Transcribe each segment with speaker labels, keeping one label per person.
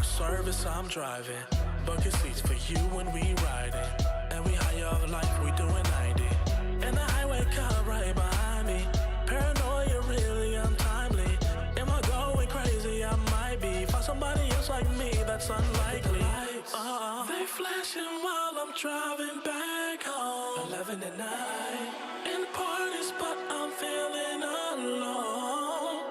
Speaker 1: service I'm driving. Bucket seats for you when we riding. And we higher off life, we doing 90. And the highway car right behind me. Paranoia really untimely. Am I going crazy? I might be. Find somebody else like me, that's unlikely. They flashing while I'm driving back home. 11 at night. In parties, but I'm feeling alone.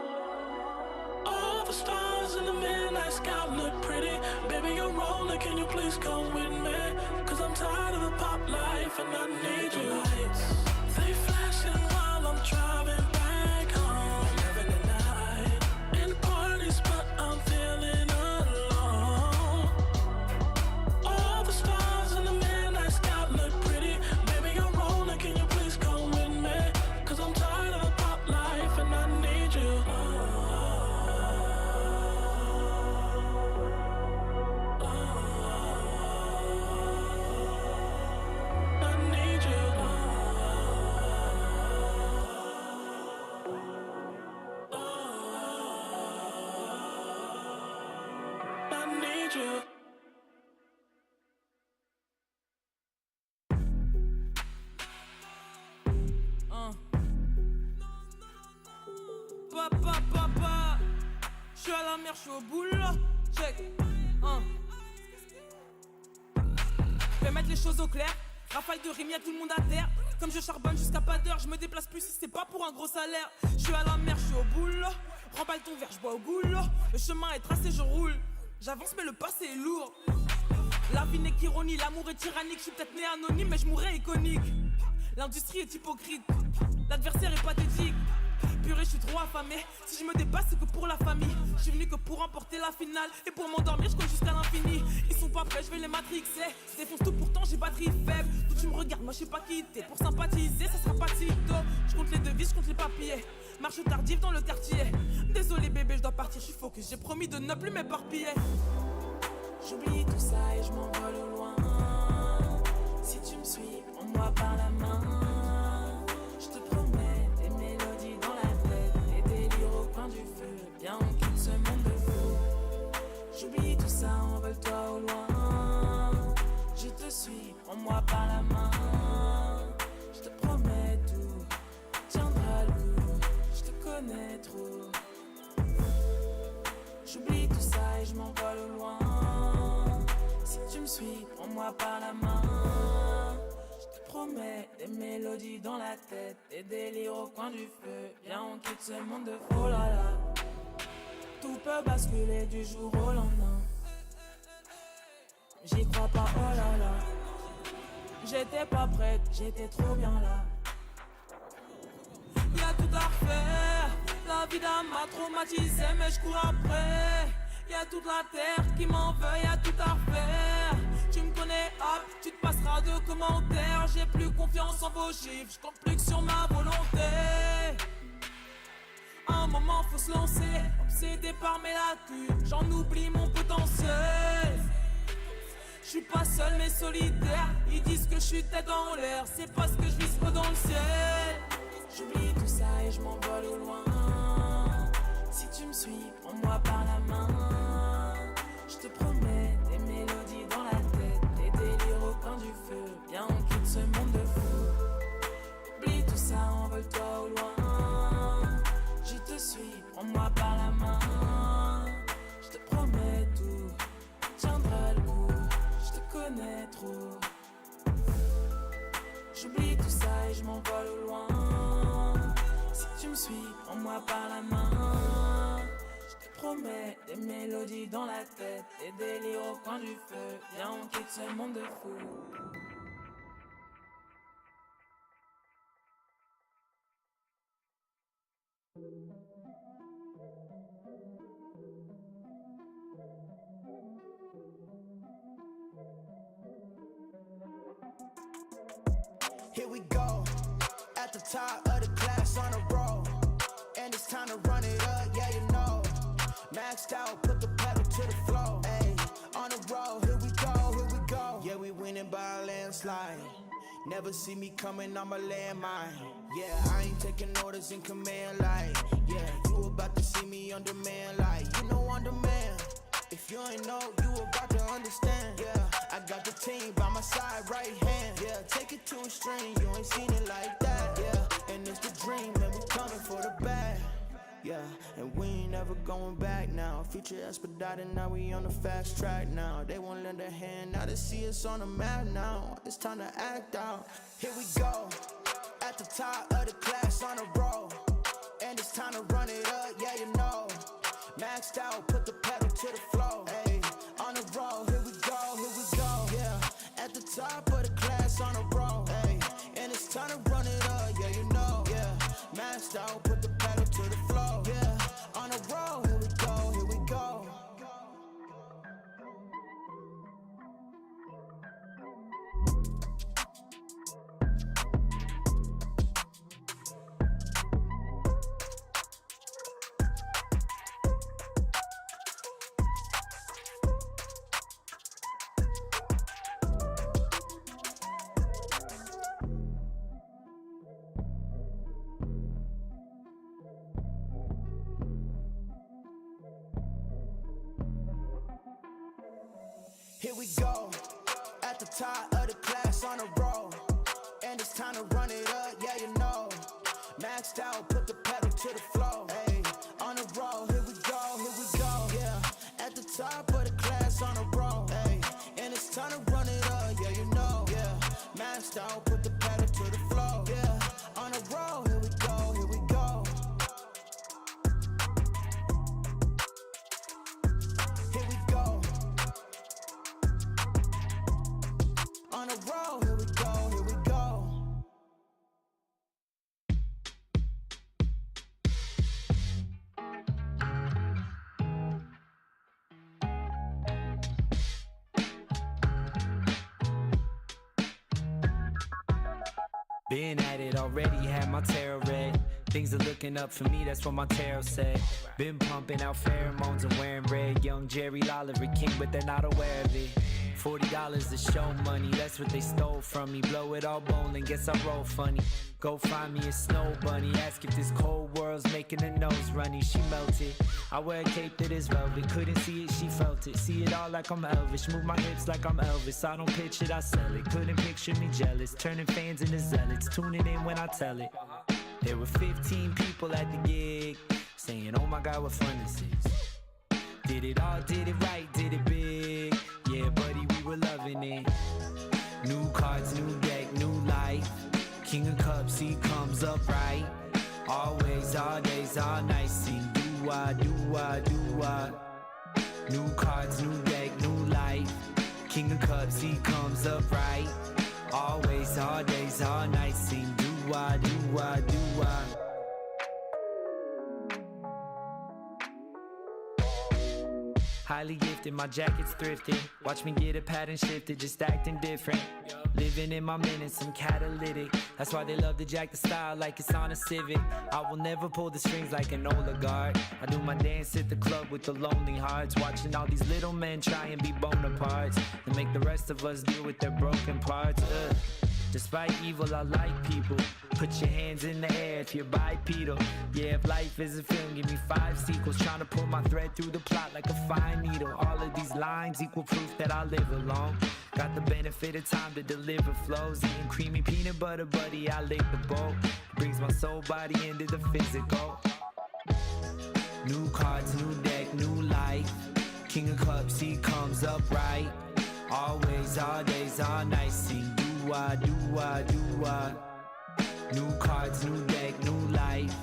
Speaker 1: All the stars in the midnight sky look pretty. Baby, you're rolling, can you please come with me? Cause I'm tired of the pop life and I need you. They flashing while I'm driving back home. 11 at night. In parties, but I'm feeling alone. All the stars in the midnight sky look pretty. Baby, you're rolling, can you please come with me? Cause I'm tired of the pop life and I need you.
Speaker 2: Je suis à la mer, je suis au boulot. Check. Je vais mettre les choses au clair. Rafale de rime, y'a tout le monde à terre. Comme je charbonne jusqu'à pas d'heure, je me déplace plus si c'est pas pour un gros salaire. Je suis à la mer, je suis au boulot. Remballe ton verre, je bois au goulot. Le chemin est tracé, je roule. J'avance mais le passé est lourd. La vie n'est qu'ironie, l'amour est tyrannique. Je suis peut-être né anonyme mais je mourrai iconique. L'industrie est hypocrite, l'adversaire est pathétique. Purée, je suis trop affamé. Si je me dépasse, c'est que pour la famille. Je suis venu que pour remporter la finale. Et pour m'endormir, je compte jusqu'à l'infini. Ils sont pas prêts, je vais les matrixer. Je défonce tout, pourtant j'ai batterie faible. Tout tu me regardes, moi je sais pas qui t'es. Pour sympathiser, ça sera pas de sitôt. Je compte les devises, je compte les papiers. Marche tardive dans le quartier. Désolé bébé, je dois partir, je suis focus. J'ai promis de ne plus m'éparpiller. J'oublie tout ça et je m'envole au loin. Si tu me suis, prends-moi par la main. Je te promets des mélodies dans la tête, des délires au coin du feu. Viens, on quitte ce monde de fou. J'oublie tout ça, envole-toi au loin. Je te suis, prends-moi par la main. Je te promets tout, tiendra le coup. Je te connais trop. J'oublie tout ça et je m'envole au loin. Si tu me suis, prends-moi par la main. Je te promets des mélodies dans la tête, des délires au coin du feu. Viens, on quitte ce monde de fou. Oh là là. Tout peut basculer du jour au lendemain. J'y crois pas, oh là là. J'étais pas prête, j'étais trop bien là. Y'a tout à refaire. La vie m'a traumatisé mais je cours après. Y'a toute la terre qui m'en veut, y'a tout à refaire. Tu me connais, hop, tu te passeras de commentaires. J'ai plus confiance en vos chiffres, je compte plus que sur ma volonté. À un moment faut se lancer, obsédé par mes lacunes, j'en oublie mon potentiel. Je suis pas seul mais solidaire, ils disent que je suis tête en l'air. C'est parce que je vise pas dans le ciel. J'oublie tout ça et je m'envole au loin. Si tu me suis, prends-moi par la main. Je te promets des mélodies dans la tête, des délires au coin du feu. Viens, on quitte ce monde de fou. Oublie tout ça, envole-toi au loin. Je te suis, prends-moi par la main. Je te promets tout, tiendra le coup. Je te connais trop. J'oublie tout ça et je m'envole au loin. Si tu me suis, prends-moi par la main. Je te promets des mélodies dans la tête, des délires au coin du feu. Viens, on quitte ce monde de fou.
Speaker 3: Here we go, at the top of the class on a roll. And it's time to run it up, yeah you know. Maxed out, put the pedal to the floor. Ayy, on the road, here we go, here we go. Yeah, we winning by a landslide. Never see me coming, I'm a landmine. Yeah, I ain't taking orders in command like. Yeah, you about to see me on demand like. You know on demand. If you ain't know, you about to understand. Yeah, I got the team by my side, right hand. Yeah, take it to a string, you ain't seen it like that. Yeah, and it's the dream, and we coming for the bag. Yeah, and we ain't never going back now. Future expedited, now we on the fast track now. They won't lend a hand, now they see us on the map now. It's time to act out. Here we go, at the top of the class on a roll. And it's time to run it up, yeah you know. Maxed out, put the pedal to the floor. Hey, on the roll, here we go, yeah. At the top of the class on a roll. Hey, and it's time to run it up, yeah you know, yeah. Maxed out, put the pedal to the floor. Yeah, on a roll, here we go, here we go. Here we go, at the top of the class on a roll. And it's time to run it up, yeah you know. Maxed out, put the pedal to the floor. Hey, on the roll, here we go, yeah. At the top of the class on a roll. Hey, and it's time to run it up, yeah you know, yeah. Maxed out, put the pedal to the floor. Yeah, on the roll, here we go, here we go. Here we go. On a roll, here we go, here we go.
Speaker 4: Been at it already, had my tarot read. Things are looking up for me, that's what my tarot said. Been pumping out pheromones and wearing red. Young Jerry Lawler, king, but they're not aware of it. $40 to show money, that's what they stole from me. Blow it all bowling, guess I roll funny. Go find me a snow bunny, ask if this cold world's making her nose runny. She melted, I wear a cape that is velvet. Couldn't see it, she felt it. See it all like I'm Elvis, move my hips like I'm Elvis. I don't pitch it, I sell it. Couldn't picture me jealous, turning fans into zealots. Tuning in when I tell it. There were 15 people at the gig, saying, oh my God, what fun this is. Did it all, did it right, did it big. Yeah, buddy, we were loving it. New cards, new deck, new life. King of Cups, he comes up right. Always, all days, all nights. Sing do-wah, do-wah, do-wah. New cards, new deck, new life. King of Cups, he comes up right. Always, all days, all nights. Sing do-wah, do-wah, do-wah. Highly gifted, my jacket's thrifted. Watch me get a pattern shifted, just acting different. Living in my minutes, I'm catalytic. That's why they love to jack the style like it's on a Civic. I will never pull the strings like an oligarch. I do my dance at the club with the lonely hearts. Watching all these little men try and be Bonapartes and make the rest of us deal with their broken parts. Despite evil, I like people. Put your hands in the air if you're bipedal. Yeah, if life is a film, give me 5 sequels. Trying to pull my thread through the plot like a fine needle. All of these lines equal proof that I live alone. Got the benefit of time to deliver flows. Eating creamy peanut butter, buddy, I lick the bowl. Brings my soul body into the physical. New cards, new deck, new life. King of Cups, he comes up right. Always, all days, all nights. Sing do-wah, do-wah, do-wah. New cards, new deck, new life.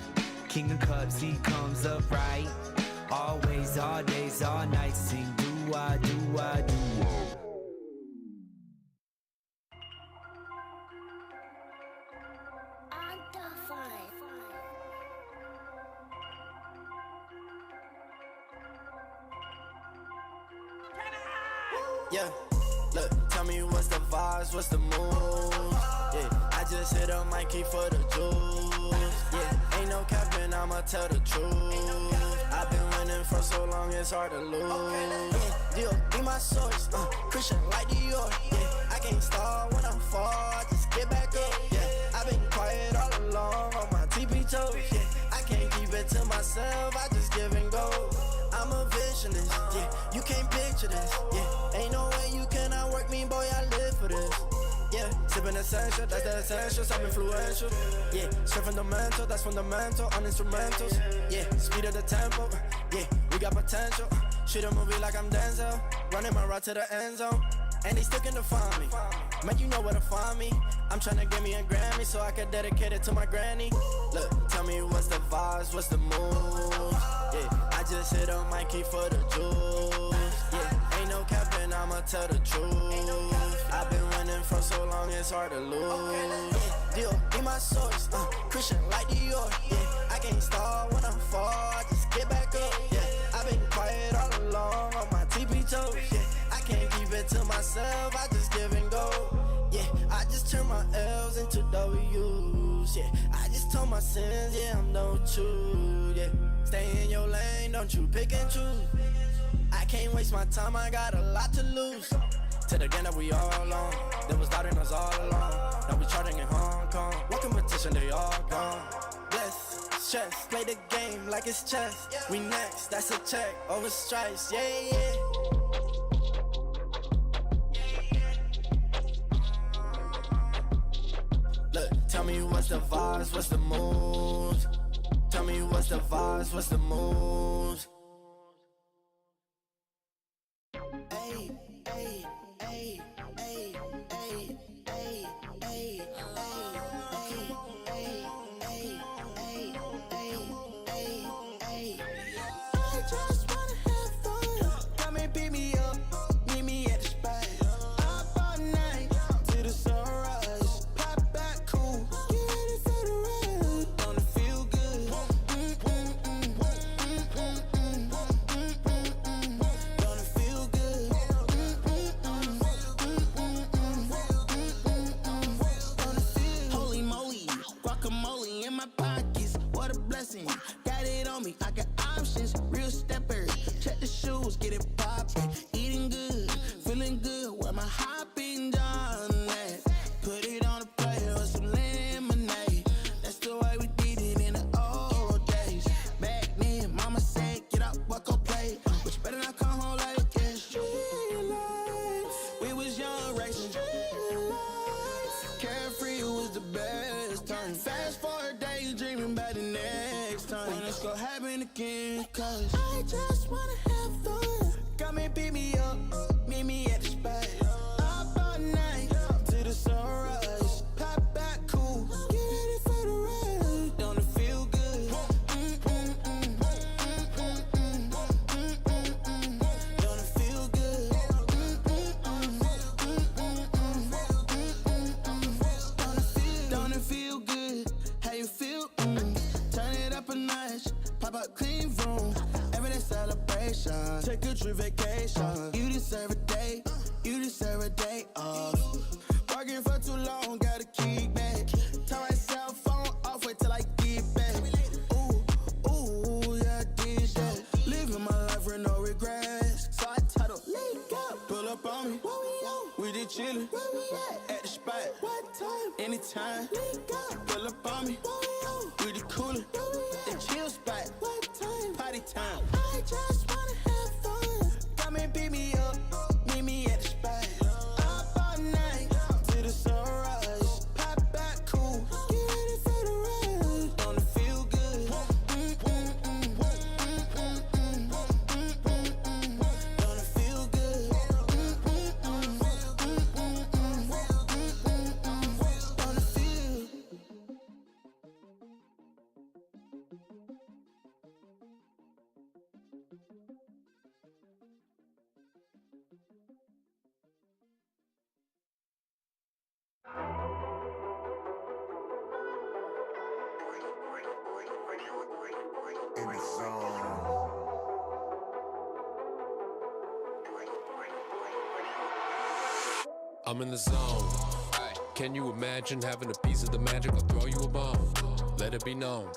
Speaker 4: King of Cups, he comes up right. Always, all days, all nights. Sing do-wah, do-wah, do-wah.
Speaker 3: Yeah, look, tell me what's the vibes, what's the mood? Yeah, I just hit up Mikey for the juice. Yeah, ain't no capping, I'ma tell the truth. I've been winning for so long, it's hard to lose. Yeah, be my source, Christian like Dior. Yeah, I can't start when I'm far, just get back up. Yeah, I've been quiet all along on my TP toes. Yeah, I can't keep it to myself, I just give and go. I'm a visionist, yeah. You can't picture this, yeah. Ain't no way you cannot work me, boy, I live for this. Yeah, sipping essential, that's the essentials, I'm influential. Yeah, straight fundamental, that's fundamental, on instrumentals. Yeah, speed of the tempo, yeah, we got potential. Shoot a movie like I'm Denzel, running my route to the end zone. And they still can find me, man, you know where to find me. I'm tryna get me a Grammy so I can dedicate it to my granny. Look, tell me what's the vibes, what's the moves. Yeah, I just hit on Mikey for the juice. Yeah, ain't no capping, I'ma tell the truth. I've been winning for so long, it's hard to lose. Yeah, deal, be my source, Christian like Dior. Yeah, I can't start when I'm far, I just get back up. Yeah, I've been quiet all along on my TP toes. Yeah, I can't keep it to myself, I just give and go. Yeah, I just turn my L's into W's. Yeah, I just told my sins, yeah, I'm no true. Yeah, stay in your lane, don't you pick and choose. I can't waste my time, I got a lot to lose. To the game that we all on, they was doubting us all along. Now we charting in Hong Kong, what competition, they all gone. Bless, stress, play the game like it's chess. We next, that's a check, over stripes, yeah, yeah. Look, tell me what's the vibes, what's the moves. Tell me what's the vibes, what's the moves. Ay, ay, ay, ay, ay, ay, ay, I just wanna have fun. Come and pick me up, meet me at the spot. Up all night to the sunrise. Pop back cool, get ready for the ride. Don't it feel good? Don't it feel good? Don't it feel? Holy moly, guacamole in my pockets. What a blessing. Got it on me, I got options. Real stepper, check the shoes, get it poppin'. Eating good, feeling good. Where my hopping done at? Put it on a plate with some lemonade. That's the way we did it in the old days. Back then, mama said, get up, walk on play. But you better not come home late, yeah. Street lights, we was young racing. Street lights, carefree was the best time. Fast forward days, dreaming about the next time. When it's gonna happen again, cause I just wanna have fun. Come and pick me up, meet me at the spot. Up all night to the sunrise. Pop back cool, get ready for the ride. Don't it feel good? Don't it feel good? Don't it feel good? How you feel? Turn it up a notch, pop up clean room. Everyday celebration, take a trip vacation. You deserve a day, you deserve a day off. Working for too long, gotta keep back. Turn my cell phone off, wait till I get back. Ooh, yeah, I did that. Living my life with no regrets. So I titled, link up, pull up on me. We did chillin', at the spot. What time? Anytime, link up, pull up on me. We did coolin', the chill spot. What time? Party time. I just wanna have fun. Come and pick me up, meet me at the spot. Up all night to the sunrise. Pop back cool, get ready for the ride. Don't it feel good? Don't it feel good? Don't it feel?
Speaker 5: In the zone.
Speaker 6: I'm in the zone. Can you imagine having a piece of the magic? I'll throw you a bone. Let it be known,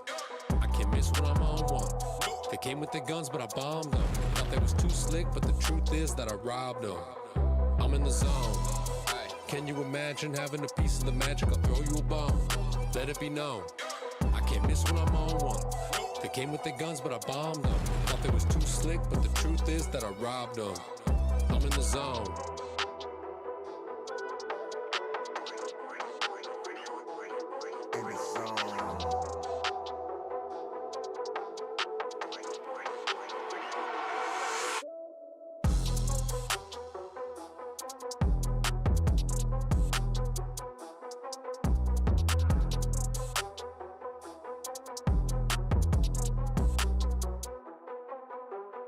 Speaker 6: I can't miss when I'm on one. They came with their guns, but I bombed them. Thought they was too slick, but the truth is that I robbed them. I'm in the zone. Can you imagine having a piece of the magic? I'll throw you a bone. Let it be known, I can't miss when I'm on one. They came with their guns, but I bombed them. Thought they was too slick, but the truth is that I robbed them. I'm in the zone.
Speaker 5: In the zone.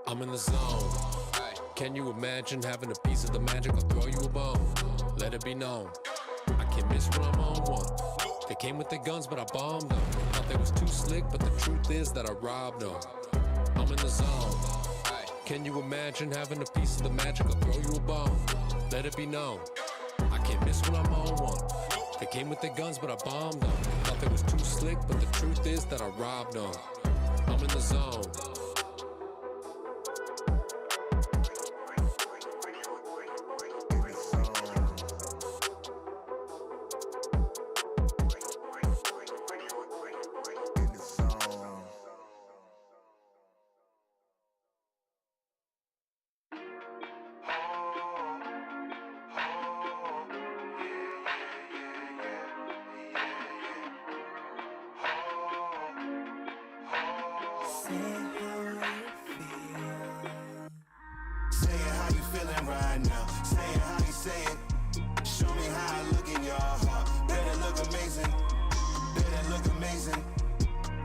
Speaker 6: I'm in the zone. Can you imagine having a piece of the magic? I'll throw you a bone. Let it be known. I can't miss when I'm on one. They came with their guns, but I bombed them. Thought they was too slick, but the truth is that I robbed them. I'm in the zone. Can you imagine having a piece of the magic? I'll throw you a bone. Let it be known. I can't miss when I'm on one. They came with their guns, but I bombed them. Thought they was too slick, but the truth is that I robbed them. I'm in the zone.
Speaker 3: Say it how you feeling right now. Say it how you say it. Show me how I look in your heart. Better look amazing. Better look amazing.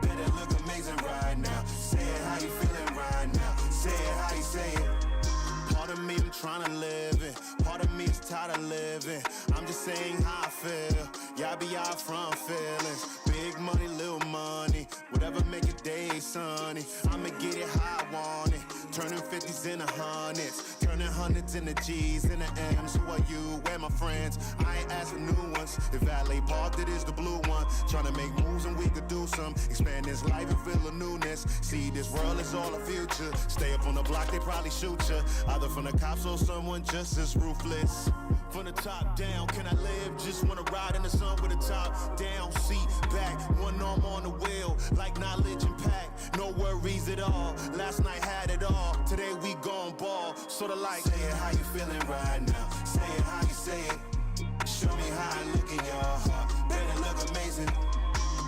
Speaker 3: Better look amazing right now. Say it how you feeling right now. Say it how you say it. Part of me I'm trying to live it. Part of me is tired of living. I'm just saying how I feel. Y'all be out from feelings. Big money, little money. Whatever make your day sunny. I'ma get it how I want it. Turning 50s into hundreds. Turning hundreds into G's into M's. Who are you? Where my friends? I ain't asking new ones. If Valet parked it is the blue one. Trying to make moves and we could do some. Expand this life and feel a newness. See this world is all a future. Stay up on the block, they probably shoot you. Either from the cops or someone just as ruthless. From the top down, can I live? Just wanna ride in the sun with a top down seat back. One arm on the wheel, like knowledge and pack. No worries at all. Last night had it all. Today we gon' ball. Sorta like say it how you feeling right now. Say it how you say it. Show me how I look in your heart. Better look amazing.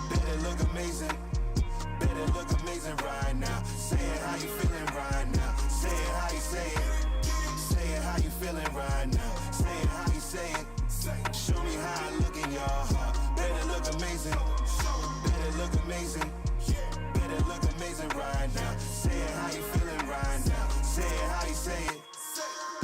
Speaker 3: Better look amazing. Better look amazing right now. Say it how you feeling right now. Say it how you say it. Say it how you feeling right now. Say it how you say it. Show me how I look in your heart. Better look amazing. Better look amazing. Better look amazing right now. Say it how you feeling right now. Say it how you say it.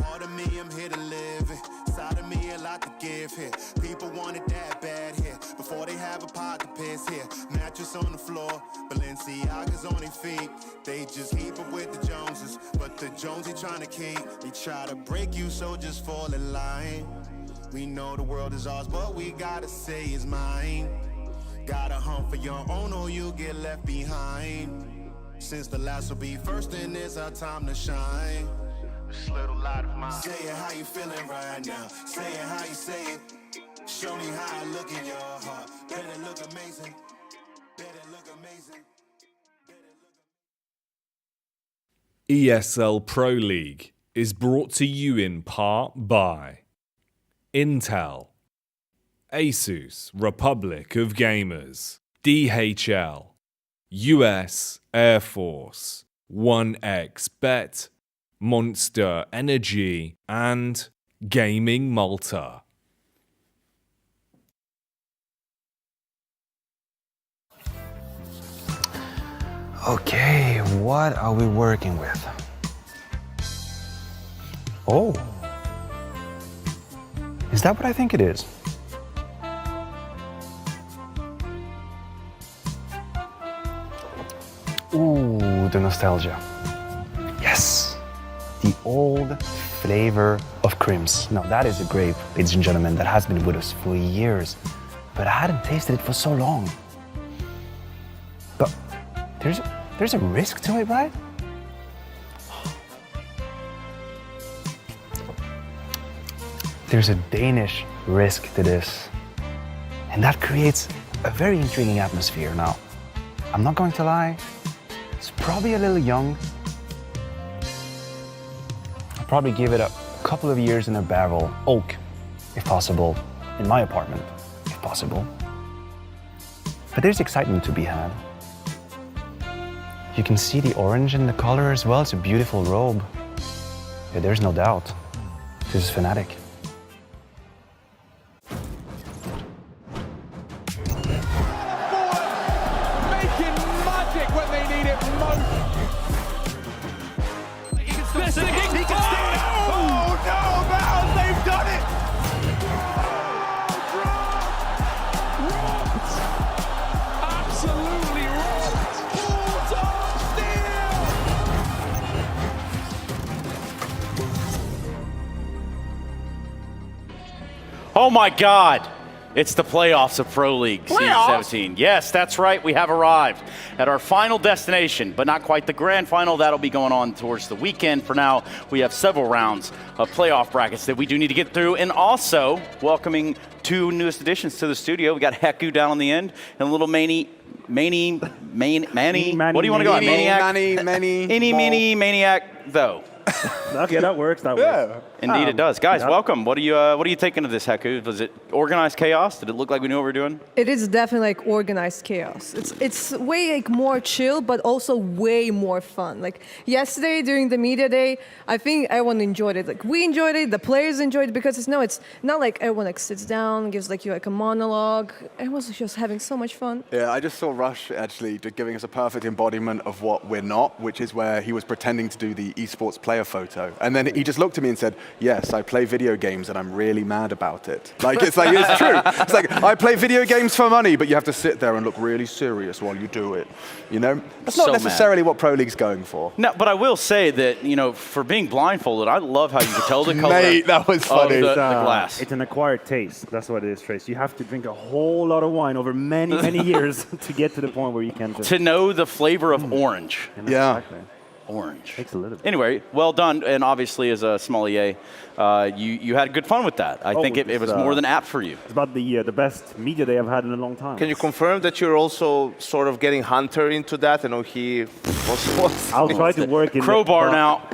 Speaker 3: Part of me I'm here to live it. Side of me a lot to give here. People want it that bad here. Before they have a pot to piss here. Mattress on the floor. Balenciaga's on their feet. They just keep up with the Joneses. But the Jones they trying to keep. They try to break you so just fall in line. We know the world is ours but we gotta say it's mine. Gotta hunt for your own or you'll get left behind. Since the last will be first then it's our time to shine. This little light of mine. Say it how you feeling right now. Say it how you say it. Show me how I look in your heart. Better look amazing. Better look amazing.
Speaker 7: ESL Pro League is brought to you in part by Intel, Asus Republic of Gamers, DHL, US Air Force, 1xBet, Monster Energy, and Gaming Malta.
Speaker 8: Okay, what are we working with? Oh, is that what I think it is? Ooh, the nostalgia. Yes, the old flavor of Crims. Now that is a grape, ladies and gentlemen, that has been with us for years, but I hadn't tasted it for so long. But there's a risk to it, right? There's a Danish risk to this, and that creates a very intriguing atmosphere. Now, I'm not going to lie, it's probably a little young, probably give it a couple of years in a barrel, oak, if possible, in my apartment, if possible. But there's excitement to be had. You can see the orange in the color as well. It's a beautiful robe. Yeah, there's no doubt. This is fnatic.
Speaker 9: Making magic when they need it most. He can still stick it. He can stick it. Oh no, Val, they've done it. Rocked. Absolutely rocked. Balls on steel.
Speaker 10: Oh my God! It's the playoffs of Pro League Season 17. Yes, that's right. We have arrived at our final destination, but not quite the grand final. That'll be going on towards the weekend. For now, we have several rounds of playoff brackets that we do need to get through, and also welcoming two newest additions to the studio. We got Heku down on the end, and a little Manny. What do you want to go on? Maniac? Maniac, though.
Speaker 11: Okay, that works. That works.
Speaker 10: Indeed, it does. Guys, welcome. What are you taking of this, Heku? Was it organized chaos? Did it look like we knew what we were doing?
Speaker 12: It is definitely like organized chaos. It's way like more chill, but also way more fun. Like yesterday during the media day, I think everyone enjoyed it. Like we enjoyed it, the players enjoyed it because it's not like everyone like sits down, gives like you like a monologue. Everyone's just having so much fun.
Speaker 13: Yeah, I just saw Rush actually giving us a perfect embodiment of what we're not, which is where he was pretending to do the esports player photo, and then he just looked at me and said, "Yes, I play video games, and I'm really mad about it." It's true. It's like I play video games for money, but you have to sit there and look really serious while you do it. You know, that's not necessarily what Pro League's going for.
Speaker 10: No, but I will say that for being blindfolded, I love how you can tell the color.
Speaker 13: Mate, that was funny.
Speaker 10: Of the glass.
Speaker 11: It's an acquired taste. That's what it is, Trace. You have to drink a whole lot of wine over many years to get to the point where you can
Speaker 10: to know the flavor of orange.
Speaker 13: Yeah.
Speaker 10: Exactly. Orange.
Speaker 11: Takes a little bit.
Speaker 10: Anyway, well done, and obviously as a sommelier, you had good fun with that. I think it was more than apt for you.
Speaker 11: It's about the best media day I've had in a long time.
Speaker 14: Can you confirm that you're also sort of getting Hunter into that? I know he was
Speaker 11: I'll try to work in
Speaker 10: crowbar now.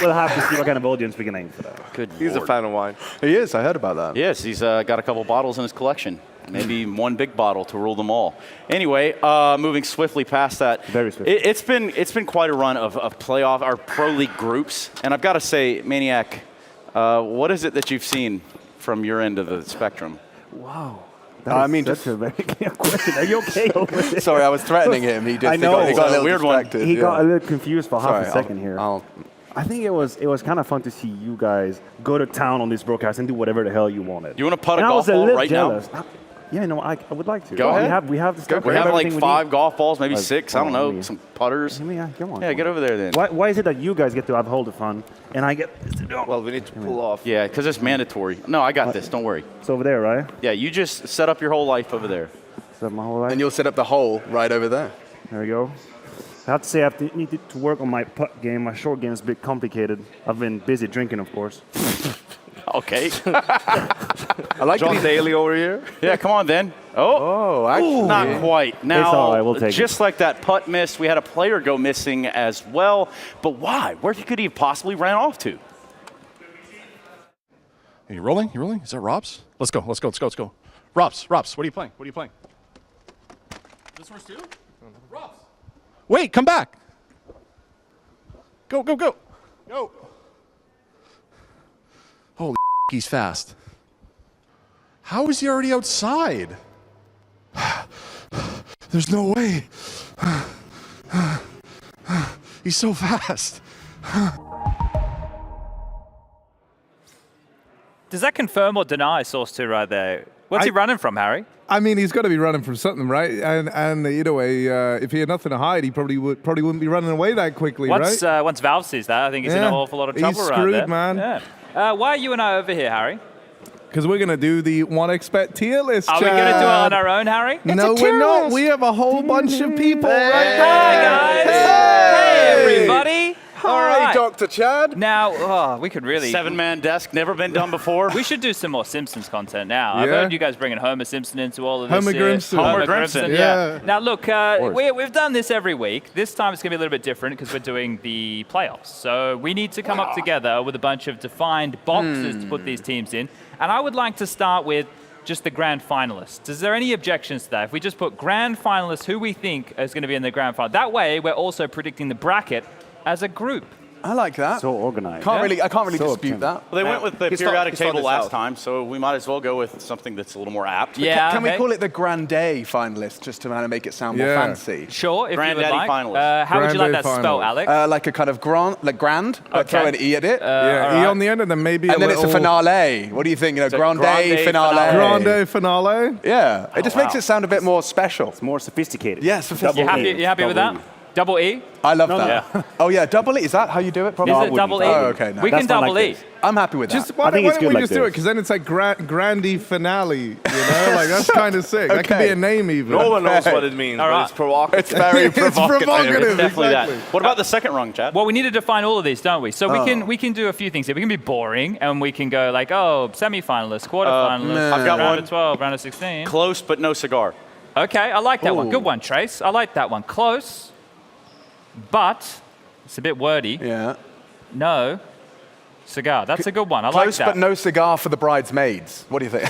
Speaker 11: We'll have to see what kind of audience we can aim for that.
Speaker 10: Good
Speaker 14: He's
Speaker 10: Lord.
Speaker 14: a fan of wine.
Speaker 13: He is. I heard about that.
Speaker 10: Yes, he's got a couple bottles in his collection. Maybe one big bottle to rule them all. Anyway, moving swiftly past that.
Speaker 11: Very swiftly.
Speaker 10: It's been quite a run of playoff, our Pro League groups. And I've got to say, Maniac, what is it that you've seen from your end of the spectrum?
Speaker 11: Wow.
Speaker 13: That's
Speaker 11: a very clear question. Are you okay over there?
Speaker 13: Sorry, I was threatening him. He got a little
Speaker 10: weird
Speaker 13: distracted.
Speaker 11: He got a little confused for half a
Speaker 13: Sorry,
Speaker 11: second here. I think it was kind of fun to see you guys go to town on this broadcast and do whatever the hell you wanted.
Speaker 10: You want to putt a
Speaker 11: and
Speaker 10: golf ball right
Speaker 11: jealous.
Speaker 10: now?
Speaker 11: Yeah, no, I would like to.
Speaker 10: Go ahead.
Speaker 11: We have the stuff.
Speaker 10: We have like
Speaker 11: everything
Speaker 10: 5 golf balls, maybe 6. I don't know,
Speaker 11: me.
Speaker 10: some putters.
Speaker 11: Yeah, come on.
Speaker 10: Yeah, get over there then.
Speaker 11: Why is it that you guys get to have hold of fun and I get?
Speaker 14: Well, we need to pull off.
Speaker 10: Yeah, because it's mandatory. No, I got this. Don't worry.
Speaker 11: It's over there, right?
Speaker 10: Yeah, you just set up your whole life over there.
Speaker 11: Set my whole life.
Speaker 13: And you'll set up the hole right over there.
Speaker 11: There we go. I have to say, I need to work on my putt game. My short game is a bit complicated. I've been busy drinking, of course.
Speaker 10: Okay.
Speaker 14: I like John Daly over here.
Speaker 10: Yeah, come on then. Oh,
Speaker 13: actually.
Speaker 10: Not quite. Now,
Speaker 11: it's all right, we'll take
Speaker 10: just like that putt miss, we had a player go missing as well. But why? Where could he have possibly ran off to?
Speaker 15: Are you rolling? You rolling? Is that Robs? Let's go. Robs, what are you playing? This one's too? Robs. Wait, come back. Go. Holy he's fast. How is he already outside? There's no way. He's so fast.
Speaker 16: Does that confirm or deny Source 2 right there? What's he running from, Harry?
Speaker 17: I mean, he's got to be running from something, right? And either way, if he had nothing to hide, he probably wouldn't be running away that quickly, right?
Speaker 16: Once Valve sees that, I think he's in an awful lot of trouble
Speaker 17: he's
Speaker 16: right
Speaker 17: screwed,
Speaker 16: there.
Speaker 17: Man.
Speaker 16: Yeah. Why are you and I over here, Harry?
Speaker 17: Because we're going to do the OneXBet tier list,
Speaker 16: Are we going to do it on our own, Harry?
Speaker 17: No, we're not. List. We have a whole bunch of people right there.
Speaker 16: Hi, guys. Hey, everybody. All right.
Speaker 13: Dr. Chad.
Speaker 16: Now, we could really...
Speaker 10: 7-man desk, never been done before.
Speaker 16: We should do some more Simpsons content now. I've
Speaker 17: Yeah.
Speaker 16: heard you guys bringing Homer Simpson into all of this.
Speaker 17: Homer Grimson.
Speaker 10: Homer Grimson,
Speaker 17: yeah.
Speaker 16: Now, look, we've done this every week. This time it's going to be a little bit different because we're doing the playoffs. So we need to come up together with a bunch of defined boxes to put these teams in. And I would like to start with just the grand finalists. Is there any objections to that? If we just put grand finalists, who we think is going to be in the grand final. That way, we're also predicting the bracket as a group.
Speaker 13: I like that.
Speaker 11: So organized.
Speaker 13: I can't really dispute that.
Speaker 10: Well, they went with the periodic table last time, so we might as well go with something that's a little more apt.
Speaker 16: Yeah.
Speaker 13: Can we call it the Grande finalists just to kind of make it sound more fancy?
Speaker 16: Sure, if
Speaker 10: Granddaddy
Speaker 16: you would like.
Speaker 10: finalists.
Speaker 16: How would you like that spelled, Alex?
Speaker 13: Like a kind of grand, but throw an E at it.
Speaker 17: Yeah, E on the end, and then maybe
Speaker 13: and then it's a finale. What do you think? Grande finale.
Speaker 17: Grande finale.
Speaker 13: Yeah, it just makes it sound a bit more special.
Speaker 11: It's more sophisticated.
Speaker 13: Yeah, sophisticated.
Speaker 16: You happy with that? Double E?
Speaker 13: I love that. Yeah. Oh yeah, double E. Is that how you do it? Probably.
Speaker 16: Is it double E?
Speaker 13: Oh, okay. No.
Speaker 16: We can double E.
Speaker 13: I'm happy with that.
Speaker 17: Why don't we just do it? Because then it's like Grande finale. You know, like that's kind of sick. That could be a name even.
Speaker 14: No one knows what it means, but it's provocative.
Speaker 13: It's very provocative.
Speaker 10: It's definitely that. What about the second rung, Chad?
Speaker 16: Well, we need to define all of these, don't we? So we can do a few things here. We can be boring, and we can go like, semi-finalists, quarterfinalists,
Speaker 10: I've got
Speaker 16: round
Speaker 10: one.
Speaker 16: of 12, round of 16.
Speaker 10: Close, but no cigar.
Speaker 16: Okay, I like that one. Good one, Trace. I like that one. Close, but it's a bit wordy.
Speaker 13: Yeah.
Speaker 16: No cigar. That's a good one. I like
Speaker 13: Close,
Speaker 16: that.
Speaker 13: but no cigar for the bridesmaids. What do you think?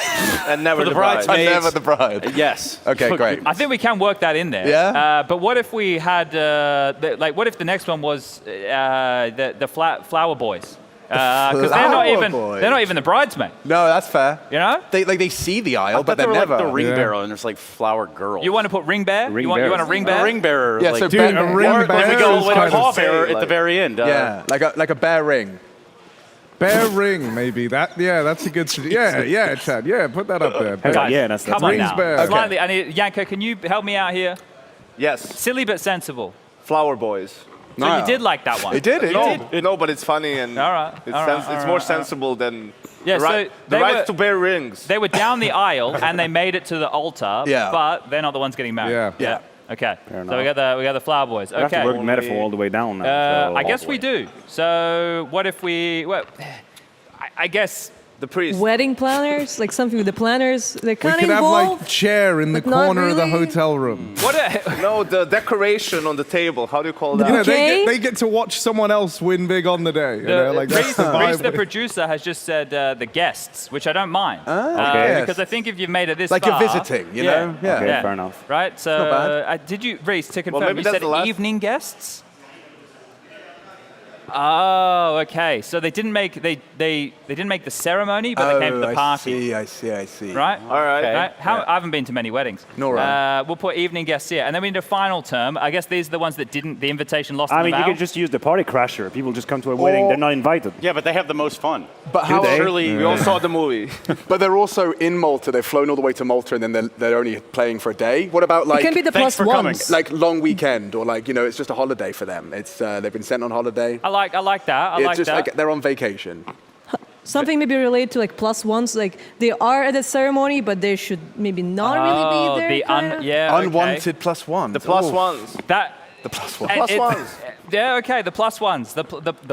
Speaker 14: And never
Speaker 10: For the
Speaker 14: the bride.
Speaker 10: bridesmaids.
Speaker 13: Never the bride.
Speaker 10: Yes.
Speaker 13: Okay, great.
Speaker 16: I think we can work that in there.
Speaker 13: Yeah?
Speaker 16: But what if we had, what if the next one was the Flower Boys? Because they're not even the bridesmaid.
Speaker 13: No, that's fair.
Speaker 16: You know?
Speaker 13: They see the aisle, but they're
Speaker 10: were
Speaker 13: never.
Speaker 10: like the ring bearer, and there's like flower girls.
Speaker 16: You want to put ring bear? You want a ring bear?
Speaker 10: A ring bearer.
Speaker 13: Yeah,
Speaker 10: like,
Speaker 13: so
Speaker 17: Dude, a ring
Speaker 10: or
Speaker 17: bearer
Speaker 10: we go
Speaker 17: is
Speaker 10: with
Speaker 17: kind
Speaker 10: a
Speaker 17: of
Speaker 10: paw
Speaker 17: sick.
Speaker 10: bearer at the very end.
Speaker 13: Yeah, like a bear ring.
Speaker 17: Bear ring, maybe. That's a good suggestion. Yeah, Chad. Yeah, put that up there.
Speaker 11: Guys, yeah, that's
Speaker 16: Come on
Speaker 17: Rings
Speaker 16: now.
Speaker 17: bear.
Speaker 16: Slightly. I need, Yanko, can you help me out here?
Speaker 14: Yes.
Speaker 16: Silly but sensible.
Speaker 14: Flower Boys.
Speaker 16: So you did like that one.
Speaker 13: He did.
Speaker 14: No, but it's funny and
Speaker 16: All right,
Speaker 14: it's more sensible than
Speaker 16: Yeah,
Speaker 14: the
Speaker 16: they
Speaker 14: right
Speaker 16: were-
Speaker 14: to bear rings.
Speaker 16: They were down the aisle and they made it to the altar,
Speaker 13: Yeah.
Speaker 16: but they're not the ones getting married.
Speaker 17: Yeah.
Speaker 16: Okay.
Speaker 11: Fair
Speaker 16: So we got the Flower Boys.
Speaker 11: We have to
Speaker 16: Okay.
Speaker 11: work metaphor all the way down now.
Speaker 16: I guess we do. So what if we? Well, I guess
Speaker 14: The priest.
Speaker 12: Wedding planners, like something with the planners, they're
Speaker 17: We
Speaker 12: kind
Speaker 17: could
Speaker 12: of
Speaker 17: have
Speaker 12: involved.
Speaker 17: like chair in the
Speaker 12: but not
Speaker 17: corner of the
Speaker 12: really.
Speaker 17: hotel room.
Speaker 16: what? A,
Speaker 14: No, the decoration on the table. How do you call that?
Speaker 17: You know,
Speaker 12: Okay.
Speaker 17: they get to watch someone else win big on the day. You know, like that's the
Speaker 16: Reese, the
Speaker 17: vibe.
Speaker 16: producer, has just said the guests, which I don't mind.
Speaker 13: okay.
Speaker 16: Because I think if you've made it this
Speaker 13: Like
Speaker 16: far,
Speaker 13: you're visiting, you know? Yeah.
Speaker 11: Okay, fair enough.
Speaker 16: Right. So
Speaker 13: not bad.
Speaker 16: did you, Reese, to confirm?
Speaker 14: maybe
Speaker 16: You
Speaker 14: that's
Speaker 16: said
Speaker 14: the last-
Speaker 16: evening guests. Oh, okay. So they didn't make they didn't make the ceremony, but they came to the party.
Speaker 13: I see.
Speaker 16: Right?
Speaker 14: All right.
Speaker 16: Okay. Right? I haven't been to many weddings.
Speaker 13: Nor I.
Speaker 16: We'll put evening guests here. And then we need a final term. I guess these are the ones that didn't, the invitation lost
Speaker 11: I
Speaker 16: in
Speaker 11: mean,
Speaker 16: the
Speaker 11: you
Speaker 16: mail.
Speaker 11: could just use the party crasher. People just come to a wedding, they're not invited.
Speaker 10: Yeah, but they have the most fun.
Speaker 13: But how
Speaker 10: Surely
Speaker 14: We all saw the movie.
Speaker 13: But they're also in Malta. They've flown all the way to Malta, and then they're only playing for a day. What about like
Speaker 12: It can be the
Speaker 10: Thanks
Speaker 12: plus
Speaker 10: for coming.
Speaker 12: ones.
Speaker 13: like long weekend, or like it's just a holiday for them. It's they've been sent on holiday.
Speaker 16: I like that. I
Speaker 13: It's
Speaker 16: like
Speaker 13: just
Speaker 16: that.
Speaker 13: like they're on vacation.
Speaker 12: Something maybe related to like plus ones, like they are at the ceremony, but they should maybe not really be there.
Speaker 16: the
Speaker 12: kinda.
Speaker 13: Unwanted plus ones.
Speaker 14: The plus
Speaker 13: Ooh.
Speaker 14: ones.
Speaker 16: That
Speaker 13: The plus ones.
Speaker 14: Plus ones.
Speaker 16: Yeah, okay, the plus ones, the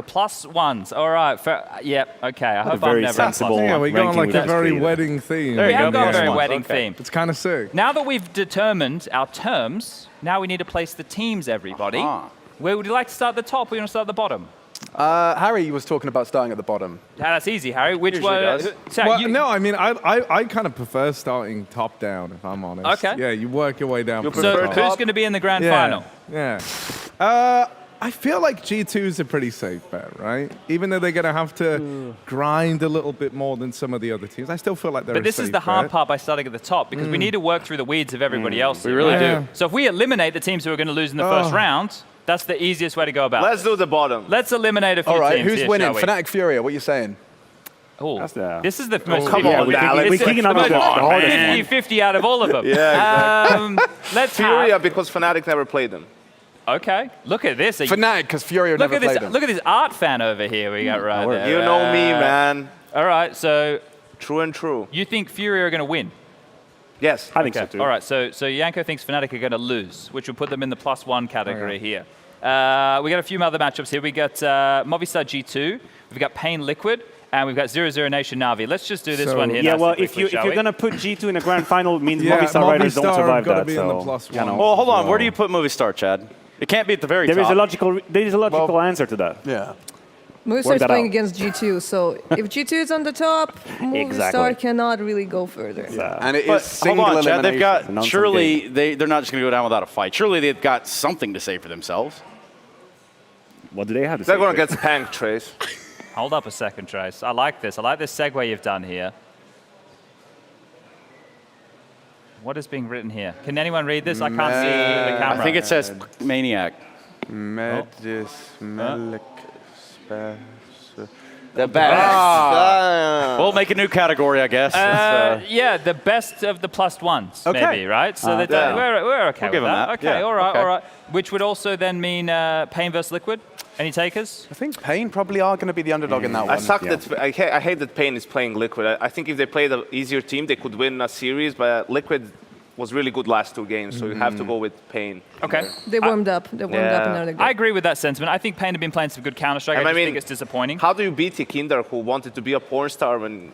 Speaker 16: plus ones. All right, okay. I hope I'm
Speaker 11: very
Speaker 16: never
Speaker 11: sensible
Speaker 16: plus.
Speaker 17: Yeah, we got
Speaker 11: ranking
Speaker 17: like
Speaker 11: with
Speaker 17: a
Speaker 11: that
Speaker 17: very
Speaker 11: speed.
Speaker 17: wedding theme.
Speaker 16: We have got a very
Speaker 17: Yeah.
Speaker 16: wedding theme.
Speaker 17: It's kind of sick.
Speaker 16: Now that we've determined our terms, now we need to place the teams. Everybody, where would you like to start at the top? Or you want to start at the bottom?
Speaker 13: Harry was talking about starting at the bottom.
Speaker 16: That's easy, Harry. Which
Speaker 14: Usually
Speaker 16: one?
Speaker 14: does.
Speaker 16: So
Speaker 17: Well,
Speaker 16: you-
Speaker 17: no, I mean, I kind of prefer starting top down, if I'm honest.
Speaker 16: Okay.
Speaker 17: Yeah, you work your way down.
Speaker 14: You
Speaker 17: from
Speaker 16: So
Speaker 17: the
Speaker 14: prefer
Speaker 17: top.
Speaker 16: who's going to be in the grand
Speaker 17: Yeah,
Speaker 16: final?
Speaker 17: Yeah. I feel like G2's a pretty safe bet, right? Even though they're going to have to grind a little bit more than some of the other teams, I still feel like they're
Speaker 16: But
Speaker 17: a
Speaker 16: this is
Speaker 17: safe
Speaker 16: the hard
Speaker 17: bet.
Speaker 16: part by starting at the top because we need to work through the weeds of everybody else.
Speaker 10: We really
Speaker 17: Yeah.
Speaker 10: do.
Speaker 16: So if we eliminate the teams who are going to lose in the first round, that's the easiest way to go about it.
Speaker 14: Let's do the bottom.
Speaker 16: Let's eliminate a few
Speaker 13: All right,
Speaker 16: teams
Speaker 13: who's
Speaker 16: here,
Speaker 13: winning?
Speaker 16: shall we?
Speaker 13: Fnatic Furia. What are you saying?
Speaker 16: Ooh,
Speaker 11: That's the-
Speaker 16: this is the most
Speaker 14: come
Speaker 11: Yeah,
Speaker 14: on,
Speaker 11: we're
Speaker 14: Alex.
Speaker 11: kicking out the hardest one.
Speaker 16: 50-50 out of all of them.
Speaker 14: Yeah,
Speaker 16: Let's
Speaker 14: Furia
Speaker 16: have,
Speaker 14: because Fnatic never played them.
Speaker 16: okay, look at this.
Speaker 13: Fnatic, because Furia
Speaker 16: Look
Speaker 13: never
Speaker 16: at this.
Speaker 13: played them.
Speaker 16: Look at this art fan over here we got right there.
Speaker 14: You know me, man.
Speaker 16: All right, so
Speaker 14: True and true.
Speaker 16: you think Furia are going to win?
Speaker 14: Yes.
Speaker 11: I think so too.
Speaker 16: All right, so Yanko thinks Fnatic are going to lose, which will put them in the +1 category here. We got a few other matchups here. We got Movistar G2, we've got Pain Liquid, and we've got 0-0 Nation Navi. Let's just do this one here.
Speaker 18: Yeah, well,
Speaker 16: quickly,
Speaker 18: if you're going to put G2 in the grand final, it means Movistar Riders don't
Speaker 17: Movistar
Speaker 18: survive
Speaker 17: gotta
Speaker 18: that.
Speaker 17: be in the plus one.
Speaker 10: Well, hold on. Where do you put Movistar, Chad? It can't be at the very top.
Speaker 18: There is a logical answer to that.
Speaker 13: Yeah.
Speaker 12: Movistar's playing against G2, so if G2 is on the top, Movistar cannot really go further.
Speaker 13: And it is single
Speaker 10: hold on, Chad,
Speaker 13: elimination.
Speaker 10: they've got, surely they're not just going to go down without a fight. Surely they've got something to say for themselves.
Speaker 18: What do they have to say?
Speaker 14: They're going to get spanked, Trace.
Speaker 16: Hold up a second, Trace. I like this. I like this segue you've done here. What is being written here? Can anyone read this? I can't see the camera.
Speaker 10: I think it says Maniac. The best. We'll make a new category, I guess.
Speaker 16: Yeah, the best of the plus ones, maybe, right? So we're okay with that. Okay, all right. Which would also then mean Pain versus Liquid. Any takers?
Speaker 13: I think Pain probably are going to be the underdog in that one.
Speaker 14: I hate that Pain is playing Liquid. I think if they played an easier team, they could win a series, but Liquid was really good last 2 games, so you have to go with Pain.
Speaker 16: Okay.
Speaker 12: They warmed up. They warmed up another game.
Speaker 16: I agree with that sentiment. I think Pain have been playing some good Counter-Strike. I just think it's disappointing.
Speaker 14: How do you beat Kinder, who wanted to be a porn star when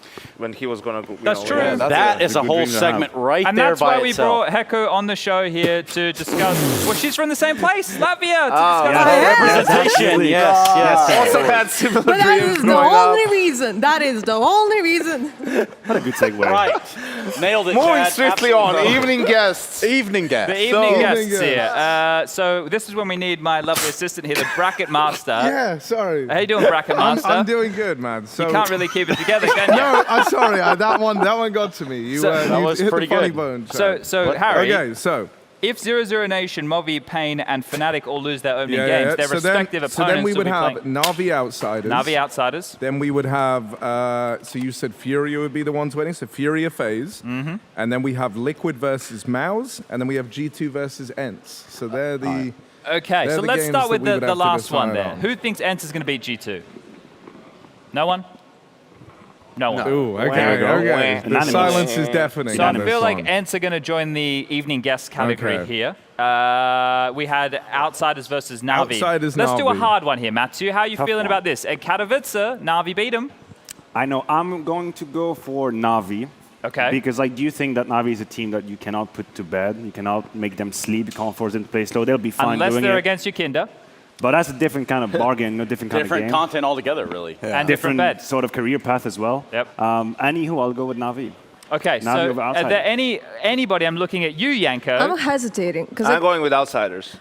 Speaker 14: he was going to go?
Speaker 16: That's true.
Speaker 10: Yeah, that is a whole segment right
Speaker 16: and
Speaker 10: there
Speaker 16: that's why we
Speaker 10: itself.
Speaker 16: brought Heko on the show here to discuss. Well, she's from the same place, Latvia.
Speaker 10: Representation. Yes.
Speaker 14: Also had similar
Speaker 12: But that
Speaker 14: dreams
Speaker 12: is the
Speaker 14: growing up.
Speaker 12: only reason. That is the only reason.
Speaker 18: What a good segue.
Speaker 10: Right. Nailed it,
Speaker 14: Moving
Speaker 10: Chad.
Speaker 14: strictly on. Evening guests.
Speaker 13: Evening guests.
Speaker 16: The evening guests here. So this is when we need my lovely assistant here, the bracket master.
Speaker 17: Yeah, sorry.
Speaker 16: How you doing, bracket master?
Speaker 17: I'm doing good, man. So
Speaker 16: you can't really keep it together, can you?
Speaker 17: No, I'm sorry. That one got to me. You
Speaker 10: was
Speaker 17: hit
Speaker 10: pretty
Speaker 17: the funny
Speaker 10: good.
Speaker 17: bone.
Speaker 16: So Harry.
Speaker 17: Okay, so.
Speaker 16: If 0-0 Nation, Movi, Pain, and Fnatic all lose their opening games, their respective opponents
Speaker 17: So then we would
Speaker 16: will
Speaker 17: have
Speaker 16: be playing.
Speaker 17: Navi outsiders.
Speaker 16: Navi outsiders.
Speaker 17: Then we would have, so you said Furia would be the ones winning, so Furia phase.
Speaker 16: Mm-hmm.
Speaker 17: And then we have Liquid versus Mouse, and then we have G2 versus Ents. So they're the...
Speaker 16: Okay,
Speaker 17: they're
Speaker 16: so
Speaker 17: the
Speaker 16: let's
Speaker 17: games
Speaker 16: start with
Speaker 17: that we would
Speaker 16: the
Speaker 17: have to
Speaker 16: last one
Speaker 17: decide
Speaker 16: there.
Speaker 17: on.
Speaker 16: Who thinks Ents is going to beat G2? No one? No one.
Speaker 17: Ooh, okay. The silence is deafening.
Speaker 16: So I
Speaker 17: on this
Speaker 16: feel like
Speaker 17: one.
Speaker 16: Ents are going to join the evening guest category here. We had Outsiders versus Navi.
Speaker 17: Outsiders,
Speaker 16: Let's do a
Speaker 17: Navi.
Speaker 16: hard one here, Matthew. How are you feeling about this? At Katowice, Navi beat them.
Speaker 18: I know. I'm going to go for Navi.
Speaker 16: Okay.
Speaker 18: Because I do think that Navi is a team that you cannot put to bed. You cannot make them sleep. You can't force them to play slow. They'll be fine
Speaker 16: Unless
Speaker 18: doing
Speaker 16: they're
Speaker 18: it.
Speaker 16: against your Kinder.
Speaker 18: But that's a different kind of bargain, no different kind of game.
Speaker 10: Different content altogether, really.
Speaker 16: And different beds.
Speaker 18: Sort of career path as well.
Speaker 16: Yep.
Speaker 18: Anywho, I'll go with Navi.
Speaker 16: Okay,
Speaker 18: Navi
Speaker 16: so
Speaker 18: over
Speaker 16: are
Speaker 18: Outsiders.
Speaker 16: there anybody, I'm looking at you, Yanko.
Speaker 12: I'm hesitating because
Speaker 14: I'm going with Outsiders.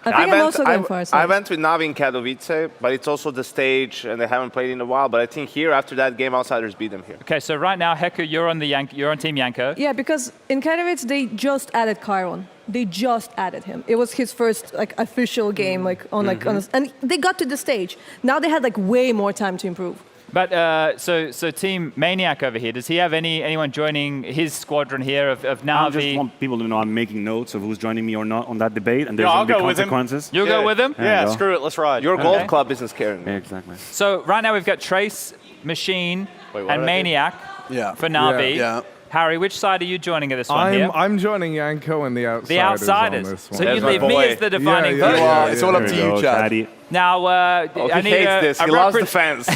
Speaker 12: I think I'm also going for
Speaker 14: I
Speaker 12: Outsiders.
Speaker 14: went with Navi in Katowice, but it's also the stage, and they haven't played in a while. But I think here, after that game, Outsiders beat them here.
Speaker 16: Okay, so right now, Heko, you're on Team Yanko.
Speaker 12: Yeah, because in Katowice they just added Chiron. They just added him. It was his first official game and they got to the stage. Now they had way more time to improve.
Speaker 16: But so Team Maniac over here, does he have anyone joining his squadron here of Navi?
Speaker 18: I just want people to know I'm making notes of who's joining me or not on that debate, and there's
Speaker 10: I'll
Speaker 18: going to be
Speaker 10: go with him.
Speaker 18: consequences.
Speaker 16: You'll go with him?
Speaker 10: Yeah, screw it. Let's ride.
Speaker 14: Your golf club isn't scaring me.
Speaker 18: Yeah, exactly.
Speaker 16: So right now we've got Trace, Machine,
Speaker 10: what
Speaker 16: and
Speaker 10: did I do?
Speaker 16: Maniac for Navi.
Speaker 13: Yeah.
Speaker 16: Harry, which side are you joining of this one here?
Speaker 17: I'm joining Yanko and the Outsiders.
Speaker 16: The Outsiders.
Speaker 17: On this one.
Speaker 16: So you leave me as the defining vote.
Speaker 13: It's all up to you, Chad.
Speaker 16: Now, I
Speaker 14: he
Speaker 16: need
Speaker 14: hates this. He loves the fans.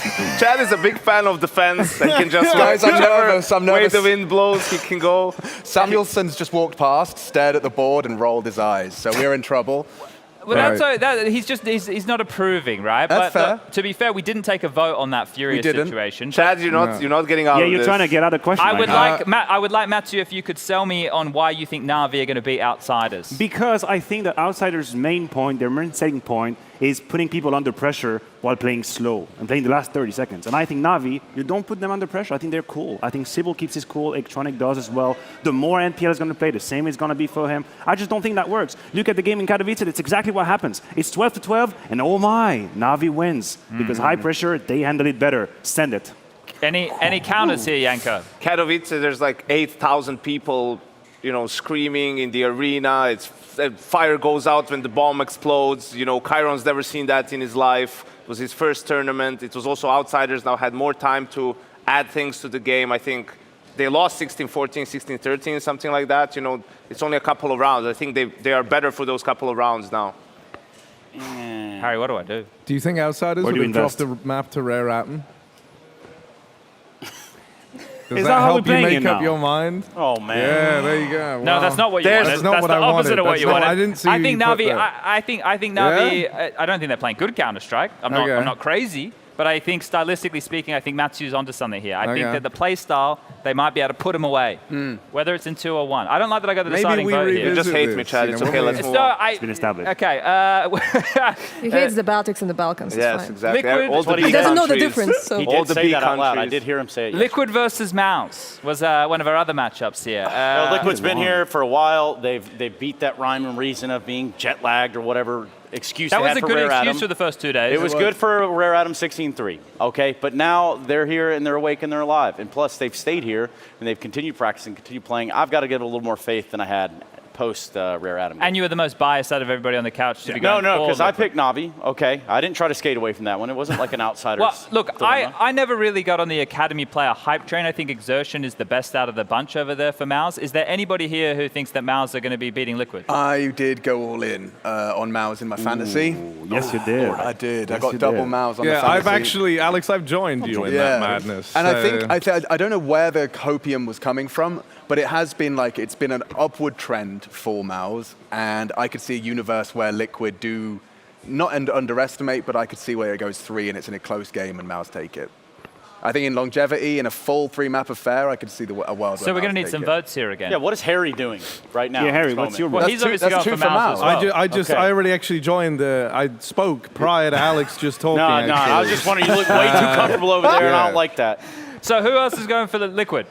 Speaker 14: Chad is a big fan of the fans and can just
Speaker 13: Guys, I'm nervous.
Speaker 14: Where the wind blows, he can go.
Speaker 13: Samuelson's just walked past, stared at the board, and rolled his eyes. So we're in trouble.
Speaker 16: Well, he's not approving, right?
Speaker 13: That's fair.
Speaker 16: To be fair, we didn't take a vote on that Furia situation.
Speaker 14: Chad, you're not getting out of this.
Speaker 18: Yeah, you're trying to get out of the question.
Speaker 16: I would like Matthew, if you could sell me on why you think Navi are going to beat Outsiders.
Speaker 18: Because I think that Outsiders' main point, their main selling point, is putting people under pressure while playing slow and playing the last 30 seconds. And I think Navi, you don't put them under pressure. I think they're cool. I think Sybil keeps his cool. Electronic does as well. The more NPL is going to play, the same is going to be for him. I just don't think that works. Look at the game in Katowice. It's exactly what happens. It's 12-12, and oh my, Navi wins. Because high pressure, they handle it better. Send it.
Speaker 16: Any counters here, Yanko?
Speaker 14: Katowice, there's 8,000 people, screaming in the arena. Fire goes out when the bomb explodes. Chiron's never seen that in his life. It was his first tournament. It was also Outsiders now had more time to add things to the game. I think they lost 16-14, 16-13, something like that. It's only a couple of rounds. I think they are better for those couple of rounds now.
Speaker 16: Harry, what do I do?
Speaker 17: Do you think Outsiders
Speaker 18: Where
Speaker 17: would
Speaker 18: do
Speaker 17: have
Speaker 18: you
Speaker 17: dropped
Speaker 18: invest?
Speaker 17: the map to Rare Atom? Does
Speaker 18: Is
Speaker 17: that
Speaker 18: that how
Speaker 17: help
Speaker 18: we're
Speaker 17: you
Speaker 18: playing
Speaker 17: make
Speaker 18: it
Speaker 17: up
Speaker 18: now?
Speaker 17: your mind?
Speaker 10: Oh, man.
Speaker 17: Yeah, there you go.
Speaker 16: No,
Speaker 17: Wow.
Speaker 16: that's not what you wanted.
Speaker 17: That's not what
Speaker 16: the
Speaker 17: I wanted.
Speaker 16: opposite of what
Speaker 17: That's
Speaker 16: you
Speaker 17: not-
Speaker 16: wanted.
Speaker 17: I didn't see
Speaker 16: I
Speaker 17: you
Speaker 16: think
Speaker 17: put
Speaker 16: Navi.
Speaker 17: that.
Speaker 16: I think Navi. I don't think they're playing good Counter Strike. I'm not crazy, but I think stylistically speaking, I think Matsu's onto something here. I think that the play style, they might be able to put him away, whether it's in 2 or 1. I don't like that I got the deciding vote here.
Speaker 14: You just hate me, Chad. It's okay. Let's move on.
Speaker 18: It's been established.
Speaker 16: Okay.
Speaker 12: He hates the Baltics and the Balkans. It's
Speaker 14: Yes,
Speaker 12: fine.
Speaker 14: exactly.
Speaker 16: Liquid-
Speaker 14: All the
Speaker 12: He
Speaker 14: big
Speaker 12: doesn't know the
Speaker 14: countries.
Speaker 12: difference. So.
Speaker 10: He
Speaker 14: All
Speaker 10: did
Speaker 14: the
Speaker 10: say
Speaker 14: big
Speaker 10: that out loud. I
Speaker 14: countries.
Speaker 10: did hear him say it.
Speaker 16: Liquid versus Mouse was one of our other matchups here.
Speaker 10: Well, Liquid's been here for a while. They've beat that rhyme and reason of being jet lagged or whatever excuse
Speaker 16: That
Speaker 10: they
Speaker 16: was
Speaker 10: had
Speaker 16: a
Speaker 10: for
Speaker 16: good
Speaker 10: Rare
Speaker 16: excuse
Speaker 10: Atom.
Speaker 16: for the first 2 days.
Speaker 10: It was good for Rare Atom 16-3, okay? But now they're here and they're awake and they're alive. And plus, they've stayed here and they've continued practicing, continued playing. I've got to get a little more faith than I had post Rare Atom.
Speaker 16: And you were the most biased out of everybody on the couch to be
Speaker 10: No,
Speaker 16: going
Speaker 10: because I
Speaker 16: Liquid.
Speaker 10: picked Navi, okay? I didn't try to skate away from that one. It wasn't like an outsider's
Speaker 16: Well, look,
Speaker 10: dilemma.
Speaker 16: I never really got on the Academy player hype train. I think Exertion is the best out of the bunch over there for Mouse. Is there anybody here who thinks that Mouse are going to be beating Liquid?
Speaker 13: I did go all in on Mouse in my fantasy.
Speaker 18: Yes, you did.
Speaker 13: I did. I
Speaker 18: Yes,
Speaker 13: got
Speaker 18: you
Speaker 13: double
Speaker 18: did.
Speaker 13: Mouse on the
Speaker 17: Yeah,
Speaker 13: fantasy.
Speaker 17: I've joined you in that madness.
Speaker 13: And
Speaker 17: so-
Speaker 13: I don't know where the copium was coming from, but it has been it's been an upward trend for Mouse, and I could see a universe where Liquid do not underestimate, but I could see where it goes 3 and it's in a close game and Mouse take it. I think in longevity, in a full 3-map affair, I could see a world.
Speaker 16: So we're going to need some votes here again.
Speaker 10: Yeah, what is Harry doing right now?
Speaker 18: Yeah,
Speaker 10: at
Speaker 18: Harry,
Speaker 10: this
Speaker 18: what's
Speaker 10: moment?
Speaker 18: your
Speaker 16: Well,
Speaker 18: vote?
Speaker 16: he's obviously going for Mouse as well.
Speaker 17: I already actually joined. I spoke prior to Alex just talking.
Speaker 10: No,
Speaker 17: actually.
Speaker 10: I was just wondering. You look way too comfortable over there, and I don't like that.
Speaker 16: So who else is going for the Liquid?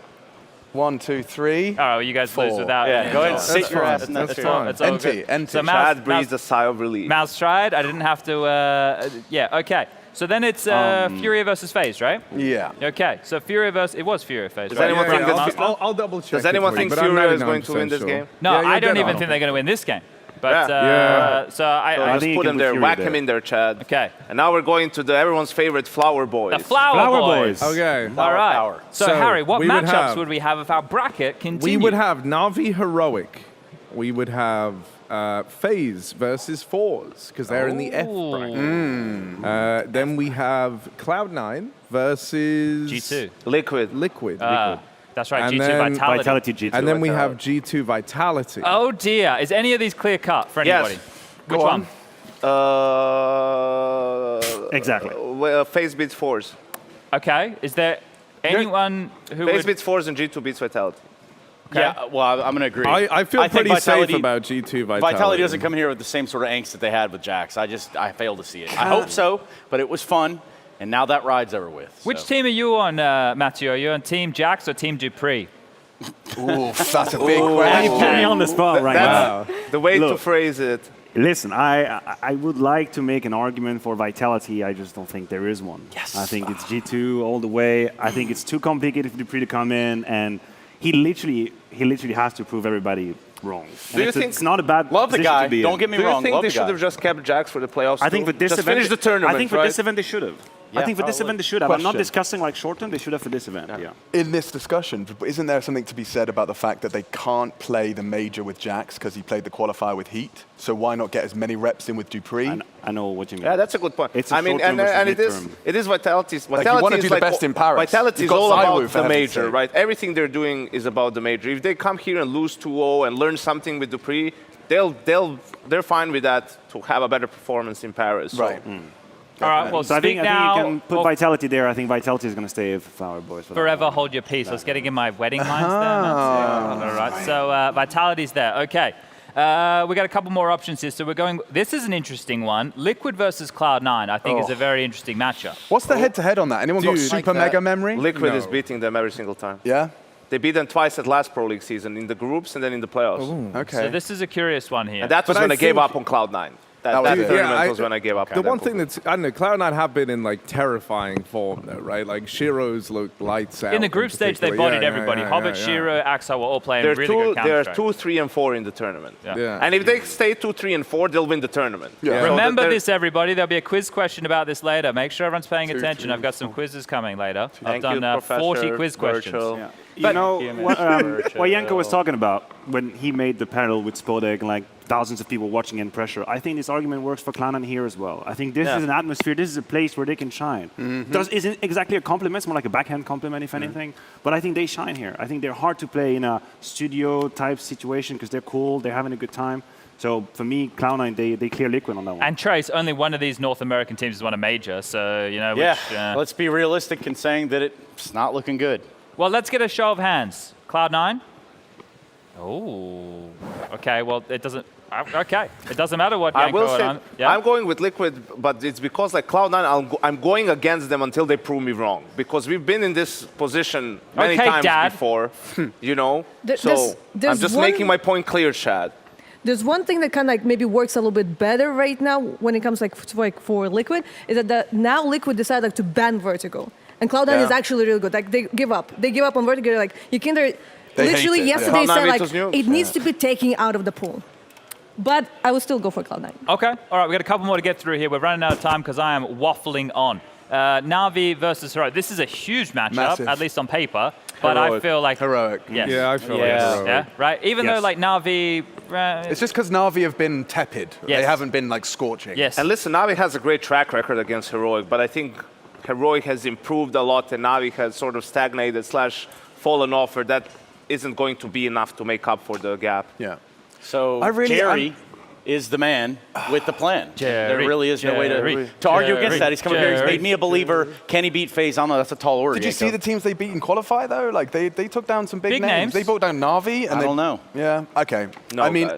Speaker 13: 1, 2, 3.
Speaker 16: All right, well, you guys lose
Speaker 13: 4.
Speaker 16: without.
Speaker 10: Yeah, go ahead and
Speaker 17: That's
Speaker 10: sit your
Speaker 17: fine.
Speaker 10: ass in that
Speaker 17: That's
Speaker 10: chair.
Speaker 17: fine.
Speaker 16: It's all good.
Speaker 13: Empty.
Speaker 16: So
Speaker 14: Chad breathes a sigh of relief.
Speaker 16: Mouse tried. I didn't have to. Yeah, okay. So then it's Furia versus FaZe, right?
Speaker 13: Yeah.
Speaker 16: Okay, so Furia versus. It was Furia FaZe,
Speaker 14: Does
Speaker 16: right?
Speaker 14: anyone think that-
Speaker 17: I'll double check.
Speaker 14: Does anyone
Speaker 17: it for you,
Speaker 14: think
Speaker 17: but I'm
Speaker 14: Furia is going to
Speaker 17: 99%
Speaker 14: win this
Speaker 17: sure.
Speaker 14: game?
Speaker 16: No,
Speaker 17: Yeah, you're
Speaker 16: I don't
Speaker 17: dead
Speaker 16: even
Speaker 17: on.
Speaker 16: think they're going to win this game. But
Speaker 14: Yeah.
Speaker 16: so I
Speaker 14: Just
Speaker 18: think
Speaker 14: put
Speaker 18: you
Speaker 14: him
Speaker 18: can
Speaker 14: there,
Speaker 18: put
Speaker 14: whack
Speaker 18: Fury
Speaker 14: him
Speaker 18: there.
Speaker 14: in there, Chad.
Speaker 16: Okay.
Speaker 14: And now we're going to everyone's favorite Flower Boys.
Speaker 16: the Flower Boys.
Speaker 17: Okay.
Speaker 16: All right.
Speaker 10: Power.
Speaker 16: So,
Speaker 17: So,
Speaker 16: Harry, what
Speaker 17: we would
Speaker 16: matchups
Speaker 17: have-
Speaker 16: would we have if our bracket continued?
Speaker 17: We would have Navi Heroic. We would have FaZe versus Fours because they're in the F bracket. Then we have Cloud9 versus
Speaker 16: G2.
Speaker 14: Liquid.
Speaker 16: That's right,
Speaker 17: And
Speaker 16: G2
Speaker 17: then
Speaker 16: Vitality.
Speaker 18: G2.
Speaker 17: And then we have G2 Vitality.
Speaker 16: Oh dear, is any of these clear cut for
Speaker 14: Yes.
Speaker 16: anybody? Which one?
Speaker 18: Exactly.
Speaker 14: FaZe beats Fours.
Speaker 16: Okay, is there anyone who
Speaker 14: FaZe
Speaker 16: would...
Speaker 14: beats Fours and G2 beats Vitality.
Speaker 10: Yeah, well, I'm going to agree.
Speaker 17: I feel
Speaker 10: think
Speaker 17: pretty
Speaker 10: Vitality,
Speaker 17: safe about G2 Vitality.
Speaker 10: Vitality doesn't come here with the same sort of angst that they had with Jax. I fail to see it. I hope so, but it was fun, and now that ride's over with.
Speaker 16: Which
Speaker 10: so.
Speaker 16: team are you on, Matthew? Are you on Team Jax or Team Dupree?
Speaker 13: Ooh, that's a big
Speaker 18: You
Speaker 13: question.
Speaker 18: put me on the spot right now.
Speaker 14: The way to
Speaker 18: Look.
Speaker 14: phrase it.
Speaker 18: Listen, I would like to make an argument for Vitality. I just don't think there is one. Yes. I think it's G2 all the way. I think it's too complicated for Dupree to come in, and he literally has to prove everybody wrong.
Speaker 14: Do you
Speaker 18: it's,
Speaker 14: think-
Speaker 18: it's not a bad
Speaker 10: Love the
Speaker 18: position
Speaker 10: guy.
Speaker 18: to be
Speaker 10: Don't
Speaker 18: in.
Speaker 10: get me
Speaker 14: Do you
Speaker 10: wrong.
Speaker 14: think
Speaker 10: love
Speaker 14: they
Speaker 10: the
Speaker 14: should
Speaker 10: guy.
Speaker 14: have just kept Jax for the playoffs?
Speaker 18: I think
Speaker 14: too?
Speaker 18: for this
Speaker 14: just
Speaker 18: event,
Speaker 14: finish the tournament,
Speaker 18: I think for
Speaker 14: right?
Speaker 18: this event they should have.
Speaker 10: Yeah,
Speaker 18: I think for this
Speaker 10: probably.
Speaker 18: event they should have. I'm not
Speaker 13: Question.
Speaker 18: discussing like short term. They should have for this event. Yeah.
Speaker 13: In this discussion, isn't there something to be said about the fact that they can't play the major with Jax because he played the qualifier with Heat? So why not get as many reps in with Dupree?
Speaker 18: I know what you mean.
Speaker 14: Yeah, that's a good point.
Speaker 18: It's a
Speaker 14: I mean,
Speaker 18: short-term
Speaker 14: and
Speaker 18: versus
Speaker 14: it is Vitality's.
Speaker 13: Like, you wanna
Speaker 14: is
Speaker 13: do the best in Paris.
Speaker 14: Vitality
Speaker 13: You've
Speaker 14: is
Speaker 13: got
Speaker 14: all
Speaker 13: Zywoo,
Speaker 14: about
Speaker 13: for
Speaker 14: the
Speaker 13: heaven's
Speaker 14: major,
Speaker 13: sake.
Speaker 14: right? Everything they're doing is about the major. If they come here and lose 2-0 and learn something with Dupree, they're fine with that to have a better performance in Paris. So.
Speaker 13: Right.
Speaker 16: All right, well,
Speaker 18: So I
Speaker 16: speak
Speaker 18: think
Speaker 16: now.
Speaker 18: you can put
Speaker 16: or
Speaker 18: Vitality there. I think Vitality is going to stay with Flower Boys. For that
Speaker 16: forever
Speaker 18: one.
Speaker 16: hold your peace. I was getting in my wedding lines there. All right, so Vitality's there. Okay. We got a couple more options here. So we're going. This is an interesting one. Liquid versus Cloud9, I think, is a very interesting matchup.
Speaker 13: What's the head-to-head on that? Anyone got
Speaker 17: Dude,
Speaker 13: super
Speaker 14: Like
Speaker 13: mega
Speaker 14: that.
Speaker 13: memory?
Speaker 14: Liquid is beating them every single time.
Speaker 13: Yeah?
Speaker 14: They beat them twice at last Pro League season, in the groups and then in the playoffs.
Speaker 13: Okay.
Speaker 16: So this is a curious one here.
Speaker 14: And that was
Speaker 17: But
Speaker 14: when I gave
Speaker 17: think-
Speaker 14: up on Cloud9.
Speaker 13: That
Speaker 14: That
Speaker 13: was it.
Speaker 14: tournament
Speaker 17: Yeah,
Speaker 14: was when I gave up
Speaker 17: The
Speaker 14: on them
Speaker 17: one thing
Speaker 14: completely.
Speaker 17: that's, I don't know, Cloud9 have been in like terrifying form though, right? Like Shiro's looked lights out.
Speaker 16: in the group stage, they
Speaker 17: particular.
Speaker 16: bodied
Speaker 17: Yeah,
Speaker 16: everybody.
Speaker 17: yeah,
Speaker 16: Hobbit,
Speaker 17: yeah.
Speaker 16: Shiro, Axel were all playing
Speaker 14: They're
Speaker 16: really good
Speaker 14: they're
Speaker 16: Counter-Strike.
Speaker 14: 2, 3, and 4 in the tournament.
Speaker 17: Yeah.
Speaker 14: And if they stay 2, 3, and 4, they'll win the tournament.
Speaker 13: Yeah.
Speaker 14: So
Speaker 16: Remember
Speaker 14: they're-
Speaker 16: this, everybody. There'll be a quiz question about this later. Make sure everyone's paying attention. I've got some quizzes coming later. I've
Speaker 14: Thank you,
Speaker 16: done 40
Speaker 14: Professor
Speaker 16: quiz questions.
Speaker 14: Virtual.
Speaker 18: Yeah. You
Speaker 16: But-
Speaker 18: know what Yanko was talking about when he made the panel with Spodek, like thousands of people watching in pressure. I think this argument works for Cloud9 here as well. I think this is an atmosphere, this is a place where they can shine. Isn't exactly a compliment, it's more like a backhand compliment, if anything. But I think they shine here. I think they're hard to play in a studio-type situation because they're cool, they're having a good time. So for me, Cloud9, they clear liquid on that one.
Speaker 16: And Trace, only one of these North American teams has won a major, so, you know,
Speaker 10: let's be realistic in saying that it's not looking good.
Speaker 16: Well, let's get a show of hands. Cloud9? Oh, okay, well, it doesn't, okay. It doesn't matter what
Speaker 14: I will
Speaker 16: Yanko
Speaker 14: say,
Speaker 16: and I'm
Speaker 14: going with Liquid, but it's because like Cloud9, I'm going against them until they prove me wrong. Because we've been in this position many times before, you know? So I'm just making my point clear, Chad.
Speaker 12: There's one thing that kind of like maybe works a little bit better right now when it comes for Liquid, is that now Liquid decided like to ban Vertigo. And Cloud9 is actually really good. Like they give up. They give up on Vertigo. Like you can literally yesterday said like it needs to be taken out of the pool. But I would still go for Cloud9.
Speaker 16: Okay, all right, we've got a couple more to get through here. We're running out of time because I am waffling on. Navi versus Heroic. This is a huge matchup, at least on paper. But I feel like
Speaker 13: Heroic.
Speaker 16: Yes.
Speaker 17: Yeah, I feel like Heroic.
Speaker 16: Yeah, right. Even though like Navi,
Speaker 13: it's just because Navi have been tepid. They haven't been like scorching.
Speaker 16: Yes.
Speaker 14: And listen, Navi has a great track record against Heroic, but I think Heroic has improved a lot, and Navi has sort of stagnated / fallen off, or that isn't going to be enough to make up for the gap.
Speaker 13: Yeah.
Speaker 10: So Jerry is the man with the plan. There really is no way to argue against that. He's coming here, he's made me a believer. Can he beat FaZe? I don't know, that's a tall order.
Speaker 13: Did you see the teams they beat in qualify, though? Like, they took down some big names. They brought down Navi. And
Speaker 10: I don't know.
Speaker 13: Yeah, okay.
Speaker 14: No,
Speaker 13: I mean,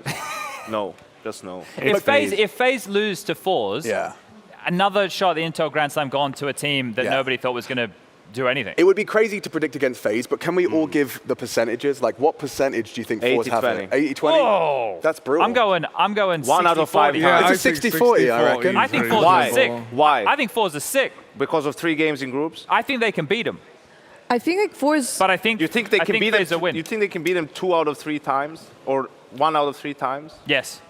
Speaker 14: no, just no.
Speaker 16: If FaZe lose to Fours, another shot at the Intel Grand Slam gone to a team that nobody thought was going to do anything.
Speaker 13: It would be crazy to predict against FaZe, but can we all give the percentages? Like, what percentage do you think Fours have? 80-20?
Speaker 16: Oh,
Speaker 13: that's brutal.
Speaker 16: I'm going
Speaker 14: 1 out of 5 times.
Speaker 13: Yeah, it's a 60-40, I reckon.
Speaker 16: I think Fours are sick.
Speaker 14: Why?
Speaker 16: I think Fours are sick.
Speaker 14: Because of 3 games in groups?
Speaker 16: I think they can beat them.
Speaker 12: I think like Fours...
Speaker 16: But I think
Speaker 14: you think they can beat them.
Speaker 16: Win.
Speaker 14: You think they can beat them 2 out of 3 times? Or 1 out of 3 times?
Speaker 16: Yes.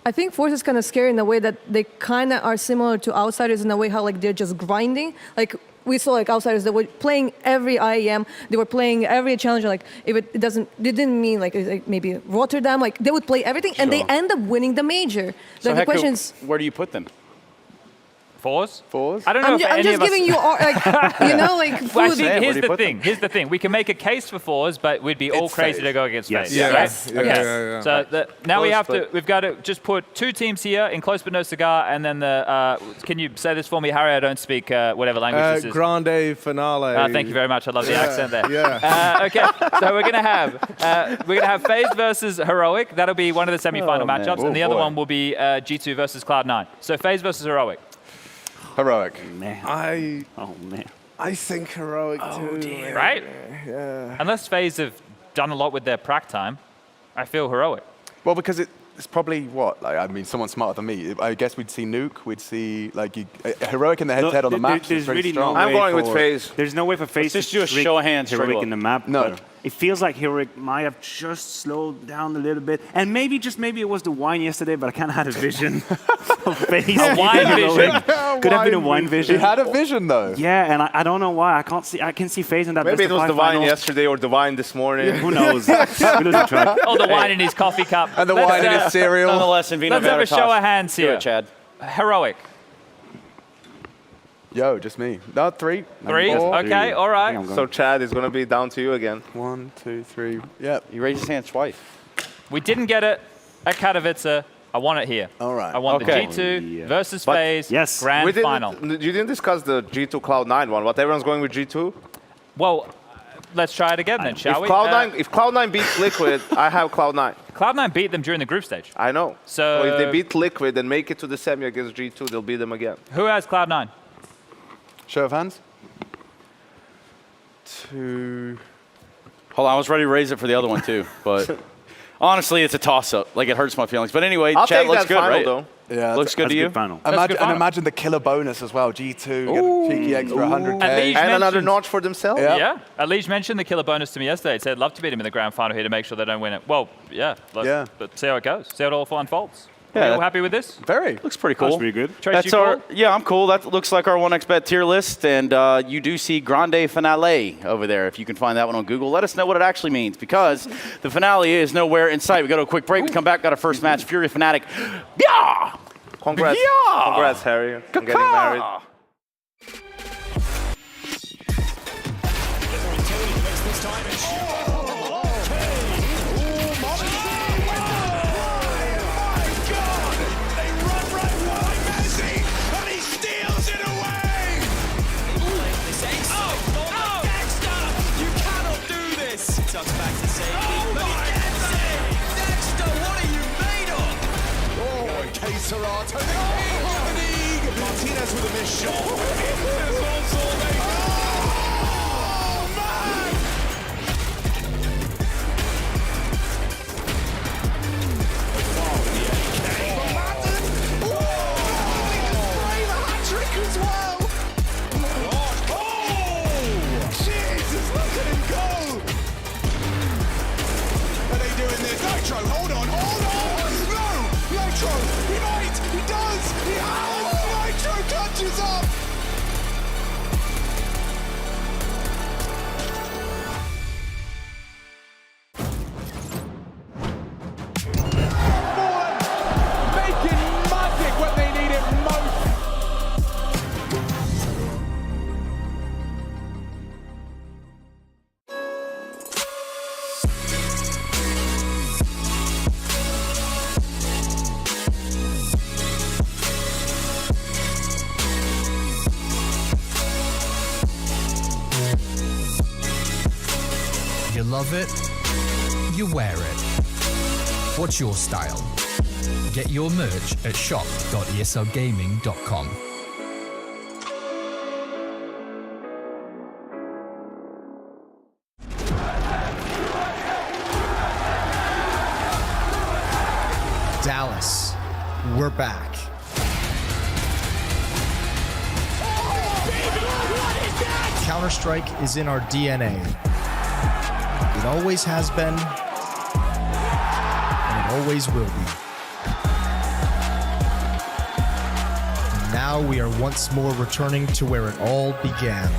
Speaker 12: I think Force is kind of scary in the way that they kind of are similar to Outsiders in a way how like they're just grinding. Like we saw like Outsiders, they were playing every IEM, they were playing every challenger. Like if it didn't mean like maybe Rotterdam, like they would play everything and they end up winning the major.
Speaker 10: So
Speaker 12: the question is,
Speaker 10: where do you put them?
Speaker 16: Fours?
Speaker 10: Fours?
Speaker 16: I don't know
Speaker 12: I'm just giving you, like, you know, like food.
Speaker 16: Well, actually, here's the thing. We can make a case for Fours, but we'd be all crazy to go against FaZe.
Speaker 12: Yes.
Speaker 16: Okay. So now we've got to just put 2 teams here in close but no cigar, and then can you say this for me, Harry? I don't speak whatever language this is.
Speaker 17: Grande finale.
Speaker 16: Thank you very much. I love the accent there.
Speaker 17: Yeah.
Speaker 16: Okay. So we're gonna have FaZe versus Heroic. That'll be one of the semi-final matchups, and the other one will be G2 versus Cloud9. So FaZe versus Heroic.
Speaker 13: Heroic.
Speaker 17: I think Heroic too.
Speaker 16: Dear. Right?
Speaker 17: Yeah.
Speaker 16: Unless FaZe have done a lot with their prac time, I feel Heroic.
Speaker 13: Well, because it's probably what? Like, I mean, someone smarter than me. I guess we'd see Nuke. We'd see like Heroic in the head-to-head on the map.
Speaker 18: There's really
Speaker 13: strong.
Speaker 14: I'm going with FaZe.
Speaker 18: There's no way for FaZe
Speaker 10: to just do a show of hands.
Speaker 18: Heroic in the map.
Speaker 13: No.
Speaker 18: But it feels like Heroic might have just slowed down a little bit. And maybe it was the wine yesterday, but I kind of had a vision of FaZe.
Speaker 16: A wine vision?
Speaker 18: Could have been a wine vision.
Speaker 13: He had a vision, though.
Speaker 18: Yeah, and I don't know why. I can see FaZe in that
Speaker 14: Maybe it was the wine
Speaker 18: final.
Speaker 14: yesterday or the wine this morning.
Speaker 18: Who knows? Who doesn't track?
Speaker 16: Oh, the wine in his coffee cup.
Speaker 13: And the wine in his cereal.
Speaker 10: Nonetheless, in Vino
Speaker 16: Let's have a show of hands here.
Speaker 10: Do it, Chad.
Speaker 16: Heroic.
Speaker 13: Yo, just me. No, 3.
Speaker 16: 3? Okay, all right.
Speaker 14: So Chad is going to be down to you again.
Speaker 13: 1, 2, 3. Yep.
Speaker 10: You raised his hand twice.
Speaker 16: We didn't get it at Katowice. I want it here.
Speaker 13: All right.
Speaker 16: I want the G2 versus FaZe grand final.
Speaker 14: You didn't discuss the G2 Cloud9 one. What, everyone's going with G2?
Speaker 16: Well, let's try it again then, shall we?
Speaker 14: If Cloud9 beats Liquid, I have Cloud9.
Speaker 16: Cloud9 beat them during the group stage.
Speaker 14: I know.
Speaker 16: So
Speaker 14: if they beat Liquid and make it to the semi against G2, they'll beat them again.
Speaker 16: Who has Cloud9?
Speaker 13: Show of hands. 2.
Speaker 10: Hold on, I was ready to raise it for the other one too, but honestly, it's a toss-up. Like, it hurts my feelings. But anyway,
Speaker 14: I'll
Speaker 10: Chad
Speaker 14: take
Speaker 10: looks
Speaker 14: that
Speaker 10: good,
Speaker 14: final,
Speaker 10: right?
Speaker 14: though.
Speaker 13: Yeah,
Speaker 10: looks good to you.
Speaker 18: Final.
Speaker 13: Imagine the killer bonus as well. G2, get a cheeky extra 100K.
Speaker 14: And another notch for themselves.
Speaker 16: Yeah. Alige mentioned the killer bonus to me yesterday. He said, love to beat him in the grand final here to make sure they don't win it. Well, yeah. But see how it goes. See how it all unfolds. Are you all happy with this?
Speaker 13: Very.
Speaker 10: Looks pretty cool.
Speaker 18: That's pretty good.
Speaker 16: Trace,
Speaker 10: That's
Speaker 16: you
Speaker 10: our,
Speaker 16: cool?
Speaker 10: yeah, I'm cool. That looks like our 1xBet tier list, and you do see Grande Finale over there. If you can find that one on Google, let us know what it actually means, because the finale is nowhere in sight. We go to a quick break. We come back, got our first match, Furia fnatic. Yeah!
Speaker 14: Congrats,
Speaker 10: Yeah!
Speaker 14: congrats, Harry, on getting married.
Speaker 9: Serato, the king of the league. Martinez with a missed shot. Oh, man! The hat-trick as well. Oh, Jesus, look at him go. Are they doing this? Nitro, hold on. No! Nitro, he might, he does, he has! Nitro catches up!
Speaker 15: Making magic when they need it most.
Speaker 19: You love it, you wear it. What's your style? Get your merch at shop.eslgaming.com. Dallas, we're back. Counter-Strike is in our DNA. It always has been, and it always will be. And now we are once more returning to where it all began.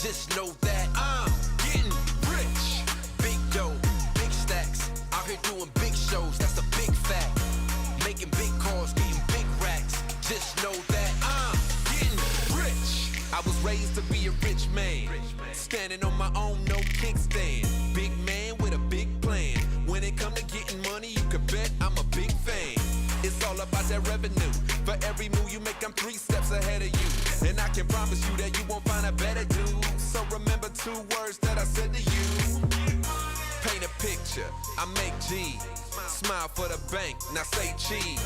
Speaker 20: Just know that I'm getting rich. Big dough, big stacks. Out here doing big shows, that's a big fact. Making big calls, getting big racks. Just know that I'm getting rich. I was raised to be a rich man. Standing on my own, no kickstand. Big man with a big plan. When it come to getting money, you can bet I'm a big fan. It's all about that revenue. For every move you make, I'm 3 steps ahead of you. And I can promise you that you won't find a better dude. So remember 2 words that I said to you. Paint a picture, I make G. Smile for the bank, now say cheese.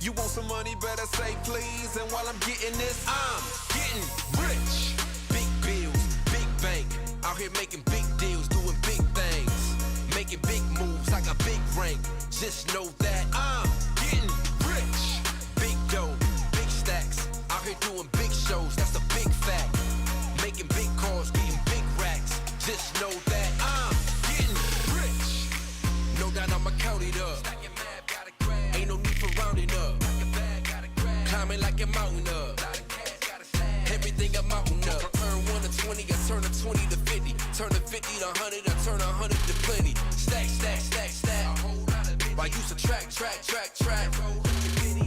Speaker 20: You want some money, better say please. And while I'm getting this, I'm getting rich. Big bills, big bank. Out here making big deals, doing big things. Making big moves, I got big rank. Just know that I'm getting rich. Big dough, big stacks. Out here doing big shows, that's a big fact. Making big calls, getting big racks. Just know that I'm getting rich. No doubt I'ma count it up. Ain't no need for rounding up. Climbing like a mountain up. Everything I'm mountain up. Earn 1 to 20. 20, I turn a 20 to 50. Turn a 50 to 100, I turn 100 to plenty. Stack, stack, stack, stack. I used to track.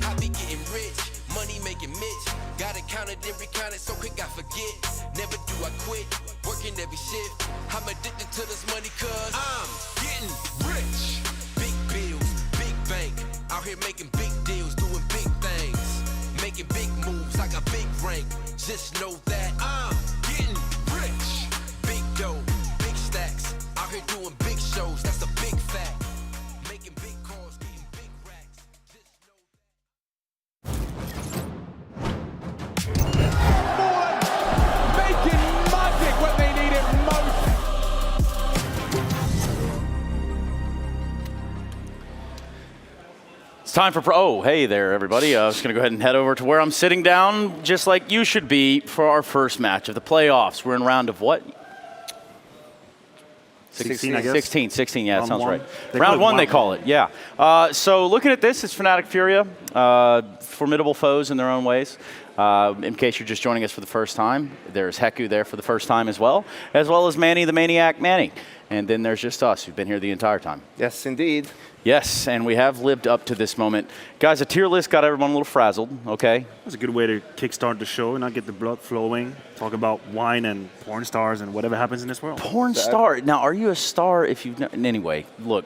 Speaker 20: I be getting rich, money making Mitch. Got it counted and recounted so quick I forget. Never do I quit, working every shift. I'm addicted to this money cause I'm getting rich. Big bills, big bank. Out here making big deals, doing big things. Making big moves, I got big rank. Just know that I'm getting rich. Big dough, big stacks. Out here doing big shows, that's a big fact. Making big calls, getting big racks.
Speaker 15: Making magic when they need it most.
Speaker 10: It's time for oh, hey there, everybody. I was going to go ahead and head over to where I'm sitting down, just like you should be, for our first match of the playoffs. We're in round of what?
Speaker 18: 16, I guess.
Speaker 10: 16, yeah, that sounds right.
Speaker 18: They
Speaker 10: Round
Speaker 18: call it
Speaker 10: one, they call it, yeah. So looking at this, it's fnatic FURIA, formidable foes in their own ways. In case you're just joining us for the first time, there's Heku there for the first time as well as Manny the Maniac Manny. And then there's just us, who've been here the entire time.
Speaker 14: Yes, indeed.
Speaker 10: Yes, and we have lived up to this moment. Guys, a tier list got everyone a little frazzled, okay?
Speaker 18: That's a good way to kickstart the show and not get the blood flowing. Talk about wine and porn stars and whatever happens in this world.
Speaker 10: Porn star? Now, are you a star if you've... Anyway, look,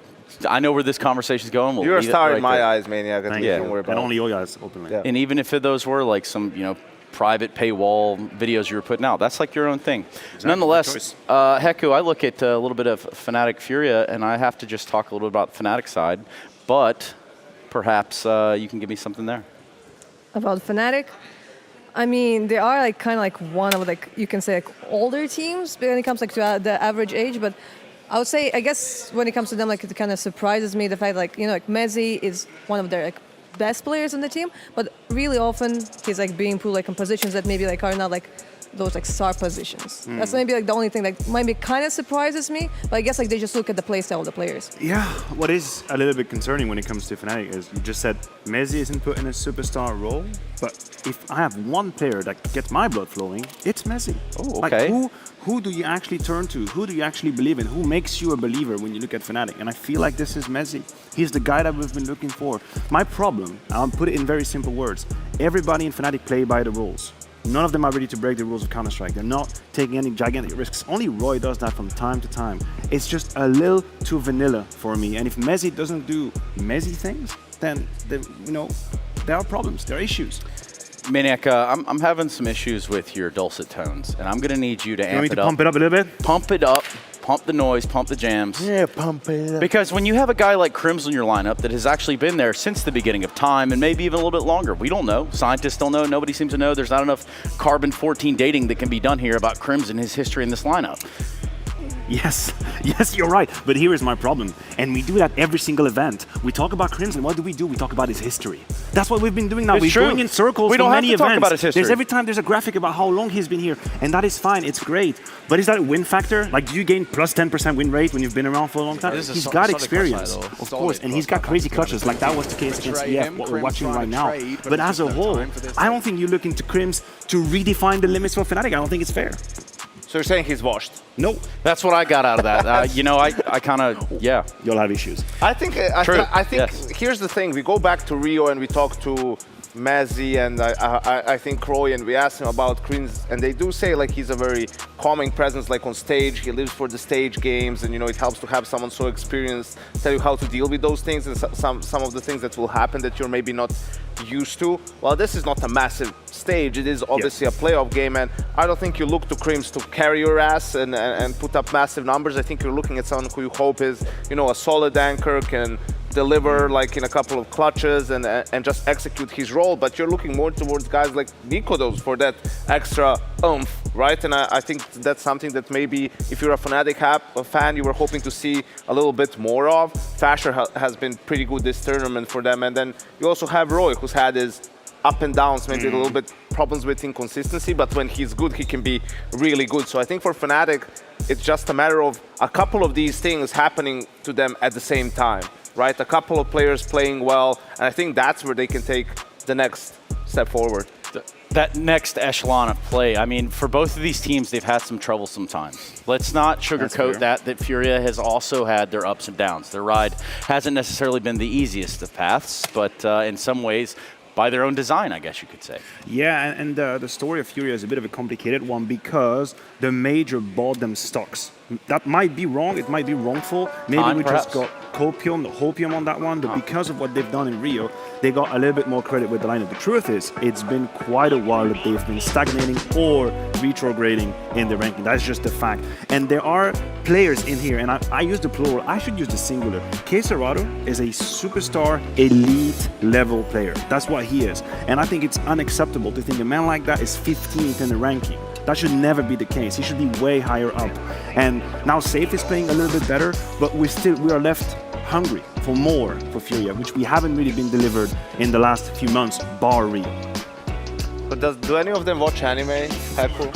Speaker 10: I know where this conversation's going.
Speaker 14: You're a star in my eyes, Maniac. Don't worry about
Speaker 18: and only your guys, openly.
Speaker 14: Yeah.
Speaker 10: And even if those were like some, private paywall videos you were putting out, that's like your own thing. Exactly. Nonetheless, Heku, I look at a little bit of fnatic FURIA, and I have to just talk a little bit about the fnatic side, but perhaps you can give me something there.
Speaker 12: About fnatic? I mean, they are kind of one of you can say older teams when it comes to the average age, but I would say, I guess when it comes to them, it kind of surprises me the fact Messi is one of their best players on the team, but really often he's being put in positions that maybe are not those star positions. That's maybe the only thing that maybe kind of surprises me, but I guess they just look at the play style of the players.
Speaker 18: Yeah, what is a little bit concerning when it comes to fnatic is you just said Messi isn't put in a superstar role, but if I have one player that gets my blood flowing, it's Messi.
Speaker 10: Oh, okay.
Speaker 18: Who do you actually turn to? Who do you actually believe in? Who makes you a believer when you look at fnatic? And I feel like this is Messi. He's the guy that we've been looking for. My problem, I'll put it in very simple words, everybody in fnatic play by the rules. None of them are ready to break the rules of Counter-Strike. They're not taking any gigantic risks. Only Roy does that from time to time. It's just a little too vanilla for me. And if Messi doesn't do Messi things, then there are problems, there are issues.
Speaker 10: Maniac, I'm having some issues with your dulcet tones, and I'm going to need you to amp it up.
Speaker 18: Pump it up a little bit?
Speaker 10: Pump it up. Pump the noise, pump the jams.
Speaker 13: Yeah, pump it up.
Speaker 10: Because when you have a guy like Crims in your lineup that has actually been there since the beginning of time and maybe even a little bit longer, we don't know. Scientists don't know. Nobody seems to know. There's not enough carbon-14 dating that can be done here about Crims and his history in this lineup.
Speaker 18: Yes, you're right. But here is my problem. And we do that every single event. We talk about Crimson. What do? We talk about his history. That's what we've been doing now. We're going in circles for many events.
Speaker 10: Talk about his history.
Speaker 18: Every time there's a graphic about how long he's been here. And that is fine. It's great. But is that a win factor? Do you gain plus 10% win rate when you've been around for a long time? He's got experience, of course. And he's got crazy clutches. That was the case against EF, what we're watching right now. But as a whole, I don't think you look into Crims to redefine the limits for fnatic. I don't think it's fair.
Speaker 14: So you're saying he's washed?
Speaker 18: No.
Speaker 10: That's what I got out of that. I kind of, yeah.
Speaker 18: You'll have issues.
Speaker 14: I think here's the thing. We go back to Rio and we talk to Messi and I think Roy, and we asked him about Krins, and they do say he's a very calming presence on stage. He lives for the stage games, and it helps to have someone so experienced tell you how to deal with those things and some of the things that will happen that you're maybe not used to. Well, this is not a massive stage. It is obviously a playoff game, and I don't think you look to Crims to carry your ass and put up massive numbers. I think you're looking at someone who you hope is, a solid anchor, can deliver in a couple of clutches and just execute his role. But you're looking more towards guys like Nikodos for that extra oomph, right? And I think that's something that maybe if you're a fnatic fan, you were hoping to see a little bit more of. Fasher has been pretty good this tournament for them. And then you also have Roy, who's had his up and downs, maybe a little bit problems with inconsistency, but when he's good, he can be really good. So I think for fnatic, it's just a matter of a couple of these things happening to them at the same time, right? A couple of players playing well, and I think that's where they can take the next step forward.
Speaker 10: that next echelon of play. I mean, for both of these teams, they've had some troublesome times. Let's not sugarcoat that Furia has also had their ups and downs. Their ride hasn't necessarily been the easiest of paths, but in some ways, by their own design, I guess you could say.
Speaker 18: Yeah, and the story of Furia is a bit of a complicated one because the major bought them stocks. That might be wrong, it might be wrongful. Maybe we
Speaker 10: perhaps.
Speaker 18: just got hopium on that one, but because of what they've done in Rio, they got a little bit more credit with the lineup. The truth is, it's been quite a while that they've been stagnating or retrograding in the ranking. That's just a fact. And there are players in here, and I use the plural, I should use the singular. Queserado is a superstar, elite level player. That's what he is. And I think it's unacceptable to think a man like that is 15th in the ranking. That should never be the case. He should be way higher up. And now Safe is playing a little bit better, but we are left hungry for more for Furia, which we haven't really been delivered in the last few months, bar Rio.
Speaker 14: But do any of them watch anime, Heku?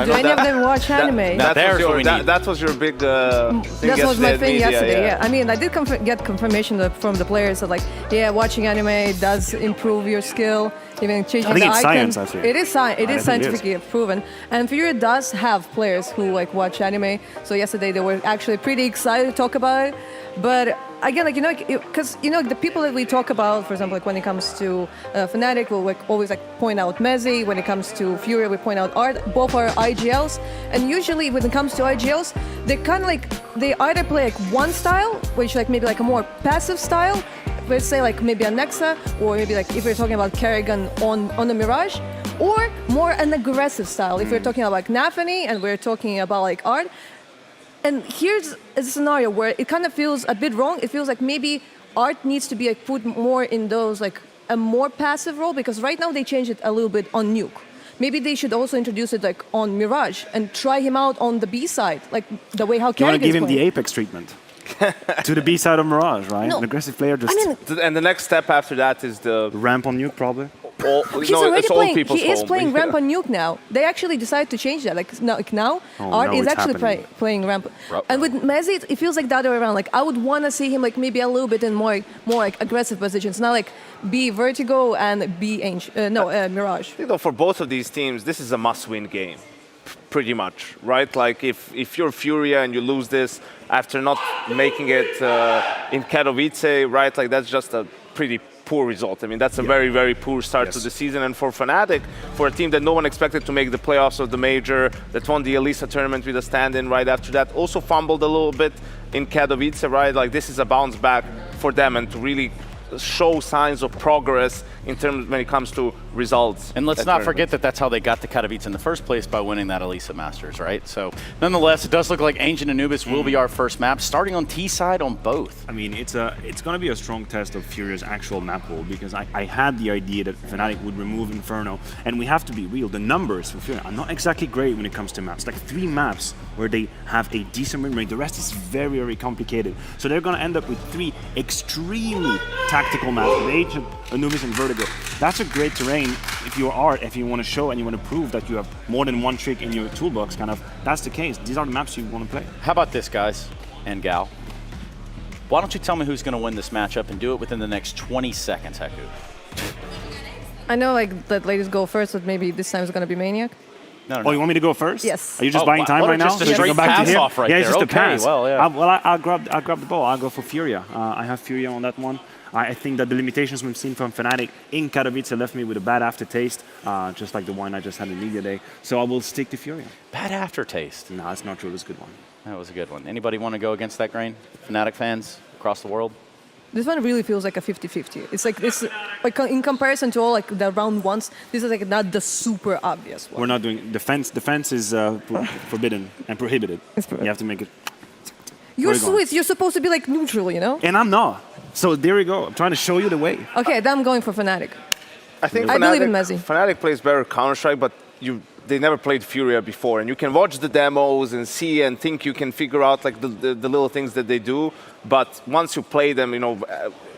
Speaker 12: Do any of them watch anime?
Speaker 14: That was your big thing
Speaker 12: That was my thing yesterday,
Speaker 14: yeah.
Speaker 12: I mean, I did get confirmation from the players that, like, yeah, watching anime does improve your skill, even changing the icons.
Speaker 18: Science, I think.
Speaker 12: It is scientifically proven. And Furia does have players who, like, watch anime. So yesterday they were actually pretty excited to talk about it. But again, like, you know, because, you know, the people that we talk about, for example, like when it comes to Fnatic, we'll always like point out Mezzi. When it comes to Furia, we point out Art. Both are IGLs. And usually when it comes to IGLs, they kind of like, they either play like one style, which like maybe like a more passive style, let's say like maybe a Nexa, or maybe like if we're talking about Kerrigan on the Mirage, or more an aggressive style. If we're talking about like Nafani and we're talking about like Art. And here's a scenario where it kind of feels a bit wrong. It feels like maybe Art needs to be like put more in those like a more passive role, because right now they changed it a little bit on Nuke. Maybe they should also introduce it like on Mirage and try him out on the B side, like the way how Kerrigan is
Speaker 18: You want to give him
Speaker 12: playing.
Speaker 18: the Apex treatment to the B side of Mirage, right?
Speaker 12: No.
Speaker 18: An aggressive player just.
Speaker 14: And the next step after that is the
Speaker 18: ramp on Nuke, probably.
Speaker 12: He's already playing. He is playing ramp on Nuke now. They actually decided to change that. Like now, Art is actually playing ramp. And with Mezzi, it feels like the other way around. Like I would want to see him like maybe a little bit in more like aggressive positions, not like be Vertigo and be Mirage.
Speaker 14: You know, for both of these teams, this is a must-win game, pretty much, right? Like if you're Furia and you lose this after not making it in Katowice, right? Like that's just a pretty poor result. I mean, that's a very, very poor start to the season. And for Fnatic, for a team that no one expected to make the playoffs of the major, that won the Elisa tournament with a stand-in right after that, also fumbled a little bit in Katowice, right? Like this is a bounce back for them, and to really show signs of progress in terms when it comes to results.
Speaker 10: And let's not forget that that's how they got to Katowice in the first place, by winning that Elisa Masters, right? So nonetheless, it does look like Ancient Anubis will be our first map, starting on T side on both.
Speaker 18: I mean, it's going to be a strong test of Furia's actual map pool, because I had the idea that Fnatic would remove Inferno, and we have to be real. The numbers for Furia are not exactly great when it comes to maps. Like 3 maps where they have a decent win rate. The rest is very, very complicated. So they're going to end up with 3 extremely tactical maps with Ancient, Anubis, and Vertigo. That's a great terrain if you're Art, if you want to show and you want to prove that you have more than one trick in your toolbox, kind of. That's the case. These are the maps you want to play.
Speaker 10: How about this, guys and gal? Why don't you tell me who's going to win this matchup, and do it within the next 20 seconds, Heku?
Speaker 12: I know like that ladies go first, but maybe this time it's going to be Maniac.
Speaker 10: No.
Speaker 18: Oh, you want me to go first?
Speaker 12: Yes.
Speaker 18: Are you just buying time right now?
Speaker 10: Just a straight pass off right there.
Speaker 18: It's just a pass.
Speaker 10: Well, yeah.
Speaker 18: I'll grab the ball. I'll go for Furia. I have Furia on that one. I think that the limitations we've seen from Fnatic in Katowice left me with a bad aftertaste, just like the one I just had in Media Day. So I will stick to Furia.
Speaker 10: Bad aftertaste?
Speaker 18: No, that's not true. It was a good one.
Speaker 10: That was a good one. Anybody want to go against that grain? Fnatic fans across the world?
Speaker 12: This one really feels like a 50-50. It's like this, like in comparison to all like the round ones, this is like not the super obvious one.
Speaker 18: We're not doing defense. Defense is forbidden and prohibited. You have to make it.
Speaker 12: You're Swiss. You're supposed to be like neutral, you know?
Speaker 18: And I'm not. So there we go. I'm trying to show you the way.
Speaker 12: Okay, then I'm going for Fnatic.
Speaker 14: I think
Speaker 12: I believe in Mezzi.
Speaker 14: Fnatic plays better Counter-Strike, but they never played Furia before, and you can watch the demos and see and think you can figure out like the little things that they do. But once you play them, you know,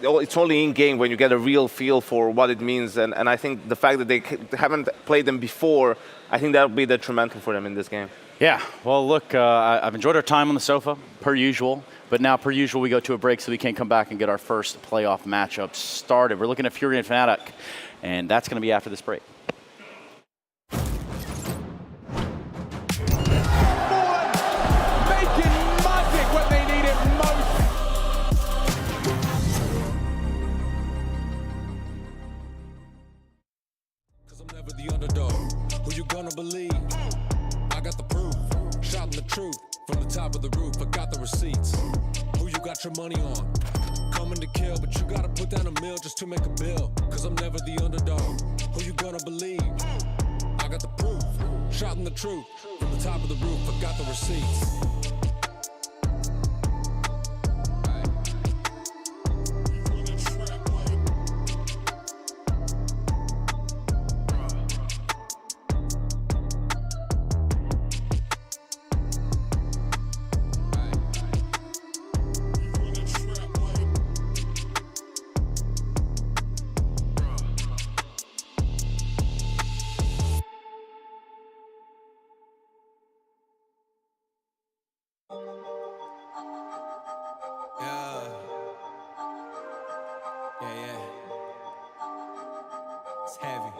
Speaker 14: it's only in game when you get a real feel for what it means. And I think the fact that they haven't played them before, I think that'll be detrimental for them in this game.
Speaker 10: Yeah. Well, look, I've enjoyed our time on the sofa per usual. But now, per usual, we go to a break so we can come back and get our first playoff matchup started. We're looking at Furia and Fnatic, and that's going to be after this break.
Speaker 6: never the underdog. Who you gonna believe? I got the proof, shouting the truth from the top of the roof. I got the receipts. Who you got your money on? Coming to kill, but you gotta put down a meal just to make a bill. Cause I'm never the underdog. Who you gonna believe? I got the proof, shouting the truth from the top of the roof. I got the receipts.
Speaker 3: It's heavy.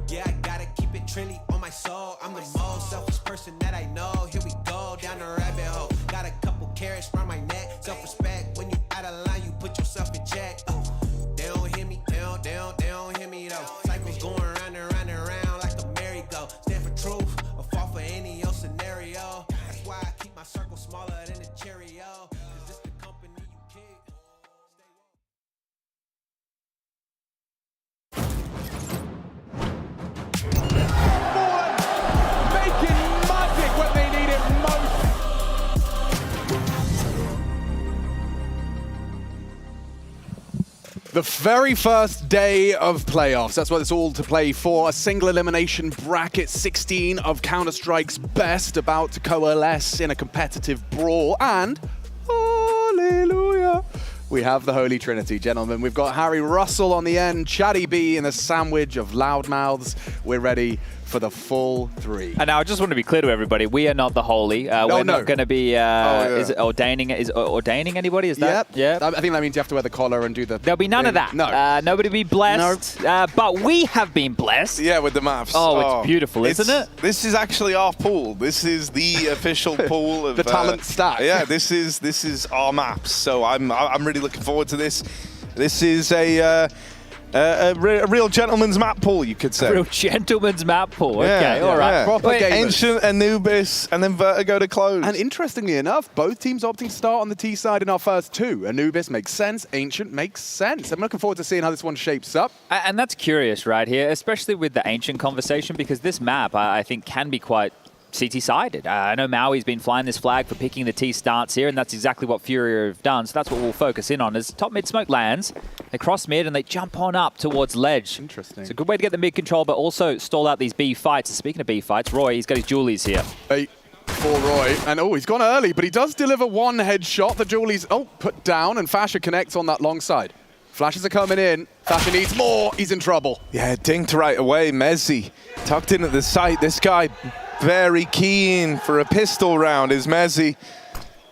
Speaker 3: Yeah, I gotta keep it trendy on my soul. I'm the most selfish person that I know. Here we go, down the rabbit hole. Got a couple carrots round my neck. Self-respect, when you out of line, you put yourself in check. They don't hear me, they don't hear me though. Cycles going round and round and round like a merry-go. Stand for truth, or fall for any old scenario. That's why I keep my circle smaller than a Cheerio. Cause it's the company you keep.
Speaker 9: Making magic when they need it most.
Speaker 13: The very first day of playoffs. That's what it's all to play for. A single elimination bracket, 16 of Counter-Strike's best about to coalesce in a competitive brawl. And, hallelujah, we have the Holy Trinity, gentlemen. We've got Harry Russell on the end, Chatty B in the sandwich of loudmouths. We're ready for the full three.
Speaker 16: And now I just want to be clear to everybody, we are not the holy. We're not going to be is it ordaining anybody? Is that?
Speaker 13: Yep. Yeah. I think that means you have to wear the collar and do the...
Speaker 16: There'll be none of that.
Speaker 13: No.
Speaker 16: Nobody be blessed. No. But we have been blessed.
Speaker 21: Yeah, with the maps.
Speaker 16: Oh, it's beautiful, isn't it?
Speaker 21: This is actually our pool. This is the official pool of
Speaker 13: the talent stack.
Speaker 21: Yeah, this is our maps. So I'm really looking forward to this. This is a real gentleman's map pool, you could say.
Speaker 16: A real gentleman's map pool. Okay, all right.
Speaker 13: Yeah. Proper gamers.
Speaker 21: Ancient, Anubis, and then Vertigo to close.
Speaker 13: And interestingly enough, both teams opting to start on the T side in our first two. Anubis makes sense, Ancient makes sense. I'm looking forward to seeing how this one shapes up.
Speaker 16: And that's curious right here, especially with the Ancient conversation, because this map, I think, can be quite CT-sided. I know Maui's been flying this flag for picking the T starts here, and that's exactly what Furia have done. So that's what we'll focus in on. As top mid smoke lands, they cross mid and they jump on up towards ledge.
Speaker 13: Interesting.
Speaker 16: It's a good way to get the mid control, but also stall out these B fights. And speaking of B fights, Roy, he's got his Julies here.
Speaker 13: Hey. For Roy, and he's gone early, but he does deliver one headshot. The Julie's put down, and Fasher connects on that long side. Flashes are coming in. Fasher needs more. He's in trouble.
Speaker 21: Yeah, dinked right away. Mezzi tucked in at the site. This guy very keen for a pistol round is Mezzi.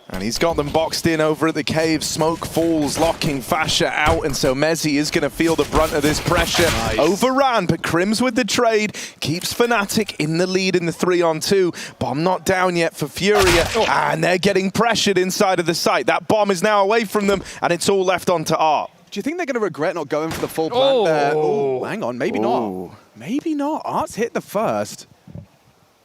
Speaker 21: And he's got them boxed in over at the cave. Smoke falls, locking Fasher out. And so Mezzi is going to feel the brunt of this pressure. Nice. Overran, but Crims with the trade. Keeps fnatic in the lead in the 3-on-2. Bomb not down yet for Furia. And they're getting pressured inside of the site. That bomb is now away from them, and it's all left onto Art.
Speaker 13: Do you think they're going to regret not going for the full plant there? Oh, hang on. Maybe not. Maybe not. Art's hit the first.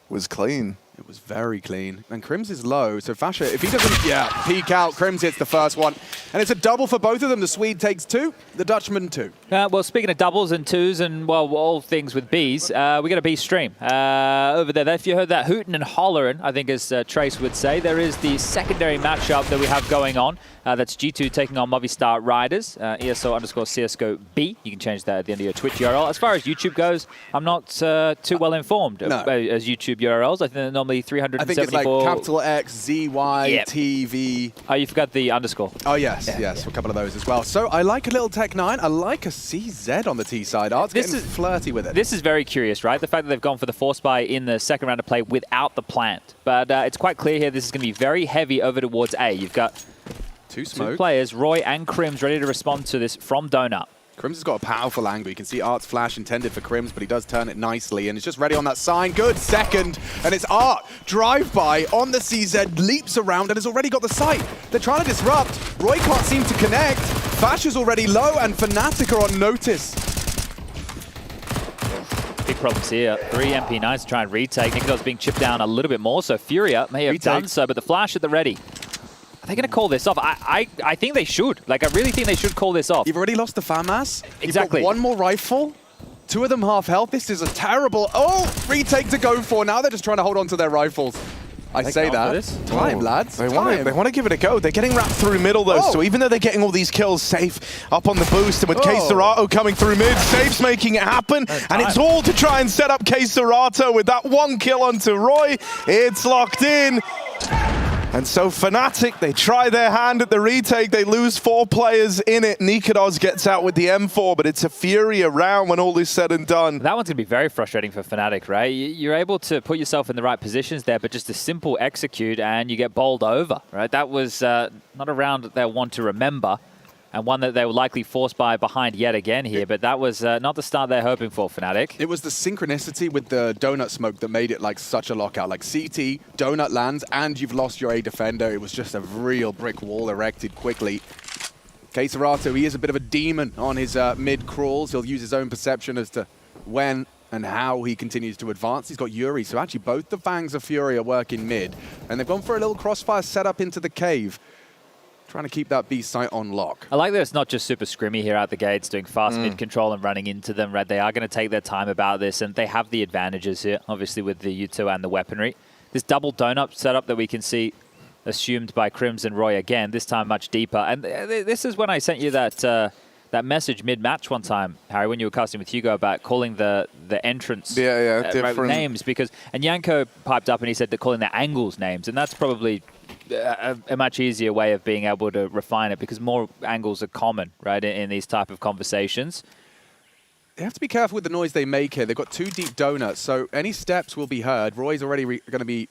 Speaker 21: Was clean.
Speaker 13: It was very clean. And Crims is low, so Fasher, if he doesn't peek out, Crims hits the first one. And it's a double for both of them. The Swede takes 2, the Dutchman 2.
Speaker 16: Well, speaking of doubles and 2s and, well, all things with Bs, we got a B stream over there. If you heard that hootin' and hollerin', I think as Trace would say, there is the secondary matchup that we have going on. That's G2 taking on Movistar Riders, ESL_CSGO B. You can change that at the end of your Twitch URL. As far as YouTube goes, I'm not too well informed as YouTube URLs. I think they're normally 374.
Speaker 13: I think it's like capital X, ZY, TV.
Speaker 16: Oh, you forgot the underscore.
Speaker 13: Oh, yes, a couple of those as well. So I like a little Tech 9. I like a CZ on the T side. Art's getting flirty with it.
Speaker 16: This is very curious, right? The fact that they've gone for the force buy in the second round of play without the plant. But it's quite clear here this is going to be very heavy over towards A. You've got two players, Roy and Crims, ready to respond to this from Donut.
Speaker 13: Crims has got a powerful angle. You can see Art's flash intended for Crims, but he does turn it nicely, and it's just ready on that sign. Good second, and it's Art. Drive-by on the CZ, leaps around, and has already got the sight. They're trying to disrupt. Roy can't seem to connect. Fasher's already low, and fnatic are on notice.
Speaker 16: big problems here. 3 MP9s to try and retake. Nikito's being chipped down a little bit more, so Furia may have done so, but the flash at the ready. Are they going to call this off? I think they should. Like, I really think they should call this off.
Speaker 13: You've already lost the FAMAS.
Speaker 16: Exactly.
Speaker 13: You've got one more rifle. 2 of them half health. This is a terrible... Oh, retake to go for. Now they're just trying to hold on to their rifles. I say that. Time, lads.
Speaker 21: They want to give it a go. They're getting wrapped through middle, though. So even though they're getting all these kills safe up on the boost, and with K-Serato coming through mid, Safe's making it happen. And it's all to try and set up K-Serato with that 1 kill onto Roy. It's locked in. And so fnatic, they try their hand at the retake. They lose 4 players in it. Nikodos gets out with the M4, but it's a Furia round when all is said and done.
Speaker 16: That one's going to be very frustrating for fnatic, right? You're able to put yourself in the right positions there, but just a simple execute and you get bowled over, right? That was not a round that they'll want to remember, and one that they were likely forced by behind yet again here, but that was not the start they're hoping for, fnatic.
Speaker 13: It was the synchronicity with the donut smoke that made it like such a lockout. Like CT, donut lands, and you've lost your A defender. It was just a real brick wall erected quickly. K-Serato, he is a bit of a demon on his mid crawls. He'll use his own perception as to when and how he continues to advance. He's got Yuri, so actually both the Fangs of Fury are working mid, and they've gone for a little crossfire setup into the cave. Trying to keep that B site on lock.
Speaker 16: I like that it's not just super scrimmy here out the gates, doing fast mid control and running into them, right? They are going to take their time about this, and they have the advantages here, obviously with the U2 and the weaponry. This double donut setup that we can see assumed by Crims and Roy again, this time much deeper. And this is when I sent you that that message mid-match one time, Harry, when you were casting with Hugo about calling the entrance
Speaker 21: different
Speaker 16: names. And Yanko piped up and he said they're calling their angles names, and that's probably a much easier way of being able to refine it, because more angles are common, right, in these type of conversations.
Speaker 13: They have to be careful with the noise they make here. They've got 2 deep donuts, so any steps will be heard. Roy's already going to be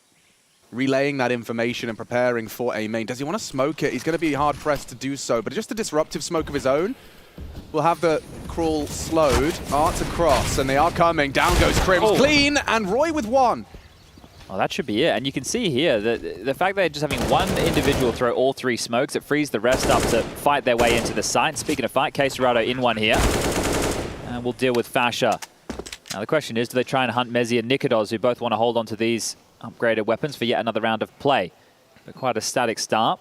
Speaker 13: relaying that information and preparing for a main. Does he want to smoke it? He's going to be hard-pressed to do so, but just a disruptive smoke of his own will have the crawl slowed. Arts across, and they are coming. Down goes Crims. Clean, and Roy with 1.
Speaker 16: Well, that should be it. And you can see here that the fact that they're just having one individual throw all 3 smokes, it frees the rest up to fight their way into the site. Speaking of fight, K-Serato in one here. And we'll deal with Fasha. Now the question is, do they try and hunt Mezzi and Nikodos, who both want to hold on to these upgraded weapons for yet another round of play? But quite a static start.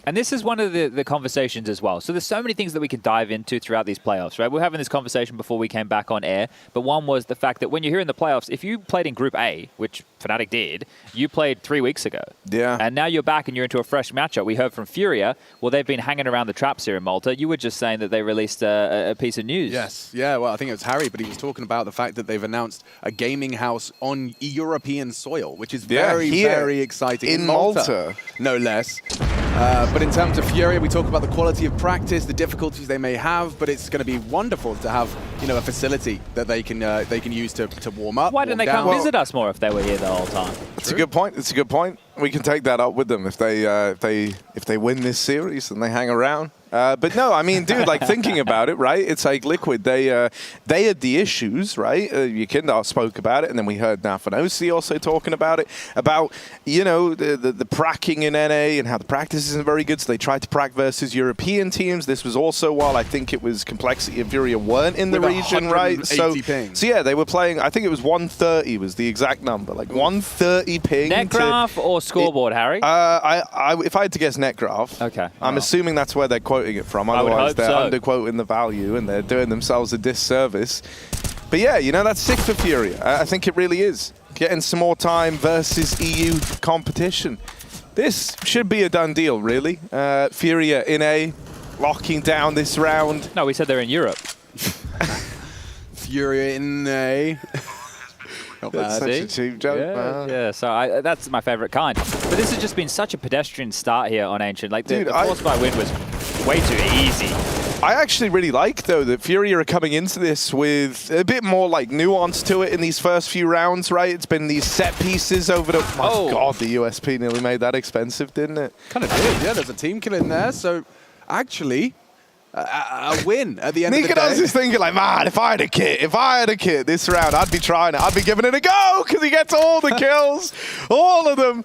Speaker 16: And this is one of the conversations as well. So there's so many things that we can dive into throughout these playoffs, right? We were having this conversation before we came back on air, but one was the fact that when you're here in the playoffs, if you played in Group A, which fnatic did, you played 3 weeks ago.
Speaker 21: Yeah.
Speaker 16: And now you're back and you're into a fresh matchup. We heard from Furia, well, they've been hanging around the traps here in Malta. You were just saying that they released a piece of news.
Speaker 13: Yes, yeah, well, I think it was Harry, but he was talking about the fact that they've announced a gaming house on European soil, which is very, very exciting.
Speaker 21: In Malta.
Speaker 13: No less. But in terms of Furia, we talk about the quality of practice, the difficulties they may have, but it's going to be wonderful to have, you know, a facility that they can use to warm up.
Speaker 16: Why didn't they come visit us more if they were here the whole time?
Speaker 21: It's a good point. It's a good point. We can take that up with them if they win this series and they hang around. But no, I mean, dude, like thinking about it, right? It's like Liquid. They had the issues, right? Yekindar spoke about it, and then we heard Nafanosi also talking about it, about, you know, the pracking in NA and how the practice isn't very good. So they tried to prac versus European teams. This was also while I think it was Complexity and Furia weren't in the region, right? So yeah, they were playing. I think it was 130 was the exact number, like 130 ping.
Speaker 16: Net graph or scoreboard, Harry?
Speaker 21: If I had to guess net graph,
Speaker 16: okay.
Speaker 21: I'm assuming that's where they're quoting it from. Otherwise, they're underquoting the value and they're doing themselves a disservice. But yeah, you know, that's sick for Furia. I think it really is. Getting some more time versus EU competition. This should be a done deal, really. Furia in A, locking down this round.
Speaker 16: No, we said they're in Europe.
Speaker 13: Furia in A. Not
Speaker 21: That's such a cheap joke, man.
Speaker 16: Yeah, so that's my favorite kind. But this has just been such a pedestrian start here on Ancient. Like, the force by win was way too easy.
Speaker 21: I actually really like, though, that Furia are coming into this with a bit more, like, nuance to it in these first few rounds, right? It's been these set pieces over the... Oh, my God, the USP nearly made that expensive, didn't it?
Speaker 13: Kind of did, yeah. There's a team kill in there, so actually... a win at the end of the day.
Speaker 21: Nikodos is thinking like, man, if I had a kit this round, I'd be trying it. I'd be giving it a go because he gets all the kills, all of them.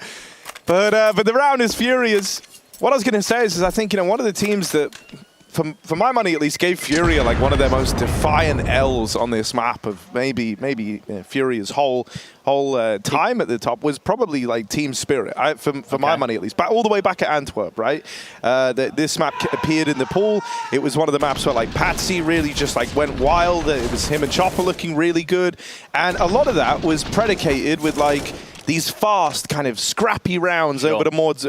Speaker 21: But the round is Furia's. What I was going to say is I think, you know, one of the teams that for my money at least, gave Furia like one of their most defiant L's on this map of maybe Furia's whole time at the top was probably like team spirit, for my money at least. But all the way back at Antwerp, right? This map appeared in the pool. It was one of the maps where like Patsy really just like went wild. It was him and Chopper looking really good. And a lot of that was predicated with like these fast, kind of scrappy rounds over towards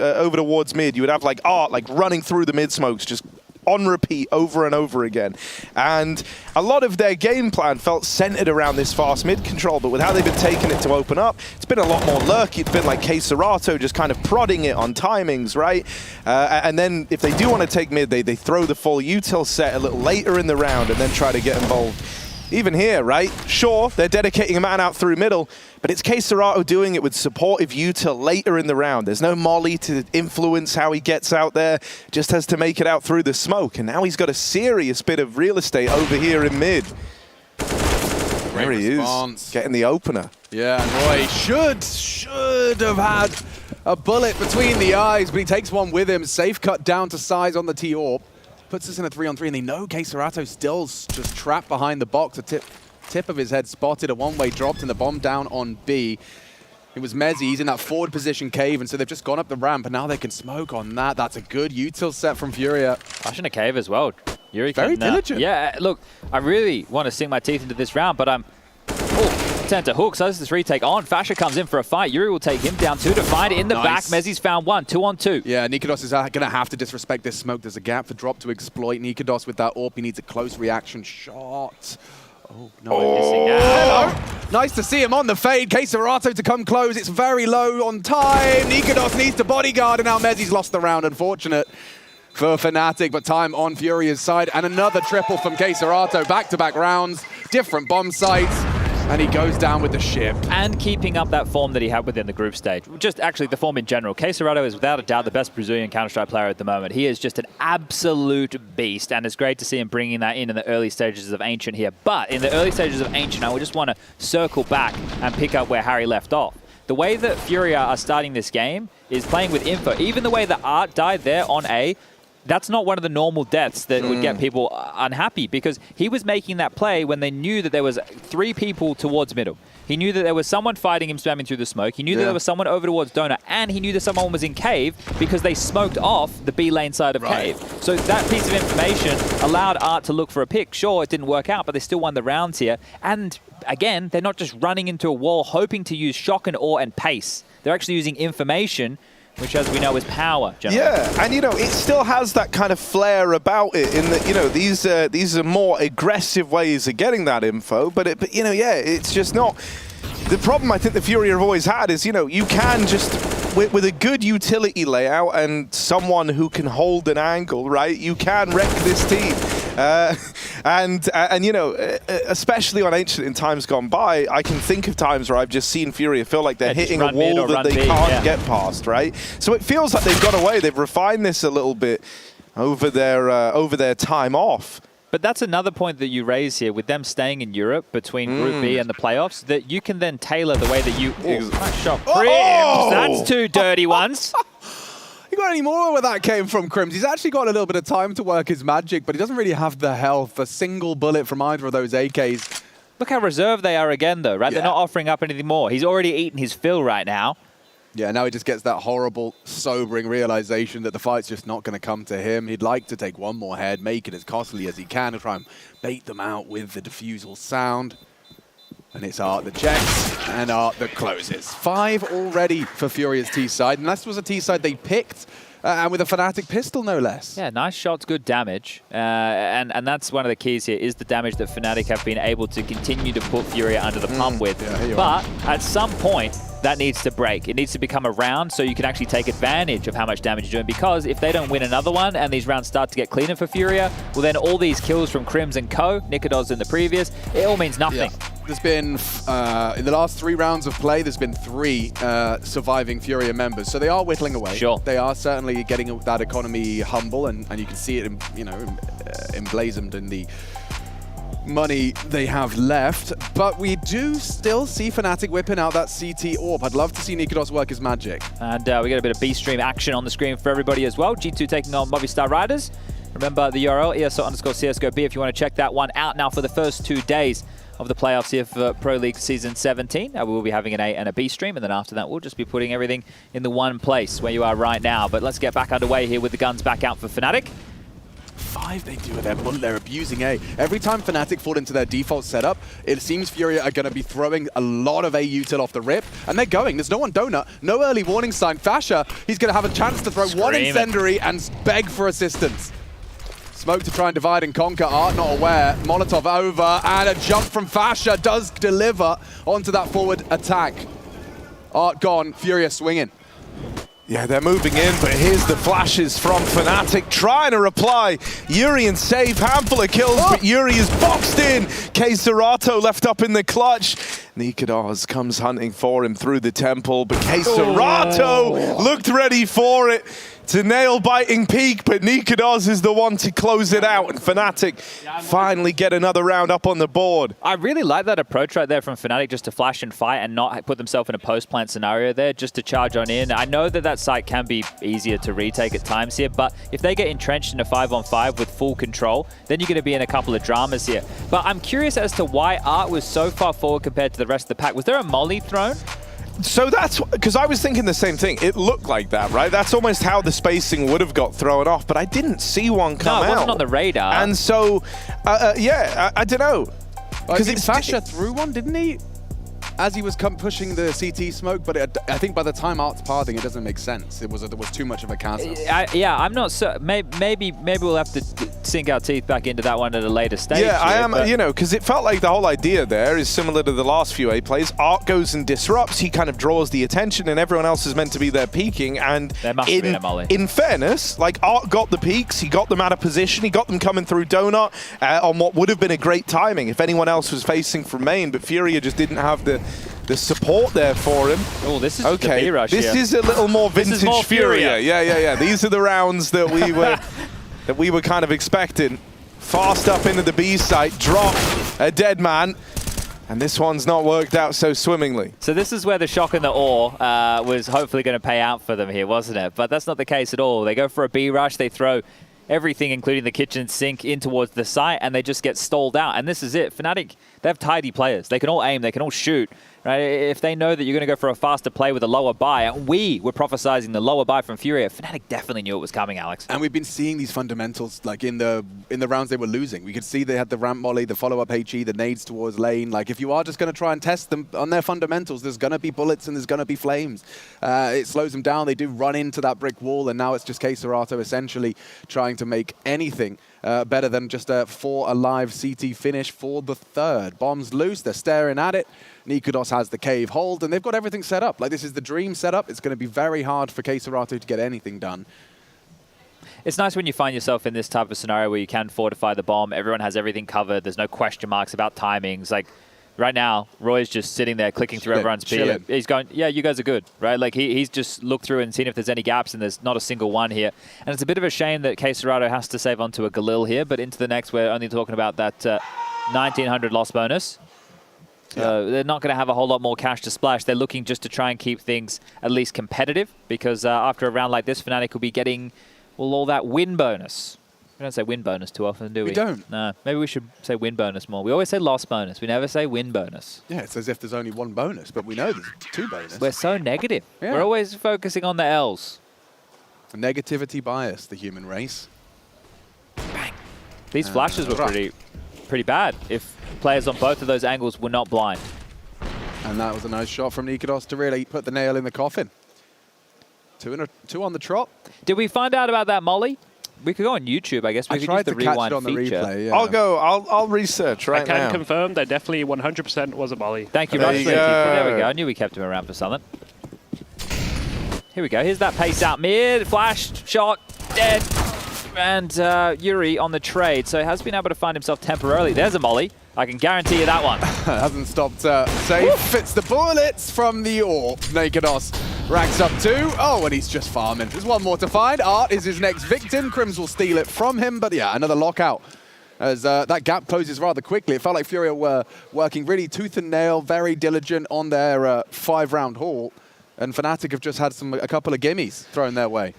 Speaker 21: mid. You would have like Art like running through the mid smokes, just on repeat over and over again. And a lot of their game plan felt centered around this fast mid control, but with how they've been taking it to open up, it's been a lot more lurky. It's been like K-Serato just kind of prodding it on timings, right? And then if they do want to take mid, they throw the full util set a little later in the round and then try to get involved. Even here, right? Sure, they're dedicating a man out through middle, but it's K-Serato doing it with supportive util later in the round. There's no molly to influence how he gets out there, just has to make it out through the smoke. And now he's got a serious bit of real estate over here in mid. There he is, getting the opener.
Speaker 1: Yeah, and Roy should have had a bullet between the eyes, but he takes one with him. Safe cut down to size on the T-Orb. Puts us in a 3-on-3, and they know K-Serato still just trapped behind the box. A tip of his head spotted, a one-way dropped, and the bomb down on B. It was Mezzi, he's in that forward position cave, and so they've just gone up the ramp, and now they can smoke on that. That's a good util set from Furia.
Speaker 16: Flashing a cave as well. Yuri
Speaker 1: Very diligent.
Speaker 16: Yeah, look, I really want to sink my teeth into this round, but I'm... Turn to Hook, so this retake on. Fasher comes in for a fight. Yuri will take him down 2 to find it in the back. Mezzi's found 1, 2-on-2.
Speaker 1: Yeah, Nikodos is going to have to disrespect this smoke. There's a gap for drop to exploit. Nikodos with that AWP, he needs a close reaction shot. Oh, no, missing out. Nice to see him on the fade. K-Serato to come close. It's very low on time. Nikodos needs to bodyguard, and now Mezzi's lost the round. Unfortunate for fnatic, but time on Furia's side. And another triple from K-Serato. Back-to-back rounds, different bomb sites. And he goes down with the ship.
Speaker 16: And keeping up that form that he had within the group stage. Just actually the form in general. K-Serato is without a doubt the best Brazilian Counter-Strike player at the moment. He is just an absolute beast. And it's great to see him bringing that in the early stages of Ancient here. But in the early stages of Ancient, I would just want to circle back and pick up where Harry left off. The way that Furia are starting this game is playing with info. Even the way that Art died there on A, that's not one of the normal deaths that would get people unhappy, because he was making that play when they knew that there was 3 people towards middle. He knew that there was someone fighting him, spamming through the smoke. He knew that there was someone over towards Donut, and he knew that someone was in cave because they smoked off the B lane side of cave. So that piece of information allowed Art to look for a pick. Sure, it didn't work out, but they still won the rounds here. And again, they're not just running into a wall hoping to use shock and awe and pace. They're actually using information, which, as we know, is power, gentlemen.
Speaker 21: Yeah, and, you know, it still has that kind of flair about it in that, you know, these are more aggressive ways of getting that info, but you know, yeah, it's just not... The problem I think the Furia have always had is, you know, you can just, with a good utility layout and someone who can hold an angle, right, you can wreck this team. And you know, especially on Ancient in times gone by, I can think of times where I've just seen Furia feel like they're hitting a wall that they can't get past, right? So it feels like they've got away. They've refined this a little bit over their time off.
Speaker 16: But that's another point that you raise here with them staying in Europe between Group B and the playoffs, that you can then tailor the way that you... Nice shot. Crims! That's 2 dirty ones.
Speaker 1: You got any more where that came from, Crims? He's actually got a little bit of time to work his magic, but he doesn't really have the health. A single bullet from either of those AKs.
Speaker 16: Look how reserved they are again, though, right? Yeah. They're not offering up anything more. He's already eaten his fill right now.
Speaker 1: Yeah, now he just gets that horrible, sobering realization that the fight's just not going to come to him. He'd like to take one more head, make it as costly as he can, and try and bait them out with the defusal sound. And it's Art that checks, and Art that closes. 5 already for Furia's T-side, and this was a T-side they picked, and with a Fnatic pistol, no less.
Speaker 16: Yeah, nice shots, good damage. And that's one of the keys here, is the damage that Fnatic have been able to continue to put Furia under the pump with. Yeah, but at some point, that needs to break. It needs to become a round so you can actually take advantage of how much damage you're doing, because if they don't win another one and these rounds start to get cleaner for Furia, well then all these kills from Crims and Co, Nikodos in the previous, it all means nothing.
Speaker 1: Yeah. There's been, in the last 3 rounds of play, there's been 3 surviving Furia members. So they are whittling away.
Speaker 16: Sure.
Speaker 1: They are certainly getting that economy humble, and you can see it, you know, emblazoned in the money they have left, but we do still see Fnatic whipping out that CT AWP. I'd love to see Nikodos work his magic.
Speaker 16: And we get a bit of B-Stream action on the screen for everybody as well. G2 taking on Movistar Riders.
Speaker 2: Remember the URL, ESL_CSGO B, if you want to check that one out. Now for the first 2 days of the playoffs here for Pro League Season 17, we will be having an A and a B stream, and then after that we'll just be putting everything in the one place where you are right now. But let's get back underway here with the guns back out for Fnatic.
Speaker 1: 5 they do with their bullet. They're abusing A. Every time Fnatic fall into their default setup, it seems Furia are going to be throwing a lot of A util off the rip, and they're going. There's no one donut, no early warning sign. Fasha, he's going to have a chance to throw one incendiary and beg for assistance. Smoke to try and divide and conquer. Art not aware. Molotov over, and a jump from Fasha does deliver onto that forward attack. Art gone, Furia swinging.
Speaker 21: Yeah, they're moving in, but here's the flashes from Fnatic trying to reply. Yuri and save, handful of kills, but Yuri is boxed in. K-Serato left up in the clutch. Nikados comes hunting for him through the temple, but K-Serato looked ready for it. It's a nail-biting peak, but Nikados is the one to close it out, and Fnatic finally get another round up on the board.
Speaker 2: I really like that approach right there from Fnatic, just to flash and fight and not put themselves in a post-plant scenario there, just to charge on in. I know that that site can be easier to retake at times here, but if they get entrenched in a 5-on-5 with full control, then you're going to be in a couple of dramas here. But I'm curious as to why Art was so far forward compared to the rest of the pack. Was there a molly thrown?
Speaker 21: So that's because I was thinking the same thing. It looked like that, right? That's almost how the spacing would have got thrown off, but I didn't see one come out.
Speaker 2: No, it wasn't on the radar.
Speaker 21: And so, yeah, I don't know.
Speaker 1: Because Fasha threw one, didn't he? As he was pushing the CT smoke, but I think by the time Art's pathing, it doesn't make sense. There was too much of a chasm.
Speaker 2: Yeah, I'm not so. Maybe we'll have to sink our teeth back into that one at a later stage.
Speaker 21: Yeah, I am. You know, because it felt like the whole idea there is similar to the last few A plays. Art goes and disrupts. He kind of draws the attention, and everyone else is meant to be there peeking. And
Speaker 2: there must have been a molly.
Speaker 21: In fairness, like Art got the peaks. He got them out of position. He got them coming through Donut on what would have been a great timing if anyone else was facing from main. But Furia just didn't have the support there for him.
Speaker 2: Oh, this is
Speaker 21: okay.
Speaker 2: the B-rush
Speaker 21: This
Speaker 2: here.
Speaker 21: is a little more vintage
Speaker 2: more
Speaker 21: Furia. Yeah. These are the rounds that we were kind of expecting. Fast up into the B site, drop a dead man, and this one's not worked out so swimmingly.
Speaker 2: So this is where the shock and the awe was hopefully going to pay out for them here, wasn't it? But that's not the case at all. They go for a B-rush, they throw everything, including the kitchen sink, in towards the site, and they just get stalled out. And this is it. Fnatic, they have tidy players. They can all aim, they can all shoot. Right? If they know that you're going to go for a faster play with a lower buy, and we were prophesizing the lower buy from Furia, Fnatic definitely knew it was coming, Alex.
Speaker 1: And we've been seeing these fundamentals like in the rounds they were losing. We could see they had the ramp molly, the follow-up HE, the nades towards lane. Like if you are just going to try and test them on their fundamentals, there's going to be bullets and there's going to be flames. It slows them down. They do run into that brick wall, and now it's just K-Serato essentially trying to make anything better than just a 4 alive CT finish for the third. Bombs loose, they're staring at it. Nikados has the cave hold, and they've got everything set up. Like, this is the dream setup. It's going to be very hard for K-Serato to get anything done.
Speaker 2: It's nice when you find yourself in this type of scenario where you can fortify the bomb. Everyone has everything covered. There's no question marks about timings. Like, right now, Roy's just sitting there clicking through everyone's P. He's going, yeah, you guys are good, right? Like, he's just looked through and seen if there's any gaps, and there's not a single one here. And it's a bit of a shame that K-Serato has to save onto a Galil here, but into the next, we're only talking about that 1,900 loss bonus. They're not going to have a whole lot more cash to splash. They're looking just to try and keep things at least competitive, because after a round like this, Fnatic will be getting, well, all that win bonus. We don't say win bonus too often, do we?
Speaker 1: We don't.
Speaker 2: No, maybe we should say win bonus more. We always say loss bonus. We never say win bonus.
Speaker 1: Yeah, it's as if there's only one bonus, but we know there's 2 bonuses.
Speaker 2: We're so negative.
Speaker 1: Yeah.
Speaker 2: We're always focusing on the L's.
Speaker 1: Negativity bias, the human race.
Speaker 2: Bang. These flashes were pretty bad if players on both of those angles were not blind.
Speaker 1: And that was a nice shot from Nikados to really put the nail in the coffin. 2 on the trot.
Speaker 2: Did we find out about that molly? We could go on YouTube, I guess. We could use the rewind feature.
Speaker 21: Replay, yeah. I'll research right now.
Speaker 22: I can confirm that definitely 100% was a molly.
Speaker 2: Thank you, Rush. There we go. I knew we kept him around for something. Here we go. Here's that pace out mid. Flashed, shot, dead. And Yuri on the trade, so he has been able to find himself temporarily. There's a molly. I can guarantee you that one.
Speaker 1: Hasn't stopped safe. Fits the bullets from the AWP. Nikados racks up 2. Oh, and he's just farming. There's one more to find. Art is his next victim. Crims will steal it from him, but yeah, another lockout. As that gap closes rather quickly. It felt like Furia were working really tooth and nail, very diligent on their 5-round haul. And Fnatic have just had a couple of gimmies thrown their way.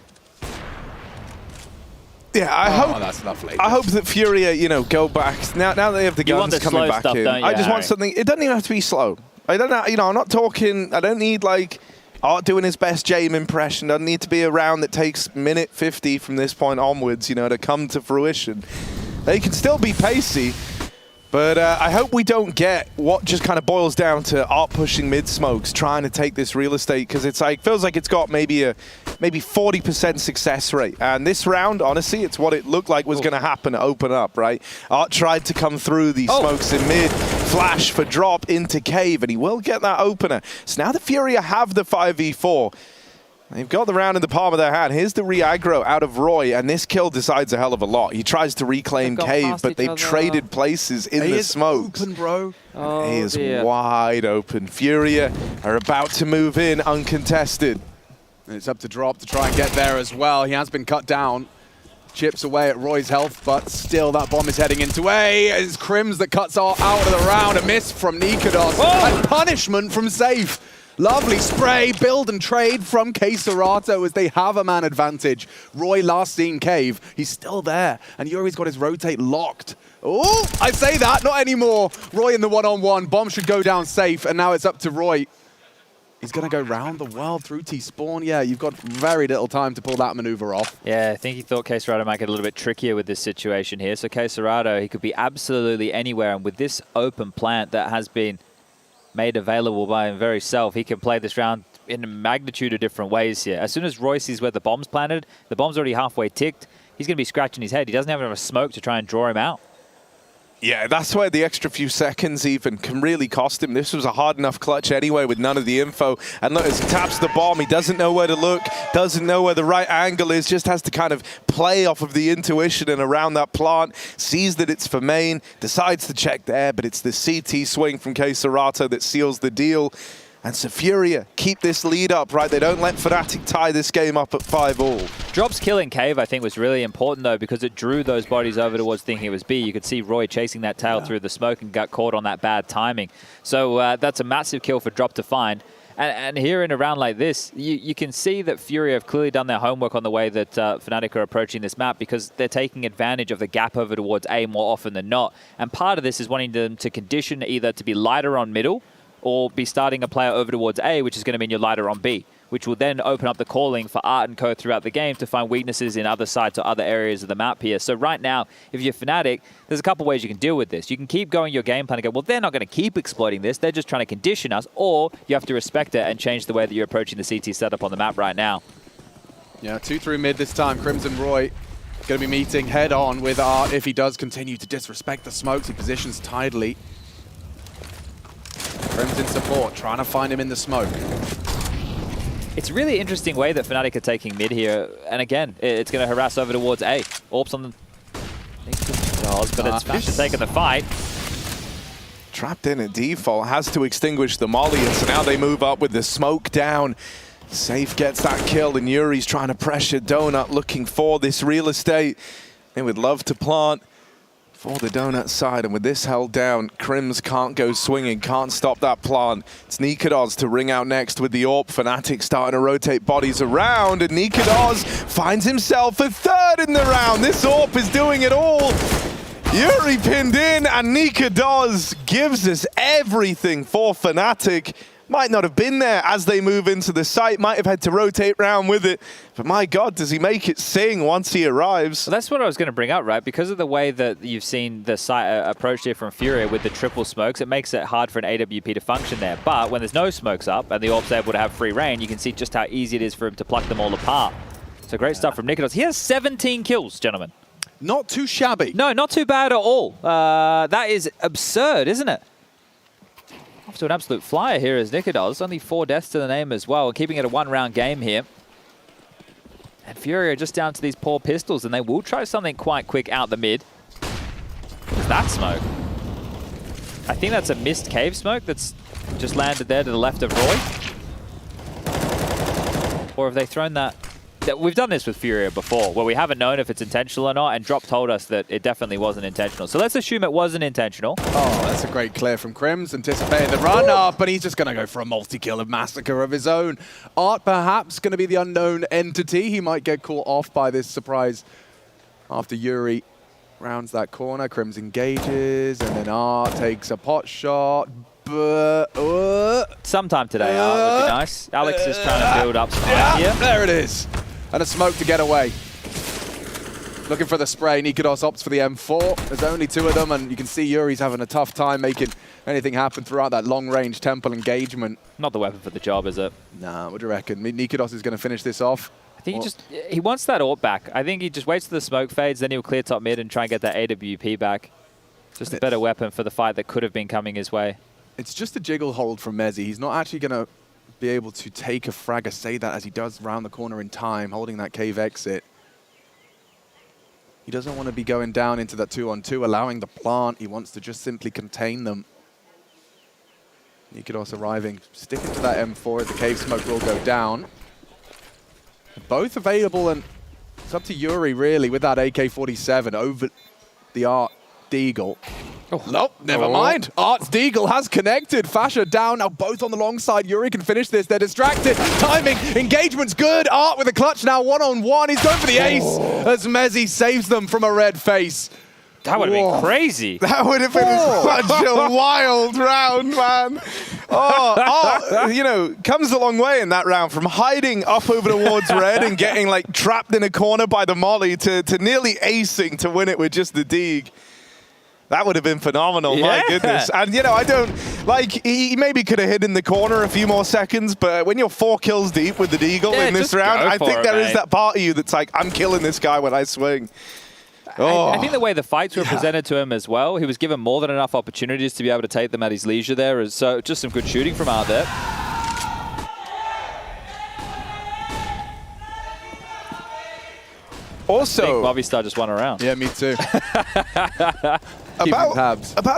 Speaker 21: Yeah, I hope.
Speaker 1: That's lovely.
Speaker 21: I hope that Furia, go back now. Now they have the
Speaker 2: You want
Speaker 21: guns
Speaker 2: the
Speaker 21: coming
Speaker 2: slow
Speaker 21: back
Speaker 2: stuff,
Speaker 21: in.
Speaker 2: don't you,
Speaker 21: I just want
Speaker 2: Harry?
Speaker 21: something. It doesn't even have to be slow. I don't know. I'm not talking. I don't need like Art doing his best Jame impression. Doesn't need to be a round that takes minute 50 from this point onwards. To come to fruition. They can still be pacey. But I hope we don't get what just kind of boils down to Art pushing mid smokes, trying to take this real estate, because it's like feels like it's got maybe 40% success rate. And this round, honestly, it's what it looked like was going to happen to open up, right? Art tried to come through these smokes in mid, flash for drop into cave, and he will get that opener. So now the Furia have the 5v4. They've got the round in the palm of their hand. Here's the re-aggro out of Roy, and this kill decides a hell of a lot. He tries to reclaim cave, but they've traded places in the smokes.
Speaker 1: Open, bro.
Speaker 21: He is wide open. Furia are about to move in uncontested.
Speaker 1: And it's up to Drop to try and get there as well. He has been cut down. Chips away at Roy's health, but still that bomb is heading into A. It's Crims that cuts out of the round. A miss from Nikados. And punishment from Safe. Lovely spray, build and trade from K-Serato as they have a man advantage. Roy last seen cave. He's still there. And Yuri's got his rotate locked. Oh, I say that, not anymore. Roy in the one-on-one. Bomb should go down safe, and now it's up to Roy. He's going to go round the world through T-Spawn. Yeah, you've got very little time to pull that maneuver off.
Speaker 2: Yeah, I think he thought K-Serato might get a little bit trickier with this situation here. So K-Serato, he could be absolutely anywhere. And with this open plant that has been made available by him very self, he can play this round in a magnitude of different ways here. As soon as Roy sees where the bomb's planted, the bomb's already halfway ticked, he's going to be scratching his head. He doesn't have enough smoke to try and draw him out.
Speaker 21: Yeah, that's where the extra few seconds even can really cost him. This was a hard enough clutch anyway with none of the info. And look, as he taps the bomb, he doesn't know where to look, doesn't know where the right angle is, just has to kind of play off of the intuition and around that plant, sees that it's for main, decides to check there, but it's the CT swing from K-Serato that seals the deal. And so Furia keep this lead up, right? They don't let fnatic tie this game up at 5-all.
Speaker 2: Drop's killing cave, I think, was really important, though, because it drew those bodies over towards thinking it was B. You could see Roy chasing that tail through the smoke and got caught on that bad timing. So that's a massive kill for Drop to find. And here in a round like this, you can see that Furia have clearly done their homework on the way that fnatic are approaching this map, because they're taking advantage of the gap over towards A more often than not. And part of this is wanting them to condition either to be lighter on middle, or be starting a player over towards A, which is going to mean you're lighter on B, which will then open up the calling for Art and Co throughout the game to find weaknesses in other sides or other areas of the map here. So right now, if you're fnatic, there's a couple ways you can deal with this. You can keep going your game plan and go, well, they're not going to keep exploiting this. They're just trying to condition us. Or you have to respect it and change the way that you're approaching the CT setup on the map right now.
Speaker 1: Yeah, 2 through mid this time. Crimson Roy going to be meeting head on with Art if he does continue to disrespect the smokes. He positions tidily. Crimson support, trying to find him in the smoke.
Speaker 2: It's a really interesting way that fnatic are taking mid here. And again, it's going to harass over towards A. Orps on the... but it's Fashion taking the fight.
Speaker 21: Trapped in at default, has to extinguish the molly, and so now they move up with the smoke down. Safe gets that kill, and Yuri's trying to pressure Donut, looking for this real estate. They would love to plant for the Donut side, and with this held down, Crims can't go swinging, can't stop that plant. It's Nikados to ring out next with the AWP. fnatic starting to rotate bodies around, and Nikados finds himself a third in the round. This AWP is doing it all. Yuri pinned in, and Nikados gives us everything for fnatic. Might not have been there as they move into the site, might have had to rotate round with it, but my God, does he make it sing once he arrives?
Speaker 2: Well, that's what I was going to bring up, right? Because of the way that you've seen the site approach here from Furia with the triple smokes, it makes it hard for an AWP to function there. But when there's no smokes up and the AWP's able to have free reign, you can see just how easy it is for him to pluck them all apart. So great stuff from Nikados. He has 17 kills, gentlemen.
Speaker 1: Not too shabby.
Speaker 2: No, not too bad at all. That is absurd, isn't it? Off to an absolute flyer here as Nikados. Only 4 deaths to the name as well, keeping it a 1-round game here. And Furia are just down to these poor pistols, and they will try something quite quick out the mid. What's that smoke? I think that's a missed cave smoke that's just landed there to the left of Roy. Or have they thrown that? We've done this with Furia before, where we haven't known if it's intentional or not, and Drop told us that it definitely wasn't intentional. So let's assume it wasn't intentional.
Speaker 1: Oh, that's a great clear from Crims, anticipating the run up, but he's just going to go for a multi-kill and massacre of his own. Art perhaps going to be the unknown entity. He might get caught off by this surprise After Yuri rounds that corner, Crims engages, and then Art takes a pot shot. But
Speaker 2: sometime today, Art would be nice. Alex is trying to build up some hype here.
Speaker 1: There it is. And a smoke to get away. Looking for the spray. Nikodos opts for the M4. There's only 2 of them, and you can see Yuri's having a tough time making anything happen throughout that long-range temple engagement.
Speaker 2: Not the weapon for the job, is it?
Speaker 1: Nah, what do you reckon? Nikodos is going to finish this off.
Speaker 2: I think he wants that AWP back. I think he just waits till the smoke fades, then he'll clear top mid and try and get that AWP back. Just a better weapon for the fight that could have been coming his way.
Speaker 1: It's just a jiggle hold from Mezzi. He's not actually going to be able to take a frag or say that as he does round the corner in time, holding that cave exit. He doesn't want to be going down into that 2-on-2, allowing the plant. He wants to just simply contain them. Nikodos arriving, sticking to that M4. The cave smoke will go down. Both available, and it's up to Yuri, really, with that AK-47 over the Art Deagle. Oh. Nope, never mind. Art's Deagle has connected. Fasha down, now both on the long side. Yuri can finish this. They're distracted. Timing, engagement's good. Art with a clutch now, 1-on-1. He's going for the ace as Mezzi saves them from a red face.
Speaker 2: That would have been crazy.
Speaker 21: That would have been such a wild round, man. Oh, you know, comes a long way in that round from hiding up over towards red and getting like trapped in a corner by the molly to nearly acing to win it with just the Deag. That would have been phenomenal, my goodness. And, you know, I don't, like, he maybe could have hid in the corner a few more seconds, but when you're 4 kills deep with the Deagle in this round, I think there is that part of you that's like, I'm killing this guy when I swing.
Speaker 2: I think the way the fights were presented to him as well, he was given more than enough opportunities to be able to take them at his leisure there. So just some good shooting from Art there.
Speaker 21: Also,
Speaker 2: Movistar just won a round.
Speaker 1: Yeah, me too.
Speaker 21: About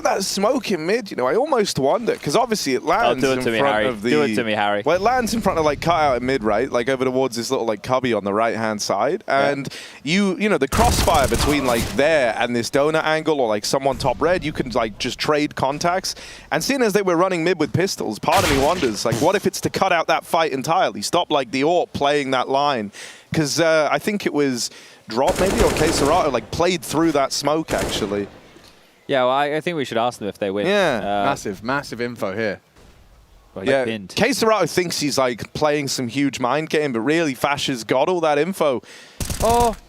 Speaker 21: that smoke in mid, you know, I almost wonder, because obviously it lands in front of the...
Speaker 2: Do it to me, Harry.
Speaker 21: Well, it lands in front of, like, cutout in mid, right? Like, over towards this little, like, cubby on the right-hand side. And you know, the crossfire between, like, there and this donut angle or, like, someone top red, you can, like, just trade contacts. And seeing as they were running mid with pistols, part of me wonders, like, what if it's to cut out that fight entirely? Stop, like, the AWP playing that line. Because I think it was Drop, maybe, or Queserato, like, played through that smoke, actually.
Speaker 2: Yeah, well, I think we should ask them if they win.
Speaker 21: Yeah.
Speaker 1: Massive info here.
Speaker 2: Well,
Speaker 21: yeah,
Speaker 2: pinned.
Speaker 21: Queserato thinks he's like playing some huge mind game, but really Fasha's got all that info.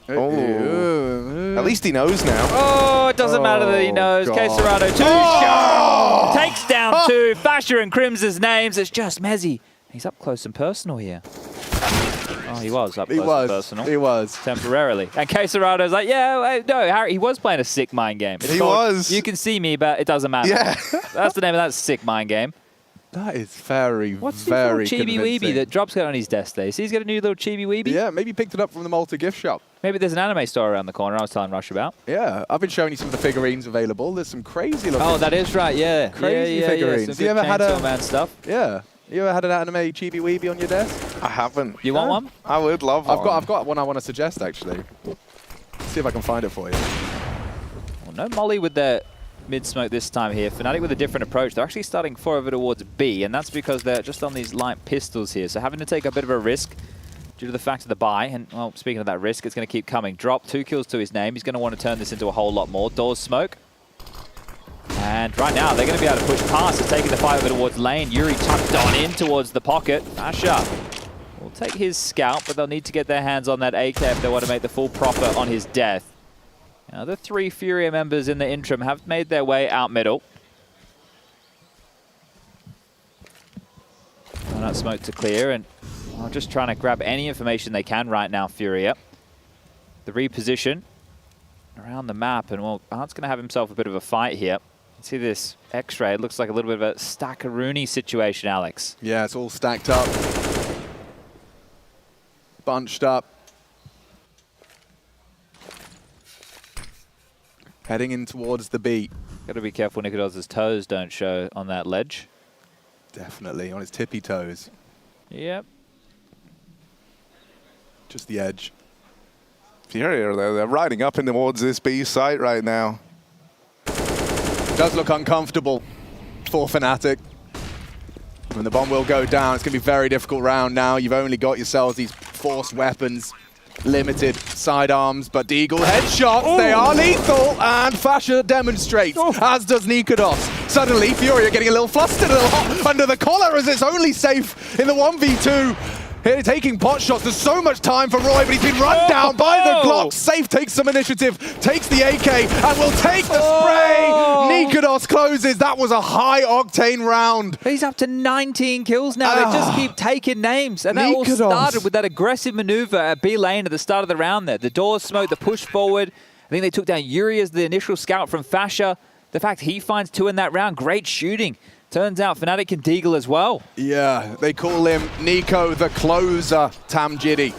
Speaker 21: At least he knows now.
Speaker 2: Oh, it doesn't matter that he knows. Queserato, 2 shots. Takes down 2. Fasha and Crim's names. It's just Mezzi. He's up close and personal here. Oh, he was up close and personal.
Speaker 1: He was.
Speaker 2: Temporarily. And Queserato's like, yeah, no, Harry, he was playing a sick mind game.
Speaker 21: He was.
Speaker 2: You can see me, but it doesn't matter.
Speaker 21: Yeah.
Speaker 2: That's the name of that sick mind game.
Speaker 1: That is very,
Speaker 2: What's
Speaker 1: very
Speaker 2: the little chibi-weeby that Drop's got on his desk there? See, he's got a new little chibi-weeby?
Speaker 1: Yeah, maybe picked it up from the Malta gift shop.
Speaker 2: Maybe there's an anime store around the corner I was telling Rush about.
Speaker 1: Yeah, I've been showing you some of the figurines available. There's some crazy looking...
Speaker 2: Oh, that is right, yeah.
Speaker 1: Crazy figurines.
Speaker 2: Some you ever had a Man stuff?
Speaker 1: Yeah. You ever had an anime chibi-weeby on your desk?
Speaker 21: I haven't.
Speaker 2: You want one?
Speaker 21: I would love one.
Speaker 1: I've got one I want to suggest, actually. Let's see if I can find it for you.
Speaker 2: Well, no Molly with their mid-smoke this time here. fnatic with a different approach. They're actually starting 4 over towards B, and that's because they're just on these light pistols here. So having to take a bit of a risk due to the fact of the buy. And, well, speaking of that risk, it's going to keep coming. Drop, 2 kills to his name. He's going to want to turn this into a whole lot more. Doors smoke. And right now, they're going to be able to push past. It's taking the fight over towards lane. Yuri tucked on in towards the pocket. Fasha will take his scalp, but they'll need to get their hands on that AK if they want to make the full profit on his death. Now, the 3 Furia members in the interim have made their way out middle. Not smoke to clear, and just trying to grab any information they can right now, Furia. The reposition around the map, and well, Art's going to have himself a bit of a fight here. See this X-ray, it looks like a little bit of a Stackaroonie situation, Alex.
Speaker 1: Yeah, it's all stacked up. Bunched up. Heading in towards the beat.
Speaker 2: Got to be careful Nikodos' toes don't show on that ledge.
Speaker 1: Definitely, on his tippy toes.
Speaker 2: Yep.
Speaker 1: Just the edge.
Speaker 21: Furia, they're riding up in towards this B site right now.
Speaker 1: Does look uncomfortable for fnatic. When the bomb will go down, it's going to be a very difficult round now. You've only got yourselves these force weapons. Limited sidearms, but Deagle headshots, they are lethal, and Fasha demonstrates, as does Nikados. Suddenly, Furia getting a little flustered, a little hot under the collar, as it's only safe in the 1v2. Here, taking pot shots. There's so much time for Roy, but he's been run down by the Glock. Safe takes some initiative, takes the AK, and will take the spray. Nikados closes. That was a high-octane round.
Speaker 2: He's up to 19 kills now. They just keep taking names. And that all started with that aggressive maneuver at B lane at the start of the round there. The doors smoke, the push forward. I think they took down Yuri as the initial scout from Fasha. The fact he finds 2 in that round, great shooting. Turns out fnatic can Deagle as well.
Speaker 1: Yeah, they call him Nico the Closer, Tamjidi,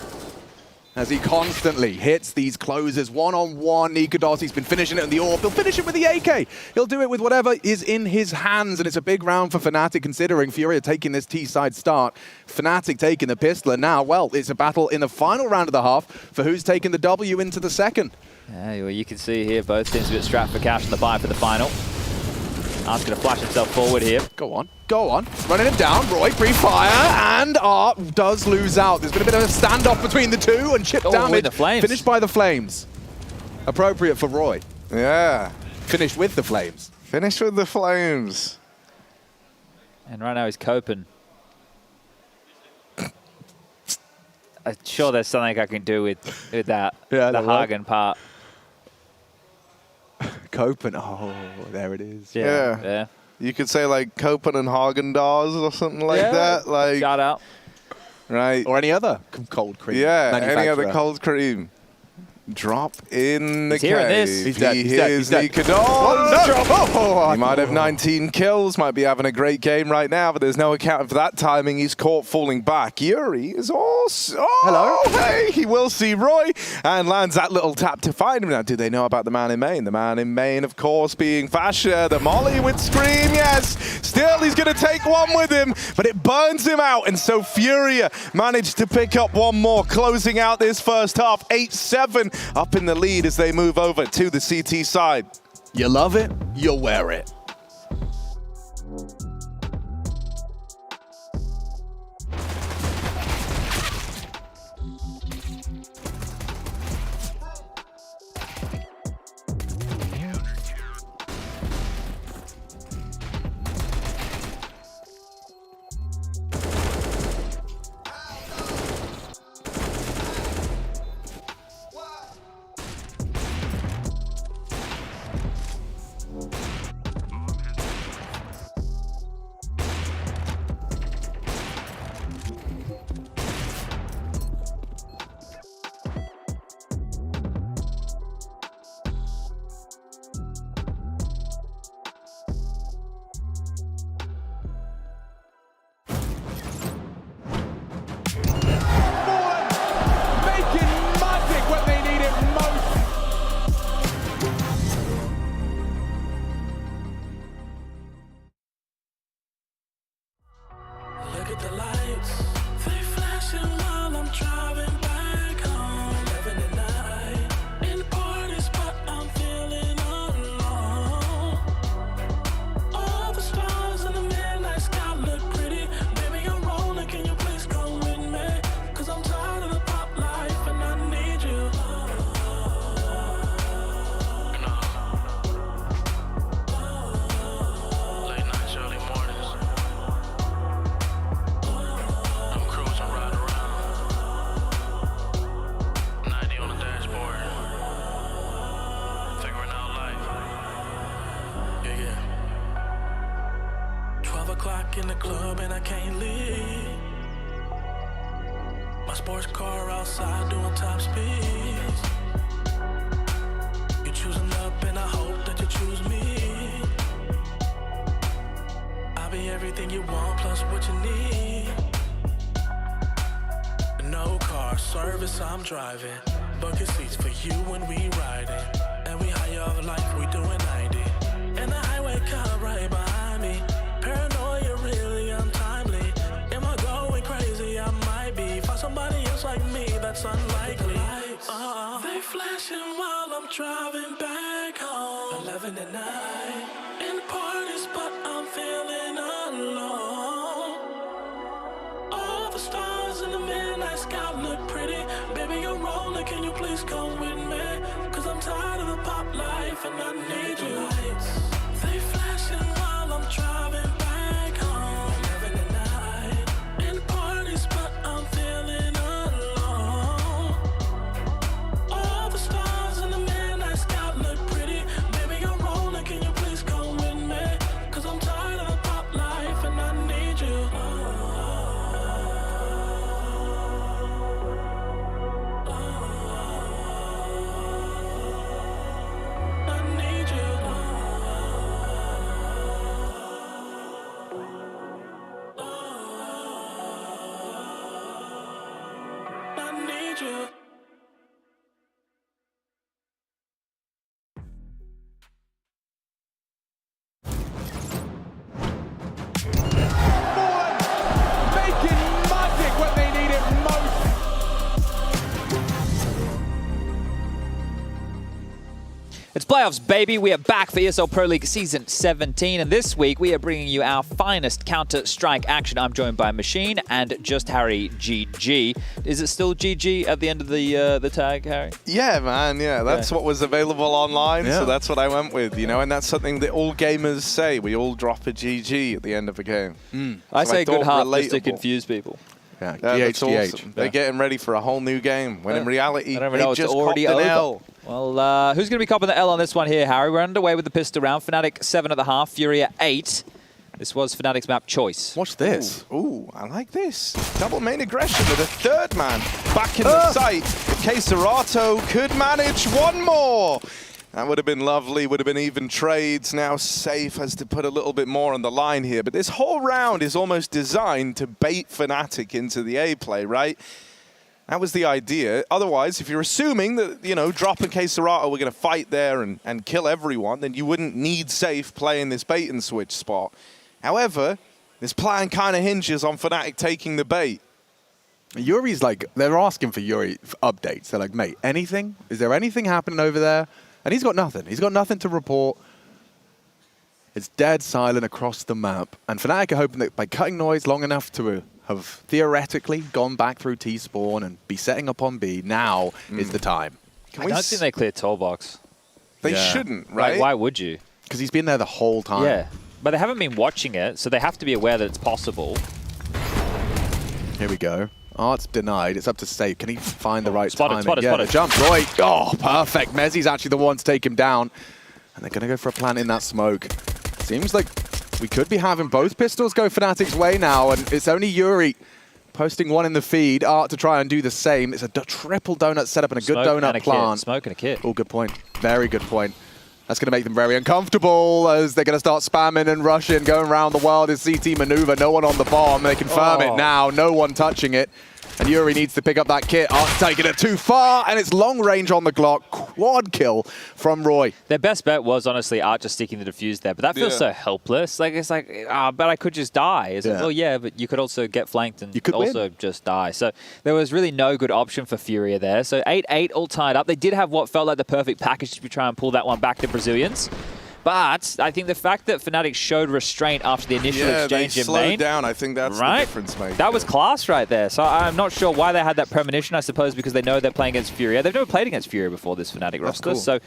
Speaker 1: as he constantly hits these closers one-on-one. Nikados, he's been finishing it in the AWP. He'll finish it with the AK. He'll do it with whatever is in his hands, and it's a big round for fnatic, considering Furia taking this T-side start. fnatic taking the pistol, and now, well, it's a battle in the final round of the half for who's taking the W into the second.
Speaker 2: Yeah, well, you can see here both teams a bit strapped for cash in the buy for the final. Art's going to flash himself forward here.
Speaker 1: Go on, go on. Running him down. Roy, pre-fire, and Art does lose out. There's been a bit of a standoff between the two, and chip damage.
Speaker 2: The flames.
Speaker 1: Finished by the flames. Appropriate for Roy.
Speaker 21: Yeah.
Speaker 1: Finished with the flames.
Speaker 21: Finished with the flames.
Speaker 2: And right now he's coping. I'm sure there's something I can do with that.
Speaker 1: Yeah,
Speaker 2: the Hagen part.
Speaker 1: Copen, oh, there it is.
Speaker 2: Yeah.
Speaker 21: You could say like Copen and Hagen-Dazs or something like that. Like
Speaker 2: shout out.
Speaker 21: Right.
Speaker 1: Or any other cold cream.
Speaker 21: Yeah, any other cold cream. Drop in the
Speaker 2: He's hearing
Speaker 21: cave.
Speaker 2: this.
Speaker 21: He's
Speaker 1: dead.
Speaker 21: Here's Nikados. He might have 19 kills, might be having a great game right now, but there's no accounting for that timing. He's caught falling back. Yuri is also...
Speaker 1: Hello.
Speaker 21: Hey, he will see Roy and lands that little tap to find him. Now, do they know about the man in main? The man in main, of course, being Fasha. The molly with Scream, yes. Still, he's going to take one with him, but it burns him out. And so Furia managed to pick up one more, closing out this first half. 8-7. Up in the lead as they move over to the CT side.
Speaker 1: You love it, you wear it.
Speaker 4: In the club and I can't leave. My sports car outside doing top speeds. You choosing up and I hope that you choose me. I'll be everything you want plus what you need. No car service I'm driving. Bucket seats for you when we riding. And we high off life, we doing 90. And the highway car right behind me. Paranoia really untimely. Am I going crazy? I might be. Find somebody else like me, that's unlikely. They flashing while I'm driving back home. 11 at night. In parties, but I'm feeling alone. All the stars in the midnight sky look pretty. Baby, you're rolling, can you please come with me? Cause I'm tired of the pop life and I need you. They flashing while I'm driving back home. Living the night in parties, but I'm feeling alone. All the stars in the midnight sky look pretty. Baby, you're rolling, can you please come with me? Cause I'm tired of the pop life and I need you.
Speaker 1: Making magic when they need it most.
Speaker 2: It's playoffs, baby. We are back for ESL Pro League Season 17, and this week we are bringing you our finest Counter-Strike action. I'm joined by Machine and Just Harry GG. Is it still GG at the end of the tag, Harry?
Speaker 21: Yeah, man, yeah. That's what was available online, so that's what I went with, you know, and that's something that all gamers say. We all drop a GG at the end of a game.
Speaker 2: I say good half just to
Speaker 21: relatable.
Speaker 2: confuse people.
Speaker 21: Yeah, that's awesome. They're getting ready for a whole new game, when in reality,
Speaker 2: I don't
Speaker 21: they
Speaker 2: know,
Speaker 21: just
Speaker 2: it's already
Speaker 21: copped an
Speaker 2: over.
Speaker 21: L.
Speaker 2: Well, who's going to be copping the L on this one here, Harry? We're underway with the pistol round. Fnatic 7 at the half, Furia 8. This was Fnatic's map choice.
Speaker 21: Watch this. Ooh, I like this. Double main aggression with a third man back in the site. Queserato could manage one more. That would have been lovely, would have been even trades. Now Safe has to put a little bit more on the line here. But this whole round is almost designed to bait Fnatic into the A play, right? That was the idea. Otherwise, if you're assuming that, you know, Drop and Queserato were going to fight there and kill everyone, then you wouldn't need Safe playing this bait and switch spot. However, this plan kind of hinges on Fnatic taking the bait.
Speaker 1: Yuri's like, they're asking for Yuri updates. They're like, mate, anything? Is there anything happening over there? And he's got nothing. He's got nothing to report. It's dead silent across the map. And Fnatic are hoping that by cutting noise long enough to have theoretically gone back through T-spawn and be setting up on B, now is the time.
Speaker 2: I don't think they cleared Tollbox.
Speaker 21: They shouldn't, right?
Speaker 2: Like, why would you?
Speaker 1: Because he's been there the whole time.
Speaker 2: Yeah, but they haven't been watching it, so they have to be aware that it's possible.
Speaker 1: Here we go. Art's denied. It's up to Safe. Can he find the right timing?
Speaker 2: Spotted.
Speaker 1: The jump, Roy. Oh, perfect. Mezzi's actually the one to take him down. And they're going to go for a plant in that smoke. Seems like we could be having both pistols go Fnatic's way now, and it's only Yuri posting one in the feed. Art to try and do the same. It's a triple donut setup and a good donut plant.
Speaker 2: Smoke and a kit.
Speaker 1: Oh, good point. Very good point. That's going to make them very uncomfortable as they're going to start spamming and rushing, going around the world. Is CT maneuver. No one on the bomb. They confirm it now. No one touching it. And Yuri needs to pick up that kit. Art taking it too far, and it's long range on the Glock. Quad kill from Roy.
Speaker 2: Their best bet was honestly Art just sticking the defuse there, but that feels so helpless. Like, it's like, but I could just die. It's like, well, yeah, but you could also get flanked and also just die. So there was really no good option for Furia there. So 8-8 all tied up. They did have what felt like the perfect package to try and pull that one back to Brazilians. But I think the fact that Fnatic showed restraint after the initial exchange
Speaker 21: they
Speaker 2: in
Speaker 21: slowed
Speaker 2: main,
Speaker 21: down. I think that's the difference, mate.
Speaker 2: That was class right there. So I'm not sure why they had that premonition. I suppose because they know they're playing against Furia. They've never played against Furia before, this Fnatic roster.
Speaker 21: Cool.
Speaker 2: So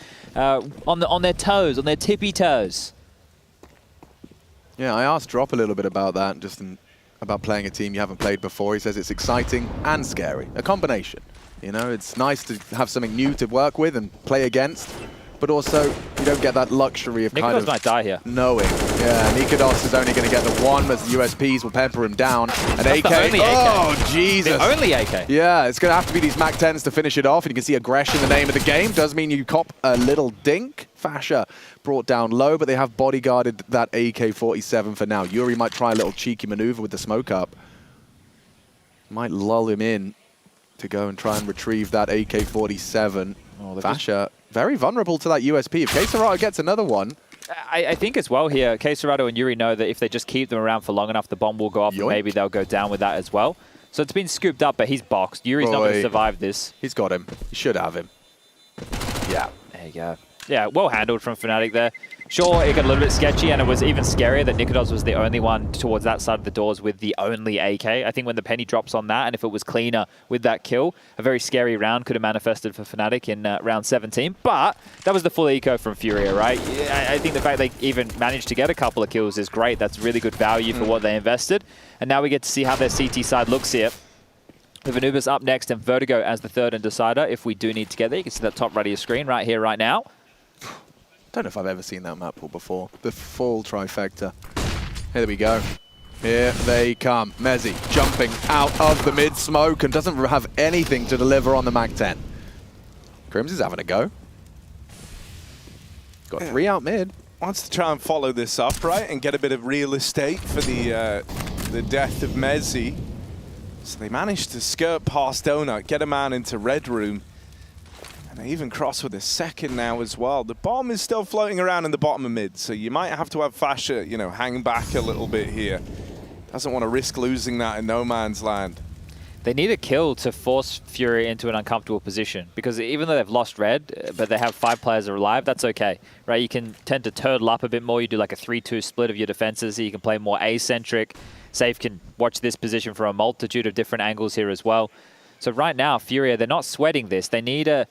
Speaker 2: on their toes, on their tippy toes.
Speaker 1: Yeah, I asked Drop a little bit about that, about playing a team you haven't played before. He says it's exciting and scary, a combination. You know, it's nice to have something new to work with and play against, but also you don't get that luxury of kind of
Speaker 2: might die here.
Speaker 1: knowing. Yeah, Nikodos is only going to get the one as the USPs will pepper him down. And AK,
Speaker 2: the only AK.
Speaker 1: Oh, Jesus.
Speaker 2: The only AK.
Speaker 1: Yeah, it's going to have to be these Mac 10s to finish it off. And you can see aggression, the name of the game. Does mean you cop a little dink. Fasha brought down low, but they have bodyguarded that AK-47 for now. Yuri might try a little cheeky maneuver with the smoke up. Might lull him in to go and try and retrieve that AK-47. Fasha, very vulnerable to that USP. If Queserato gets another one...
Speaker 2: I think as well here, Queserato and Yuri know that if they just keep them around for long enough, the bomb will go off and maybe they'll go down with that as well. So it's been scooped up, but he's boxed. Yuri's not going to survive this.
Speaker 1: He's got him. He should have him. Yeah.
Speaker 2: There you go. Yeah, well handled from Fnatic there. Sure, it got a little bit sketchy, and it was even scarier that Nikodos was the only one towards that side of the doors with the only AK. I think when the penny drops on that, and if it was cleaner with that kill, a very scary round could have manifested for Fnatic in round 17. But that was the full eco from Furia, right? I think the fact they even managed to get a couple of kills is great. That's really good value for what they invested. And now we get to see how their CT side looks here. With Anubis up next and Vertigo as the third and decider. If we do need to get there, you can see that top right of your screen right here, right now.
Speaker 1: Don't know if I've ever seen that map pool before. The full trifecta. Here we go. Here they come. Mezzi jumping out of the mid smoke and doesn't have anything to deliver on the Mag-10. Crims is having a go. Got 3 out mid.
Speaker 21: Wants to try and follow this up, right, and get a bit of real estate for the death of Mezzi. So they managed to skirt past Donut, get a man into Red Room. And they even cross with a second now as well. The bomb is still floating around in the bottom of mid, so you might have to have Fasha, you know, hang back a little bit here. Doesn't want to risk losing that in no man's land.
Speaker 2: They need a kill to force Furia into an uncomfortable position, because even though they've lost red, but they have 5 players alive, that's okay, right? You can tend to turtle up a bit more. You do like a 3-2 split of your defenses, so you can play more A-centric. Safe can watch this position from a multitude of different angles here as well. So right now, Furia, they're not sweating this. They need a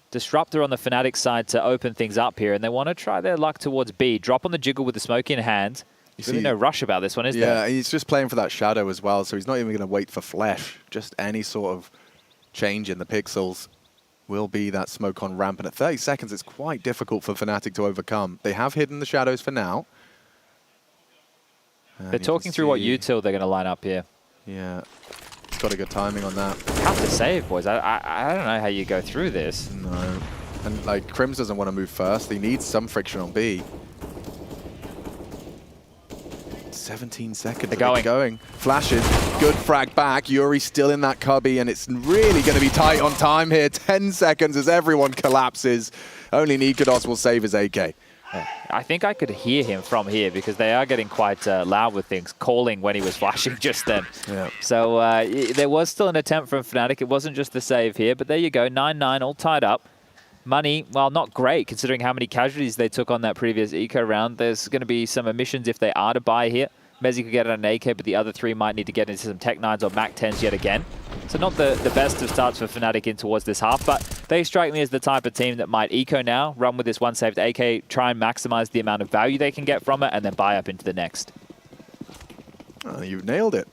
Speaker 2: disruptor on the Fnatic side to open things up here, and they want to try their luck towards B. Drop on the jiggle with the smoke in hand. There's really no rush about this one, is there?
Speaker 1: Yeah, he's just playing for that shadow as well, so he's not even going to wait for flesh. Just any sort of change in the pixels will be that smoke on ramp. And at 30 seconds, it's quite difficult for Fnatic to overcome. They have hidden the shadows for now.
Speaker 2: They're talking through what util they're going to line up here.
Speaker 1: Yeah, it's got a good timing on that.
Speaker 2: Have to save, boys. I don't know how you go through this.
Speaker 1: No. And like, Crims doesn't want to move first. He needs some friction on B. 17 seconds.
Speaker 2: They're
Speaker 1: going. Flashes. Good frag back. Yuri's still in that cubby, and it's really going to be tight on time here. 10 seconds as everyone collapses. Only Nikodos will save his AK.
Speaker 2: I think I could hear him from here, because they are getting quite loud with things, calling when he was flashing just then.
Speaker 1: Yeah.
Speaker 2: So there was still an attempt from Fnatic. It wasn't just the save here, but there you go, 9-9, all tied up. Money, well, not great, considering how many casualties they took on that previous eco round. There's going to be some omissions if they are to buy here. Mezzi could get an AK, but the other 3 might need to get into some Tech 9s or Mac 10s yet again. So not the best of starts for Fnatic in towards this half, but they strike me as the type of team that might eco now, run with this one saved AK, try and maximize the amount of value they can get from it, and then buy up into the next.
Speaker 1: Oh, you've nailed it.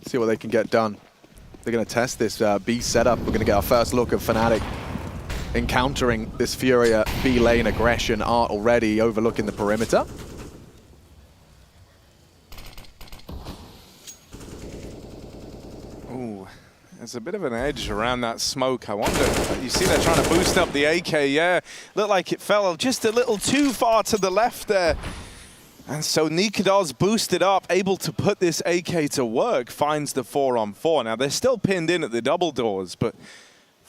Speaker 1: See what they can get done. They're going to test this B setup. We're going to get our first look of Fnatic encountering this Furia B lane aggression. Art already overlooking the perimeter.
Speaker 21: Ooh, there's a bit of an edge around that smoke. I wonder, you see they're trying to boost up the AK, yeah. Looked like it fell just a little too far to the left there. And so Nikodos boosted up, able to put this AK to work, finds the 4-on-4. Now they're still pinned in at the double doors, but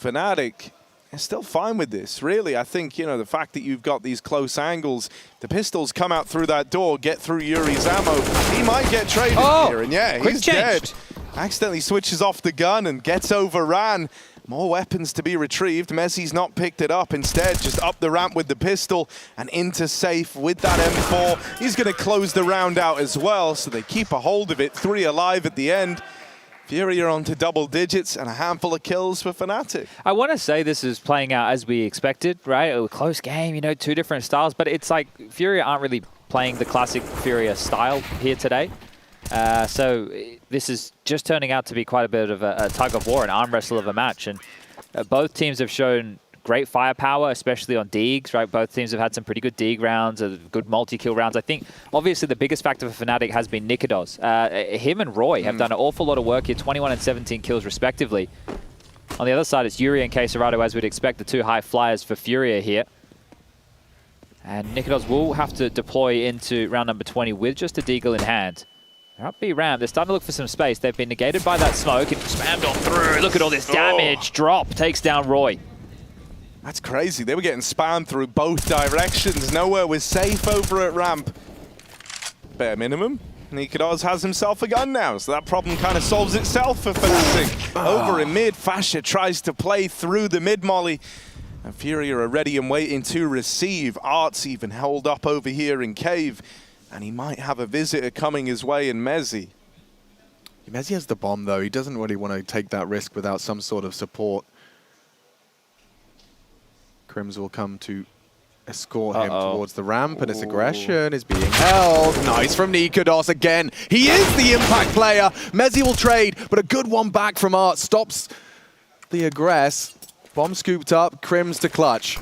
Speaker 21: Fnatic is still fine with this, really. I think, you know, the fact that you've got these close angles, the pistols come out through that door, get through Yuri's ammo. He might get traded here, and yeah, he's dead. Accidentally switches off the gun and gets overran. More weapons to be retrieved. Messi's not picked it up. Instead, just up the ramp with the pistol and into safe with that M4. He's going to close the round out as well, so they keep a hold of it. 3 alive at the end. Furia on to double digits and a handful of kills for Fnatic.
Speaker 2: I want to say this is playing out as we expected, right? A close game, you know, 2 different styles, but it's like Furia aren't really playing the classic Furia style here today. So this is just turning out to be quite a bit of a tug of war, an arm wrestle of a match. And both teams have shown great firepower, especially on Deegs, right? Both teams have had some pretty good Deeg rounds, good multi-kill rounds. I think, obviously, the biggest factor for Fnatic has been Nikodos. Him and Roy have done an awful lot of work here, 21 and 17 kills, respectively. On the other side, it's Yuri and Caserado, as we'd expect, the 2 high flyers for Furia here. And Nikodos will have to deploy into round number 20 with just a Deagle in hand. They're up B ramp. They're starting to look for some space. They've been negated by that smoke and spammed on through. Look at all this damage. Drop takes down Roy.
Speaker 21: That's crazy. They were getting spammed through both directions. Nowhere was safe over at ramp. Bare minimum. Nikodos has himself a gun now, so that problem kind of solves itself for Fnatic. Over in mid, Fasha tries to play through the mid molly. And Furia are ready and waiting to receive. Art's even held up over here in Cave. And he might have a visitor coming his way in Mezzi.
Speaker 1: Mezzi has the bomb, though. He doesn't really want to take that risk without some sort of support. Crims will come to escort him towards the ramp, and his aggression is being held. Nice from Nikodos again. He is the impact player. Mezzi will trade, but a good one back from Art stops the aggress. Bomb scooped up, Crims to clutch.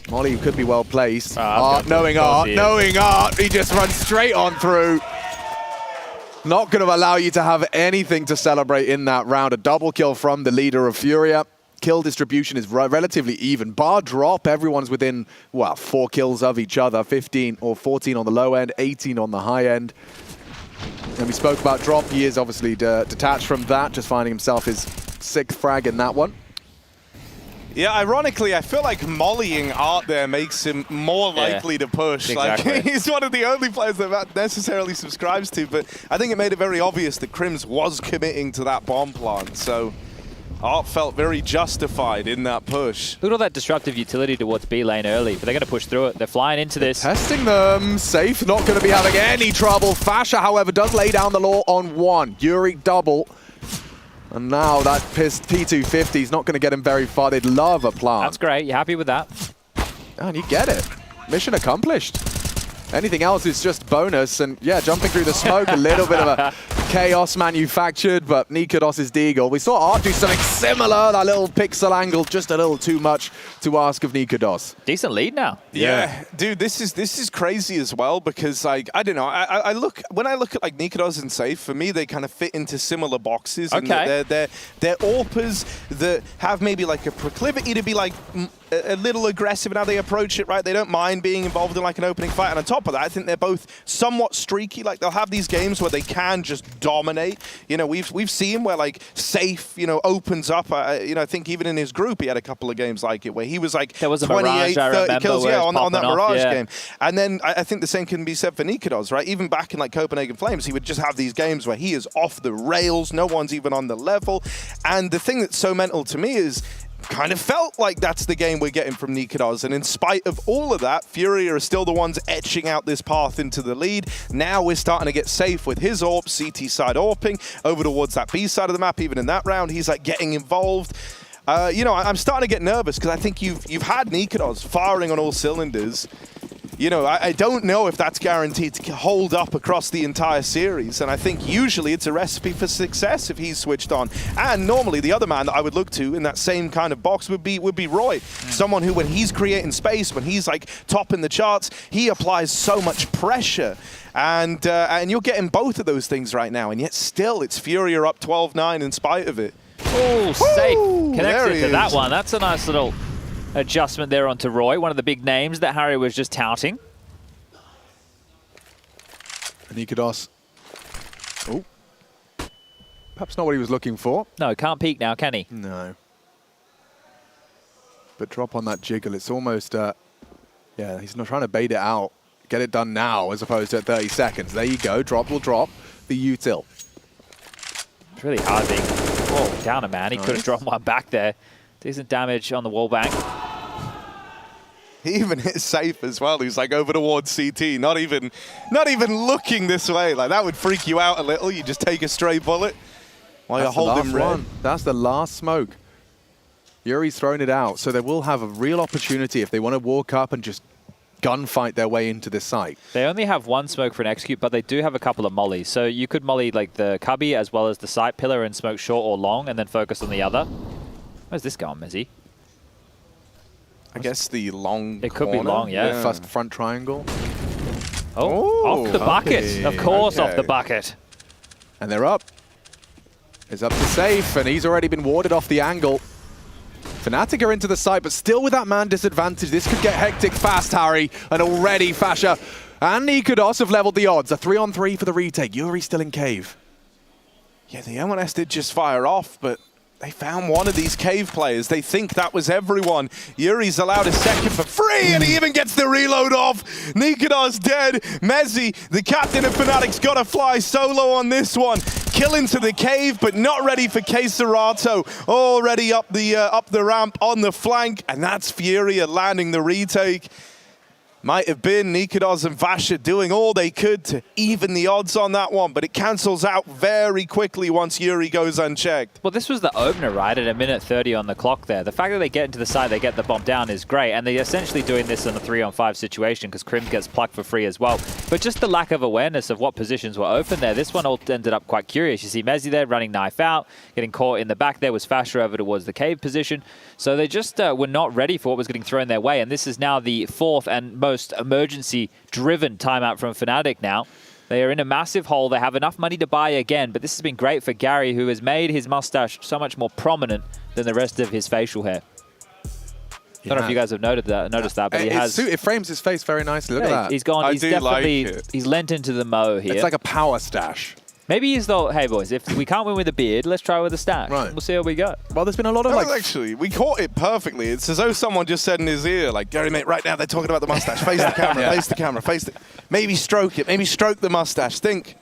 Speaker 1: Molly could be well placed. Art, knowing Art, he just runs straight on through. Not going to allow you to have anything to celebrate in that round. A double kill from the leader of Furia. Kill distribution is relatively even. Bar drop, everyone's within, well, 4 kills of each other. 15 or 14 on the low end, 18 on the high end. And we spoke about drop. He is obviously detached from that, just finding himself his 6th frag in that one.
Speaker 21: Yeah, ironically, I feel like mollying Art there makes him more likely to push.
Speaker 2: Exactly.
Speaker 21: Like, he's one of the only players that necessarily subscribes to, but I think it made it very obvious that Crims was committing to that bomb plant, so Art felt very justified in that push.
Speaker 2: Look at all that disruptive utility towards B lane early, but they're going to push through it. They're flying into this.
Speaker 1: Testing them. Safe, not going to be having any trouble. Fasha, however, does lay down the law on 1. Yuri double. And now that pissed P250 is not going to get him very far. They'd love a plant.
Speaker 2: That's great. You happy with that?
Speaker 1: And you get it. Mission accomplished. Anything else is just bonus. And yeah, jumping through the smoke, a little bit of a chaos manufactured, but Nikodos' deagle. We saw Art do something similar. That little pixel angle, just a little too much to ask of Nikodos.
Speaker 2: Decent lead now.
Speaker 21: Yeah, dude, this is crazy as well because, like, I don't know. When I look at like Nikodos and Safe, for me they kind of fit into similar boxes.
Speaker 2: Okay.
Speaker 21: They're AWPers that have maybe like a proclivity to be like a little aggressive in how they approach it, right? They don't mind being involved in like an opening fight. And on top of that, I think they're both somewhat streaky. Like they'll have these games where they can just dominate. You know, we've seen where like Safe, you know, opens up. You know, I think even in his group, he had a couple of games like it where he was like 28, 30 kills, on that Mirage game. And then I think the same can be said for Nikodos, right? Even back in like Copenhagen Flames, he would just have these games where he is off the rails. No one's even on the level. And the thing that's so mental to me is kind of felt like that's the game we're getting from Nikodos. And in spite of all of that, Furia are still the ones etching out this path into the lead. Now we're starting to get Safe with his AWP, CT side AWPing over towards that B side of the map. Even in that round, he's like getting involved. You know, I'm starting to get nervous because I think you've had Nikodos firing on all cylinders. You know, I don't know if that's guaranteed to hold up across the entire series, and I think usually it's a recipe for success if he's switched on. And normally the other man that I would look to in that same kind of box would be Roy. Someone who, when he's creating space, when he's like top in the charts, he applies so much pressure. And you're getting both of those things right now, and yet still it's Furia up 12-9 in spite of it.
Speaker 2: Oh, Safe connected to that one. That's a nice little adjustment there onto Roy, one of the big names that Harry was just touting.
Speaker 1: Nikodos. Oh. Perhaps not what he was looking for.
Speaker 2: No, can't peek now, can he?
Speaker 1: No. But drop on that jiggle. It's almost, yeah, he's not trying to bait it out. Get it done now as opposed to at 30 seconds. There you go. Drop will drop the util.
Speaker 2: It's really hard being down a man. He could have dropped one back there. Decent damage on the wall bank.
Speaker 21: He even hit Safe as well. He's like over towards CT, not even looking this way. Like that would freak you out a little. You just take a stray bullet while you're holding red.
Speaker 1: That's the last smoke. Yuri's thrown it out, so they will have a real opportunity if they want to walk up and just gunfight their way into this site.
Speaker 2: They only have one smoke for an execute, but they do have a couple of mollies. So you could molly like the cubby as well as the site pillar and smoke short or long and then focus on the other. Where's this going, Mezzi?
Speaker 21: I guess the long
Speaker 2: It could be long, yeah.
Speaker 1: First front triangle.
Speaker 2: Oh, off the bucket. Of course, off the bucket.
Speaker 1: And they're up. It's up to Safe, and he's already been warded off the angle. Fnatic are into the site, but still with that man disadvantage. This could get hectic fast, Harry. And already Fasha and Nikodos have leveled the odds. A 3-on-3 for the retake. Yuri still in cave.
Speaker 21: Yeah, the M1S did just fire off, but they found one of these cave players. They think that was everyone. Yuri's allowed a second for free, and he even gets the reload off. Nikodos dead. Mezzi, the captain of Fnatic's got to fly solo on this one. Kill into the cave, but not ready for K-Serato. Already up the ramp on the flank, and that's Furia landing the retake. Might have been Nikodos and Vasha doing all they could to even the odds on that one, but it cancels out very quickly once Yuri goes unchecked.
Speaker 2: Well, this was the opener, right, at a minute 30 on the clock there. The fact that they get into the side, they get the bomb down is great, and they're essentially doing this in a 3-on-5 situation because Krim gets plucked for free as well. But just the lack of awareness of what positions were open there, this one all ended up quite curious. You see Mezzi there running knife out, getting caught in the back there was Fasher over towards the cave position. So they just were not ready for what was getting thrown their way, and this is now the fourth and most emergency-driven timeout from Fnatic now. They are in a massive hole. They have enough money to buy again, but this has been great for Gary, who has made his mustache so much more prominent than the rest of his facial hair. I don't know if you guys have noticed that, but he has.
Speaker 1: It frames his face very nicely. Look at that.
Speaker 2: He's gone. He's definitely he's lent into the mo here.
Speaker 1: It's like a power stash.
Speaker 2: Maybe he's thought, hey boys, if we can't win with a beard, let's try with a stash.
Speaker 21: Right.
Speaker 2: We'll see how we go.
Speaker 1: Well, there's been a lot of
Speaker 21: actually, we caught it perfectly. It's as though someone just said in his ear, like, Gary, mate, right now they're talking about the mustache. Face the camera, face the camera, face the... Maybe stroke it. Maybe stroke the mustache. Think.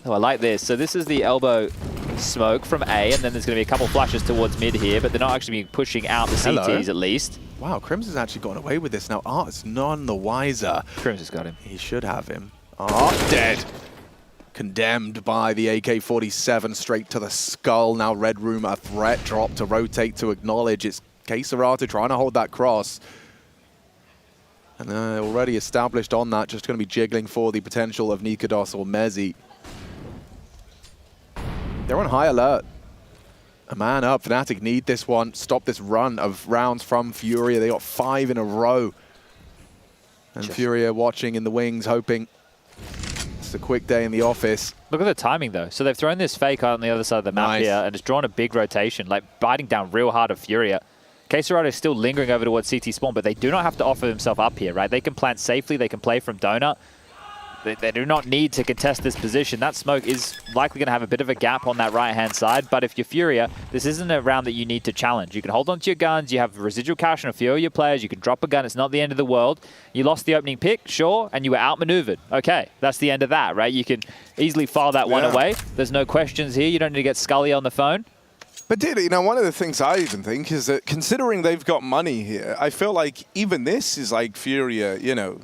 Speaker 2: Oh, I like this. So this is the elbow smoke from A, and then there's going to be a couple flashes towards mid here, but they're not actually pushing out the CTs at least.
Speaker 1: Wow, Crims has actually gotten away with this now. Art's none the wiser.
Speaker 2: Crims has got him.
Speaker 1: He should have him. Art dead. Condemned by the AK-47 straight to the skull. Now Red Room a threat drop to rotate to acknowledge. It's K-Serato trying to hold that cross. And already established on that, just going to be jiggling for the potential of Nikodos or Mezzi. They're on high alert. A man up. Fnatic need this one. Stop this run of rounds from Furia. They got 5 in a row. And Furia watching in the wings, hoping it's a quick day in the office.
Speaker 2: Look at the timing, though. So they've thrown this fake on the other side of the map here, and it's drawn a big rotation, like biting down real hard of Furia. K-Serato is still lingering over towards CT spawn, but they do not have to offer themselves up here, right? They can plant safely. They can play from Donut. They do not need to contest this position. That smoke is likely going to have a bit of a gap on that right-hand side, but if you're Furia, this isn't a round that you need to challenge. You can hold on to your guns, you have residual cash on a few of your players, you can drop a gun, it's not the end of the world. You lost the opening pick, sure, and you were outmaneuvered. Okay, that's the end of that, right? You can easily file that one away. There's no questions here. You don't need to get Scully on the phone.
Speaker 21: But dude, you know, one of the things I even think is that considering they've got money here, I feel like even this is like Furia, you know,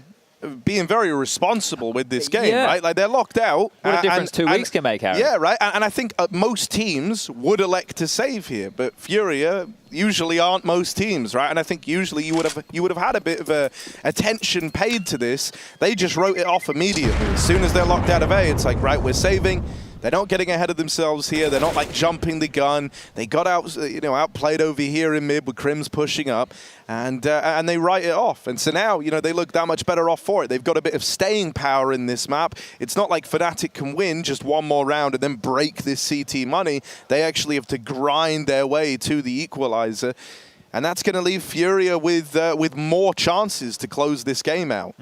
Speaker 21: being very responsible with this game, right? Like, they're locked out.
Speaker 2: What a difference 2 weeks can make, Harry.
Speaker 21: Yeah, right? And I think most teams would elect to save here, but Furia usually aren't most teams, right? And I think usually you would have had a bit of attention paid to this. They just wrote it off immediately. As soon as they're locked out of A, it's like, right, we're saving. They're not getting ahead of themselves here. They're not like jumping the gun. They got out, you know, outplayed over here in mid with Crims pushing up, and they write it off. And so now, you know, they look that much better off for it. They've got a bit of staying power in this map. It's not like Fnatic can win just one more round and then break this CT money. They actually have to grind their way to the equalizer, and that's going to leave Furia with more chances to close this game out.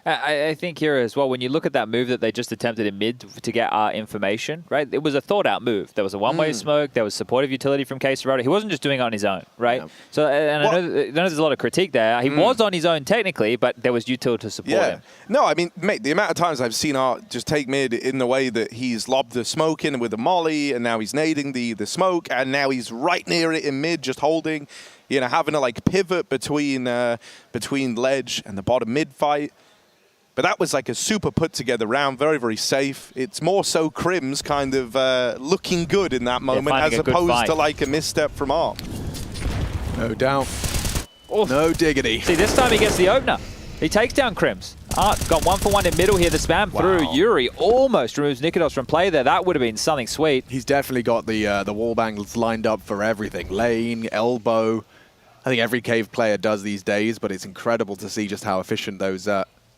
Speaker 2: I think here as well, when you look at that move that they just attempted in mid to get our information, right? It was a thought-out move. There was a one-way smoke. There was supportive utility from K-Serato. He wasn't just doing it on his own, right? Yeah. So, and I know there's a lot of critique there. He was on his own technically, but there was utility to support him.
Speaker 21: No, I mean, mate, the amount of times I've seen Art just take mid in the way that he's lobbed the smoke in with a molly, and now he's nading the smoke, and now he's right near it in mid, just holding, you know, having to like pivot between ledge and the bottom mid fight. But that was like a super put-together round, very, very safe. It's more so Crims kind of looking good in that moment as opposed to like a misstep from Art.
Speaker 1: No doubt. No diggity.
Speaker 2: See, this time he gets the opener. He takes down Crims. Art got 1-for-1 in middle here. The spam through. Yuri almost removes Nikodos from play there. That would have been something sweet.
Speaker 1: He's definitely got the wall bangles lined up for everything. Lane, elbow. I think every cave player does these days, but it's incredible to see just how efficient those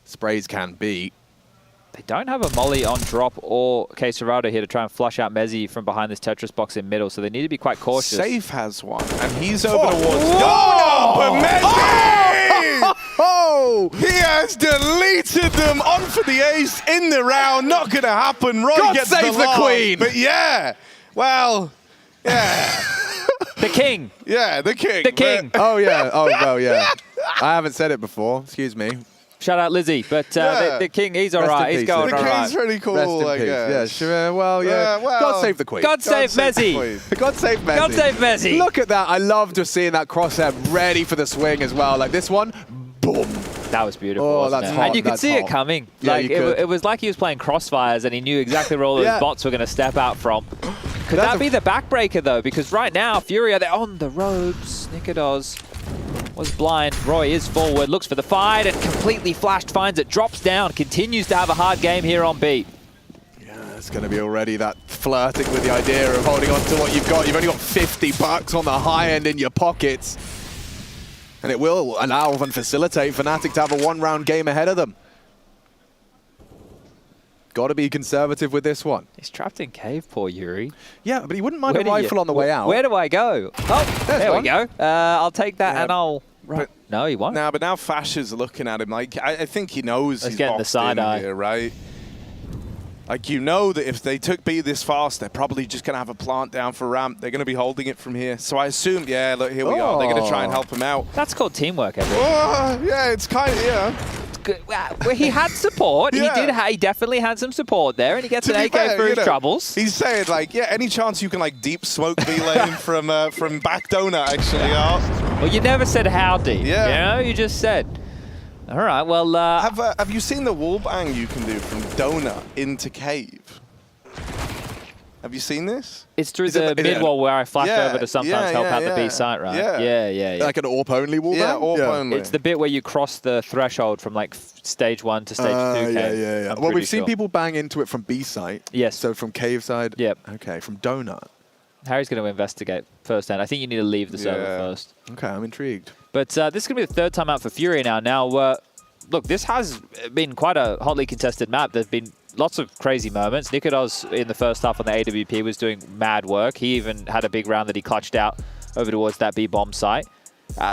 Speaker 1: sprays can be.
Speaker 2: They don't have a molly on drop or K-Serato here to try and flush out Mezzi from behind this Tetris box in middle, so they need to be quite cautious.
Speaker 21: Safe has one, and he's over towards Donut, but Mezzi! He has deleted them on for the ace in the round. Not going to happen. Roy
Speaker 1: God
Speaker 21: gets
Speaker 1: save the queen!
Speaker 21: But yeah, well, yeah.
Speaker 2: The king.
Speaker 21: Yeah, the king.
Speaker 2: The king.
Speaker 1: Oh, yeah. Oh, well, yeah. I haven't said it before. Excuse me.
Speaker 2: Shout out Lizzie. But the king, he's all right. He's going all right.
Speaker 21: The king's pretty cool,
Speaker 1: Rest in
Speaker 21: I
Speaker 1: peace.
Speaker 21: guess.
Speaker 1: Yeah, sure. Well, yeah. God save the queen.
Speaker 2: God save Messi.
Speaker 1: God save Messi.
Speaker 2: God save Messi.
Speaker 1: Look at that. I love just seeing that crosshair ready for the swing as well. Like this one, boom.
Speaker 2: That was beautiful.
Speaker 1: Oh,
Speaker 2: wasn't
Speaker 1: that's
Speaker 2: it?
Speaker 1: hot.
Speaker 2: And you could
Speaker 1: That's
Speaker 2: see
Speaker 1: hot.
Speaker 2: it coming.
Speaker 1: Yeah,
Speaker 2: Like
Speaker 1: you could.
Speaker 2: it was like he was playing Crossfires and he knew exactly where all those bots were going to step out from. Could that be the backbreaker though? Because right now, Furia, they're on the ropes. Nikodos was blind. Roy is forward, looks for the fight and completely flashed, finds it, drops down, continues to have a hard game here on B.
Speaker 1: It's going to be already that flirting with the idea of holding on to what you've got. You've only got $50 on the high end in your pockets. And it will allow and facilitate Fnatic to have a one-round game ahead of them. Got to be conservative with this one.
Speaker 2: He's trapped in cave, poor Yuri.
Speaker 1: Yeah, but he wouldn't mind a rifle on the way out.
Speaker 2: Where do I go? Oh, there we go. I'll take that and I'll... Right. No, he won't.
Speaker 21: No, but now Fash is looking at him like, I think he knows he's
Speaker 2: getting the side eye
Speaker 21: here, right? Like, you know that if they took B this fast, they're probably just going to have a plant down for ramp. They're going to be holding it from here. So I assume, yeah, look, here we are. They're going to try and help him out.
Speaker 2: That's called teamwork, everyone.
Speaker 21: Yeah, it's kind of, yeah.
Speaker 2: Well, he had support.
Speaker 21: Yeah.
Speaker 2: He definitely had some support there, and he gets an AK for his troubles.
Speaker 21: He's saying, like, yeah, any chance you can, like, deep smoke B lane from back donut, actually.
Speaker 2: Well, you never said howdy.
Speaker 21: Yeah.
Speaker 2: You know, you just said... All right, well...
Speaker 21: have you seen the wall bang you can do from donut into cave? Have you seen this?
Speaker 2: It's through the mid-wall where I flash over to sometimes help out the B site, right? Yeah.
Speaker 1: Like an AWP-only wall
Speaker 21: Yeah,
Speaker 1: bang?
Speaker 21: AWP-only.
Speaker 2: It's the bit where you cross the threshold from like stage 1 to stage 2 cave.
Speaker 1: Yeah. Well, we've seen people bang into it from B site.
Speaker 2: Yes.
Speaker 1: So from cave side.
Speaker 2: Yep.
Speaker 1: Okay, from donut.
Speaker 2: Harry's going to investigate firsthand. I think you need to leave the server first.
Speaker 1: Okay, I'm intrigued.
Speaker 2: But this is going to be the third time out for Furia now. Now, look, this has been quite a hotly contested map. There's been lots of crazy moments. Nikodos in the first half on the AWP was doing mad work. He even had a big round that he clutched out over towards that B bomb site.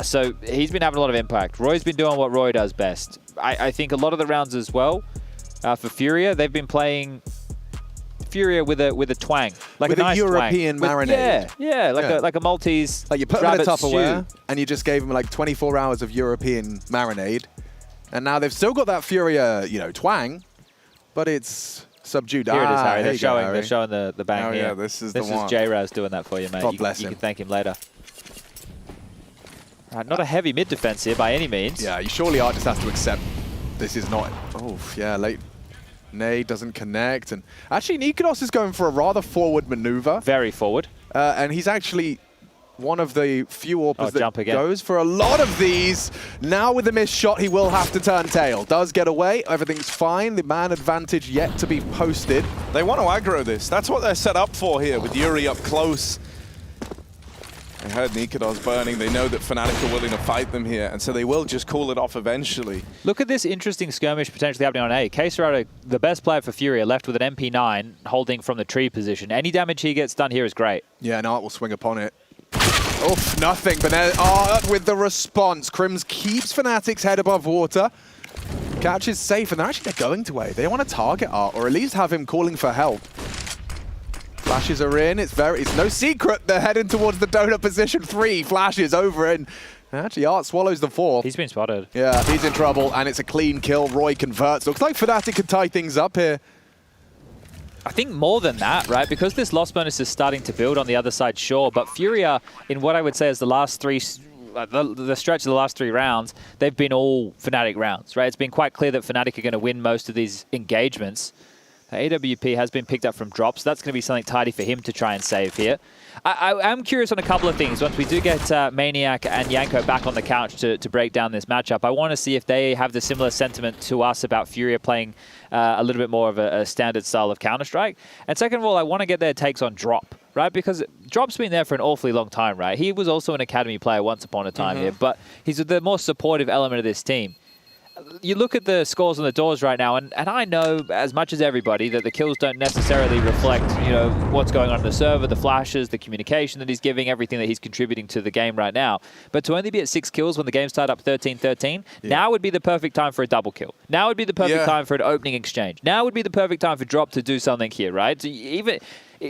Speaker 2: So he's been having a lot of impact. Roy's been doing what Roy does best. I think a lot of the rounds as well for Furia, they've been playing Furia with a twang, like
Speaker 1: with
Speaker 2: a nice
Speaker 1: European
Speaker 2: twang.
Speaker 1: marinade.
Speaker 2: Yeah, like a Maltese.
Speaker 1: Like you put them in a
Speaker 2: rabbit
Speaker 1: Tupperware,
Speaker 2: stew.
Speaker 1: and you just gave them like 24 hours of European marinade, and now they've still got that Furia, twang, but it's subdued.
Speaker 2: Here it is, Harry.
Speaker 1: There you go, Harry.
Speaker 2: They're showing the bang
Speaker 21: Oh,
Speaker 2: here.
Speaker 21: yeah, this is the one.
Speaker 2: This is J-Raz doing that for you, mate.
Speaker 1: God bless
Speaker 2: you
Speaker 1: him.
Speaker 2: can thank him later. Right, not a heavy mid defense here by any means.
Speaker 1: Yeah, you surely are just have to accept this is not. Oh, yeah, late. Nade doesn't connect, and actually Nikodos is going for a rather forward maneuver.
Speaker 2: Very forward.
Speaker 1: And he's actually one of the few AWPers
Speaker 2: jump
Speaker 1: that
Speaker 2: again.
Speaker 1: goes for a lot of these. Now with the missed shot, he will have to turn tail. Does get away, everything's fine. The man advantage yet to be posted.
Speaker 21: They want to aggro this. That's what they're set up for here with Yuri up close. They heard Nikodos burning. They know that Fnatic are willing to fight them here, and so they will just call it off eventually.
Speaker 2: Look at this interesting skirmish potentially happening on A. K-Serrata, the best player for Furia, left with an MP9 holding from the tree position. Any damage he gets done here is great.
Speaker 1: Yeah, and Art will swing upon it. Oof, nothing, but then Art with the response. Crims keeps Fnatic's head above water. Catch is safe, and they're going to A. They want to target Art, or at least have him calling for help. Flashes are in. It's no secret they're heading towards the donut position. 3 flashes over, and actually Art swallows the 4th.
Speaker 2: He's been spotted.
Speaker 1: Yeah, he's in trouble, and it's a clean kill. Roy converts. Looks like Fnatic can tie things up here.
Speaker 2: I think more than that, right? Because this loss bonus is starting to build on the other side, sure. But Furia, in what I would say is the last 3, the stretch of the last 3 rounds, they've been all Fnatic rounds, right? It's been quite clear that Fnatic are going to win most of these engagements. AWP has been picked up from drops. That's going to be something tidy for him to try and save here. I am curious on a couple of things. Once we do get Maniac and Yanko back on the couch to break down this matchup, I want to see if they have the similar sentiment to us about Furia playing a little bit more of a standard style of Counter-Strike. And second of all, I want to get their takes on Drop, right? Because Drop's been there for an awfully long time, right? He was also an academy player once upon a time here, but he's the more supportive element of this team. You look at the scores on the doors right now, and I know as much as everybody that the kills don't necessarily reflect, what's going on in the server, the flashes, the communication that he's giving, everything that he's contributing to the game right now. But to only be at 6 kills when the game's tied up 13-13, now would be the perfect time for a double kill. Now would be the perfect time for an opening exchange. Now would be the perfect time for Drop to do something here, right? So even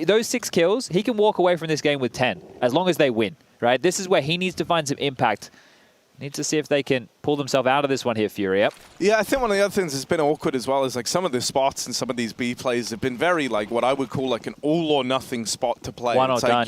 Speaker 2: those 6 kills, he can walk away from this game with 10, as long as they win, right? This is where he needs to find some impact Need to see if they can pull themselves out of this one here, Furia.
Speaker 21: Yeah, I think one of the other things that's been awkward as well is like some of the spots and some of these B plays have been very like what I would call like an all or nothing spot to play.
Speaker 2: One
Speaker 21: it's
Speaker 2: or
Speaker 21: like
Speaker 2: done,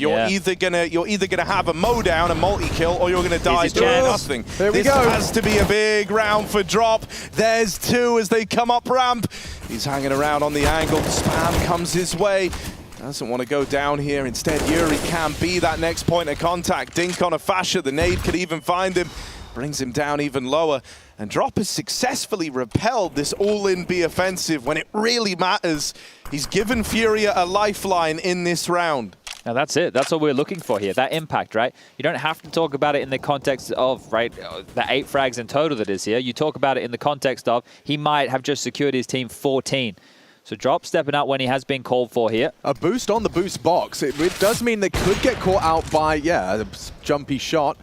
Speaker 21: you're either gonna have a mow down, a multi-kill, or you're gonna die doing nothing.
Speaker 1: There we
Speaker 21: This
Speaker 1: go.
Speaker 21: has to be a big round for Drop. There's two as they come up ramp. He's hanging around on the angle. Spam comes his way. Doesn't want to go down here. Instead, Yuri can be that next point of contact. Dink on a Fasher. The nade could even find him. Brings him down even lower. And Drop has successfully repelled this all-in B offensive when it really matters. He's given Furia a lifeline in this round.
Speaker 2: Now that's it. That's what we're looking for here. That impact, right? You don't have to talk about it in the context of, right, the 8 frags in total that is here. You talk about it in the context of he might have just secured his team 14. So Drop stepping up when he has been called for here.
Speaker 1: A boost on the boost box. It does mean they could get caught out by, a jumpy shot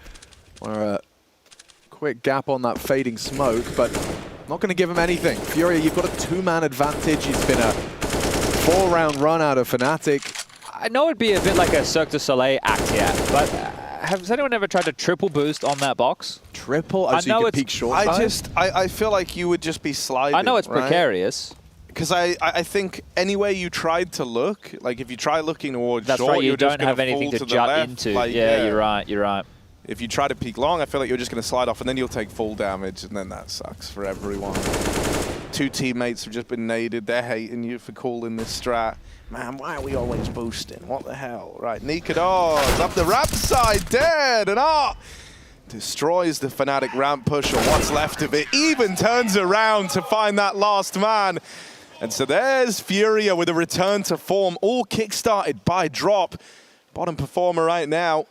Speaker 1: or a quick gap on that fading smoke, but not going to give him anything. Furia, you've got a 2-man advantage. It's been a 4-round run out of fnatic.
Speaker 2: I know it'd be a bit like a Cirque du Soleil act here, but has anyone ever tried to triple boost on that box?
Speaker 1: Triple?
Speaker 2: I know it's
Speaker 1: peek short.
Speaker 21: I feel like you would just be sliding.
Speaker 2: I know it's
Speaker 21: right?
Speaker 2: precarious.
Speaker 21: Because I think anywhere you tried to look, like if you try looking towards
Speaker 2: That's
Speaker 21: short,
Speaker 2: right, you
Speaker 21: you're just
Speaker 2: don't have
Speaker 21: gonna
Speaker 2: anything
Speaker 21: fall
Speaker 2: to
Speaker 21: the
Speaker 2: jut
Speaker 21: left.
Speaker 2: into.
Speaker 21: Like,
Speaker 2: yeah, you're right.
Speaker 21: If you try to peek long, I feel like you're just going to slide off, and then you'll take full damage, and then that sucks for everyone. 2 teammates have just been naded. They're hating you for calling this strat. Man, why are we always boosting? What the hell? Right, Nikados up the ramp side, dead, and destroys the Fnatic ramp push, or what's left of it. Even turns around to find that last man. And so there's Furia with a return to form, all kickstarted by Drop. Bottom performer right now.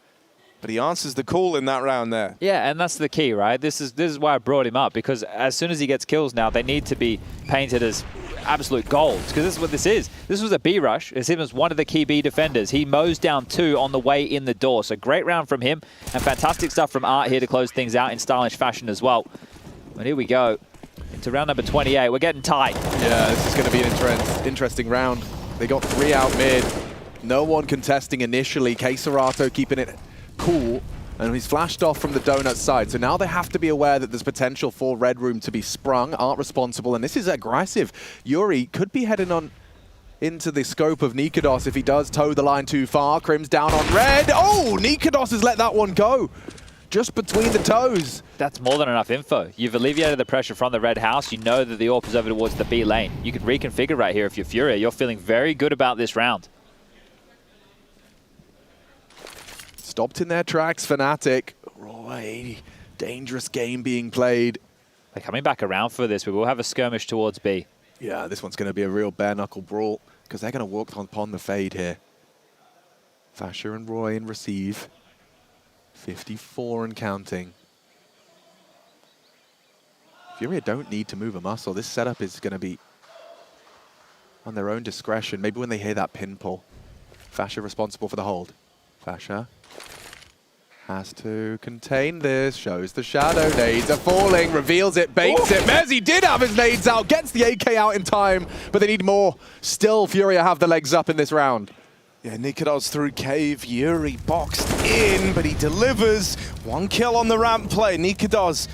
Speaker 21: But he answers the call in that round there.
Speaker 2: Yeah, and that's the key, right? This is why I brought him up, because as soon as he gets kills now, they need to be painted as absolute gold, because this is what this is. This was a B rush. It's him as one of the key B defenders. He mows down 2 on the way in the door. So great round from him, and fantastic stuff from Art here to close things out in stylish fashion as well. But here we go into round number 28. We're getting tight.
Speaker 1: Yeah, this is going to be an interesting round. They got 3 out mid. No one contesting initially. Keserato keeping it cool, and he's flashed off from the donut side. So now they have to be aware that there's potential for Red Room to be sprung. Aren't responsible, and this is aggressive. Yuri could be heading on into the scope of Nikados if he does toe the line too far. Crim's down on red. Oh, Nikados has let that one go. Just between the toes.
Speaker 2: That's more than enough info. You've alleviated the pressure from the red house. You know that the AWP is over towards the B lane. You can reconfigure right here if you're Furia. You're feeling very good about this round.
Speaker 1: Stopped in their tracks, Fnatic. Roy, dangerous game being played.
Speaker 2: They're coming back around for this. We will have a skirmish towards B.
Speaker 1: Yeah, this one's going to be a real bare-knuckle brawl, because they're going to walk upon the fade here. Fasher and Roy in receive. 54 and counting. Furia don't need to move a muscle. This setup is going to be on their own discretion. Maybe when they hear that pin pull. Fasher responsible for the hold. Fasher has to contain this, shows the shadow. Nades are falling, reveals it, baits it. Mezzi did have his nades out, gets the AK out in time, but they need more. Still, Furia have the legs up in this round.
Speaker 21: Yeah, Nikados through cave. Yuri boxed in, but he delivers. 1 kill on the ramp play. Nikados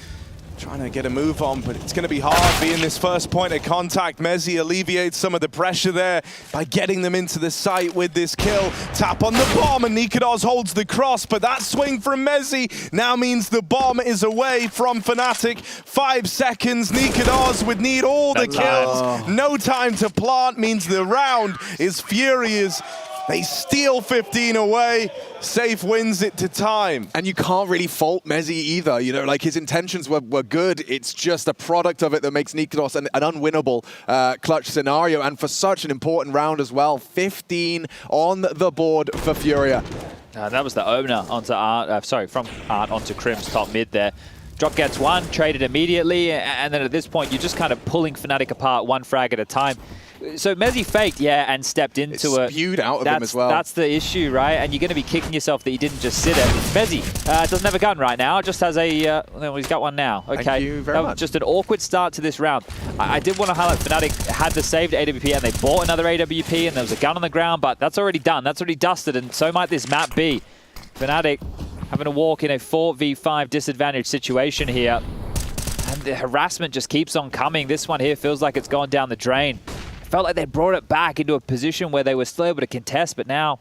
Speaker 21: trying to get a move on, but it's going to be hard being this first point of contact. Mezzi alleviates some of the pressure there by getting them into the site with this kill. Tap on the bomb, and Nikados holds the cross, but that swing from Mezzi now means the bomb is away from Fnatic. 5 seconds. Nikados would need all the kills. No time to plant means the round is Furia's. They steal 15 away. Safe wins it to time.
Speaker 1: And you can't really fault Mezzi either. You know, like his intentions were good. It's just a product of it that makes Nikados an unwinnable clutch scenario. And for such an important round as well. 15 on the board for Furia.
Speaker 2: That was the opener onto Art, from Art onto Crim's top mid there. Drop gets 1, traded immediately, and then at this point, you're just kind of pulling Fnatic apart 1 frag at a time. So Mezzi faked, and stepped into it.
Speaker 1: Spewed out of him as well.
Speaker 2: That's the issue, right? And you're going to be kicking yourself that you didn't just sit it. Mezzi doesn't have a gun right now, just has a... well, he's got one now. Okay.
Speaker 1: Thank you very much.
Speaker 2: Just an awkward start to this round. I did want to highlight Fnatic had the saved AWP, and they bought another AWP, and there was a gun on the ground, but that's already done. That's already dusted, and so might this map be. Fnatic having to walk in a 4v5 disadvantaged situation here. And the harassment just keeps on coming. This one here feels like it's gone down the drain. Felt like they brought it back into a position where they were still able to contest, but now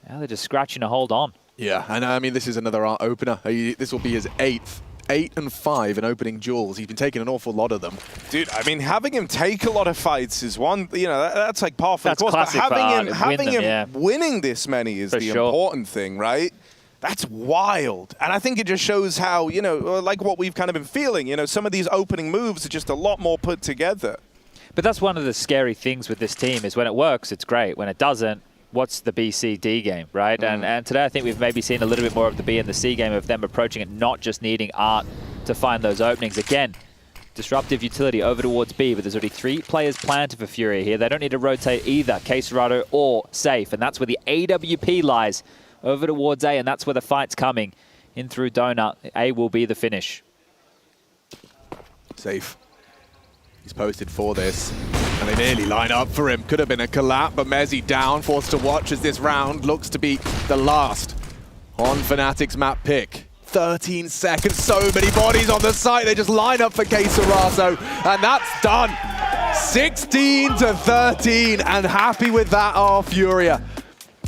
Speaker 2: they're just scratching a hold on.
Speaker 1: Yeah, and I mean, this is another Art opener. This will be his 8th. 8 and 5 in opening duels. He's been taking an awful lot of them.
Speaker 21: Dude, I mean, having him take a lot of fights is one, that's like par for the course. But having him winning this many is the important thing, right? That's wild. And I think it just shows how, like what we've kind of been feeling, some of these opening moves are just a lot more put together.
Speaker 2: But that's one of the scary things with this team is when it works, it's great. When it doesn't, what's the BCD game, right? And today I think we've maybe seen a little bit more of the B and the C game of them approaching it, not just needing Art to find those openings. Again, disruptive utility over towards B, but there's already 3 players planted for Furia here. They don't need to rotate either Queserato or Safe, and that's where the AWP lies over towards A, and that's where the fight's coming in through Donut. A will be the finish.
Speaker 1: Safe. He's posted for this, and they nearly line up for him. Could have been a collapse, but Mezzi down, forced to watch as this round looks to be the last on Fnatic's map pick. 13 seconds, so many bodies on the site. They just line up for Queserato, and that's done. 16 to 13, and happy with that are Furia.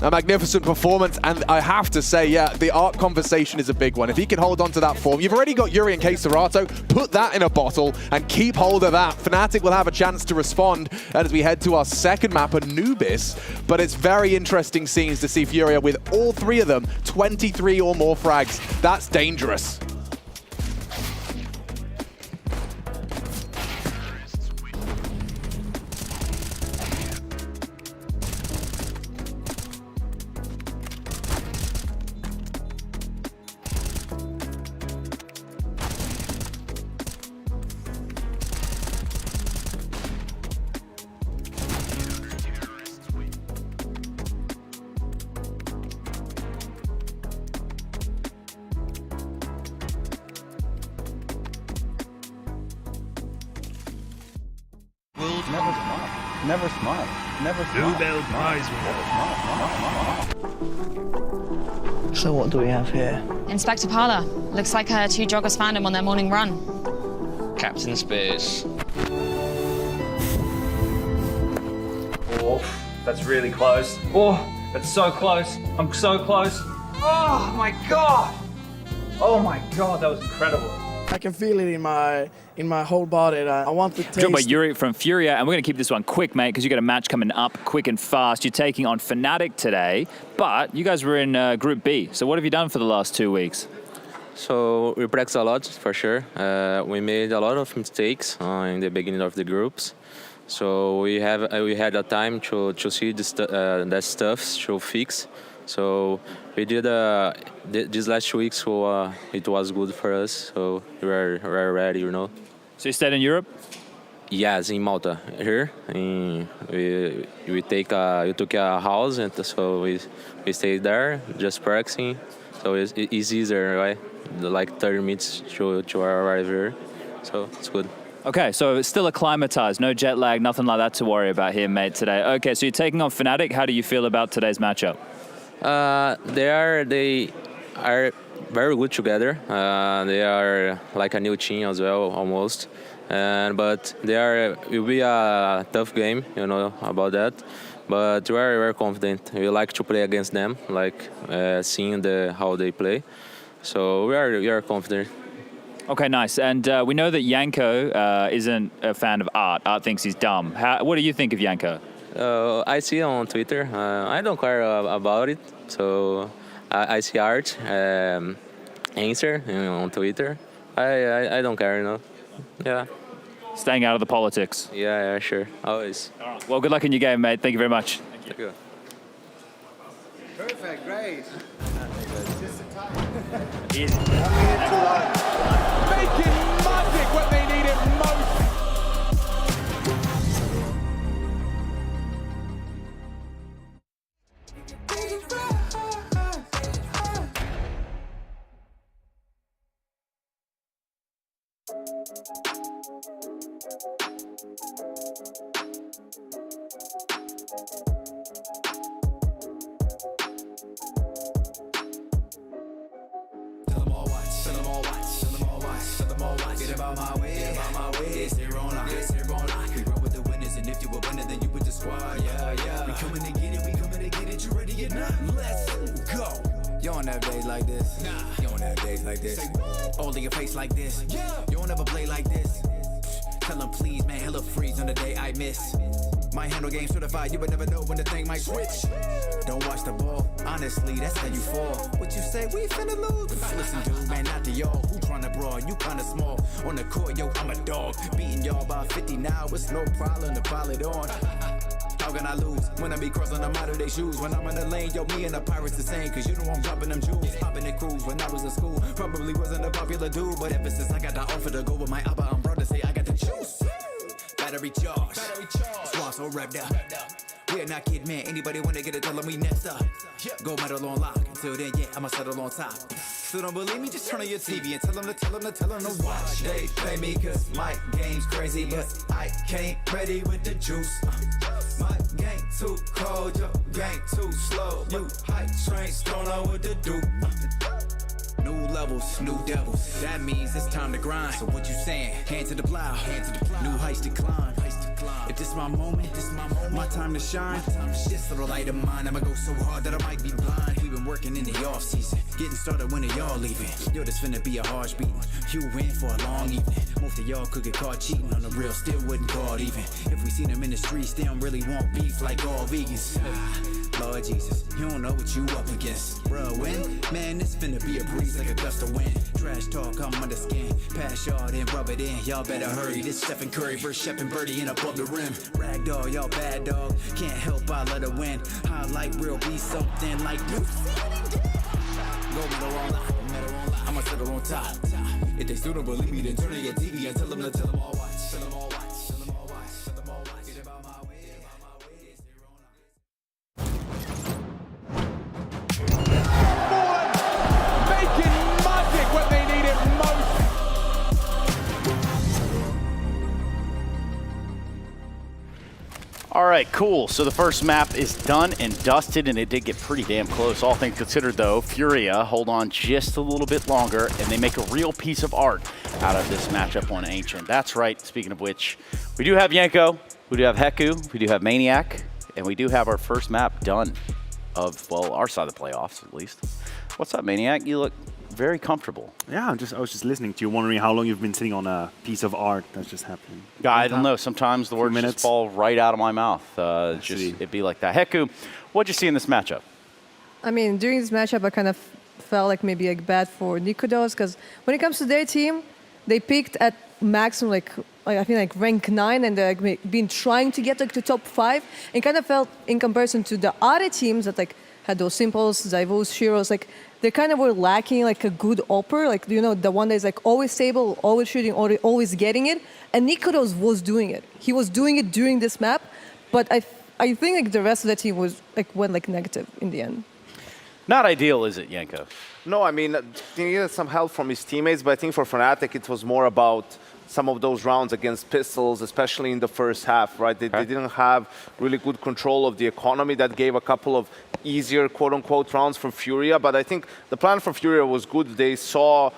Speaker 1: A magnificent performance, and I have to say, yeah, the Art conversation is a big one. If he can hold on to that form, you've already got Yuri and Queserato, put that in a bottle and keep hold of that. Fnatic will have a chance to respond as we head to our second map, Anubis, but it's very interesting scenes to see Furia with all 3 of them, 23 or more frags. That's dangerous.
Speaker 5: Never smile. Never smile. Bluebell prize.
Speaker 7: So what do we have here?
Speaker 23: Inspector Parler. Looks like 2 joggers found him on their morning run.
Speaker 7: Captain Spears.
Speaker 16: Oh, that's really close. Oh, that's so close. I'm so close. Oh my god. Oh my god, that was incredible.
Speaker 24: I can feel it in my whole body. I want to taste.
Speaker 16: Joined by Yuri from Furia, and we're going to keep this one quick, mate, because you got a match coming up quick and fast. You're taking on Fnatic today, but you guys were in Group B. So what have you done for the last 2 weeks?
Speaker 25: So we practiced a lot, for sure. We made a lot of mistakes in the beginning of the groups. So we had a time to see that stuff to fix. So we did this last week, so it was good for us. So we're ready,
Speaker 16: So you stayed in Europe?
Speaker 25: Yes, in Malta. Here, we took a house, and so we stayed there, just practicing. So it's easier, right? Like 30 minutes to arrive here. So it's good.
Speaker 16: Okay, so it's still acclimatized, no jet lag, nothing like that to worry about here, mate, today. Okay, so you're taking on Fnatic. How do you feel about today's matchup?
Speaker 25: They are very good together. They are like a new team as well, almost. But it will be a tough game, about that. But we are very confident. We like to play against them, like seeing how they play. So we are confident.
Speaker 16: Okay, nice. And we know that Yanko isn't a fan of Art. Art thinks he's dumb. What do you think of Yanko?
Speaker 25: I see it on Twitter. I don't care about it. So I see Art answer on Twitter. I don't care, Yeah.
Speaker 16: Staying out of the politics.
Speaker 25: Yeah, sure. Always.
Speaker 16: All right. Well, good luck in your game, mate. Thank you very much.
Speaker 25: Thank you.
Speaker 9: Perfect, great.
Speaker 16: Easy.
Speaker 1: Making magic when they need it most.
Speaker 3: Get about my way, it's here on lock, it's here on lock. We roll with the winners, and if you a winner, then you with the squad. Yeah. We coming to get it, you ready or not? Let's go. You don't have days like this. Nah. You don't have days like this. All in your face like this. Yeah. You don't ever play like this. Tell them please, man, hella freeze on the day I miss. My handle game certified, you would never know when the thing might switch. Don't watch the ball, honestly, that's how you fall. What you say, we finna lose? Listen, dude, man, not to y'all. Who tryna brawl? You kinda small. On the court, yo, I'm a dog. Beating y'all by 50 now, it's no problem to pile it on. How can I lose when I be crossing the modern day shoes? When I'm in the lane, yo, me and the pirates the same. Cause you know I'm dropping them jewels. Popping the cruise when I was in school. Probably wasn't a popular dude, but ever since I got the offer to go with my Abba, I'm proud to say I got the juice. Battery charge. Swan so revved up. We're not kidding, man. Anybody wanna get it, tell them we next up. Gold medal on lock. Until then, yeah, I'ma settle on top. So don't believe me, just turn on your TV and tell them to watch. They play me cause my game's crazy, but I came ready with the juice. My game too cold, your game too slow. You hype trains, don't know what to do. New levels, new devils. That means it's time to grind. So what you saying? Hand to the plow. New heights to climb. If this my moment, my time to shine. This little light of mine, I'ma go so hard that I might be blind. We've been working in the off season, getting started when y'all leaving. Yo, this finna be a harsh beating. You win for a long evening. Most of y'all could get caught cheating on the real, still wouldn't call it even. If we seen them in the streets, they don't really want beef like all vegans. Lord Jesus, you don't know what you up against. Bruh, when? Man, this finna be a breeze like a gust of wind. Trash talk, I'm under skin. Pass y'all, then rub it in. Y'all better hurry. This Stephen Curry versus Shep and Birdie in above the rim. Ragdoll, y'all bad dog. Can't help, I let her win. Highlight real be something like this. Go medal on lock. I'ma settle on top. If they still don't believe me, then turn on your TV and tell them all watch.
Speaker 10: All right, cool. So the first map is done and dusted, and it did get pretty damn close. All things considered, though, Furia hold on just a little bit longer, and they make a real piece of art out of this matchup on Ancient. That's right. Speaking of which, we do have Yenko, we do have Heku, we do have Maniac, and we do have our first map done of, well, our side of the playoffs, at least. What's up, Maniac? You look very comfortable.
Speaker 18: Yeah, I was just listening to you, wondering how long you've been sitting on a piece of art that's just happening.
Speaker 10: Yeah, I don't know. Sometimes the words just fall right out of my mouth. It'd be like that. Heku, what'd you see in this matchup?
Speaker 12: I mean, during this matchup, I kind of felt like maybe like bad for Nikodos, because when it comes to their team, they picked at maximum like I think like rank 9, and they've been trying to get like to top 5, and kind of felt in comparison to the other teams that like had those Simples, Zivos, Shiros, like they kind of were lacking like a good upper, like, you know, the one that is like always stable, always shooting, always getting it. And Nikodos was doing it. He was doing it during this map, but I think like the rest of the team was went like negative in the end.
Speaker 10: Not ideal, is it, Yenko?
Speaker 14: No, I mean, he needed some help from his teammates, but I think for Fnatic it was more about some of those rounds against Pistols, especially in the first half, right? They didn't have really good control of the economy. That gave a couple of easier, quote-unquote, rounds for Furia. But I think the plan for Furia was good. They saw,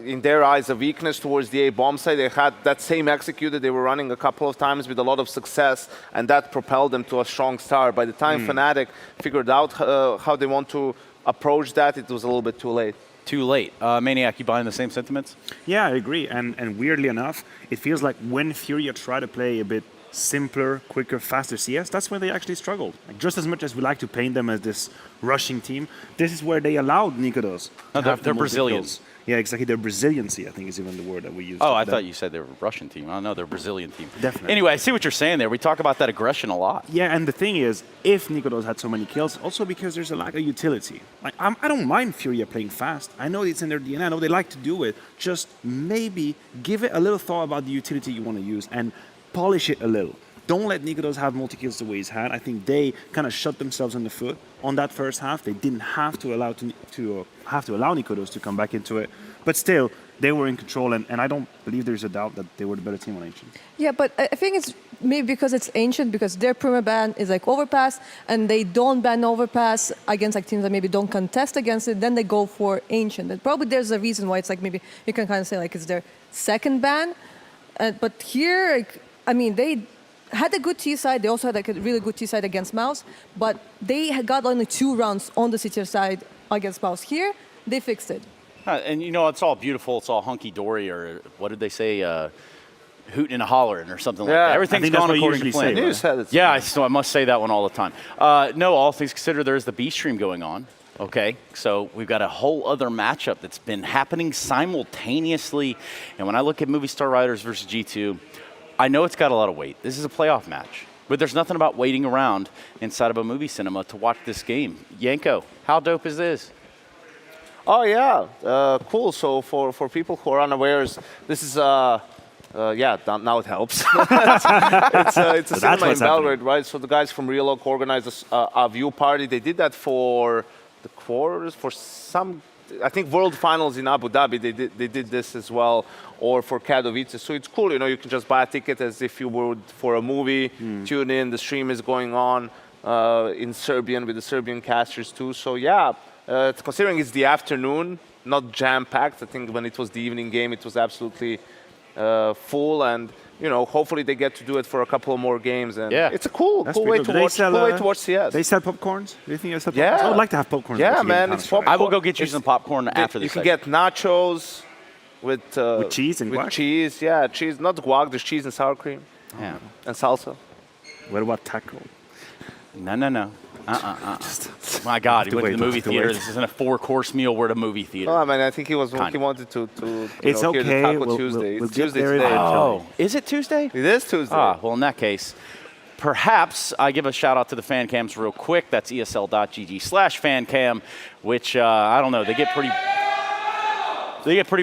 Speaker 14: in their eyes, a weakness towards the A bomb side. They had that same executed. They were running a couple of times with a lot of success, and that propelled them to a strong start. By the time Fnatic figured out how they want to approach that, it was a little bit too late.
Speaker 10: Too late. Maniac, you buying the same sentiments?
Speaker 18: Yeah, I agree. And weirdly enough, it feels like when Furia try to play a bit simpler, quicker, faster CS, that's where they actually struggled. Like, just as much as we like to paint them as this rushing team, this is where they allowed Nikodos.
Speaker 10: They're Brazilians.
Speaker 18: Yeah, exactly. Their Braziliancy, I think, is even the word that we use.
Speaker 10: Oh, I thought you said they were a Russian team. I don't know, they're a Brazilian team.
Speaker 18: Definitely.
Speaker 10: Anyway, I see what you're saying there. We talk about that aggression a lot.
Speaker 18: Yeah, and the thing is, if Nikodos had so many kills, also because there's a lack of utility. Like, I don't mind Furia playing fast. I know it's in their DNA. I know they like to do it. Just maybe give it a little thought about the utility you want to use and polish it a little. don't let Nikodos have multi-kills the way he's had. I think they kind of shot themselves in the foot on that first half. They didn't have to allow Nikodos to come back into it. But still, they were in control, and I don't believe there's a doubt that they were the better team on Ancient.
Speaker 12: Yeah, but I think it's maybe because it's Ancient, because their perma-ban is like overpass, and they don't ban overpass against like teams that maybe don't contest against it, then they go for Ancient. And probably there's a reason why it's like maybe you can kind of say like it's their second ban. But here, like, I mean, they had a good T side. They also had like a really good T side against Mouse, but they had got only 2 rounds on the CT side against Mouse. Here, they fixed it.
Speaker 10: And you know, it's all beautiful, it's all hunky-dory, or what did they say, hooting and hollering or something like that. Everything's gone according to plan. Yeah, so I must say that one all the time. No, all things considered, there's the B stream going on. Okay, so we've got a whole other matchup that's been happening simultaneously. And when I look at Movie Star Riders versus G2, I know it's got a lot of weight. This is a playoff match. But there's nothing about waiting around inside of a movie cinema to watch this game. Yanko, how dope is this?
Speaker 14: Oh yeah, cool. So for people who are unawares, this is yeah, now it helps. it's a cinema in Belgrade, right? So the guys from Reloc organized a view party. They did that for the quarters, for some, I think, World Finals in Abu Dhabi. They did this as well, or for Katowice. So it's cool, you know, you can just buy a ticket as if you would for a movie, tune in, the stream is going on in Serbian with the Serbian casters too. So yeah. Considering it's the afternoon, not jam-packed, I think when it was the evening game, it was absolutely full, and you know, hopefully they get to do it for a couple of more games. And yeah, it's a cool way to watch CS.
Speaker 18: They sell popcorns. Do you think they sell popcorns?
Speaker 14: Yeah,
Speaker 18: I would like to have popcorn.
Speaker 14: Yeah, man, it's popcorn.
Speaker 10: I will go get you some popcorn after this.
Speaker 14: You can get nachos with
Speaker 18: cheese and guac.
Speaker 14: Cheese, yeah, cheese, not guac. There's cheese and sour cream.
Speaker 10: Yeah,
Speaker 14: and salsa.
Speaker 18: What about taco?
Speaker 10: No. My God, he went to the movie theater. This isn't a 4-course meal. We're at a movie theater.
Speaker 14: Oh, man, I think he wanted to
Speaker 18: it's okay.
Speaker 14: Hear the Taco Tuesday.
Speaker 18: We'll
Speaker 14: it's Tuesday
Speaker 18: today.
Speaker 10: Oh, is it Tuesday?
Speaker 14: It is Tuesday.
Speaker 10: Ah, well, in that case, perhaps I give a shout out to the fan cams real quick. That's esl.gg/fancam, which I don't know. They get pretty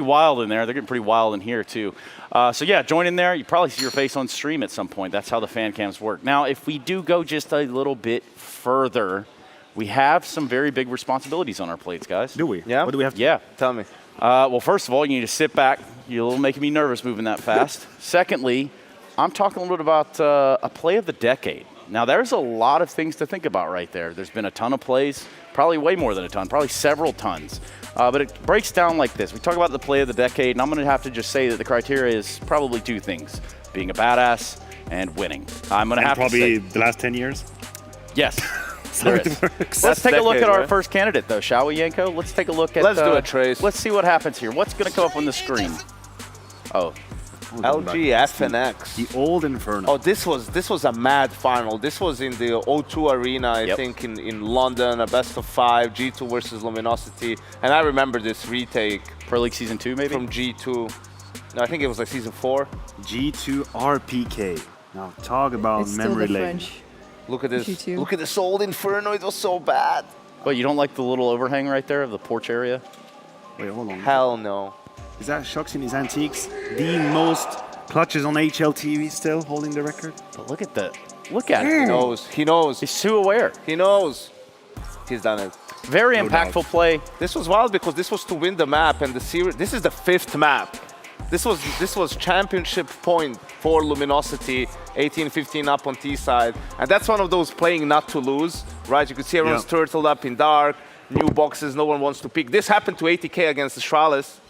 Speaker 10: wild in there. They're getting pretty wild in here too. So yeah, join in there. You probably see your face on stream at some point. That's how the fan cams work. Now, if we do go just a little bit further, we have some very big responsibilities on our plates, guys.
Speaker 18: Do we?
Speaker 14: Yeah.
Speaker 18: What do we have to do?
Speaker 14: Yeah. Tell me.
Speaker 10: Well, first of all, you need to sit back. You're making me nervous moving that fast. Secondly, I'm talking a little bit about a play of the decade. Now, there's a lot of things to think about right there. There's been a ton of plays, probably way more than a ton, probably several tons. But it breaks down like this. We talk about the play of the decade, and I'm going to have to just say that the criteria is probably 2 things: being a badass and winning. I'm going to have to say
Speaker 18: probably the last 10 years?
Speaker 10: Yes. Let's take a look at our first candidate, though, shall we, Yanko? Let's take a look at...
Speaker 14: Let's do it, Trace.
Speaker 10: Let's see what happens here. What's going to come up on the screen? Oh.
Speaker 14: LG FNX.
Speaker 18: The old Inferno.
Speaker 14: Oh, this was a mad final. This was in the O2 Arena, I think, in London, a best of 5, G2 versus Luminosity. And I remember this retake.
Speaker 10: Pro League Season 2, maybe?
Speaker 14: From G2. No, I think it was like Season 4.
Speaker 18: G2 RPK. Now, talk about memory lane.
Speaker 14: Look at this.
Speaker 12: G2.
Speaker 14: Look at this old Inferno. It was so bad.
Speaker 10: But you don't like the little overhang right there of the porch area?
Speaker 18: Wait, hold on.
Speaker 14: Hell no.
Speaker 18: Is that Shocks in his Antiques? The most clutches on HLTV still holding the record?
Speaker 10: But look at it.
Speaker 14: He knows. He knows.
Speaker 10: He's too aware.
Speaker 14: He knows. He's done it.
Speaker 10: Very impactful play.
Speaker 14: This was wild because this was to win the map, and the series. This is the 5th map. This was championship point for Luminosity, 18-15 up on T side, and that's one of those playing not to lose, right? You could see everyone's turtled up in dark, new boxes, no one wants to pick. This happened to ATK against Astralis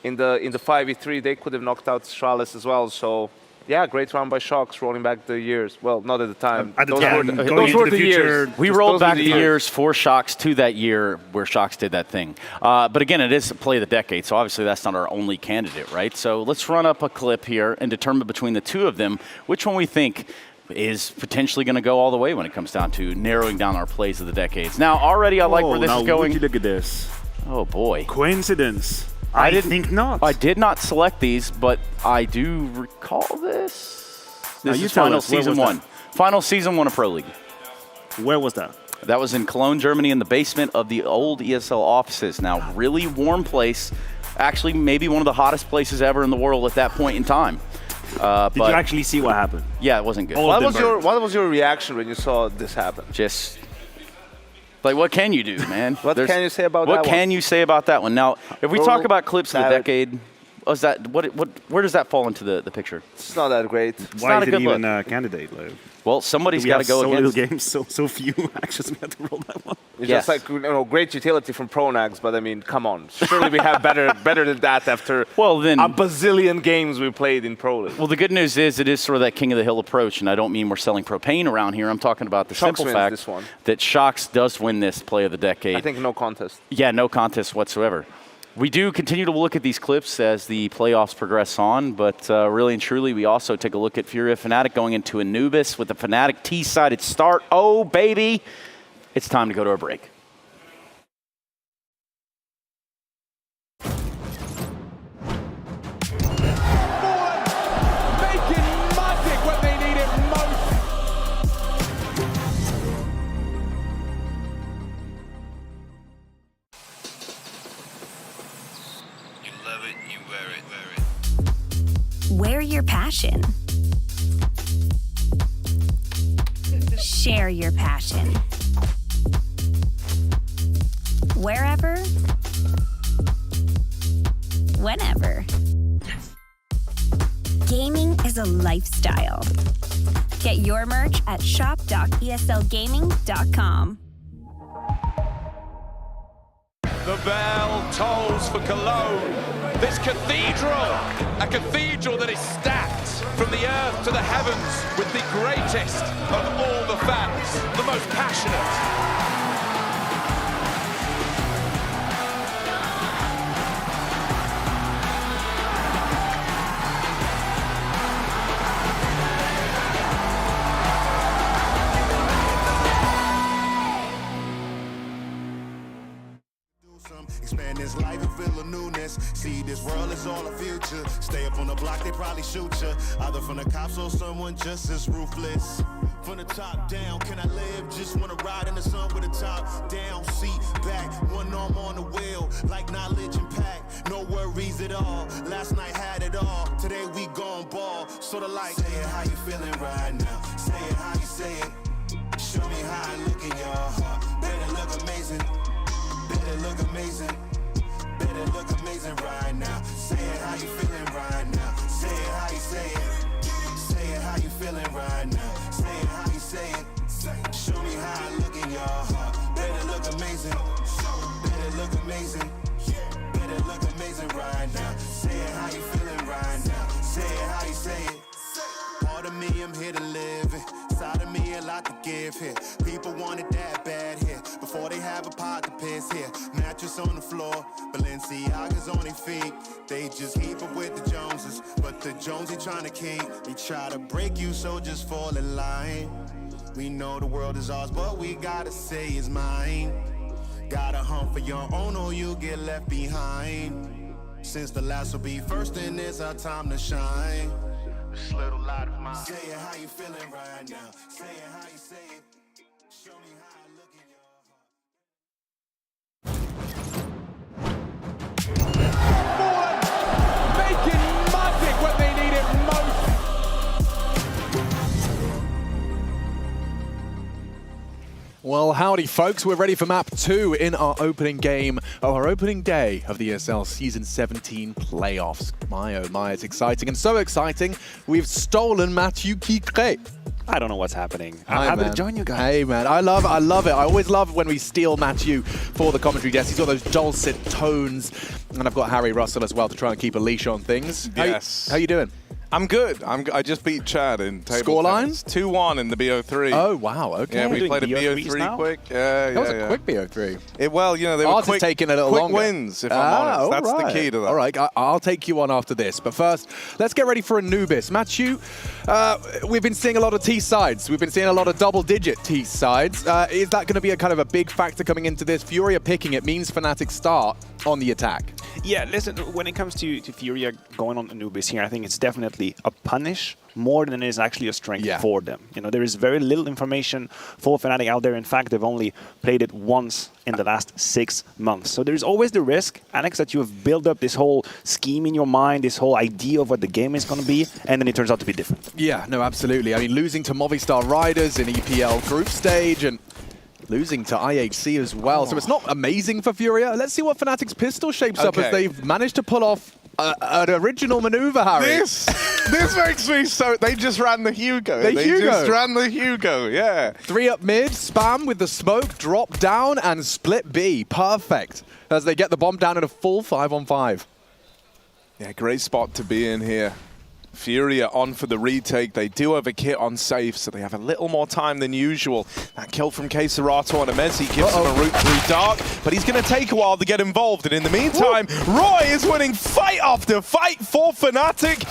Speaker 14: in the 5v3. They could have knocked out Astralis as well. So yeah, great round by Shocks, rolling back the years. Well, not at the time.
Speaker 18: At the time,
Speaker 14: those were the years.
Speaker 10: We rolled back the years for Shocks to that year where Shocks did that thing. But again, it is a play of the decade, so obviously that's not our only candidate, right? So let's run up a clip here and determine between the two of them which one we think is potentially going to go all the way when it comes down to narrowing down our plays of the decades. Now, already I like where this is going.
Speaker 18: Would you look at this?
Speaker 10: Oh, boy.
Speaker 18: Coincidence? I think not.
Speaker 10: I did not select these, but I do recall this. This is
Speaker 18: tell
Speaker 10: final
Speaker 18: us, where
Speaker 10: season
Speaker 18: was
Speaker 10: 1.
Speaker 18: that?
Speaker 10: Final season 1 of Pro League.
Speaker 18: Where was that?
Speaker 10: That was in Cologne, Germany, in the basement of the old ESL offices. Now, really warm place. Actually, maybe one of the hottest places ever in the world at that point in time.
Speaker 18: Did you actually see what happened?
Speaker 10: Yeah, it wasn't good.
Speaker 14: What was your reaction when you saw this happen?
Speaker 10: Just like, what can you do, man?
Speaker 14: What can you say about that one?
Speaker 10: What can you say about that one? Now, if we talk about clips of the decade, where does that fall into the picture?
Speaker 14: It's not that great.
Speaker 18: Why is it even a candidate? Like,
Speaker 10: well, somebody's got to go against.
Speaker 18: Little games, so few actions. We had to roll that one.
Speaker 14: It's just like, great utility from Pronax, but I mean, come on. Surely we have better than that after a bazillion games we played in Pro League.
Speaker 10: Well, the good news is it is sort of that king of the hill approach, and I don't mean we're selling propane around here. I'm talking about the simple fact that Shox does win this play of the decade.
Speaker 14: I think no contest.
Speaker 10: Yeah, no contest whatsoever. We do continue to look at these clips as the playoffs progress on, but really and truly, we also take a look at Furia Fnatic going into Anubis with a Fnatic T-sided start. Oh, baby. It's time to go to a break.
Speaker 8: Wear your passion. Share your passion. Wherever, whenever. Gaming is a lifestyle. Get your merch at shop.eslgaming.com.
Speaker 11: The bell tolls for Cologne. This cathedral, a cathedral that is stacked from the earth to the heavens with the greatest of all the fans, the most passionate.
Speaker 9: Expand this life and feel a newness. See, this world is all a future. Stay up on the block, they probably shoot you. Either from the cops or someone just as ruthless. From the top down, can I live? Just wanna ride in the sun with a top down, seat back, one arm on the wheel, like knowledge and pack. No worries at all. Last night had it all. Today we gon' ball. Sorta like, say it how you feeling right now. Say it how you say it. Show me how I look in your heart. Better look amazing. Better look amazing. Better look amazing right now. Say it how you feeling right now. Say it how you say it. Say it how you feeling right now. Say it how you say it. Show me how I look in your heart. Better look amazing. Better look amazing. Better look amazing right now. Say it how you feeling right now. Say it how you say it. Part of me, I'm here to live it. Side of me, a lot to give here. People want it that bad here. Before they have a pot to piss here. Mattress on the floor, Balenciaga's on their feet. They just keep up with the Joneses, but the Jones he trying to keep. They try to break you, so just fall in line. We know the world is ours, but we gotta say it's mine. Gotta hunt for your own or you get left behind. Since the last will be first, then it's our time to shine. This little light of mine. Say it how you feeling right now. Say it how you say it. Show me how I look in your heart.
Speaker 11: Making magic when they need it most.
Speaker 1: Well, howdy, folks. We're ready for map 2 in our opening game of our opening day of the ESL Season 17 playoffs. My, oh my, it's exciting. And so exciting, we've stolen Mathieu Kikre.
Speaker 15: I don't know what's happening.
Speaker 1: Hi,
Speaker 15: I'm happy
Speaker 1: man.
Speaker 15: to join you guys.
Speaker 1: Hey, man. I love it. I always love when we steal Mathieu for the commentary desk. He's got those dulcet tones. And I've got Harry Russell as well to try and keep a leash on things.
Speaker 21: Yes.
Speaker 1: How you doing?
Speaker 21: I'm good. I just beat Chad in table
Speaker 1: Scoreline?
Speaker 21: 2-1 in the BO3.
Speaker 1: Oh, wow. Okay.
Speaker 21: Yeah, we
Speaker 1: Doing
Speaker 21: played a
Speaker 1: BO3s
Speaker 21: BO3
Speaker 1: now?
Speaker 21: quick. Yeah,
Speaker 1: That was a quick BO3.
Speaker 21: Well, you know, they were
Speaker 1: Ours is
Speaker 21: quick,
Speaker 1: taking a little
Speaker 21: quick
Speaker 1: longer.
Speaker 21: wins, if I'm honest. That's the key to that.
Speaker 1: All right, I'll take you on after this. But first, let's get ready for Anubis. Mathieu, we've been seeing a lot of T-sides. We've been seeing a lot of double-digit T-sides. Is that going to be a kind of a big factor coming into this? Furia picking it means Fnatic start on the attack.
Speaker 18: Yeah, listen, when it comes to Furia going on Anubis here, I think it's definitely a punish more than it is actually a strength for them. You know, there is very little information for Fnatic out there. In fact, they've only played it once in the last 6 months. So there's always the risk, Alex, that you have built up this whole scheme in your mind, this whole idea of what the game is going to be, and then it turns out to be different.
Speaker 1: Yeah, no, absolutely. I mean, losing to Movistar Riders in EPL group stage and losing to IHC as well. So it's not amazing for Furia. Let's see what Fnatic's pistol shapes up as they've managed to pull off an original maneuver, Harry.
Speaker 21: This makes me so... They just ran the Hugo. They just ran the Hugo, yeah.
Speaker 1: 3 up mid, spam with the smoke, drop down, and split B. Perfect. As they get the bomb down in a full 5-on-5.
Speaker 21: Yeah, great spot to be in here. Furia on for the retake. They do have a kit on safe, so they have a little more time than usual. That kill from Keserato on Amezi gives him a route through dark, but he's going to take a while to get involved. And in the meantime, Roy is winning fight after fight for Fnatic.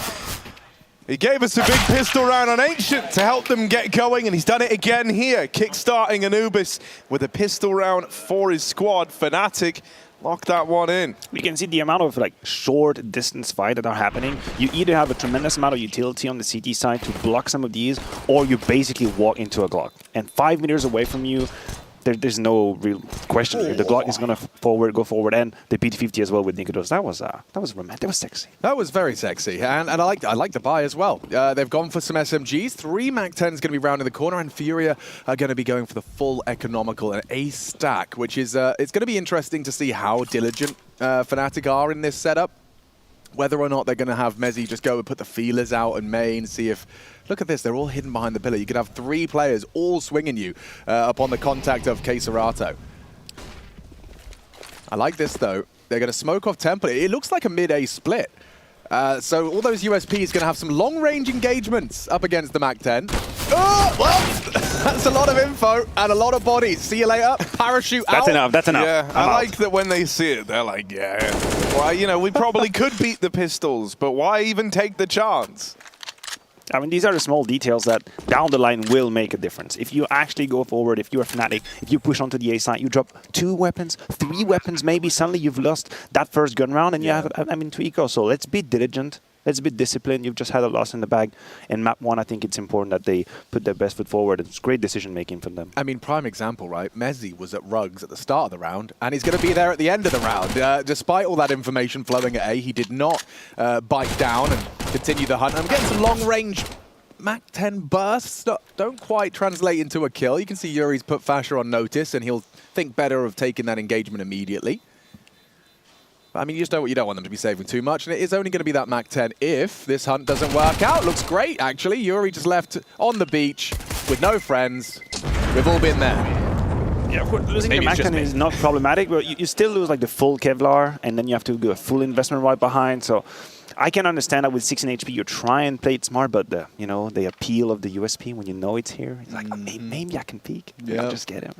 Speaker 21: He gave us a big pistol round on Ancient to help them get going, and he's done it again here, kickstarting Anubis with a pistol round for his squad. Fnatic lock that one in.
Speaker 18: You can see the amount of short distance fight that are happening. You either have a tremendous amount of utility on the CT side to block some of these, or you basically walk into a Glock. And 5 meters away from you, there's no real question here. The Glock is going to go forward, and the PT-50 as well with Nikodos. That was romantic. That was sexy.
Speaker 1: That was very sexy, and I like the buy as well. They've gone for some SMGs. 3 MAC-10s going to be rounding the corner, and Furia are going to be going for the full economical and a stack, which is it's going to be interesting to see how diligent Fnatic are in this setup. Whether or not they're going to have Mezzi just go and put the feelers out and main, see if... Look at this, they're all hidden behind the pillar. You could have 3 players all swinging you upon the contact of Keserato. I like this, though. They're going to smoke off Temple. It looks like a mid-A split. So all those USPs going to have some long-range engagements up against the MAC-10. Oh, well, that's a lot of info and a lot of bodies. See you later. Parachute out.
Speaker 18: That's enough. That's enough.
Speaker 21: Yeah, I like that when they see it, they're like, yeah. Well, you know, we probably could beat the pistols, but why even take the chance?
Speaker 18: I mean, these are the small details that down the line will make a difference. If you actually go forward, if you're Fnatic, if you push onto the A side, you drop 2 weapons, 3 weapons, maybe suddenly you've lost that first gun round and you have, I mean, 2 eco. So let's be diligent. Let's be disciplined. You've just had a loss in the bag. In map 1, I think it's important that they put their best foot forward. It's great decision-making from them.
Speaker 1: I mean, prime example, right? Mezzi was at Rugs at the start of the round, and he's going to be there at the end of the round. Despite all that information flowing at A, he did not bite down and continue the hunt. I'm getting some long-range MAC-10 bursts. Don't quite translate into a kill. You can see Yuri's put Fasher on notice, and he'll think better of taking that engagement immediately. I mean, you don't want them to be saving too much, and it is only going to be that MAC-10 if this hunt doesn't work out. Looks great, actually. Yuri just left on the beach with no friends. We've all been there.
Speaker 18: Yeah, of course, losing the MAC-10 is not problematic, but you still lose like the full Kevlar, and then you have to do a full investment right behind. So I can understand that with 16 HP, you try and play it smart, but the appeal of the USP when you know it's here, it's like, oh, maybe I can peek. I'll just get him,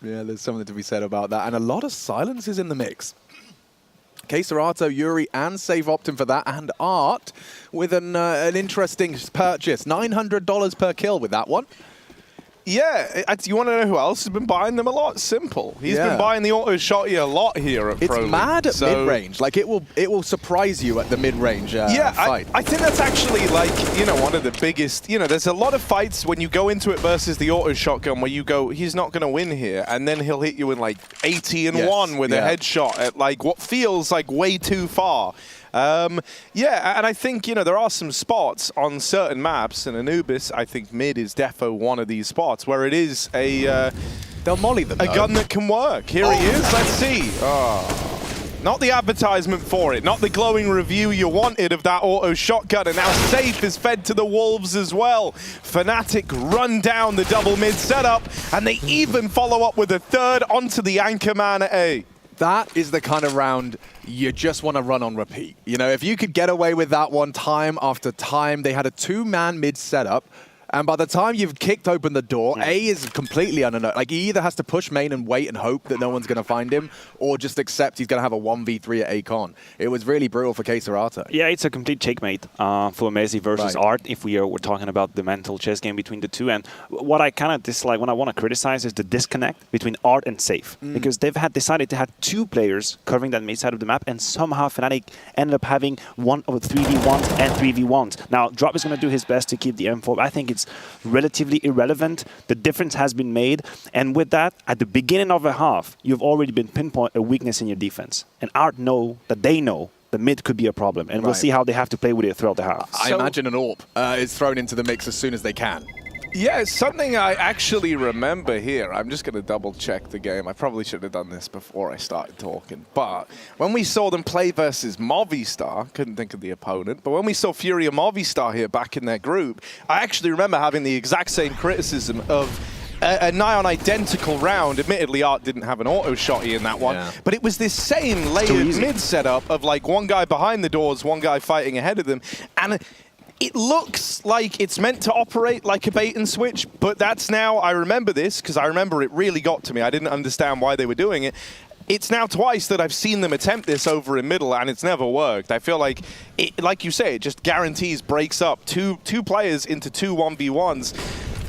Speaker 1: Yeah, there's something to be said about that, and a lot of silence is in the mix. Keserato, Yuri, and Save Optim for that, and Art with an interesting purchase. $900 per kill with that one.
Speaker 21: Yeah, you want to know who else has been buying them a lot? Simple. He's been buying the auto shotty a lot here at Pro League.
Speaker 1: It's mad at mid-range. Like, it will surprise you at the mid-range fight.
Speaker 21: I think that's actually, like, one of the biggest... there's a lot of fights when you go into it versus the auto shotgun where you go, he's not going to win here, and then he'll hit you in, like, 80-1 with a headshot at, like, what feels like way too far. And I think, there are some spots on certain maps, and Anubis, I think mid is defo one of these spots where it is a...
Speaker 1: They'll molly them,
Speaker 21: a gun that can work. Here he is, let's see. Oh. Not the advertisement for it, not the glowing review you wanted of that auto shotgun, and now Safe is fed to the wolves as well. Fnatic run down the double mid setup, and they even follow up with a third onto the anchor man at A.
Speaker 1: That is the kind of round you just want to run on repeat. If you could get away with that one time after time, they had a 2-man mid setup, And by the time you've kicked open the door, A is completely unknown. Like, he either has to push main and wait and hope that no one's going to find him, or just accept he's going to have a 1v3 at Akon. It was really brutal for CET.
Speaker 18: Yeah, it's a complete checkmate for Messi versus Art, if we're talking about the mental chess game between the two. And what I kind of dislike, when I want to criticize, is the disconnect between Art and Safe. Because they've decided to have two players covering that mid side of the map, and somehow fnatic ended up having 3v1s and 3v1s. Now, Drop is going to do his best to keep the M4. I think it's relatively irrelevant. The difference has been made. And with that, at the beginning of a half, you've already been pinpoint a weakness in your defense. And Art know that they know the mid could be a problem. And we'll see how they have to play with it throughout the half.
Speaker 1: I imagine an AWP is thrown into the mix as soon as they can.
Speaker 21: Yeah, it's something I actually remember here. I'm just going to double check the game. I probably should have done this before I started talking. But when we saw them play versus Movistar, couldn't think of the opponent, but when we saw Furia Movistar here back in their group, I actually remember having the exact same criticism of a nigh-on identical round. Admittedly, Art didn't have an auto shotty in that one, but it was this same layered mid setup of like one guy behind the doors, one guy fighting ahead of them. And it looks like it's meant to operate like a bait and switch, but that's now, I remember this, because I remember it really got to me. I didn't understand why they were doing it. It's now twice that I've seen them attempt this over in middle, and it's never worked. I feel like, like you say, it just guarantees breaks up two players into two 1v1s,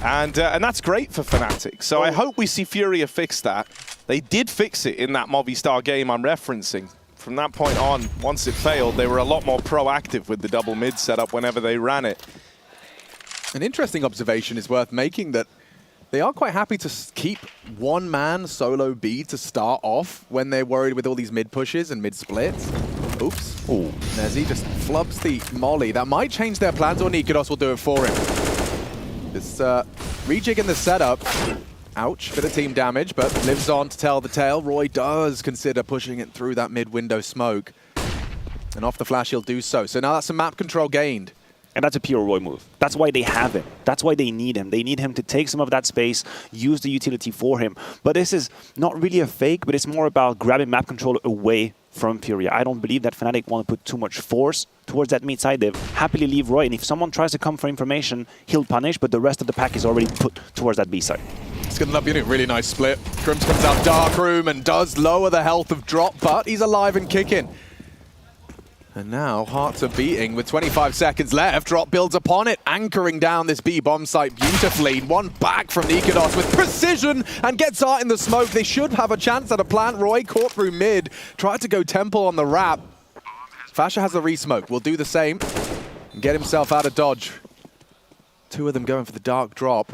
Speaker 21: and that's great for Fnatic. So I hope we see Furia fix that. They did fix it in that Movistar game I'm referencing. From that point on, once it failed, they were a lot more proactive with the double mid setup whenever they ran it.
Speaker 1: An interesting observation is worth making that they are quite happy to keep one man solo B to start off when they're worried with all these mid pushes and mid splits. Oops.
Speaker 18: Ooh.
Speaker 1: Nezzy just flubs the molly. That might change their plans, or Nikados will do it for him. This rejigging the setup. Ouch, bit of team damage, but lives on to tell the tale. Roy does consider pushing it through that mid-window smoke. And off the flash, he'll do so. So now that's some map control gained.
Speaker 18: And that's a pure Roy move. That's why they have him. That's why they need him. They need him to take some of that space, use the utility for him. But this is not really a fake, but it's more about grabbing map control away from Furia. I don't believe that Fnatic want to put too much force towards that mid side. They'll happily leave Roy, and if someone tries to come for information, he'll punish, but the rest of the pack is already put towards that B side.
Speaker 1: It's going to be a really nice split. Crimps comes out Dark Room and does lower the health of Drop, but he's alive and kicking. And now hearts are beating with 25 seconds left. Drop builds upon it, anchoring down this B bomb site beautifully. One back from Nikados with precision and gets Art in the smoke. They should have a chance at a plant. Roy caught through mid, tried to go temple on the wrap. Fasha has the re-smoke, will do the same and get himself out of dodge. Two of them going for the dark drop.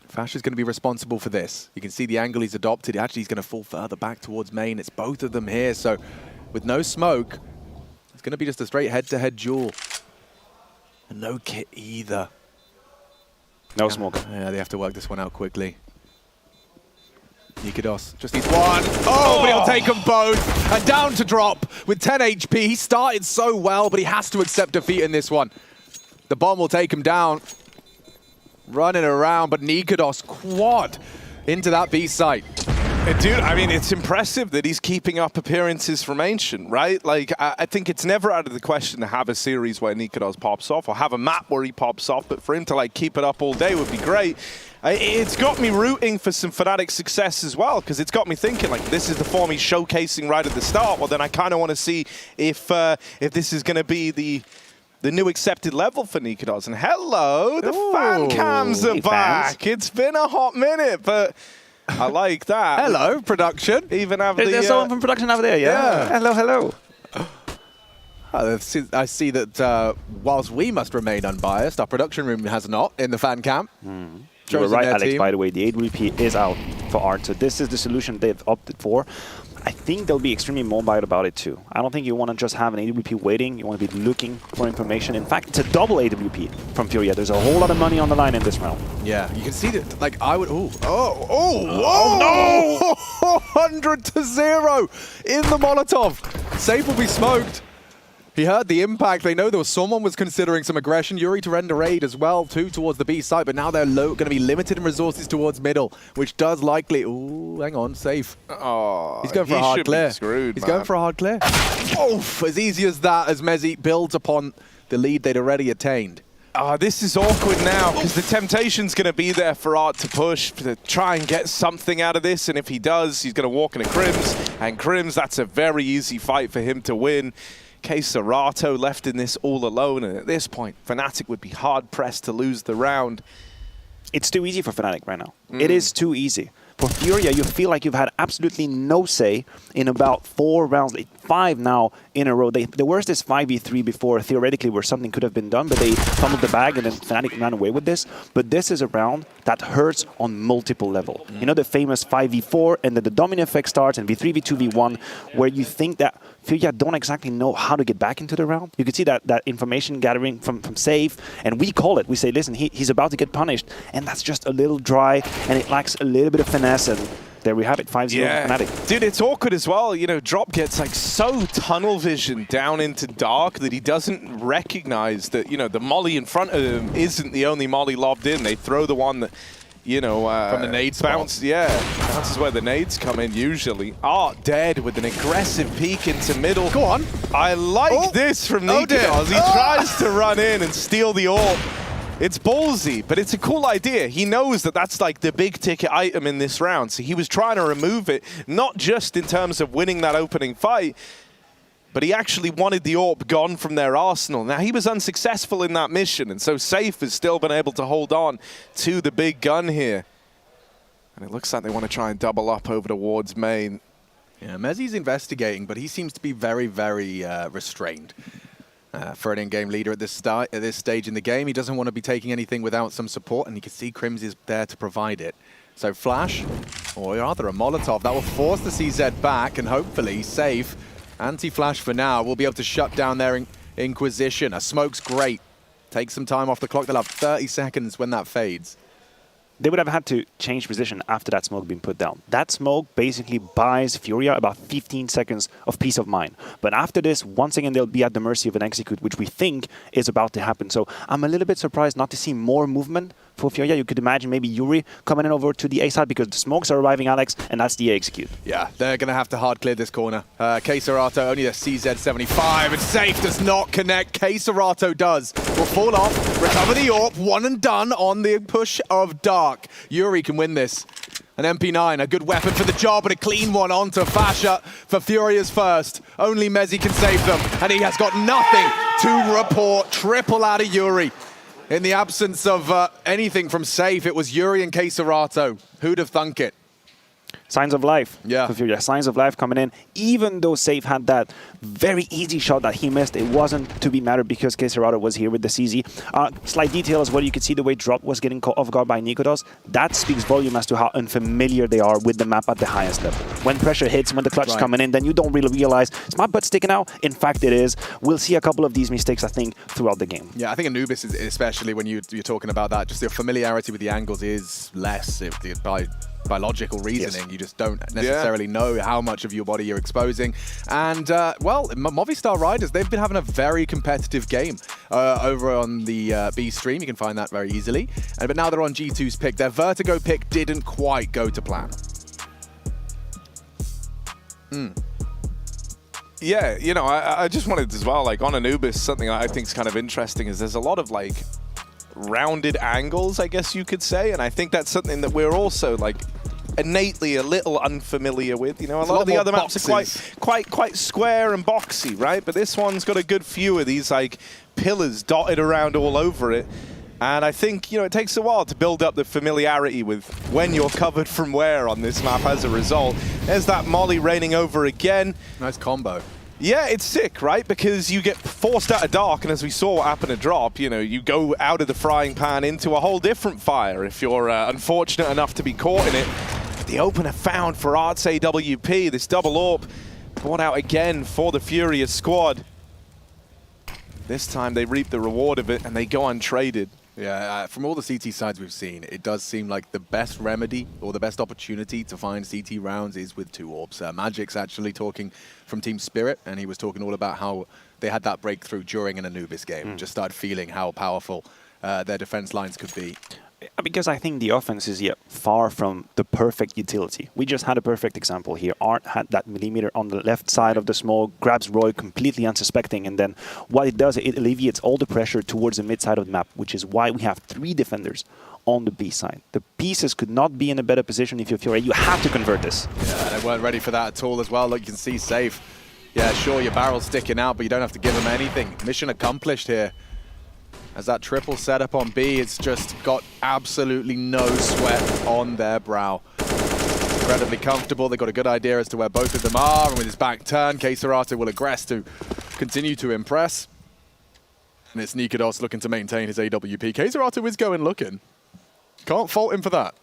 Speaker 1: Fasha's going to be responsible for this. You can see the angle he's adopted. Actually, he's going to fall further back towards main. It's both of them here, so with no smoke, it's going to be just a straight head-to-head duel. And no kit either.
Speaker 18: No smoke.
Speaker 1: Yeah, they have to work this one out quickly. Nikados just needs one. Oh, but he'll take them both. And down to Drop with 10 HP. He started so well, but he has to accept defeat in this one. The bomb will take him down. Running around, but Nikados quad into that B site.
Speaker 21: Dude, I mean, it's impressive that he's keeping up appearances from Ancient, right? Like, I think it's never out of the question to have a series where Nikados pops off, or have a map where he pops off, but for him to, like, keep it up all day would be great. It's got me rooting for some Fnatic success as well, because it's got me thinking, like, this is the form he's showcasing right at the start. Well, then I kind of want to see if this is going to be the new accepted level for Nikados. And hello, the fan cams are back. Fans. It's been a hot minute, but I like that.
Speaker 1: Hello, production.
Speaker 21: Even have
Speaker 18: There's someone from production over there, yeah? Hello, hello.
Speaker 1: I see that whilst we must remain unbiased, our production room has not in the fan camp.
Speaker 18: You were right, Alex, by the way. The AWP is out for Art, so this is the solution they've opted for. I think they'll be extremely mobile about it too. I don't think you want to just have an AWP waiting. You want to be looking for information. In fact, it's a double AWP from Furia. There's a whole lot of money on the line in this round.
Speaker 1: Yeah, you can see that. Like, I would. Oh no! 100-0 in the Molotov. Safe will be smoked. He heard the impact. They know there was someone was considering some aggression. Yuri to render aid as well, too, towards the B site. But now they're going to be limited in resources towards middle, which does likely... Ooh, hang on, safe.
Speaker 21: Oh,
Speaker 1: he's going for a hard clear.
Speaker 21: Screwed,
Speaker 1: he's going for a hard clear. Oof, as easy as that, as Mezzi builds upon the lead they'd already attained.
Speaker 21: This is awkward now because the temptation's going to be there for Art to push, to try and get something out of this. And if he does, he's going to walk into Crims. And Crims, that's a very easy fight for him to win. Serato left in this all alone. And at this point, fnatic would be hard-pressed to lose the round.
Speaker 18: It's too easy for fnatic right now. It is too easy. For Furia, you feel like you've had absolutely no say in about 4 rounds, like 5 now in a row. The worst is 5v3 before, theoretically, where something could have been done, but they fumbled the bag and then fnatic ran away with this. But this is a round that hurts on multiple levels. You know the famous 5v4 and then the domino effect starts and v3, v2, v1, where you think that Furia don't exactly know how to get back into the round. You can see that information gathering from Safe, and we call it. We say, listen, he's about to get punished, and that's just a little dry, and it lacks a little bit of finesse, and there we have it, 5-0 fnatic.
Speaker 21: Dude, it's awkward as well. You know, Drop gets like so tunnel vision down into Dark that he doesn't recognize that, you know, the molly in front of him isn't the only molly lobbed in. They throw the one that, you know,
Speaker 1: from the nades
Speaker 21: bounce. Yeah, bounces where the nades come in usually. Art dead with an aggressive peek into middle.
Speaker 1: Go on.
Speaker 21: I like this from Nikodos. He tries to run in and steal the AWP. It's ballsy, but it's a cool idea. He knows that that's like the big ticket item in this round. So he was trying to remove it, not just in terms of winning that opening fight, but he actually wanted the AWP gone from their arsenal. Now, he was unsuccessful in that mission, and so Safe has still been able to hold on to the big gun here. And it looks like they want to try and double up over towards main.
Speaker 1: Yeah, Mezzi's investigating, but he seems to be very, very restrained. For an in-game leader at this stage in the game, he doesn't want to be taking anything without some support, and you can see Crims is there to provide it. So Flash, or rather a Molotov, that will force the CZ back, and hopefully Safe, anti-Flash for now, will be able to shut down their Inquisition. A smoke's great. Take some time off the clock. They'll have 30 seconds when that fades.
Speaker 18: They would have had to change position after that smoke being put down. That smoke basically buys Furia about 15 seconds of peace of mind. But after this, once again, they'll be at the mercy of an execute, which we think is about to happen. So I'm a little bit surprised not to see more movement for Furia. You could imagine maybe Yuri coming in over to the A side because the smokes are arriving, Alex, and that's the execute.
Speaker 1: Yeah, they're going to have to hard clear this corner. Serato only a CZ75, and Safe does not connect. Serato does. Will fall off, recover the AWP, one and done on the push of Dark. Yuri can win this. An MP9, a good weapon for the job, but a clean one onto Fasha for Furia's first. Only Mezzi can save them, and he has got nothing to report. Triple out of Yuri. In the absence of anything from Safe, it was Yuri and Serato. Who'd have thunk it?
Speaker 18: Signs of life.
Speaker 1: Yeah.
Speaker 18: For Furia. Signs of life coming in. Even though Safe had that very easy shot that he missed, it wasn't to be mattered because Serato was here with the CZ. Slight detail as well, you could see the way Drop was getting caught off guard by Nikodos. That speaks volume as to how unfamiliar they are with the map at the highest level. When pressure hits, when the clutch is coming in, then you don't really realize, is my butt sticking out? In fact, it is. We'll see a couple of these mistakes, I think, throughout the game.
Speaker 1: Yeah, I think Anubis, is, especially when you're talking about that, just the familiarity with the angles is less by logical reasoning. You just don't necessarily know how much of your body you're exposing. And, well, Movistar Riders, they've been having a very competitive game over on the B stream. You can find that very easily. But now they're on G2's pick. Their Vertigo pick didn't quite go to plan.
Speaker 21: Yeah, you know, I just wanted as well, like on Anubis, something I think is kind of interesting is there's a lot of like rounded angles, I guess you could say, and I think that's something that we're also like innately a little unfamiliar with. You know, a lot of the other maps are quite square and boxy, right? But this one's got a good few of these like pillars dotted around all over it. And I think, you know, it takes a while to build up the familiarity with when you're covered from where on this map as a result. There's that molly raining over again.
Speaker 1: Nice combo.
Speaker 21: Yeah, it's sick, right? Because you get forced out of Dark, and as we saw what happened to Drop, you know, you go out of the frying pan into a whole different fire if you're unfortunate enough to be caught in it. But the opener found for Arts AWP, this double AWP, brought out again for the Furia squad. This time they reap the reward of it, and they go untraded.
Speaker 1: Yeah, from all the CT sides we've seen, it does seem like the best remedy or the best opportunity to find CT rounds is with 2 AWPs. Magic's actually talking from Team Spirit, and he was talking all about how they had that breakthrough during an Anubis game. Just started feeling how powerful their defense lines could be.
Speaker 18: Because I think the offense is yet far from the perfect utility. We just had a perfect example here. Art had that millimeter on the left side of the smoke, grabs Roy completely unsuspecting, and then what it does, it alleviates all the pressure towards the mid side of the map, which is why we have 3 defenders on the B side. The pieces could not be in a better position if you're Furia. You have to convert this.
Speaker 1: Yeah, they weren't ready for that at all as well. Look, you can see Safe. Yeah, sure, your barrel's sticking out, but you don't have to give them anything. Mission accomplished here. As that triple setup on B, it's just got absolutely no sweat on their brow. Incredibly comfortable. They've got a good idea as to where both of them are, and with his back turn, Keisarato will aggress to continue to impress. And it's Nikodos looking to maintain his AWP. Keisarato is going looking. Can't fault him for that.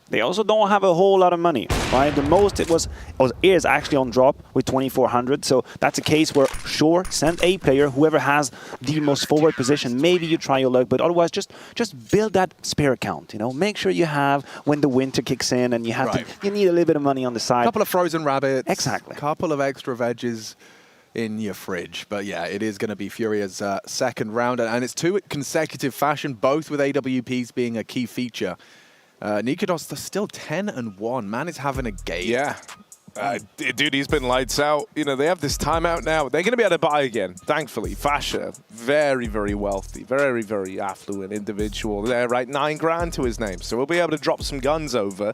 Speaker 18: They also don't have a whole lot of money, right? The most is actually on drop with 2,400. So that's a case where, sure, send a player, whoever has the most forward position. Maybe you try your luck, but otherwise just build that spare account. You know, make sure you have when the winter kicks in and you have you need a little bit of money on the side.
Speaker 1: A couple of frozen rabbits.
Speaker 18: Exactly.
Speaker 1: A couple of extra veggies in your fridge. But yeah, it is going to be Furia's second round, and it's 2 consecutive fashion, both with AWPs being a key feature. Nikodos, they're still 10-1. Man is having a game.
Speaker 21: Yeah. Dude, he's been lights out. You know, they have this timeout now. They're going to be able to buy again, thankfully. Fasha, very, very wealthy, very, very affluent individual there, right? 9 grand to his name. So we'll be able to drop some guns over.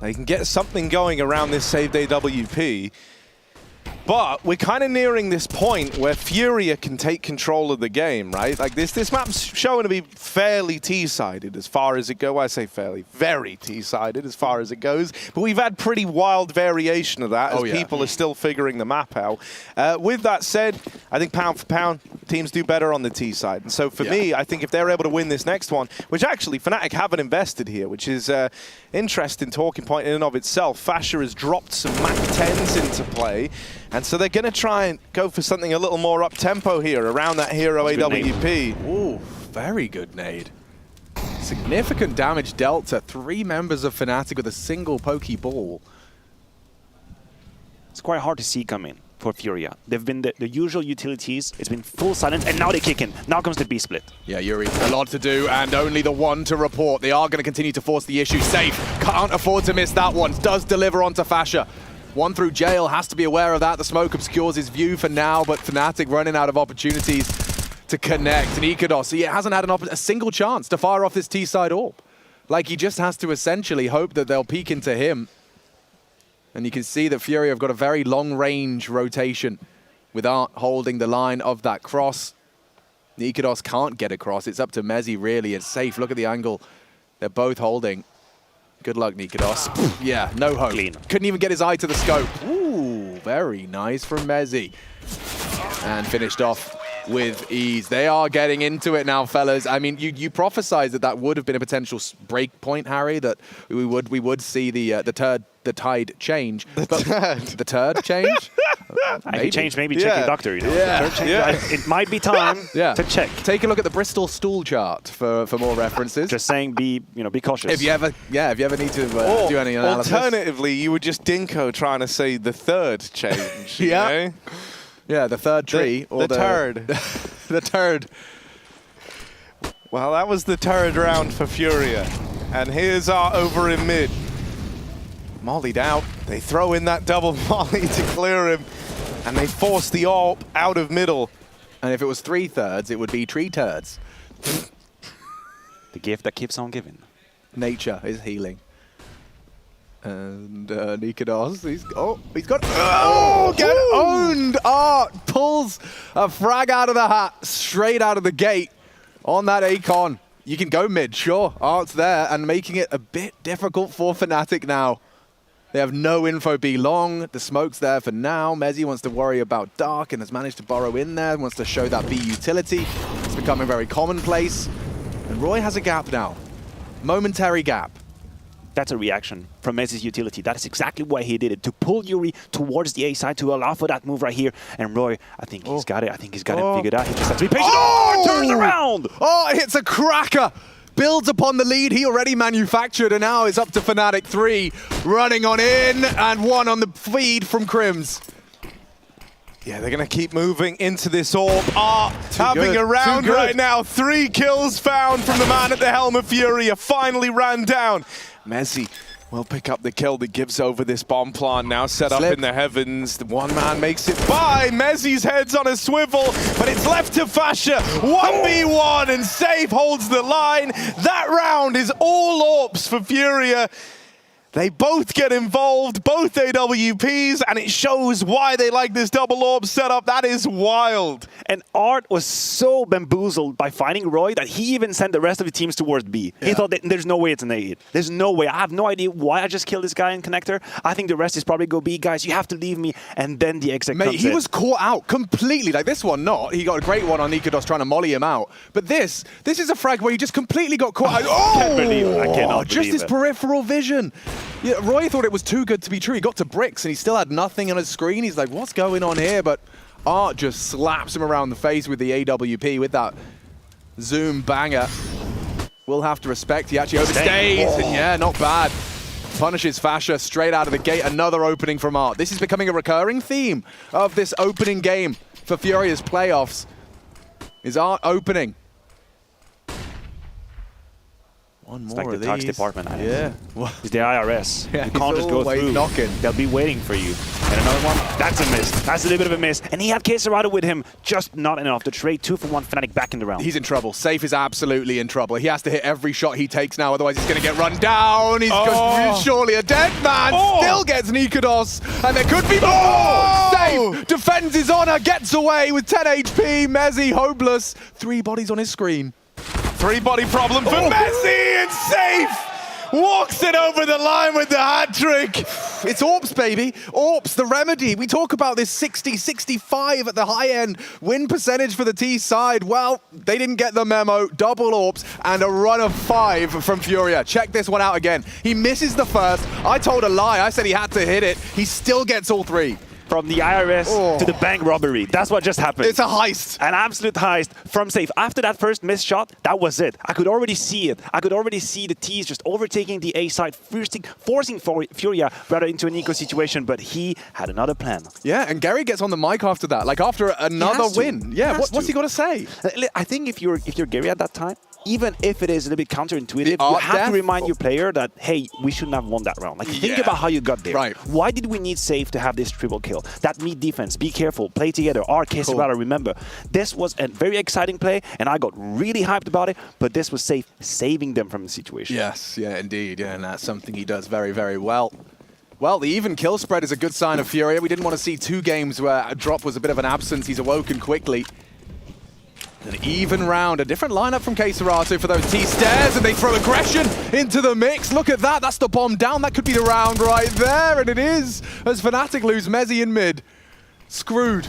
Speaker 21: They can get something going around this saved AWP. But we're kind of nearing this point where Furia can take control of the game, right? Like this map's showing to be fairly T-sided as far as it goes. I say fairly, very T-sided as far as it goes. But we've had pretty wild variation of that as people are still figuring the map out. With that said, I think pound for pound, teams do better on the T side. And so for me, I think if they're able to win this next one, which actually Fnatic haven't invested here, which is interesting talking point in and of itself. Fasha has dropped some Mac 10s into play. And so they're going to try and go for something a little more up-tempo here around that hero AWP.
Speaker 1: Ooh, very good nade. Significant damage dealt to 3 members of Fnatic with a single pokey ball.
Speaker 18: It's quite hard to see coming for Furia. They've been the usual utilities. It's been full silence, and now they kick in. Now comes the B split.
Speaker 1: Yeah, Yuri, a lot to do, and only the one to report. They are going to continue to force the issue. Safe, can't afford to miss that one. Does deliver onto Fasha. 1 through jail, has to be aware of that. The smoke obscures his view for now, but Fnatic running out of opportunities to connect. Nikodos, he hasn't had a single chance to fire off this T-side orb. Like, he just has to essentially hope that they'll peek into him. And you can see that Furia have got a very long-range rotation with Art holding the line of that cross. Nikodos can't get across. It's up to Mezzi, really. It's Safe. Look at the angle. They're both holding. Good luck, Nikodos. Yeah, no hope.
Speaker 18: Clean.
Speaker 1: Couldn't even get his eye to the scope. Ooh, very nice from Mezzi. And finished off with ease. They are getting into it now, fellas. I mean, you prophesized that would have been a potential break point, Harry, that we would see the tide change. The turd change?
Speaker 18: Maybe. Change, maybe check your doctor, you know.
Speaker 1: Yeah.
Speaker 18: It might be time to check.
Speaker 1: Take a look at the Bristol stool chart for more references.
Speaker 18: Just saying, be cautious.
Speaker 1: If you ever need to do any analysis.
Speaker 21: Alternatively, you would just dinko trying to say the third change. You know?
Speaker 1: Yeah, the third tree.
Speaker 21: The turd.
Speaker 1: The turd.
Speaker 21: Well, that was the turd round for Furia. And here's our over in mid. Mollied out. They throw in that double molly to clear him. And they force the AWP out of middle.
Speaker 1: And if it was 3/3, it would be tree turds.
Speaker 18: The gift that keeps on giving.
Speaker 1: Nature is healing. And Nikodos, he's got get owned! Art pulls a frag out of the hat, straight out of the gate on that Akon. You can go mid, sure. Art's there and making it a bit difficult for Fnatic now. They have no info B long. The smoke's there for now. Mezzi wants to worry about Dark and has managed to burrow in there, wants to show that B utility. It's becoming very commonplace. And Roy has a gap now. Momentary gap.
Speaker 18: That's a reaction from Mezzi's utility. That is exactly why he did it, to pull Yuri towards the A side, to allow for that move right here. And Roy, I think he's got it. I think he's got it figured out. He just has to be patient. Oh, turns around!
Speaker 1: Oh, it hits a cracker. Builds upon the lead he already manufactured, and now is up to Fnatic 3. Running on in, and 1 on the feed from Crims.
Speaker 21: Yeah, they're going to keep moving into this orb. Having a round right now. 3 kills found from the man at the helm of Furia. Finally ran down. Mezzi will pick up the kill that gives over this bomb plant. Now set up in the heavens. The one man makes it by. Mezzi's head's on a swivel, but it's left to Fasha. 1v1, and Safe holds the line. That round is all AWPs for Furia. They both get involved, both AWPs, and it shows why they like this double AWP setup. That is wild.
Speaker 18: And Art was so bamboozled by finding Roy that he even sent the rest of the teams towards B. He thought that there's no way it's an A hit. There's no way. I have no idea why I just killed this guy in connector. I think the rest is probably go B. Guys, you have to leave me. And then the exit comes
Speaker 1: he
Speaker 18: in.
Speaker 1: was caught out completely. Like this one, not. He got a great one on Nikodos trying to molly him out. But this is a frag where he just completely got caught out.
Speaker 18: I can't believe it. I cannot
Speaker 1: just
Speaker 18: believe
Speaker 1: his
Speaker 18: it.
Speaker 1: peripheral vision. Yeah, Roy thought it was too good to be true. He got to bricks and he still had nothing on his screen. He's like, what's going on here? But Art just slaps him around the face with the AWP with that zoom banger. We'll have to respect. He actually overstays. And yeah, not bad. Punishes Fasha straight out of the gate. Another opening from Art. This is becoming a recurring theme of this opening game for Furia's playoffs. Is Art opening? One
Speaker 18: It's
Speaker 1: more
Speaker 18: like
Speaker 1: of
Speaker 18: the tax
Speaker 1: these.
Speaker 18: department.
Speaker 1: Yeah.
Speaker 18: It's the IRS.
Speaker 1: Yeah,
Speaker 18: you can't just go
Speaker 1: always
Speaker 18: through.
Speaker 1: knocking.
Speaker 18: They'll be waiting for you. And another one, that's a miss. That's a little bit of a miss. And he had Queserado with him, just not enough to trade 2 for 1 Fnatic back in the round.
Speaker 1: He's in trouble. Safe is absolutely in trouble. He has to hit every shot he takes now, otherwise he's going to get run down. He's surely a dead man. Still gets Nikodos. And there could be more. Safe defends his honor, gets away with 10 HP. Mezzi hopeless. 3 bodies on his screen.
Speaker 21: 3-body problem for Mezzi, and Safe walks it over the line with the hat trick.
Speaker 1: It's AWPs, baby. AWPs, the remedy. We talk about this 60, 65 at the high end win percentage for the T side. Well, they didn't get the memo. Double AWPs and a run of 5 from Furia. Check this one out again. He misses the first. I told a lie. I said he had to hit it. He still gets all 3.
Speaker 18: From the IRS to the bank robbery. That's what just happened.
Speaker 1: It's a heist.
Speaker 18: An absolute heist from Safe. After that first missed shot, that was it. I could already see it. I could already see the T's just overtaking the A side, forcing Furia rather into an eco situation, but he had another plan.
Speaker 1: Yeah, and Gary gets on the mic after that, like after another win. Yeah, what's he got to say?
Speaker 18: I think if you're Gary at that time, even if it is a little bit counterintuitive, you have to remind your player that, hey, we shouldn't have won that round. Like, think about how you got there.
Speaker 1: Right.
Speaker 18: Why did we need Safe to have this triple kill? That mid defense, be careful, play together, Queserado, remember. This was a very exciting play, and I got really hyped about it, but this was Safe saving them from the situation.
Speaker 1: Yes, yeah, indeed. Yeah, and that's something he does very, very well. Well, the even kill spread is a good sign of Furia. We didn't want to see 2 games where a drop was a bit of an absence. He's awoken quickly. An even round, a different lineup from Queserado for those T-stairs, and they throw aggression into the mix. Look at that, that's the bomb down. That could be the round right there, and it is, as fnatic lose Mezzi in mid. Screwed.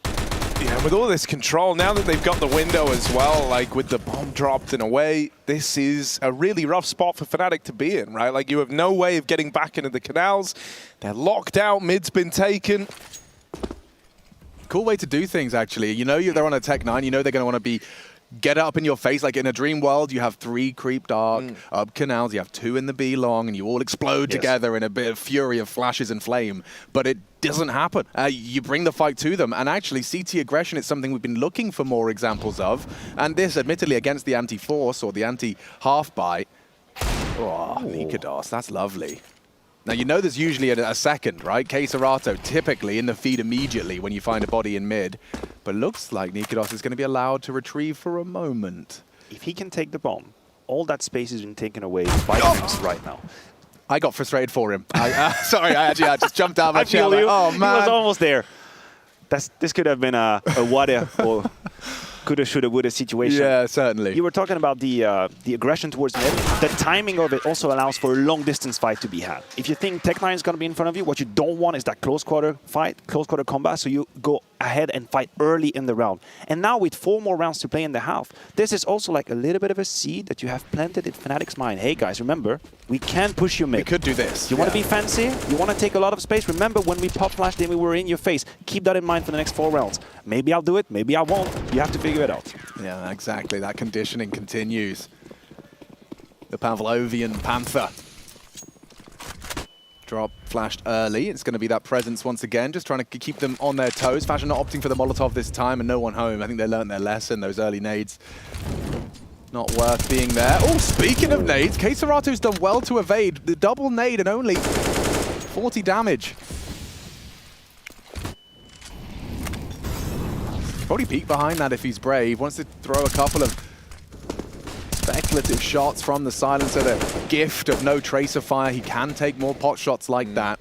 Speaker 21: Yeah, with all this control, now that they've got the window as well, like with the bomb dropped in a way, this is a really rough spot for Fnatic to be in, right? Like you have no way of getting back into the canals. They're locked out, mid's been taken.
Speaker 1: Cool way to do things, actually. You know they're on a Tech 9. You know they're going to want to be get up in your face. Like in a dream world, you have 3 creep dark up canals. You have 2 in the B long, and you all explode together in a bit of fury of flashes and flame. But it doesn't happen. You bring the fight to them, and actually CT aggression is something we've been looking for more examples of. And this, admittedly, against the anti-force or the anti-half buy. Oh, Nikodos, that's lovely. Now, you know there's usually a second, right? Queserado typically in the feed immediately when you find a body in mid. But looks like Nikodos is going to be allowed to retrieve for a moment.
Speaker 18: If he can take the bomb, all that space has been taken away by Prince right now.
Speaker 1: I got frustrated for him. Sorry, I just jumped out of my chair.
Speaker 18: I feel you.
Speaker 1: Oh, man.
Speaker 18: He was almost there. This could have been a what if or coulda, shoulda, woulda situation.
Speaker 1: Yeah, certainly.
Speaker 18: You were talking about the aggression towards mid. The timing of it also allows for a long distance fight to be had. If you think Tech 9 is going to be in front of you, what you don't want is that close quarter fight, close quarter combat, so you go ahead and fight early in the round. And now with 4 more rounds to play in the half, this is also like a little bit of a seed that you have planted in Fnatic's mind. Hey guys, remember, we can push you mid.
Speaker 1: We could do this.
Speaker 18: You want to be fancy? You want to take a lot of space? Remember when we pop flashed and we were in your face. Keep that in mind for the next 4 rounds. Maybe I'll do it, maybe I won't. You have to figure it out.
Speaker 1: Yeah, exactly. That conditioning continues. The Pavlovian Panther. Drop flashed early. It's going to be that presence once again, just trying to keep them on their toes. Fashion not opting for the Molotov this time, and no one home. I think they learned their lesson, those early nades. Not worth being there. Oh, speaking of nades, KSCERATO's done well to evade the double nade and only 40 damage. Probably peek behind that if he's brave. Wants to throw a couple of speculative shots from the silencer. The gift of no tracer fire. He can take more pot shots like that.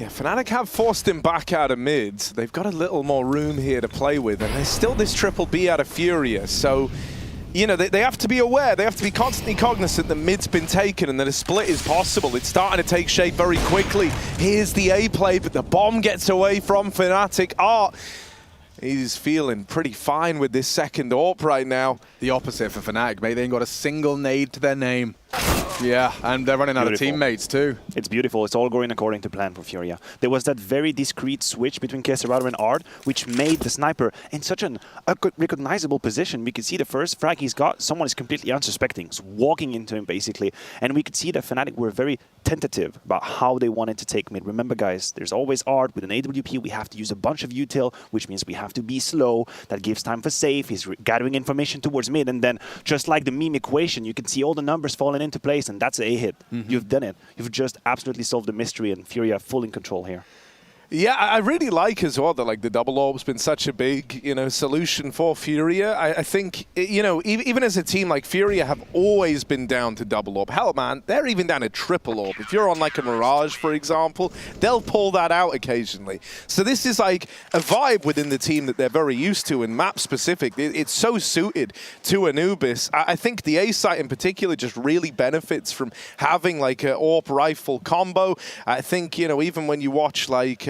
Speaker 21: Yeah, fnatic have forced him back out of mid. They've got a little more room here to play with, and there's still this triple B out of Furia. So, you know, they have to be aware. They have to be constantly cognizant that mid's been taken and that a split is possible. It's starting to take shape very quickly. Here's the A play, but the bomb gets away from fnatic. Art, he's feeling pretty fine with this second AWP right now.
Speaker 1: The opposite for fnatic, mate. They ain't got a single nade to their name. Yeah, and they're running out of teammates too.
Speaker 18: It's beautiful. It's all going according to plan for Furia. There was that very discreet switch between KSCERATO and Art, which made the sniper in such a recognizable position. We could see the first frag he's got, someone is completely unsuspecting, is walking into him basically. And we could see that fnatic were very tentative about how they wanted to take mid. Remember guys, there's always Art. With an AWP, we have to use a bunch of util, which means we have to be slow. That gives time for safe. He's gathering information towards mid, and then just like the meme equation, you can see all the numbers falling into place, and that's a hit. You've done it. You've just absolutely solved the mystery, and Furia full in control here.
Speaker 21: Yeah, I really like as well that like the double orb's been such a big, you know, solution for Furia. I think, you know, even as a team like Furia have always been down to double orb. Hell, man, they're even down to triple orb. If you're on like a Mirage, for example, they'll pull that out occasionally. So this is like a vibe within the team that they're very used to, and map specific. It's so suited to Anubis. I think the A site in particular just really benefits from having like a AWP rifle combo. I think, you know, even when you watch like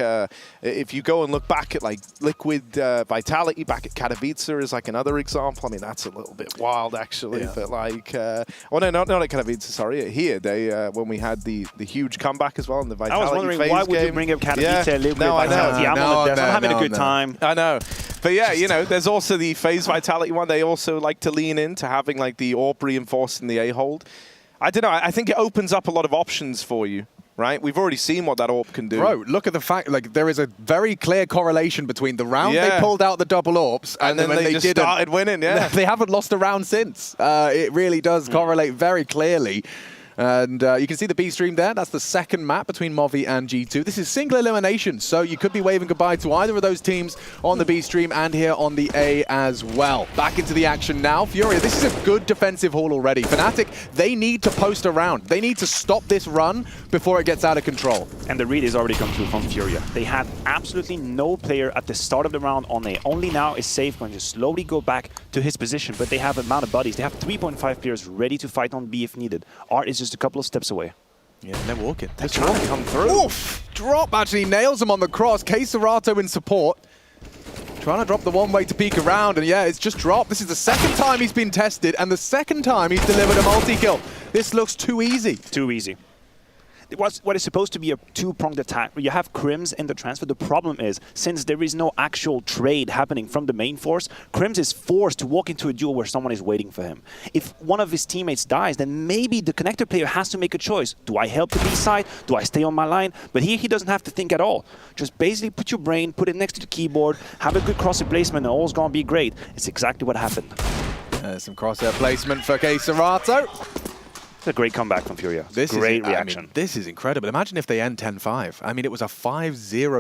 Speaker 21: if you go and look back at like Liquid Vitality, back at Katowice is like another example. I mean, that's a little bit wild actually, but like, well, no, not at Katowice, sorry, here they when we had the huge comeback as well in the Vitality
Speaker 18: I was wondering
Speaker 21: phase
Speaker 18: why would
Speaker 21: game.
Speaker 18: you bring up Katowice, Liquid
Speaker 21: no,
Speaker 18: Vitality? I'm having a good time.
Speaker 21: I know, but yeah, you know, there's also the phase Vitality one. They also like to lean into having like the AWP reinforcing the A hold. I don't know. I think it opens up a lot of options for you. Right, we've already seen what that AWP can do.
Speaker 1: Bro, look at the fact, like, there is a very clear correlation between the round they pulled out the double AWPs and then when they just
Speaker 21: started winning,
Speaker 1: They haven't lost a round since. It really does correlate very clearly. And you can see the B stream there. That's the second map between Movi and G2. This is single elimination, so you could be waving goodbye to either of those teams on the B stream and here on the A as well. Back into the action now. Furia, this is a good defensive haul already. fnatic, they need to post around. They need to stop this run before it gets out of control.
Speaker 18: And the read is already come through from Furia. They had absolutely no player at the start of the round on A. Only now is Safe going to slowly go back to his position, but they have amount of bodies. They have 3.5 players ready to fight on B if needed. Art is just a couple of steps away.
Speaker 1: Yeah, they're walking.
Speaker 21: They're trying to come through.
Speaker 1: Oof! Drop actually nails him on the cross. KSCERATO in support. Trying to drop the one way to peek around, and yeah, it's just dropped. This is the second time he's been tested, and the second time he's delivered a multi-kill. This looks too easy.
Speaker 18: Too easy. What is supposed to be a two-pronged attack, you have Crims in the transfer. The problem is, since there is no actual trade happening from the main force, Crims is forced to walk into a duel where someone is waiting for him. If one of his teammates dies, then maybe the connector player has to make a choice. Do I help the B side? Do I stay on my line? But here he doesn't have to think at all. Just basically put your brain, put it next to the keyboard, have a good crosshair placement, and all's gonna be great. It's exactly what happened.
Speaker 1: Some crosshair placement for KSCERATO.
Speaker 18: It's a great comeback from Furia. Great reaction.
Speaker 1: I mean, this is incredible. Imagine if they end 10-5. I mean, it was a 5-0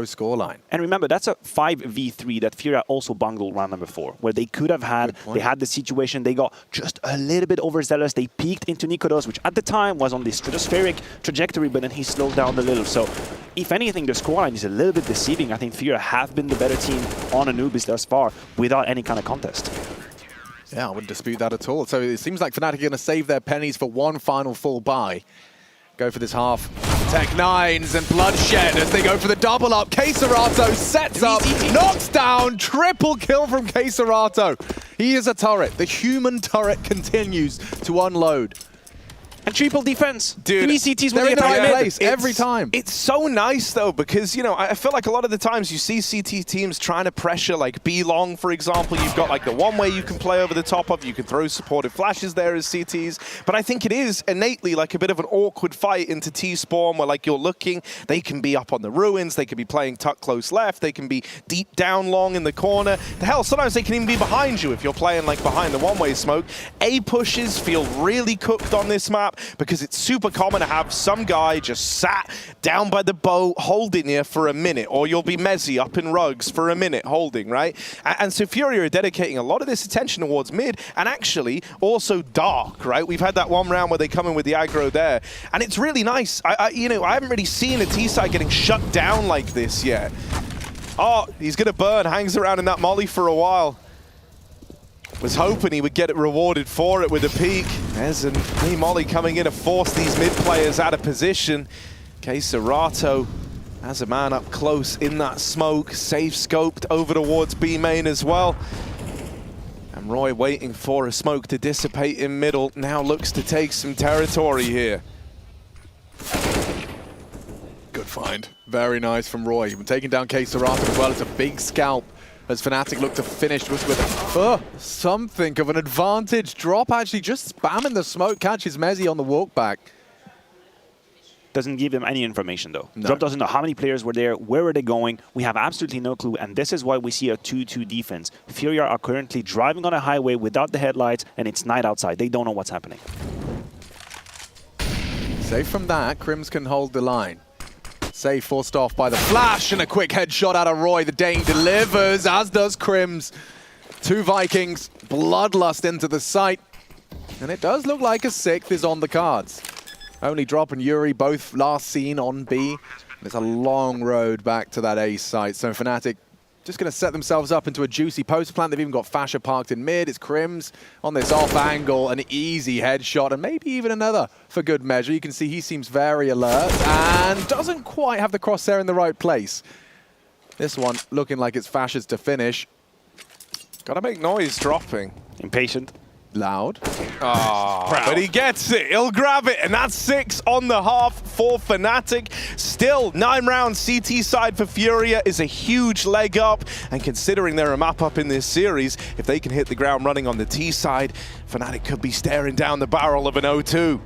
Speaker 1: scoreline.
Speaker 18: And remember, that's a 5v3 that Furia also bungled round number 4, where they could have had, they had the situation, they got just a little bit overzealous. They peeked into Nikodos, which at the time was on this stratospheric trajectory, but then he slowed down a little. So, if anything, the scoreline is a little bit deceiving. I think Furia have been the better team on Anubis thus far without any kind of contest.
Speaker 1: Yeah, I wouldn't dispute that at all. So it seems like fnatic are going to save their pennies for one final full buy. Go for this half. Tech9s and Bloodshed as they go for the double up. KSCERATO sets up, knocks down, triple kill from KSCERATO. He is a turret. The human turret continues to unload.
Speaker 6: And triple defense.
Speaker 21: Dude,
Speaker 6: 3 CTs
Speaker 21: they're
Speaker 6: with
Speaker 21: in the right
Speaker 6: mid.
Speaker 21: place every time. It's so nice though, because I feel like a lot of the times you see CT teams trying to pressure like B long, for example. You've got like the one way you can play over the top of. You can throw supportive flashes there as CTs. But I think it is innately like a bit of an awkward fight into T-Spawn where like you're looking, they can be up on the ruins, they can be playing tuck close left, they can be deep down long in the corner. The hell, sometimes they can even be behind you if you're playing like behind the one-way smoke. A pushes feel really cooked on this map, because it's super common to have some guy just sat down by the boat holding you for a minute, or you'll be Mezzi up in rugs for a minute holding, right? And so FURIA are dedicating a lot of this attention towards mid, and actually also dark, right? We've had that one round where they come in with the aggro there, and it's really nice. I haven't really seen a T-side getting shut down like this yet. Oh, he's gonna burn, hangs around in that molly for a while. Was hoping he would get it rewarded for it with a peek. There's an Molly coming in to force these mid players out of position. Serato has a man up close in that smoke, safe scoped over towards B main as well. And Roy waiting for a smoke to dissipate in middle, now looks to take some territory here. Good find. Very nice from Roy. Taking down Serato as well. It's a big scalp as fnatic look to finish with something of an advantage. Drop actually just spamming the smoke, catches Mezzi on the walk back.
Speaker 6: Doesn't give them any information though.
Speaker 21: No.
Speaker 6: Drop doesn't know how many players were there, where are they going. We have absolutely no clue, and this is why we see a 2-2 defense. FURIA are currently driving on a highway without the headlights, and it's night outside. They don't know what's happening.
Speaker 1: Safe from that, Crims can hold the line. Save forced off by the flash, and a quick headshot out of Roy. The Dane delivers, as does Crims. 2 Vikings, bloodlust into the site. And it does look like a 6th is on the cards. Only Drop and Yuri both last seen on B. And it's a long road back to that A site. So fnatic just going to set themselves up into a juicy post plant. They've even got Fasher parked in mid. It's Crims on this off angle, an easy headshot, and maybe even another for good measure. You can see he seems very alert and doesn't quite have the crosshair in the right place. This one looking like it's Fasher's to finish.
Speaker 21: Gotta make noise dropping.
Speaker 6: Impatient.
Speaker 1: Loud.
Speaker 21: Oh, but he gets it. He'll grab it, and that's 6 on the half for fnatic. Still, 9-round CT side for FURIA is a huge leg up, and considering they're a map up in this series, if they can hit the ground running on the T side, fnatic could be staring down the barrel of an 0-2.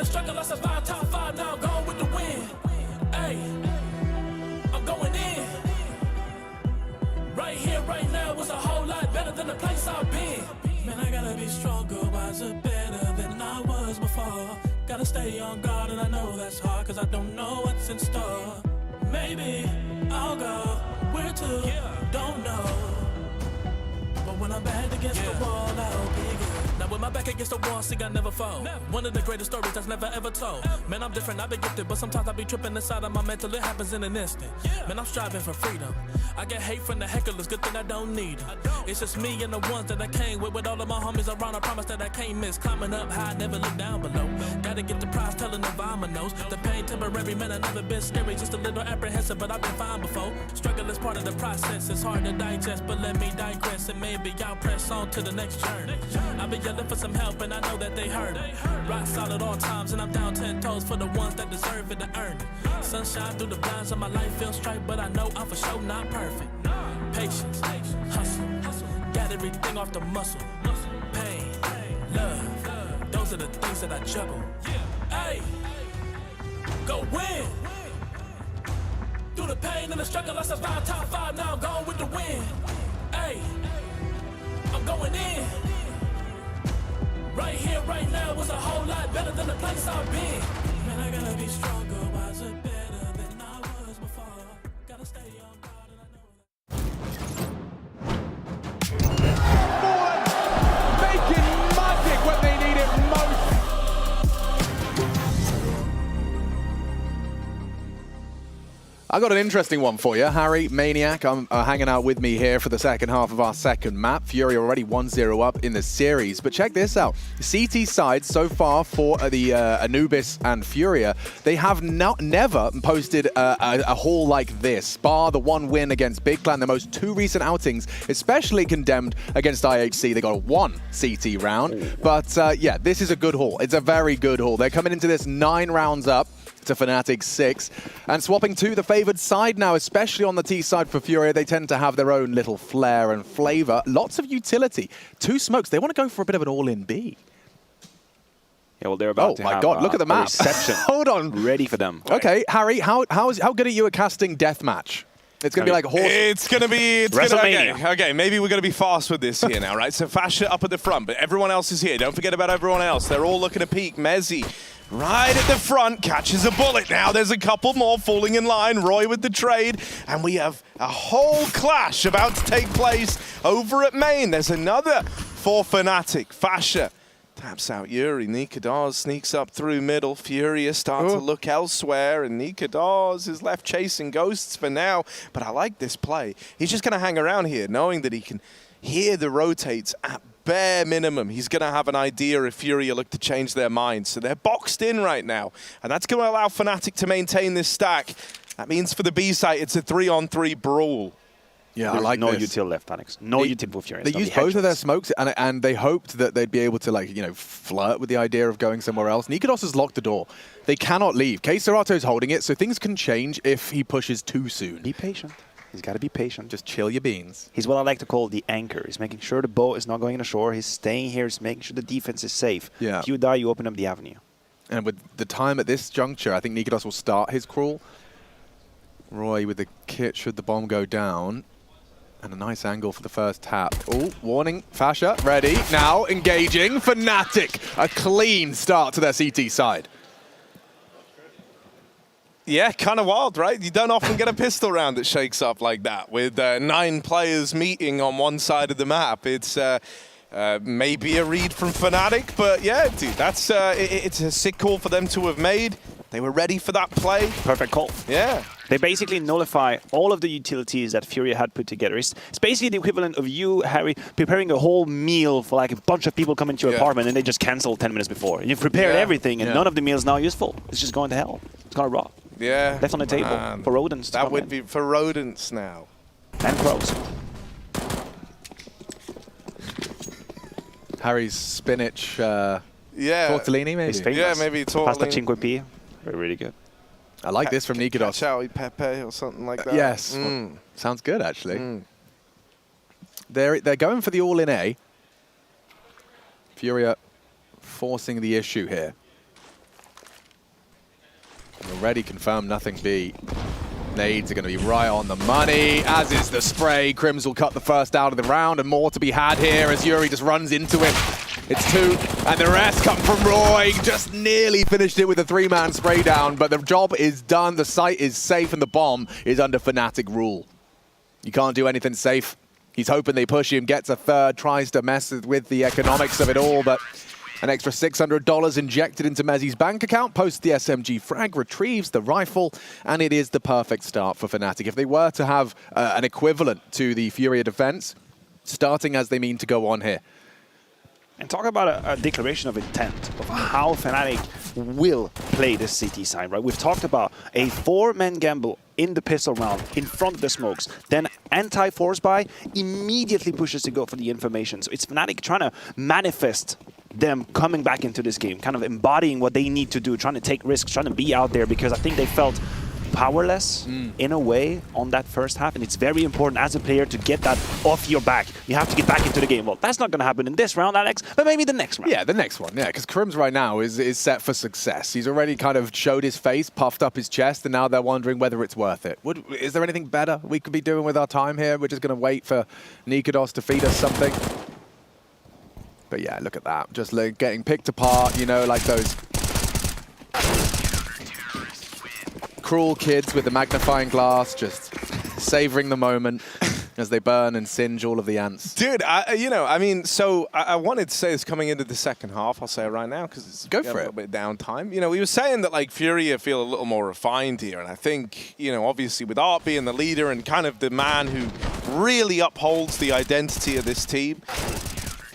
Speaker 4: the struggle, I survived top 5, now I'm going with the win. Hey, I'm going in. Right here, right now was a whole lot better than the place I've been. Man, I gotta be stronger, wiser, better than I was before. Gotta stay on guard, and I know that's hard, cause I don't know what's in store. Maybe I'll go where to, don't know. But when I'm back against the wall, I'll be good. Now with my back against the wall, see I never fall. One of the greatest stories that's never ever told. Man, I'm different, I've been gifted, but sometimes I be tripping inside of my mental. It happens in an instant. Man, I'm striving for freedom. I get hate from the hecklers, good thing I don't need them. It's just me and the ones that I came with all of my homies around. I promise that I can't miss. Climbing up high, never look down below. Gotta get the prize, telling the vomit knows. The pain temporary, man, I never been scary, just a little apprehensive, but I've been fine before. Struggle is part of the process, it's hard to digest, but let me digress, and maybe I'll press on to the next journey. I've been yelling for some help, and I know that they heard it. Rock solid all times, and I'm down 10 toes for the ones that deserve it to earn it. Sunshine through the blinds of my life feels straight, but I know I'm for sure not perfect. Patience, hustle, got everything off the muscle. Pain, love, those are the things that I juggle. Hey, go win. Through the pain and the struggle, I survived top 5, now I'm going with the win. Hey, I'm going in. Right here, right now was a whole lot better than the place I've been. Man, I gotta be stronger, wiser, better than I was before. Gotta stay on guard and I know
Speaker 1: Making magic when they need it most. I got an interesting one for you. Harry, Maniac, hanging out with me here for the second half of our second map. Furia already 1-0 up in the series. But check this out. CT side so far for the Anubis and Furia, they have never posted a haul like this, bar the one win against Big Clan, the most 2 recent outings, especially condemned against IHC. They got a 1 CT round. But yeah, this is a good haul. It's a very good haul. They're coming into this 9 rounds up to fnatic 6, and swapping to the favored side now, especially on the T side for Furia. They tend to have their own little flair and flavor. Lots of utility. 2 smokes. They want to go for a bit of an all-in B.
Speaker 6: Yeah, well, they're about to
Speaker 1: have,
Speaker 6: have
Speaker 1: God, look at the map.
Speaker 6: Reception.
Speaker 1: Hold on.
Speaker 6: Ready for them.
Speaker 1: Okay, Harry, how good are you at casting deathmatch? It's going to be like horse.
Speaker 21: It's going to be... Okay, maybe we're going to be fast with this here now, right? So Fasha up at the front, but everyone else is here. Don't forget about everyone else. They're all looking to peek. Mezzi right at the front, catches a bullet now. There's a couple more falling in line. Roy with the trade, and we have a whole clash about to take place over at main. There's another for Fnatic. Fasha taps out Yuri. Nikadaz sneaks up through middle. Furia start to look elsewhere, and Nikadaz is left chasing ghosts for now. But I like this play. He's just going to hang around here, knowing that he can hear the rotates at bare minimum. He's going to have an idea if Furia look to change their minds. So they're boxed in right now, and that's going to allow Fnatic to maintain this stack. That means for the B site, it's a 3-on-3 brawl.
Speaker 1: Yeah,
Speaker 6: There's
Speaker 1: I like
Speaker 6: no
Speaker 1: this.
Speaker 6: util left, Alex. No util for Furia.
Speaker 1: They used both of their smokes, and they hoped that they'd be able to, like, you know, flirt with the idea of going somewhere else. Nikados has locked the door. They cannot leave. K-Serato's holding it, so things can change if he pushes too soon.
Speaker 6: Be patient. He's got to be patient.
Speaker 1: Just chill your beans.
Speaker 6: He's what I like to call the anchor. He's making sure the boat is not going ashore. He's staying here. He's making sure the defense is safe.
Speaker 1: Yeah.
Speaker 6: If you die, you open up the avenue.
Speaker 1: And with the time at this juncture, I think Nikados will start his crawl. Roy with the kit should the bomb go down. And a nice angle for the first tap. Oh, warning, Fasha, ready, now engaging. Fnatic, a clean start to their CT side.
Speaker 21: Yeah, kind of wild, right? You don't often get a pistol round that shakes up like that with 9 players meeting on one side of the map. It's maybe a read from Fnatic, but yeah, dude, that's it's a sick call for them to have made. They were ready for that play.
Speaker 6: Perfect call.
Speaker 21: Yeah.
Speaker 6: They basically nullify all of the utilities that Furia had put together. It's basically the equivalent of you, Harry, preparing a whole meal for like a bunch of people coming to your apartment, and they just cancel 10 minutes before. You've prepared everything, and none of the meals now useful. It's just going to hell. It's going to rot.
Speaker 21: Yeah.
Speaker 6: Left on the table for rodents.
Speaker 21: That would be for rodents now.
Speaker 6: And crows.
Speaker 1: Harry's spinach tortellini, maybe?
Speaker 21: Yeah, maybe tortellini.
Speaker 6: Pasta cinque pie. Really good.
Speaker 1: I like this from Nikados.
Speaker 21: Cacio pepe or something like that.
Speaker 1: Yes. Sounds good, actually. They're going for the all-in A. Furia forcing the issue here. Already confirmed nothing B. Nades are going to be right on the money, as is the spray. Crims will cut the first out of the round, and more to be had here as Yuri just runs into it. It's 2, and the rest come from Roy. Just nearly finished it with a 3-man spray down, but the job is done. The site is safe, and the bomb is under Fnatic rule. You can't do anything safe. He's hoping they push him, gets a third, tries to mess with the economics of it all, but an extra $600 injected into Mezzi's bank account, posts the SMG frag, retrieves the rifle, and it is the perfect start for Fnatic. If they were to have an equivalent to the Furia defense, starting as they mean to go on here.
Speaker 6: And talk about a declaration of intent of how Fnatic will play this CT side, right? We've talked about a 4-man gamble in the pistol round in front of the smokes. Then anti-force buy immediately pushes to go for the information. So it's Fnatic trying to manifest them coming back into this game, kind of embodying what they need to do, trying to take risks, trying to be out there, because I think they felt powerless in a way on that first half, and it's very important as a player to get that off your back. You have to get back into the game. Well, that's not going to happen in this round, Alex, but maybe the next round.
Speaker 1: Yeah, the next one, yeah, because Crims right now is set for success. He's already kind of showed his face, puffed up his chest, and now they're wondering whether it's worth it. Is there anything better we could be doing with our time here? We're just going to wait for Nikodos to feed us something. But yeah, look at that. Just like getting picked apart, you know, like those cruel kids with the magnifying glass, just savoring the moment as they burn and singe all of the ants.
Speaker 21: Dude, I wanted to say this coming into the second half. I'll say it right now because it's
Speaker 1: Go for
Speaker 21: a little bit downtime. You know, we were saying that like Furia feel a little more refined here, and I think, you know, obviously with Art being the leader and kind of the man who really upholds the identity of this team,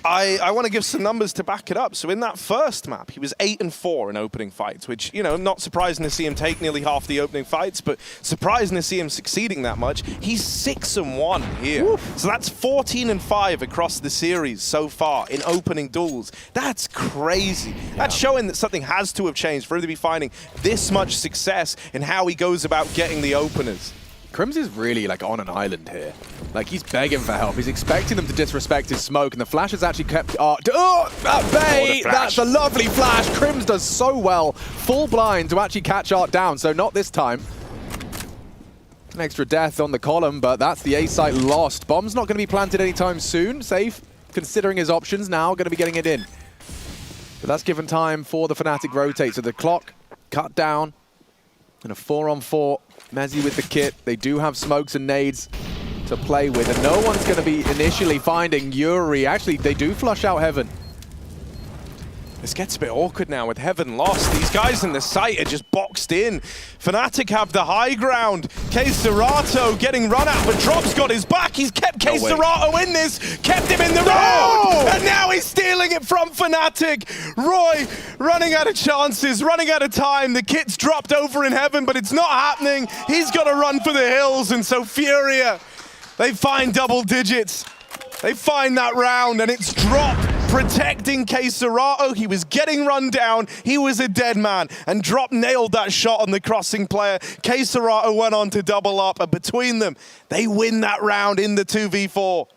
Speaker 21: I want to give some numbers to back it up. So in that first map, he was 8-4 in opening fights, which, you know, not surprising to see him take nearly half the opening fights, but surprising to see him succeeding that much. He's 6-1 here. Oof. So that's 14-5 across the series so far in opening duels. That's crazy. Yeah. That's showing that something has to have changed for him to be finding this much success in how he goes about getting the openers.
Speaker 1: Crims is really like on an island here. Like he's begging for help. He's expecting them to disrespect his smoke, and the flash has actually kept Art. Oh, that bait! That's a lovely flash. Crims does so well, full blind to actually catch Art down. So not this time. An extra death on the column, but that's the A site lost. Bomb's not going to be planted anytime soon. Safe, considering his options now, going to be getting it in. But that's given time for the Fnatic rotate. So the clock cut down, and a 4-on-4. Mezzi with the kit. They do have smokes and nades to play with, and no one's going to be initially finding Yuri. Actually, they do flush out Heaven.
Speaker 21: This gets a bit awkward now with Heaven lost. These guys in the site are just boxed in. Fnatic have the high ground. Serato getting run out, but Drop's got his back. He's kept Serato in this, kept him in the round, and now he's stealing it from Fnatic. Roy running out of chances, running out of time. The kit's dropped over in Heaven, but it's not happening. He's got to run for the hills, and so Furia, they find double digits. They find that round, and it's Drop protecting Serato. He was getting run down. He was a dead man, and Drop nailed that shot on the crossing player. Serato went on to double up, and between them, they win that round in the 2v4.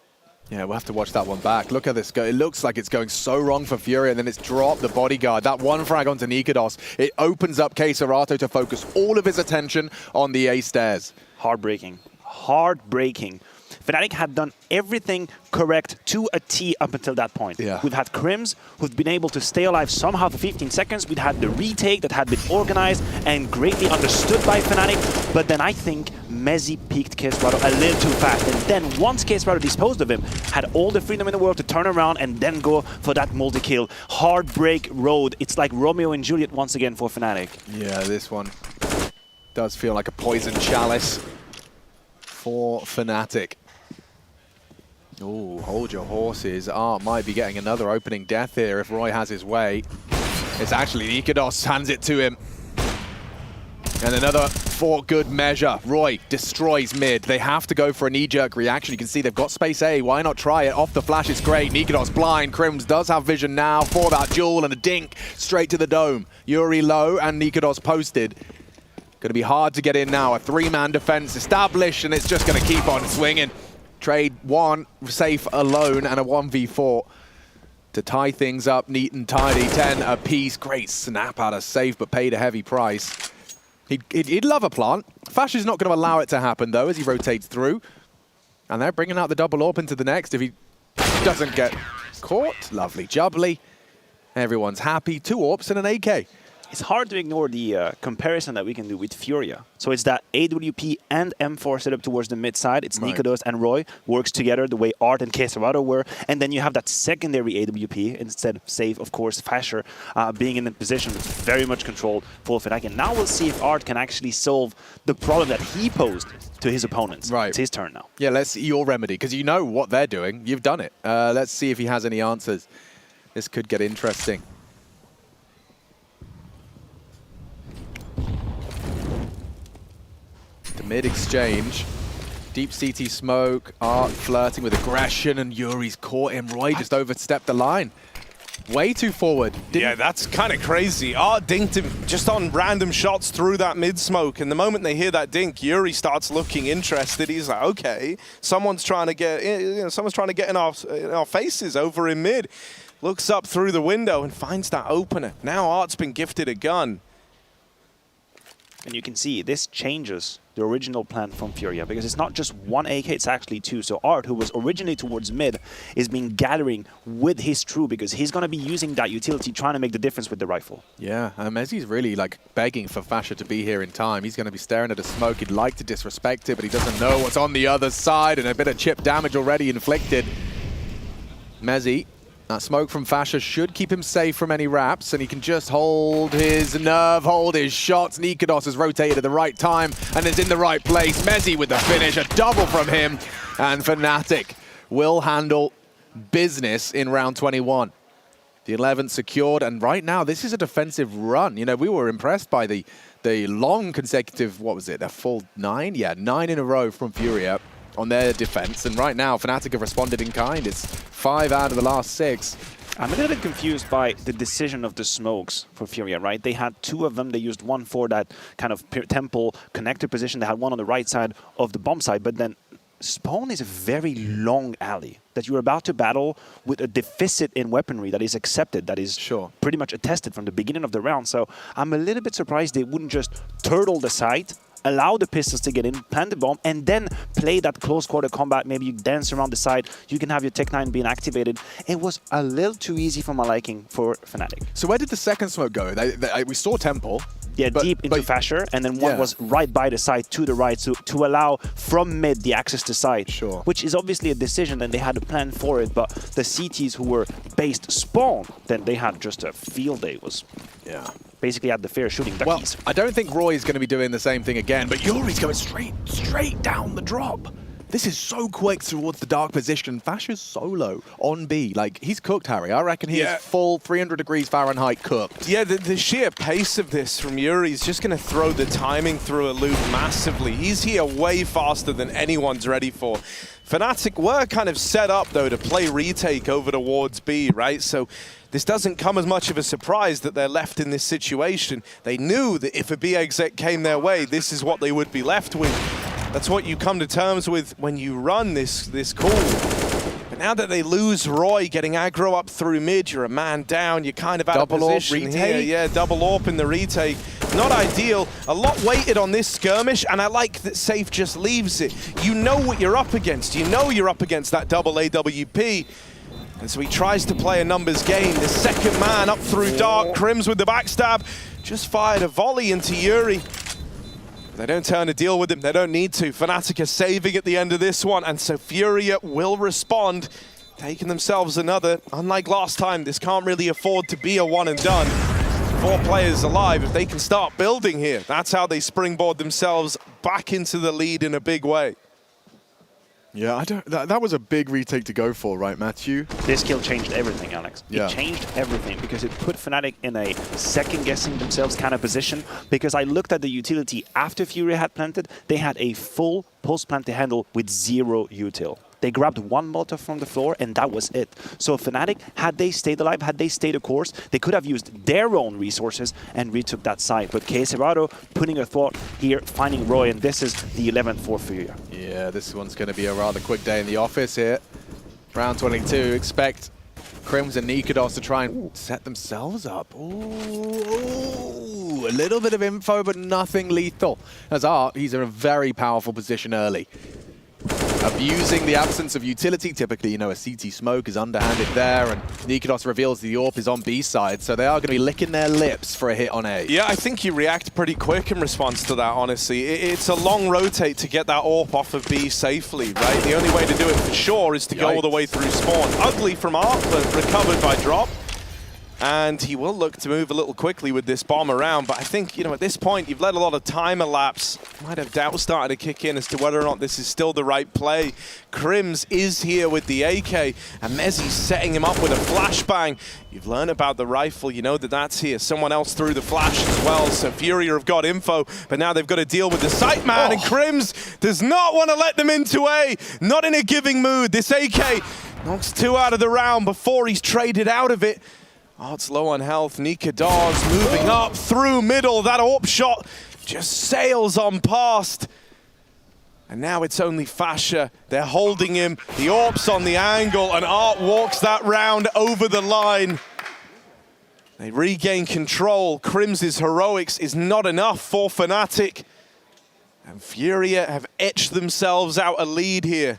Speaker 1: Yeah, we'll have to watch that one back. Look at this go. It looks like it's going so wrong for Furia, and then it's Drop, the bodyguard. That one frag onto Nikodos, it opens up Serato to focus all of his attention on the A stairs.
Speaker 6: Heartbreaking. Heartbreaking. Fnatic had done everything correct to a T up until that point.
Speaker 1: Yeah.
Speaker 6: We've had Crims who've been able to stay alive somehow for 15 seconds. We'd had the retake that had been organized and greatly understood by Fnatic. But then I think Mezzi peaked Serato a little too fast. And then once Serato disposed of him, had all the freedom in the world to turn around and then go for that multi-kill. Heartbreak road. It's like Romeo and Juliet once again for Fnatic.
Speaker 1: Yeah, this one does feel like a poison chalice for Fnatic. Oh, hold your horses. Art might be getting another opening death here if Roy has his way. It's actually Nikodos hands it to him. And another for good measure. Roy destroys mid. They have to go for a knee-jerk reaction. You can see they've got space A. Why not try it? Off the flash, it's great. Nikodos blind. Crims does have vision now for that duel, and a dink straight to the dome. Yuri low and Nikodos posted. Going to be hard to get in now. A 3-man defense established, and it's just going to keep on swinging. Trade one safe alone and a 1v4 to tie things up neat and tidy. 10 apiece. Great snap out of safe, but paid a heavy price. He'd love a plant. Fash is not going to allow it to happen, though, as he rotates through. And they're bringing out the double AWP into the next. If he doesn't get caught, lovely jubbly. Everyone's happy. 2 AWPs and an AK.
Speaker 6: it's hard to ignore the comparison that we can do with Furia. So it's that AWP and M4 setup towards the mid side. It's
Speaker 1: Right.
Speaker 6: Nikodos and Roy works together the way Art and Queserado were. And then you have that secondary AWP instead of Save, of course, Fasher being in a position that's very much controlled for fnatic. And now we'll see if Art can actually solve the problem that he posed to his opponents.
Speaker 1: Right.
Speaker 6: It's his turn now.
Speaker 1: Yeah, let's see your remedy, because you know what they're doing. You've done it. Let's see if he has any answers. This could get interesting. The mid exchange. Deep CT smoke, Art flirting with aggression, and Yuri's caught him. Roy just overstepped the line. Way too forward.
Speaker 21: Yeah, that's kind of crazy. Art dinked him just on random shots through that mid-smoke, and the moment they hear that dink, Yuri starts looking interested. He's like, okay, someone's trying to get in our faces over in mid. Looks up through the window and finds that opener. Now Art's been gifted a gun.
Speaker 6: And you can see this changes the original plan from Furia, because it's not just one AK, it's actually two. So Art, who was originally towards mid, is being gathering with his true, because he's going to be using that utility, trying to make the difference with the rifle.
Speaker 1: Yeah, Mezzi's really like begging for Fasher to be here in time. He's going to be staring at a smoke. He'd like to disrespect it, but he doesn't know what's on the other side, and a bit of chip damage already inflicted. Mezzi, that smoke from Fasher should keep him safe from any wraps, and he can just hold his nerve, hold his shots. Nikodos has rotated at the right time and is in the right place. Mezzi with the finish, a double from him, and fnatic will handle business in round 21. The 11th secured, and right now this is a defensive run. You know, we were impressed by the long consecutive, what was it, a full 9? Yeah, 9 in a row from Furia on their defense, and right now fnatic have responded in kind. It's 5 out of the last 6.
Speaker 6: I'm a little bit confused by the decision of the smokes for Furia, right? They had 2 of them. They used one for that kind of temple connector position. They had one on the right side of the bomb side, but then Spawn is a very long alley that you're about to battle with a deficit in weaponry that is accepted, that is pretty much attested from the beginning of the round. So I'm a little bit surprised they wouldn't just turtle the site, allow the pistols to get in, plant the bomb, and then play that close quarter combat. Maybe you dance around the side, you can have your Tech 9 being activated. It was a little too easy for my liking for fnatic.
Speaker 1: So where did the second smoke go? We saw Temple.
Speaker 6: Yeah, deep into Fasher, and then one was right by the side to the right, so to allow from mid the access to side.
Speaker 1: Sure.
Speaker 6: Which is obviously a decision, and they had a plan for it, but the CTs who were based Spawn, then they had just a field day. Was basically at the fair shooting duckies.
Speaker 1: Well, I don't think Roy is going to be doing the same thing again, but Yuri's going straight down the drop. This is so quick towards the dark position. Fasher's solo on B. Like, he's cooked, Harry. I reckon he is full 300 degrees Fahrenheit cooked.
Speaker 21: Yeah, the sheer pace of this from Yuri is just going to throw the timing through a loop massively. He's here way faster than anyone's ready for. fnatic were kind of set up, though, to play retake over towards B, right? So this doesn't come as much of a surprise that they're left in this situation. They knew that if a B exec came their way, this is what they would be left with. That's what you come to terms with when you run this call. But now that they lose Roy getting aggro up through mid, you're a man down, you're kind of out of position here. Yeah, double AWP in the retake. Not ideal. A lot weighted on this skirmish, and I like that Safe just leaves it. You know what you're up against. You know you're up against that double AWP. And so he tries to play a numbers game. The second man up through dark. Crims with the backstab. Just fired a volley into Yuri. They don't turn to deal with him. They don't need to. fnatic are saving at the end of this one, and so Furia will respond, taking themselves another. Unlike last time, this can't really afford to be a one and done. 4 players alive. If they can start building here, that's how they springboard themselves back into the lead in a big way.
Speaker 1: Yeah, that was a big retake to go for, right, Matthew?
Speaker 6: This kill changed everything, Alex.
Speaker 1: Yeah.
Speaker 6: It changed everything because it put fnatic in a second-guessing themselves kind of position, because I looked at the utility after Furia had planted. They had a full post-plant to handle with 0 util. They grabbed 1 Molotov from the floor, and that was it. So fnatic, had they stayed alive, had they stayed a course, they could have used their own resources and retook that side. But Queserado putting a thought here, finding Roy, and this is the 11th for Furia.
Speaker 1: Yeah, this one's going to be a rather quick day in the office here. Round 22, expect Crims and Nikodos to try and set themselves up. Ooh, a little bit of info, but nothing lethal. As Art, he's in a very powerful position early. abusing the absence of utility. Typically, you know, a CT smoke is underhanded there, and Nikodos reveals the AWP is on B side, so they are going to be licking their lips for a hit on A.
Speaker 21: Yeah, I think you react pretty quick in response to that, honestly. It's a long rotate to get that AWP off of B safely, right? The only way to do it for sure is to go all the way through spawn. Ugly from Art, but recovered by Drop. And he will look to move a little quickly with this bomb around, but I think, you know, at this point, you've let a lot of time elapse. Might have doubt started to kick in as to whether or not this is still the right play. Krims is here with the AK, and Mezzi's setting him up with a flashbang. You've learned about the rifle, you know that that's here. Someone else threw the flash as well, so Furia have got info, but now they've got to deal with the sight man, and Krims does not want to let them into A. Not in a giving mood. This AK knocks 2 out of the round before he's traded out of it. Art's low on health. Nikodos moving up through middle. That AWP shot just sails on past. And now it's only Fasha. They're holding him. The AWP's on the angle, and Art walks that round over the line. They regain control. Krims' heroics is not enough for Fnatic. And Furia have etched themselves out a lead here.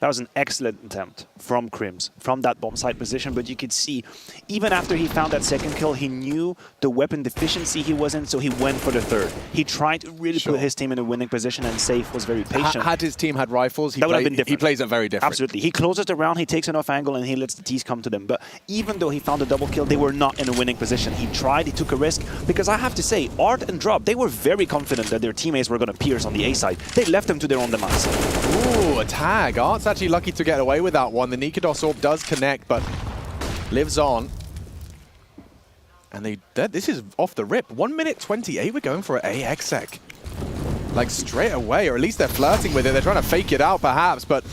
Speaker 6: That was an excellent attempt from Krims, from that bomb site position, but you could see, even after he found that second kill, he knew the weapon deficiency he was in, so he went for the third. He tried to really put his team in a winning position, and Safe was very patient.
Speaker 1: Had his team had rifles,
Speaker 6: that would have been different.
Speaker 1: He plays it very different.
Speaker 6: Absolutely. He closes the round, he takes an off angle, and he lets the T's come to them. But even though he found a double kill, they were not in a winning position. He tried, he took a risk, because I have to say, Art and Drop, they were very confident that their teammates were going to pierce on the A side. They left them to their own demise.
Speaker 1: Ooh, a tag. Art's actually lucky to get away with that one. The Nikodos AWP does connect, but lives on. And this is off the rip. 1 minute 28, we're going for an AXEC. Like straight away, or at least they're flirting with it. They're trying to fake it out perhaps, but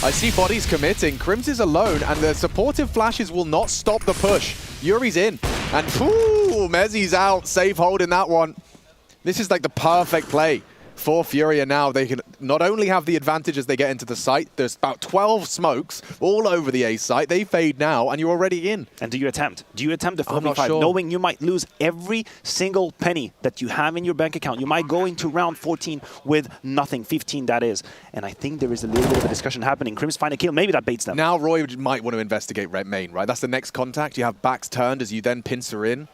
Speaker 1: I see bodies committing. Krims is alone, and the supportive flashes will not stop the push. Yuri's in, and ooh, Mezzi's out. Safe holding that one. This is like the perfect play for Furia now. They can not only have the advantage as they get into the site, there's about 12 smokes all over the A site. They fade now, and you're already in.
Speaker 6: And do you attempt? Do you attempt the 4v5,
Speaker 1: I'm not sure.
Speaker 6: knowing you might lose every single penny that you have in your bank account? You might go into round 14 with nothing, 15 that is. And I think there is a little bit of a discussion happening. Krims find a kill, maybe that baits them.
Speaker 1: Now Roy might want to investigate red main, right? That's the next contact. You have backs turned as you then pincer in.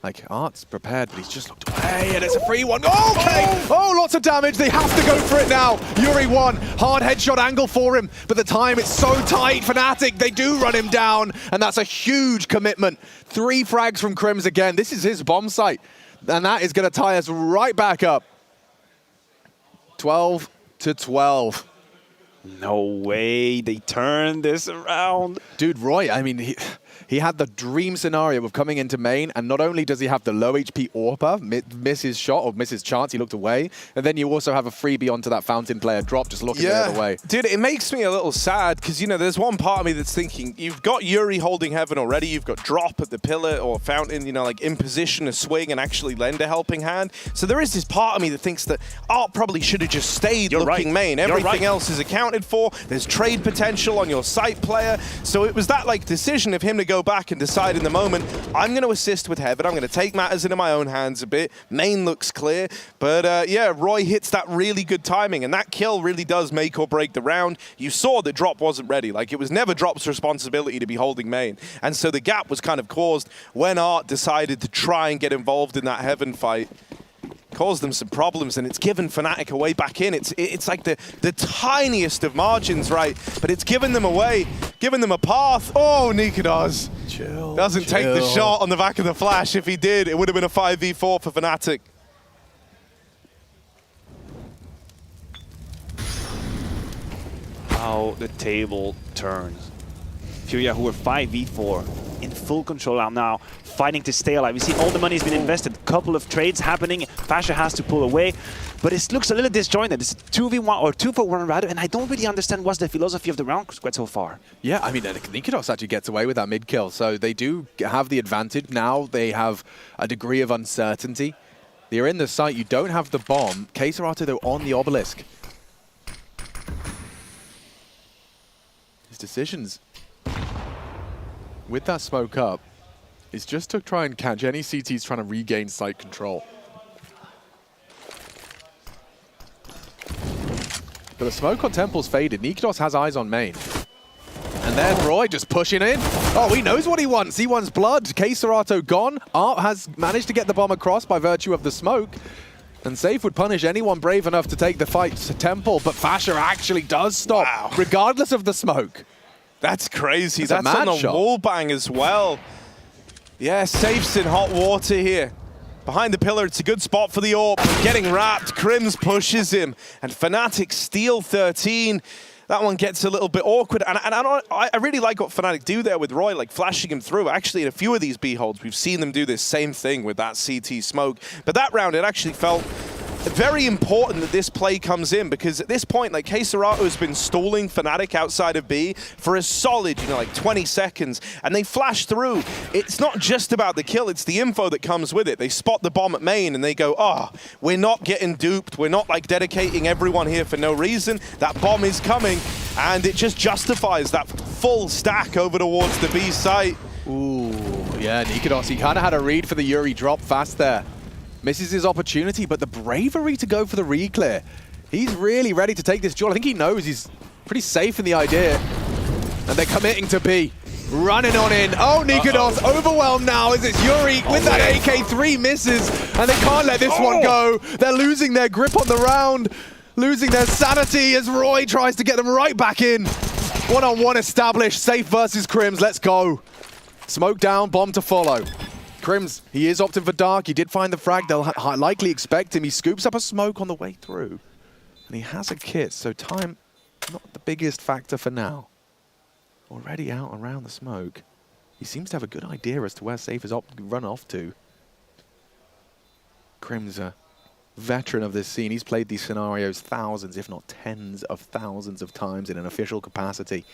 Speaker 1: Like, Art's prepared, but he's just looked away, and it's a free one. Okay! Oh, lots of damage. They have to go for it now. Yuri won. Hard headshot angle for him, but the time it's so tight. Fnatic, they do run him down, and that's a huge commitment. 3 frags from Krims again. This is his bomb site, and that is going to tie us right back up. 12-12.
Speaker 6: No way. They turned this around.
Speaker 1: Dude, Roy, I mean, he had the dream scenario of coming into main, and not only does he have the low HP AWPer, miss his shot or miss his chance, he looked away, and then you also have a freebie onto that fountain player Drop, just looking the other way.
Speaker 21: Dude, it makes me a little sad, because, you know, there's one part of me that's thinking, you've got Yuri holding heaven already, you've got Drop at the pillar or fountain, you know, like in position to swing and actually lend a helping hand. So there is this part of me that thinks that Art probably should have just stayed looking main. Everything else is accounted for. There's trade potential on your site player. So it was that, like, decision of him to go back and decide in the moment, I'm going to assist with heaven. I'm going to take matters into my own hands a bit. Main looks clear. But yeah, Roy hits that really good timing, and that kill really does make or break the round. You saw that Drop wasn't ready. Like, it was never Drop's responsibility to be holding main. And so the gap was kind of caused when Art decided to try and get involved in that heaven fight. Caused them some problems, and it's given Fnatic a way back in. It's like the tiniest of margins, right? But it's given them away, given them a path. Oh, Nikodos doesn't take the shot on the back of the flash. If he did, it would have been a 5v4 for Fnatic.
Speaker 6: How the table turns. Furia, who were 5v4, in full control now, fighting to stay alive. You see all the money has been invested, couple of trades happening. Fasha has to pull away, but it looks a little disjointed. It's 2v1 or 2-for-1 rather, and I don't really understand what's the philosophy of the round quite so far.
Speaker 1: Yeah, I mean, Nikodos actually gets away with that mid kill, so they do have the advantage. Now they have a degree of uncertainty. They're in the site, you don't have the bomb. Keserato, though, on the obelisk. His decisions with that smoke up is just to try and catch any CTs trying to regain site control. But the smoke on Temple's faded. Nikodos has eyes on main. And then Roy just pushing in. Oh, he knows what he wants. He wants blood. K-Serato gone. Art has managed to get the bomb across by virtue of the smoke. And Safe would punish anyone brave enough to take the fight to Temple, but Fasher actually does stop, regardless of the smoke.
Speaker 21: That's crazy.
Speaker 1: That's
Speaker 21: on the
Speaker 1: shot.
Speaker 21: wall bang as well. Yeah, Safe's in hot water here. Behind the pillar, it's a good spot for the AWP. Getting wrapped, Crims pushes him, and fnatic steal 13. That one gets a little bit awkward, and I really like what fnatic do there with Roy, like flashing him through. Actually, in a few of these B holds, we've seen them do this same thing with that CT smoke. But that round, it actually felt very important that this play comes in, because at this point, like, K-Serato's been stalling fnatic outside of B for a solid, you know, like 20 seconds, and they flash through. It's not just about the kill, it's the info that comes with it. They spot the bomb at main and they go, oh, we're not getting duped. We're not like dedicating everyone here for no reason. That bomb is coming, and it just justifies that full stack over towards the B site.
Speaker 1: Ooh, yeah, Nikodos, he kind of had a read for the Yuri drop fast there. Misses his opportunity, but the bravery to go for the re-clear. He's really ready to take this duel. I think he knows he's pretty safe in the idea. And they're committing to B. Running on in. Oh, Nikodos overwhelmed now as it's Yuri with that AK3 misses. And they can't let this one go. They're losing their grip on the round. Losing their sanity as Roy tries to get them right back in. One-on-one established. Safe versus Crims. Let's go. Smoke down, bomb to follow. Crims, he is opting for Dark. He did find the frag. They'll likely expect him. He scoops up a smoke on the way through. And he has a kit, so time not the biggest factor for now. Already out around the smoke. He seems to have a good idea as to where Safe is run off to. Crims, a veteran of this scene. He's played these scenarios thousands, if not tens of thousands of times in an official capacity.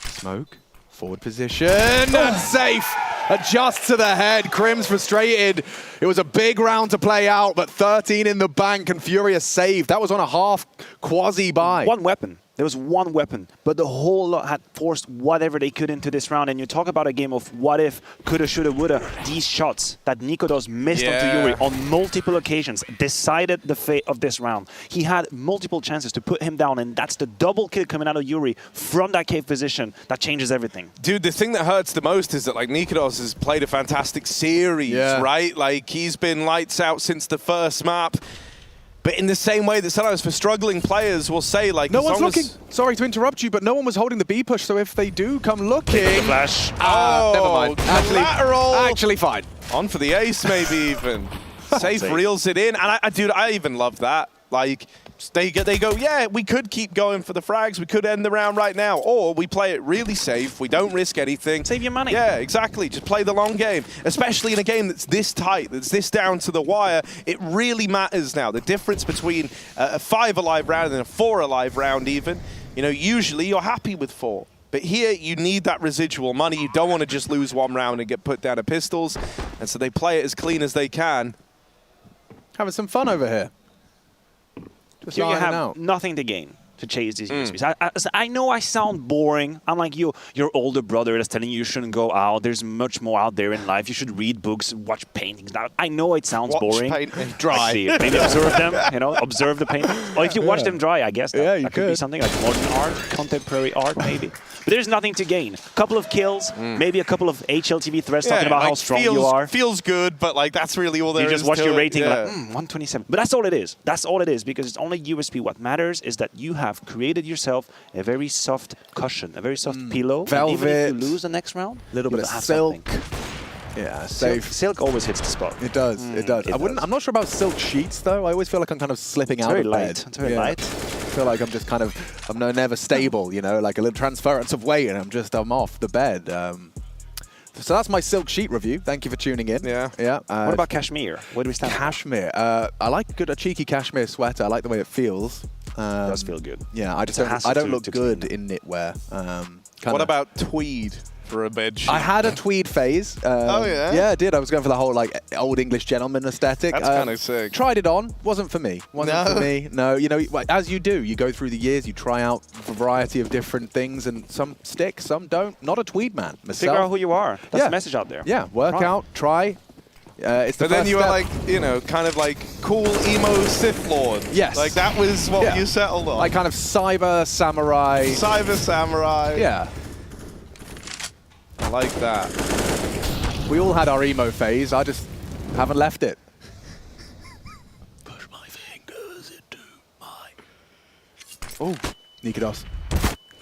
Speaker 1: Smoke. Forward position, and Safe adjusts to the head. Crims frustrated. It was a big round to play out, but 13 in the bank, and Furia saved. That was on a half quasi-buy.
Speaker 6: One weapon. There was one weapon, but the whole lot had forced whatever they could into this round. And you talk about a game of what if, coulda, shoulda, woulda. These shots that Nikodos missed onto Yuri on multiple occasions decided the fate of this round. He had multiple chances to put him down, and that's the double kill coming out of Yuri from that cave position that changes everything.
Speaker 21: Dude, the thing that hurts the most is that, like, Nikodos has played a fantastic series, right? Like, he's been lights out since the first map. But in the same way that sometimes for struggling players will say, like,
Speaker 1: no one's looking. Sorry to interrupt you, but no one was holding the B push. So if they do come looking,
Speaker 6: flash.
Speaker 1: Never mind. Actually fine.
Speaker 21: On for the ace, maybe even. Safe reels it in, and dude, I even love that. Like, they go, yeah, we could keep going for the frags. We could end the round right now, or we play it really safe. We don't risk anything.
Speaker 6: Save your money.
Speaker 21: Yeah, exactly. Just play the long game, especially in a game that's this tight, that's this down to the wire. It really matters now. The difference between a 5 alive round and a 4 alive round, even. You know, usually you're happy with 4. But here, you need that residual money. You don't want to just lose one round and get put down to pistols. And so they play it as clean as they can.
Speaker 1: Having some fun over here. Just
Speaker 6: you have nothing to gain to chase these USBs. I know I sound boring. I'm like your older brother that's telling you shouldn't go out. There's much more out there in life. You should read books, watch paintings. Now, I know it sounds boring.
Speaker 21: Dry.
Speaker 6: Maybe observe them, you know, observe the paintings. Or if you watch them dry, I guess that could be something like modern art, contemporary art, maybe. But there's nothing to gain. A couple of kills, maybe a couple of HLTV threats talking about how strong you are.
Speaker 21: Feels good, but like that's really all there is.
Speaker 6: You just watch your rating like,
Speaker 21: 127.
Speaker 6: But that's all it is. That's all it is, because it's only USP. What matters is that you have created yourself a very soft cushion, a very soft pillow.
Speaker 1: Velvet.
Speaker 6: And even if you lose the next round,
Speaker 1: a little bit of silk. Yeah, safe.
Speaker 6: Silk always hits the spot.
Speaker 1: It does. It does. I'm not sure about silk sheets though. I always feel like I'm kind of slipping out of bed.
Speaker 6: It's very light.
Speaker 1: I feel like I'm just kind of, I'm never stable. You know, like a little transference of weight, and I'm off the bed. So that's my silk sheet review. Thank you for tuning in.
Speaker 21: Yeah.
Speaker 1: What
Speaker 6: about cashmere? Where do we stand?
Speaker 1: Cashmere. I like a cheeky cashmere sweater. I like the way it feels.
Speaker 6: It does feel good.
Speaker 1: Yeah, I don't look good in knitwear.
Speaker 21: What about tweed for a bed sheet?
Speaker 1: I had a tweed phase.
Speaker 21: Oh yeah?
Speaker 1: Yeah, I did. I was going for the whole like old English gentleman aesthetic.
Speaker 21: That's kind of sick.
Speaker 1: Tried it on. Wasn't for me. No, you know, as you do, you go through the years, you try out a variety of different things, and some stick, some don't. Not a tweed man. Myself.
Speaker 6: Figure out who you are. That's the message out there.
Speaker 1: Yeah, work out, try. It's the
Speaker 21: But then
Speaker 1: first
Speaker 21: you were
Speaker 1: step.
Speaker 21: like, you know, kind of like cool emo Sith Lord.
Speaker 1: Yes.
Speaker 21: Like that was what you settled on.
Speaker 1: Like kind of cyber samurai.
Speaker 21: Cyber samurai.
Speaker 1: Yeah.
Speaker 21: I like that.
Speaker 1: We all had our emo phase. I just haven't left it.
Speaker 21: Push my fingers into my...
Speaker 1: Oh, Nikados.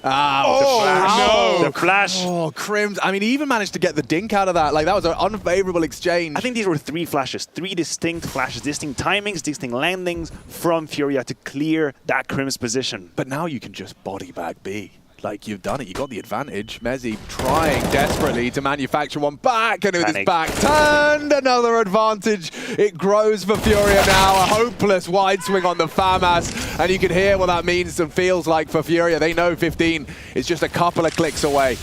Speaker 21: Oh,
Speaker 1: the flash.
Speaker 21: no.
Speaker 6: The flash.
Speaker 1: Oh, Crims. I mean, he even managed to get the dink out of that. Like, that was an unfavorable exchange.
Speaker 6: I think these were 3 flashes, 3 distinct flashes, distinct timings, distinct landings from Furia to clear that Crim's position.
Speaker 1: But now you can just body bag B. Like, you've done it. You got the advantage. Mezzi trying desperately to manufacture one back, and with his back turned, another advantage. It grows for Furia now. A hopeless wide swing on the FAMAS, and you can hear what that means and feels like for Furia. They know 15 is just a couple of clicks away.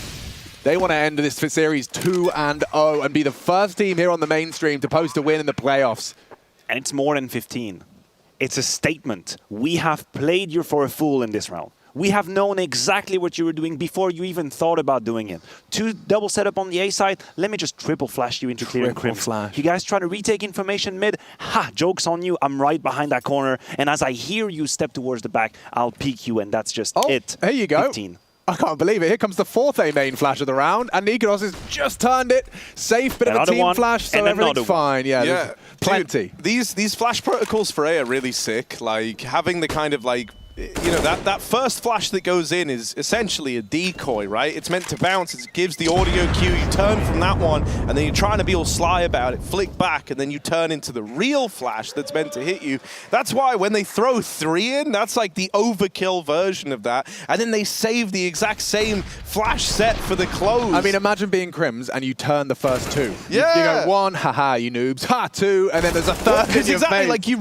Speaker 1: They want to end this series 2-0 and be the first team here on the mainstream to post a win in the playoffs.
Speaker 6: And it's more than 15. It's a statement. We have played you for a fool in this round. We have known exactly what you were doing before you even thought about doing it. 2 double setup on the A side. Let me just triple flash you into clearing Crim.
Speaker 1: Flash.
Speaker 6: You guys try to retake information mid. Ha! Joke's on you. I'm right behind that corner. And as I hear you step towards the back, I'll peek you, and that's just it.
Speaker 1: Here you go.
Speaker 6: 15.
Speaker 1: I can't believe it. Here comes the 4th A main flash of the round, and Nikados has just turned it. Safe bit of a
Speaker 6: Another
Speaker 1: team
Speaker 6: one,
Speaker 1: flash, so
Speaker 6: and
Speaker 1: everything's
Speaker 6: another
Speaker 1: fine. Yeah,
Speaker 21: Yeah.
Speaker 1: there's plenty.
Speaker 21: Dude, these flash protocols for A are really sick. Like, having the kind of like, you know, that first flash that goes in is essentially a decoy, right? It's meant to bounce. It gives the audio cue. You turn from that one, and then you're trying to be all sly about it, flick back, and then you turn into the real flash that's meant to hit you. That's why when they throw 3 in, that's like the overkill version of that. And then they save the exact same flash set for the close.
Speaker 1: I mean, imagine being Crims and you turn the first 2.
Speaker 21: Yeah.
Speaker 1: You go 1, haha, you noobs, ha, 2, and then there's a 3rd
Speaker 21: Because
Speaker 1: in your
Speaker 21: exactly,
Speaker 1: face.
Speaker 21: like you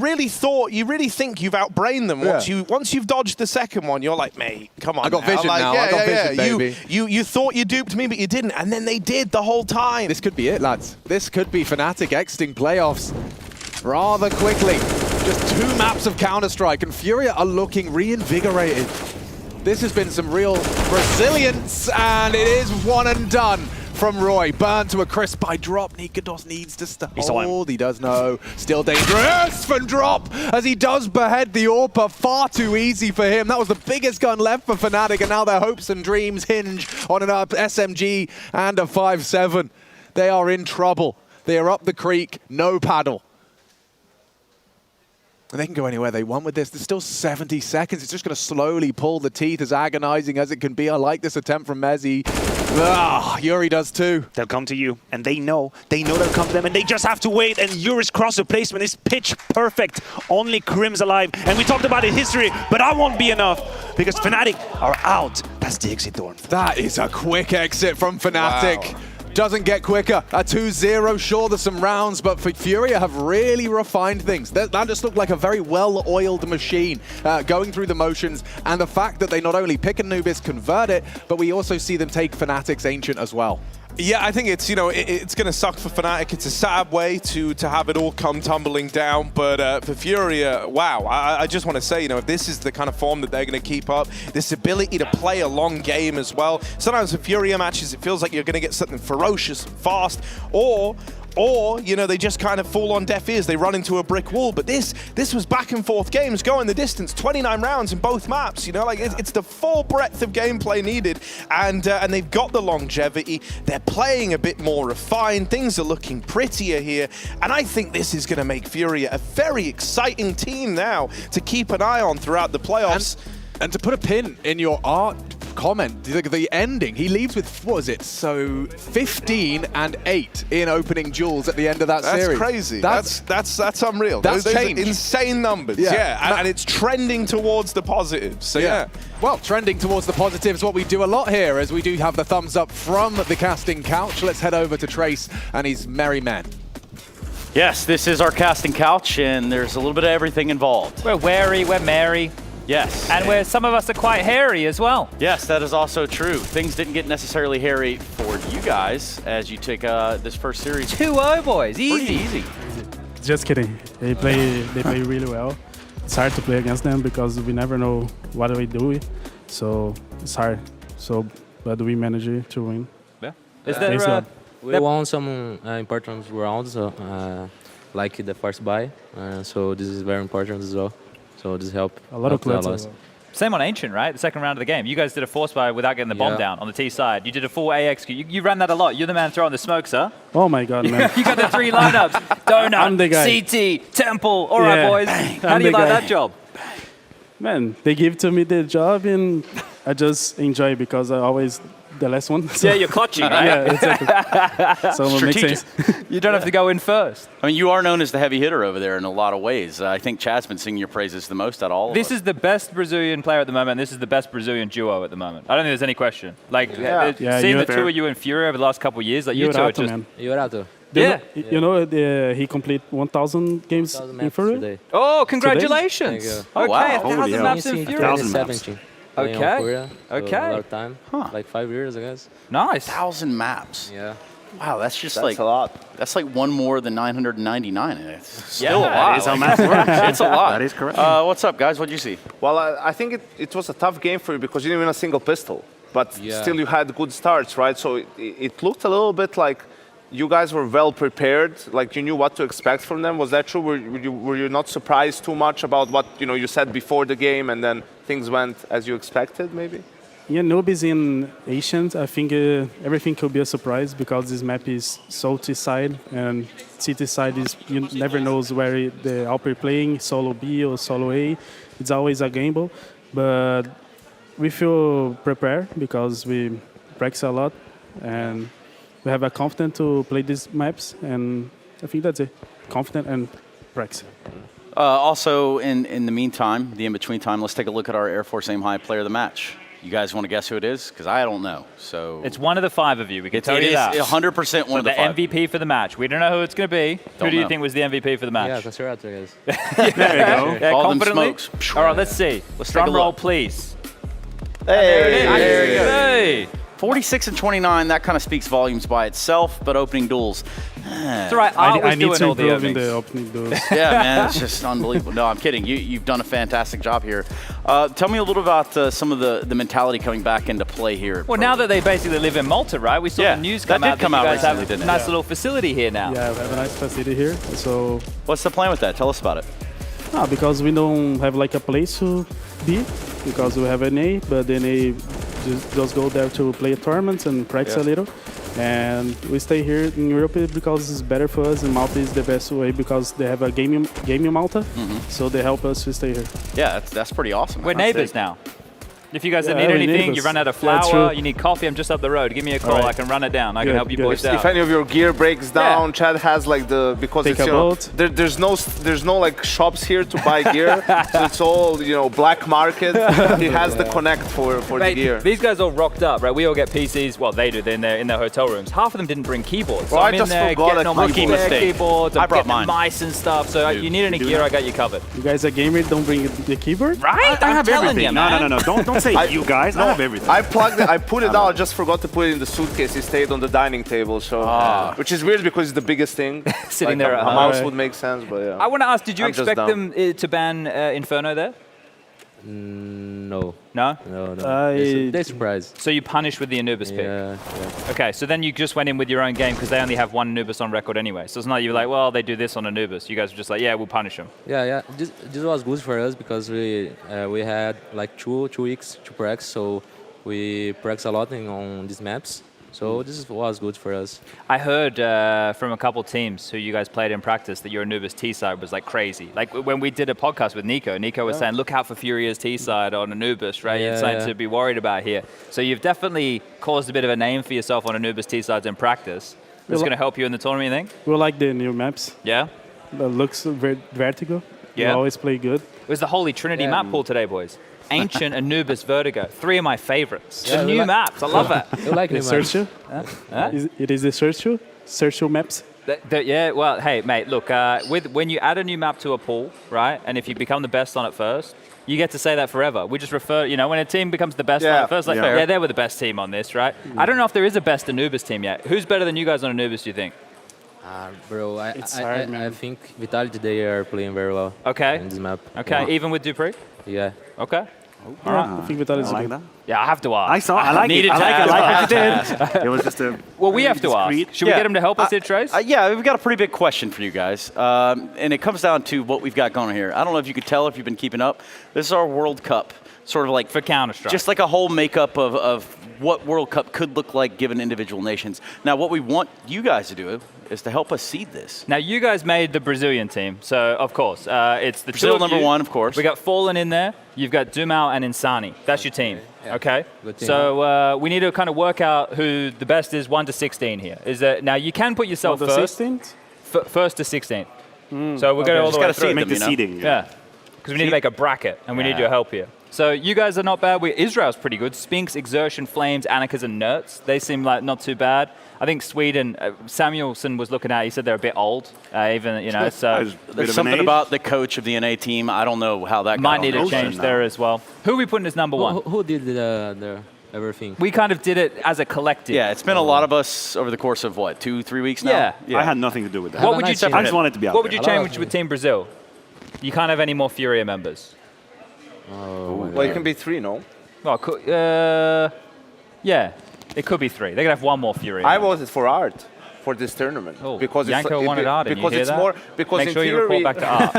Speaker 21: really think you've outbrained them. Once you've dodged the second one, you're like, mate, come on.
Speaker 1: I got vision
Speaker 21: like,
Speaker 1: now.
Speaker 21: Yeah,
Speaker 1: I got vision, baby.
Speaker 21: You thought you duped me, but you didn't, and then they did the whole time.
Speaker 1: This could be it, lads. This could be Fnatic exiting playoffs rather quickly. Just 2 maps of Counter-Strike, and Furia are looking reinvigorated. This has been some real resilience, and it is one and done from Roy. Burned to a crisp by Drop. Nikados needs to hold. He does know. Still dangerous from Drop as he does behead the AWPer. Far too easy for him. That was the biggest gun left for Fnatic, and now their hopes and dreams hinge on an SMG and a 5-7. They are in trouble. They are up the creek. No paddle. And they can go anywhere they want with this. There's still 70 seconds. It's just going to slowly pull the teeth, as agonizing as it can be. I like this attempt from Mezzi. Yuri does too.
Speaker 6: They'll come to you, and they know they'll come to them, and they just have to wait, and Yuri's crosser placement is pitch perfect. Only Crim's alive, and we talked about it in history, but that won't be enough, because Fnatic are out. That's the exit door.
Speaker 1: That is a quick exit from Fnatic. Wow. Doesn't get quicker. A 2-0, sure, there's some rounds, but for Furia have really refined things. That just looked like a very well-oiled machine going through the motions, and the fact that they not only pick Anubis, convert it, but we also see them take Fnatic's Ancient as well.
Speaker 21: Yeah, I think it's, you know, it's going to suck for Fnatic. It's a sad way to have it all come tumbling down. But for Furia, wow, I just want to say, you know, if this is the kind of form that they're going to keep up, this ability to play a long game as well. Sometimes for Furia matches, it feels like you're going to get something ferocious, fast, or, you know, they just kind of fall on deaf ears. They run into a brick wall. But this was back and forth games, going the distance, 29 rounds in both maps. You know, like it's the full breadth of gameplay needed, and they've got the longevity. They're playing a bit more refined. Things are looking prettier here, and I think this is going to make Furia a very exciting team now to keep an eye on throughout the playoffs.
Speaker 1: And to put a pin in your art comment, the ending, he leaves with, what was it? So 15 and 8 in opening duels at the end of that series.
Speaker 21: That's crazy. That's unreal.
Speaker 1: That's
Speaker 21: those
Speaker 1: change.
Speaker 21: Are insane numbers. Yeah. And it's trending towards the positives. So yeah.
Speaker 1: Well, trending towards the positives, what we do a lot here, as we do have the thumbs up from the casting couch. Let's head over to Trace and his merry men.
Speaker 10: Yes, this is our casting couch, and there's a little bit of everything involved.
Speaker 2: We're wary, we're merry.
Speaker 10: Yes.
Speaker 2: And some of us are quite hairy as well.
Speaker 10: Yes, that is also true. Things didn't get necessarily hairy for you guys as you take this first series.
Speaker 2: 2-0, boys. Easy.
Speaker 13: Just kidding. They play really well. It's hard to play against them because we never know what we do. So it's hard. But we manage to win.
Speaker 2: Yeah. Is there
Speaker 25: We won some important rounds, like the first buy, so this is very important as well. So this helped
Speaker 13: A lot of
Speaker 25: helped
Speaker 13: clutch.
Speaker 25: us.
Speaker 16: Same on Ancient, right? The second round of the game. You guys did a force buy without getting the bomb down on the T side. You did a full AX. You ran that a lot. You're the man throwing the smokes, huh?
Speaker 13: Oh my God, man.
Speaker 16: You got the 3 lineups.
Speaker 13: I'm the guy.
Speaker 16: Donut, CT, Temple. All right,
Speaker 13: Yeah,
Speaker 16: boys. How
Speaker 13: I'm
Speaker 16: do you
Speaker 13: the
Speaker 16: like
Speaker 13: guy.
Speaker 16: that job?
Speaker 13: Man, they give to me the job and I just enjoy because I always the last one. So.
Speaker 16: Yeah, you're clutching, right?
Speaker 13: Yeah, exactly. So it makes
Speaker 10: Strategic.
Speaker 13: sense.
Speaker 16: You don't have to go in first.
Speaker 10: I mean, you are known as the heavy hitter over there in a lot of ways. I think Chad's been singing your praises the most out of all of
Speaker 16: This
Speaker 10: us.
Speaker 16: is the best Brazilian player at the moment. This is the best Brazilian duo at the moment. I don't think there's any question. Like, seeing the two of you in Furia over the last couple of years, like you two are just...
Speaker 13: man.
Speaker 16: Yeah.
Speaker 13: You know, he complete 1,000 games in Furia.
Speaker 16: Oh, congratulations.
Speaker 13: Today?
Speaker 16: Okay,
Speaker 13: Wow.
Speaker 16: 1,000 maps in Furia.
Speaker 25: 2017.
Speaker 16: Okay.
Speaker 25: Okay. A lot of time. Like 5 years, I guess.
Speaker 16: Nice.
Speaker 10: 1,000 maps.
Speaker 25: Yeah.
Speaker 10: Wow, that's just
Speaker 14: That's
Speaker 10: like
Speaker 14: a lot.
Speaker 10: That's like one more than 999. And it's still
Speaker 14: Yeah,
Speaker 10: a lot.
Speaker 14: that is how math works.
Speaker 10: It's a lot.
Speaker 14: That is correct.
Speaker 10: What's up, guys? What'd you see?
Speaker 14: Well, I think it was a tough game for you because you didn't win a single pistol, but
Speaker 25: Yeah.
Speaker 14: still you had good starts, right? So it looked a little bit like you guys were well prepared, like you knew what to expect from them. Was that true? Were you not surprised too much about what you said before the game, and then things went as you expected, maybe?
Speaker 13: Yeah, Nubis in Asians, I think everything could be a surprise because this map is so T-side and CT side is, you never knows where the outplay playing, solo B or solo A. It's always a gamble, but we feel prepared because we practice a lot and we have a confidence to play these maps, and I think that's it. Confident and practice.
Speaker 10: Also, in the meantime, the in-between time, let's take a look at our Air Force Aim High player of the match. You guys want to guess who it is? Because I don't know. So
Speaker 16: it's one of the 5 of you. We can tell you that.
Speaker 10: It is 100% one of the 5.
Speaker 16: The MVP for the match. We don't know who it's going to be. Who do you think was the MVP for the match?
Speaker 25: Yeah, that's right, I guess.
Speaker 16: There you go. Yeah,
Speaker 10: All them
Speaker 16: confidently.
Speaker 10: smokes.
Speaker 16: All right, let's see.
Speaker 10: Let's take a
Speaker 16: Drum roll,
Speaker 10: look.
Speaker 16: please.
Speaker 10: Hey! 46 and 29, that kind of speaks volumes by itself, but opening duels.
Speaker 16: It's all right. I
Speaker 13: need
Speaker 16: doing
Speaker 13: to
Speaker 16: all the
Speaker 13: improve in
Speaker 16: openings.
Speaker 13: the opening duels.
Speaker 10: Yeah, man, it's just unbelievable. No, I'm kidding. You've done a fantastic job here. Tell me a little about some of the mentality coming back into play here.
Speaker 16: Well, now that they basically live in Malta, right? We saw
Speaker 10: Yeah,
Speaker 16: the news
Speaker 10: that
Speaker 16: come
Speaker 10: did
Speaker 16: out
Speaker 10: come
Speaker 16: that you
Speaker 10: out
Speaker 16: guys have
Speaker 10: recently,
Speaker 16: a
Speaker 10: didn't it?
Speaker 16: nice little facility here now.
Speaker 13: Yeah, we have a nice facility here. So
Speaker 10: what's the plan with that? Tell us about it.
Speaker 13: Because we don't have like a place to be, because we have an A, but then A just go there to play tournaments and practice a little. And we stay here in Europe because it's better for us, and Malta is the best way because they have a game in Malta, so they help us to stay here.
Speaker 10: Yeah, that's pretty awesome.
Speaker 16: We're neighbors now. If you guys
Speaker 13: Yeah,
Speaker 16: need
Speaker 13: we're
Speaker 16: anything, you
Speaker 13: neighbors.
Speaker 16: run out of
Speaker 13: Yeah,
Speaker 16: flour,
Speaker 13: true.
Speaker 16: you need coffee, I'm just up the road. Give me a call,
Speaker 13: All right.
Speaker 16: I can run it down. I can
Speaker 13: Good,
Speaker 16: help you
Speaker 13: good.
Speaker 16: boys out.
Speaker 14: If any of your gear breaks down, Chad has like because
Speaker 13: Take
Speaker 14: it's
Speaker 13: a boat.
Speaker 14: there's no like shops here to buy gear, so it's all black market. He has the connect for the
Speaker 16: Mate,
Speaker 14: gear.
Speaker 16: these guys all rocked up, right? We all get PCs. Well, they do. They're in their hotel rooms. Half of them didn't bring keyboards. So
Speaker 14: Well, I
Speaker 16: I'm in
Speaker 14: just
Speaker 16: there
Speaker 14: forgot
Speaker 16: getting
Speaker 14: a
Speaker 16: on my
Speaker 10: rookie
Speaker 16: spare
Speaker 10: mistake.
Speaker 16: keyboards.
Speaker 10: I
Speaker 16: I'm
Speaker 10: brought
Speaker 16: getting
Speaker 10: mine.
Speaker 16: mice and stuff. So you need any gear, I got you covered.
Speaker 13: You guys are gamer, don't bring the keyboard?
Speaker 16: Right?
Speaker 18: I
Speaker 16: I'm
Speaker 18: have
Speaker 16: telling
Speaker 18: everything.
Speaker 16: you,
Speaker 18: No,
Speaker 16: man.
Speaker 18: no. Don't say you guys. I have everything.
Speaker 14: I plugged it. I put it out. I just forgot to put it in the suitcase. It stayed on the dining table, so which is weird because it's the biggest thing.
Speaker 16: Sitting
Speaker 14: Like,
Speaker 16: there
Speaker 14: a
Speaker 16: at home.
Speaker 14: mouse would make sense, but yeah.
Speaker 16: I want to ask, did you
Speaker 14: I'm just
Speaker 16: expect
Speaker 14: dumb.
Speaker 16: them to ban Inferno there?
Speaker 25: No.
Speaker 16: No?
Speaker 25: No.
Speaker 13: I-
Speaker 25: They surprised.
Speaker 16: So you punished with the Anubis pick?
Speaker 25: Yeah.
Speaker 16: Okay, so then you just went in with your own game because they only have one Anubis on record anyway. So it's not you were like, well, they do this on Anubis. You guys were just like, yeah, we'll punish them.
Speaker 25: Yeah. This was good for us because we had like 2 weeks to practice, so we practice a lot on these maps. So this was good for us.
Speaker 16: I heard from a couple teams who you guys played in practice that your Anubis T-side was like crazy. Like when we did a podcast with Nico was saying, look out for Furia's T-side on Anubis, right?
Speaker 25: Yeah,
Speaker 16: It's something
Speaker 25: yeah.
Speaker 16: to be worried about here. So you've definitely caused a bit of a name for yourself on Anubis T-sides in practice. That's going to help you in the tournament, you think?
Speaker 13: We like the new maps.
Speaker 16: Yeah?
Speaker 13: That looks very vertical.
Speaker 16: Yeah.
Speaker 13: We always play good.
Speaker 16: It was the Holy Trinity map pool today, boys. Ancient, Anubis, Vertigo. 3 of my favorites.
Speaker 25: Yeah,
Speaker 16: the
Speaker 25: we
Speaker 16: new
Speaker 25: like-
Speaker 16: maps. I love it.
Speaker 25: You like
Speaker 13: The
Speaker 25: new maps?
Speaker 13: Searcher? It is the Searcher maps.
Speaker 16: Yeah, well, hey, mate, look, when you add a new map to a pool, right, and if you become the best on it first, you get to say that forever. We just refer, when a team becomes the best on it first, like, yeah, they were the best team on this, right? I don't know if there is a best Anubis team yet. Who's better than you guys on Anubis, do you think?
Speaker 25: Bro,
Speaker 13: It's hard, man.
Speaker 25: I think Vitality, they are playing very well
Speaker 16: Okay.
Speaker 25: in this map.
Speaker 16: Okay,
Speaker 25: Yeah.
Speaker 16: even with Dupree?
Speaker 25: Yeah.
Speaker 16: Okay.
Speaker 13: I think Vital is good.
Speaker 16: Yeah, I have to ask.
Speaker 18: I like it. I like it. It was just a.
Speaker 16: Well, we have to ask. Should we get him to help us here, Trace?
Speaker 10: Yeah, we've got a pretty big question for you guys. And it comes down to what we've got going on here. I don't know if you could tell if you've been keeping up. This is our World Cup. Sort of like
Speaker 16: for Counter-Strike.
Speaker 10: Just like a whole makeup of what World Cup could look like given individual nations. Now, what we want you guys to do is to help us seed this.
Speaker 16: Now, you guys made the Brazilian team, so of course, it's the
Speaker 10: Brazil
Speaker 16: two of
Speaker 10: number
Speaker 16: you.
Speaker 10: one, of course.
Speaker 16: We got Fallen in there. You've got Dumao and Insani. That's your team, okay?
Speaker 5: Good team.
Speaker 16: So we need to kind of work out who the best is 1 to 16 here. Is that now you can put yourself
Speaker 13: 1 to
Speaker 16: first.
Speaker 13: 16th?
Speaker 16: First to 16th. So we're going all the way through.
Speaker 18: Make the seeding.
Speaker 16: Yeah, because we need to make a bracket, and we need your help here. So you guys are not bad. Israel's pretty good. Spinks, Exertion, Flames, Anarchas, and Nerds. They seem like not too bad. I think Sweden, Samuelson was looking at, he said they're a bit old, even, you know, so.
Speaker 10: There's something about the coach of the NA team. I don't know how that
Speaker 16: might need a change there as well. Who are we putting as number one?
Speaker 5: Who did the everything?
Speaker 16: We kind of did it as a collective.
Speaker 10: Yeah, it's been a lot of us over the course of, what, 2-3 weeks now?
Speaker 16: Yeah.
Speaker 18: I had nothing to do with that.
Speaker 16: What would you change?
Speaker 18: I just wanted to be out
Speaker 16: What would you
Speaker 18: there.
Speaker 16: change with Team Brazil? You can't have any more Furia members.
Speaker 14: Well, it can be 3, no?
Speaker 16: Well, yeah, it could be 3. They could have 1 more Furia.
Speaker 14: I voted for Art for this tournament because
Speaker 16: Yanko wanted Art.
Speaker 14: Because
Speaker 16: you
Speaker 14: it's
Speaker 16: hear
Speaker 14: more
Speaker 16: that?
Speaker 14: because
Speaker 16: Make
Speaker 14: in
Speaker 16: sure you
Speaker 14: theory
Speaker 16: report back to Art.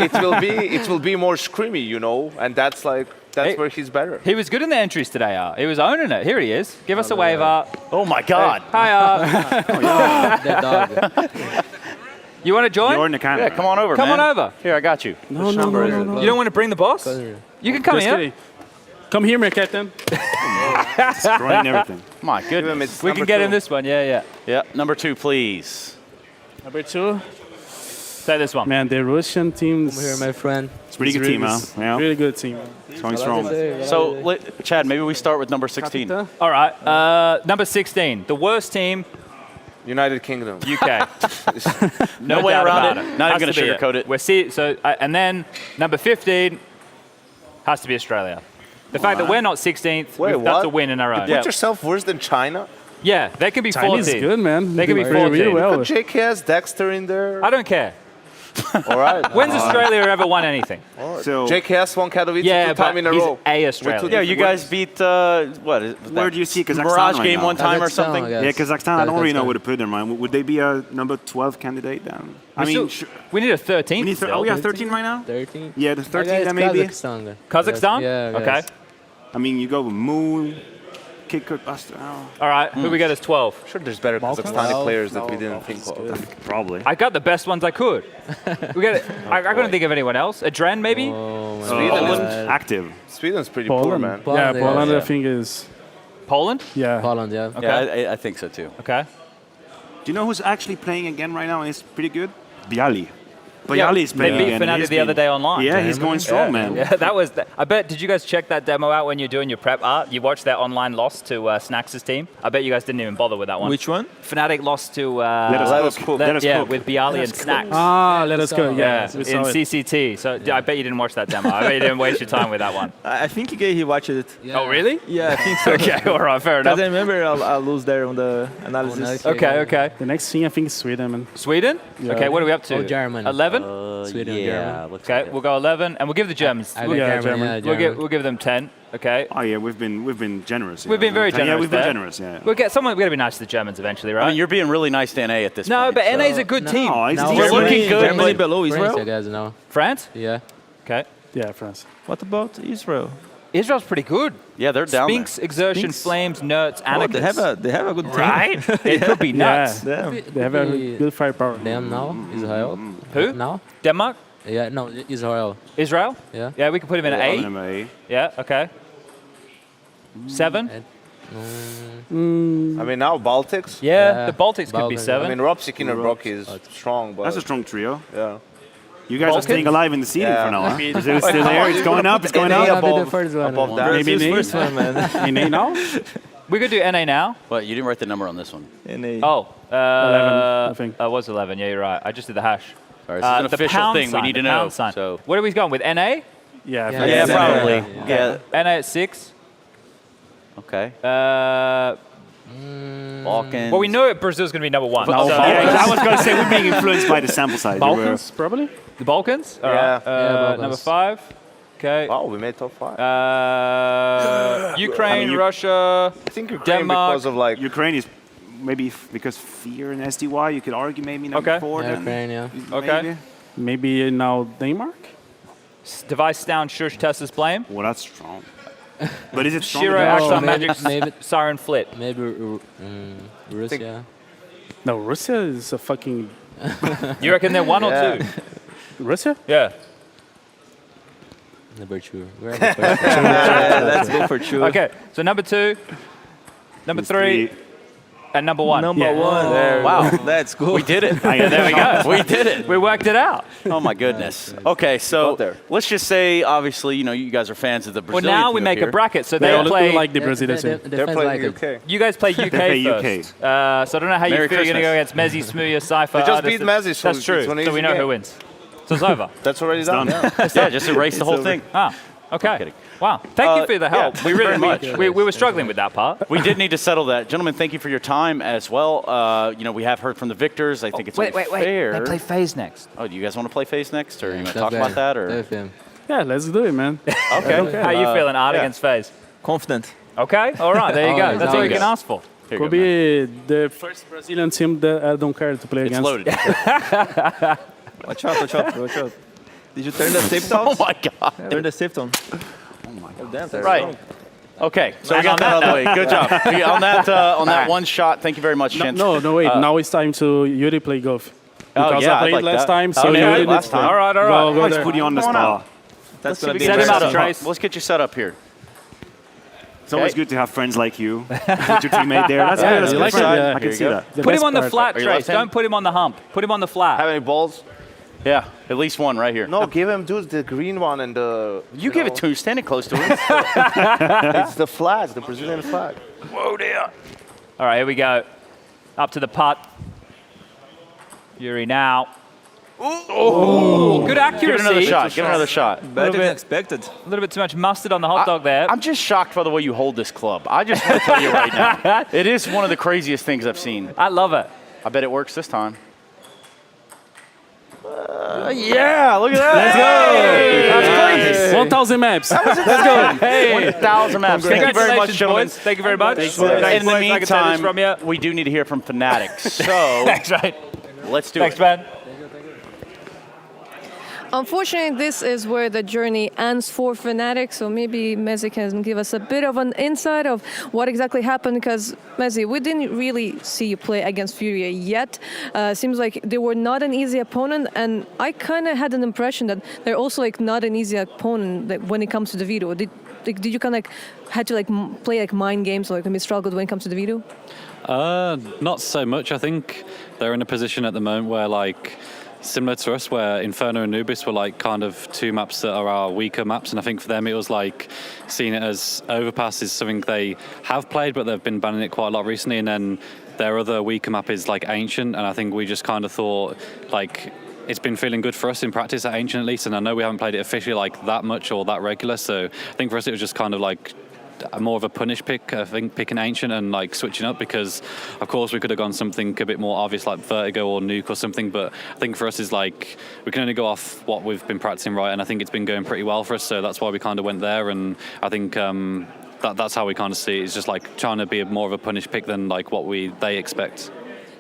Speaker 14: it will be more scrimmy, you know, and that's where he's better.
Speaker 16: He was good in the entries today, Art. He was owning it. Here he is. Give us a wave, Art.
Speaker 10: Oh my God!
Speaker 16: Hey. Hi, Art.
Speaker 5: That dog.
Speaker 16: You want to join?
Speaker 18: You're in the camera.
Speaker 10: Yeah, come on over,
Speaker 16: Come
Speaker 10: man.
Speaker 16: on over.
Speaker 10: Here, I got you.
Speaker 13: No.
Speaker 16: You don't want to bring the boss? You can come
Speaker 13: Just
Speaker 16: here.
Speaker 13: kidding. Come here, my captain.
Speaker 18: Destroying everything.
Speaker 10: My goodness.
Speaker 16: We can get in this one. Yeah.
Speaker 10: Yeah, number 2, please.
Speaker 13: Number 2.
Speaker 16: Say this one.
Speaker 13: Man, the Russian team.
Speaker 5: Come here, my friend.
Speaker 18: It's a pretty good team, huh? Yeah.
Speaker 13: Really good team.
Speaker 18: Going strong.
Speaker 10: So, Chad, maybe we start with number 16.
Speaker 16: All right. Number 16, the worst team.
Speaker 14: United Kingdom.
Speaker 16: UK.
Speaker 10: No way around it. Not even going to sugarcoat it.
Speaker 16: We're and then number 15 has to be Australia. The fact that we're not 16th, that's a win in our own.
Speaker 14: You put yourself worse than China?
Speaker 16: Yeah, they can be 14th.
Speaker 13: China's good, man.
Speaker 16: They can be 14th.
Speaker 13: Really well.
Speaker 14: Put JKS, Dexter in there.
Speaker 16: I don't care.
Speaker 14: All right.
Speaker 16: When's Australia ever won anything?
Speaker 18: So
Speaker 14: JKS won Katowice 2
Speaker 16: but
Speaker 14: times in a
Speaker 16: he's
Speaker 14: row.
Speaker 16: a Australia.
Speaker 10: Yeah, you guys beat, what?
Speaker 18: Where do you see Kazakhstan
Speaker 10: Mirage
Speaker 18: right
Speaker 10: game
Speaker 18: now?
Speaker 10: one time or
Speaker 5: Kazakhstan,
Speaker 10: something?
Speaker 5: I guess.
Speaker 18: Yeah, Kazakhstan, I don't really know
Speaker 5: Kazakhstan.
Speaker 18: where to put them, man. Would they be a number 12 candidate then?
Speaker 16: We need a 13th.
Speaker 18: we need
Speaker 16: still.
Speaker 18: we have 13 right now?
Speaker 5: 13.
Speaker 18: Yeah, the 13 then maybe.
Speaker 5: Kazakhstan.
Speaker 16: Kazakhstan?
Speaker 5: Yeah.
Speaker 16: Okay.
Speaker 5: guys.
Speaker 18: I mean, you go with Moon, Kicker, Buster.
Speaker 16: All right. Who we got as 12?
Speaker 14: Sure, there's better Kazakhstani players that we didn't think of.
Speaker 18: Probably.
Speaker 16: I got the best ones I could. I couldn't think of anyone else. Adren, maybe?
Speaker 5: Oh, my
Speaker 14: Sweden.
Speaker 5: God.
Speaker 18: Active.
Speaker 14: Sweden's pretty poor, man.
Speaker 13: Yeah,
Speaker 5: Poland,
Speaker 13: Poland,
Speaker 5: yeah.
Speaker 13: I think is.
Speaker 16: Poland?
Speaker 13: Yeah.
Speaker 5: Poland, yeah.
Speaker 16: Okay.
Speaker 10: Yeah, I think so too.
Speaker 16: Okay.
Speaker 18: Do you know who's actually playing again right now and is pretty good? Bialy. Bialy is playing
Speaker 16: They beat
Speaker 18: again. and
Speaker 16: Fnatic
Speaker 18: he's
Speaker 16: the other
Speaker 18: been-
Speaker 16: day online.
Speaker 18: Yeah, he's going strong,
Speaker 16: Yeah.
Speaker 18: man.
Speaker 16: Yeah, that was. I bet. Did you guys check that demo out when you're doing your prep art? You watched that online loss to Snax' team. I bet you guys didn't even bother with that one.
Speaker 5: Which one?
Speaker 16: Fnatic lost to.
Speaker 18: Let us cook. Let us
Speaker 16: yeah,
Speaker 18: cook.
Speaker 16: with Bialy and Snax.
Speaker 13: Ah, let us go.
Speaker 16: Yeah,
Speaker 13: we
Speaker 16: in
Speaker 13: saw it.
Speaker 16: CCT. So I bet you didn't watch that demo. I bet you didn't waste your time with that one.
Speaker 5: I think he watched it.
Speaker 16: Oh, really?
Speaker 5: Yeah, I think so.
Speaker 16: Okay, all right, fair enough.
Speaker 5: Because I remember I lose there on the analysis.
Speaker 16: Okay.
Speaker 13: The next thing I think is Sweden, man.
Speaker 16: Sweden?
Speaker 13: Yeah.
Speaker 16: Okay, what are we up to?
Speaker 5: Oh, German.
Speaker 16: 11?
Speaker 5: Sweden, German.
Speaker 16: Okay, we'll go 11, and we'll give the Germans.
Speaker 5: I
Speaker 16: We'll,
Speaker 5: like
Speaker 13: German.
Speaker 5: German. Yeah,
Speaker 16: we'll give them 10. Okay.
Speaker 18: Oh yeah, we've been generous.
Speaker 16: We've been very generous.
Speaker 18: Yeah, we've been
Speaker 16: there.
Speaker 18: generous. Yeah.
Speaker 16: We'll get someone. We're gonna be nice to the Germans eventually, right?
Speaker 10: I mean, you're being really nice to NA at this
Speaker 16: no,
Speaker 10: point.
Speaker 16: but
Speaker 10: so.
Speaker 16: NA's a good team.
Speaker 18: No, he's
Speaker 10: You're looking good.
Speaker 5: Germany
Speaker 10: but-
Speaker 5: below Israel. France, I guess, no.
Speaker 16: France?
Speaker 5: Yeah.
Speaker 16: Okay.
Speaker 13: Yeah, France.
Speaker 5: What about Israel?
Speaker 16: Israel's pretty good.
Speaker 10: Yeah, they're down
Speaker 16: Spinks, Exertion,
Speaker 5: Spinks.
Speaker 16: Flames, Nerds, Anarchas.
Speaker 5: They have a good team.
Speaker 16: Right? It could be nuts.
Speaker 13: Yeah. They have a good firepower.
Speaker 5: Them now, Israel.
Speaker 16: Who?
Speaker 5: Now?
Speaker 16: Denmark?
Speaker 5: Yeah, no, Israel.
Speaker 16: Israel?
Speaker 5: Yeah.
Speaker 16: Yeah, we can put him in an A.
Speaker 18: MMA.
Speaker 16: Yeah, okay. 7?
Speaker 14: I mean, now Baltics.
Speaker 16: Yeah, the Baltics could be
Speaker 5: Baltics.
Speaker 16: 7.
Speaker 14: I mean, Robsik and Brock is strong, but
Speaker 18: That's a strong trio.
Speaker 14: yeah.
Speaker 18: You guys are staying alive in the seeding
Speaker 14: Yeah.
Speaker 18: for now. Huh?
Speaker 14: I mean-
Speaker 18: Brazil is still there. It's going up. It's going
Speaker 14: NA
Speaker 18: up.
Speaker 14: above,
Speaker 5: the first one.
Speaker 14: above that.
Speaker 13: Maybe in
Speaker 5: first one, man.
Speaker 13: NA now?
Speaker 16: We could do NA now.
Speaker 10: What, you didn't write the number on this one.
Speaker 16: Oh,
Speaker 13: 11, I think.
Speaker 16: I was 11. Yeah, you're right. I just did the hash.
Speaker 10: Sorry, this is an
Speaker 16: The
Speaker 10: official
Speaker 16: pound
Speaker 10: thing.
Speaker 16: sign,
Speaker 10: We need
Speaker 16: the
Speaker 10: to know.
Speaker 16: pound sign.
Speaker 10: So.
Speaker 16: What are we going with? NA?
Speaker 13: Yeah,
Speaker 5: Yeah,
Speaker 10: Probably.
Speaker 16: Okay.
Speaker 10: Yeah.
Speaker 16: NA at 6.
Speaker 10: Okay.
Speaker 16: Balkans. Well, we know Brazil's going to be number 1.
Speaker 10: No,
Speaker 16: So-
Speaker 18: Yeah, I was going to say we're being influenced by the sample size.
Speaker 13: Balkans, probably?
Speaker 16: The Balkans? All
Speaker 14: Yeah.
Speaker 16: right.
Speaker 5: Balkans.
Speaker 16: Number 5. Okay.
Speaker 14: Oh, we made top 5.
Speaker 16: Ukraine, Russia,
Speaker 14: I think Ukraine
Speaker 16: Denmark.
Speaker 14: because of like
Speaker 18: Ukraine is maybe because fear in SDY. You could argue maybe number 4 then.
Speaker 5: Ukraine, yeah.
Speaker 16: Okay.
Speaker 13: Maybe now Denmark?
Speaker 16: Device down, Shush Tessa's blame.
Speaker 18: Well, that's strong. But is it strong?
Speaker 16: Shiro, Ashton, Magic,
Speaker 5: maybe
Speaker 16: Siren, Flit.
Speaker 5: maybe Russia.
Speaker 13: No, Russia is a fucking...
Speaker 16: You reckon they're 1 or 2?
Speaker 13: Russia?
Speaker 16: Yeah.
Speaker 5: Number 2.
Speaker 7: Let's go for 2.
Speaker 16: Okay, so number 2, number 3, and number 1.
Speaker 7: Number 1.
Speaker 10: Wow.
Speaker 7: Let's go.
Speaker 10: We did it.
Speaker 16: There we go.
Speaker 10: We did it.
Speaker 16: We worked it out.
Speaker 10: Oh my goodness. Okay, so let's just say, obviously, you guys are fans of the
Speaker 16: Well,
Speaker 10: Brazilian
Speaker 16: now we
Speaker 10: team
Speaker 16: make
Speaker 10: up
Speaker 16: a
Speaker 10: here.
Speaker 16: bracket, so they play.
Speaker 13: like the Brazilian team.
Speaker 14: they're playing UK.
Speaker 16: You guys play UK
Speaker 18: play
Speaker 16: first.
Speaker 18: UK.
Speaker 16: So I don't know how
Speaker 10: Merry
Speaker 16: you feel you're going to go
Speaker 10: Christmas.
Speaker 16: against Mezzi, Smooya, Cypher.
Speaker 14: They just beat Mezzi, so
Speaker 16: That's true.
Speaker 14: it's an
Speaker 16: So we
Speaker 14: easy
Speaker 16: know
Speaker 14: game.
Speaker 16: who wins. So it's over.
Speaker 14: That's already done.
Speaker 10: Yeah, just erase the whole thing.
Speaker 16: Ah, okay.
Speaker 10: kidding.
Speaker 16: Wow. Thank you for the help.
Speaker 10: yeah,
Speaker 16: we really
Speaker 10: very much.
Speaker 16: we were struggling with that part.
Speaker 10: We did need to settle that. Gentlemen, thank you for your time as well. We have heard from the victors. I think it's only fair.
Speaker 16: They play FaZe next.
Speaker 10: Oh, do you guys want to play FaZe next? Or you want to talk about that? Or
Speaker 13: Yeah, let's do it, man.
Speaker 10: Okay.
Speaker 16: How you feeling, Art, against FaZe?
Speaker 7: Confident.
Speaker 16: Okay. All right. There you go. That's all you can ask for.
Speaker 10: Here you
Speaker 13: Could
Speaker 10: go, man.
Speaker 13: be the first Brazilian team that I don't care to play
Speaker 10: It's
Speaker 13: against.
Speaker 10: loaded.
Speaker 7: Watch out, watch out, watch out. Did you turn the safe down?
Speaker 10: Oh my God.
Speaker 7: Turn the safe down. Oh, damn, that's
Speaker 10: Right.
Speaker 7: wrong.
Speaker 10: Okay, so we got that out of the way. Good job. On that one shot, thank you very much, Shint.
Speaker 13: No, wait. Now it's time to Yuri play golf. Because
Speaker 10: yeah,
Speaker 13: I played
Speaker 10: I'd like
Speaker 13: last
Speaker 10: that.
Speaker 13: time, so
Speaker 10: Okay,
Speaker 13: Yuri
Speaker 10: last
Speaker 13: needs
Speaker 10: time.
Speaker 13: to
Speaker 16: All right.
Speaker 13: go
Speaker 18: Let's
Speaker 13: there.
Speaker 18: put you on the
Speaker 10: Come on
Speaker 18: spot.
Speaker 7: That's going to be
Speaker 16: Set him up,
Speaker 7: interesting.
Speaker 16: Trace.
Speaker 10: Let's get you set up here.
Speaker 18: It's always good to have friends like you. Put your teammate there. That's
Speaker 13: Yeah,
Speaker 18: good. That's
Speaker 13: you
Speaker 18: good.
Speaker 13: like it? Yeah.
Speaker 18: I can see that.
Speaker 13: The
Speaker 16: Put
Speaker 13: best
Speaker 16: him on the
Speaker 13: part.
Speaker 16: flat,
Speaker 10: Are you
Speaker 16: Trace.
Speaker 10: left-handed?
Speaker 16: Don't put him on the hump. Put him on the flat.
Speaker 14: Have any balls?
Speaker 10: Yeah, at least one right here.
Speaker 14: No, give him dude the green one and the.
Speaker 10: You give it to him, standing close to him.
Speaker 14: It's the flag, the Brazilian flag.
Speaker 10: Whoa, dear.
Speaker 16: All right, here we go. Up to the putt. Yuri now. Ooh, good accuracy.
Speaker 10: Give it another shot. Give it another shot.
Speaker 7: Better than expected.
Speaker 16: A little bit too much mustard on the hot dog there.
Speaker 10: I'm just shocked by the way you hold this club. I just want to tell you right now. It is one of the craziest things I've seen.
Speaker 16: I love it.
Speaker 10: I bet it works this time. Yeah, look at that.
Speaker 13: Let's go.
Speaker 10: That's crazy.
Speaker 13: 1,000 maps.
Speaker 10: Let's go.
Speaker 16: Hey.
Speaker 10: 1,000 maps. Thank you very much,
Speaker 16: Congratulations,
Speaker 10: gentlemen.
Speaker 16: boys. Thank you very much.
Speaker 10: In the
Speaker 16: Boys, I can say this from you.
Speaker 10: meantime, we do need to hear from Fnatic. So
Speaker 16: That's right.
Speaker 10: let's do
Speaker 16: Thanks,
Speaker 10: it.
Speaker 16: man.
Speaker 12: Unfortunately, this is where the journey ends for Fnatic, so maybe Mezzi can give us a bit of an insight of what exactly happened, because, Mezzi, we didn't really see you play against Furia yet. Seems like they were not an easy opponent, and I kind of had an impression that they're also not an easy opponent when it comes to the veto. Did you kind of had to play mind games, or maybe struggled when it comes to the veto?
Speaker 17: Not so much. I think they're in a position at the moment where similar to us, where Inferno and Nubis were kind of two maps that are our weaker maps, and I think for them it was seeing it as Overpass is something they have played, but they've been banning it quite a lot recently, and then their other weaker map is Ancient, and I think we just kind of thought it's been feeling good for us in practice at Ancient at least, and I know we haven't played it officially that much or that regular, so I think for us it was just kind of more of a punish pick, I think, picking Ancient and switching up, because of course we could have gone something a bit more obvious like Vertigo or Nuke or something, but I think for us is we can only go off what we've been practicing, right, and I think it's been going pretty well for us, so that's why we kind of went there, and I think that's how we kind of see it. It's just trying to be more of a punish pick than what they expect.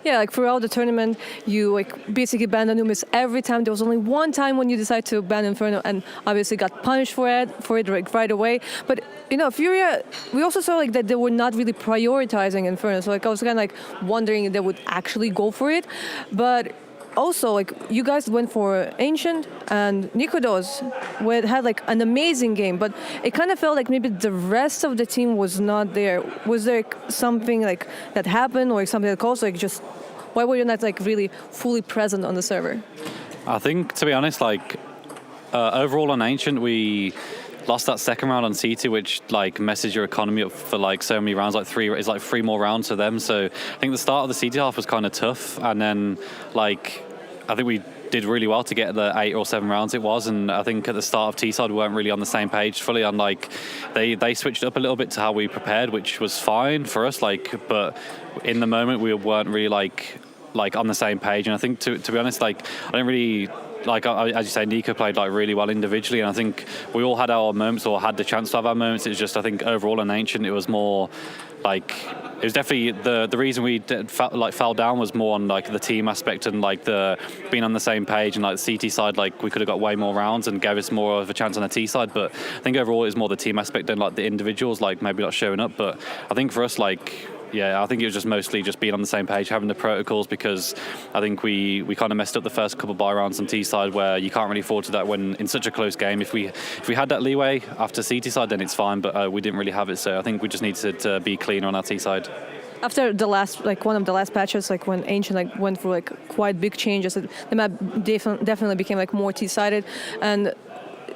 Speaker 12: Yeah, throughout the tournament, you basically banned Anumis every time. There was only one time when you decided to ban Inferno, and obviously got punished for it right away. But Furia, we also saw that they were not really prioritizing Inferno. So I was kind of wondering if they would actually go for it. But also, you guys went for Ancient, and Nikodos had an amazing game, but it kind of felt like maybe the rest of the team was not there. Was there something that happened, or something that caused just why were you not really fully present on the server?
Speaker 17: I think, to be honest, overall on Ancient, we lost that second round on CET, which messes your economy up for so many rounds. It's three more rounds for them. So I think the start of the CET half was kind of tough, and then I think we did really well to get the 8 or 7 rounds it was, and I think at the start of T-side we weren't really on the same page fully, and they switched up a little bit to how we prepared, which was fine for us, but in the moment we weren't really on the same page, and I think to be honest, I don't really like as you say, Nico played like really well individually, and I think we all had our moments or had the chance to have our moments. It was just, I think overall in Ancient, it was more like, it was definitely the reason we fell down was more on like the team aspect and like the being on the same page, and like the CT side, like we could have got way more rounds and gave us more of a chance on the T side. But I think overall it was more the team aspect than like the individuals like maybe not showing up. But I think for us, like, yeah, I think it was just mostly just being on the same page, having the protocols, because I think we kind of messed up the first couple of buy rounds on T side, where you can't really afford to that when in such a close game. If we had that leeway after CT side, then it's fine, but we didn't really have it, so I think we just needed to be cleaner on our T side.
Speaker 12: After the last, like one of the last patches, like when Ancient like went through like quite big changes, the map definitely became like more T-sided. And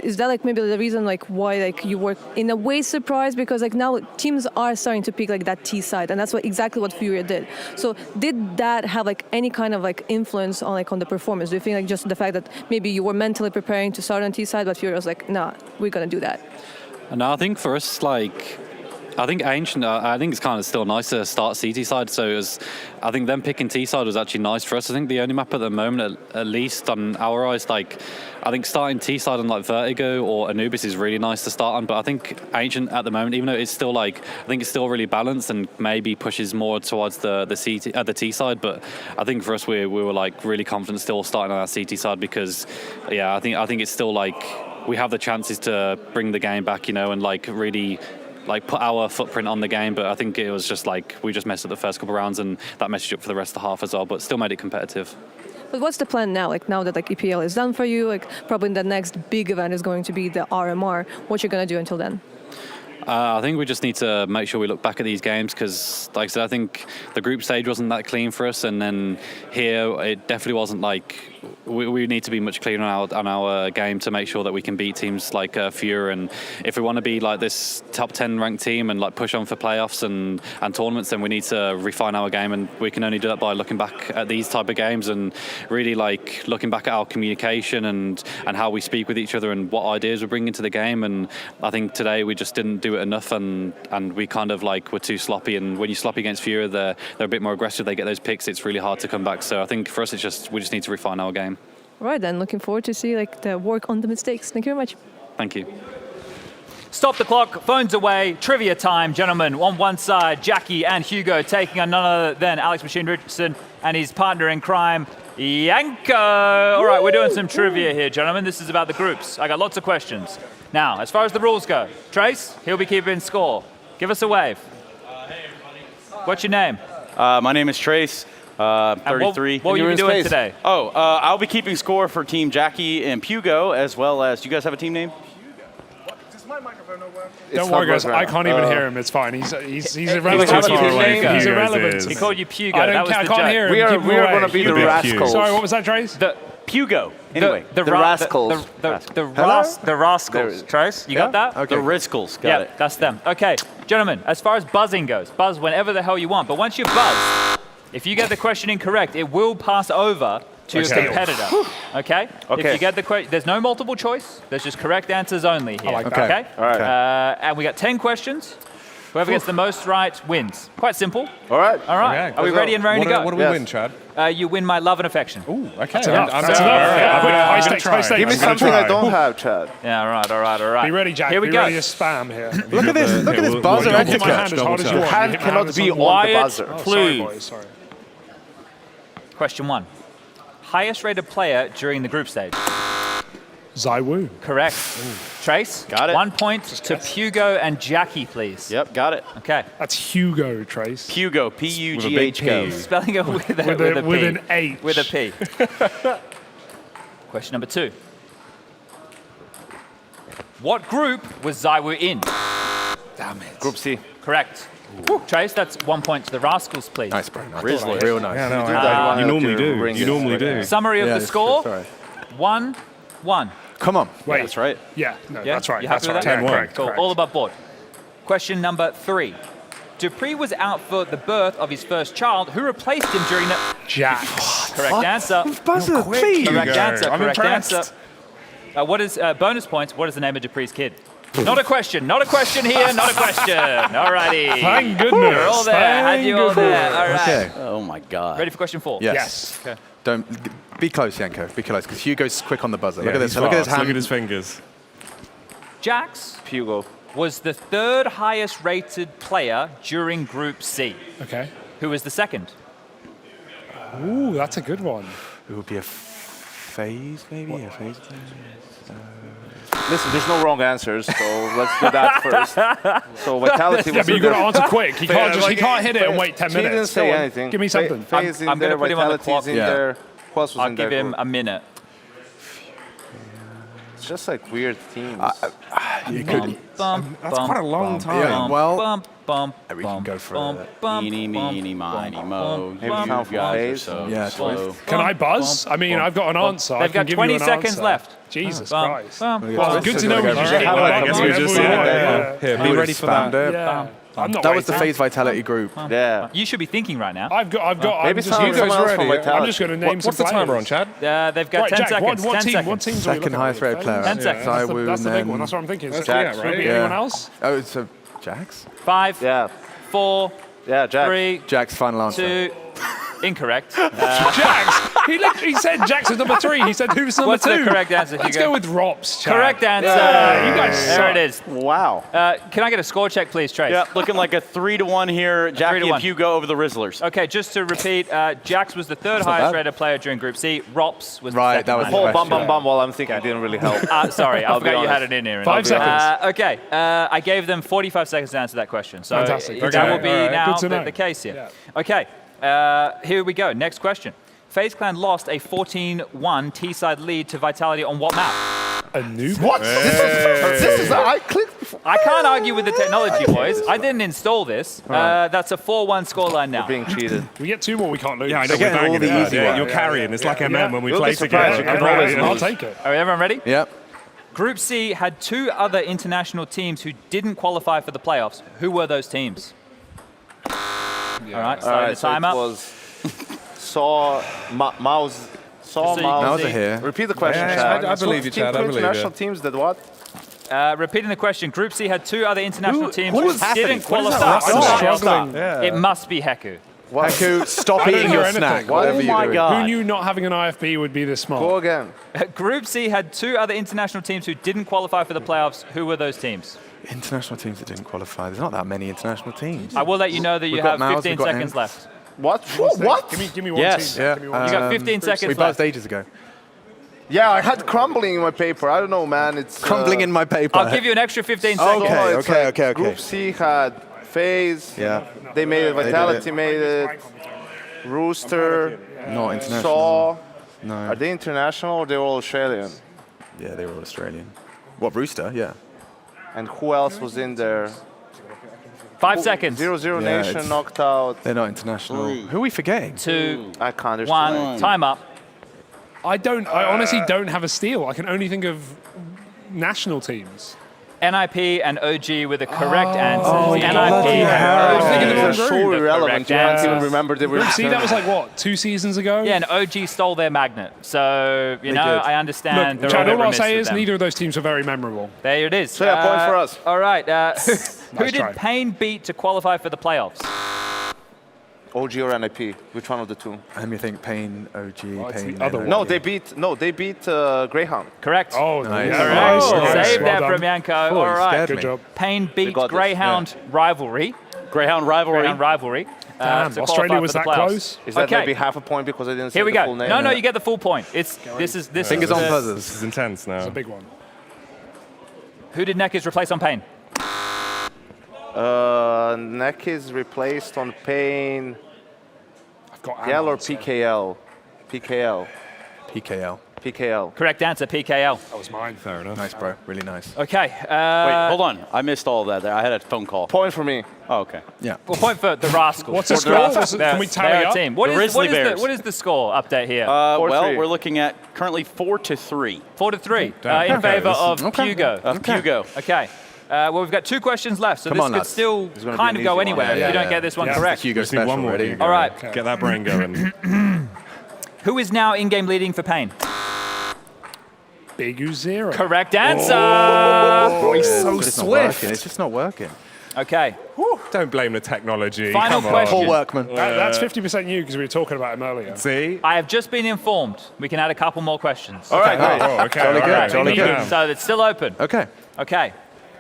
Speaker 12: is that like maybe the reason like why like you were in a way surprised, because like now teams are starting to pick like that T side, and that's exactly what Furia did. So did that have like any kind of like influence on like on the performance? Do you think like just the fact that maybe you were mentally preparing to start on T side, but Furia was like, nah, we're gonna do that?
Speaker 17: No, I think for us, like, I think Ancient, I think it's kind of still nice to start CT side. So it was, I think them picking T side was actually nice for us. I think the only map at the moment, at least on our eyes, like, I think starting T side on like Vertigo or Anubis is really nice to start on. But I think Ancient at the moment, even though it's still like, I think it's still really balanced and maybe pushes more towards the T side. But I think for us, we were like really confident still starting on our CT side, because yeah, I think it's still like we have the chances to bring the game back, you know, and like really like put our footprint on the game. But I think it was just like we just messed up the first couple of rounds, and that messed up for the rest of the half as well, but still made it competitive.
Speaker 12: But what's the plan now? Like now that like EPL is done for you, like probably the next big event is going to be the RMR. What you're gonna do until then?
Speaker 17: I think we just need to make sure we look back at these games, because, like I said, I think the group stage wasn't that clean for us, and then here it definitely wasn't. Like we need to be much cleaner on our game to make sure that we can beat teams like Furia. And if we want to be like this top 10 ranked team and like push on for playoffs and tournaments, then we need to refine our game, and we can only do that by looking back at these type of games and really like looking back at our communication and how we speak with each other and what ideas we're bringing to the game. And I think today we just didn't do it enough, and we kind of like were too sloppy. And when you sloppy against Furia, they're a bit more aggressive, they get those picks, it's really hard to come back. So I think for us, we just need to refine our game.
Speaker 12: All right, then looking forward to see like the work on the mistakes. Thank you very much.
Speaker 17: Thank you.
Speaker 16: Stop the clock, phones away, trivia time, gentlemen. On one side, Jackie and Hugo taking on none other than Alex Machine Richardson and his partner in crime, Yanko. All right, we're doing some trivia here, gentlemen. This is about the groups. I got lots of questions. Now, as far as the rules go, Trace, he'll be keeping score. Give us a wave. Hey, everybody. What's your name?
Speaker 10: My name is Trace. 33.
Speaker 16: What will you be doing today?
Speaker 10: Oh, I'll be keeping score for Team Jackie and Pugo, as well as, do you guys have a team name?
Speaker 19: Don't worry, guys. I can't even hear him. It's fine. He's irrelevant. He's irrelevant.
Speaker 16: He called you Pugo.
Speaker 19: I can't hear him.
Speaker 14: We are going to be the rascals.
Speaker 19: Sorry, what was that, Trace?
Speaker 10: The Pugo. Anyway,
Speaker 14: the rascals.
Speaker 16: The rascals. Trace, you got that?
Speaker 10: Okay. The Riskals. Got it.
Speaker 16: That's them. Okay, gentlemen. As far as buzzing goes, buzz whenever the hell you want. But once you buzz, if you get the question incorrect, it will pass over to your competitor. Okay? If you get the question, there's no multiple choice. There's just correct answers only here. Okay?
Speaker 14: All right.
Speaker 16: And we got 10 questions. Whoever gets the most right wins. Quite simple.
Speaker 14: All right.
Speaker 16: All right.
Speaker 15: Okay.
Speaker 16: Are we ready and raring to go?
Speaker 15: What do we win, Chad?
Speaker 16: You win my love and affection.
Speaker 15: Ooh, okay.
Speaker 19: That's enough.
Speaker 14: Give me something I don't have, Chad.
Speaker 16: Yeah, all right.
Speaker 19: Be ready, Jack.
Speaker 16: Here we
Speaker 19: Be
Speaker 16: go.
Speaker 19: ready to spam here.
Speaker 15: Look at this buzzer
Speaker 19: Hit my hand as hard as you
Speaker 14: Your
Speaker 19: want.
Speaker 14: hand cannot be on the buzzer.
Speaker 16: Please.
Speaker 19: Sorry, boys. Sorry.
Speaker 16: Question 1. Highest rated player during the group stage?
Speaker 19: Zywoo.
Speaker 16: Correct. Trace?
Speaker 10: Got it.
Speaker 16: 1 point to Pugo and Jackie, please.
Speaker 10: Yep, got it.
Speaker 16: Okay.
Speaker 19: That's Hugo, Trace.
Speaker 10: Pugo, P-U-G-H-Go.
Speaker 16: Spelling it with a P.
Speaker 19: With an H.
Speaker 16: With a P. Question number 2. What group was Zywoo in?
Speaker 14: Damn it. Group C.
Speaker 16: Correct. Trace, that's 1 point to the Rascals, please.
Speaker 15: Nice, bro.
Speaker 10: Rizzler.
Speaker 15: Real nice.
Speaker 19: Yeah,
Speaker 15: You normally do. You normally do.
Speaker 16: Summary of the score, 1-1.
Speaker 15: Come on.
Speaker 19: Wait.
Speaker 10: That's right.
Speaker 19: Yeah, no,
Speaker 16: Yeah?
Speaker 19: that's right.
Speaker 16: You happy
Speaker 19: That's
Speaker 16: with
Speaker 19: right.
Speaker 16: that?
Speaker 19: Yeah, correct.
Speaker 16: Cool.
Speaker 19: correct.
Speaker 16: All above board. Question number 3. Dupree was out for the birth of his first child. Who replaced him during the...
Speaker 19: Jax.
Speaker 16: Correct answer.
Speaker 15: Buzzer, please.
Speaker 16: Correct answer.
Speaker 19: I'm
Speaker 16: Correct
Speaker 19: impressed.
Speaker 16: answer. What is bonus points? What is the name of Dupree's kid? Not a question. Not a question here. Not a question. All righty.
Speaker 19: Thank goodness.
Speaker 16: You're all there. Had you all there. All right.
Speaker 15: Okay.
Speaker 10: Oh, my God.
Speaker 16: Ready for question 4?
Speaker 15: Yes.
Speaker 19: Yes.
Speaker 16: Okay.
Speaker 1: Don't be close, Yanko. Be close, because Hugo's quick on the buzzer. Look at this.
Speaker 19: Look
Speaker 1: Look at his hand.
Speaker 19: Look at his fingers.
Speaker 16: Jax
Speaker 14: Hugo
Speaker 16: was the 3rd highest rated player during Group C.
Speaker 19: Okay.
Speaker 16: Who was the 2nd?
Speaker 19: Ooh, that's a good one.
Speaker 1: It would be a phase, maybe? A phase?
Speaker 14: Listen, there's no wrong answers, so let's do that first. So Vitality was
Speaker 19: yeah, but you got to answer quick. He can't just
Speaker 14: like,
Speaker 19: he can't hit it and wait 10
Speaker 14: He
Speaker 19: minutes.
Speaker 14: didn't say anything.
Speaker 19: Give me something.
Speaker 14: Phase
Speaker 16: I'm going to put him on the clock.
Speaker 14: in there. Who else was
Speaker 16: I'll
Speaker 14: in there?
Speaker 16: give him a minute.
Speaker 14: It's just like weird teams.
Speaker 1: You could.
Speaker 19: That's quite a long time.
Speaker 1: Yeah, well,
Speaker 16: we
Speaker 1: can go for
Speaker 10: Eeny, meeny, miny, mo.
Speaker 14: Maybe count for phase.
Speaker 10: Slow.
Speaker 19: Can I buzz? I mean, I've got an answer.
Speaker 16: They've got 20 seconds left.
Speaker 19: Jesus Christ. Well,
Speaker 1: Well,
Speaker 19: good to know we just
Speaker 15: Here, be ready for that.
Speaker 19: Yeah.
Speaker 1: That was the phase Vitality group.
Speaker 14: Yeah.
Speaker 16: You should be thinking right now.
Speaker 19: I've got.
Speaker 14: Maybe
Speaker 19: I'm just,
Speaker 14: someone else from Vitality.
Speaker 19: I'm just going to name
Speaker 15: What's the timer on, Chad?
Speaker 16: They've got 10
Speaker 19: Jack,
Speaker 16: seconds.
Speaker 19: What
Speaker 16: 10
Speaker 19: team?
Speaker 16: seconds.
Speaker 19: What team's
Speaker 1: Second highest rated player.
Speaker 16: 10 seconds.
Speaker 19: That's the big one. That's what I'm thinking.
Speaker 15: That's
Speaker 19: Jack,
Speaker 15: right?
Speaker 19: Maybe anyone else?
Speaker 1: Oh, it's a Jax?
Speaker 16: 5,
Speaker 14: Yeah.
Speaker 16: 4,
Speaker 14: Yeah, Jack.
Speaker 16: 3,
Speaker 1: Jack's final answer.
Speaker 16: 2. Incorrect.
Speaker 19: Jax. He said Jax is number 3. He said who's number 2?
Speaker 16: What's the correct answer?
Speaker 19: Let's go with Rops. Chad.
Speaker 16: Correct answer.
Speaker 19: Yeah, you guys
Speaker 16: there
Speaker 19: suck.
Speaker 16: it is.
Speaker 14: Wow.
Speaker 16: Can I get a score check, please, Trace?
Speaker 10: Yeah, looking like a 3-1 here. Jackie and Hugo over the Rizzlers.
Speaker 16: Okay, just to repeat, Jax was the 3rd highest rated player during Group C. Rops was the 2nd
Speaker 1: that was
Speaker 16: highest.
Speaker 1: the
Speaker 14: Whole
Speaker 1: question.
Speaker 14: bum while I'm thinking didn't really help.
Speaker 16: Sorry, I
Speaker 14: I'll be
Speaker 16: forgot you had
Speaker 14: honest.
Speaker 16: it in here.
Speaker 19: 5 seconds.
Speaker 16: Okay, I gave them 45 seconds to answer that question. So
Speaker 19: Fantastic.
Speaker 16: that
Speaker 19: Okay.
Speaker 16: will be
Speaker 19: All right.
Speaker 16: now
Speaker 19: Good to know.
Speaker 16: the case here.
Speaker 19: Yeah.
Speaker 16: Okay, here we go. Next question. FaZe Clan lost a 14-1 T-side lead to Vitality on what map?
Speaker 19: A new
Speaker 14: What? This is I clicked before.
Speaker 16: I can't argue with the technology, boys. I didn't install this. That's a 4-1 scoreline now.
Speaker 14: Being cheated.
Speaker 19: We get 2 more. We can't lose.
Speaker 15: Yeah, I know.
Speaker 1: They're
Speaker 15: We're
Speaker 1: getting all
Speaker 15: banging
Speaker 1: the
Speaker 15: it.
Speaker 1: easy
Speaker 15: Yeah,
Speaker 1: ones.
Speaker 15: you're carrying. It's like MM when we
Speaker 14: You'll
Speaker 15: play
Speaker 14: be surprised.
Speaker 15: together.
Speaker 14: You can always
Speaker 19: I'll
Speaker 14: lose.
Speaker 19: take it.
Speaker 16: Are everyone ready?
Speaker 1: Yep.
Speaker 16: Group C had 2 other international teams who didn't qualify for the playoffs. Who were those teams? All right, starting the timer.
Speaker 14: So it was Mouse.
Speaker 16: So you
Speaker 14: Mouse.
Speaker 1: Mouse are here.
Speaker 14: Repeat the question,
Speaker 15: Yeah,
Speaker 14: Chad.
Speaker 15: I believe you, Chad. I believe
Speaker 14: international
Speaker 15: you.
Speaker 14: teams did what?
Speaker 16: Repeating the question, Group C had 2 other international teams
Speaker 14: what
Speaker 16: who
Speaker 14: is happening?
Speaker 16: didn't
Speaker 14: What is
Speaker 16: qualify.
Speaker 14: that?
Speaker 19: I'm struggling.
Speaker 16: It must be Heku.
Speaker 1: Heku, stop
Speaker 19: I don't
Speaker 1: eating
Speaker 19: hear
Speaker 1: your
Speaker 19: anything.
Speaker 1: snack.
Speaker 19: Oh
Speaker 1: Whatever
Speaker 10: my
Speaker 1: you're doing.
Speaker 10: God.
Speaker 19: Who knew not having an IFB would be this smart?
Speaker 14: Go again.
Speaker 16: Group C had 2 other international teams who didn't qualify for the playoffs. Who were those teams?
Speaker 1: International teams that didn't qualify. There's not that many international teams.
Speaker 16: I will let you know that you
Speaker 1: We've got
Speaker 16: have
Speaker 1: Mouse,
Speaker 16: 15
Speaker 1: we've got
Speaker 16: seconds
Speaker 1: Ents.
Speaker 16: left.
Speaker 14: What? What?
Speaker 19: Give me one
Speaker 10: Yes.
Speaker 19: team.
Speaker 1: Yeah.
Speaker 19: Give me one
Speaker 16: You got 15 seconds
Speaker 1: We
Speaker 16: left.
Speaker 1: buzzed ages ago.
Speaker 14: Yeah, I had crumbling in my paper. I don't know, man. It's
Speaker 1: Crumbling in my paper.
Speaker 16: I'll give you an extra 15 seconds.
Speaker 1: Okay,
Speaker 14: it's
Speaker 1: okay,
Speaker 14: like
Speaker 1: okay, okay.
Speaker 14: Group C had FaZe.
Speaker 1: Yeah.
Speaker 14: They made it.
Speaker 1: They did
Speaker 14: Vitality
Speaker 1: it.
Speaker 14: made it. Rooster.
Speaker 1: Not international.
Speaker 14: Saw.
Speaker 1: No.
Speaker 14: Are they international or they're all Australian?
Speaker 1: Yeah, they were all Australian. What, Rooster? Yeah.
Speaker 14: And who else was in there?
Speaker 16: 5 seconds.
Speaker 14: 0-0
Speaker 1: Yeah,
Speaker 14: Nation
Speaker 1: it's-
Speaker 14: knocked out.
Speaker 1: They're not international. Who are we forgetting?
Speaker 16: 2,
Speaker 14: I can't. There's
Speaker 16: 1.
Speaker 14: too many.
Speaker 16: Time up.
Speaker 19: I honestly don't have a steal. I can only think of national teams.
Speaker 16: NIP and OG with the correct answers.
Speaker 1: Oh,
Speaker 16: NIP
Speaker 1: lucky
Speaker 16: and
Speaker 1: Harry.
Speaker 16: OG.
Speaker 14: They're so
Speaker 16: The
Speaker 14: irrelevant.
Speaker 16: correct
Speaker 14: You can't
Speaker 16: answers.
Speaker 14: even remember they were.
Speaker 19: See, that was like, what, 2 seasons ago?
Speaker 16: Yeah, and OG stole their magnet. So, you know,
Speaker 1: did.
Speaker 16: I understand.
Speaker 19: Look,
Speaker 16: they're
Speaker 19: Chad, all I'll
Speaker 16: remiss
Speaker 19: say
Speaker 16: with
Speaker 19: is
Speaker 16: them.
Speaker 19: neither of those teams were very memorable.
Speaker 16: There it is.
Speaker 14: So, yeah, point for us.
Speaker 16: All right. Who
Speaker 19: Nice
Speaker 16: did
Speaker 19: try.
Speaker 16: Pain beat to qualify for the playoffs?
Speaker 14: OG or NIP? Which one of the two?
Speaker 1: You think Pain, OG,
Speaker 19: it's
Speaker 1: Pain.
Speaker 19: the other
Speaker 1: NIP.
Speaker 19: one.
Speaker 14: They beat Greyhound.
Speaker 16: Correct.
Speaker 19: Oh,
Speaker 1: Nice.
Speaker 19: yeah,
Speaker 16: Correct.
Speaker 19: nice.
Speaker 16: Save
Speaker 19: Well
Speaker 16: that
Speaker 19: done.
Speaker 16: from Yanko.
Speaker 1: Oh,
Speaker 16: All
Speaker 1: you
Speaker 16: right.
Speaker 1: scared
Speaker 19: Good
Speaker 1: me.
Speaker 19: job.
Speaker 16: Pain beat
Speaker 14: got this.
Speaker 16: Greyhound rivalry.
Speaker 10: Greyhound rivalry.
Speaker 16: Greyhound rivalry.
Speaker 19: Damn,
Speaker 16: to
Speaker 19: Australia
Speaker 16: qualify
Speaker 19: was
Speaker 16: for the
Speaker 19: that
Speaker 16: playoffs.
Speaker 19: close?
Speaker 14: Is that
Speaker 16: Okay.
Speaker 14: maybe half a point because I didn't say
Speaker 16: Here we
Speaker 14: the
Speaker 16: go.
Speaker 14: full name?
Speaker 16: No, you get the full point. This is
Speaker 1: Fingers on
Speaker 16: the-
Speaker 1: buzzers.
Speaker 15: This is intense now.
Speaker 19: It's a big one.
Speaker 16: Who did Neckers replace on Pain?
Speaker 14: Neck is replaced on Pain.
Speaker 19: I've got
Speaker 14: Yell or
Speaker 19: ammo, so-
Speaker 14: PKL? PKL.
Speaker 1: PKL.
Speaker 14: PKL.
Speaker 16: Correct answer, PKL.
Speaker 19: That was mine.
Speaker 15: Fair enough.
Speaker 1: Nice, bro. Really nice.
Speaker 16: Okay.
Speaker 10: Wait, hold on. I missed all of that there. I had a phone call.
Speaker 14: Point for me.
Speaker 10: Oh, okay.
Speaker 1: Yeah.
Speaker 16: Well, point for the Rascals.
Speaker 19: What's the
Speaker 16: Or
Speaker 19: score?
Speaker 16: Rascals.
Speaker 19: Can we tally
Speaker 16: They're a
Speaker 19: up?
Speaker 16: team. What
Speaker 10: The
Speaker 16: is
Speaker 10: Grizzly
Speaker 16: what is
Speaker 10: Bears.
Speaker 16: what is the score update here?
Speaker 14: 4-3.
Speaker 10: We're looking at currently 4-3
Speaker 16: 4-3
Speaker 15: Damn.
Speaker 16: in
Speaker 15: Okay,
Speaker 16: favor
Speaker 15: this is-
Speaker 16: of
Speaker 1: okay.
Speaker 16: Hugo.
Speaker 10: of Hugo.
Speaker 16: Okay. Well, we've got 2 questions left, so
Speaker 1: Come
Speaker 16: this
Speaker 1: on,
Speaker 16: could
Speaker 1: lads.
Speaker 16: still
Speaker 14: It's gonna be
Speaker 16: kind
Speaker 14: an
Speaker 16: of go
Speaker 14: easy one.
Speaker 16: anywhere if
Speaker 1: Yeah,
Speaker 16: you don't
Speaker 1: yeah.
Speaker 16: get this one
Speaker 19: Yeah.
Speaker 16: correct.
Speaker 1: Hugo
Speaker 15: Just need one
Speaker 1: special
Speaker 15: more.
Speaker 1: ready.
Speaker 15: Hugo.
Speaker 16: All right.
Speaker 15: Get that brain going.
Speaker 16: Who is now in-game leading for Pain?
Speaker 19: Big U0.
Speaker 16: Correct answer.
Speaker 1: Oh,
Speaker 19: he's
Speaker 1: it's
Speaker 19: so
Speaker 1: just not
Speaker 19: swift.
Speaker 1: working. It's just not working.
Speaker 16: Okay.
Speaker 3: Don't blame the technology.
Speaker 16: Final
Speaker 3: Come on.
Speaker 16: question.
Speaker 1: Poor workman.
Speaker 19: That's 50% you because we were talking about him earlier.
Speaker 3: See?
Speaker 16: I have just been informed. We can add a couple more questions.
Speaker 6: All right,
Speaker 3: Okay. Oh, okay.
Speaker 1: Jolly
Speaker 3: all
Speaker 1: good,
Speaker 3: right.
Speaker 1: jolly good.
Speaker 16: So it's still open.
Speaker 1: Okay.
Speaker 16: Okay.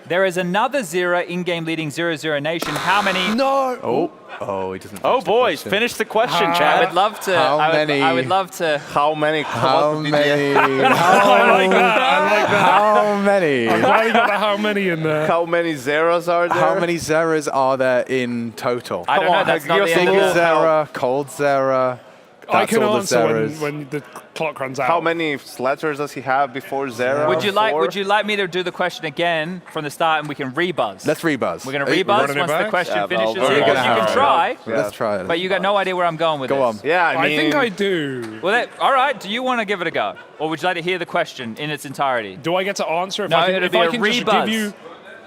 Speaker 16: There is another Zera in-game leading 0-0 nation. How many?
Speaker 1: No. Oh, he doesn't.
Speaker 10: Oh, boys, finish the question, Chad.
Speaker 16: I would love to.
Speaker 1: How
Speaker 16: I would,
Speaker 1: many?
Speaker 16: I would love to.
Speaker 14: How many?
Speaker 1: How many?
Speaker 19: I like that. I like that.
Speaker 1: How many?
Speaker 19: I'm glad you got the how many in there.
Speaker 14: How many zeros are there?
Speaker 1: How many Zeras are there in total?
Speaker 16: I don't know. That's not the
Speaker 1: Big
Speaker 16: end.
Speaker 1: Zera, cold Zera.
Speaker 19: I
Speaker 1: That's
Speaker 19: can
Speaker 1: all the
Speaker 19: answer
Speaker 1: Zeras.
Speaker 19: when the clock runs out.
Speaker 14: How many letters does he have before zero?
Speaker 16: Would you like?
Speaker 14: Four?
Speaker 16: Would you like me to do the question again from the start, and we can rebuzz?
Speaker 1: Let's rebuzz.
Speaker 16: We're going to
Speaker 1: Are you
Speaker 16: rebuzz
Speaker 3: running it
Speaker 16: once the
Speaker 3: back?
Speaker 16: question
Speaker 14: Yeah,
Speaker 16: finishes.
Speaker 14: well,
Speaker 16: Here,
Speaker 14: we're
Speaker 16: you
Speaker 14: gonna
Speaker 16: can
Speaker 14: have to.
Speaker 16: try,
Speaker 1: Let's try it.
Speaker 16: but you got no idea where I'm going with
Speaker 1: Go
Speaker 16: this.
Speaker 1: on.
Speaker 14: Yeah, I
Speaker 19: I
Speaker 14: mean,
Speaker 19: think I do.
Speaker 16: Well, all right. Do you want to give it a go, or would you like to hear the question in its entirety?
Speaker 19: Do I get to answer if
Speaker 16: No,
Speaker 19: I can,
Speaker 16: it'll
Speaker 19: if
Speaker 16: be
Speaker 19: I
Speaker 16: a
Speaker 19: can just
Speaker 16: rebuzz.
Speaker 19: give you?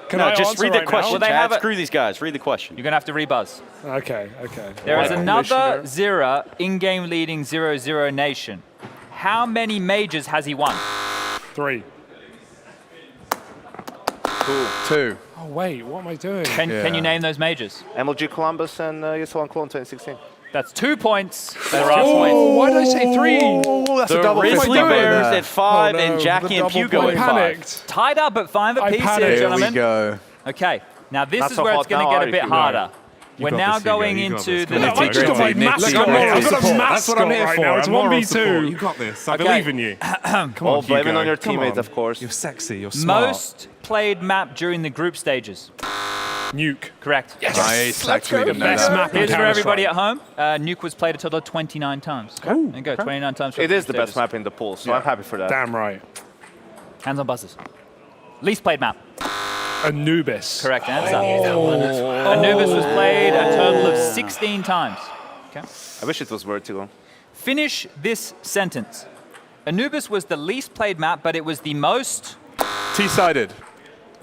Speaker 19: Can
Speaker 10: No,
Speaker 19: I
Speaker 10: just
Speaker 19: answer
Speaker 10: read the
Speaker 19: right
Speaker 10: question,
Speaker 16: Well, they
Speaker 10: Chad.
Speaker 16: have a-
Speaker 10: Screw these guys. Read the question.
Speaker 16: You're going to have to rebuzz.
Speaker 19: now? Okay.
Speaker 16: There is
Speaker 19: Right.
Speaker 16: another
Speaker 19: Commissioner.
Speaker 16: Zera in-game leading 0-0 nation. How many majors has he won?
Speaker 19: 3.
Speaker 1: Two.
Speaker 19: Oh wait, what am I doing?
Speaker 16: Can you name those majors?
Speaker 14: MLG Columbus and ESL Cologne 2016.
Speaker 16: That's 2 points. The last point.
Speaker 19: Oh, why did I say 3?
Speaker 1: Oh, that's
Speaker 10: The
Speaker 1: a double
Speaker 10: Grizzly
Speaker 1: fist
Speaker 10: Bears
Speaker 1: there.
Speaker 10: at 5
Speaker 19: Oh, no,
Speaker 10: and Jackie
Speaker 19: the
Speaker 10: and
Speaker 19: double
Speaker 10: Hugo
Speaker 19: point.
Speaker 10: at
Speaker 19: I
Speaker 10: 5.
Speaker 19: panicked.
Speaker 16: Tied up at 5
Speaker 19: I
Speaker 16: apiece here,
Speaker 19: panicked.
Speaker 1: Here
Speaker 16: gentlemen.
Speaker 1: we go.
Speaker 16: Okay, now this
Speaker 14: Not
Speaker 16: is
Speaker 14: so
Speaker 16: where
Speaker 14: hot
Speaker 16: it's going
Speaker 14: now,
Speaker 16: to get
Speaker 14: are
Speaker 16: a bit
Speaker 14: you?
Speaker 16: harder.
Speaker 3: You
Speaker 16: We're
Speaker 3: got
Speaker 16: now
Speaker 3: this, Hugo.
Speaker 16: going
Speaker 3: You got
Speaker 16: into
Speaker 3: this.
Speaker 16: the
Speaker 3: Come on.
Speaker 19: I just got my mascot.
Speaker 3: Look, I'm here
Speaker 19: I've
Speaker 3: for
Speaker 19: got a
Speaker 3: support. That's what I'm here
Speaker 19: right
Speaker 3: for.
Speaker 19: now. It's
Speaker 3: I'm moral support.
Speaker 19: 1v2.
Speaker 3: You got this. I
Speaker 16: Okay.
Speaker 3: believe in you. Come
Speaker 14: Oh,
Speaker 3: on,
Speaker 14: blaming
Speaker 3: Hugo.
Speaker 14: on your
Speaker 3: Come
Speaker 14: teammates,
Speaker 3: on.
Speaker 14: of course.
Speaker 3: You're sexy. You're smart.
Speaker 16: most played map during the group stages.
Speaker 19: Nuke.
Speaker 16: Correct.
Speaker 19: Yes.
Speaker 1: Nice. Actually, didn't know
Speaker 19: Best
Speaker 1: that.
Speaker 19: map in
Speaker 16: Here's for everybody
Speaker 19: Counter-Strike.
Speaker 16: at home. Nuke was played a total of 29 times. There you go, 29 times. for
Speaker 14: It is the
Speaker 16: group
Speaker 14: best
Speaker 16: stages.
Speaker 14: map in the pool, so I'm happy for that.
Speaker 19: Damn right.
Speaker 16: Hands on buzzers. Least played map.
Speaker 19: Anubis.
Speaker 16: Correct answer. Anubis was played a total of 16 times. Okay.
Speaker 14: I wish it was Vertigo.
Speaker 16: Finish this sentence. Anubis was the least played map, but it was the most...
Speaker 1: T-sided.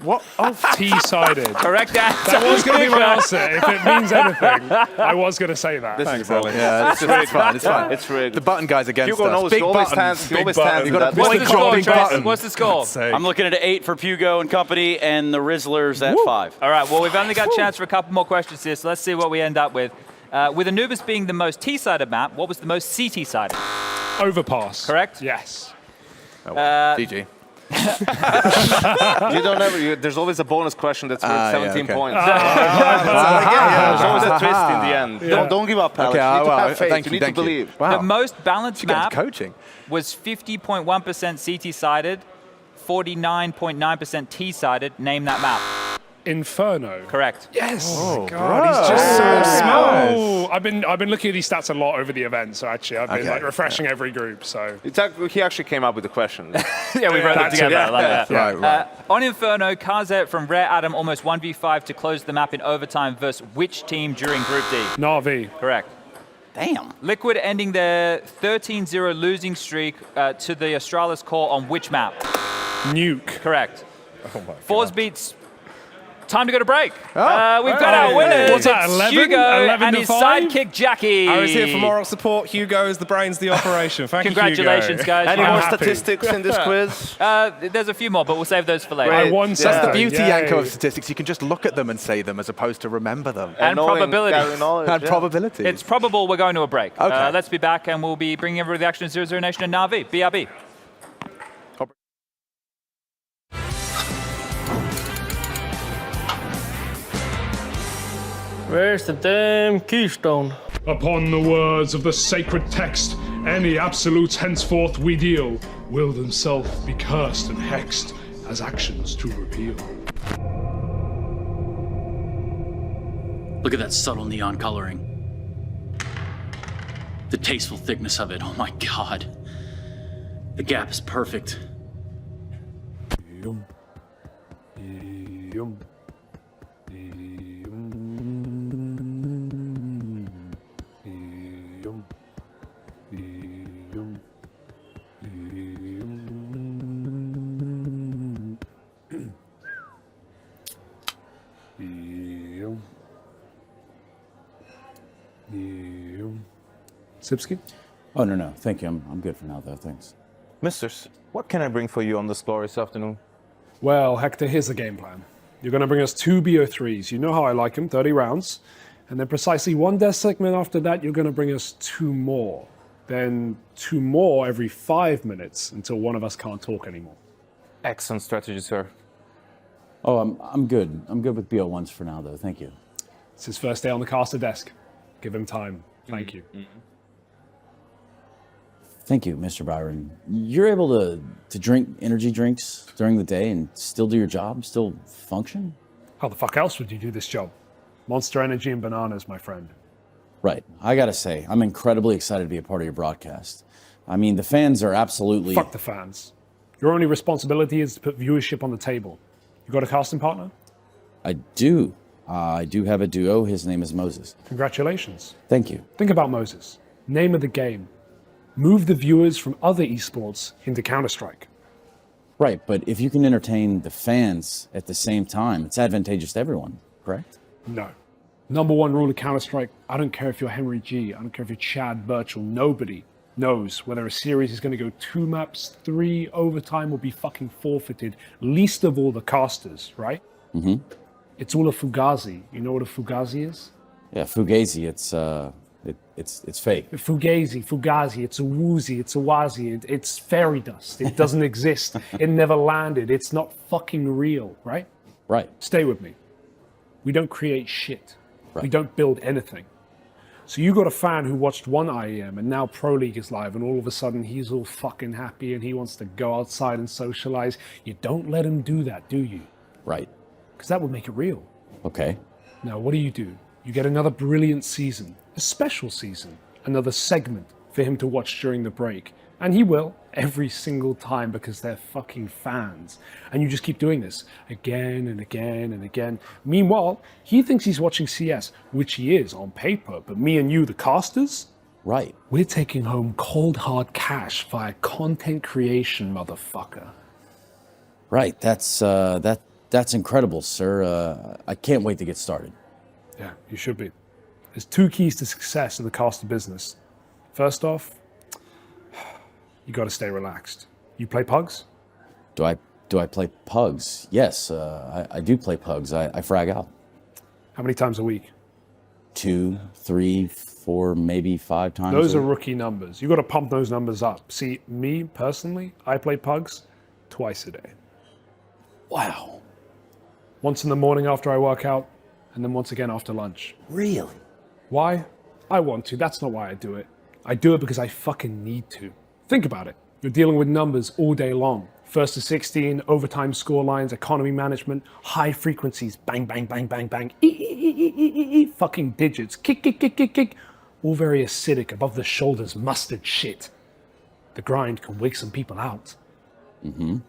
Speaker 19: What? Oh, T-sided.
Speaker 16: Correct answer.
Speaker 19: That was going to be my answer. If it means anything, I was going to say that.
Speaker 1: Thanks, Alex. Yeah, it's fine. It's fine.
Speaker 14: It's rigged.
Speaker 1: The button guy's against
Speaker 14: Hugo
Speaker 1: us.
Speaker 14: knows.
Speaker 1: Big
Speaker 14: He always
Speaker 1: buttons.
Speaker 14: stands. He always stands.
Speaker 1: You got
Speaker 14: in
Speaker 1: to
Speaker 14: that.
Speaker 16: What's
Speaker 1: big
Speaker 16: the score,
Speaker 1: big
Speaker 16: Trace?
Speaker 1: button.
Speaker 16: What's the score?
Speaker 10: I'm looking at 8 for Pugo and company and the Rizzlers at 5.
Speaker 16: All right, well, we've only got a chance for a couple more questions here, so let's see what we end up with. With Anubis being the most T-sided map, what was the most CT-sided?
Speaker 19: Overpass.
Speaker 16: Correct?
Speaker 19: Yes.
Speaker 1: GG.
Speaker 14: You don't ever. There's always a bonus question that's worth 17
Speaker 1: okay.
Speaker 14: points. There's always a twist in the end.
Speaker 19: Yeah.
Speaker 14: Don't give up, Alex.
Speaker 1: Okay,
Speaker 14: you need to
Speaker 1: well,
Speaker 14: have faith.
Speaker 1: thank
Speaker 14: You
Speaker 1: you,
Speaker 14: need to
Speaker 1: thank you.
Speaker 14: believe.
Speaker 1: Wow.
Speaker 16: The most balanced
Speaker 1: She gets
Speaker 16: map
Speaker 1: coaching.
Speaker 16: was 50.1% CT-sided, 49.9% T-sided. Name that map.
Speaker 19: Inferno.
Speaker 16: Correct.
Speaker 19: Yes.
Speaker 1: Oh,
Speaker 19: God, he's just so smart. I've been looking at these stats a lot over the event, so actually I've been like refreshing every group. So
Speaker 14: He actually came up with the question.
Speaker 16: Yeah, we wrote them together. I love that.
Speaker 1: Right.
Speaker 16: On Inferno, Kazet from Rare Adam almost 1v5 to close the map in overtime versus which team during Group D?
Speaker 19: Navi.
Speaker 16: Correct.
Speaker 10: Damn.
Speaker 16: Liquid ending their 13-0 losing streak to the Astralis core on which map?
Speaker 19: Nuke.
Speaker 16: Correct.
Speaker 3: Oh my
Speaker 16: Fours
Speaker 3: God.
Speaker 16: beats. Time to go to break. We've
Speaker 1: Oh,
Speaker 16: got our winners.
Speaker 19: What's that,
Speaker 16: It's
Speaker 19: 11?
Speaker 16: Hugo
Speaker 19: 11
Speaker 16: and
Speaker 19: to
Speaker 16: his
Speaker 19: 5?
Speaker 16: sidekick Jackie.
Speaker 3: I was here for moral support. Hugo is the brains of the operation. Thank
Speaker 16: Congratulations,
Speaker 3: you, Hugo.
Speaker 16: guys.
Speaker 14: Any
Speaker 16: I'm
Speaker 14: more
Speaker 16: happy.
Speaker 14: statistics in this quiz?
Speaker 16: There's a few more, but we'll save those for later.
Speaker 19: I won
Speaker 1: That's
Speaker 19: something.
Speaker 1: the beauty,
Speaker 19: Yay.
Speaker 1: Yanko, of statistics. You can just look at them and say them as opposed to remember them.
Speaker 16: And
Speaker 14: knowing
Speaker 16: probability.
Speaker 14: Gary knowledge,
Speaker 1: And
Speaker 14: yeah.
Speaker 1: probability.
Speaker 16: It's probable we're going to a break.
Speaker 1: Okay.
Speaker 16: Let's be back, and we'll be bringing everybody the action of 0-0 Nation and Navi. BRB.
Speaker 20: Where's the damn keystone?
Speaker 22: Upon the words of the sacred text, any absolutes henceforth we deal will themselves be cursed and hexed as actions to repeal.
Speaker 23: Look at that subtle neon coloring. The tasteful thickness of it, oh my god. The gap is perfect.
Speaker 19: Sipsky?
Speaker 24: Oh, no. Thank you. I'm good for now, though. Thanks.
Speaker 26: Misters, what can I bring for you on this glorious afternoon?
Speaker 19: Well, Hector, here's the game plan.
Speaker 22: You're going to bring us 2 BO3s. You know how I like them, 30 rounds. And then precisely 1 death segment after that, you're going to bring us 2 more. Then 2 more every 5 minutes until one of us can't talk anymore.
Speaker 7: Excellent strategy, sir.
Speaker 24: Oh, I'm good. I'm good with BO1s for now, though. Thank you.
Speaker 22: It's his first day on the caster desk. Give him time. Thank you.
Speaker 24: Thank you, Mr. Byron. You're able to drink energy drinks during the day and still do your job, still function?
Speaker 22: How the fuck else would you do this job? Monster Energy and bananas, my friend.
Speaker 24: Right. I gotta say, I'm incredibly excited to be a part of your broadcast. I mean, the fans are absolutely...
Speaker 22: Fuck the fans. Your only responsibility is to put viewership on the table. You got a casting partner?
Speaker 24: I do. I do have a duo. His name is Moses.
Speaker 22: Congratulations.
Speaker 24: Thank you.
Speaker 22: Think about Moses. Name of the game. Move the viewers from other esports into Counter-Strike.
Speaker 24: Right, but if you can entertain the fans at the same time, it's advantageous to everyone, correct?
Speaker 22: No. Number 1 rule of Counter-Strike, I don't care if you're Henry G, I don't care if you're Chad Birchall, nobody knows whether a series is going to go 2 maps, 3, overtime, or be fucking forfeited, least of all the casters, right?
Speaker 24: Mm-hmm.
Speaker 22: It's all a fugazi. You know what a fugazi is?
Speaker 24: Yeah, fugazi, it's fake.
Speaker 22: Fugazi, it's a woozy, it's a wazi, it's fairy dust. It doesn't exist. It never landed. It's not fucking real, right?
Speaker 24: Right.
Speaker 22: Stay with me. We don't create shit.
Speaker 24: Right.
Speaker 22: We don't build anything. So you got a fan who watched 1 IEM and now Pro League is live and all of a sudden he's all fucking happy and he wants to go outside and socialize. You don't let him do that, do you?
Speaker 24: Right.
Speaker 22: Because that would make it real.
Speaker 24: Okay.
Speaker 22: Now, what do? You get another brilliant season, a special season, another segment for him to watch during the break. And he will, every single time, because they're fucking fans. And you just keep doing this again and again and again. Meanwhile, he thinks he's watching CS, which he is on paper, but me and you, the casters,
Speaker 24: right,
Speaker 22: we're taking home cold hard cash via content creation, motherfucker.
Speaker 24: Right, that's incredible, sir. I can't wait to get started.
Speaker 22: Yeah, you should be. There's 2 keys to success in the caster business. First off, you got to stay relaxed. You play pugs?
Speaker 24: Do I play pugs? Yes, I do play pugs. I frag out.
Speaker 22: How many times a week?
Speaker 24: 2, 3, 4, maybe 5 times.
Speaker 22: Those are rookie numbers. You got to pump those numbers up. See, me personally, I play pugs twice a day.
Speaker 24: Wow.
Speaker 22: Once in the morning after I work out, and then once again after lunch.
Speaker 24: Really?
Speaker 22: Why? I want to. That's not why I do it. I do it because I fucking need to. Think about it. You're dealing with numbers all day long. 1st to 16, overtime score lines, economy management, high frequencies, bang, bang, bang, bang, bang, fucking digits, kick, kick, kick, kick, kick. All very acidic, above the shoulders, mustard shit. The grind can wake some people out.
Speaker 24: Mm-hmm.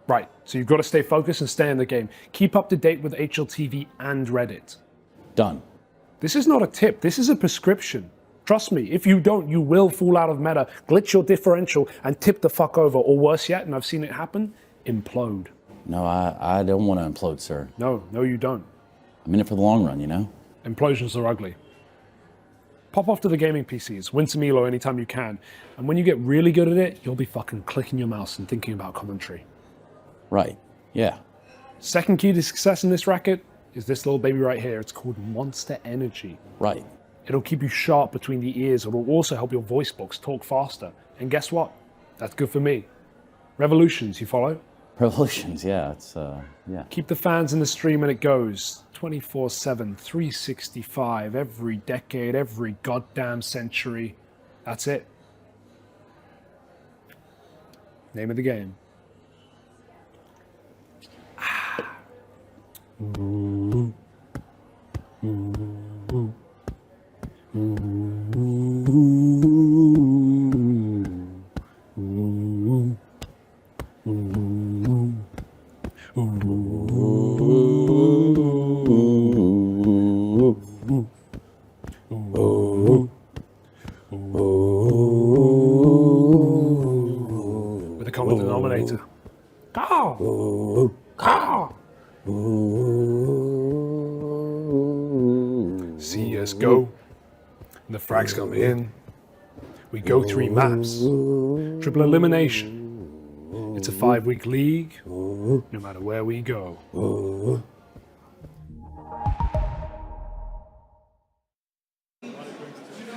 Speaker 22: Right, so you've got to stay focused and stay in the game. Keep up to date with HLTV and Reddit.
Speaker 24: Done.
Speaker 22: This is not a tip, this is a prescription. Trust me, if you don't, you will fall out of meta, glitch your differential, and tip the fuck over. Or worse yet, and I've seen it happen, implode.
Speaker 24: No, I don't want to implode, sir.
Speaker 22: No, you don't.
Speaker 24: I'm in it for the long run, you know?
Speaker 22: Implosions are ugly. Pop off to the gaming PCs, win some Elo anytime you can. And when you get really good at it, you'll be fucking clicking your mouse and thinking about commentary.
Speaker 24: Right, yeah.
Speaker 22: Second key to success in this racket is this little baby right here. It's called Monster Energy.
Speaker 24: Right.
Speaker 22: It'll keep you sharp between the ears. It'll also help your voice box talk faster. And guess what? That's good for me. Revolutions, you follow?
Speaker 24: Revolutions, yeah, it's, yeah.
Speaker 22: Keep the fans in the stream and it goes 24/7, 365, every decade, every goddamn century. That's it. Name of the game. Ooh. Ooh. With a common denominator. Cow! Cow! See us go. And the frags come in. We go 3 maps. Triple elimination. It's a 5-week league, no matter where we go.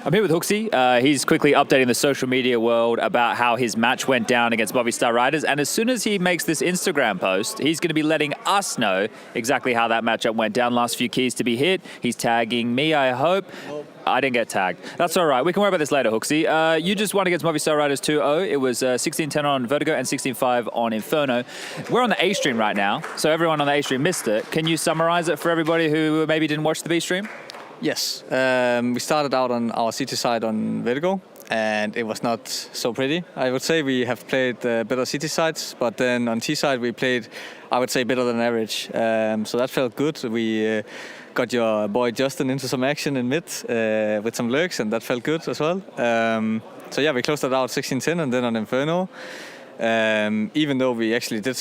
Speaker 2: I'm here with Hooksy. He's quickly updating the social media world about how his match went down against Movistar Riders. And as soon as he makes this Instagram post, he's going to be letting us know exactly how that matchup went down. Last few keys to be hit. He's tagging me, I hope. I didn't get tagged. That's all right. We can worry about this later, Hooksy. You just won against Movistar Riders 2-0. It was 16-10 on Vertigo and 16-5 on Inferno. We're on the A stream right now, so everyone on the A stream missed it. Can you summarize it for everybody who maybe didn't watch the B stream?
Speaker 4: Yes, we started out on our CT side on Vertigo, and it was not so pretty. I would say we have played better CT sides, but then on T side we played, I would say, better than average. So that felt good. We got your boy Justin into some action in mid with some lurks, and that felt good as well. So yeah, we closed it out 16-10, and then on Inferno, even though we actually did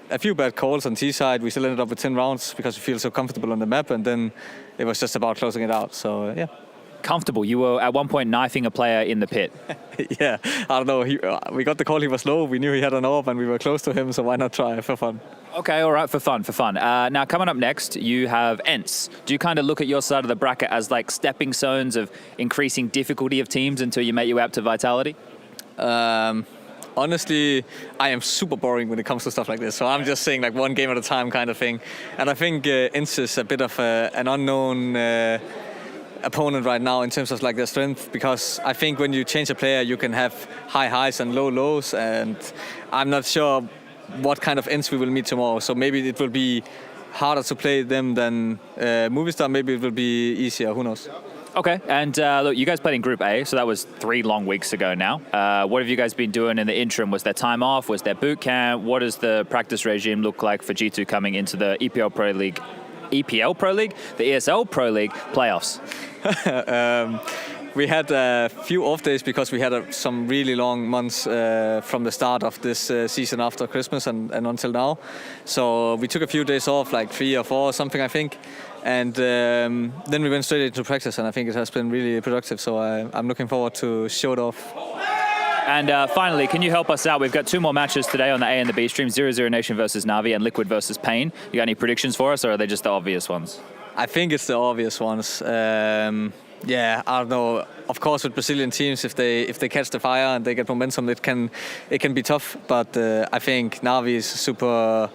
Speaker 4: a few bad calls on T side, we still ended up with 10 rounds because we feel so comfortable on the map, and then it was just about closing it out. So yeah.
Speaker 2: Comfortable. You were at one point knifing a player in the pit.
Speaker 4: Yeah, I don't know. We got the call, he was low. We knew he had an AWP and we were close to him, so why not try for fun?
Speaker 2: Okay, all right, for fun. Now, coming up next, you have ENTS. Do you kind of look at your side of the bracket as like stepping stones of increasing difficulty of teams until you make your way up to Vitality?
Speaker 4: Honestly, I am super boring when it comes to stuff like this. So I'm just saying like one game at a time kind of thing. And I think ENTS is a bit of an unknown opponent right now in terms of like their strength, because I think when you change a player, you can have high highs and low lows. And I'm not sure what kind of ENTS we will meet tomorrow. So maybe it will be harder to play them than Movistar. Maybe it will be easier. Who knows?
Speaker 2: Okay, and look, you guys played in Group A, so that was 3 long weeks ago now. What have you guys been doing in the interim? Was there time off? Was there boot camp? What does the practice regime look like for G2 coming into the EPL Pro League, the ESL Pro League playoffs?
Speaker 4: We had a few off days because we had some really long months from the start of this season after Christmas and until now. So we took a few days off, like 3 or 4 or something, I think. And then we went straight into practice, and I think it has been really productive. So I'm looking forward to show it off.
Speaker 2: And finally, can you help us out? We've got 2 more matches today on the A and the B stream, 0-0 Nation versus Navi and Liquid versus Pain. You got any predictions for us, or are they just the obvious ones?
Speaker 4: I think it's the obvious ones. Yeah, I don't know. Of course, with Brazilian teams, if they catch the fire and they get momentum, it can be tough. But I think Navi is a super,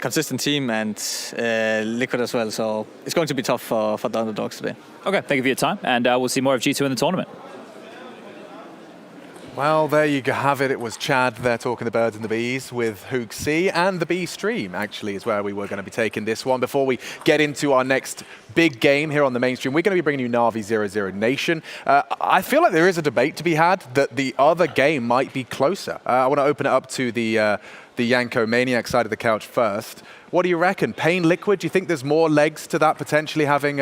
Speaker 4: consistent team, and Liquid as well. So it's going to be tough for the underdogs today.
Speaker 2: Okay, thank you for your time, and we'll see more of G2 in the tournament.
Speaker 8: Well, there you have it. It was Chad there talking the birds and the bees with Hooksy, and the B stream actually is where we were going to be taking this one. Before we get into our next big game here on the main stream, we're going to be bringing you Navi 0-0 Nation. I feel like there is a debate to be had that the other game might be closer. I want to open it up to the Yanko Maniac side of the couch first. What do you reckon? Pain Liquid, do you think there's more legs to that potentially having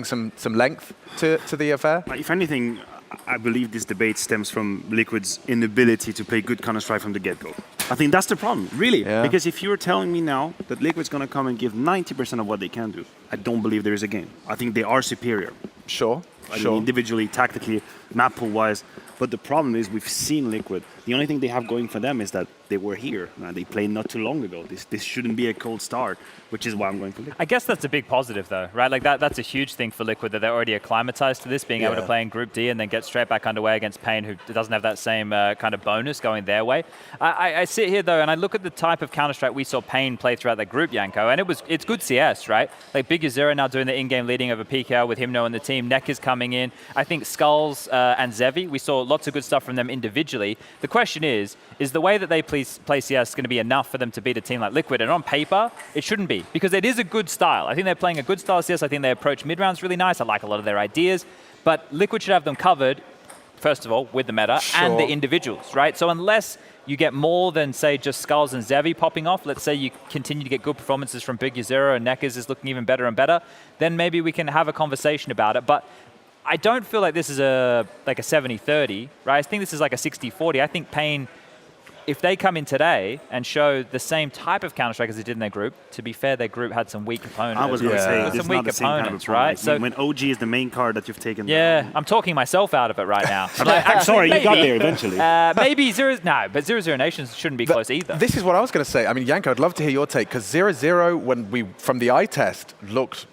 Speaker 8: some length to the affair?
Speaker 18: If anything, I believe this debate stems from Liquid's inability to play good Counter-Strike from the get-go. I think that's the problem, really. Yeah. Because if you're telling me now that Liquid's going to come and give 90% of what they can do, I don't believe there is a game. I think they are superior.
Speaker 8: Sure.
Speaker 18: I mean, individually, tactically, map pool-wise. But the problem is we've seen Liquid. The only thing they have going for them is that they were here. They played not too long ago. This shouldn't be a cold start, which is why I'm going for Liquid.
Speaker 16: I guess that's a big positive, though, right? Like that's a huge thing for Liquid, that they're already acclimatized to this, being able to play in Group D and then get straight back underway against Pain, who doesn't have that same kind of bonus going their way. I sit here, though, and I look at the type of Counter-Strike we saw Pain play throughout that group, Yanko, and it's good CS, right? Like Big Zero now doing the in-game leading over PKL with him knowing the team. Neck is coming in. I think Skulls and Zevi, we saw lots of good stuff from them individually. The question is the way that they play CS going to be enough for them to beat a team like Liquid? And on paper, it shouldn't be, because it is a good style. I think they're playing a good style of CS. I think they approach mid-rounds really nice. I like a lot of their ideas. But Liquid should have them covered, first of all, with the meta and the individuals, right? So unless you get more than, say, just Skulls and Zevi popping off, let's say you continue to get good performances from Big Zero and Neckers is looking even better and better, then maybe we can have a conversation about it. But I don't feel like this is like a 70-30, right? I think this is like a 60-40. I think Pain if they come in today and show the same type of Counter-Strike as they did in their group, to be fair, their group had some weak opponents.
Speaker 18: I was going to say, this
Speaker 16: some
Speaker 18: is
Speaker 16: weak
Speaker 18: not the same kind of
Speaker 16: opponents,
Speaker 18: fun.
Speaker 16: right?
Speaker 18: Like,
Speaker 16: So
Speaker 18: when OG is the main card that you've taken.
Speaker 16: yeah, I'm talking myself out of it right now. I'm, like,
Speaker 18: I'm sorry, you got there eventually.
Speaker 16: Maybe but 0-0 Nations shouldn't be close either.
Speaker 8: This is what I was going to say. I mean, Yanko, I'd love to hear your take, because 0-0, when we, from the eye test, looked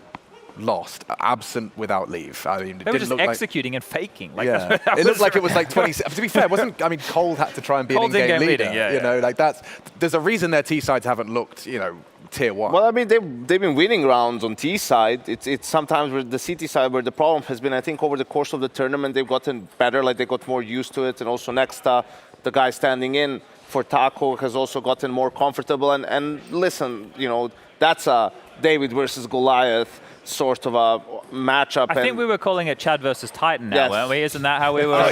Speaker 8: lost, absent without leave. I mean,
Speaker 16: They were just executing and faking. Like,
Speaker 8: yeah. It looked like it was like 20. To be fair, it wasn't. I mean, Cold had to try and be an in-game leader.
Speaker 16: Yeah,
Speaker 8: you know, like that's. There's a reason their T sides haven't looked, you know, tier 1.
Speaker 14: Well, I mean, they've been winning rounds on T side. It's sometimes with the CT side where the problem has been. I think over the course of the tournament they've gotten better. Like they got more used to it, and also Nexta, the guy standing in for Taco, has also gotten more comfortable. And listen, you know, that's a David versus Goliath sort of a matchup.
Speaker 16: I think we were calling it Chad versus Titan now,
Speaker 14: Yes.
Speaker 16: weren't we? Isn't that how we were?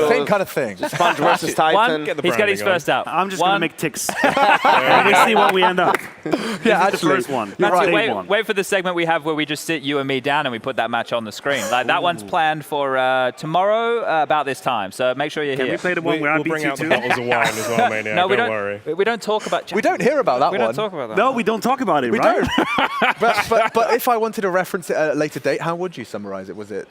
Speaker 8: Same kind of thing.
Speaker 14: Sponge versus Titan.
Speaker 16: He's got his first out.
Speaker 18: I'm just going to make ticks. And we see what we end up.
Speaker 8: Yeah,
Speaker 18: actually, the first one.
Speaker 16: Matthew, wait for the segment we have where we just sit you and me down and we put that match on the screen. Like that one's planned for tomorrow about this time. So make sure you're here.
Speaker 18: Can we play the one where I
Speaker 19: We'll
Speaker 18: beat
Speaker 19: bring
Speaker 18: you
Speaker 19: out the
Speaker 18: too?
Speaker 19: bottles of wine as well, Mania.
Speaker 16: No,
Speaker 19: don't worry.
Speaker 16: We don't talk about.
Speaker 8: We don't hear about that
Speaker 16: we
Speaker 8: one.
Speaker 16: don't talk about that.
Speaker 18: No, we don't talk about it,
Speaker 8: We
Speaker 18: right?
Speaker 8: don't. but if I wanted to reference it at a later date, how would you summarize it? Was it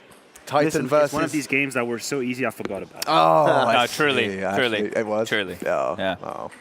Speaker 8: Titan
Speaker 18: Listen,
Speaker 8: versus?
Speaker 18: it's one of these games that were so easy I forgot about.
Speaker 8: Oh,
Speaker 16: No,
Speaker 8: I
Speaker 16: truly,
Speaker 8: see. Actually, it was.
Speaker 16: truly.
Speaker 8: Oh,
Speaker 16: Yeah.
Speaker 8: oh.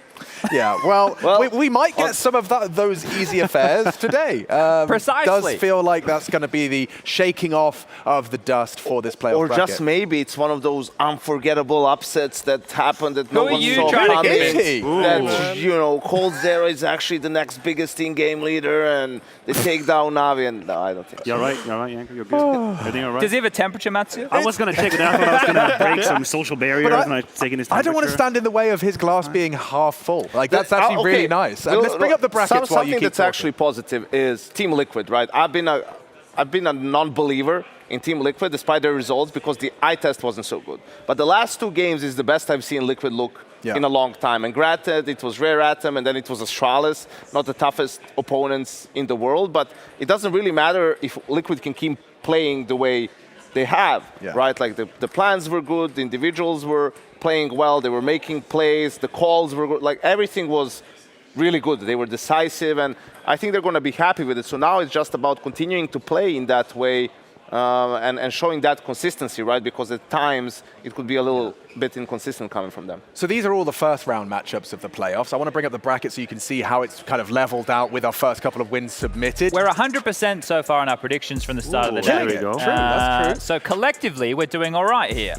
Speaker 8: Yeah, well, we might get some of those easy affairs today.
Speaker 16: Precisely.
Speaker 8: Does feel like that's going to be the shaking off of the dust for this playoff
Speaker 14: Or
Speaker 8: bracket.
Speaker 14: just maybe it's one of those unforgettable upsets that happened that no
Speaker 16: Who are
Speaker 14: one
Speaker 16: you
Speaker 14: saw
Speaker 16: trying to
Speaker 14: coming.
Speaker 16: convince?
Speaker 14: That, you know, Cold Zero is actually the next biggest in-game leader, and they take down Navi. And no, I don't think so.
Speaker 18: You're right, Yanko. You're good. Everything all right?
Speaker 16: Does he have a temperature, Matthew?
Speaker 18: I was going to check it out. I thought I was going to break some social barriers and I taking his temperature.
Speaker 8: I don't want to stand in the way of his glass being half full. Like, that's actually really nice. And let's bring up the brackets while you
Speaker 14: Something
Speaker 8: keep
Speaker 14: that's
Speaker 8: talking.
Speaker 14: actually positive is Team Liquid, right? I've been a non-believer in Team Liquid despite their results because the eye test wasn't so good. But the last 2 games is the best I've seen Liquid look in a long time. And granted, it was Rare Atom and then it was Astralis, not the toughest opponents in the world. But it doesn't really matter if Liquid can keep playing the way they have, right? Like the plans were good, the individuals were playing well, they were making plays, the calls were good, like everything was really good. They were decisive, and I think they're going to be happy with it. So now it's just about continuing to play in that way and showing that consistency, right? Because at times it could be a little bit inconsistent coming from them.
Speaker 8: So these are all the first round matchups of the playoffs. I want to bring up the bracket so you can see how it's kind of leveled out with our first couple of wins submitted.
Speaker 16: We're 100% so far on our predictions from the start of the day.
Speaker 8: There we go. True, that's true.
Speaker 16: So collectively, we're doing all right here.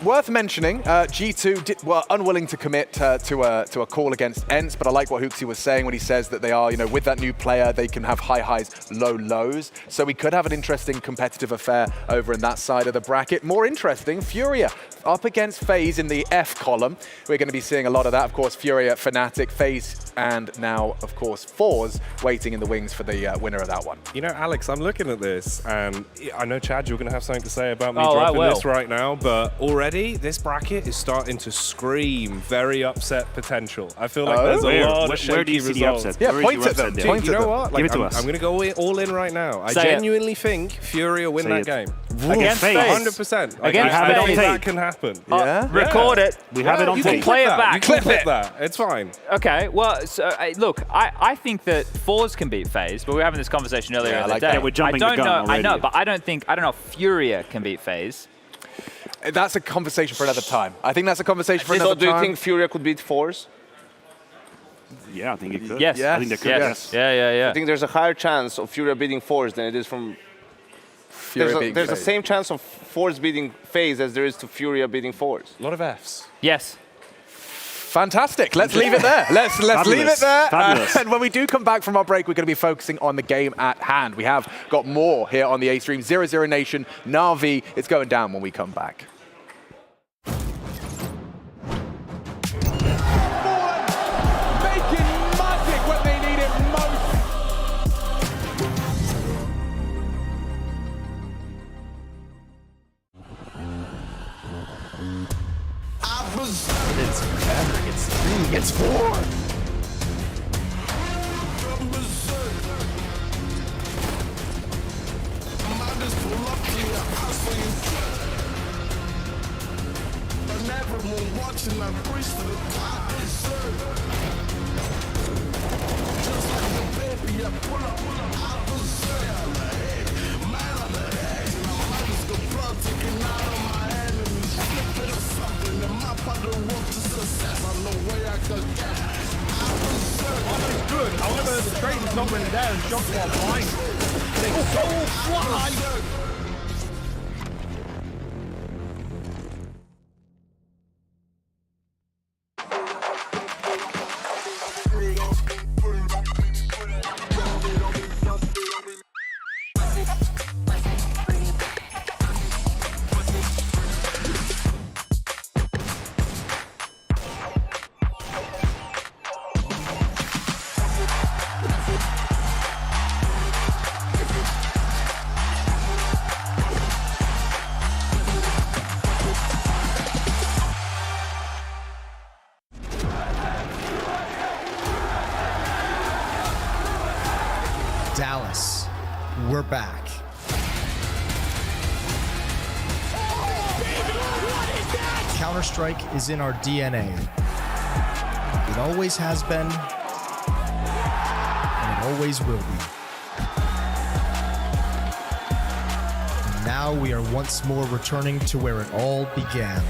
Speaker 8: Worth mentioning, G2 were unwilling to commit to a call against ENCE, but I like what Hooksy was saying when he says that they are, you know, with that new player, they can have high highs, low lows. So we could have an interesting competitive affair over in that side of the bracket. More interesting, Furia up against FaZe in the F column. We're going to be seeing a lot of that. Of course, Furia, fnatic, FaZe, and now, of course, Fours waiting in the wings for the winner of that one.
Speaker 3: You know, Alex, I'm looking at this, and I know, Chad, you're going to have something to say about me
Speaker 16: Oh,
Speaker 3: dropping this right now, but already this bracket is starting to scream very upset potential. I feel like there's a lot of shaky
Speaker 18: where do you see the
Speaker 3: results.
Speaker 18: upset?
Speaker 8: Yeah,
Speaker 18: Where
Speaker 8: point
Speaker 18: is your
Speaker 8: at them.
Speaker 18: upset
Speaker 8: Point
Speaker 3: You
Speaker 8: at
Speaker 3: know
Speaker 8: them.
Speaker 3: what?
Speaker 18: Give it to us.
Speaker 3: I'm going to go all in right now. I
Speaker 16: Say it.
Speaker 3: genuinely think Furia win that game.
Speaker 16: Against FaZe.
Speaker 3: 100%. Like,
Speaker 16: Against
Speaker 3: I
Speaker 16: FaZe.
Speaker 3: think that can happen.
Speaker 8: Yeah?
Speaker 16: Record it.
Speaker 18: We have it on
Speaker 3: you can
Speaker 18: tape.
Speaker 16: Play it
Speaker 3: that.
Speaker 16: back.
Speaker 3: You can
Speaker 16: Clip
Speaker 3: clip
Speaker 16: it.
Speaker 3: that. It's fine.
Speaker 16: Okay, well, so, look, I think that Fours can beat FaZe, but we were having this conversation earlier in the day.
Speaker 18: that. Yeah, we're jumping
Speaker 16: I
Speaker 18: the
Speaker 16: don't
Speaker 18: gun
Speaker 16: know, I
Speaker 18: already.
Speaker 16: know, but I don't know if Furia can beat FaZe.
Speaker 8: That's a conversation for another time. I think that's a conversation for
Speaker 14: So
Speaker 8: another
Speaker 14: do you
Speaker 8: time.
Speaker 14: think Furia could beat Fours?
Speaker 18: Yeah, I think it could.
Speaker 16: Yes.
Speaker 18: I think they could.
Speaker 16: Yes. Yeah.
Speaker 14: I think there's a higher chance of Furia beating Fours than it is from...
Speaker 8: Furia
Speaker 14: There's the
Speaker 8: FaZe.
Speaker 14: same chance of Fours beating FaZe as there is to Furia beating Fours.
Speaker 3: A lot of Fs.
Speaker 16: Yes.
Speaker 8: Fantastic. Let's leave it there. Let's leave it there.
Speaker 18: Fabulous.
Speaker 8: And when we do come back from our break, we're going to be focusing on the game at hand. We have got more here on the A stream. 0-0 Nation, Navi. It's going down when we come back.
Speaker 1: Making magic when they need it most.
Speaker 5: It's better. It's 3 against 4.
Speaker 15: Good. However, the trade is not really there and shots are blind. It's so fly.
Speaker 9: Dallas, we're back. Counter-Strike is in our DNA. It always has been, and it always will be. And now we are once more returning to where it all began.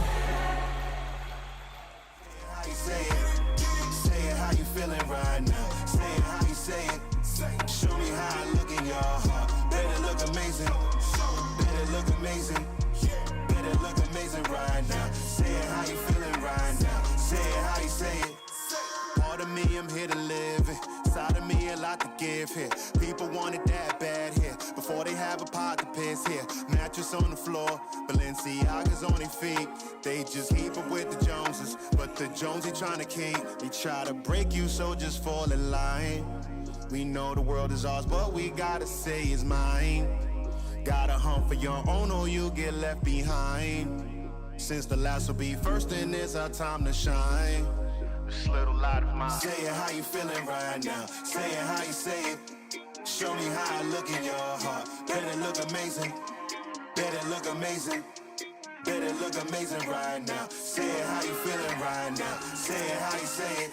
Speaker 11: People want it that bad here before they have a pot to piss here. Mattress on the floor, Balenciaga's on their feet. They just keep up with the Joneses, but the Jones they trying to keep. They try to break you, so just fall in line. We know the world is ours, but we gotta say it's mine. Gotta hunt for your own or you get left behind. Since the last will be first, then it's our time to shine. This little light of mine. Say it how you feeling right now. Say it how you say it. Show me how I look in your heart. Better look amazing. Better look amazing. Better look amazing right now. Say it how you feeling right now. Say it how you say it.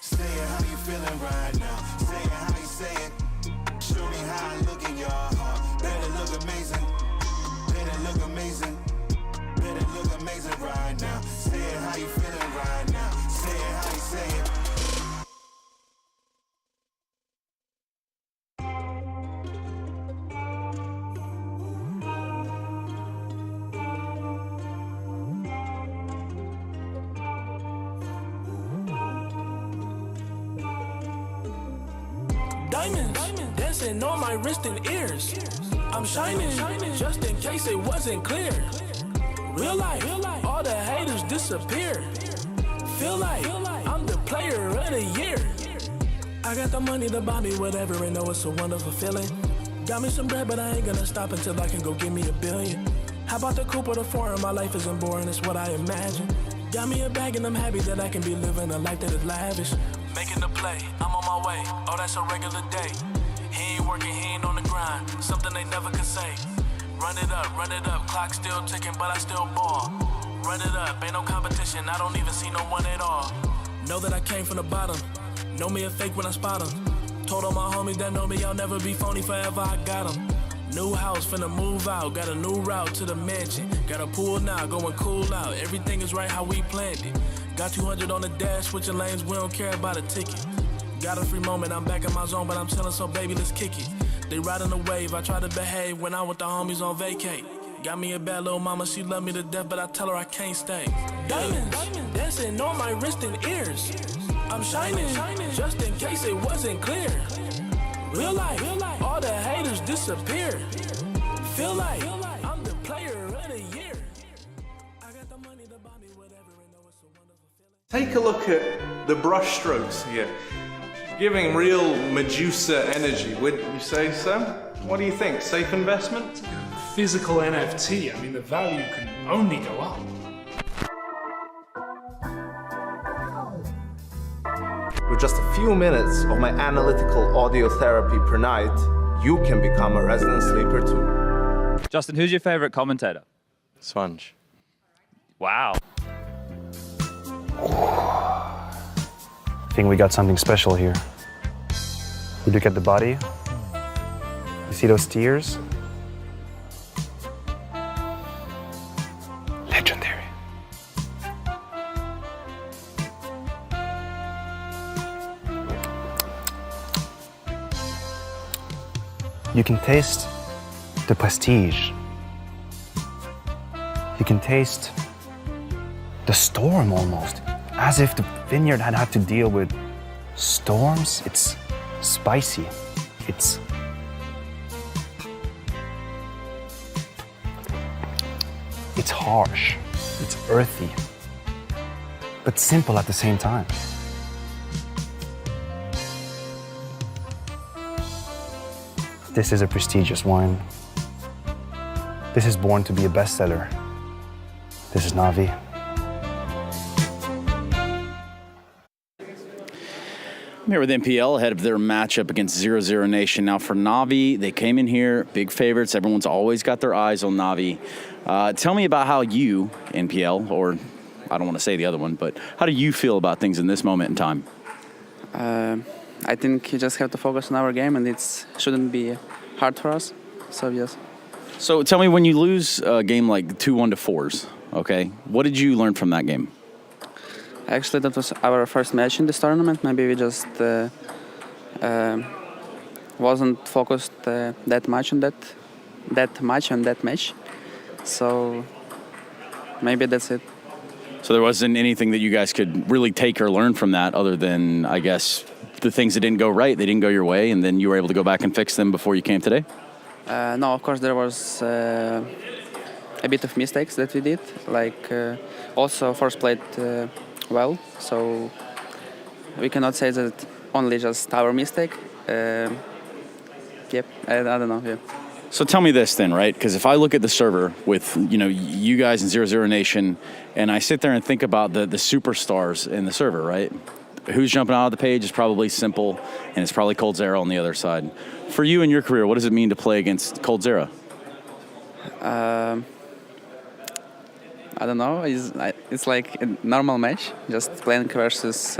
Speaker 11: Say it how you feeling right now. Say it how you say it. Show me how I look in your heart. Better look amazing. Better look amazing. Better look amazing right now. Say it how you feeling right now. Say it how you say it.
Speaker 13: Diamonds, dancing on my wrist and ears. I'm shining, just in case it wasn't clear. Real life, all the haters disappear. Feel like I'm the player of the year. I got the money to buy me whatever and know it's a wonderful feeling. Got me some bread, but I ain't gonna stop until I can go give me $1 billion. How about the coupe or the foreign? My life isn't boring, it's what I imagine. Got me a bag and I'm happy that I can be living a life that is lavish. Making the play, I'm on my way, oh that's a regular day. He ain't working, he ain't on the grind, something they never could say. Run it up, clock still ticking, but I still ball. Run it up, ain't no competition, I don't even see no one at all. Know that I came from the bottom, know me a fake when I spot him. Told all my homies that know me, I'll never be phony forever, I got him. New house, finna move out, got a new route to the mansion. Got a pool now, going cool out, everything is right how we planned it. Got 200 on the dash, switching lanes, we don't care about a ticket. Got a free moment, I'm back in my zone, but I'm chillin', so baby, let's kick it. They riding the wave, I try to behave when I'm with the homies on vacate. Got me a bad little mama, she love me to death, but I tell her I can't stay. Diamonds, dancing on my wrist and ears. I'm shining, just in case it wasn't clear. Real life, all the haters disappear. Feel like I'm the player of the year. I got the money to buy me whatever and know it's a wonderful feeling.
Speaker 3: Take a look at the brush strokes here. Giving real Medusa energy, wouldn't you say so? What do you think? Safe investment?
Speaker 22: Physical NFT, I mean, the value can only go up.
Speaker 14: With just a few minutes of my analytical audio therapy per night, you can become a resident sleeper too.
Speaker 16: Justin, who's your favorite commentator?
Speaker 7: Sponge.
Speaker 16: Wow.
Speaker 18: I think we got something special here. You look at the body. You see those tears? Legendary. You can taste the prestige. You can taste the storm almost, as if the vineyard had to deal with storms. It's spicy. It's harsh. It's earthy, but simple at the same time. This is a prestigious wine. This is born to be a bestseller. This is Navi.
Speaker 24: I'm here with NPL ahead of their matchup against 0-0 Nation. Now for Navi, they came in here, big favorites. Everyone's always got their eyes on Navi. Tell me about how you, NPL, or I don't want to say the other one, but how do you feel about things in this moment in time?
Speaker 6: I think you just have to focus on our game, and it shouldn't be hard for us. So yes.
Speaker 24: So tell me, when you lose a game like 2-1 to 4s, okay, what did you learn from that game?
Speaker 6: Actually, that was our first match in this tournament. Maybe we just wasn't focused that much on that match. So maybe that's it.
Speaker 24: So there wasn't anything that you guys could really take or learn from that, other than, I guess, the things that didn't go right, they didn't go your way, and then you were able to go back and fix them before you came today?
Speaker 6: No, of course there was a bit of mistakes that we did. Like also Force played well, so we cannot say that only just our mistake. Yep, I don't know. Yeah.
Speaker 24: So tell me this then, right? Because if I look at the server with, you guys in 0-0 Nation, and I sit there and think about the superstars in the server, right? Who's jumping out of the page is probably Simple, and it's probably coldzera on the other side. For you in your career, what does it mean to play against coldzera?
Speaker 6: I don't know. It's like a normal match, just playing versus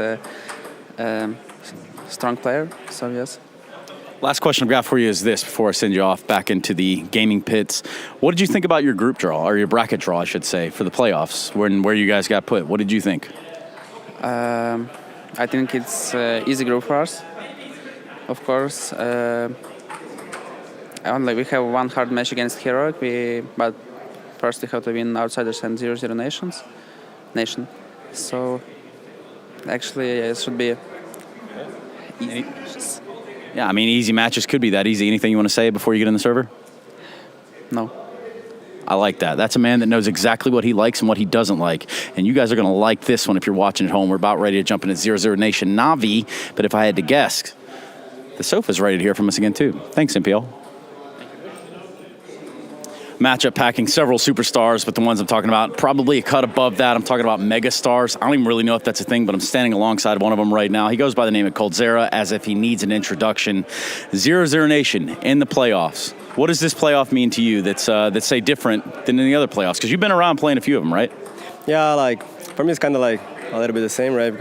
Speaker 6: strong player. So yes.
Speaker 24: Last question I've got for you is this before I send you off back into the gaming pits. What did you think about your group draw, or your bracket draw, I should say, for the playoffs, where you guys got put? What did you think?
Speaker 6: I think it's easy group for us. Of course, only we have one hard match against Heroic, but first we have to win Outsiders and 0-0 Nation. So actually it should be easy.
Speaker 24: Yeah, I mean, easy matches could be that easy. Anything you want to say before you get in the server?
Speaker 6: No.
Speaker 24: I like that. That's a man that knows exactly what he likes and what he doesn't like. And you guys are going to like this one if you're watching at home. We're about ready to jump into 0-0 Nation Navi. But if I had to guess, the sofa's ready to hear from us again, too. Thanks, NPL. Matchup packing several superstars, but the ones I'm talking about, probably a cut above that. I'm talking about mega stars. I don't even really know if that's a thing, but I'm standing alongside one of them right now. He goes by the name of coldzera, as if he needs an introduction. 0-0 Nation in the playoffs. What does this playoff mean to you that's say different than any other playoffs? Because you've been around playing a few of them, right?
Speaker 12: Yeah, like for me it's kind of like a little bit the same, right?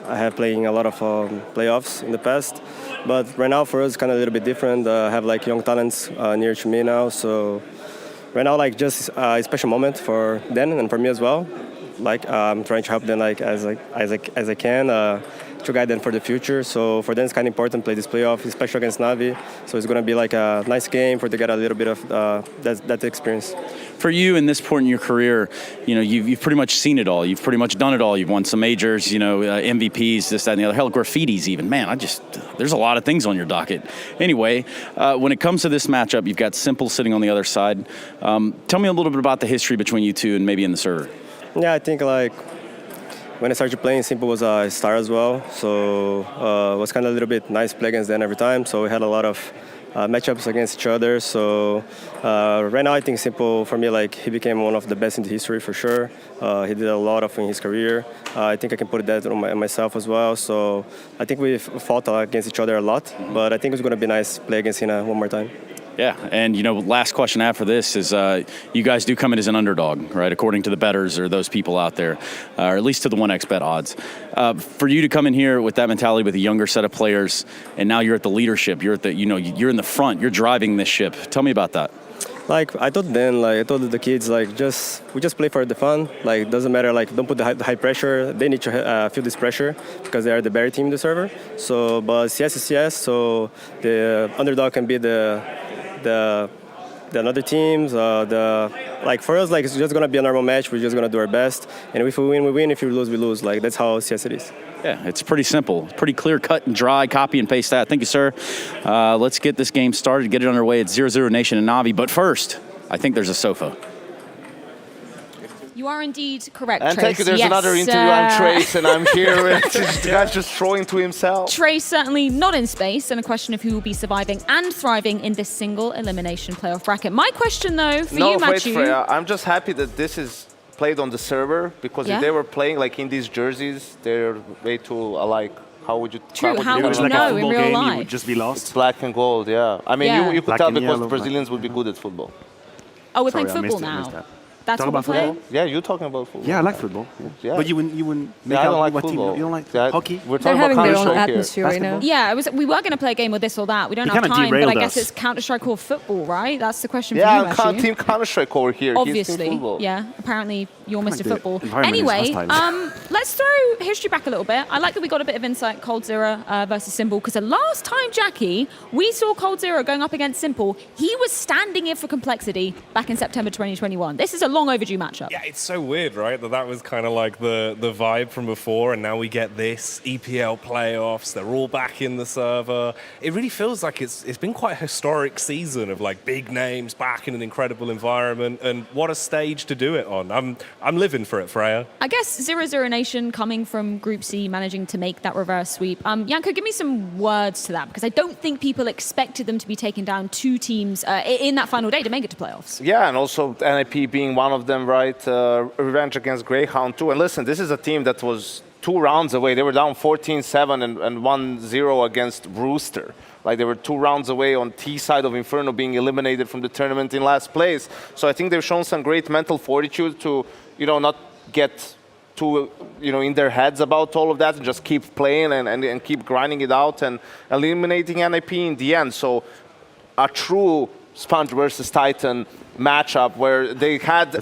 Speaker 12: I have playing a lot of playoffs in the past, but right now for us it's kind of a little bit different. I have like young talents near to me now, so right now like just a special moment for them and for me as well. Like I'm trying to help them like as I can to guide them for the future. So for them it's kind of important to play this playoff, especially against Navi. So it's going to be like a nice game for to get a little bit of that experience.
Speaker 24: For you in this point in your career, you've pretty much seen it all. You've pretty much done it all. You've won some majors, MVPs, this, that, and the other. Hell, graffitis even. Man, there's a lot of things on your docket. Anyway, when it comes to this matchup, you've got Simple sitting on the other side. Tell me a little bit about the history between you two and maybe in the server.
Speaker 12: Yeah, I think like when I started playing, Simple was a star as well. So it was kind of a little bit nice play against them every time. So we had a lot of matchups against each other. So right now I think Simple, for me, like he became one of the best in the history for sure. He did a lot in his career. I think I can put that on myself as well. So I think we fought against each other a lot, but I think it's going to be nice to play against him one more time.
Speaker 24: Yeah, and last question after this is you guys do come in as an underdog, right? According to the bettors or those people out there, or at least to the 1xBet odds. For you to come in here with that mentality with a younger set of players, and now you're at the leadership, you're at the, you're in the front, you're driving this ship. Tell me about that.
Speaker 12: Like I told them, I told the kids, we just play for the fun. Like doesn't matter, don't put the high pressure. They need to feel this pressure because they are the better team in the server. So, but CS is CS. So the underdog can be the other teams. For us, it's just gonna be a normal match. We're just gonna do our best. And if we win, we win. If we lose, we lose. That's how CS it is.
Speaker 24: Yeah, it's pretty simple, pretty clear cut and dry, copy and paste that. Thank you, sir. Let's get this game started, get it underway at 0-0 Nation and Navi. But first, I think there's a sofa.
Speaker 10: You are indeed correct,
Speaker 14: and
Speaker 10: Trace.
Speaker 14: thank you, there's another interview. I'm Trace, and I'm here. And the guy's just throwing to himself.
Speaker 10: Trace certainly not in space, and a question of who will be surviving and thriving in this single elimination playoff bracket. My question, though, for you, Matthew.
Speaker 14: Freya, I'm just happy that this is played on the server, because if they were playing in these jerseys, they're way too alike. How would you?
Speaker 10: True. How would you know in real life?
Speaker 18: You would just be lost.
Speaker 14: It's black and gold. Yeah. I mean, you could tell because the Brazilians would be good at football.
Speaker 10: Oh, we're playing football now. That's what we're playing?
Speaker 14: Yeah, you're talking about football.
Speaker 18: Yeah, I like football. Yeah. But you wouldn't make
Speaker 14: I
Speaker 18: out
Speaker 14: don't like
Speaker 18: what
Speaker 14: football.
Speaker 18: team. You don't like hockey?
Speaker 10: They're
Speaker 14: We're talking
Speaker 10: having
Speaker 14: about
Speaker 10: their own
Speaker 14: Counter-Strike
Speaker 10: atmosphere
Speaker 14: here.
Speaker 10: right now. Yeah, we were going to play a game with this or that. We don't
Speaker 18: You
Speaker 10: have
Speaker 18: kinda
Speaker 10: time, but I
Speaker 18: derailed
Speaker 10: guess
Speaker 18: us.
Speaker 10: it's Counter-Strike or football, right? That's the question for you,
Speaker 14: Yeah,
Speaker 10: Matthew.
Speaker 14: Team Counter-Strike over here. He's
Speaker 10: Obviously,
Speaker 14: team football.
Speaker 10: yeah. Apparently, you're Mr.
Speaker 18: the
Speaker 10: Football.
Speaker 18: environment is
Speaker 10: Anyway,
Speaker 18: hostile.
Speaker 10: let's throw history back a little bit. I like that we got a bit of insight, Cold Zero versus Simple, because the last time, Jackie, we saw Cold Zero going up against Simple, he was standing in for Complexity back in September 2021. This is a long overdue matchup.
Speaker 17: Yeah, it's so weird, right? That was kind of like the vibe from before, and now we get this EPL playoffs. They're all back in the server. It really feels like it's been quite a historic season of big names back in an incredible environment, and what a stage to do it on. I'm living for it, Freya.
Speaker 10: I guess 0-0 Nation coming from Group C, managing to make that reverse sweep. Janko, give me some words to that, because I don't think people expected them to be taking down two teams in that final day to make it to playoffs.
Speaker 14: Yeah, and also NIP being one of them, right? Revenge against Greyhound too. And listen, this is a team that was 2 rounds away. They were down 14-7 and 1-0 against Rooster. They were 2 rounds away on T side of Inferno being eliminated from the tournament in last place. So I think they've shown some great mental fortitude to, not get too, in their heads about all of that, and just keep playing and keep grinding it out and eliminating NIP in the end. So a true Sponge versus Titan matchup where they had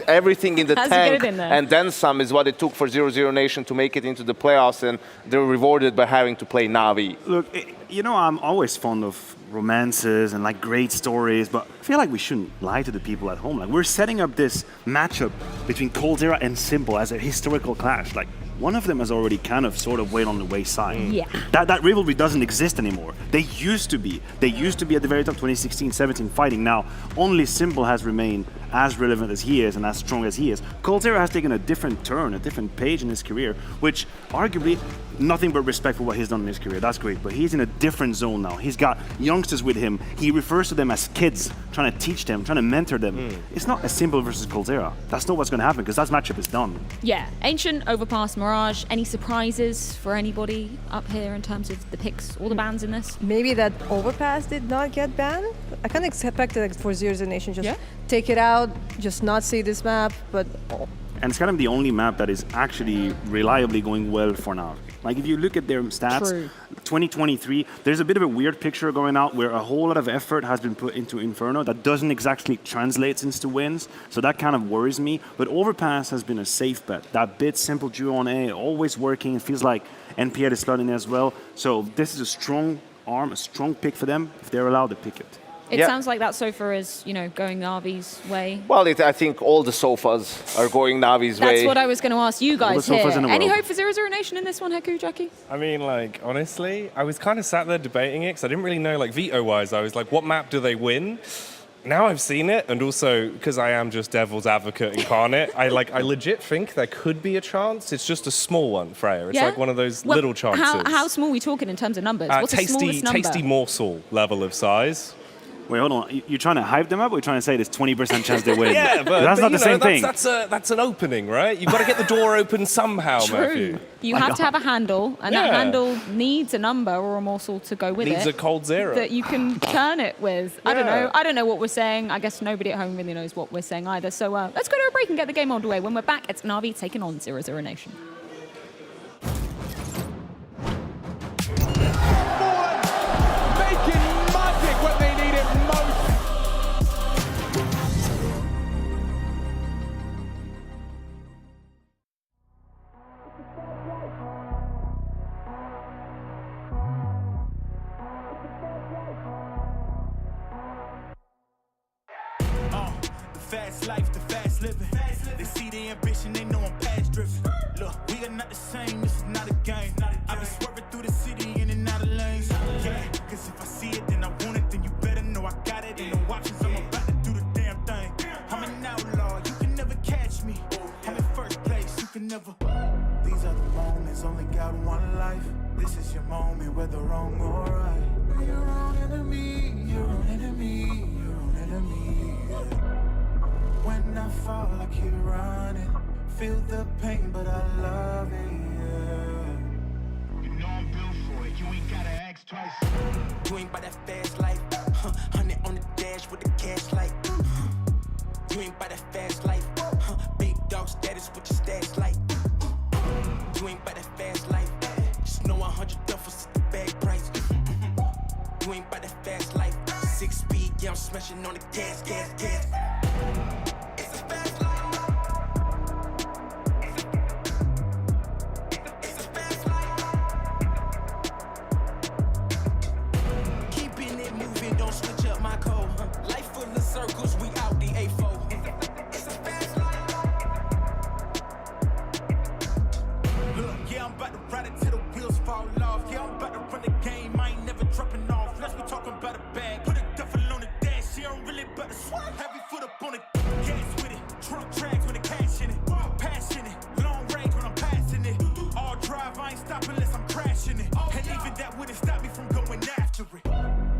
Speaker 14: everything in the tank and then some is what it took for 0-0 Nation to make it into the playoffs, and they're rewarded by having to play Navi.
Speaker 18: Look, I'm always fond of romances and great stories, but I feel like we shouldn't lie to the people at home. We're setting up this matchup between Cold Zero and Simple as a historical clash. One of them has already sort of went on the wayside.
Speaker 10: Yeah.
Speaker 18: That rivalry doesn't exist anymore. They used to be. They used to be at the very top, 2016-17 fighting. Now, only Simple has remained as relevant as he is and as strong as he is. Cold Zero has taken a different turn, a different page in his career, which arguably nothing but respect for what he's done in his career. That's great, but he's in a different zone now. He's got youngsters with him. He refers to them as kids, trying to teach them, trying to mentor them. It's not a Simple versus Cold Zero. That's not what's going to happen, because that matchup is done.
Speaker 10: Yeah, Ancient, Overpass, Mirage. Any surprises for anybody up here in terms of the picks, all the bans in this?
Speaker 20: Maybe that Overpass did not get banned. I kind of expected for 0-0 Nation just take it out, just not see this map, but...
Speaker 18: And it's kind of the only map that is actually reliably going well for now. If you look at their stats, 2023, there's a bit of a weird picture going out where a whole lot of effort has been put into Inferno that doesn't exactly translate into wins, so that kind of worries me. But Overpass has been a safe bet. That bit Simple duo on A, always working. It feels like NPL is slotting as well. So this is a strong arm, a strong pick for them if they're allowed to pick it.
Speaker 10: It sounds like that sofa is, going Navi's way.
Speaker 14: Well, I think all the sofas are going Navi's way.
Speaker 10: That's what I was going to ask you guys here. Any
Speaker 17: world.
Speaker 10: hope for 0-0 Nation in this one, Heku, Jackie?
Speaker 17: I mean, honestly, I was kind of sat there debating it because I didn't really know, veto-wise. I was like, what map do they win? Now I've seen it, and also because I am just devil's advocate incarnate, I legit think there could be a chance. It's just a small one, Freya. It's one of those little chances.
Speaker 10: How small are we talking in terms of numbers? What's the smallest number?
Speaker 17: Tasty morsel level of size.
Speaker 18: Wait, hold on. You're trying to hype them up, or you're trying to say there's 20% chance they win?
Speaker 17: Yeah, but
Speaker 18: that's not the same thing.
Speaker 17: That's an opening, right? You've got to get the door open somehow, Matthew.
Speaker 10: You have to have a handle, and that handle needs a number or a morsel to go with it.
Speaker 17: Needs a cold zero.
Speaker 10: That you can churn it with. I don't know. I don't know what we're saying. I guess nobody at home really knows what we're saying either. So let's go to a break and get the game underway. When we're back, it's Navi taking on 0-0 Nation.
Speaker 1: Making magic when they need it most.
Speaker 11: The fast life, the fast living. They see the ambition, they know I'm past driven. Look, we are not the same, this is not a game. I've been swerving through the city in and out of lanes. Yeah, cause if I see it, then I want it, then you better know I got it. Ain't no options, I'm about to do the damn thing. I'm an outlaw, you can never catch me. I'm in first place, you can never. These are the moments, only got one life. This is your moment, whether wrong or right. You're your own enemy, your own enemy, your own enemy. Yeah. When I fall, I keep running. Feel the pain, but I love it. Yeah. You know I'm built for it. You ain't gotta ask twice. You ain't by that fast life. 100 on the dash with the cash light. You ain't by that fast life. Big dog status with your stats like. You ain't by that fast life. Just know 100 duffers at the bag price. You ain't by that fast life. 6 speed, yeah, I'm smashing on the gas. It's a fast life. It's a fast life. Keeping it moving, don't switch up my code. Life full of circles, we out the A4. It's a fast life. Look, yeah, I'm about to ride it till the wheels fall off. Yeah, I'm about to run the game, I ain't never dropping off. Let's be talking about a bag. Put a duffel on the dash, yeah, I'm really about to swap. Heavy foot up on the gas with it. Trunk tracks with the cash in it. Passionate, long range when I'm passing it. All drive, I ain't stopping unless I'm crashing it. And even that wouldn't stop me from going after it.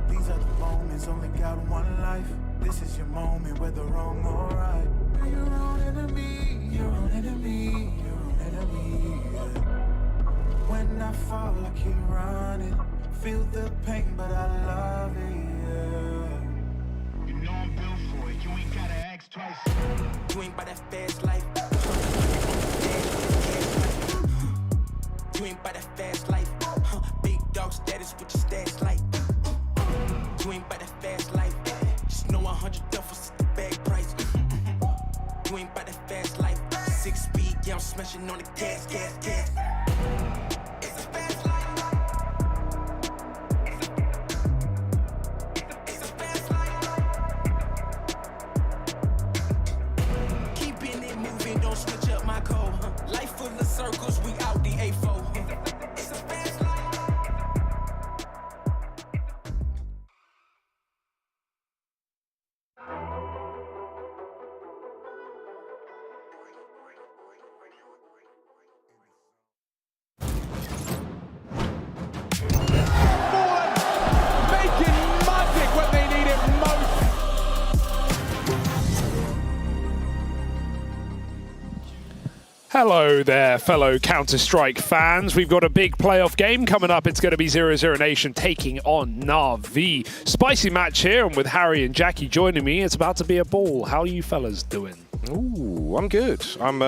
Speaker 11: These are the moments, only got one life. This is your moment, whether wrong or right. You're your own enemy, your own enemy, your own enemy. Yeah. When I fall, I keep running. Feel the pain, but I love it. Yeah. You know I'm built for it. You ain't gotta ask twice. You ain't by that fast life. You ain't by that fast life. Big dog status with your stats like. You ain't by that fast life. Just know 100 duffers at the bag price. You ain't by that fast life. 6 speed, yeah, I'm smashing on the gas. It's a fast life. It's a fast life. Keeping it moving, don't switch up my code. Life full of circles, we out the A4. It's a fast life.
Speaker 1: Making magic when they need it most.
Speaker 22: Hello there, fellow Counter-Strike fans. We've got a big playoff game coming up. It's going to be 0-0 Nation taking on Navi. Spicy match here, and with Harry and Jackie joining me, it's about to be a ball. How are you fellas doing?
Speaker 17: Ooh, I'm good. I'm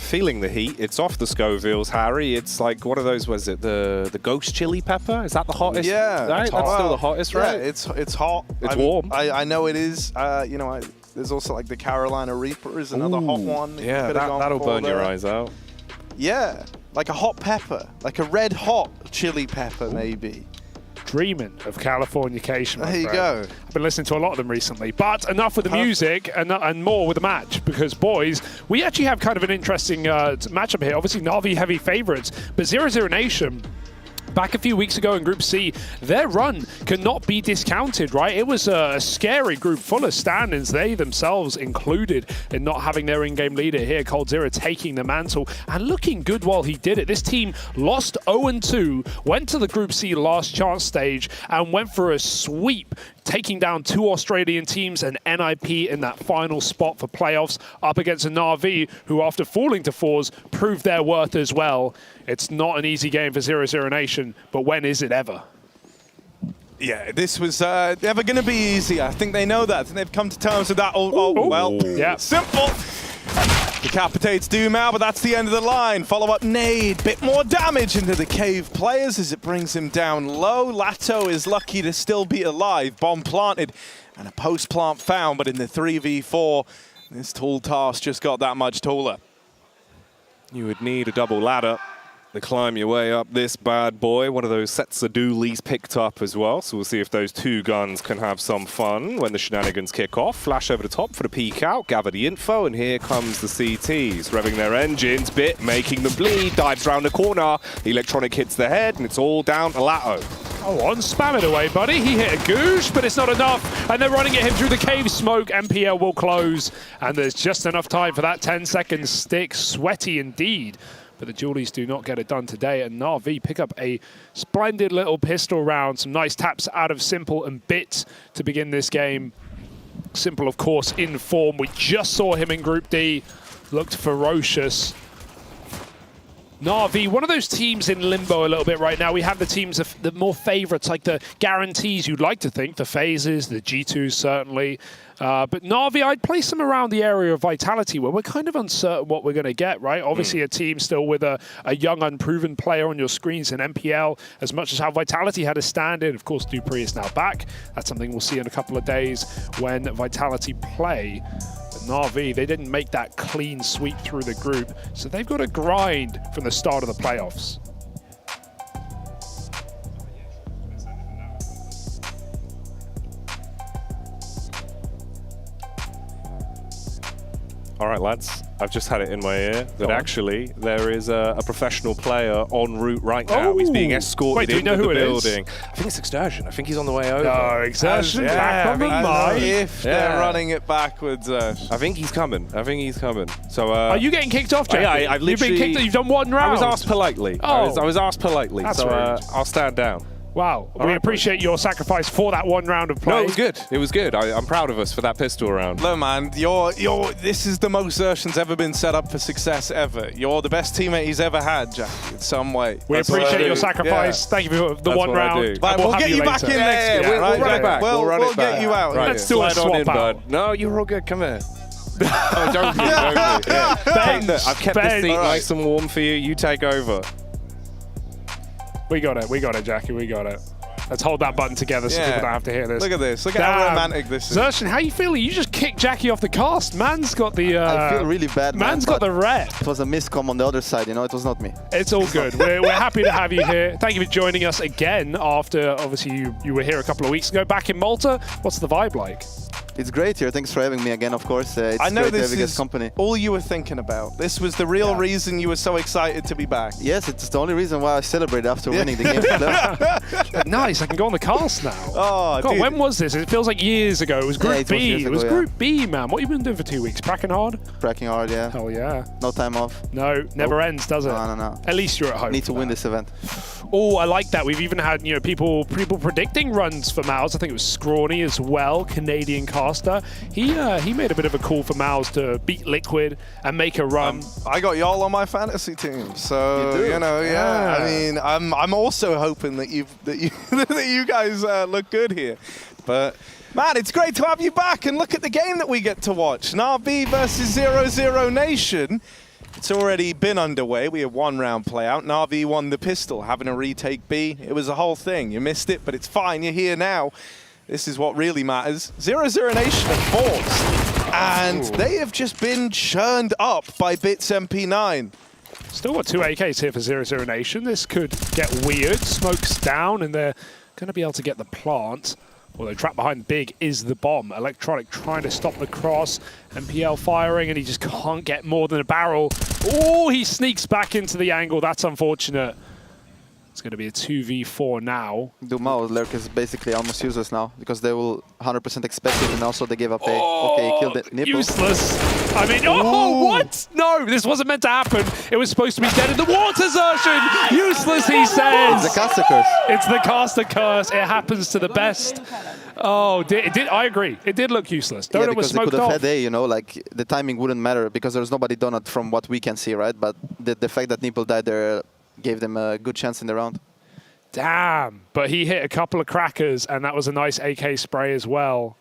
Speaker 17: feeling the heat. It's off the Scovilles, Harry. It's like, what are those, was it the ghost chili pepper? Is that the hottest?
Speaker 2: Yeah.
Speaker 17: Right? That's still the hottest, right?
Speaker 2: Yeah, it's hot.
Speaker 17: It's warm.
Speaker 2: I know it is. You know, there's also like the Carolina Reaper is another hot one.
Speaker 17: Yeah, that'll burn your eyes out.
Speaker 2: Yeah, like a hot pepper, like a red hot chili pepper maybe.
Speaker 22: Dreaming of Californication.
Speaker 2: There you go.
Speaker 22: I've been listening to a lot of them recently. But enough with the music and more with the match, because boys, we actually have kind of an interesting matchup here. Obviously Navi heavy favorites, but 0-0 Nation, back a few weeks ago in Group C, their run cannot be discounted, right? It was a scary group full of stand-ins, they themselves included, in not having their in-game leader here, coldzera, taking the mantle and looking good while he did it. This team lost 0-2, went to the Group C last chance stage and went for a sweep, taking down 2 Australian teams and NIP in that final spot for playoffs up against a Na'Vi, who after falling to 4s proved their worth as well. It's not an easy game for 0-0 Nation, but when is it ever?
Speaker 2: Yeah, this was never going to be easy. I think they know that. I think they've come to terms with that. Well,
Speaker 22: yeah.
Speaker 2: Simple. Decapitates Doomau, but that's the end of the line. Follow-up nade, bit more damage into the Cave players as it brings him down low. Lato is lucky to still be alive. Bomb planted and a post-plant found, but in the 3v4, this tall task just got that much taller.
Speaker 17: You would need a double ladder to climb your way up this bad boy. One of those sets of dualies picked up as well, so we'll see if those 2 guns can have some fun when the shenanigans kick off. Flash over the top for the peek out, gather the info, and here comes the CTs, revving their engines, Bit making them bleed, dives around the corner, the electronic hits the head, and it's all down to Lato.
Speaker 22: Oh, on, spam it away, buddy. He hit a goosh, but it's not enough. And they're running at him through the cave smoke. MPL will close, and there's just enough time for that 10-second stick. Sweaty indeed. But the Julies do not get it done today, and Na'Vi pick up a splendid little pistol round. Some nice taps out of Simple and Bit to begin this game. Simple, of course, in form. We just saw him in Group D. Looked ferocious. Na'Vi, one of those teams in limbo a little bit right now. We have the teams, the more favorites, like the guarantees you'd like to think, the phases, the G2s certainly. But Na'Vi, I'd place them around the area of Vitality where we're kind of uncertain what we're going to get, right? Obviously a team still with a young, unproven player on your screens in MPL, as much as how Vitality had a stand-in. Of course, Dupree is now back. That's something we'll see in a couple of days when Vitality play. Na'Vi, they didn't make that clean sweep through the group, so they've got to grind from the start of the playoffs.
Speaker 17: All right, lads, I've just had it in my ear that actually there is a professional player en route right now. He's being escorted into the building. I think it's Exertion. I think he's on the way over.
Speaker 22: No, Exertion back on the mic.
Speaker 2: If they're running it backwards.
Speaker 17: I think he's coming. I think he's coming. So,
Speaker 22: are you getting kicked off, Jack?
Speaker 17: Yeah, I've literally...
Speaker 22: You've been kicked. You've done 1 round.
Speaker 17: I was asked politely.
Speaker 22: Oh.
Speaker 17: I was asked politely.
Speaker 22: That's
Speaker 17: so
Speaker 22: rude.
Speaker 17: I'll stand down.
Speaker 22: Wow, we appreciate your sacrifice for that 1 round of play.
Speaker 17: No, it was good. It was good. I'm proud of us for that pistol round.
Speaker 2: Look, man, this is the most Xertion's ever been set up for success ever. You're the best teammate he's ever had, Jack, in some way.
Speaker 22: We appreciate your sacrifice. Yeah. Thank you for the 1 round.
Speaker 2: Right, we'll get you back in next year.
Speaker 17: We'll run it back.
Speaker 2: We'll get you out.
Speaker 22: Right. Let's do a swap out.
Speaker 17: No, you're all good. Come here. Oh, don't be. Yeah. I've kept this seat nice and warm for you. You take over.
Speaker 22: We got it, Jackie. We got it. Let's hold that button together so people don't have to hear this.
Speaker 2: Look at this. Look at how romantic this is.
Speaker 22: Xertion, how you feeling? You just kicked Jackie off the cast. Man's got the...
Speaker 4: I feel really bad, man.
Speaker 22: Man's got the rep.
Speaker 4: It was a miscom on the other side, you know? It was not me.
Speaker 22: It's all good. We're happy to have you here. Thank you for joining us again after, obviously, you were here a couple of weeks ago. Back in Malta, what's the vibe like?
Speaker 4: It's great here. Thanks for having me again, of course. It's
Speaker 2: I know
Speaker 4: great
Speaker 2: this
Speaker 4: to have
Speaker 2: is
Speaker 4: company.
Speaker 2: all you were thinking about. This was the real reason you were so excited to be back.
Speaker 4: Yes, it's the only reason why I celebrated after winning the game.
Speaker 22: Nice, I can go on the cast now.
Speaker 2: Oh,
Speaker 22: God,
Speaker 2: dude.
Speaker 22: when was this? It feels like years ago. It was Group B. It was
Speaker 4: ago,
Speaker 22: Group B, man. What have you been doing for 2 weeks? Cracking hard?
Speaker 4: Cracking hard, yeah.
Speaker 22: Hell yeah.
Speaker 4: No time off.
Speaker 22: No, never ends, does it?
Speaker 4: No.
Speaker 22: At least you're at home.
Speaker 4: Need to win this event.
Speaker 22: Oh, I like that. We've even had people predicting runs for Mouse. I think it was Scrawny as well, Canadian caster. He made a bit of a call for Mouse to beat Liquid and make a run.
Speaker 2: I got y'all on my fantasy team, so you know, yeah. I mean, I'm also hoping that you guys look good here, but. Man, it's great to have you back, and look at the game that we get to watch. Na'Vi versus 0-0 Nation. It's already been underway. We had 1 round play out. Na'Vi won the pistol, having a retake B. It was a whole thing. You missed it, but it's fine. You're here now. This is what really matters. 0-0 Nation are forced, and they have just been churned up by Bits MP9.
Speaker 22: Still got 2 AKs here for 0-0 Nation. This could get weird. Smoke's down, and they're going to be able to get the plant. Although trapped behind Big is the bomb. Electronic trying to stop the cross. MPL firing, and he just can't get more than a barrel. Oh, he sneaks back into the angle. That's unfortunate. It's going to be a 2v4 now.
Speaker 4: Dumao lurk is basically almost useless now because they will 100% expect it, and also they gave up a... Okay, he killed it. Nipple.
Speaker 22: Useless. I mean, oh, what? No, this wasn't meant to happen. It was supposed to be dead in the water, Zershin. Useless, he says.
Speaker 4: It's the caster curse.
Speaker 22: It's the caster curse. It happens to the best. Oh, it did. I agree. It did look useless. Donut was smoked
Speaker 4: they could have
Speaker 22: off.
Speaker 4: had A, you know, like the timing wouldn't matter because there's nobody Donut from what we can see, right? But the fact that Nipple died there gave them a good chance in the round.
Speaker 22: Damn. But he hit a couple of crackers, and that was a nice AK spray as well.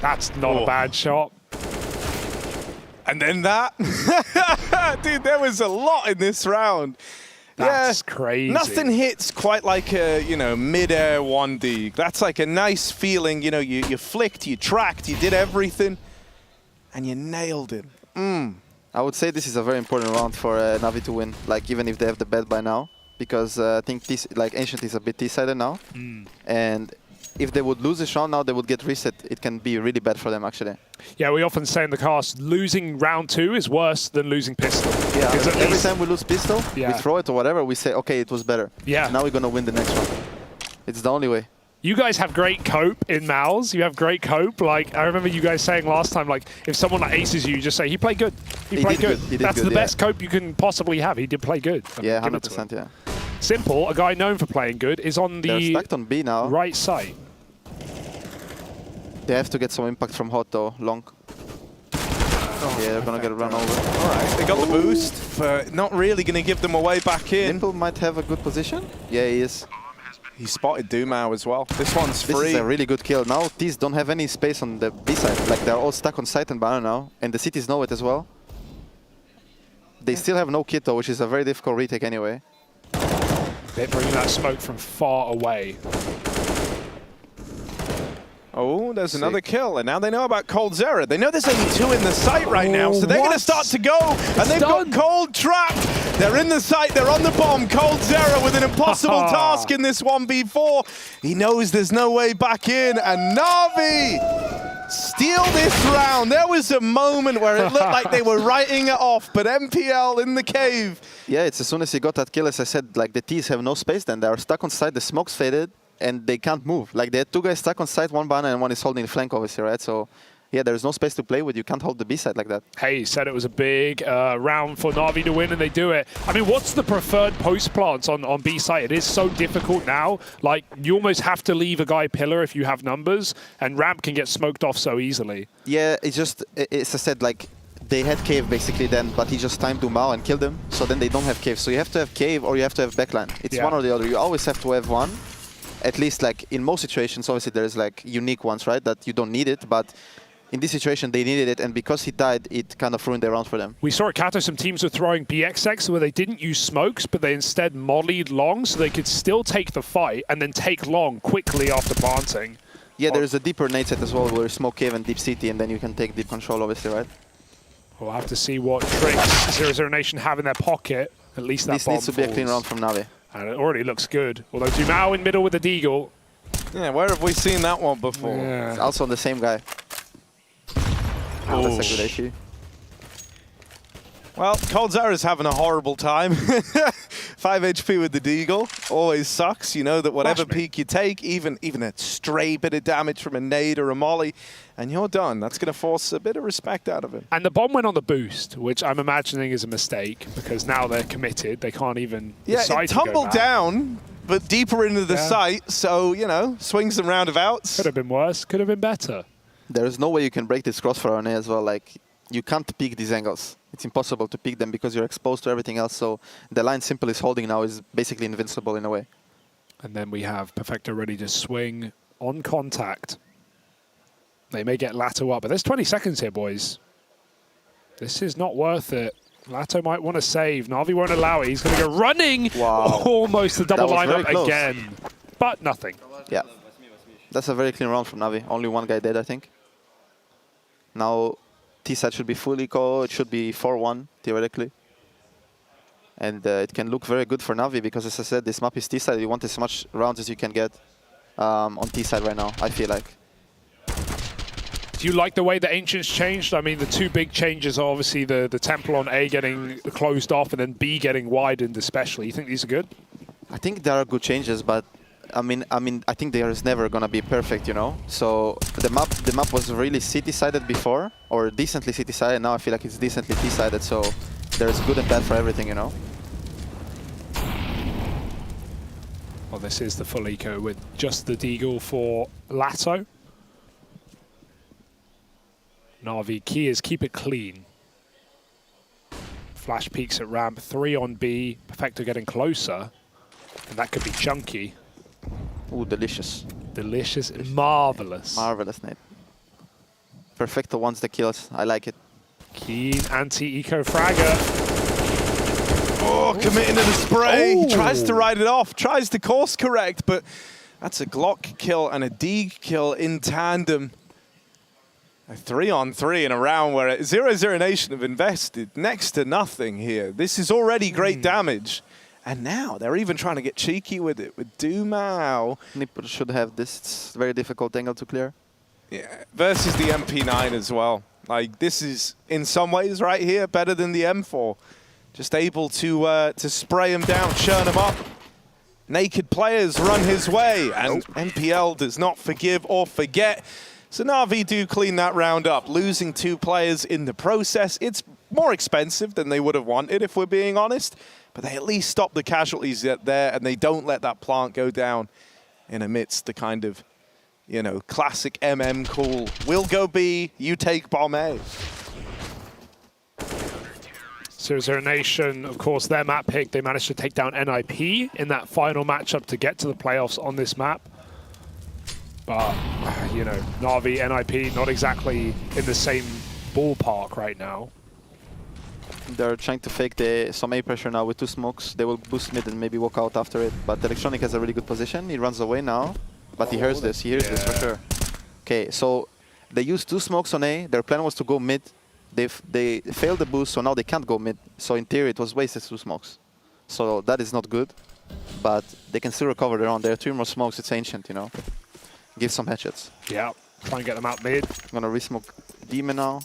Speaker 22: That's not a bad shot.
Speaker 2: And then that. Dude, there was a lot in this round.
Speaker 22: That's crazy.
Speaker 2: Nothing hits quite like a, you know, mid-air 1D. That's like a nice feeling, you know, you flicked, you tracked, you did everything, and you nailed it.
Speaker 4: I would say this is a very important round for Navi to win, like even if they have the bet by now, because I think this, like Ancient is a bit T-sided now, and if they would lose this round now, they would get reset. It can be really bad for them, actually.
Speaker 22: Yeah, we often say in the cast, losing round 2 is worse than losing pistol.
Speaker 4: Yeah, every time we lose pistol, we throw it or whatever, we say, okay, it was better.
Speaker 22: Yeah.
Speaker 4: Now we're going to win the next one. It's the only way.
Speaker 22: You guys have great cope in Mouse. You have great cope. Like, I remember you guys saying last time, like, if someone like aces you, just say, he played good. He played good. That's the best cope you can possibly have. He did play good.
Speaker 4: Yeah, 100%, yeah.
Speaker 22: Simple, a guy known for playing good, is on the
Speaker 4: They're stacked on B now.
Speaker 22: right side.
Speaker 4: They have to get some impact from Hot, though. Long. Yeah, they're going to get run over.
Speaker 2: All right, they got the boost, but not really going to give them a way back in.
Speaker 4: Nipple might have a good position. Yeah, he is.
Speaker 2: He spotted Dumao as well. This one's free.
Speaker 4: This is a really good kill. Now, T's don't have any space on the B side. Like, they're all stuck on site and banner now. And the cities know it as well. They still have no kit, though, which is a very difficult retake anyway.
Speaker 22: They're bringing that smoke from far away.
Speaker 2: Oh, there's another kill, and now they know about coldzera. They know there's only 2 in the site right now, so they're going to start to go, and they've got Cold trapped. They're in the site, they're on the bomb. coldzera with an impossible task in this 1v4. He knows there's no way back in, and Navi steal this round. There was a moment where it looked like they were writing it off, but MPL in the cave.
Speaker 4: Yeah, it's as soon as he got that kill, as I said, like the T's have no space then. They are stuck on site, the smoke's faded, and they can't move. Like, they had 2 guys stuck on site, 1 banner, and 1 is holding the flank, obviously, right? So, yeah, there's no space to play with. You can't hold the B side like that.
Speaker 22: Hey, said it was a big round for Navi to win, and they do it. I mean, what's the preferred post plants on B side? It is so difficult now. Like, you almost have to leave a guy pillar if you have numbers, and ramp can get smoked off so easily.
Speaker 4: Yeah, it's just, as I said, like, they had cave basically then, but he just timed Dumao and killed him. So then they don't have cave. So you have to have cave or you have to have backline. It's one or the other. You always have to have one. At least, like, in most situations, obviously there's like unique ones, right, that you don't need it, but in this situation they needed it, and because he died, it kind of ruined their round for them.
Speaker 22: We saw at Kato some teams were throwing BXX where they didn't use smokes, but they instead mollied long so they could still take the fight and then take long quickly after planting.
Speaker 4: Yeah, there's a deeper nade set as well where you smoke cave and deep CT, and then you can take deep control, obviously, right?
Speaker 22: We'll have to see what tricks 00 Nation have in their pocket. At least that
Speaker 4: this
Speaker 22: bomb
Speaker 4: needs to be a clean round from Navi.
Speaker 22: And it already looks good. Although Dumao in middle with the Deagle.
Speaker 2: Yeah, where have we seen that one before?
Speaker 22: Yeah.
Speaker 4: It's also the same guy. Oh, that's a good issue.
Speaker 2: Well, coldzera's having a horrible time. 5 HP with the Deagle. Always sucks. You know that whatever peak you take, even a stray bit of damage from a nade or a molly, and you're done. That's going to force a bit of respect out of him.
Speaker 22: And the bomb went on the boost, which I'm imagining is a mistake, because now they're committed. They can't even decide
Speaker 2: it tumbled down, but deeper into the site, so, you know, swings and roundabouts.
Speaker 22: Could have been worse. Could have been better.
Speaker 4: There's no way you can break this crossfire on A as well. Like, you can't peek these angles. It's impossible to peek them because you're exposed to everything else. So the line Simple is holding now is basically invincible in a way.
Speaker 22: And then we have Perfecto ready to swing on contact. They may get Lato up, but there's 20 seconds here, boys. This is not worth it. Lato might want to save. Navi won't allow it. He's going to go running.
Speaker 4: Wow.
Speaker 22: Almost the double lineup again. But nothing.
Speaker 4: Yeah. That's a very clean round from Navi. Only 1 guy dead, I think. Now, T-side should be full eco. It should be 4-1, theoretically. And it can look very good for Navi because, as I said, this map is T-side. You want as much rounds as you can get on T-side right now, I feel like.
Speaker 22: Do you like the way the Ancients changed? I mean, the 2 big changes are obviously the Temple on A getting closed off and then B getting widened especially. You think these are good?
Speaker 4: I think there are good changes, but I mean, I think there is never gonna be perfect, you know. So the map was really city-sided before, or decently city-sided. Now I feel like it's decently T-sided. So there's good and bad for everything, you know.
Speaker 22: Well, this is the full eco with just the Deagle for Lato. Na'Vi, key is keep it clean. Flash peaks at ramp, 3 on B. Perfecto getting closer, and that could be chunky.
Speaker 4: Ooh, delicious.
Speaker 22: Delicious, marvelous.
Speaker 4: Marvelous, Nate. Perfecto wants the kills. I like it.
Speaker 22: Keen anti-eco fragger.
Speaker 2: Oh, committing to the spray.
Speaker 22: Oh.
Speaker 2: He tries to ride it off, tries to course correct, but that's a Glock kill and a D kill in tandem. A 3-on-3 in a round where 0-0 Nation have invested next to nothing here. This is already great damage. And now they're even trying to get cheeky with it, with Dumao.
Speaker 4: Nipper should have this. It's a very difficult angle to clear.
Speaker 2: Yeah, versus the MP9 as well. Like, this is, in some ways, right here, better than the M4. Just able to spray him down, churn him up. Naked players run his way, and NPL does not forgive or forget. So Na'Vi do clean that round up, losing 2 players in the process. It's more expensive than they would have wanted, if we're being honest. But they at least stop the casualties there, and they don't let that plant go down in amidst the kind of, you know, classic MM cool. We'll go B, you take bomb A.
Speaker 22: 0-0 Nation, of course, their map pick, they managed to take down NIP in that final matchup to get to the playoffs on this map. But, you know, Na'Vi, NIP, not exactly in the same ballpark right now.
Speaker 4: They're trying to fake some A pressure now with 2 smokes. They will boost mid and maybe walk out after it. But Electronic has a really good position. He runs away now, but he hears this. He hears this for sure. Okay, so they used 2 smokes on A. Their plan was to go mid. They failed the boost, so now they can't go mid. So in theory, it was wasted 2 smokes. So that is not good. But they can still recover their own. There are 3 more smokes. It's ancient, you know. Give some headshots.
Speaker 22: Yeah, try and get them out mid.
Speaker 4: I'm gonna re-smoke Demon now.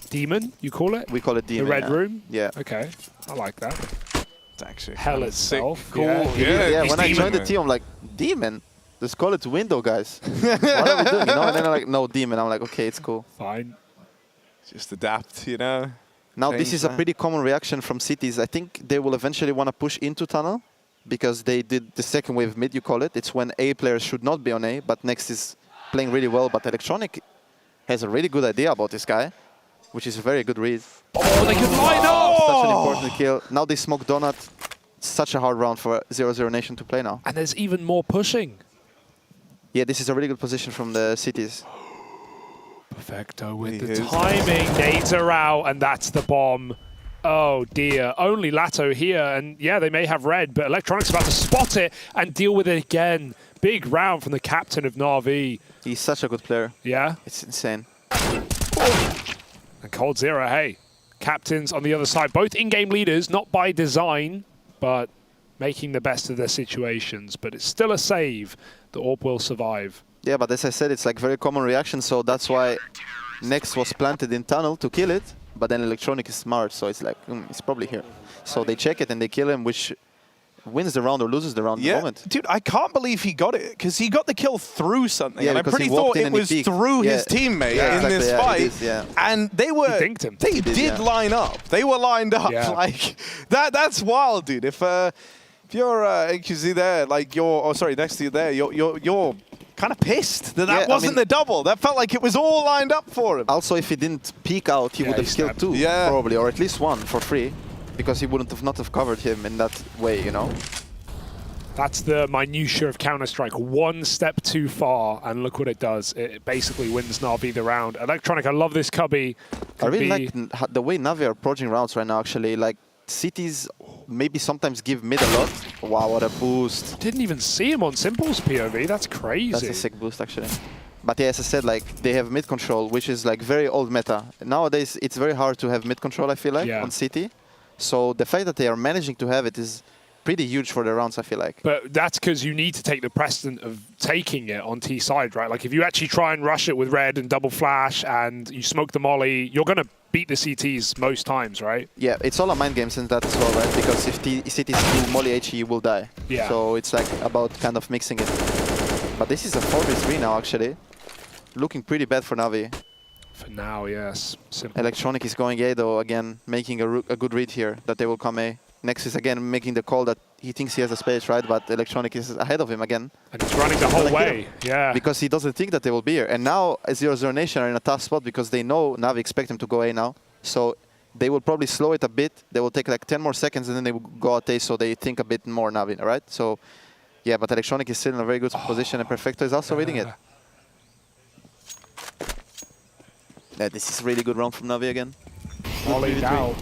Speaker 22: Demon, you call it?
Speaker 4: We call it Demon.
Speaker 22: The Red Room?
Speaker 4: Yeah.
Speaker 22: Okay, I like that.
Speaker 2: It's actually
Speaker 22: Hell itself.
Speaker 2: Cool.
Speaker 4: Yeah, when I joined the team, I'm like, Demon? Just call it Window, guys. What are we doing? You know? And then they're like, no, Demon. I'm like, okay, it's cool.
Speaker 22: Fine.
Speaker 2: Just adapt, you know?
Speaker 4: Now, this is a pretty common reaction from cities. I think they will eventually want to push into tunnel because they did the second wave mid, you call it. It's when A players should not be on A, but Next is playing really well. But Electronic has a really good idea about this guy, which is a very good read.
Speaker 22: Oh, they could line up!
Speaker 4: Such an important kill. Now they smoke Donut. Such a hard round for 0-0 Nation to play now.
Speaker 22: And there's even more pushing.
Speaker 4: Yeah, this is a really good position from the cities.
Speaker 22: Perfecto with the timing. Nades are out, and that's the bomb. Oh dear, only Lato here, and yeah, they may have red, but Electronic's about to spot it and deal with it again. Big round from the captain of Na'Vi.
Speaker 4: He's such a good player.
Speaker 22: Yeah?
Speaker 4: It's insane.
Speaker 22: And coldzera, hey, captains on the other side, both in-game leaders, not by design, but making the best of their situations. But it's still a save. The AWP will survive.
Speaker 4: Yeah, but as I said, it's like very common reaction, so that's why Next was planted in tunnel to kill it, but then Electronic is smart, so it's like, it's probably here. So they check it and they kill him, which wins the round or loses the round at the moment.
Speaker 2: Dude, I can't believe he got it, because he got the kill through something,
Speaker 4: yeah,
Speaker 2: and I pretty thought it was through his teammate in this fight. And they were, they did line up. They were lined up. Like, that's wild, dude. If you're AQZ there, like next to you there, you're kind of pissed that wasn't the double. That felt like it was all lined up for him.
Speaker 4: Also, if he didn't peek out, he would have killed 2, probably, or at least 1 for free, because he wouldn't have not have covered him in that way, you know?
Speaker 22: That's the minutiae of Counter-Strike. 1 step too far, and look what it does. It basically wins Na'Vi the round. Electronic, I love this cubby.
Speaker 4: I really like the way Navi are approaching rounds right now, actually. Like, cities maybe sometimes give mid a lot. Wow, what a boost.
Speaker 22: Didn't even see him on Simple's POV. That's crazy.
Speaker 4: That's a sick boost, actually. But yeah, as I said, like, they have mid control, which is like very old meta. Nowadays, it's very hard to have mid control, I feel like, on City. So the fact that they are managing to have it is pretty huge for the rounds, I feel like.
Speaker 22: But that's because you need to take the precedent of taking it on T side, right? Like, if you actually try and rush it with red and double flash and you smoke the molly, you're going to beat the CTs most times, right?
Speaker 4: Yeah, it's all a mind game since that as well, right? Because if CTs do molly HE, you will die.
Speaker 22: Yeah.
Speaker 4: So it's like about kind of mixing it. But this is a 4v3 now, actually. Looking pretty bad for Navi.
Speaker 22: For now, yes. Simple.
Speaker 4: Electronic is going A, though, again, making a good read here that they will come A. Next is again making the call that he thinks he has a space, right? But Electronic is ahead of him again.
Speaker 22: And he's running the whole way, yeah.
Speaker 4: Because he doesn't think that they will be here. And now 0-0 Nation are in a tough spot because they know Navi expect him to go A now. So they will probably slow it a bit. They will take like 10 more seconds and then they will go out A, so they think a bit more Navi, right? So, yeah, but Electronic is still in a very good position and Perfecto is also reading it. Yeah, this is a really good round from Navi again.
Speaker 22: Volleyed out.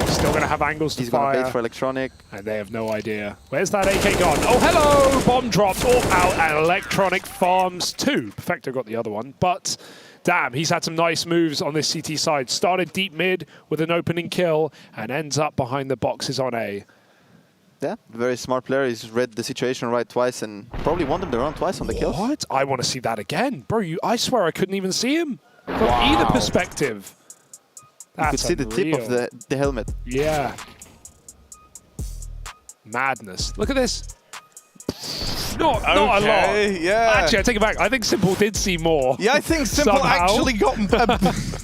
Speaker 22: Still going to have angles to
Speaker 4: He's
Speaker 22: fire.
Speaker 4: He's going to bait for Electronic.
Speaker 22: And they have no idea. Where's that AK gone? Oh, hello! Bomb dropped all out and Electronic farms 2. Perfecto got the other one, but damn, he's had some nice moves on this CT side. Started deep mid with an opening kill and ends up behind the boxes on A.
Speaker 4: Yeah, very smart player. He's read the situation right twice and probably won them the round twice on the kill.
Speaker 22: What? I want to see that again. Bro, I swear I couldn't even see him from either perspective.
Speaker 4: You could see the tip of the helmet.
Speaker 22: Yeah. Madness. Look at this. Not a lot.
Speaker 2: Yeah.
Speaker 22: Actually, I take it back. I think Simple did see more.
Speaker 2: Yeah, I think Simple actually got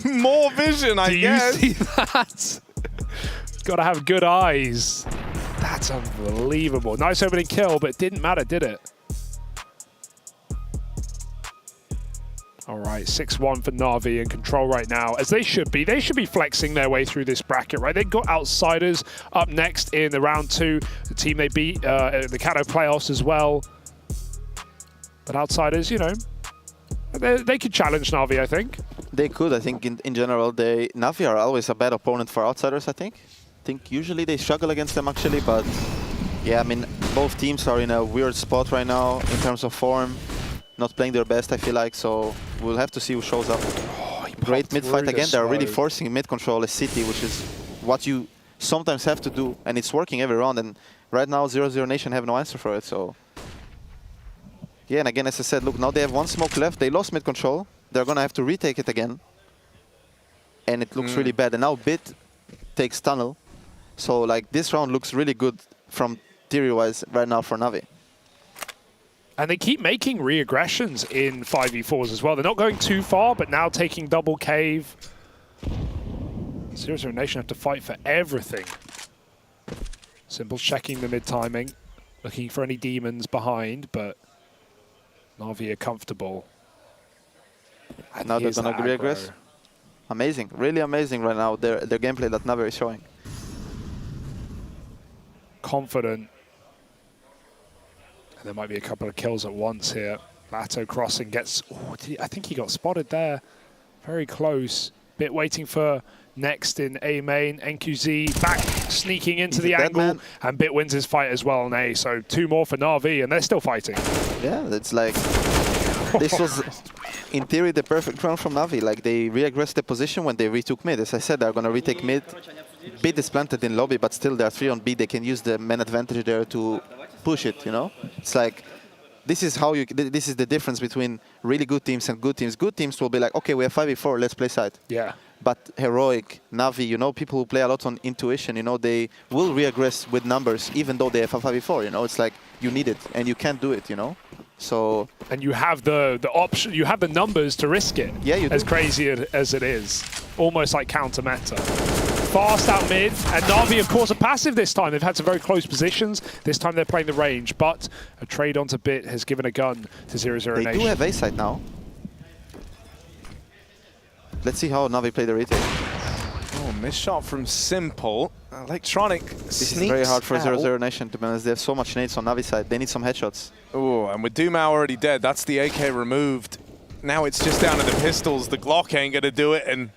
Speaker 2: more vision, I guess.
Speaker 22: Do you see that? Got to have good eyes. That's unbelievable. Nice opening kill, but it didn't matter, did it? All right, 6-1 for Na'Vi in control right now, as they should be. They should be flexing their way through this bracket, right? They've got Outsiders up next in the round 2, the team they beat the Kato playoffs as well. But Outsiders, you know, they could challenge Na'Vi, I think.
Speaker 4: They could, I think, in general. Na'Vi are always a bad opponent for Outsiders, I think. Usually they struggle against them, actually, but yeah, I mean, both teams are in a weird spot right now in terms of form. Not playing their best, I feel like, so we'll have to see who shows up. Great mid fight again. They're really forcing mid control as City, which is what you sometimes have to do, and it's working every round. And right now, 0-0 Nation have no answer for it. So yeah, and again, as I said, look, now they have one smoke left. They lost mid control. They're gonna have to retake it again, and it looks really bad. And now Bit takes tunnel, so like this round looks really good from theory-wise right now for Na'Vi.
Speaker 22: And they keep making re-aggressions in 5v4s as well. They're not going too far, but now taking double cave. 0-0 Nation have to fight for everything. Simple checking the mid-timing, looking for any demons behind, but Na'Vi are comfortable.
Speaker 4: And now they're going to re-aggress. Amazing, really amazing right now, their gameplay that Na'Vi is showing.
Speaker 22: Confident. There might be a couple of kills at once here. Lato crossing gets... Oh, I think he got spotted there. Very close. Bit waiting for next in A main. NQZ back sneaking into the angle. And Bit wins his fight as well on A. So 2 more for Na'Vi, and they're still fighting.
Speaker 4: Yeah, it's like... this was, in theory, the perfect round from Na'Vi. Like, they re-aggressed the position when they retook mid. As I said, they're going to retake mid. Bit is planted in lobby, but still they're 3 on B. They can use the man advantage there to push it, you know? It's like, this is how you, this is the difference between really good teams and good teams. Good teams will be like, okay, we have 5v4, let's play side.
Speaker 22: Yeah.
Speaker 4: But Heroic, Na'Vi, you know, people who play a lot on intuition, you know, they will re-aggress with numbers, even though they have a 5v4, you know? It's like, you need it, and you can't do it, you know? So...
Speaker 22: And you have the option, you have the numbers to risk it.
Speaker 4: Yeah, you do.
Speaker 22: As crazy as it is. Almost like counter meta. Fast out mid, and Na'Vi, of course, are passive this time. They've had some very close positions. This time they're playing the range, but a trade onto Bit has given a gun to 0-0 Nation.
Speaker 4: They do have A side now. Let's see how Na'Vi play the retake.
Speaker 2: Oh, missed shot from Simple. Electronic
Speaker 4: This is very hard for 0-0 Nation, to be honest. They have so much nades on Na'Vi side. They need some headshots.
Speaker 2: Oh, and with Dumao already dead, that's the AK removed. Now it's just down to the pistols. The Glock ain't going to do it, and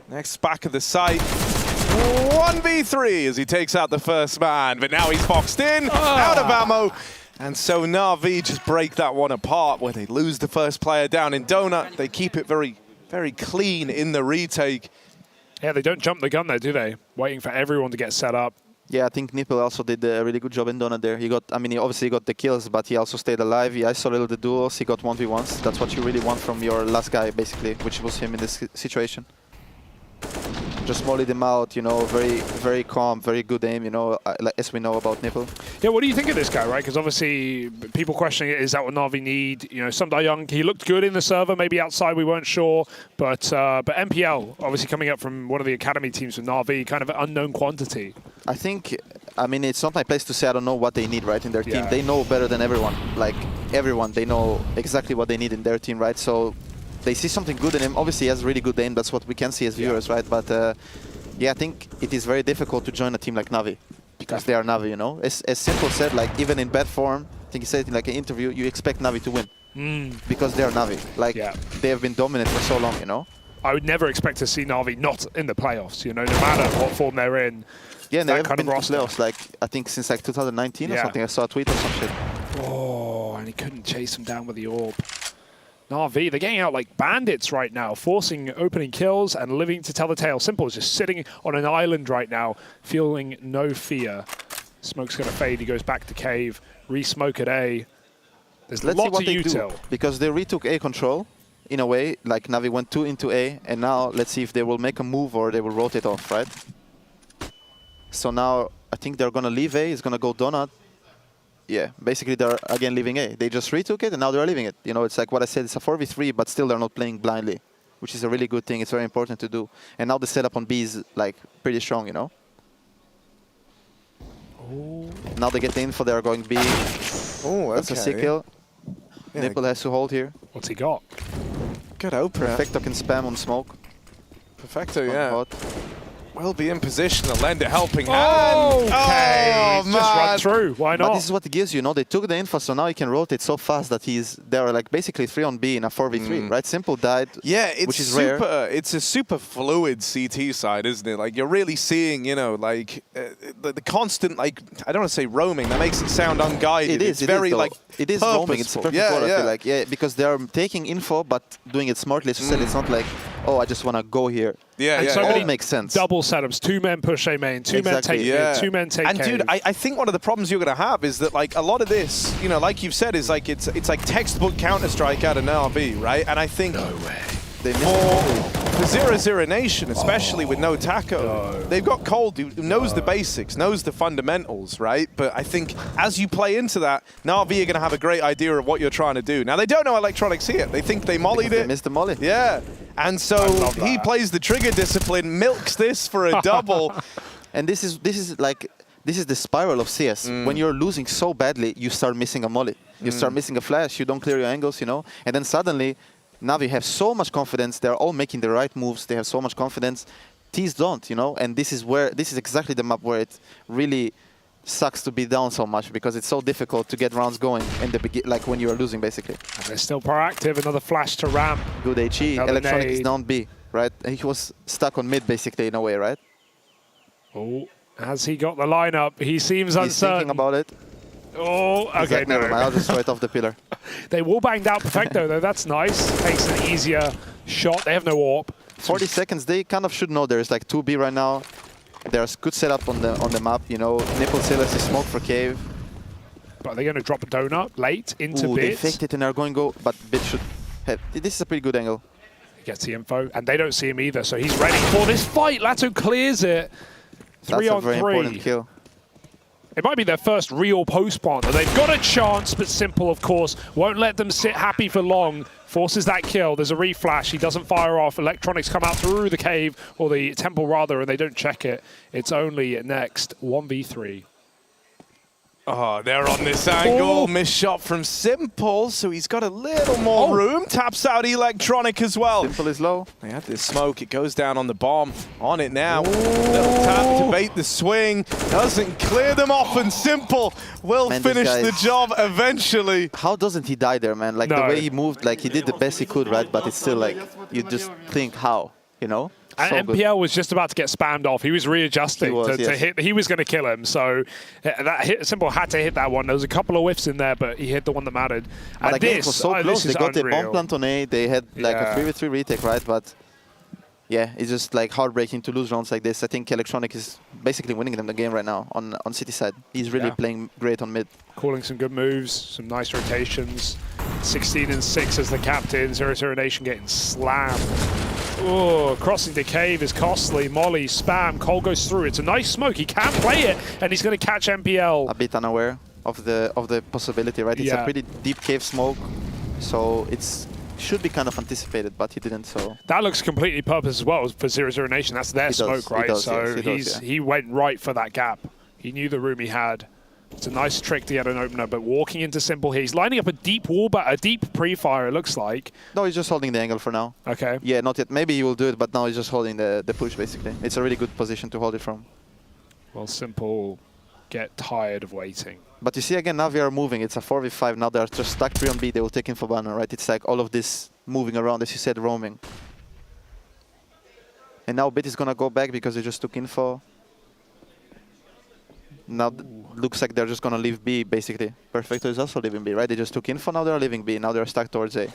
Speaker 2: next back of the site. 1v3 as he takes out the first man, but now he's boxed in, out of ammo. And so Na'Vi just break that one apart where they lose the first player down in Donut. They keep it very, very clean in the retake.
Speaker 22: Yeah, they don't jump the gun there, do they? Waiting for everyone to get set up.
Speaker 4: Yeah, I think Nipple also did a really good job in Donut there. He obviously got the kills, but he also stayed alive. He isolated the duels. He got 1v1s. That's what you really want from your last guy, basically, which was him in this situation. Just mollied him out, you know, very calm, very good aim, you know, as we know about Nipple.
Speaker 22: Yeah, what do you think of this guy, right? Because obviously people questioning it, is that what Na'Vi need? You know, Sundar Young, he looked good in the server, maybe outside we weren't sure, but MPL, obviously coming up from one of the academy teams with Na'Vi, kind of an unknown quantity.
Speaker 4: I think, I mean, it's not my place to say I don't know what they need, right, in their team. They know better than everyone. Like, everyone, they know exactly what they need in their team, right? So they see something good in him. Obviously, he has really good aim. That's what we can see as viewers, right? But yeah, I think it is very difficult to join a team like Na'Vi because they are Na'Vi, you know? As Simple said, like, even in bad form, I think he said in like an interview, you expect Na'Vi to win because they are Na'Vi. Like, they have been dominant for so long, you know?
Speaker 22: I would never expect to see Na'Vi not in the playoffs, you know, no matter what form they're in.
Speaker 4: Yeah, and they haven't been to playoffs, like, I think since like 2019 or something. I saw a tweet or some shit.
Speaker 22: Oh, and he couldn't chase him down with the orb. Na'Vi, they're getting out like bandits right now, forcing opening kills and living to tell the tale. Simple is just sitting on an island right now, feeling no fear. Smoke's going to fade. He goes back to cave. Re-smoke at A. There's
Speaker 4: Let's see
Speaker 22: lots
Speaker 4: what
Speaker 22: of
Speaker 4: they do,
Speaker 22: util.
Speaker 4: because they retook A control in a way. Like Na'Vi went 2 into A, and now let's see if they will make a move or they will rotate off, right? So now I think they're going to leave A. It's going to go Donut. Yeah, basically they're again leaving A. They just retook it and now they're leaving it. You know, it's like what I said, it's a 4v3, but still they're not playing blindly, which is a really good thing. It's very important to do. And now the setup on B is like pretty strong, you know?
Speaker 22: Oh.
Speaker 4: Now they get the info, they're going B.
Speaker 2: Oh,
Speaker 4: that's a sick kill.
Speaker 2: Yeah.
Speaker 4: Nipple has to hold here.
Speaker 22: What's he got?
Speaker 2: Good opener.
Speaker 4: Perfecto can spam on smoke.
Speaker 2: Perfecto, yeah. Will be in position, a lender helping hand.
Speaker 22: Oh,
Speaker 2: okay.
Speaker 22: Just run through. Why not?
Speaker 4: But this is what it gives you, know? They took the info, so now he can rotate so fast that they're like basically 3 on B in a 4v3, right? Simple died, which is rare.
Speaker 2: It's a super fluid CT side, isn't it? Like, you're really seeing, you know, like, the constant, like, I don't want to say roaming. That makes it sound unguided.
Speaker 4: It is
Speaker 2: very, like,
Speaker 4: it is roaming. It's a perfect word, I feel like. Yeah, because they're taking info, but doing it smartly. As you said, it's not like, oh, I just want to go here.
Speaker 2: Yeah,
Speaker 22: and
Speaker 2: yeah.
Speaker 22: so
Speaker 4: All makes sense.
Speaker 22: Double setups, 2 men push A main, 2 men take mid, 2 men take
Speaker 2: And
Speaker 22: cave.
Speaker 2: dude, I think one of the problems you're going to have is that, like, a lot of this, you know, like you've said, is like it's like textbook Counter-Strike out of Na'Vi, right? And I think for 0-0 Nation, especially with no Taco, they've got Cold, who knows the basics, knows the fundamentals, right? But I think as you play into that, Na'Vi are going to have a great idea of what you're trying to do. Now, they don't know Electronics here. They think they mollied it.
Speaker 4: They missed the molly.
Speaker 2: Yeah. And so he plays the trigger discipline, milks this for a double.
Speaker 4: And this is the spiral of CS. When you're losing so badly, you start missing a molly. You start missing a flash, you don't clear your angles, you know? And then suddenly, Na'Vi have so much confidence, they're all making the right moves, they have so much confidence. T's don't, you know? And this is exactly the map where it really sucks to be down so much because it's so difficult to get rounds going in the like when you are losing, basically.
Speaker 22: And they're still proactive, another flash to ramp.
Speaker 4: Good HE, Electronic is down B, right? And he was stuck on mid, basically, in a way, right?
Speaker 22: Oh, has he got the lineup? He seems uncertain.
Speaker 4: He's thinking about it.
Speaker 22: Oh, okay,
Speaker 4: like, never mind, I'll just throw it off the pillar.
Speaker 22: They wall banged out Perfecto, though. That's nice. Takes an easier shot. They have no AWP.
Speaker 4: 40 seconds. They kind of should know there's like 2B right now. There's good setup on the map, you know. Nipple Silas is smoke for cave.
Speaker 22: But they're going to drop a donut late into
Speaker 4: Ooh,
Speaker 22: Bit.
Speaker 4: they faked it and they're going to go, but Bit should have. This is a pretty good angle.
Speaker 22: He gets the info, and they don't see him either, so he's ready for this fight. Lato clears it. 3 on 3.
Speaker 4: That's a very important kill.
Speaker 22: It might be their first real post partner. They've got a chance, but Simple, of course, won't let them sit happy for long. Forces that kill. There's a reflash. He doesn't fire off. Electronics come out through the cave, or the temple rather, and they don't check it. It's only next 1v3.
Speaker 2: Oh, they're on this angle. Missed shot from Simple, so he's got a little more room. Taps out Electronic as well.
Speaker 4: Simple is low.
Speaker 2: They have this smoke. It goes down on the bomb. On it now. Little tap to bait the swing. Doesn't clear them off, and Simple will finish the job eventually.
Speaker 4: How doesn't he die there, man? Like the way he moved, like he did the best he could, right? But it's still like, you just think how, you know?
Speaker 22: And
Speaker 4: so
Speaker 22: MPL was just about to get spammed off. He was readjusting
Speaker 4: to
Speaker 22: hit. He was going to kill him. So that hit, Simple had to hit that one. There was a couple of whiffs in there, but he hit the one that mattered.
Speaker 4: But
Speaker 22: And
Speaker 4: again,
Speaker 22: this,
Speaker 4: it was so close. They got
Speaker 22: unreal.
Speaker 4: the bomb plant on A. They had like a 3v3 retake, right? But yeah, it's just like heartbreaking to lose rounds like this. I think Electronic is basically winning them the game right now on City side. He's really playing great on mid.
Speaker 22: Calling some good moves, some nice rotations. 16 and 6 as the captain. 0-0 Nation getting slammed. Oh, crossing the cave is costly. Molly, spam, Cole goes through. It's a nice smoke. He can play it, and he's going to catch MPL.
Speaker 4: A bit unaware of the possibility, right? It's a pretty deep cave smoke, so it's should be kind of anticipated, but he didn't. So
Speaker 22: that looks completely purpose as well for 0-0 Nation. That's their smoke, right? So he went right for that gap. He knew the room he had. It's a nice trick to get an opener, but walking into Simple here, he's lining up a deep wall, but a deep pre-fire, it looks like.
Speaker 4: No, he's just holding the angle for now.
Speaker 22: Okay.
Speaker 4: Yeah, not yet. Maybe he will do it, but now he's just holding the push, basically. It's a really good position to hold it from.
Speaker 22: Well, Simple get tired of waiting.
Speaker 4: But you see, again, Navi are moving. It's a 4v5. Now they're just stuck 3 on B. They will take info banner, right? It's like all of this moving around, as you said, roaming. And now Bit is going to go back because they just took info. Now looks like they're just going to leave B, basically. Perfecto is also leaving B, right? They just took info, now they're leaving B. Now they're stuck towards A.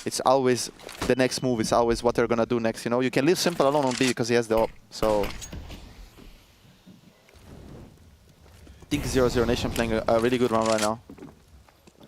Speaker 4: It's always the next move. It's always what they're going to do next, you know? You can leave Simple alone on B because he has the op. So I think 0-0 Nation playing a really good round right now.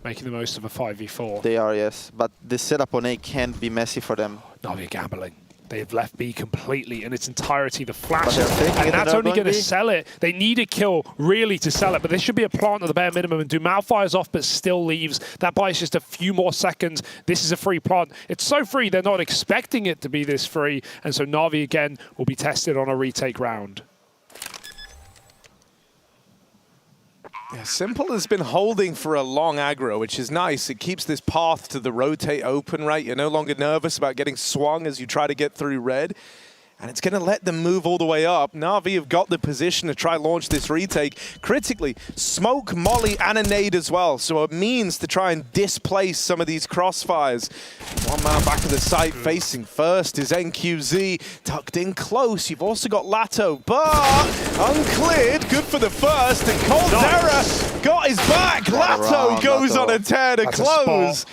Speaker 22: Making the most of a 5v4.
Speaker 4: They are, yes. But the setup on A can't be messy for them.
Speaker 22: Navi gambling. They've left B completely in its entirety. The flash, and that's only going to sell it. They need a kill, really, to sell it. But there should be a plant at the bare minimum. And Dumal fires off, but still leaves. That buys just a few more seconds. This is a free plant. It's so free, they're not expecting it to be this free. And so Navi, again, will be tested on a retake round.
Speaker 2: Yeah, Simple has been holding for a long aggro, which is nice. It keeps this path to the rotate open, right? You're no longer nervous about getting swung as you try to get through red. And it's going to let them move all the way up. Na'Vi have got the position to try launch this retake. Critically, smoke, molly, and a nade as well. So it means to try and displace some of these crossfires. One man back of the site facing first is NQZ. Tucked in close. You've also got Lato, but uncleared. Good for the first. And Coldzera got his back. Lato goes on a tear to close.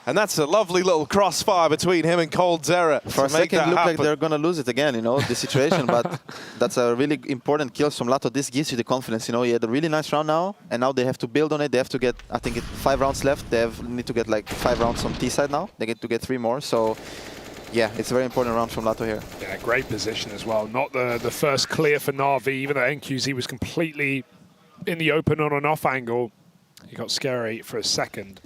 Speaker 2: And that's a lovely little crossfire between him and Coldzera.
Speaker 4: For a second, it looked like they're going to lose it again, you know, the situation. But that's a really important kill from Lato. This gives you the confidence, you know. He had a really nice round now, and now they have to build on it. They have to get, I think, 5 rounds left. They need to get like 5 rounds on T side now. They get to get 3 more. So, yeah, it's a very important round from Lato here.
Speaker 22: Yeah, great position as well. Not the first clear for Na'Vi, even though NQZ was completely in the open on an off angle. He got scary for a second.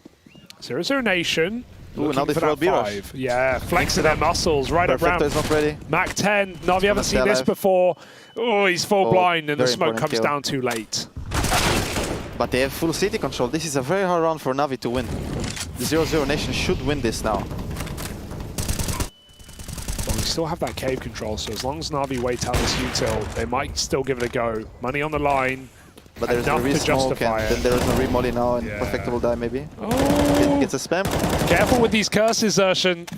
Speaker 22: 0-0 Nation.
Speaker 4: Ooh, now they throw a B-rush.
Speaker 22: Yeah, flexing their muscles right up round.
Speaker 4: Is not ready.
Speaker 22: Mac 10. Na'Vi haven't seen this before. Oh, he's full blind, and the smoke comes down too late.
Speaker 4: But they have full city control. This is a very hard round for Na'Vi to win. The 0-0 Nation should win this now.
Speaker 22: Well, we still have that cave control, so as long as Na'Vi wait out this util, they might still give it a go. Money on the line.
Speaker 4: But there's no re-smoke, and then there is no re-molly now, and Perfecto will die maybe.
Speaker 22: Oh.
Speaker 4: Gets a spam.
Speaker 22: Careful with these curses, Urshan.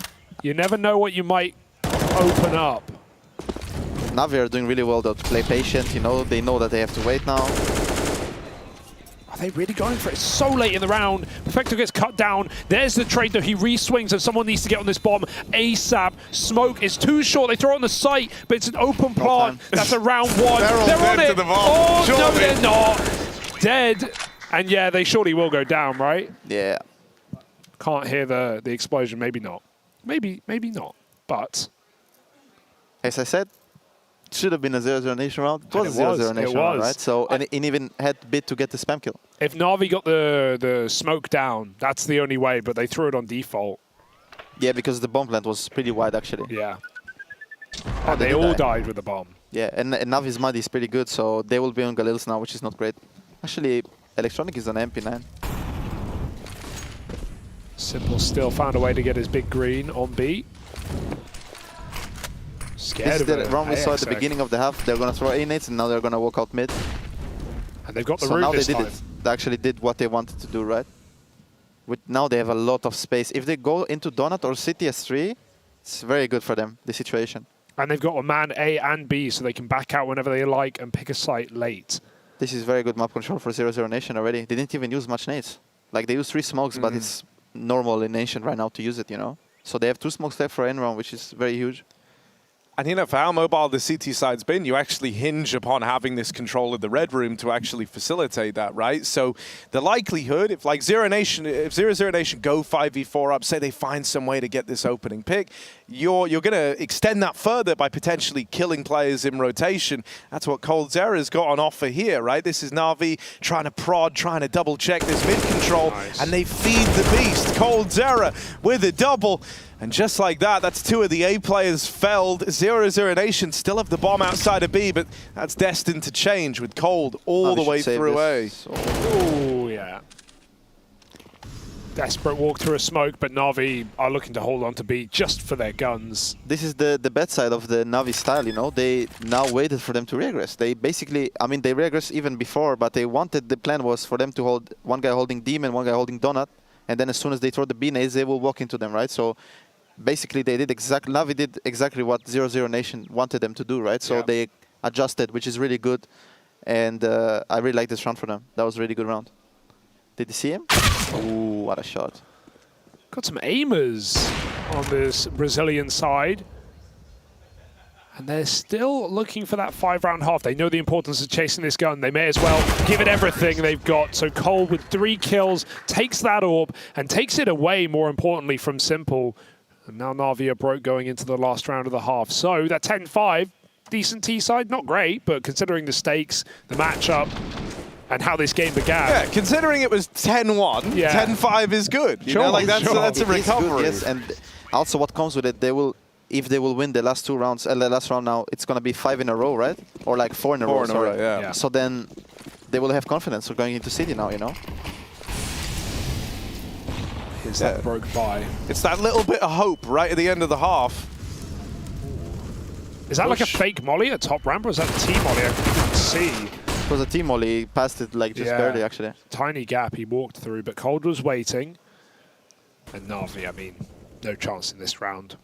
Speaker 22: You never know what you might open up.
Speaker 4: Na'Vi are doing really well though to play patient, you know, they know that they have to wait now.
Speaker 22: Are they really going for it? It's so late in the round. Perfecto gets cut down. There's the trade though. He re-swings and someone needs to get on this bomb ASAP. Smoke is too short. They throw it on the site, but it's an open plant. That's a round 1. They're on it. Oh, no, they're not. Dead. And yeah, they surely will go down, right?
Speaker 4: Yeah.
Speaker 22: Can't hear the explosion. Maybe not. Maybe not. But
Speaker 4: as I said, it should have been a 0-0 Nation round. It was a 0-0 Nation round, right? So, and even had Bit to get the spam kill.
Speaker 22: If Na'Vi got the smoke down, that's the only way, but they threw it on default.
Speaker 4: Yeah, because the bomb plant was pretty wide, actually.
Speaker 22: Yeah. And they all died with the bomb.
Speaker 4: Yeah, and Navi's mud is pretty good, so they will be on Galils now, which is not great. Actually, Electronic is on MP9.
Speaker 22: Simple still found a way to get his big green on B. Scared
Speaker 4: this is the round we saw at the beginning of the half. They're going to throw A-nades, and now they're going to walk out mid.
Speaker 22: And they've got the
Speaker 4: so
Speaker 22: room
Speaker 4: now
Speaker 22: this
Speaker 4: they did
Speaker 22: time.
Speaker 4: it. They actually did what they wanted to do, right? Now they have a lot of space. If they go into Donut or City S3, it's very good for them, the situation.
Speaker 22: And they've got a man A and B, so they can back out whenever they like and pick a site late.
Speaker 4: This is very good map control for 0-0 Nation already. They didn't even use much nades. Like, they used 3 smokes, but it's normal in Nation right now to use it, you know? So they have 2 smokes left for end round, which is very huge.
Speaker 2: And, you know, for how mobile the CT side's been, you actually hinge upon having this control of the red room to actually facilitate that, right? So the likelihood, if like 0 Nation go 5v4 up, say they find some way to get this opening pick, you're going to extend that further by potentially killing players in rotation. That's what coldzera's got on offer here, right? This is Na'Vi trying to prod, trying to double check this mid control, and they feed the beast. coldzera with a double. And just like that, that's 2 of the A players felled. 0 Nation still have the bomb outside of B, but that's destined to change with Cold all the way through A.
Speaker 22: Oh, yeah. Desperate walk through a smoke, but Na'Vi are looking to hold on to B just for their guns.
Speaker 4: This is the bad side of the Na'Vi style, you know. They now waited for them to regress. They basically, I mean, they regressed even before, but they wanted, the plan was for them to hold one guy holding Demon, one guy holding Donut, and then as soon as they throw the B nades, they will walk into them, right? So basically, they did Na'Vi did exactly what 0 Nation wanted them to do, right? So they adjusted, which is really good. And I really like this round for them. That was a really good round. Did you see him? Ooh, what a shot.
Speaker 22: Got some aimers on this Brazilian side. And they're still looking for that 5-round half. They know the importance of chasing this gun. They may as well give it everything they've got. So Cole with 3 kills takes that orb and takes it away, more importantly, from Simple. And now Na'Vi are broke going into the last round of the half. So that 10-5, decent T-side, not great, but considering the stakes, the matchup, and how this game began.
Speaker 2: Yeah, considering it was 10-1, 10-5 is good. You know, like that's a recovery.
Speaker 4: Good, yes, and also what comes with it, they will, if they will win the last 2 rounds, the last round now, it's going to be 5 in a row, right? Or like 4 in a row.
Speaker 2: 4 in a row, yeah.
Speaker 4: So then they will have confidence for going into City now, you know?
Speaker 22: Here's that broke by.
Speaker 2: It's that little bit of hope right at the end of the half.
Speaker 22: Is that like a fake molly at top ramp, or is that a T-molly? I couldn't see.
Speaker 4: It was a T-molly. He passed it like just barely, actually.
Speaker 22: Tiny gap he walked through, but Cold was waiting. And Na'Vi, I mean, no chance in this round.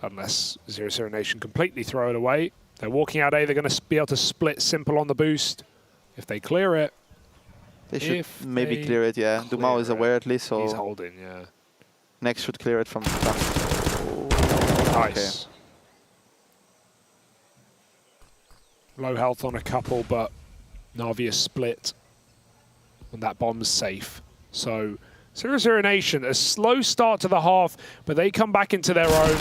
Speaker 22: Unless 0 Nation completely throw it away. They're walking out A. They're going to be able to split Simple on the boost. If they clear it.
Speaker 4: They should maybe clear it, yeah. Dumao is aware at least, so...
Speaker 22: He's holding, yeah.
Speaker 4: Next should clear it from...
Speaker 22: Nice. Okay. Low health on a couple, but Na'Vi is split. And that bomb's safe. So 0 Nation, a slow start to the half, but they come back into their own.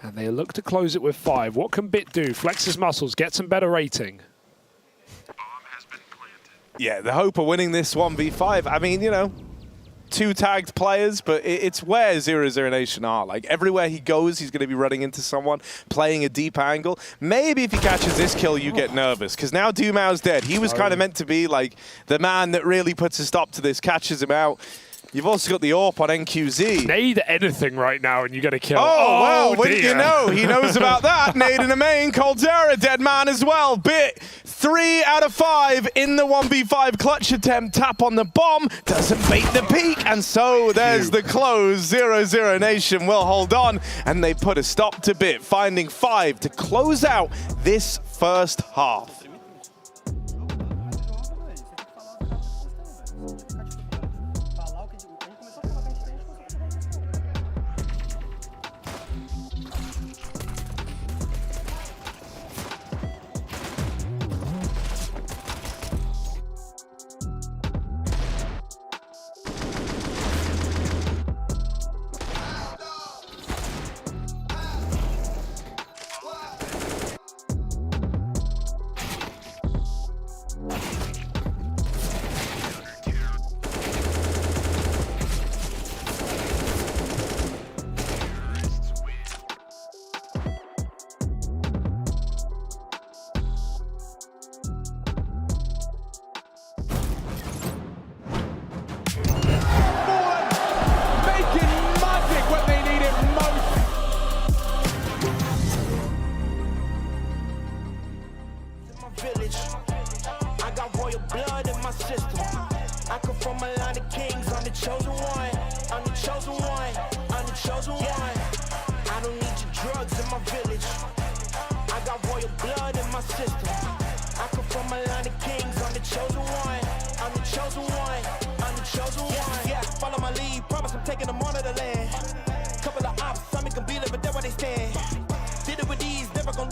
Speaker 22: And they look to close it with 5. What can Bit do? Flex his muscles, get some better rating.
Speaker 2: Yeah, the hope of winning this 1v5. I mean, you know, 2 tagged players, but it's where 0 Nation are. Like, everywhere he goes, he's going to be running into someone, playing a deep angle. Maybe if he catches this kill, you get nervous, because now Dumao's dead. He was kind of meant to be, like, the man that really puts a stop to this, catches him out. You've also got the AWP on NQZ.
Speaker 22: Nade anything right now and you get a kill.
Speaker 2: Oh, well, wouldn't you know? He knows about that. Nade in the main. coldzera, dead man as well. Bit 3 out of 5 in the 1v5 clutch attempt. Tap on the bomb. Doesn't bait the peak. And so there's the close. 0 Nation will hold on. And they put a stop to Bit, finding 5 to close out this first half.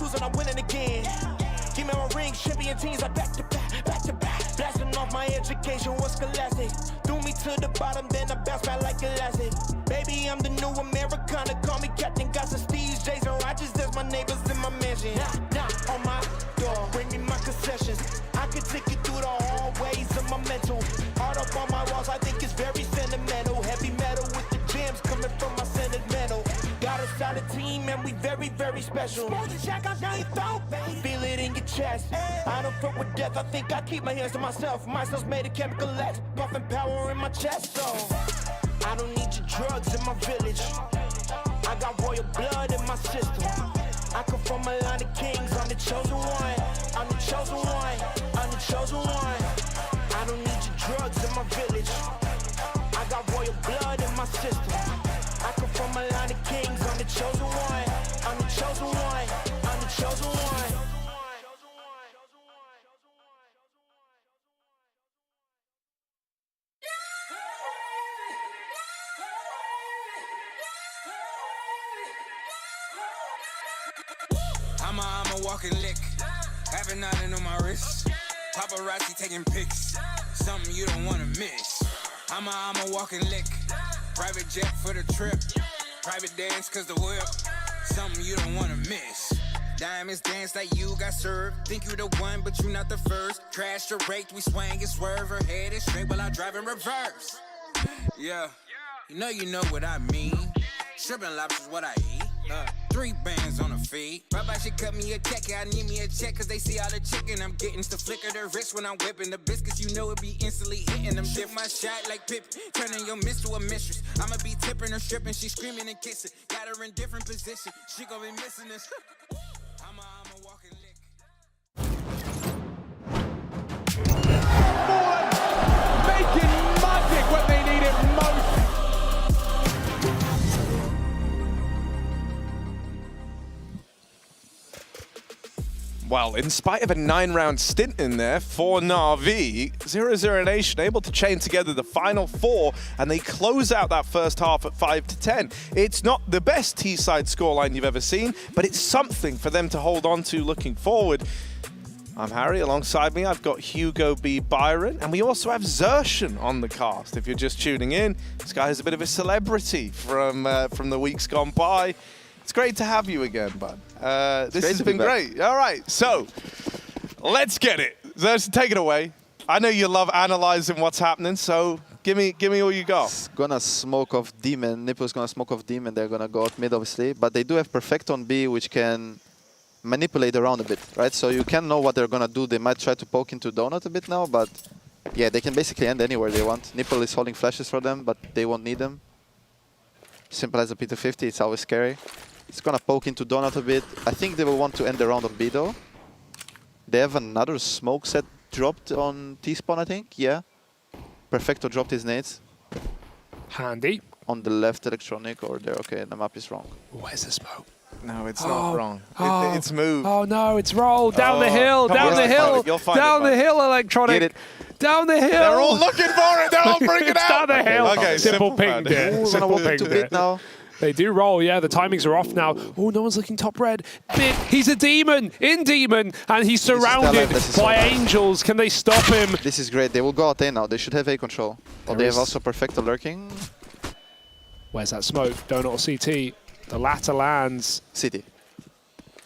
Speaker 13: losing, I'm winning again. Give me my ring, champion teams, I back to back, back to back. Blasting off my education was scholastic. Threw me to the bottom, then I bounced back like elastic. Baby, I'm the new Americana, call me Captain. Got some Steve's, J's, and Rogers, there's my neighbors in my mansion. Knock on my door, bring me my concessions. I can take you through the hallways of my mental. Art up on my walls, I think it's very sentimental. Heavy metal with the jams coming from my sentimental. Got a solid team and we very, very special. Feel it in your chest. I don't fuck with death, I think I keep my hands to myself. My cells made of chemical X, puffing power in my chest. So I don't need your drugs in my village. I got royal blood in my system. I come from a line of kings, I'm the chosen one. I'm the chosen one, I'm the chosen one. I don't need your drugs in my village. I got royal blood in my system. I come from a line of kings, I'm the chosen one. I'm the chosen one, I'm the chosen one.
Speaker 8: I'm a walking lick, having nothing on my wrist. Paparazzi taking pics, something you don't wanna miss. I'm a walking lick, private jet for the trip. Private dance cause the whip, something you don't wanna miss. Diamonds dance like you got served. Think you the one, but you not the first. Trash or raked, we swang and swerve. Her head is straight while I drive in reverse. Yeah, you know what I mean. Shrimp and lobster's what I eat. 3 bands on the feet. Rabbi should cut me a check, I need me a check. Cause they see all the chicken I'm getting. To flicker the wrist when I'm whipping the biscuits. You know it be instantly hitting them. Shoot my shot like Pip, turning your miss to a mistress. I'ma be tipping her, stripping, she screaming and kissing. Got her in different positions, she gon' be missing this. I'm a walking lick.
Speaker 1: Making magic when they need it most.
Speaker 2: Well, in spite of a 9-round stint in there for Na'Vi, 0-0 Nation able to chain together the final 4, and they close out that first half at 5-10. It's not the best T-side scoreline you've ever seen, but it's something for them to hold on to looking forward. I'm Harry, alongside me I've got Hugo B. Byron, and we also have Zershan on the cast. If you're just tuning in, this guy is a bit of a celebrity from the weeks gone by. It's great to have you again, bud. This has been great. All right, so let's get it. Zershan, take it away. I know you love analyzing what's happening, so give me all you got.
Speaker 4: It's gonna smoke off Demon. Nipple's gonna smoke off Demon. They're gonna go out mid, obviously, but they do have Perfect on B, which can manipulate around a bit, right? So you can know what they're gonna do. They might try to poke into Donut a bit now, but yeah, they can basically end anywhere they want. Nipple is holding flashes for them, but they won't need them. Simple as a P250, it's always scary. It's gonna poke into Donut a bit. I think they will want to end the round on B though. They have another smoke set dropped on T-spawn, I think, yeah. Perfecto dropped his nades.
Speaker 22: Handy.
Speaker 4: On the left electronic or there, okay, the map is wrong.
Speaker 22: Where's the smoke?
Speaker 2: No, it's not wrong.
Speaker 22: Oh,
Speaker 2: it's moved.
Speaker 22: Oh no, it's rolled. Down the hill, down the hill, down the hill, electronic. Down the hill.
Speaker 2: They're all looking for it. They're all bringing it out.
Speaker 22: Down the hill.
Speaker 2: Okay,
Speaker 22: Simple pinged it. Simple pinged it.
Speaker 4: Now.
Speaker 22: They do roll, yeah. The timings are off now. Oh, no one's looking top red. He's a demon, in demon, and he's surrounded by angels. Can they stop him?
Speaker 4: This is great. They will go out A now. They should have A control. Oh, they have also Perfecto lurking.
Speaker 22: Where's that smoke? Donut or CT? The latter lands.
Speaker 4: CT.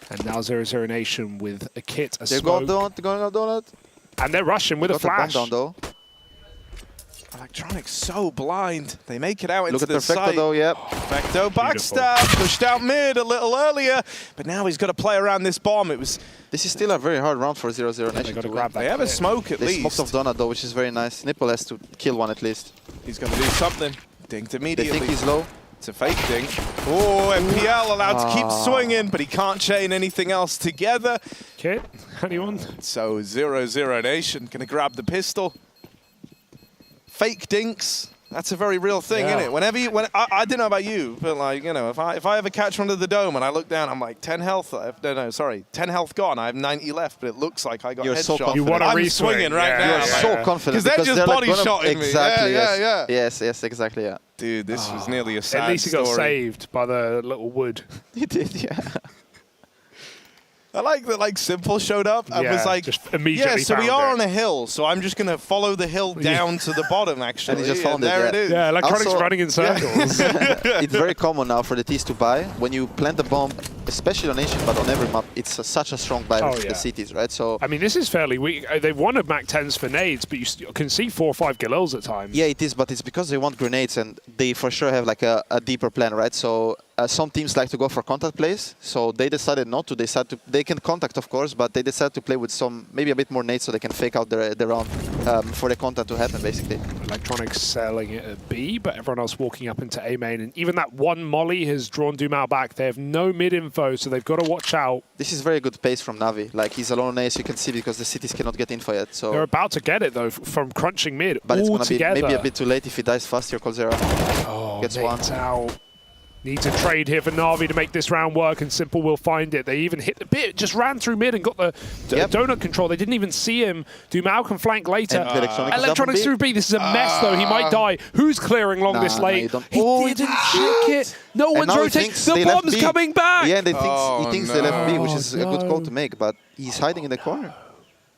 Speaker 22: And now 0-0 Nation with a kit, a
Speaker 4: they're
Speaker 22: smoke.
Speaker 4: They're going out Donut.
Speaker 22: And they're rushing with a flash.
Speaker 4: Down, though.
Speaker 2: Electronic's so blind. They make it out into the
Speaker 4: Perfecto
Speaker 2: site.
Speaker 4: though, yep.
Speaker 2: Perfecto backstab, pushed out mid a little earlier, but now he's got to play around this bomb.
Speaker 4: This is still a very hard round for 0-0 Nation to win.
Speaker 2: They have a smoke at least.
Speaker 4: They smoked off Donut though, which is very nice. Nipple has to kill one at least.
Speaker 2: He's going to do something. Dinked immediately.
Speaker 4: They think he's low.
Speaker 2: It's a fake dink. Oh, MPL allowed to keep swinging, but he can't chain anything else together.
Speaker 22: Kit, anyone?
Speaker 2: So 0-0 Nation going to grab the pistol. Fake dinks, that's a very real thing, isn't it? Whenever you, I don't know about you, but like, you know, if I ever catch one of the dome and I look down, I'm like 10 health left. No, sorry, 10 health gone. I have 90 left, but it looks like I got
Speaker 4: You're
Speaker 2: headshot.
Speaker 4: So confident.
Speaker 22: You want to
Speaker 2: I'm swinging right now.
Speaker 4: You're so confident
Speaker 2: because they're just body shotting me.
Speaker 4: Exactly.
Speaker 2: Yeah.
Speaker 4: Yes, exactly. Yeah.
Speaker 2: Dude, this was nearly a sad
Speaker 22: At least he got
Speaker 2: story.
Speaker 22: saved by the little wood.
Speaker 4: He did, yeah.
Speaker 2: I like that, like, Simple showed up and was like,
Speaker 22: just immediately
Speaker 2: yeah, so we
Speaker 22: found
Speaker 2: are
Speaker 22: it.
Speaker 2: on a hill, so I'm just going to follow the hill down to the bottom, actually.
Speaker 4: And he just found it,
Speaker 2: there
Speaker 4: yeah.
Speaker 2: it is.
Speaker 22: Yeah, Electronics
Speaker 4: Also-
Speaker 22: running in circles.
Speaker 4: It's very common now for the T's to buy. When you plant a bomb, especially on Nation, but on every map, it's such a strong buy with the CTs, right? So
Speaker 22: I mean, this is fairly weak. They've won at Mac 10s for nades, but you can see 4 or 5 Galils at times.
Speaker 4: yeah, it is, but it's because they want grenades, and they for sure have like a deeper plan, right? So some teams like to go for contact plays, so they decided not to. They can contact, of course, but they decided to play with some, maybe a bit more nades so they can fake out their round for the contact to happen, basically.
Speaker 22: Electronics selling it at B, but everyone else walking up into A main. And even that one Molly has drawn Dumao back. They have no mid info, so they've got to watch out.
Speaker 4: This is very good pace from Navi. Like, he's alone on A, as you can see, because the cities cannot get info yet. So
Speaker 22: They're about to get it, though, from crunching mid.
Speaker 4: but it's
Speaker 22: all
Speaker 4: going to be
Speaker 22: together.
Speaker 4: maybe a bit too late if he dies fast here, Coldzera.
Speaker 22: Oh,
Speaker 4: Gets
Speaker 22: Nate's
Speaker 4: one.
Speaker 22: out. Needs a trade here for Na'Vi to make this round work, and Simple will find it. They even hit the bit, just ran through mid and got the donut control. They didn't even see him. Dumao can flank later. Electronics through B. This is a mess, though. He might die. Who's clearing long this late? He didn't check it. No
Speaker 4: And
Speaker 22: one's
Speaker 4: now he
Speaker 22: rotating.
Speaker 4: thinks
Speaker 22: The
Speaker 4: they left
Speaker 22: bomb's
Speaker 4: B.
Speaker 22: coming back.
Speaker 4: Yeah, and he thinks they left B, which is a good call to make, but he's hiding in the corner.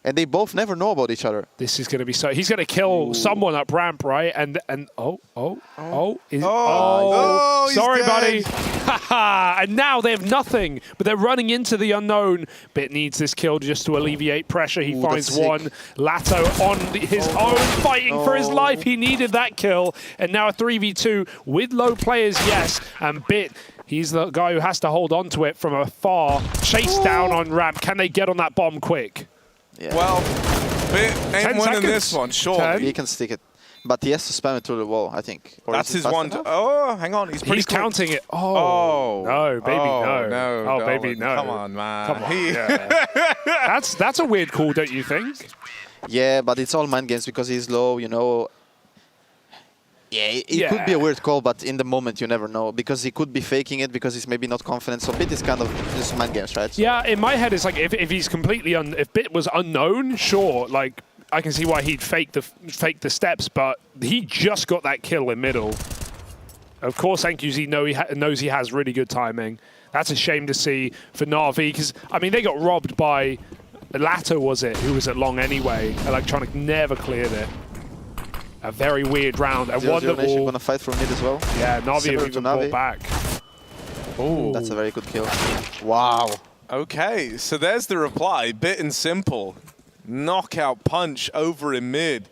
Speaker 4: And they both never know about each other.
Speaker 22: This is going to be so. He's going to kill someone up ramp, right? And
Speaker 2: he's
Speaker 22: sorry,
Speaker 2: dead.
Speaker 22: buddy. Haha. And now they have nothing, but they're running into the unknown. Bit needs this kill just to alleviate pressure. He finds
Speaker 4: that's sick.
Speaker 22: one. Lato on his own, fighting for his life. He needed that kill, and now a 3v2 with low players. Yes, and Bit. He's the guy who has to hold on to it from afar. Chase down on ramp. Can they get on that bomb quick?
Speaker 4: Yeah.
Speaker 2: Well, Bit
Speaker 22: 10
Speaker 2: ain't winning this
Speaker 22: seconds.
Speaker 2: one, surely.
Speaker 4: He can stick it. But he has to spam it through the wall, I think. Or
Speaker 2: That's
Speaker 4: is it
Speaker 2: his
Speaker 4: fast
Speaker 2: one.
Speaker 4: enough?
Speaker 2: Oh, hang on. He's pretty
Speaker 22: He's
Speaker 2: quick.
Speaker 22: counting it.
Speaker 2: Oh.
Speaker 22: No, baby, no.
Speaker 2: No,
Speaker 22: Oh, baby,
Speaker 2: Dolan.
Speaker 22: no.
Speaker 2: Come on, man.
Speaker 22: Come on. Yeah. That's a weird call, don't you think?
Speaker 4: Yeah, but it's all mind games because he's low, you know. Yeah, it could be a weird call, but in the moment you never know. Because he could be faking it because he's maybe not confident. So Bit is kind of just mind games, right? So
Speaker 22: Yeah, in my head, it's like if he's completely if Bit was unknown, sure, like I can see why he'd fake the steps, but he just got that kill in middle. Of course, NQZ knows he has really good timing. That's a shame to see for Na'Vi because I mean they got robbed by Lato, was it? Who was at long anyway? Electronic never cleared it. A very weird round. And one that will
Speaker 4: gonna fight from mid as well.
Speaker 22: Yeah, Na'Vi
Speaker 4: Similar
Speaker 22: have
Speaker 4: to
Speaker 22: even brought
Speaker 4: Navi.
Speaker 22: back. Oh,
Speaker 4: That's a very good kill. Wow.
Speaker 2: Okay, so there's the reply. Bit and simple. Knockout punch over in mid.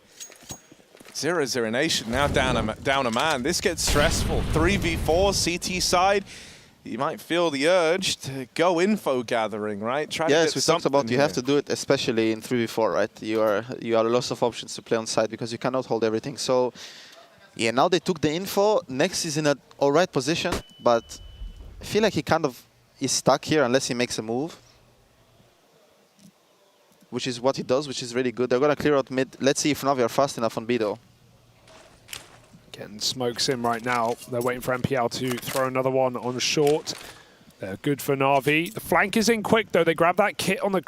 Speaker 2: 0-0 Nation now down a man. This gets stressful. 3v4 CT side. You might feel the urge to go info gathering, right? Try to
Speaker 4: Yes,
Speaker 2: get
Speaker 4: we talked about you
Speaker 2: something
Speaker 4: have to do it, especially in 3v4, right? You are lots of options to play on side because you cannot hold everything. So yeah, now they took the info. Next is in an alright position, but I feel like he kind of is stuck here unless he makes a move. Which is what he does, which is really good. They're gonna clear out mid. Let's see if Navi are fast enough on B though.
Speaker 22: Getting smokes in right now. They're waiting for MPL to throw another one on short. They're good for Na'Vi. The flank is in quick though. They grab that kit on the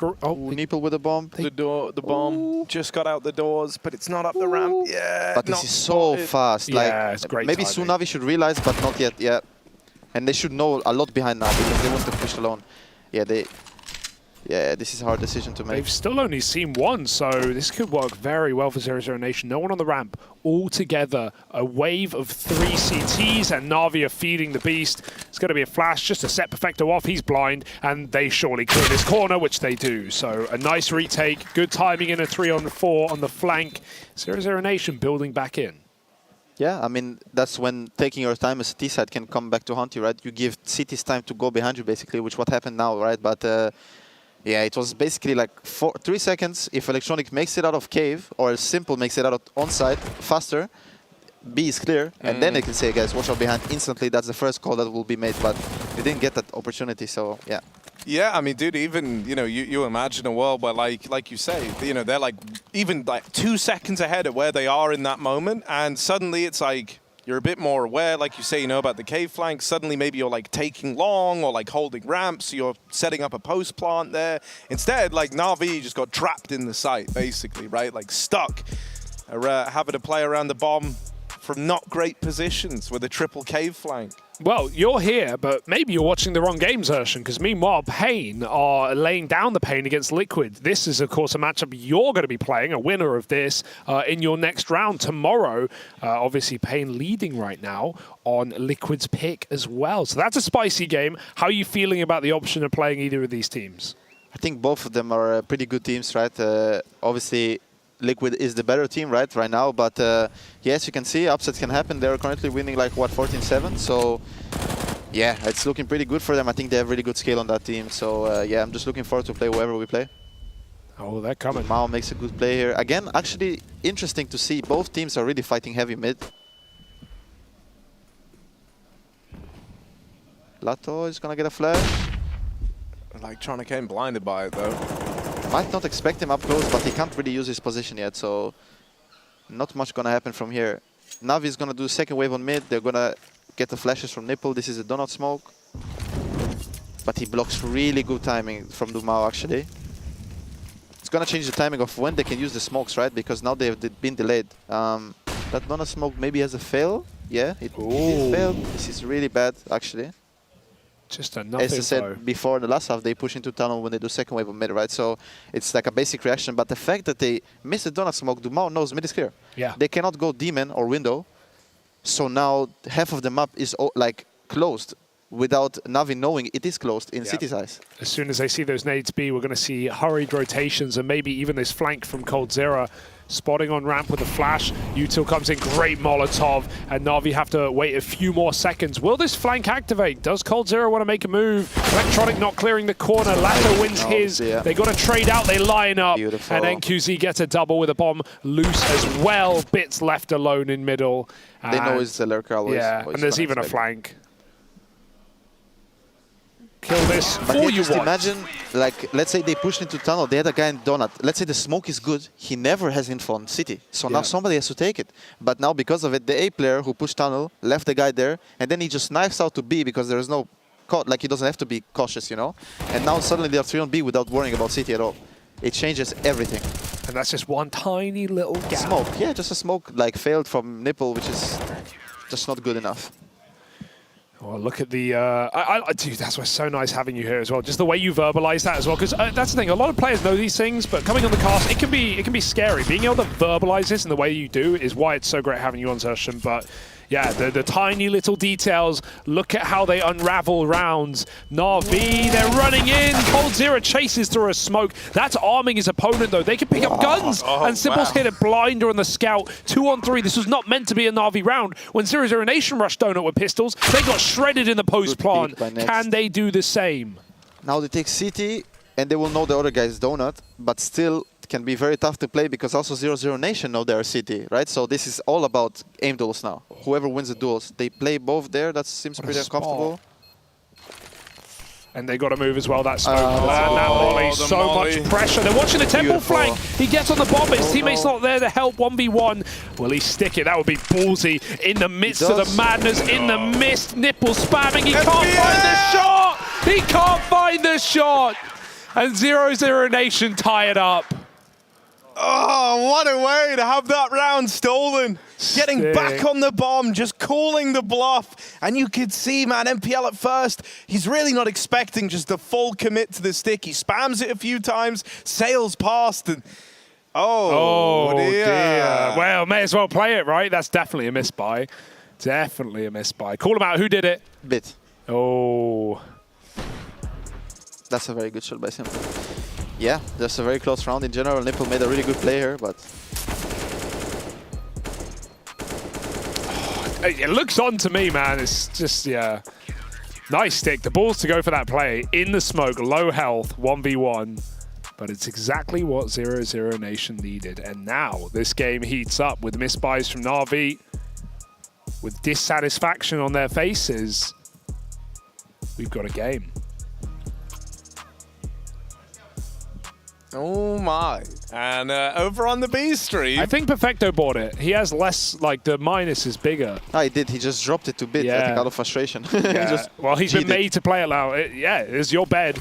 Speaker 4: Nipple with a bomb.
Speaker 2: The bomb just got out the doors, but it's not up the ramp. Yeah.
Speaker 4: But this is so fast. Like
Speaker 22: Yeah, it's great
Speaker 4: maybe
Speaker 22: timing.
Speaker 4: soon Navi should realize, but not yet. Yeah, and they should know a lot behind now because they want to push alone. Yeah, this is a hard decision to make.
Speaker 22: They've still only seen one, so this could work very well for 0-0 Nation. No one on the ramp. All together, a wave of 3 CTs, and Na'Vi are feeding the beast. It's going to be a flash, just to set Perfecto off. He's blind, and they surely clear this corner, which they do. So a nice retake, good timing in a 3-on-4 on the flank. 0-0 Nation building back in.
Speaker 4: Yeah, I mean, that's when taking your time as a T side can come back to haunt you, right? You give cities time to go behind you, basically, which what happened now, right? But yeah, it was basically like 3 seconds. If Electronic makes it out of cave, or Simple makes it out of onside faster, B is clear, and then they can say, guys, watch out behind instantly. That's the first call that will be made, but they didn't get that opportunity, so yeah.
Speaker 2: Yeah, I mean, dude, even, you know, you imagine a world where, like you say, you know, they're like even like 2 seconds ahead of where they are in that moment, and suddenly it's like you're a bit more aware, like you say, you know, about the cave flank. Suddenly maybe you're like taking long or like holding ramps, so you're setting up a post plant there. Instead, like Na'Vi just got trapped in the site, basically, right? Like stuck, having to play around the bomb from not great positions with a triple cave flank.
Speaker 22: Well, you're here, but maybe you're watching the wrong game, Zershan, because meanwhile, Pain are laying down the Pain against Liquid. This is, of course, a matchup you're going to be playing, a winner of this, in your next round tomorrow. Obviously, Pain leading right now on Liquid's pick as well. So that's a spicy game. How are you feeling about the option of playing either of these teams?
Speaker 4: I think both of them are pretty good teams, right? Obviously, Liquid is the better team right now, but yes, you can see upsets can happen. They're currently winning like, what, 14-7? So, yeah, it's looking pretty good for them. I think they have really good scale on that team. So, yeah, I'm just looking forward to play whoever we play.
Speaker 22: Oh, they're coming.
Speaker 4: Mao makes a good play here. Again, actually interesting to see. Both teams are really fighting heavy mid. Lato is going to get a flash.
Speaker 2: Like, Tronic came blinded by it, though.
Speaker 4: Might not expect him up close, but he can't really use his position yet, so not much gonna happen from here. Navi is gonna do a second wave on mid. They're gonna get the flashes from Nipple. This is a donut smoke. But he blocks really good timing from Dumao, actually. It's gonna change the timing of when they can use the smokes, right? Because now they've been delayed. That donut smoke maybe has a fail. Yeah, it failed. This is really bad, actually.
Speaker 22: Just enough
Speaker 4: As I said before, in the last half, they push into tunnel when they do second wave of mid, right? So it's like a basic reaction. But the fact that they miss the donut smoke, Dumao knows mid is clear.
Speaker 22: Yeah.
Speaker 4: They cannot go demon or window. So now half of the map is like closed without Navi knowing it is closed in City's eyes.
Speaker 22: As soon as they see those nades B, we're going to see hurried rotations and maybe even this flank from coldzera. Spotting on ramp with a flash. Util comes in, great Molotov, and Navi have to wait a few more seconds. Will this flank activate? Does coldzera want to make a move? Electronic not clearing the corner. Lato wins his. They got to trade out, they line up. Beautiful. And NQZ gets a double with a bomb loose as well. Bits left alone in middle.
Speaker 4: They know it's the lurker always.
Speaker 22: Yeah, and there's even a flank. Kill this
Speaker 4: but
Speaker 22: for you
Speaker 4: just imagine, like, let's say they pushed into tunnel, they had a guy in donut. Let's say the smoke is good, he never has info on City. So now somebody has to take it. But now because of it, the A player who pushed tunnel left the guy there, and then he just knifes out to B because there is no, like, he doesn't have to be cautious, you know? And now suddenly they are 3 on B without worrying about City at all. It changes everything.
Speaker 22: And that's just one tiny little gap.
Speaker 4: Smoke, yeah, just a smoke, like, failed from Nipple, which is just not good enough.
Speaker 22: Oh, look at the... dude, that's why it's so nice having you here as well. Just the way you verbalize that as well. Because that's the thing, a lot of players know these things, but coming on the cast, it can be scary. Being able to verbalize this in the way you do is why it's so great having you on session. But yeah, the tiny little details. Look at how they unravel rounds. Na'Vi, they're running in. coldzera chases through a smoke. That's arming his opponent, though. They can pick up guns. And Simple's hit a blinder on the scout. 2 on 3. This was not meant to be a Na'Vi round. When 0-0 Nation rushed Donut with pistols, they got shredded in the post plant. Can they do the same?
Speaker 4: Now they take CT, and they will know the other guy's Donut, but still can be very tough to play because also 0-0 Nation know they're CT, right? So this is all about aim duels now. Whoever wins the duels, they play both there. That seems pretty uncomfortable.
Speaker 22: And they got to move as well, that smoke. That Molly, so much pressure. They're watching the temple flank. He gets on the bomb, but his teammate's not there to help 1v1. Will he stick it? That would be ballsy. In the midst of the madness, in the mist, Nipple spamming. He can't find the shot! He can't find the shot! And 0-0 Nation tie it up.
Speaker 2: Oh, what a way to have that round stolen. Getting back on the bomb, just calling the bluff. And you could see, man, MPL at first, he's really not expecting just the full commit to the stick. He spams it a few times, sails past, and oh dear.
Speaker 22: Well, may as well play it, right? That's definitely a misbuy. Definitely a misbuy. Call him out. Who did it?
Speaker 4: Bit.
Speaker 22: Oh.
Speaker 4: That's a very good shot by Simple. Yeah, just a very close round in general. Nipple made a really good play here, but...
Speaker 22: It looks on to me, man. It's just, yeah. Nice stick. The balls to go for that play. In the smoke, low health, 1v1. But it's exactly what 0-0 Nation needed. And now this game heats up with misbuys from Na'Vi. With dissatisfaction on their faces. We've got a game.
Speaker 2: Oh my. And over on the B stream.
Speaker 22: I think Perfecto bought it. He has less, like, the minus is bigger.
Speaker 4: Oh, he did. He just dropped it to Bit, I think, out of frustration.
Speaker 22: Yeah. Well, he's been made to play it now. Yeah, it's your bed.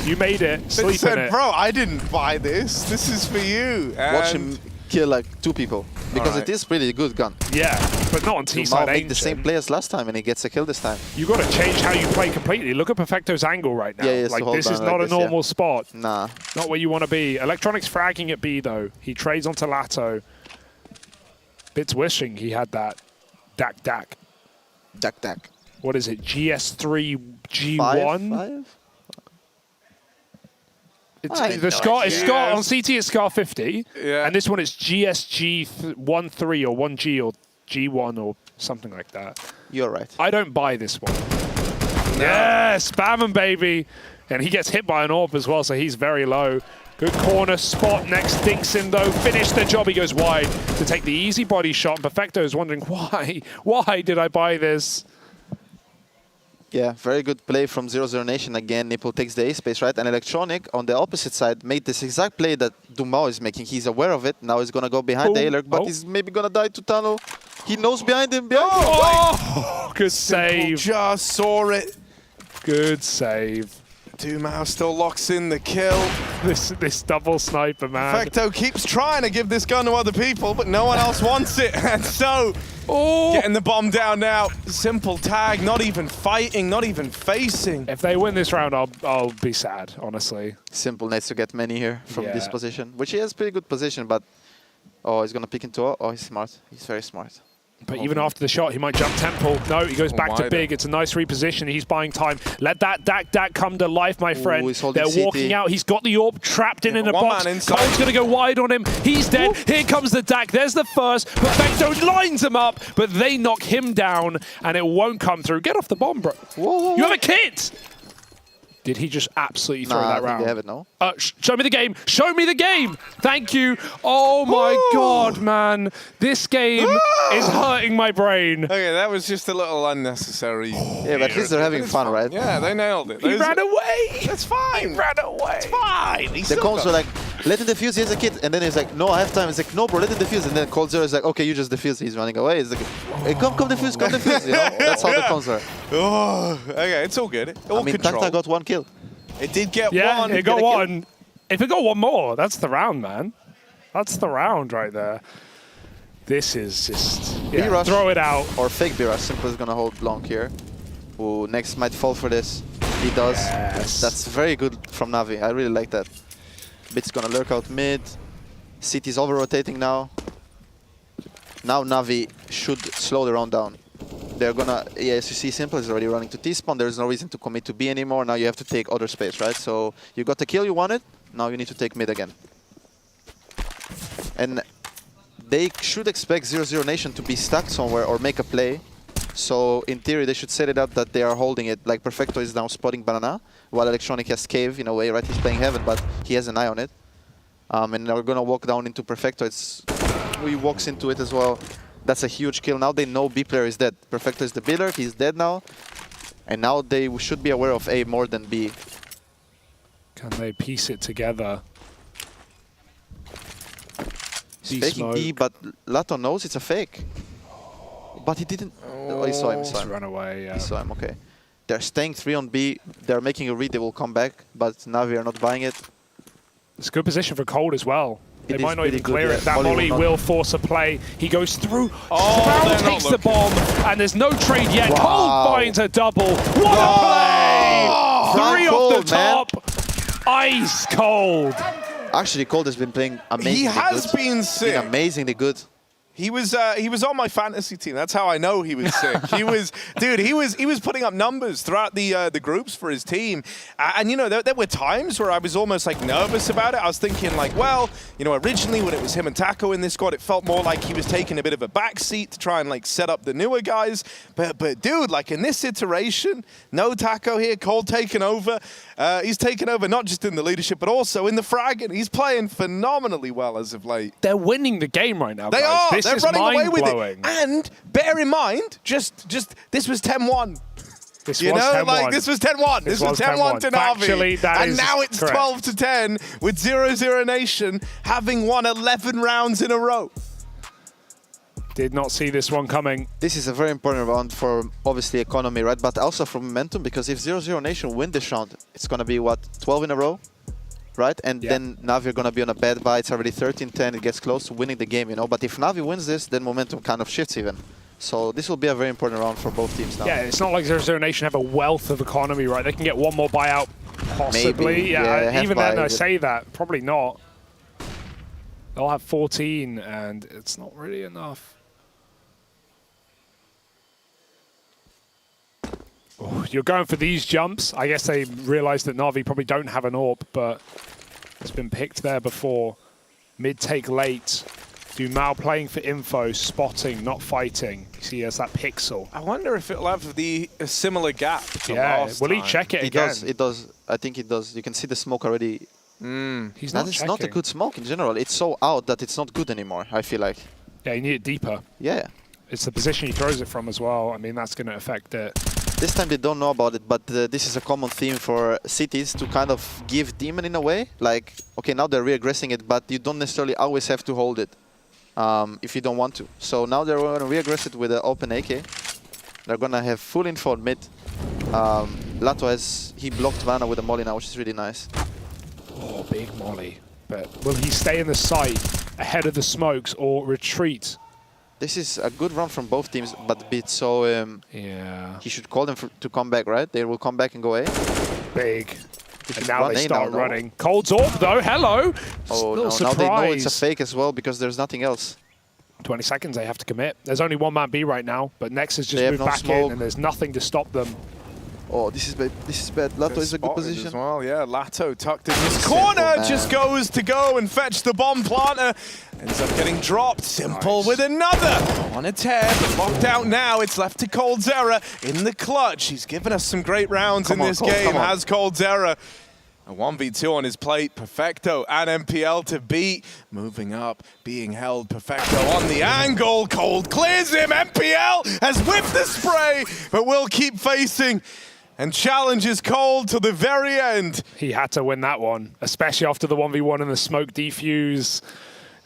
Speaker 22: You made it. Sleep in it.
Speaker 2: Bro, I didn't buy this. This is for you. And
Speaker 4: watch him kill like 2 people because it is pretty good gun.
Speaker 22: Yeah, but not on T-side
Speaker 4: make the same play as last time and he gets a kill this time.
Speaker 22: You got to change how you play completely. Look at Perfecto's angle right now.
Speaker 4: Yeah,
Speaker 22: like this is not a normal spot.
Speaker 4: Nah.
Speaker 22: Not where you want to be. Electronics fragging at B though. He trades onto Lato. Bits wishing he had that Dak. What is it? GS3 G1?
Speaker 4: 5?
Speaker 22: The Scar is Scar on CT is Scar 50, and this one is GSG 13 or 1G or G1 or something like that.
Speaker 4: You're right.
Speaker 22: I don't buy this one. Yeah, spam him, baby. And he gets hit by an AWP as well, so he's very low. Good corner spot next. Dixon, though, finished the job. He goes wide to take the easy body shot. And Perfecto is wondering, why? Why did I buy this?
Speaker 4: Yeah, very good play from 0-0 Nation again. Nipple takes the A space, right? And Electronic, on the opposite side, made this exact play that Dumao is making. He's aware of it. Now he's going to go behind the A-Lurk, but he's maybe going to die to tunnel. He knows behind him.
Speaker 22: Good save.
Speaker 2: Just saw it.
Speaker 22: Good save.
Speaker 2: Dumao still locks in the kill.
Speaker 22: This double sniper, man.
Speaker 2: Perfecto keeps trying to give this gun to other people, but no one else wants it. And so, getting the bomb down now. Simple tag, not even fighting, not even facing.
Speaker 22: If they win this round, I'll be sad, honestly.
Speaker 4: Simple needs to get many here from this position, which he has pretty good position, but he's going to pick into he's smart. He's very smart.
Speaker 22: But even after the shot, he might jump temple. No, he goes back to big. It's a nice reposition. He's buying time. Let that Dak come to life, my friend. They're walking out. He's got the AWP trapped in a box. Cole's going to go wide on him. He's dead. Here comes the Dak. There's the first. Perfecto lines him up, but they knock him down, and it won't come through. Get off the bomb, bro.
Speaker 4: Whoa.
Speaker 22: You have a kit. Did he just absolutely throw that round?
Speaker 4: They have it, no?
Speaker 22: Show me the game. Show me the game. Thank you. Oh, my God, man. This game is hurting my brain.
Speaker 2: Okay, that was just a little unnecessary.
Speaker 4: Yeah, but at least they're having fun, right?
Speaker 2: Yeah, they nailed it.
Speaker 22: He ran away.
Speaker 2: That's fine.
Speaker 22: He ran away.
Speaker 2: It's fine.
Speaker 4: The cones were like, let him defuse, he has a kit. And then he's like, no, I have time. He's like, no, bro, let him defuse. And then Cold Zero is like, okay, you just defuse. He's running away. He's like, hey, come defuse, come defuse. You know? That's how the cones are.
Speaker 2: Oh, okay, it's all good. All control.
Speaker 4: Takta got 1 kill.
Speaker 2: It did get one.
Speaker 22: Yeah, it got one. If it got one more, that's the round, man. That's the round right there. This is just... Yeah, throw it out.
Speaker 4: Or fake B-Rush. Simple is going to hold long here. Ooh, next might fall for this. He does.
Speaker 22: Yes.
Speaker 4: That's very good from Navi. I really like that. Bit's going to lurk out mid. CT's over-rotating now. Now Navi should slow the round down. They're gonna, as you see, Simple is already running to T-spawn. There's no reason to commit to B anymore. Now you have to take other space, right? So you got the kill you wanted. Now you need to take mid again. And they should expect 0-0 Nation to be stuck somewhere or make a play. So in theory, they should set it up that they are holding it. Like Perfecto is now spotting Banana, while Electronic has Cave in a way, right? He's playing Heaven, but he has an eye on it. And they're gonna walk down into Perfecto. He walks into it as well. That's a huge kill. Now they know B player is dead. Perfecto is the builder. He's dead now. And now they should be aware of A more than B.
Speaker 22: Can they piece it together?
Speaker 4: He's faking D, but Lato knows it's a fake. But he didn't... Oh, he saw him.
Speaker 22: Just ran away, yeah.
Speaker 4: He saw him, okay. They're staying 3 on B. They're making a read. They will come back. But Navi are not buying it.
Speaker 22: It's a good position for Cold as well. They might not even clear
Speaker 4: good,
Speaker 22: it. That Molly will force a play. He goes through. Sprout takes the bomb, and there's no trade yet.
Speaker 4: Wow.
Speaker 22: Cold finds a double. What a play! 3 off the top. Ice Cold.
Speaker 4: Actually, Cold has been playing amazingly
Speaker 2: He has been sick.
Speaker 4: Amazingly good.
Speaker 2: He was on my fantasy team. That's how I know he was sick. He was, dude. He was putting up numbers throughout the groups for his team. And you know, there were times where I was almost like nervous about it. I was thinking like, well, you know, originally when it was him and Taco in this squad, it felt more like he was taking a bit of a backseat to try and like set up the newer guys. But dude, like in this iteration, no Taco here, Cold taking over. He's taken over not just in the leadership, but also in the fragging. He's playing phenomenally well as of late.
Speaker 22: They're winning the game right now,
Speaker 2: They
Speaker 22: guys.
Speaker 2: are.
Speaker 22: This
Speaker 2: They're
Speaker 22: is
Speaker 2: running away with
Speaker 22: mind-blowing.
Speaker 2: it. And bear in mind, just this was 10-1.
Speaker 22: This
Speaker 2: you
Speaker 22: was
Speaker 2: know,
Speaker 22: 10-1.
Speaker 2: like this was 10-1. This was 10-1 to
Speaker 22: Factually,
Speaker 2: Navi.
Speaker 22: that
Speaker 2: And
Speaker 22: is
Speaker 2: now it's
Speaker 22: correct.
Speaker 2: 12-10 with 0-0 Nation having won 11 rounds in a row.
Speaker 22: Did not see this one coming.
Speaker 4: This is a very important round for obviously economy, right? But also for momentum, because if 0-0 Nation win this round, it's gonna be what, 12 in a row? right? And then Navi are going to be on a bad buy. It's already 13-10. It gets close to winning the game, you know. But if Navi wins this, then momentum kind of shifts even. So this will be a very important round for both teams now.
Speaker 22: Yeah, it's not like 0-0 Nation have a wealth of economy, right? They can get one more buyout, possibly.
Speaker 4: Maybe.
Speaker 22: Yeah, even then, I
Speaker 4: buy,
Speaker 22: say that. Probably not. They'll have 14, and it's not really enough. Oh, you're going for these jumps. I guess they realized that Na'Vi probably don't have an AWP, but it's been picked there before. Mid take late. Dumal playing for info, spotting, not fighting. You see, there's that pixel.
Speaker 2: I wonder if it'll have a similar gap to
Speaker 22: last will he check it again?
Speaker 4: It does. I think it does. You can see the smoke already.
Speaker 22: He's not
Speaker 4: It's
Speaker 22: checking.
Speaker 4: not a good smoke in general. It's so out that it's not good anymore, I feel like.
Speaker 22: Yeah, you need it deeper.
Speaker 4: Yeah.
Speaker 22: It's the position he throws it from as well. I mean, that's going to affect it.
Speaker 4: This time they don't know about it, but this is a common theme for cities to kind of give Demon in a way. Like, okay, now they're re-aggressing it, but you don't necessarily always have to hold it if you don't want to. So now they're going to re-aggress it with an open AK. They're going to have full info on mid. Lato he blocked Vana with a molly now, which is really nice.
Speaker 22: Oh, big molly. But will he stay in the site ahead of the smokes or retreat?
Speaker 4: This is a good run from both teams, but a bit so...
Speaker 22: yeah.
Speaker 4: He should call them to come back, right? They will come back and go A.
Speaker 22: Big.
Speaker 4: They
Speaker 22: And now they start
Speaker 4: now,
Speaker 22: running. Cold's AWP though, hello!
Speaker 4: Oh,
Speaker 22: Little
Speaker 4: no.
Speaker 22: surprise.
Speaker 4: Now they know it's a fake as well because there's nothing else.
Speaker 22: 20 seconds they have to commit. There's only one man B right now, but Nex has just
Speaker 4: They have
Speaker 22: moved
Speaker 4: no
Speaker 22: back
Speaker 4: smoke.
Speaker 22: in and there's nothing to stop them.
Speaker 4: Oh, this is bad. This is bad. Lato is a good
Speaker 2: spotted
Speaker 4: position.
Speaker 2: as well. Yeah, Lato tucked in his corner, just goes to go and fetch the bomb planter. Ends up getting dropped. Simple with another. On a tear, but locked out now. It's left to coldzera in the clutch. He's given us some great rounds in this game, has coldzera. A 1v2 on his plate, Perfecto and MPL to beat. Moving up, being held, Perfecto on the angle. Cold clears him, MPL has whipped the spray, but will keep facing and challenges Cold to the very end.
Speaker 22: He had to win that one, especially after the 1v1 and the smoke defuse.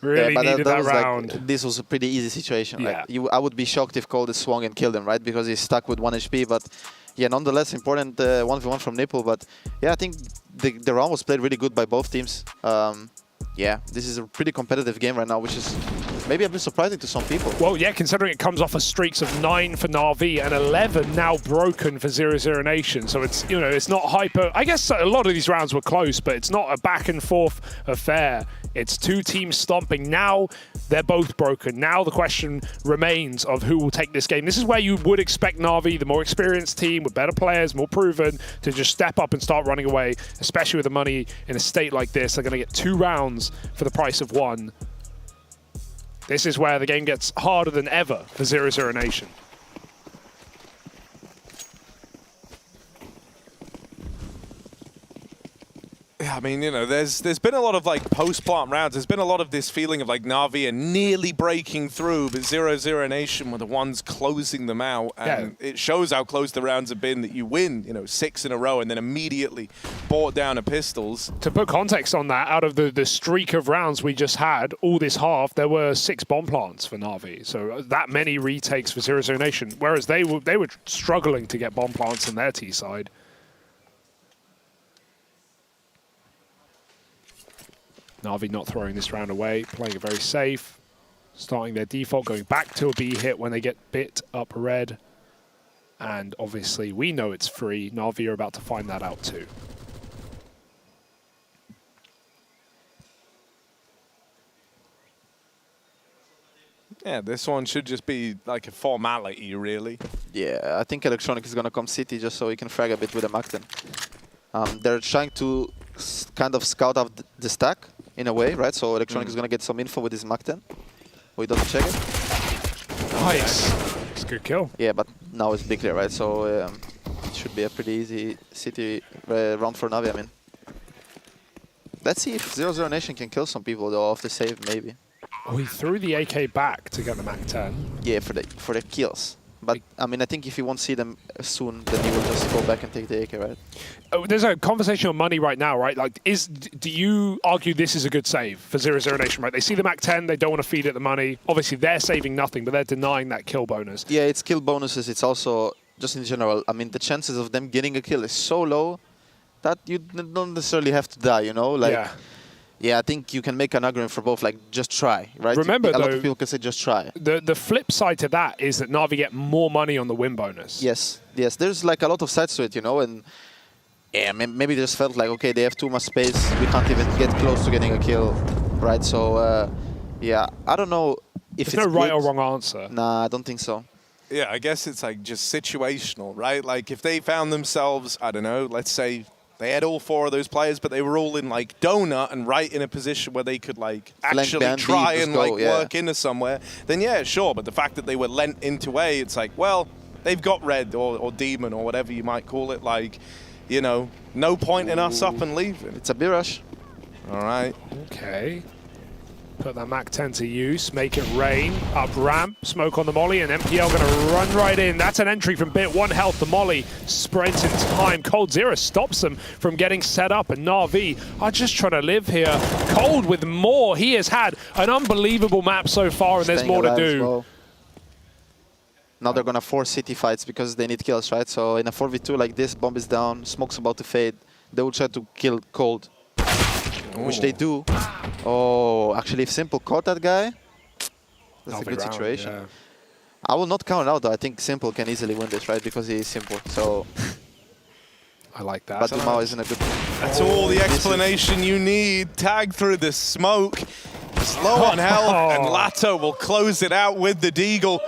Speaker 22: Really
Speaker 4: but
Speaker 22: needed that
Speaker 4: was
Speaker 22: round.
Speaker 4: Like, this was a pretty easy situation. Yeah. Like, I would be shocked if Cold had swung and killed him, right? Because he's stuck with 1 HP, but yeah, nonetheless, important 1v1 from Nipple. But yeah, I think the round was played really good by both teams. Yeah, this is a pretty competitive game right now, which is maybe a bit surprising to some people.
Speaker 22: Well, yeah, considering it comes off of streaks of 9 for Na'Vi and 11 now broken for 0-0 Nation. So it's, you know, it's not hyper. I guess a lot of these rounds were close, but it's not a back and forth affair. It's two teams stomping. Now they're both broken. Now the question remains of who will take this game. This is where you would expect Na'Vi, the more experienced team with better players, more proven, to just step up and start running away, especially with the money in a state like this. They're going to get 2 rounds for the price of 1. This is where the game gets harder than ever for 0-0 Nation.
Speaker 2: Yeah, I mean, you know, there's been a lot of like post-plant rounds. There's been a lot of this feeling of like Na'Vi are nearly breaking through, but 0-0 Nation were the ones closing them out. And it shows how close the rounds have been that you win, you know, 6 in a row and then immediately bought down a pistols.
Speaker 22: To put context on that, out of the streak of rounds we just had, all this half, there were 6 bomb plants for Na'Vi. So that many retakes for 0-0 Nation, whereas they were struggling to get bomb plants on their T side. Na'Vi not throwing this round away, playing it very safe, starting their default, going back to a B hit when they get bit up red. And obviously we know it's free. Na'Vi are about to find that out too.
Speaker 2: Yeah, this one should just be like a formality, really.
Speaker 4: Yeah, I think Electronic is going to come City just so he can frag a bit with the Macten. They're trying to kind of scout out the stack in a way, right? So Electronic is going to get some info with his Macten. We don't check it.
Speaker 22: Nice. It's a good kill.
Speaker 4: Yeah, but now it's big clear, right? So it should be a pretty easy City round for Navi, I mean. Let's see if 0-0 Nation can kill some people though off the save, maybe.
Speaker 22: Oh, he threw the AK back to get the Mac 10.
Speaker 4: Yeah, for the kills. But I mean, I think if you won't see them soon, then he will just go back and take the AK, right?
Speaker 22: Oh, there's a conversation on money right now, right? Like, do you argue this is a good save for 0-0 Nation, right? They see the Mac 10, they don't want to feed it the money. Obviously, they're saving nothing, but they're denying that kill bonus.
Speaker 4: Yeah, it's kill bonuses. It's also, just in general, I mean, the chances of them getting a kill is so low that you don't necessarily have to die, you know? Like, yeah, I think you can make an argument for both, like, just try, right?
Speaker 22: Remember,
Speaker 4: a lot of people can say just try.
Speaker 22: The flip side to that is that Na'Vi get more money on the win bonus.
Speaker 4: Yes, yes. There's, like, a lot of sides to it, you know? And, yeah, maybe they just felt like, okay, they have too much space. We can't even get close to getting a kill, right? So, yeah, I don't know if
Speaker 22: There's
Speaker 4: it's
Speaker 22: no right
Speaker 4: good.
Speaker 22: or wrong answer.
Speaker 4: Nah, I don't think so.
Speaker 2: Yeah, I guess it's, like, just situational, right? Like, if they found themselves, I don't know, let's say they had all 4 of those players, but they were all in, like, donut and right in a position where they could, like, actually try and, like, work into somewhere, then, yeah, sure. But the fact that they were lent into A, it's like, well, they've got red or demon or whatever you might call it. Like, you know, no point in us up and leaving.
Speaker 4: It's a B-rush.
Speaker 2: All right.
Speaker 22: Okay. Put that Mach 10 to use, make it rain, up ramp, smoke on the molly, and MPL going to run right in. That's an entry from Bit, 1 health. The molly spreads in time. coldzera stops them from getting set up, and Na'Vi are just trying to live here. Cold with more. He has had an unbelievable map so far, and there's more to do.
Speaker 4: Well. Now they're going to force city fights because they need kills, right? So in a 4v2 like this, bomb is down, smoke's about to fade. They will try to kill Cold, which they do. Oh, actually, if Simple caught that guy, that's a good situation.
Speaker 22: Yeah.
Speaker 4: I will not count it out, though. I think Simple can easily win this, right? Because he is Simple. So
Speaker 22: I like that.
Speaker 4: But Dumao isn't a good...
Speaker 2: That's all the explanation you need. Tag through the smoke. He's low on health, and Lato will close it out with the Deagle.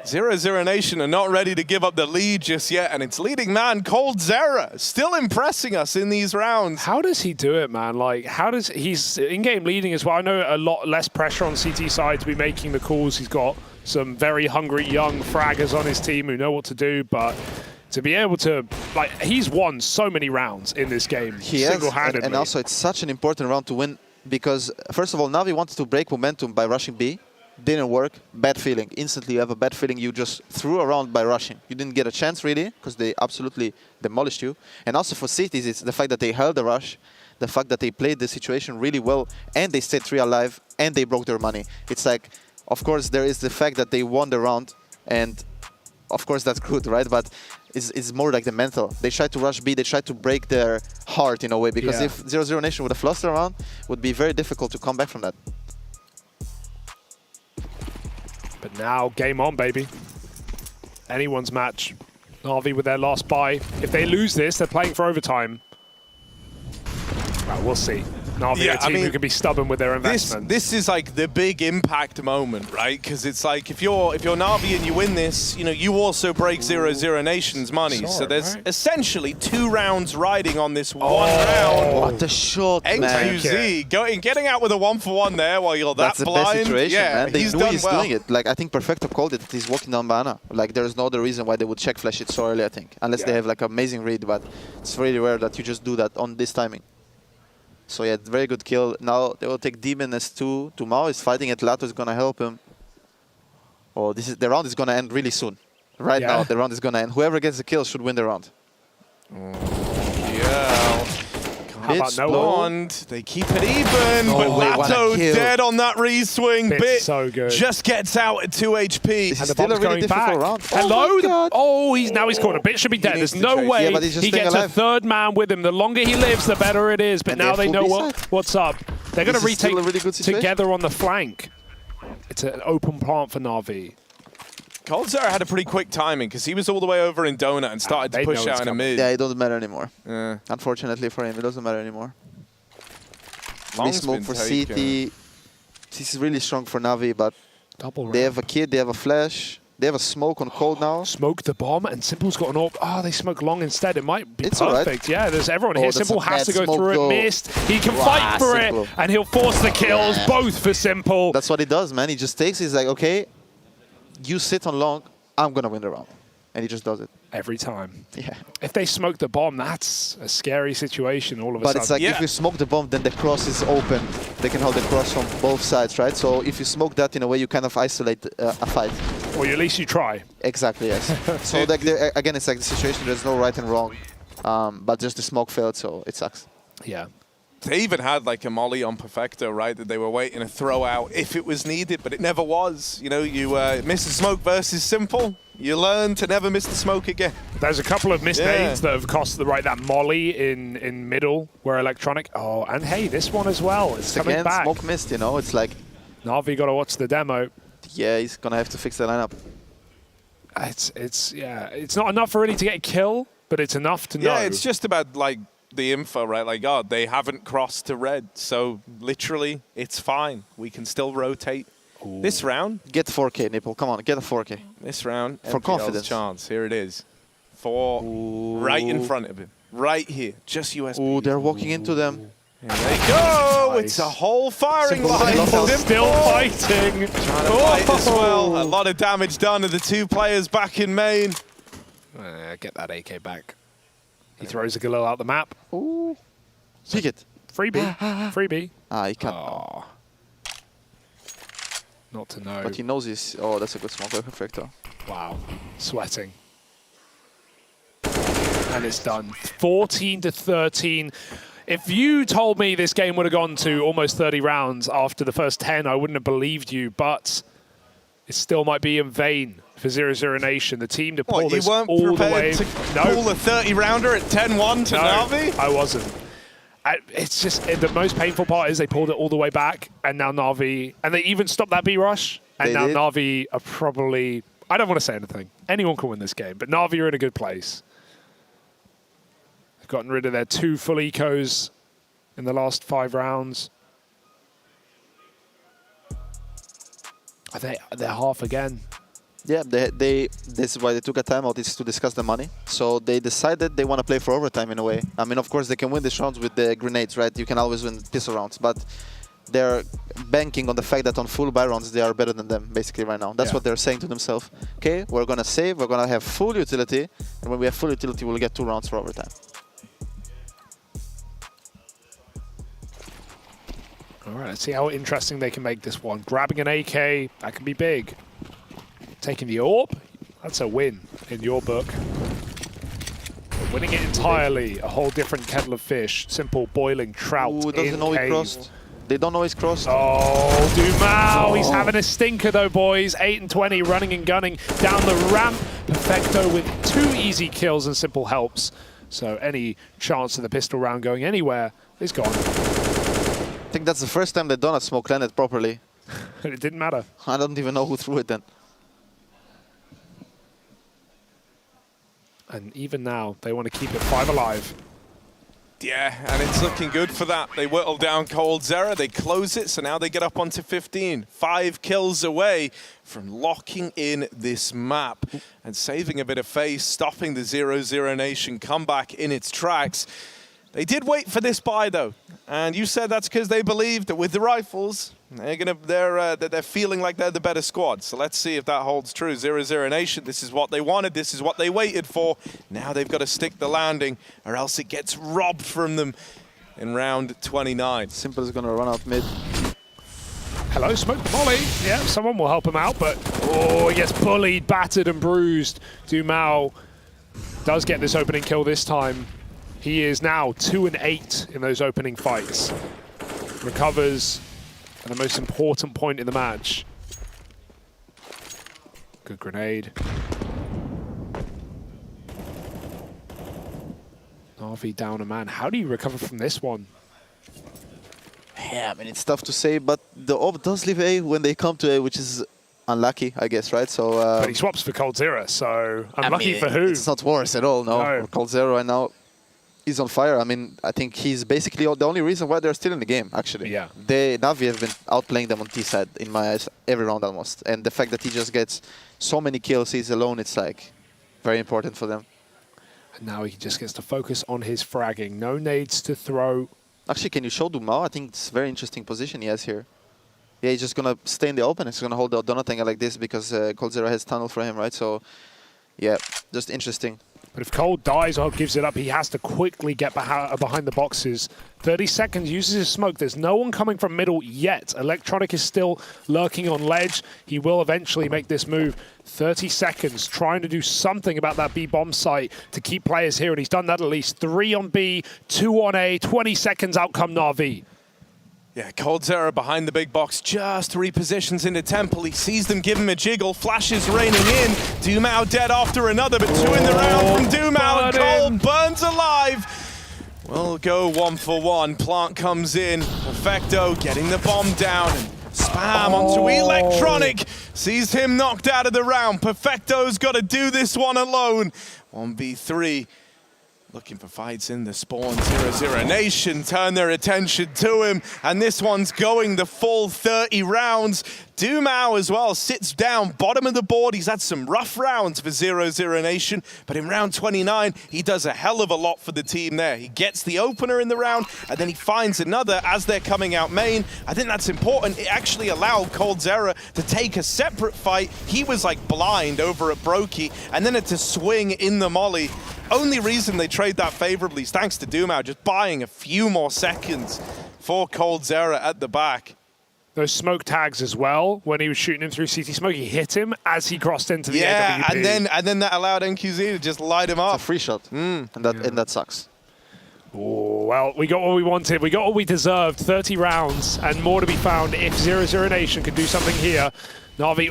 Speaker 2: 0-0 Nation are not ready to give up the lead just yet, and it's leading man coldzera still impressing us in these rounds.
Speaker 22: How does he do it, man? Like, how does he's in-game leading as well? I know a lot less pressure on CT side to be making the calls. He's got some very hungry young fraggers on his team who know what to do, but to be able to, like, he's won so many rounds in this game single-handedly.
Speaker 4: And also it's such an important round to win because, first of all, Navi wanted to break momentum by rushing B. Didn't work. Bad feeling. Instantly you have a bad feeling you just threw around by rushing. You didn't get a chance really because they absolutely demolished you. And also for cities, it's the fact that they held the rush, the fact that they played the situation really well, and they stayed 3 alive, and they broke their money. It's like, of course, there is the fact that they won the round, and of course that's good, right? But it's more like the mental. They tried to rush B, they tried to break their heart in a way, because if 0-0 Nation would have lost the round, it would be very difficult to come back from that.
Speaker 22: But now, game on, baby. Anyone's match. Na'Vi with their last buy. If they lose this, they're playing for overtime. Well, we'll see. Na'Vi are a team who can be stubborn with their investment.
Speaker 2: This is like the big impact moment, right? Because it's like if you're Na'Vi and you win this, you know, you also break 0-0 Nation's money. So there's essentially 2 rounds riding on this 1 round.
Speaker 4: What a shot, man.
Speaker 2: XQZ getting out with a 1-for-1 there while you're that blind.
Speaker 4: That's the best situation, man. They knew he's
Speaker 2: well.
Speaker 4: doing it. Like, I think Perfecto called it. He's walking down banana. Like, there's no other reason why they would check flash it so early, I think. Unless they have like amazing read, but it's really rare that you just do that on this timing. So yeah, very good kill. Now they will take Demon as 2. Dumao is fighting it. Lato is gonna help him. Oh, the round is gonna end really soon. Right now, the round is gonna end. Whoever gets the kill should win the round.
Speaker 2: Yeah.
Speaker 22: How about no
Speaker 2: Blonde. They keep it even, but Lato dead on that re-swing. Bit
Speaker 22: so good.
Speaker 2: Just gets out at 2 HP.
Speaker 22: And the bomb's going back. Hello? Oh, he's caught a Bit. Should be dead. There's no way he gets a 3rd man with him. The longer he lives, the better it is. But and now they know what's up. They're going to retake together on the flank. It's an open plant for Na'Vi.
Speaker 2: coldzera had a pretty quick timing because he was all the way over in Donut and started to push out in a mid.
Speaker 4: Yeah, it doesn't matter anymore. Unfortunately for him, it doesn't matter anymore. Smoke for CT. This is really strong for Navi, but they have a kid, they have a flash, they have a smoke on Cold now.
Speaker 22: Smoke the bomb, and Simple's got an AWP. Oh, they smoke long instead. It might be perfect.
Speaker 4: Right.
Speaker 22: Yeah, there's everyone here. Simple has to go through it. Missed. He can fight for it, and he'll force the kills, both for Simple.
Speaker 4: That's what he does, man. He just takes it. He's like, okay, you sit on long, I'm going to win the round. And he just does it.
Speaker 22: Every time.
Speaker 4: Yeah.
Speaker 22: If they smoke the bomb, that's a scary situation all of a sudden.
Speaker 4: But it's like if you smoke the bomb, then the cross is open. They can hold the cross from both sides, right? So if you smoke that in a way, you kind of isolate a fight.
Speaker 22: Or at least you try.
Speaker 4: Exactly, yes. So like again, it's like the situation, there's no right and wrong. But just the smoke failed, so it sucks.
Speaker 22: Yeah.
Speaker 2: They even had like a molly on Perfecto, right? That they were waiting to throw out if it was needed, but it never was. You know, you miss the smoke versus Simple. You learn to never miss the smoke again.
Speaker 22: There's a couple of missed nades that have cost that molly in middle where Electronic. Oh, and hey, this one as well. It's coming
Speaker 4: again,
Speaker 22: back.
Speaker 4: Smoke missed, you know. It's like
Speaker 22: Na'Vi got to watch the demo.
Speaker 4: Yeah, he's gonna have to fix the lineup.
Speaker 22: It's not enough really to get a kill, but it's enough to know.
Speaker 2: Yeah, it's just about like the info, right? Like, oh, they haven't crossed to red, so literally it's fine. We can still rotate. Ooh. This round.
Speaker 4: Get 4K, Nipple. Come on, get a 4K.
Speaker 2: This round.
Speaker 4: For
Speaker 2: MPL's
Speaker 4: confidence.
Speaker 2: Chance. Here it is. Right in front of him. Right here. Just USB.
Speaker 4: Ooh, they're walking into them.
Speaker 2: Here they go. Nice. It's a whole firing line.
Speaker 22: Still fighting.
Speaker 2: Trying to fight as well. A lot of damage done to the two players back in main.
Speaker 22: Get that AK back. He throws a Galil out the map.
Speaker 4: Ooh. Pick it.
Speaker 22: Freebie. Freebie.
Speaker 4: Ah, he can't.
Speaker 22: Oh. Not to know.
Speaker 4: But he knows he's... Oh, that's a good smoke by Perfecto.
Speaker 22: Wow. Sweating. And it's done. 14-13. If you told me this game would have gone to almost 30 rounds after the first 10, I wouldn't have believed you, but it still might be in vain for 0-0 Nation, the team to pull this all the way.
Speaker 2: To pull a 30-rounder at 10-1 to Na'Vi?
Speaker 22: I wasn't. It's just the most painful part is they pulled it all the way back, and now Na'Vi, and they even stopped that B rush, and now Na'Vi are probably, I don't want to say anything. Anyone can win this game, but Na'Vi are in a good place. They've gotten rid of their 2 full ecos in the last 5 rounds. They're half again.
Speaker 4: Yeah, this is why they took a timeout, is to discuss the money. So they decided they want to play for overtime in a way. I mean, of course, they can win these rounds with the grenades, right? You can always win pistol rounds, but they're banking on the fact that on full buy rounds, they are better than them, basically, right now. That's what they're saying to themselves. Okay, we're going to save, we're going to have full utility, and when we have full utility, we'll get 2 rounds for overtime.
Speaker 22: All right, let's see how interesting they can make this one. Grabbing an AK, that can be big. Taking the AWP, that's a win in your book. But winning it entirely, a whole different kettle of fish. Simple boiling trout.
Speaker 4: Ooh, doesn't know he crossed. They don't know he's crossed.
Speaker 22: Oh, Dumao, he's having a stinker though, boys. 8 and 20, running and gunning down the ramp. Perfecto with 2 easy kills and Simple helps. So any chance of the pistol round going anywhere is gone.
Speaker 4: I think that's the first time they've done a smoke landed properly.
Speaker 22: It didn't matter.
Speaker 4: I don't even know who threw it then.
Speaker 22: And even now, they want to keep it 5 alive.
Speaker 2: Yeah, and it's looking good for that. They whittle down coldzera, they close it, so now they get up onto 15. 5 kills away from locking in this map and saving a bit of face, stopping the 0-0 Nation comeback in its tracks. They did wait for this buy, though, and you said that's because they believe that with the rifles, they're feeling like they're the better squad. So let's see if that holds true. 0-0 Nation, this is what they wanted, this is what they waited for. Now they've got to stick the landing, or else it gets robbed from them in round 29.
Speaker 4: Simple is going to run out mid.
Speaker 22: Hello, smoke the molly. Yeah, someone will help him out, but oh, he gets bullied, battered and bruised. Dumao does get this opening kill this time. He is now 2 and 8 in those opening fights. Recovers at the most important point in the match. Good grenade. Na'Vi down a man. How do you recover from this one?
Speaker 4: Yeah, I mean, it's tough to say, but the AWP does leave A when they come to A, which is unlucky, I guess, right? So.
Speaker 22: But he swaps for coldzera, so unlucky for who?
Speaker 4: It's not worse at all, no. coldzera right now. He's on fire. I mean, I think he's basically the only reason why they're still in the game, actually.
Speaker 22: Yeah.
Speaker 4: Na'Vi have been outplaying them on T side, in my eyes, every round almost. And the fact that he just gets so many kills, he's alone, it's like very important for them.
Speaker 22: And now he just gets to focus on his fragging. No nades to throw.
Speaker 4: Actually, can you show Dumao? I think it's a very interesting position he has here. Yeah, he's just going to stay in the open. He's going to hold the donut angle like this because coldzera has tunnel for him, right? So, yeah, just interesting.
Speaker 22: But if Cold dies or gives it up, he has to quickly get behind the boxes. 30 seconds, uses his smoke. There's no one coming from middle yet. Electronic is still lurking on ledge. He will eventually make this move. 30 seconds, trying to do something about that B bomb site to keep players here, and he's done that at least. 3 on B, 2 on A, 20 seconds, out come Na'Vi.
Speaker 2: Yeah, coldzera behind the big box, just repositions into Temple. He sees them give him a jiggle, flashes raining in. Dumao dead after another, but 2 in the round from Dumao, and Cole burns alive. We'll go 1 for 1. Plant comes in, Perfecto getting the bomb down, and spam onto Electronic. Sees him knocked out of the round. Perfecto's got to do this one alone. 1v3. Looking for fights in the spawn. 0-0 Nation turn their attention to him, and this one's going the full 30 rounds. Dumao as well sits down, bottom of the board. He's had some rough rounds for 0-0 Nation, but in round 29, he does a hell of a lot for the team there. He gets the opener in the round, and then he finds another as they're coming out main. I think that's important. It actually allowed coldzera to take a separate fight. He was like blind over at Brokey, and then to swing in the molly. Only reason they trade that favorably is thanks to Dumao just buying a few more seconds for coldzera at the back.
Speaker 22: Those smoke tags as well, when he was shooting him through CT smoke, he hit him as he crossed into the AWP.
Speaker 2: and then that allowed NQZ to just light him up.
Speaker 4: It's a free shot, and that sucks.
Speaker 22: Oh, well, we got what we wanted. We got what we deserved. 30 rounds and more to be found if 0-0 Nation could do something here. Na'Vi,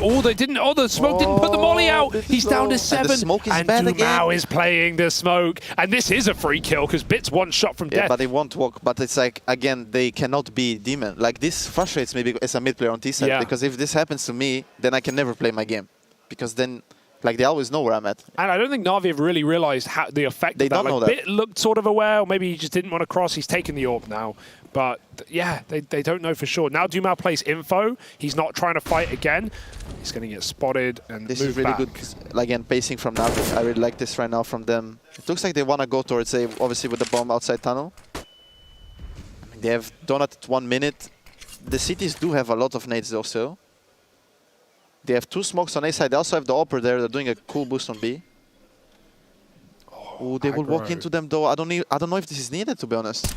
Speaker 22: the smoke didn't put the molly out. He's down to 7.
Speaker 4: And the smoke is
Speaker 22: and
Speaker 4: bad
Speaker 22: Dumao
Speaker 4: again.
Speaker 22: is playing the smoke. And this is a free kill because Bit's 1 shot from death.
Speaker 4: But they won't walk. But it's like, again, they cannot be demon. Like, this frustrates me as a mid player on T-side, because if this happens to me, then I can never play my game. Because then, like, they always know where I'm at.
Speaker 22: And I don't think Na'Vi have really realized the effect
Speaker 4: They
Speaker 22: of that.
Speaker 4: don't know
Speaker 22: Like,
Speaker 4: that.
Speaker 22: Bit looked sort of aware, or maybe he just didn't want to cross. He's taken the AWP now. But yeah, they don't know for sure. Now Dumao plays info. He's not trying to fight again. He's going to get spotted and
Speaker 4: This
Speaker 22: move
Speaker 4: is really
Speaker 22: back.
Speaker 4: good, again, pacing from Na'Vi. I really like this right now from them. It looks like they want to go towards A, obviously with the bomb outside tunnel. I mean, they have Donut at 1 minute. The cities do have a lot of nades though, so. They have 2 smokes on A side. They also have the AWPer there. They're doing a cool boost on B. Oh, they will walk into them though. I don't know if this is needed, to be honest.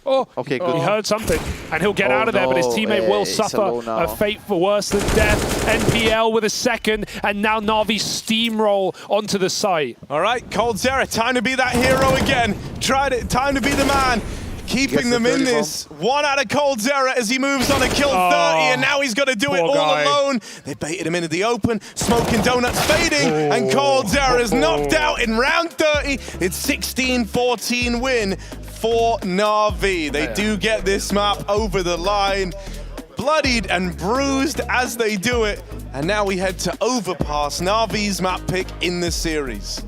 Speaker 22: Oh,
Speaker 4: okay, good.
Speaker 22: He heard something, and he'll get out of there, but his teammate will suffer a fate for worse than death. NPL with a second, and now Na'Vi steamroll onto the site.
Speaker 2: All right, coldzera, time to be that hero again. Time to be the man. Keeping them in this. 1 out of coldzera as he moves on to kill 30, and now he's got to do it all alone. They baited him into the open. Smoking Donuts fading, and coldzera is knocked out in round 30. It's 16-14 win for Na'Vi. They do get this map over the line. Bloodied and bruised as they do it. And now we head to Overpass, Na'Vi's map pick in the series.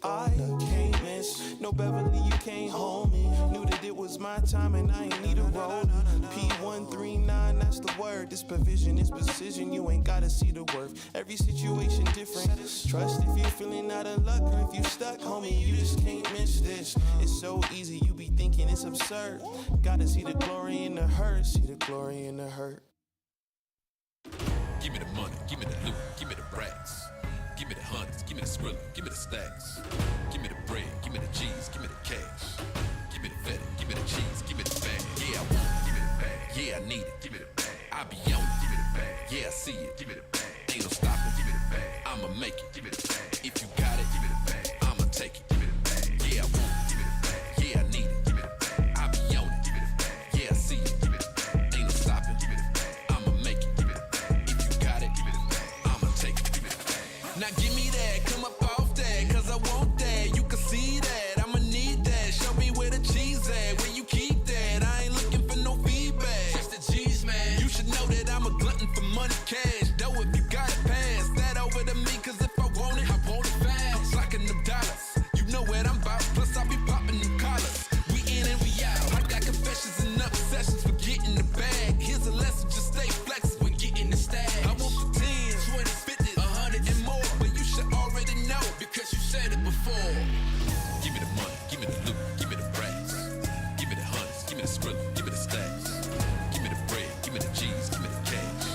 Speaker 13: I can't miss, no Beverly, you can't hold me. Knew that it was my time and I ain't need a roll. P139, that's the word. This provision is precision, you ain't gotta see the worth. Every situation different. Trust if you're feeling out of luck or if you stuck, homie, you just can't miss this. It's so easy, you be thinking it's absurd. Gotta see the glory in the hurt, see the glory in the hurt.
Speaker 5: Give me the money, give me the loot, give me the racks. Give me the hundreds, give me the skrilla, give me the stacks. Give me the bread, give me the cheese, give me the cash. Give me the feta, give me the cheese, give me the bag. Yeah, I want it, give me the bag. Yeah, I need it, give me the bag. I be on it, give me the bag. Yeah, I see it, give me the bag. Ain't no stopping, give me the bag. I'ma make it, give me the bag. If you got it, give me the bag. I'ma take it, give me the bag. Yeah, I want it, give me the bag. Yeah, I need it, give me the bag. I be on it, give me the bag. Yeah, I see it, give me the bag. Ain't no stopping, give me the bag. I'ma make it, give me the bag. If you got it, give me the bag. I'ma take it. Now give me that, come up off that, cause I want that. You can see that, I'ma need that. Show me where the cheese at, where you keep that. I ain't looking for no feedback. Just the G's, man. You should know that I'm a glutton for money, cash. Though if you got it, pass that over to me, cause if I want it fast. I'm clocking them dollars. You know what I'm about, plus I be popping them collars. We in and we out. I got confessions and obsessions for getting the bag. Here's a lesson, just stay flexible when getting the stag. I want the 10s, 20s, 50s, 100 and more. But you should already know, because you said it before. Give me the money, give me the loot, give me the racks. Give me the hundreds, give me the skrilla, give me the stacks. Give me the bread, give me the cheese, give me the cash.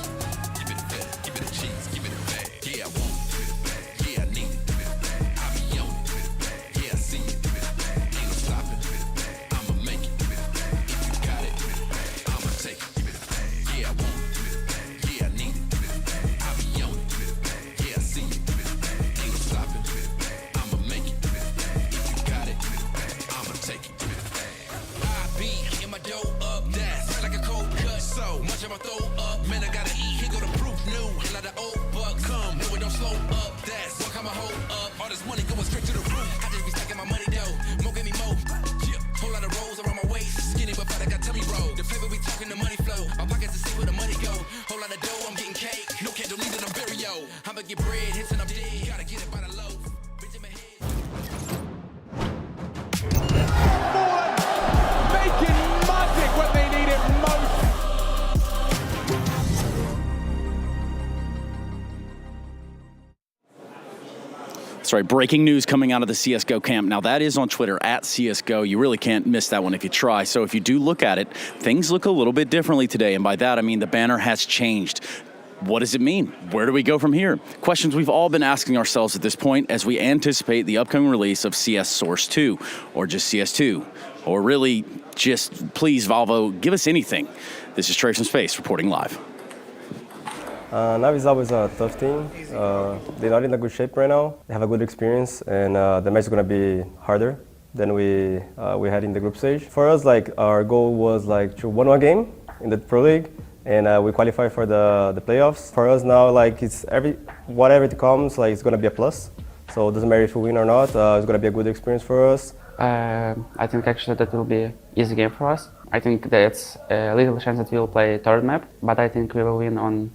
Speaker 5: Give me the fat, give me the cheese, give me the bag. Yeah, I want it, give me the bag. Yeah, I need it, give me the bag. I be on it, give me the bag. Yeah, I see it, give me the bag. Ain't no stopping, give me the bag. I'ma make it, give me the bag. If you got it, give me the bag. I'ma take it, give me the bag. Yeah, I want it, give me the bag. Yeah, I need it, give me the bag. I be on it, give me the bag. Yeah, I see it, give me the bag. Ain't no stopping, give me the bag. I'ma make it, give me the bag. If you got it, give me the bag. I'ma take it, give me the bag. I be in my dough up, that's like a cold cut. So much I'ma throw up, man, I gotta eat. Here go the proof, new. And like the old buck come, no, it don't slow up. That's what I'ma hold up. All this money going straight to the roof. I just be stacking my money though. More give me more. Yeah, whole lot of rolls around my waist. Skinny but fat, I got tummy roll. The paper we talking, the money flow. My pockets to see where the money go. Whole lot of dough, I'm getting cake. No candle needed, I'm very yo. I'ma get bread, hits and I'm dead. Gotta get it by the loaf. Bitch in my head.
Speaker 1: Making magic when they need it most.
Speaker 24: That's right, breaking news coming out of the CSGO camp. Now that is on Twitter, at CSGO. You really can't miss that one if you try. So if you do look at it, things look a little bit differently today. And by that, I mean the banner has changed. What does it mean? Where do we go from here? Questions we've all been asking ourselves at this point as we anticipate the upcoming release of CS Source 2, or just CS2, or really just, please, Valvo, give us anything. This is Trey from Space reporting live.
Speaker 12: Navi is always a tough team. They're not in a good shape right now. They have a good experience, and the match is going to be harder than we had in the group stage. For us, like our goal was like to win one game in the Pro League, and we qualify for the playoffs. For us now, like it's whatever it comes, like it's going to be a plus. So it doesn't matter if we win or not. It's going to be a good experience for us.
Speaker 6: I think actually that will be an easy game for us. I think that's a little chance that we will play third map, but I think we will win on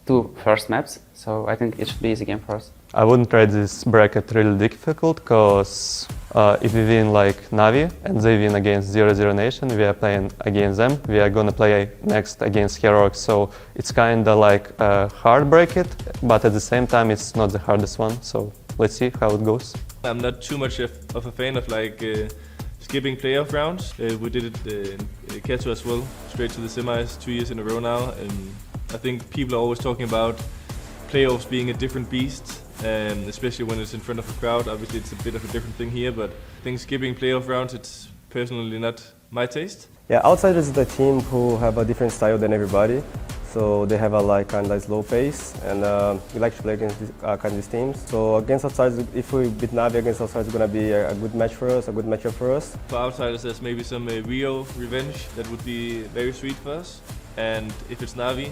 Speaker 6: 2 first maps, so I think it should be an easy game for us.
Speaker 15: I wouldn't rate this bracket really difficult, because if we win like Navi and they win against 0-0 Nation, we are playing against them. We are gonna play next against Heroics, so it's kinda like a hard bracket, but at the same time it's not the hardest one, so let's see how it goes.
Speaker 3: I'm not too much of a fan of like skipping playoff rounds. We did it in Keto as well, straight to the semis 2 years in a row now, and I think people are always talking about playoffs being a different beast, especially when it's in front of a crowd. Obviously it's a bit of a different thing here, but I think skipping playoff rounds, it's personally not my taste.
Speaker 12: Yeah, Outsiders is the team who have a different style than everybody. So they have a like kind of slow pace, and we like to play against these teams. So against Outsiders, if we beat Navi against Outsiders, it's going to be a good match for us, a good matchup for us.
Speaker 3: For Outsiders, there's maybe some Rio revenge that would be very sweet for us. And if it's Navi,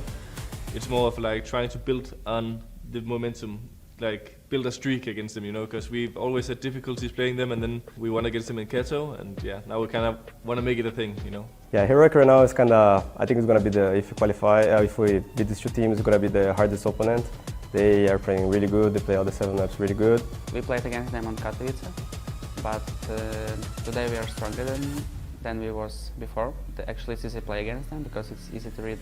Speaker 3: it's more of like trying to build on the momentum, like build a streak against them, you know, because we've always had difficulties playing them, and then we won against them in Keto, and yeah, now we kind of want to make it a thing, you know.
Speaker 12: Yeah, Heroic right now is kind of, I think it's going to be if we qualify, if we beat these two teams, it's going to be the hardest opponent. They are playing really good, they play all the 7 maps really good.
Speaker 6: We played against them on Katowice, but today we are stronger than we was before. Actually it's easy to play against them because it's easy to read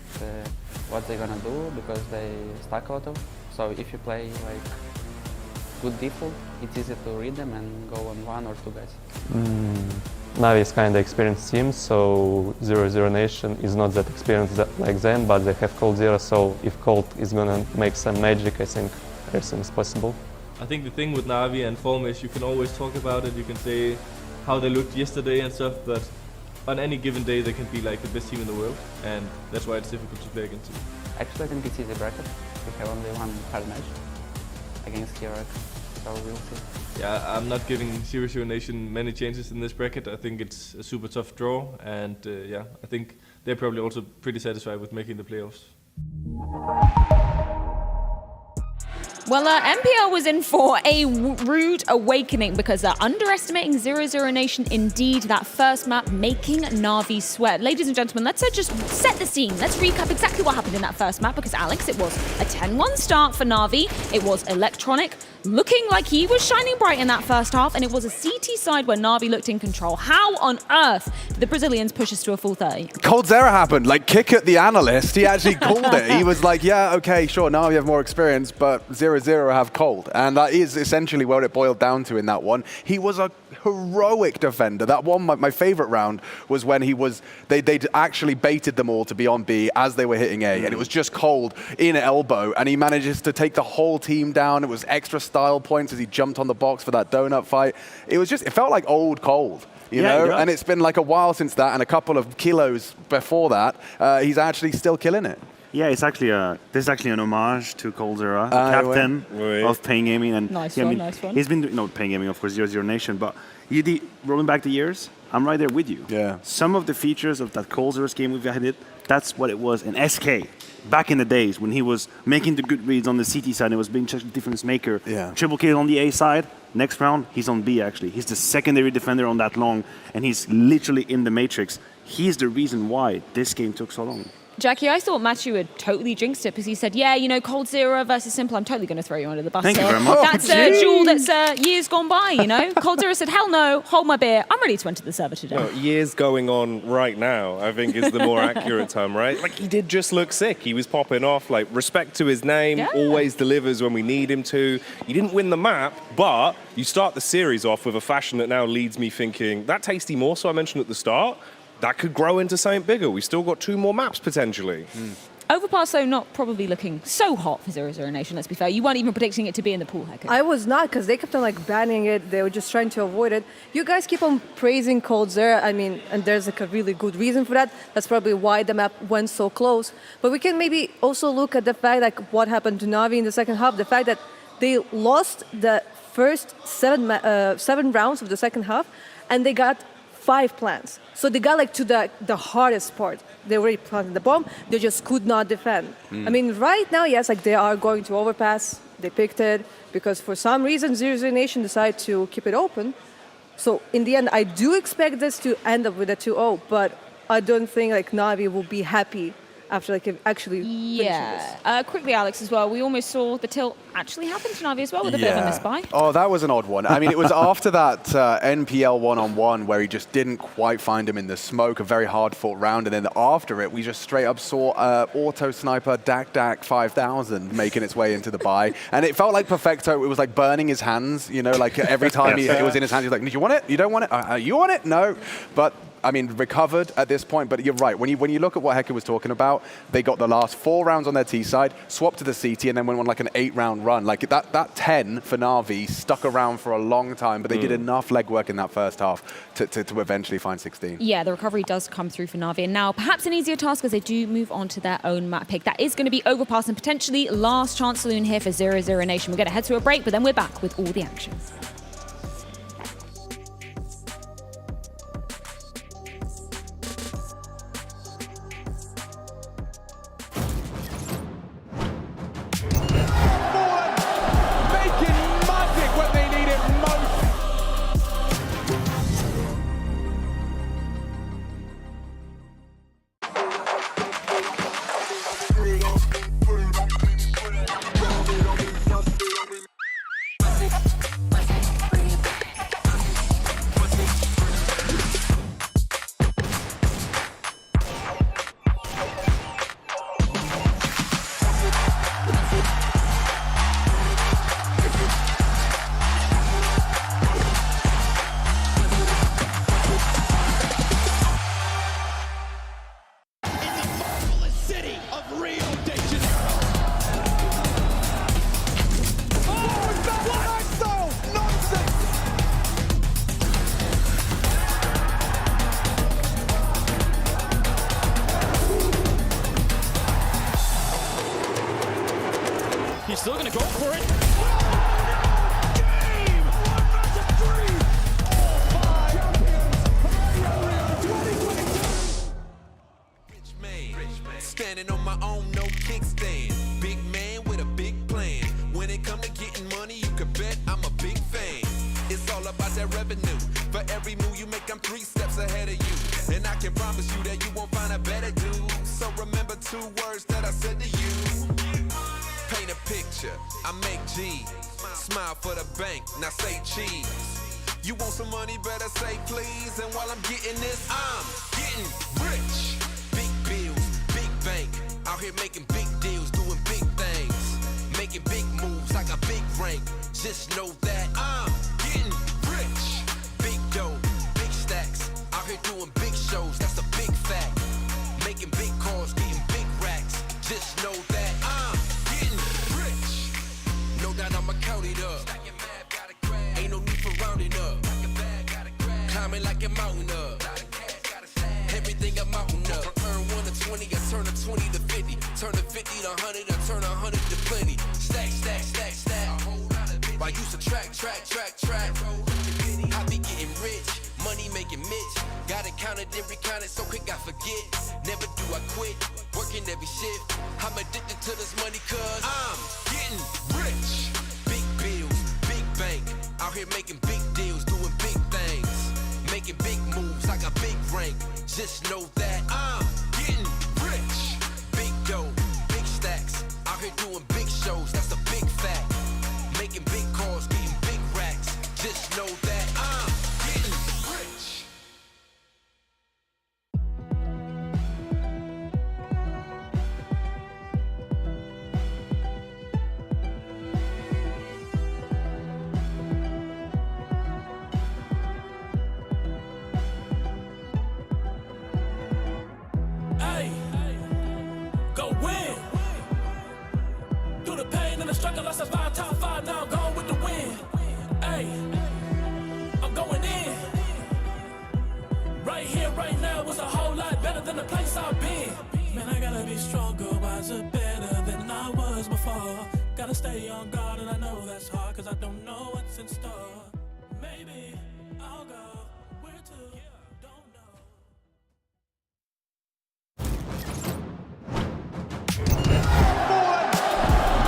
Speaker 6: what they're gonna do, because they stack a lot of. So if you play like good default, it's easy to read them and go on 1 or 2 guys.
Speaker 15: Navi is kind of experienced team, so 0-0 Nation is not that experienced like them, but they have Cold Zero, so if Cold is gonna make some magic, I think everything is possible.
Speaker 3: I think the thing with Navi and Form is you can always talk about it, you can say how they looked yesterday and stuff, but on any given day they can be like the best team in the world, and that's why it's difficult to play against them.
Speaker 6: Actually I think it's easy bracket. We have only 1 hard match against Heroic, so we'll see.
Speaker 3: Yeah, I'm not giving 0-0 Nation many chances in this bracket. I think it's a super tough draw, and yeah, I think they're probably also pretty satisfied with making the playoffs.
Speaker 10: Well, MPL was in for a rude awakening because they're underestimating 0-0 Nation indeed. That first map making Navi sweat. Ladies and gentlemen, let's just set the scene. Let's recap exactly what happened in that first map because, Alex, it was a 10-1 start for Navi. It was Electronic looking like he was shining bright in that first half, and it was a CT side where Navi looked in control. How on earth did the Brazilians push us to a full 30?
Speaker 1: Coldzera happened, like kick at the analyst. He actually called it. He was like, yeah, okay, sure, now we have more experience, but 0-0 have cold. And that is essentially what it boiled down to in that one. He was a heroic defender. That one, my favorite round, was when they'd actually baited them all to be on B as they were hitting A, and it was just cold in elbow, and he manages to take the whole team down. It was extra style points as he jumped on the box for that donut fight. It felt like old cold. You know, and it's been like a while since that, and a couple of kilos before that. He's actually still killing it.
Speaker 18: Yeah, it's actually this is actually an homage to Coldzera, captain of Pain Gaming, and
Speaker 10: nice one.
Speaker 18: He's been Pain Gaming, of course, 0-0 Nation, but rolling back the years, I'm right there with you.
Speaker 1: Yeah.
Speaker 18: Some of the features of that Coldzera's game we've had, that's what it was in SK. Back in the days when he was making the good reads on the CT side, and was being such a difference maker.
Speaker 1: Yeah.
Speaker 18: Triple kill on the A side. Next round, he's on B actually. He's the secondary defender on that long, and he's literally in the matrix. He's the reason why this game took so long.
Speaker 10: Jackie, I thought Matthew had totally jinxed it because he said, yeah, Coldzera versus Simple, I'm totally going to throw you under the bus.
Speaker 18: Thank you very much.
Speaker 10: That's a duel that's years gone by, Coldzera said, hell no, hold my beer. I'm ready to enter the server today.
Speaker 17: No, years going on right now, I think, is the more accurate term, right? Like, he did just look sick. He was popping off. Like, respect to his name, always delivers when we need him to. You didn't win the map, but you start the series off with a fashion that now leads me thinking, that Tasty Morsel I mentioned at the start, that could grow into something bigger. We still got 2 more maps, potentially.
Speaker 10: Overpass, though, not probably looking so hot for 0-0 Nation, let's be fair. You weren't even predicting it to be in the pool, Hector.
Speaker 20: I was not, because they kept on banning it. They were just trying to avoid it. You guys keep on praising Coldzera. I mean, and there's a really good reason for that. That's probably why the map went so close. But we can maybe also look at the fact what happened to Navi in the second half. The fact that they lost the first 7 rounds of the second half, and they got 5 plants. So they got to the hardest part. They already planted the bomb. They just could not defend. I mean, right now, yes, they are going to overpass. They picked it because for some reason 0-0 Nation decided to keep it open. So in the end, I do expect this to end up with a 2-0, but I don't think Navi will be happy after actually finishing this.
Speaker 10: Quickly, Alex, as well, we almost saw the tilt actually happen to Navi as well with a bit of a misbuy.
Speaker 1: Oh, that was an odd one. I mean, it was after that NPL one-on-one where he just didn't quite find him in the smoke, a very hard-fought round, and then after it, we just straight up saw Auto Sniper Dak 5000 making its way into the buy, and it felt like Perfecto, it was like burning his hands, every time it was in his hands, he was like, do you want it? You don't want it? You want it? No. But I mean, recovered at this point, but you're right. When you look at what Hector was talking about, they got the last 4 rounds on their T side, swapped to the CT, and then went on an 8-round run. That 10 for Navi stuck around for a long time, but they did enough legwork in that first half to eventually find 16. Yeah,
Speaker 10: the recovery does come through for Navi, and now perhaps an easier task as they do move on to their own map pick. That is going to be Overpass and potentially last chance saloon here for 0-0 Nation. We're going to head to a break, but then we're back with all the action.
Speaker 5: that revenue. For every move you make, I'm 3 steps ahead of you. And I can promise you that you won't find a better dude. So remember 2 words that I said to you. Paint a picture, I make G. Smile for the bank, now say cheese. You want some money, better say please. And while I'm getting this, I'm getting rich. Big bills, big bank. Out here making big deals, doing big things. Making big moves, I got big rank. Just know that I'm getting rich. Big dough, big stacks. Out here doing big shows, that's a big fact. Making big calls, getting big racks. Just know that I'm getting rich. No doubt I'ma count it up. Ain't no need for rounding up. Climbing like a mountain up. Everything I'm mountain up. Earn 1 to 20, I turn a 20 to 50. Turn a 50 to 100, I turn 100 to plenty. Stack, stack, stack, stack. I used to track. I be getting rich, money making Mitch. Got it counted and recounted so quick I forget. Never do I quit, working every shift. I'm addicted to this money cause I'm getting rich. Big bills, big bank. Out here making big deals, doing big things. Making big moves, I got big rank. Just know that I'm getting rich. Big dough, big stacks. Out here doing big shows, that's a big fact. Making big calls, getting big racks. Just know that I'm getting rich.
Speaker 13: Hey, go win. Through the pain and the struggle, I survived top 5, now I'm going with the win. Hey, I'm going in. Right here, right now was a whole lot better than the place I've been. Man, I gotta be stronger, wiser, better than I was before. Gotta stay on guard, and I know that's hard, cause I don't know what's in store. Maybe I'll go where to, don't know.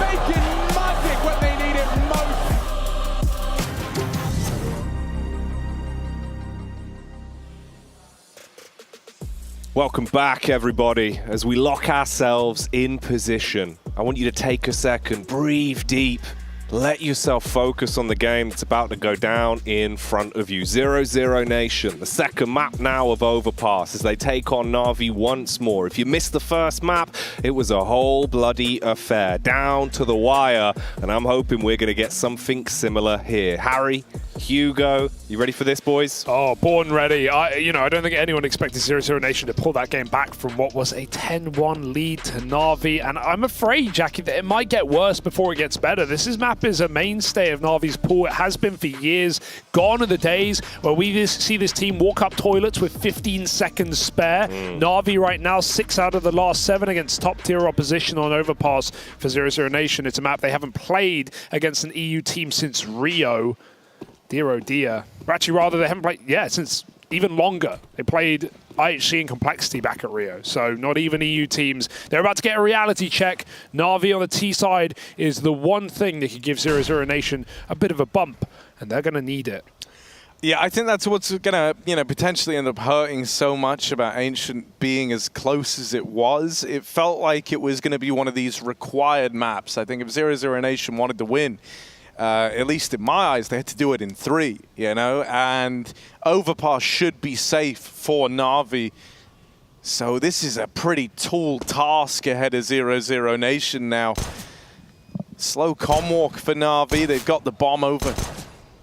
Speaker 1: Making magic when they need it most.
Speaker 2: Welcome back, everybody. As we lock ourselves in position, I want you to take a second, breathe deep, let yourself focus on the game that's about to go down in front of you. 0-0 Nation, the second map now of Overpass as they take on Navi once more. If you missed the first map, it was a whole bloody affair, down to the wire, and I'm hoping we're going to get something similar here. Harry, Hugo, you ready for this, boys?
Speaker 22: Oh, born ready. I don't think anyone expected 0-0 Nation to pull that game back from what was a 10-1 lead to Na'Vi, and I'm afraid, Jackie, that it might get worse before it gets better. This map is a mainstay of Navi's pool. It has been for years. Gone are the days where we see this team walk up toilets with 15 seconds spare. Na'Vi right now 6 out of the last 7 against top-tier opposition on Overpass for 0-0 Nation. It's a map they haven't played against an EU team since Rio. Dear oh dear. Or actually, rather, they haven't played, since even longer. They played IHC and Complexity back at Rio, so not even EU teams. They're about to get a reality check. Na'Vi on the T side is the one thing that could give 0-0 Nation a bit of a bump, and they're going to need it.
Speaker 2: Yeah, I think that's what's going to, potentially end up hurting so much about Ancient being as close as it was. It felt like it was going to be one of these required maps. I think if 0-0 Nation wanted to win, at least in my eyes, they had to do it in 3, and Overpass should be safe for Na'Vi. So this is a pretty tall task ahead of 0-0 Nation now. Slow comm walk for Na'Vi. They've got the bomb over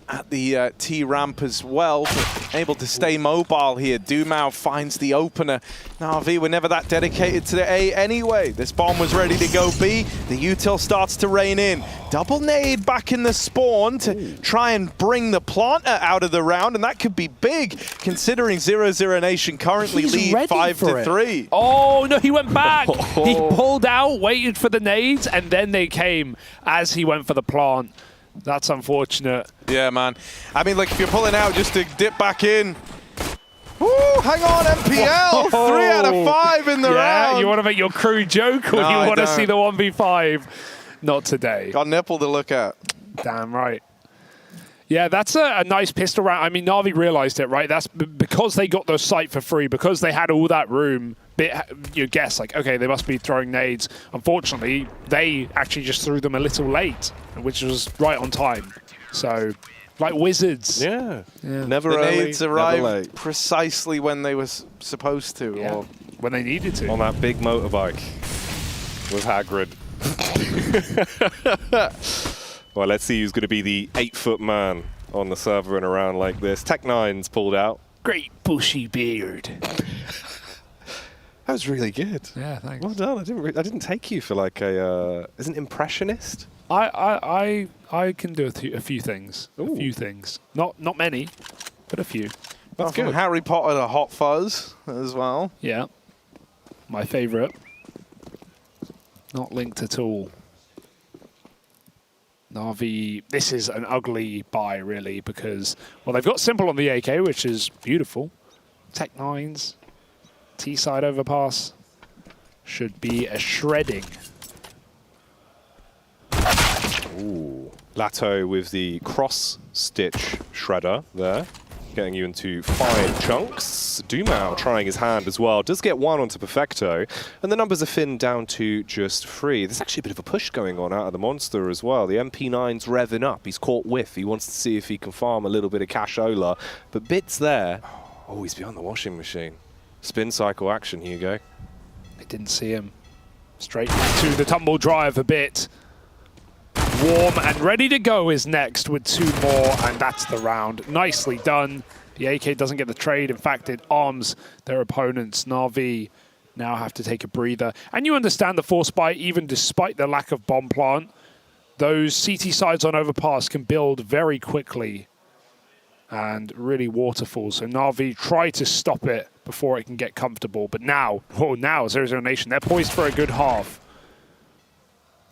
Speaker 2: at the T ramp as well, but able to stay mobile here. Dumao finds the opener. Na'Vi were never that dedicated to the A anyway. This bomb was ready to go B. The util starts to rain in. Double nade back in the spawn to try and bring the planter out of the round, and that could be big considering 0-0 Nation currently lead 5-3.
Speaker 22: Oh no, he went back. He pulled out, waited for the nades, and then they came as he went for the plant. That's unfortunate.
Speaker 2: Yeah, man. I mean, if you're pulling out just to dip back in. Ooh, hang on, MPL. 3 out of 5 in the round.
Speaker 22: Yeah, you want to make your crew joke, or you want to see the 1v5? Not today.
Speaker 2: Got nipple to look at.
Speaker 22: Damn right. Yeah, that's a nice pistol round. I mean, Na'Vi realized it, right? That's because they got the site for free, because they had all that room. You guess, like, okay, they must be throwing nades. Unfortunately, they actually just threw them a little late, which was right on time. So, like wizards.
Speaker 17: Yeah.
Speaker 2: Never
Speaker 17: early,
Speaker 2: nades arrived precisely when they were supposed to.
Speaker 22: Yeah.
Speaker 2: Or
Speaker 22: when they needed to.
Speaker 17: On that big motorbike with Hagrid. Well, let's see who's going to be the 8-foot man on the server in a round like this. Tech9's pulled out.
Speaker 22: Great bushy beard.
Speaker 17: That was really good.
Speaker 22: Yeah, thanks.
Speaker 17: Well done. I didn't take you for like a as an impressionist.
Speaker 22: I can do a few things. Ooh. A few things. Not many, but a few.
Speaker 2: That's good. From Harry Potter to Hot Fuzz as well.
Speaker 22: Yeah. My favorite. Not linked at all. Na'Vi, this is an ugly buy, really, because, well, they've got Simple on the AK, which is beautiful. Tech9's T-side overpass should be a shredding.
Speaker 17: Ooh. Lato with the cross-stitch shredder there, getting you into 5 chunks. Dumao trying his hand as well. Does get 1 onto Perfecto. And the numbers are thinned down to just 3. There's actually a bit of a push going on out of the monster as well. The MP9's revving up. He's caught whiff. He wants to see if he can farm a little bit of cashola. But Bit's there. Oh, he's beyond the washing machine. Spin cycle action, Hugo.
Speaker 22: I didn't see him. Straight to the tumble drive a bit. Warm and ready to go is next with 2 more, and that's the round. Nicely done. The AK doesn't get the trade. In fact, it arms their opponents. Na'Vi now have to take a breather. And you understand the force buy, even despite the lack of bomb plant. Those CT sides on overpass can build very quickly and really waterfall. So Na'Vi try to stop it before it can get comfortable. But now, now 0-0 Nation, they're poised for a good half.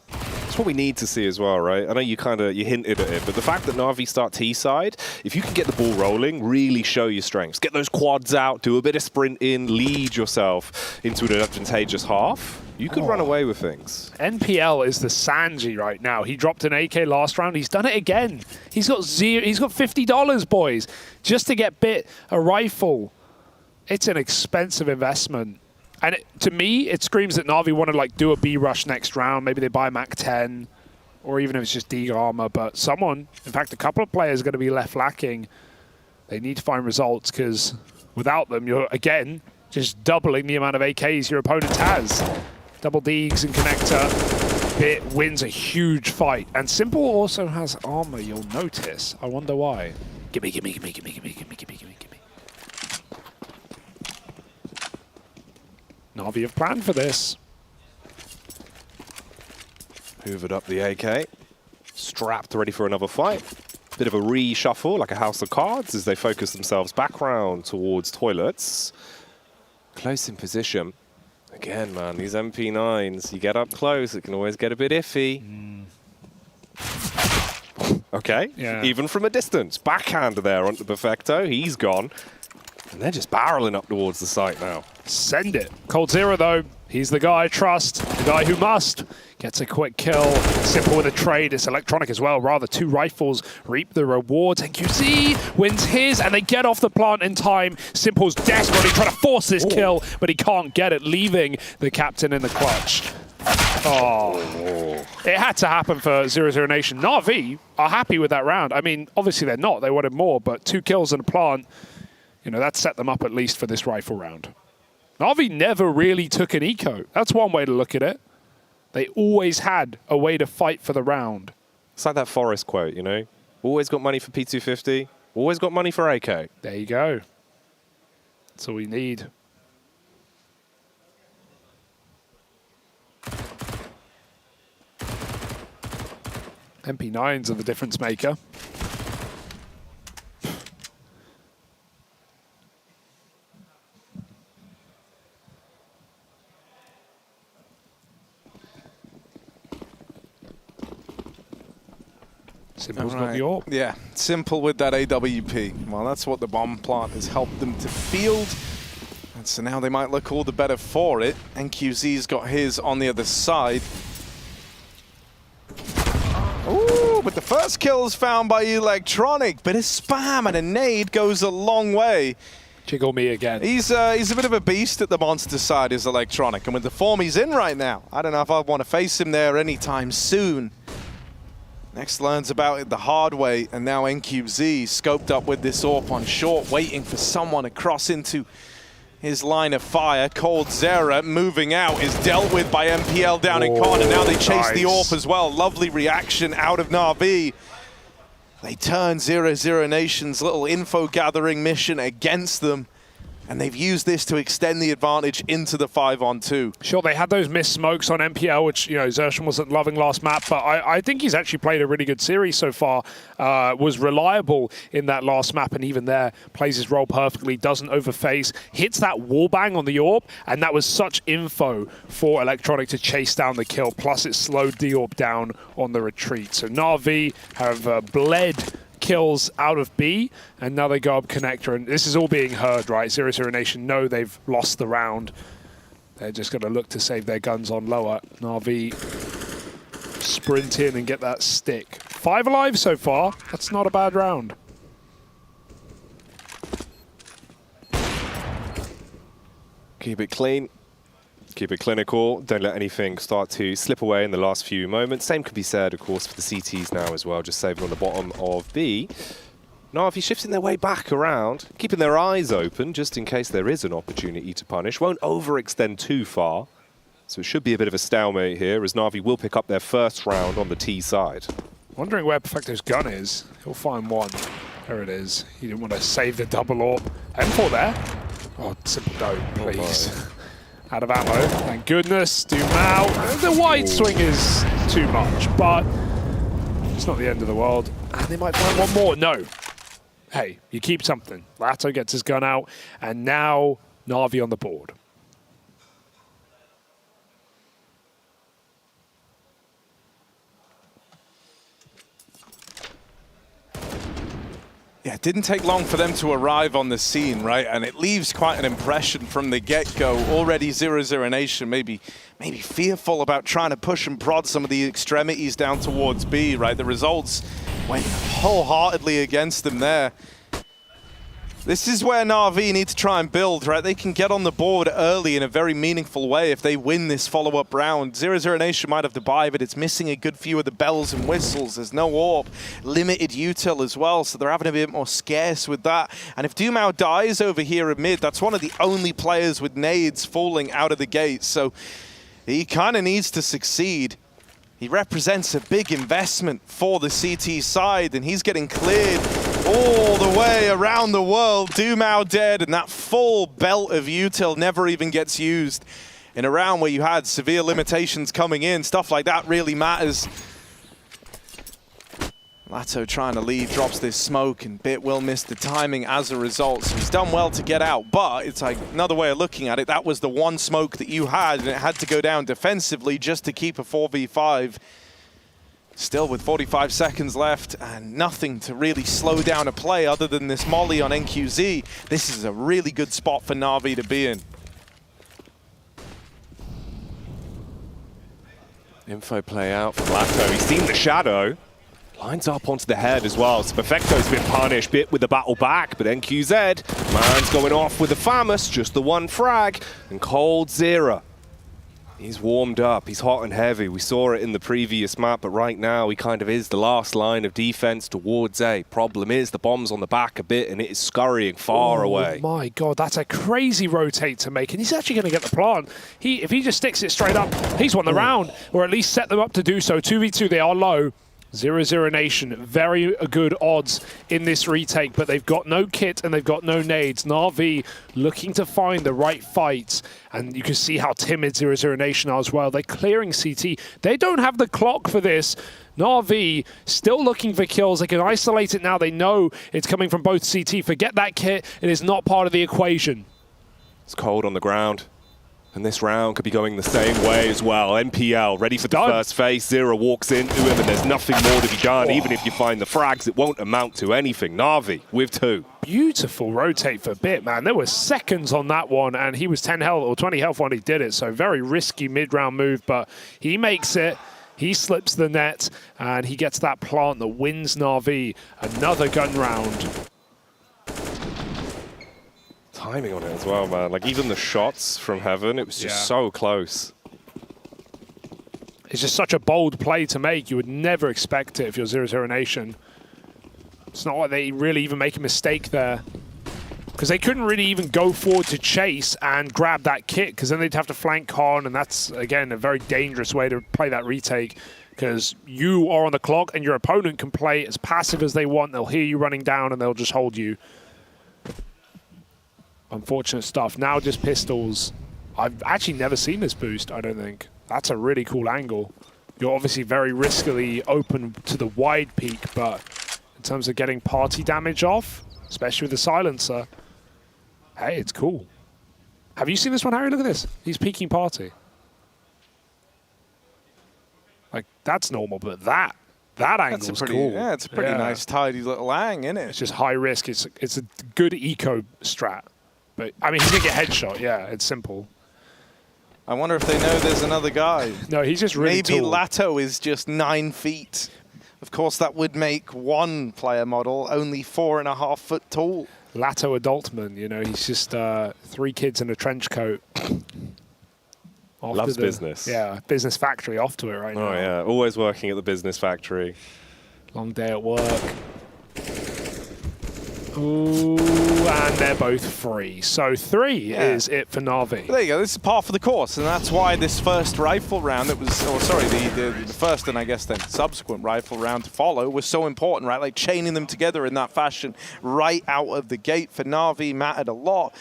Speaker 17: That's what we need to see as well, right? I know you hinted at it, but the fact that Na'Vi start T-side, if you can get the ball rolling, really show your strengths. Get those quads out, do a bit of sprinting, lead yourself into an advantageous half. You could run away with things.
Speaker 22: NPL is the Sanji right now. He dropped an AK last round. He's done it again. He's got $50, boys, just to get Bit a rifle. It's an expensive investment. And to me, it screams that Na'Vi want to like do a B rush next round. Maybe they buy Mac 10, or even if it's just D armor. But someone, in fact, a couple of players are going to be left lacking. They need to find results, because without them, you're again just doubling the amount of AKs your opponent has. Double Deegs and connector. Bit wins a huge fight, and Simple also has armor. You'll notice. I wonder why. Gimme. Na'Vi have planned for this.
Speaker 17: Hoovered up the AK. Strapped, ready for another fight. Bit of a reshuffle, like a house of cards, as they focus themselves back round towards toilets. Close in position. Again, man, these MP9s, you get up close, it can always get a bit iffy. Okay,
Speaker 22: yeah.
Speaker 17: Even from a distance. Backhand there onto Perfecto, he's gone. And they're just barreling up towards the site now.
Speaker 22: Send it. coldzera, though, he's the guy I trust, the guy who must. Gets a quick kill. Simple with a trade. It's electronic as well. Rather, 2 rifles reap the rewards. And QZ wins his, and they get off the plant in time. Simple's desperately trying to force this kill, but he can't get it, leaving the captain in the clutch. Oh. It had to happen for 0-0 Nation. Na'Vi are happy with that round. I mean, obviously they're not. They wanted more, but 2 kills in a plant, you know, that set them up at least for this rifle round. Na'Vi never really took an eco. That's one way to look at it. They always had a way to fight for the round.
Speaker 17: It's like that Forrest quote, you know? Always got money for P250, always got money for AK.
Speaker 22: There you go. That's all we need. MP9s are the difference maker. Simple's got the AWP.
Speaker 2: Yeah, Simple with that AWP. Well, that's what the bomb plant has helped them to field. And so now they might look all the better for it. NQZ's got his on the other side. Ooh, but the first First kills found by Electronic, but a spam and a nade goes a long way.
Speaker 22: Jiggle me again.
Speaker 2: He's a bit of a beast at the monster side, is Electronic, and with the form he's in right now, I don't know if I want to face him there anytime soon. Next learns about it the hard way, and now NQZ scoped up with this AWP on short, waiting for someone to cross into his line of fire. coldzera moving out is dealt with by MPL down in corner. Now they chase the AWP as well. Lovely reaction out of Na'Vi. They turn 0-0 Nation's little info gathering mission against them, and they've used this to extend the advantage into the 5-on-2.
Speaker 22: Sure, they had those missed smokes on MPL, which, Xertion wasn't loving last map, but I think he's actually played a really good series so far. Was reliable in that last map, and even there, plays his role perfectly, doesn't overface, hits that wallbang on the AWP, and that was such info for Electronic to chase down the kill, plus it slowed the AWP down on the retreat. So Na'Vi have bled kills out of B, and now they go up connector, and this is all being heard, right? 0-0 Nation know they've lost the round. They're just going to look to save their guns on lower. Na'Vi sprint in and get that stick. 5 alive so far. That's not a bad round.
Speaker 17: Keep it clean. Keep it clinical. Don't let anything start to slip away in the last few moments. Same could be said, of course, for the CTs now as well, just saving on the bottom of B. Na'Vi shifting their way back around, keeping their eyes open just in case there is an opportunity to punish. Won't overextend too far, so it should be a bit of a stalemate here, as Na'Vi will pick up their first round on the T side.
Speaker 22: Wondering where Perfecto's gun is. He'll find one. There it is. He didn't want to save the double AWP. M4 there. Oh, simple don't, please. Out of ammo, thank goodness. Do Mao. The wide swing is too much, but it's not the end of the world. And they might find one more. No. Hey, you keep something. Lato gets his gun out, and now Na'Vi on the board.
Speaker 2: Yeah, it didn't take long for them to arrive on the scene, right? And it leaves quite an impression from the get-go. Already 0-0 Nation, maybe fearful about trying to push and prod some of the extremities down towards B, right? The results went wholeheartedly against them there. This is where Na'Vi need to try and build, right? They can get on the board early in a very meaningful way if they win this follow-up round. 0-0 Nation might have to buy, but it's missing a good few of the bells and whistles. There's no AWP, limited util as well, so they're having a bit more scarce with that. And if Dumao dies over here in mid, that's one of the only players with nades falling out of the gate, so he kind of needs to succeed. He represents a big investment for the CT side, and he's getting cleared all the way around the world. Dumao dead, and that full belt of util never even gets used in a round where you had severe limitations coming in. Stuff like that really matters. Lato trying to leave, drops this smoke, and Bit will miss the timing as a result. So he's done well to get out, but it's like another way of looking at it. That was the one smoke that you had, and it had to go down defensively just to keep a 4v5. Still with 45 seconds left and nothing to really slow down a play other than this molly on NQZ. This is a really good spot for Na'Vi to be in.
Speaker 17: Info play out from Lato. He's seen the shadow. Lines up onto the head as well. So Perfecto's been punished, Bit with the battle back, but NQZ, man's going off with the famous, just the one frag, and coldzera. He's warmed up, he's hot and heavy. We saw it in the previous map, but right now he kind of is the last line of defense towards A. Problem is, the bomb's on the back a bit, and it is scurrying far away.
Speaker 22: Oh my God, that's a crazy rotate to make, and he's actually going to get the plant. If he just sticks it straight up, he's won the round, or at least set them up to do so. 2v2, they are low. 0-0 Nation, very good odds in this retake, but they've got no kit and they've got no nades. Na'Vi looking to find the right fights, and you can see how timid 0-0 Nation are as well. They're clearing CT. They don't have the clock for this. Na'Vi still looking for kills. They can isolate it now. They know it's coming from both CT. Forget that kit. It is not part of the equation.
Speaker 17: It's cold on the ground. And this round could be going the same way as well. NPL ready for the first phase. Zero walks into him, and there's nothing more to be done. Even if you find the frags, it won't amount to anything. Na'Vi with 2.
Speaker 22: Beautiful rotate for Bit, man. There were seconds on that one, and he was 10 health or 20 health when he did it. So very risky mid-round move, but he makes it. He slips the net, and he gets that plant that wins Na'Vi another gun round.
Speaker 17: Timing on it as well, man. Like, even the shots from Heaven, it was just so close.
Speaker 22: It's just such a bold play to make. You would never expect it if you're 0-0 Nation. It's not like they really even make a mistake there. Because they couldn't really even go forward to chase and grab that kit, because then they'd have to flank Khan, and that's, again, a very dangerous way to play that retake, because you are on the clock and your opponent can play as passive as they want. They'll hear you running down and they'll just hold you. Unfortunate stuff. Now just pistols. I've actually never seen this boost, I don't think. That's a really cool angle. You're obviously very riskily open to the wide peak, but in terms of getting party damage off, especially with the silencer, hey, it's cool. Have you seen this one, Harry? Look at this. He's peeking party. Like, that's normal, but that angle's cool.
Speaker 2: Yeah, it's a pretty nice, tidy little ang, isn't it?
Speaker 22: It's just high risk. It's a good eco strat. But, I mean, he did get headshot. Yeah, it's simple.
Speaker 2: I wonder if they know there's another guy.
Speaker 22: No, he's just really
Speaker 2: Maybe
Speaker 22: tall.
Speaker 2: Lato is just 9 feet. Of course, that would make one player model only 4.5 foot tall.
Speaker 22: Lato Adultman, you know, he's just 3 kids in a trench coat.
Speaker 17: Loves business.
Speaker 22: Yeah, business factory, off to it right now.
Speaker 17: Oh, yeah. Always working at the business factory.
Speaker 22: Long day at work. Ooh, and they're both free. So 3 is it for Na'Vi.
Speaker 2: There you go. This is par for the course, and that's why this first rifle round that was, the first and I guess then subsequent rifle round to follow was so important, right? Like chaining them together in that fashion right out of the gate for Na'Vi mattered a lot.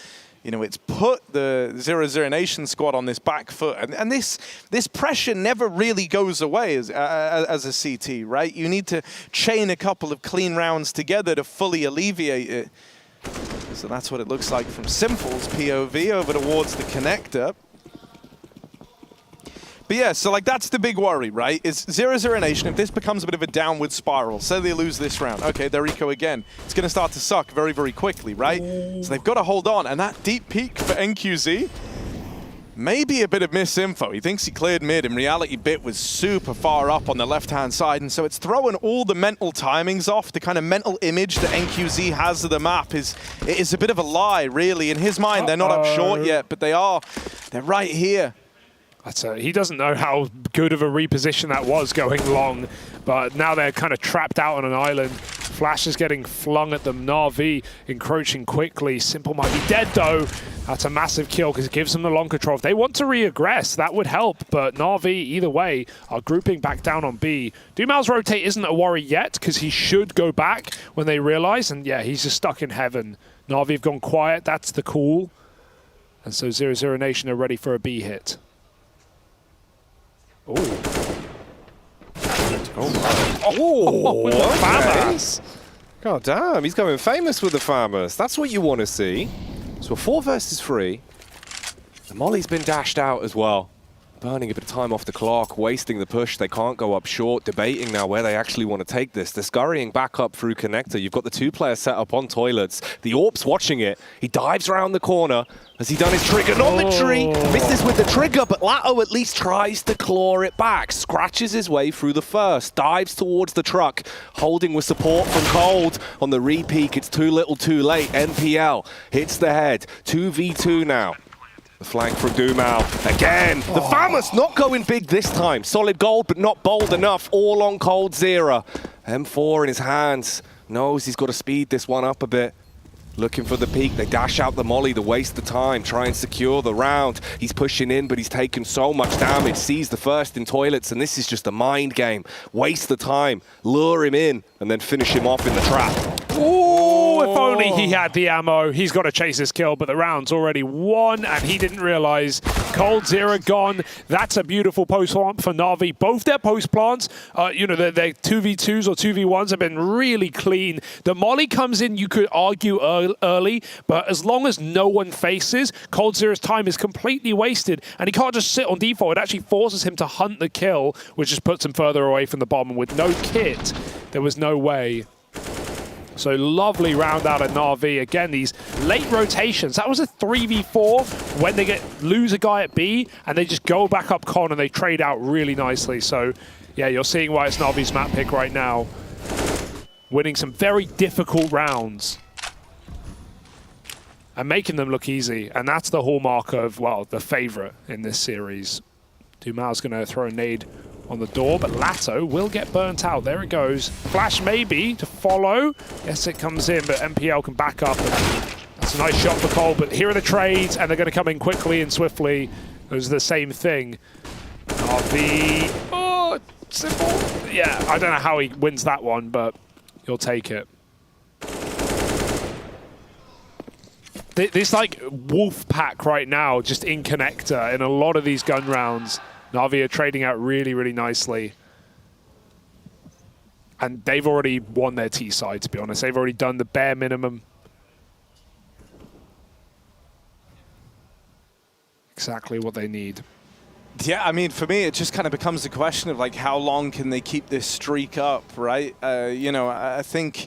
Speaker 2: You know, it's put the 0-0 Nation squad on this back foot, and this pressure never really goes away as a CT, right? You need to chain a couple of clean rounds together to fully alleviate it. So that's what it looks like from Simple's POV over towards the connector. But yeah, so like that's the big worry, right? Is 0-0 Nation, if this becomes a bit of a downward spiral, say they lose this round, okay, they're eco again. It's going to start to suck very, very quickly, right? So they've got to hold on, and that deep peak for NQZ, maybe a bit of misinfo. He thinks he cleared mid. In reality, Bit was super far up on the left-hand side, and so it's throwing all the mental timings off. The kind of mental image that NQZ has of the map is a bit of a lie, really. In his mind, they're not up short yet, but they're right here.
Speaker 22: He doesn't know how good of a reposition that was going long, but now they're kind of trapped out on an island. Flash is getting flung at them. Na'Vi encroaching quickly. Simple might be dead, though. That's a massive kill because it gives them the long control. If they want to re-aggress, that would help, but Na'Vi, either way, are grouping back down on B. Dumal's rotate isn't a worry yet because he should go back when they realize, and yeah, he's just stuck in heaven. Na'Vi have gone quiet. That's the call. And so 0-0 Nation are ready for a B hit.
Speaker 17: Oh, FAMAS. God damn, he's going famous with the FAMAS. That's what you want to see. So a 4 versus 3. The Molly's been dashed out as well. Burning a bit of time off the clock, wasting the push. They can't go up short, debating now where they actually want to take this. They're scurrying back up through connector. You've got the 2 players set up on toilets. The AWP's watching it. He dives around the corner. Has he done his trigonometry? Misses with the trigger, but Lato at least tries to claw it back. Scratches his way through the first. Dives towards the truck. Holding with support from Cold. On the re-peak, it's too little too late. NPL hits the head. 2v2 now. The flank from Dumal. Again, the FAMAS not going big this time. Solid gold, but not bold enough. All on Cold Zera. M4 in his hands. Knows he's got to speed this one up a bit. Looking for the peak. They dash out the molly to waste the time. Try and secure the round. He's pushing in, but he's taken so much damage. Sees the first in toilets, and this is just a mind game. Waste the time. Lure him in, and then finish him off in the trap.
Speaker 22: Ooh, if only he had the ammo. He's got to chase this kill, but the round's already won, and he didn't realize. Cold Zera gone. That's a beautiful post plant for Na'Vi. Both their post plants, you know, their 2v2s or 2v1s have been really clean. The molly comes in, you could argue early, but as long as no one faces, Cold Zera's time is completely wasted, and he can't just sit on default. It actually forces him to hunt the kill, which just puts him further away from the bomb, and with no kit, there was no way. So lovely round out of Na'Vi. Again, these late rotations. That was a 3v4 when they lose a guy at B and they just go back up con and they trade out really nicely. So Yeah, you're seeing why it's Navi's map pick right now. Winning some very difficult rounds. And making them look easy. And that's the hallmark of, well, the favorite in this series. Dumal's going to throw a nade on the door, but Lato will get burnt out. There it goes. Flash maybe to follow. Yes, it comes in, but MPL can back up. And that's a nice shot for Cole, but here are the trades, and they're going to come in quickly and swiftly. Those are the same thing. Navi. Oh, simple. Yeah, I don't know how he wins that one, but he'll take it. This like wolf pack right now, just in connector in a lot of these gun rounds. Navi are trading out really, really nicely. And they've already won their T side, to be honest. They've already done the bare minimum. Exactly what they need.
Speaker 2: Yeah, I mean, for me, it just kind of becomes a question of like, how long can they keep this streak up, right? You know, I think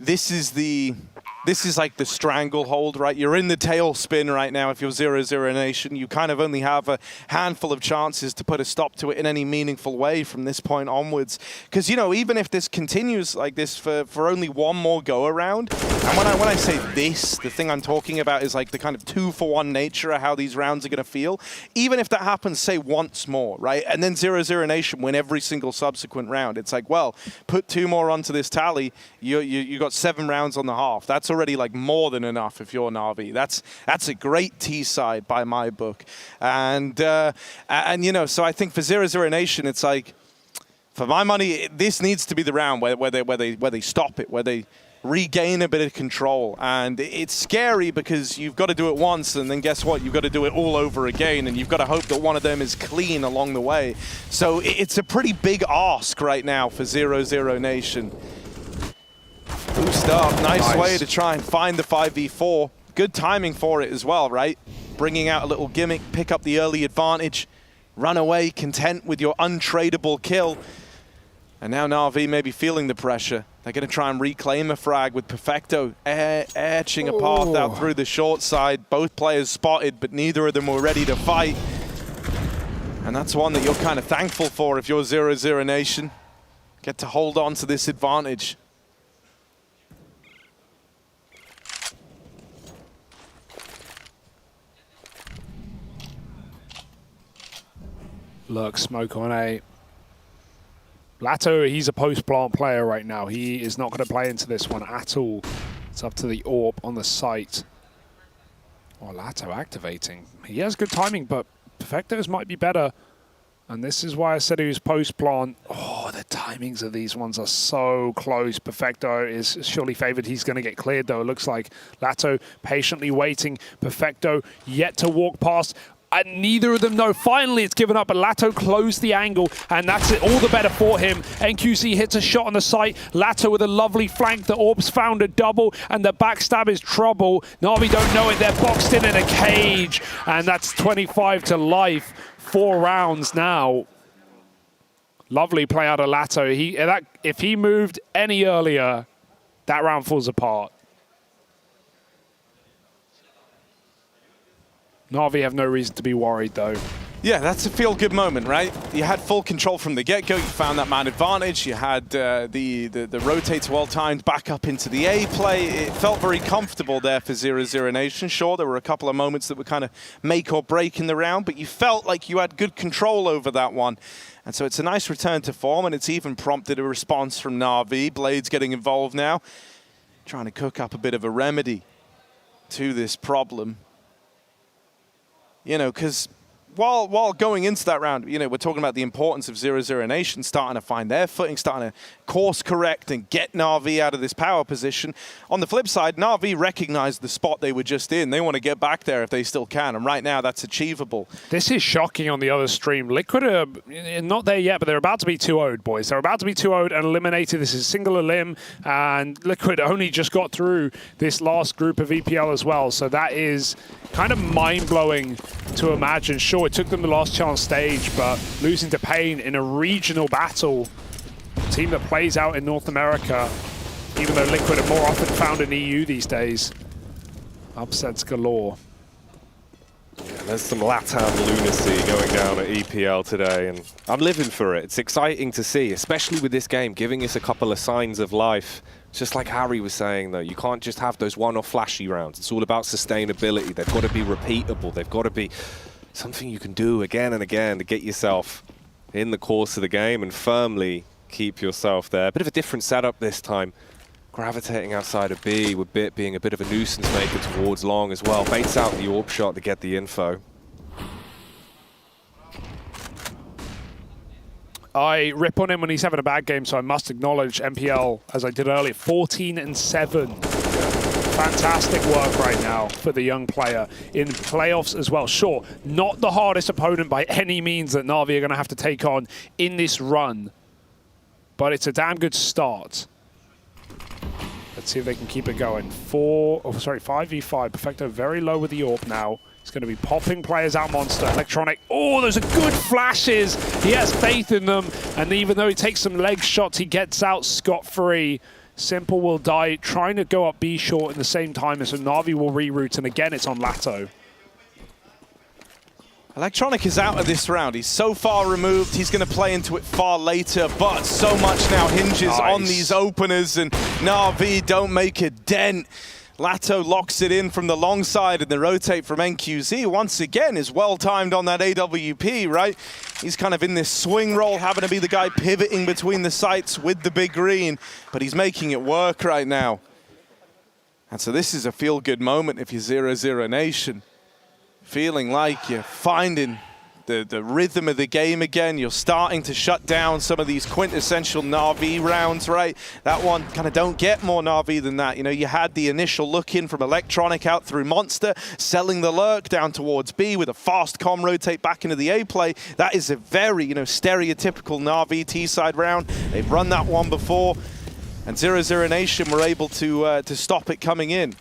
Speaker 2: this is like the stranglehold, right? You're in the tailspin right now if you're 0-0 Nation. You kind of only have a handful of chances to put a stop to it in any meaningful way from this point onwards. Because, you know, even if this continues like this for only one more go-around, and when I say this, the thing I'm talking about is like the kind of 2-for-1 nature of how these rounds are going to feel. Even if that happens, say, once more, right? And then 0-0 Nation win every single subsequent round. It's like, well, put 2 more onto this tally, you got 7 rounds on the half. That's already like more than enough if you're Navi. That's a great T side by my book. And you know, so I think for 0-0 Nation, it's like, for my money, this needs to be the round where they stop it, where they regain a bit of control. And it's scary because you've got to do it once, and then guess what? You've got to do it all over again, and you've got to hope that one of them is clean along the way. So it's a pretty big ask right now for 0-0 Nation. Boost up, nice way to try and find the 5v4. Good timing for it as well, right? Bringing out a little gimmick, pick up the early advantage, run away, content with your untradeable kill. And now Na'Vi may be feeling the pressure. They're going to try and reclaim a frag with Perfecto etching a path out through the short side. Both players spotted, but neither of them were ready to fight. And that's one that you're kind of thankful for if you're 0-0 Nation. Get to hold on to this advantage.
Speaker 22: Look, smoke on A. Lato, he's a post-plant player right now. He is not going to play into this one at all. It's up to the AWP on the site. Oh, Lato activating. He has good timing, but Perfecto's might be better. And this is why I said he was post-plant. Oh, the timings of these ones are so close. Perfecto is surely favored. He's going to get cleared, though. It looks like Lato patiently waiting. Perfecto yet to walk past. And neither of them know. Finally, it's given up, but Lato closed the angle, and that's it. All the better for him. NQC hits a shot on the site. Lato with a lovely flank. The Orbs found a double, and the backstab is trouble. Na'Vi don't know it. They're boxed in a cage, and that's 25 to life. 4 rounds now. Lovely play out of Lato. If he moved any earlier, that round falls apart. Na'Vi have no reason to be worried, though.
Speaker 2: Yeah, that's a feel-good moment, right? You had full control from the get-go. You found that man advantage. You had the rotates well-timed back up into the A play. It felt very comfortable there for 0-0 Nation. Sure, there were a couple of moments that were kind of make or break in the round, but you felt like you had good control over that one. And so it's a nice return to form, and it's even prompted a response from Na'Vi. Blade's getting involved now, trying to cook up a bit of a remedy to this problem. You know, because while going into that round, you know, we're talking about the importance of 0-0 Nation starting to find their footing, starting to course correct and get Na'Vi out of this power position. On the flip side, Na'Vi recognized the spot they were just in. They want to get back there if they still can, and right now that's achievable.
Speaker 22: This is shocking on the other stream. Liquid are not there yet, but they're about to be 2-0'd, boys. They're about to be 2-0'd and eliminated. This is single elim, and Liquid only just got through this last group of EPL as well, so that is kind of mind-blowing to imagine. Sure, it took them the last chance stage, but losing to Pain in a regional battle, a team that plays out in North America, even though Liquid are more often found in EU these days. Upsets galore.
Speaker 17: Yeah, there's some LATAM lunacy going down at EPL today, and I'm living for it. It's exciting to see, especially with this game, giving us a couple of signs of life. Just like Harry was saying, though, you can't just have those one-off flashy rounds. It's all about sustainability. They've got to be repeatable. They've got to be something you can do again and again to get yourself in the course of the game and firmly keep yourself there. A bit of a different setup this time. Gravitating outside of B, with Bit being a bit of a nuisance maker towards Long as well. Baits out the AWP shot to get the info.
Speaker 22: I rip on him when he's having a bad game, so I must acknowledge MPL, as I did earlier, 14-7. Fantastic work right now for the young player in playoffs as well. Sure, not the hardest opponent by any means that Na'Vi are going to have to take on in this run, but it's a damn good start. Let's see if they can keep it going. 5v5. Perfecto very low with the AWP now. He's going to be popping players out Monster. Electronic. Oh, those are good flashes. He has faith in them. And even though he takes some leg shots, he gets out scot-free. Simple will die, trying to go up B short in the same time. And so Na'Vi will reroute. And again, it's on Lato.
Speaker 2: Electronic is out of this round. He's so far removed. He's going to play into it far later, but so much now hinges on these openers, and Na'Vi don't make a dent. Lato locks it in from the long side, and the rotate from NQZ once again is well-timed on that AWP, right? He's kind of in this swing role, having to be the guy pivoting between the sites with the big green, but he's making it work right now. And so this is a feel-good moment if you're 0-0 Nation. Feeling like you're finding the rhythm of the game again. You're starting to shut down some of these quintessential Na'Vi rounds, right? That one kind of don't get more Na'Vi than that. You know, you had the initial look in from Electronic out through Monster, selling the lurk down towards B with a fast com rotate back into the A play. That is a very, stereotypical Na'Vi T-side round. They've run that one before, and 0-0 Nation were able to stop it coming in.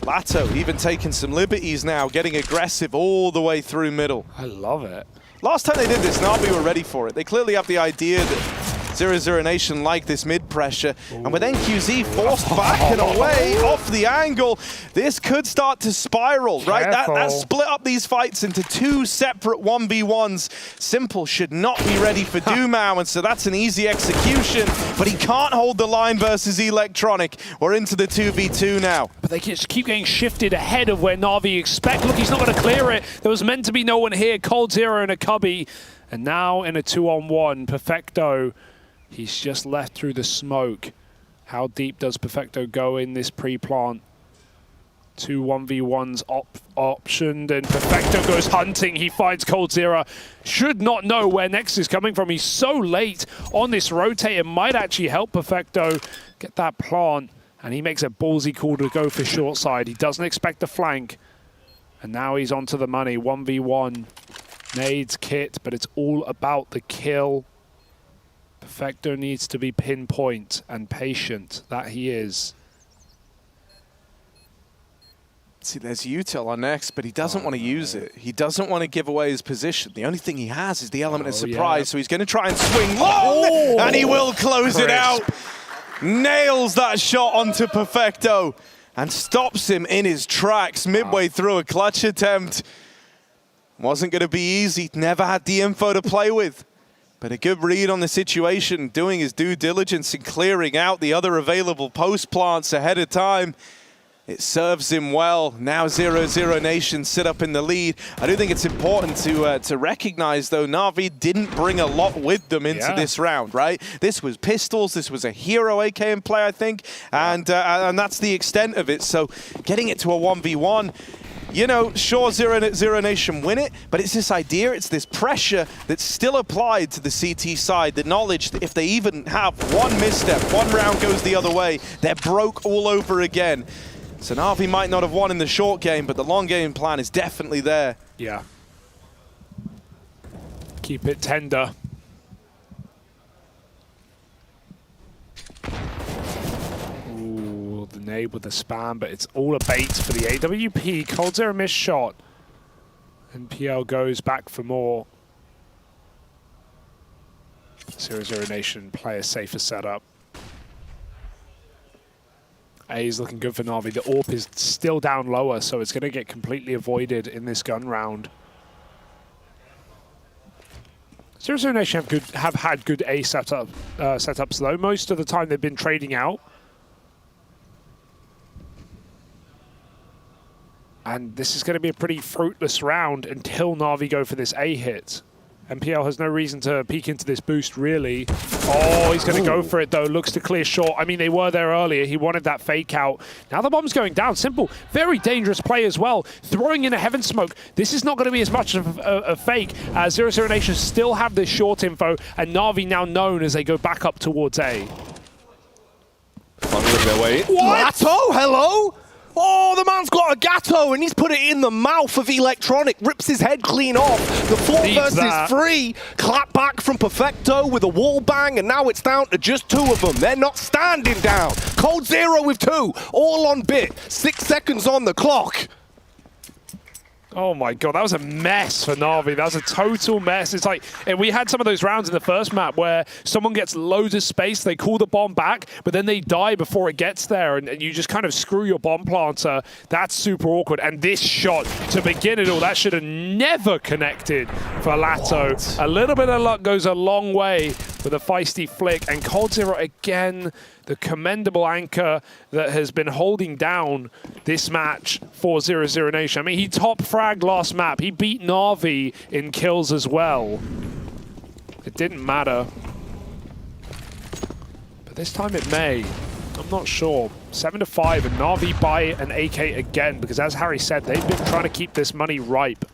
Speaker 2: Lato even taking some liberties now, getting aggressive all the way through middle.
Speaker 22: I love it.
Speaker 2: Last time they did this, Na'Vi were ready for it. They clearly have the idea that 0-0 Nation like this mid-pressure. And with NQZ forced back and away off the angle, this could start to spiral, right? That split up these fights into two separate 1v1s. Simple should not be ready for Dumao, and so that's an easy execution. But he can't hold the line versus Electronic. We're into the 2v2 now.
Speaker 22: But they just keep getting shifted ahead of where Na'Vi expect. Look, he's not going to clear it. There was meant to be no one here. Cold Zero and a Cubby. And now in a 2-on-1, Perfecto. He's just left through the smoke. How deep does Perfecto go in this pre-plant? Two 1v1s optioned, and Perfecto goes hunting. He finds Cold Zero. Should not know where next is coming from. He's so late on this rotate. It might actually help Perfecto get that plant. And he makes a ballsy call to go for short side. He doesn't expect the flank. And now he's onto the money. 1v1. Nades, kit, but it's all about the kill. Perfecto needs to be pinpoint and patient. That he is.
Speaker 2: See, there's Util on next, but he doesn't want to use it. He doesn't want to give away his position. The only thing he has is the element of surprise, so he's going to try and swing long, and he will close it out. Nails that shot onto Perfecto and stops him in his tracks midway through a clutch attempt. Wasn't going to be easy. Never had the info to play with. But a good read on the situation, doing his due diligence and clearing out the other available post plants ahead of time. It serves him well. Now 0-0 Nation sit up in the lead. I do think it's important to recognize, though, Na'Vi didn't bring a lot with them into this round, right? This was pistols. This was a hero AK in play, I think. And that's the extent of it. So getting it to a 1v1, you know, sure, 0-0 Nation win it, but it's this idea, it's this pressure that's still applied to the CT side, the knowledge that if they even have one misstep, one round goes the other way, they're broke all over again. So Na'Vi might not have won in the short game, but the long game plan is definitely there.
Speaker 22: Yeah. Keep it tender. Ooh, the nade with the spam, but it's all a bait for the AWP. Cold Zero missed shot. And PL goes back for more. 0-0 Nation play a safer setup. A is looking good for Na'Vi. The AWP is still down lower, so it's going to get completely avoided in this gun round. 0 Nation have had good A setups though. Most of the time they've been trading out. And this is going to be a pretty fruitless round until Na'Vi go for this A hit. MPL has no reason to peek into this boost, really. Oh, he's going to go for it, though. Looks to clear short. I mean, they were there earlier. He wanted that fake out. Now the bomb's going down. Simple. Very dangerous play as well. Throwing in a heaven smoke. This is not going to be as much of a fake. 0 Nation still have this short info, and Na'Vi now known as they go back up towards A.
Speaker 2: Funneling their way in.
Speaker 9: What? Gatto, hello? Oh, the man's got a Gatto, and he's put it in the mouth of Electronic. Rips his head clean off. The 4 versus 3. Clap back from Perfecto with a wall bang, and now it's down to just 2 of them. They're not standing down. Cold0 with 2, all on bit. 6 seconds on the clock.
Speaker 22: Oh my god, that was a mess for Na'Vi. That was a total mess. It's like, we had some of those rounds in the first map where someone gets loads of space, they call the bomb back, but then they die before it gets there, and you just kind of screw your bomb planter. That's super awkward. And this shot, to begin it all, that should have never connected for Lato. A little bit of luck goes a long way with a feisty flick, and Cold0 again, the commendable anchor that has been holding down this match for 0 Nation. I mean, he top fragged last map. He beat Na'Vi in kills as well. It didn't matter. But this time it may. I'm not sure. 7-5, and Na'Vi buy an AK again, because as Harry said, they've been trying to keep this money ripe.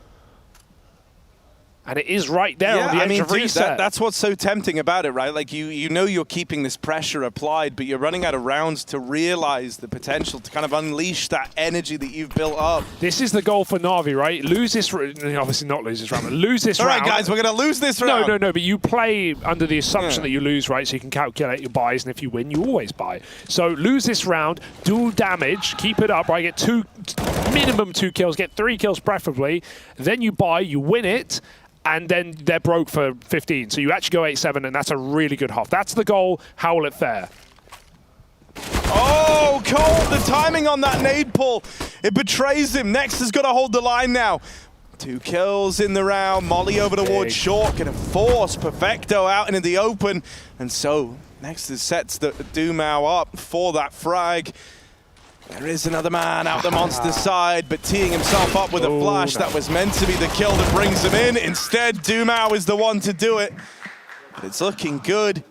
Speaker 22: And it is right there on the edge of reset.
Speaker 2: That's what's so tempting about it, right? Like, you know you're keeping this pressure applied, but you're running out of rounds to realize the potential to kind of unleash that energy that you've built up.
Speaker 22: This is the goal for Na'Vi, right? Lose this, obviously not lose this round, but lose this round.
Speaker 2: All right, guys, we're going to lose this round.
Speaker 22: No, but you play under the assumption that you lose, right? So you can calculate your buys, and if you win, you always buy. So lose this round, do damage, keep it up, right? Get minimum 2 kills, get 3 kills preferably. Then you buy, you win it, and then they're broke for 15. So you actually go 8-7, and that's a really good half. That's the goal. How will it fare?
Speaker 2: Oh, Cold, the timing on that nade pull, it betrays him. Next has got to hold the line now. 2 kills in the round. Molly over towards short, going to force Perfecto out into the open. And so Next sets the Dumao up for that frag. There is another man out the monster side, but teeing himself up with a flash. That was meant to be the kill that brings him in. Instead, Dumao is the one to do it. But it's looking good.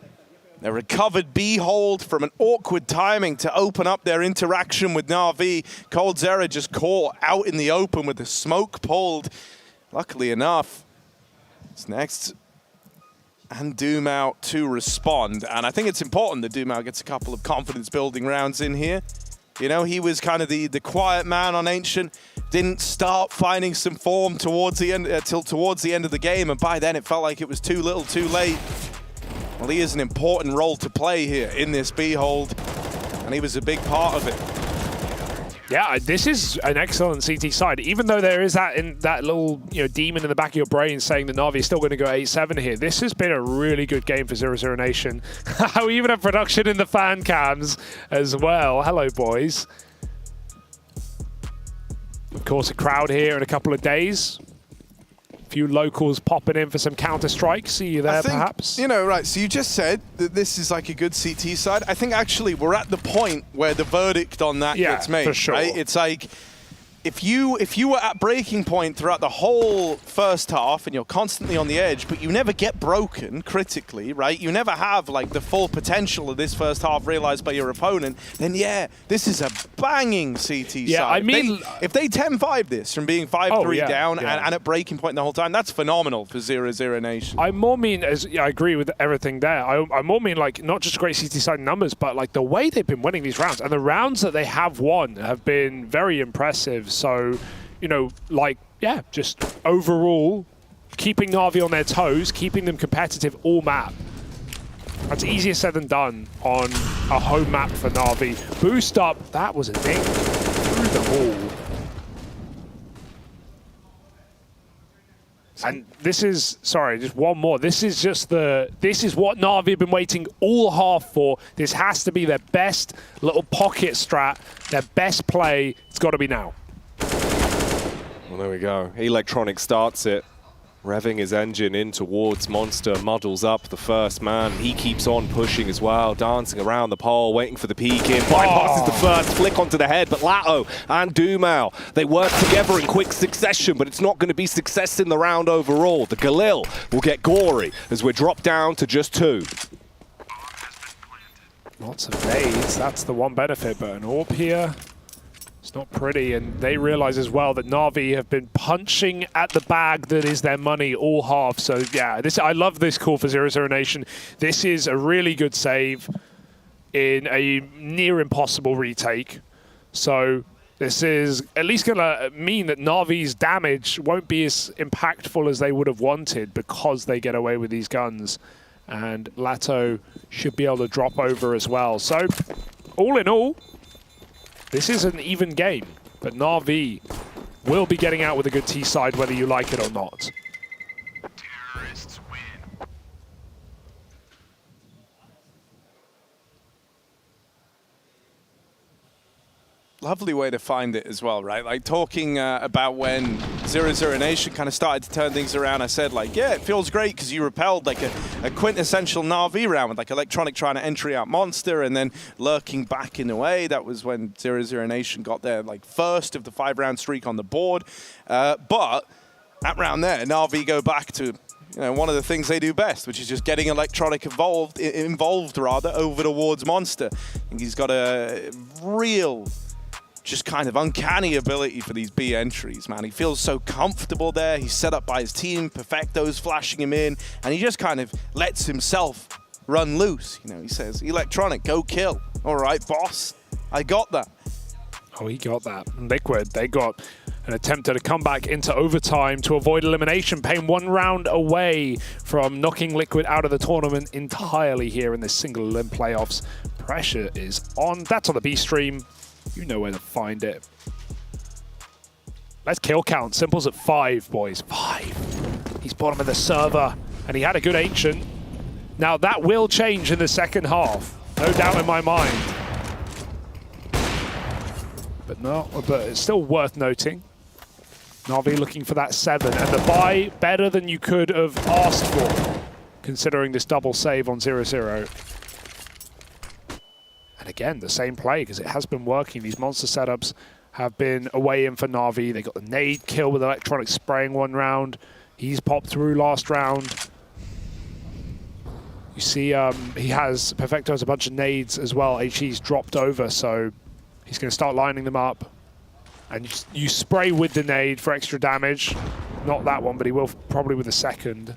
Speaker 2: A recovered B hold from an awkward timing to open up their interaction with Na'Vi. Cold0 just caught out in the open with the smoke pulled. Luckily enough, it's next and Dumao to respond. And I think it's important that Dumao gets a couple of confidence building rounds in here. You know, he was kind of the quiet man on Ancient, didn't start finding some form towards the end, till towards the end of the game, and by then it felt like it was too little too late. Well, he has an important role to play here in this B hold, and he was a big part of it.
Speaker 22: Yeah, this is an excellent CT side. Even though there is that little demon in the back of your brain saying that Na'Vi is still going to go 8-7 here, this has been a really good game for 0 Nation. We even have production in the fan cams as well. Hello, boys. Of course, a crowd here in a couple of days. A few locals popping in for some Counter-Strike. See you there, perhaps.
Speaker 2: You know, right, so you just said that this is like a good CT side. I think actually we're at the point where the verdict on that gets made,
Speaker 22: for sure.
Speaker 2: right? It's like, if you were at breaking point throughout the whole first half and you're constantly on the edge, but you never get broken critically, right? You never have like the full potential of this first half realized by your opponent, then yeah, this is a banging CT side.
Speaker 22: I mean,
Speaker 2: if they 10-5 this from being 5-3 down and at breaking point the whole time, that's phenomenal for 0 Nation.
Speaker 22: I more mean, I agree with everything there. I more mean like not just great CT side numbers, but like the way they've been winning these rounds, and the rounds that they have won have been very impressive. So, just overall, keeping Na'Vi on their toes, keeping them competitive all map. That's easier said than done on a home map for Na'Vi. Boost up, that was a ding through the wall. And this is, sorry, just one more. This is just this is what Na'Vi have been waiting all half for. This has to be their best little pocket strat, their best play. It's got to be now.
Speaker 17: Well, there we go. Electronic starts it. Revving his engine in towards Monster, muddles up the first man. He keeps on pushing as well, dancing around the pole, waiting for the peek in. Bypasses the first, flick onto the head, but Lato and Dumal, they work together in quick succession, but it's not going to be success in the round overall. The Galil will get gory as we're dropped down to just 2.
Speaker 22: Lots of nades, that's the one benefit, but an AWP here, it's not pretty, and they realize as well that Na'Vi have been punching at the bag that is their money all half. So yeah, I love this call for 0-0 Nation. This is a really good save in a near impossible retake. So this is at least going to mean that Na'Vi's damage won't be as impactful as they would have wanted because they get away with these guns. And Lato should be able to drop over as well. So all in all, this is an even game, but Na'Vi will be getting out with a good T side whether you like it or not.
Speaker 11: Terrorists win.
Speaker 2: Lovely way to find it as well, right? Like talking about when 0-0 Nation kind of started to turn things around, I said like, yeah, it feels great because you repelled like a quintessential Na'Vi round with like Electronic trying to entry out Monster and then lurking back in a way. That was when 0-0 Nation got their like first of the 5-round streak on the board. But that round there, Na'Vi go back to one of the things they do best, which is just getting Electronic involved over towards Monster. And he's got a real just kind of uncanny ability for these B entries, man. He feels so comfortable there. He's set up by his team. Perfecto's flashing him in, and he just kind of lets himself run loose. He says, Electronic, go kill. All right, boss, I got that.
Speaker 22: Oh, he got that. Liquid, they got an attempt at a comeback into overtime to avoid elimination, paying 1 round away from knocking Liquid out of the tournament entirely here in this single elim playoffs. Pressure is on. That's on the B stream. You know where to find it. Let's kill count. Simple's at 5, boys. 5. He's bottom of the server, and he had a good ancient. Now, that will change in the second half. No doubt in my mind. But it's still worth noting. Na'Vi looking for that 7, and the buy better than you could have asked for, considering this double save on 0-0. And again, the same play, because it has been working. These monster setups have been a way in for Na'Vi. They got the nade kill with Electronic spraying 1 round. He's popped through last round. You see he has, Perfecto has a bunch of nades as well. HE's dropped over, so he's going to start lining them up. And you spray with the nade for extra damage. Not that one, but he will probably with the second.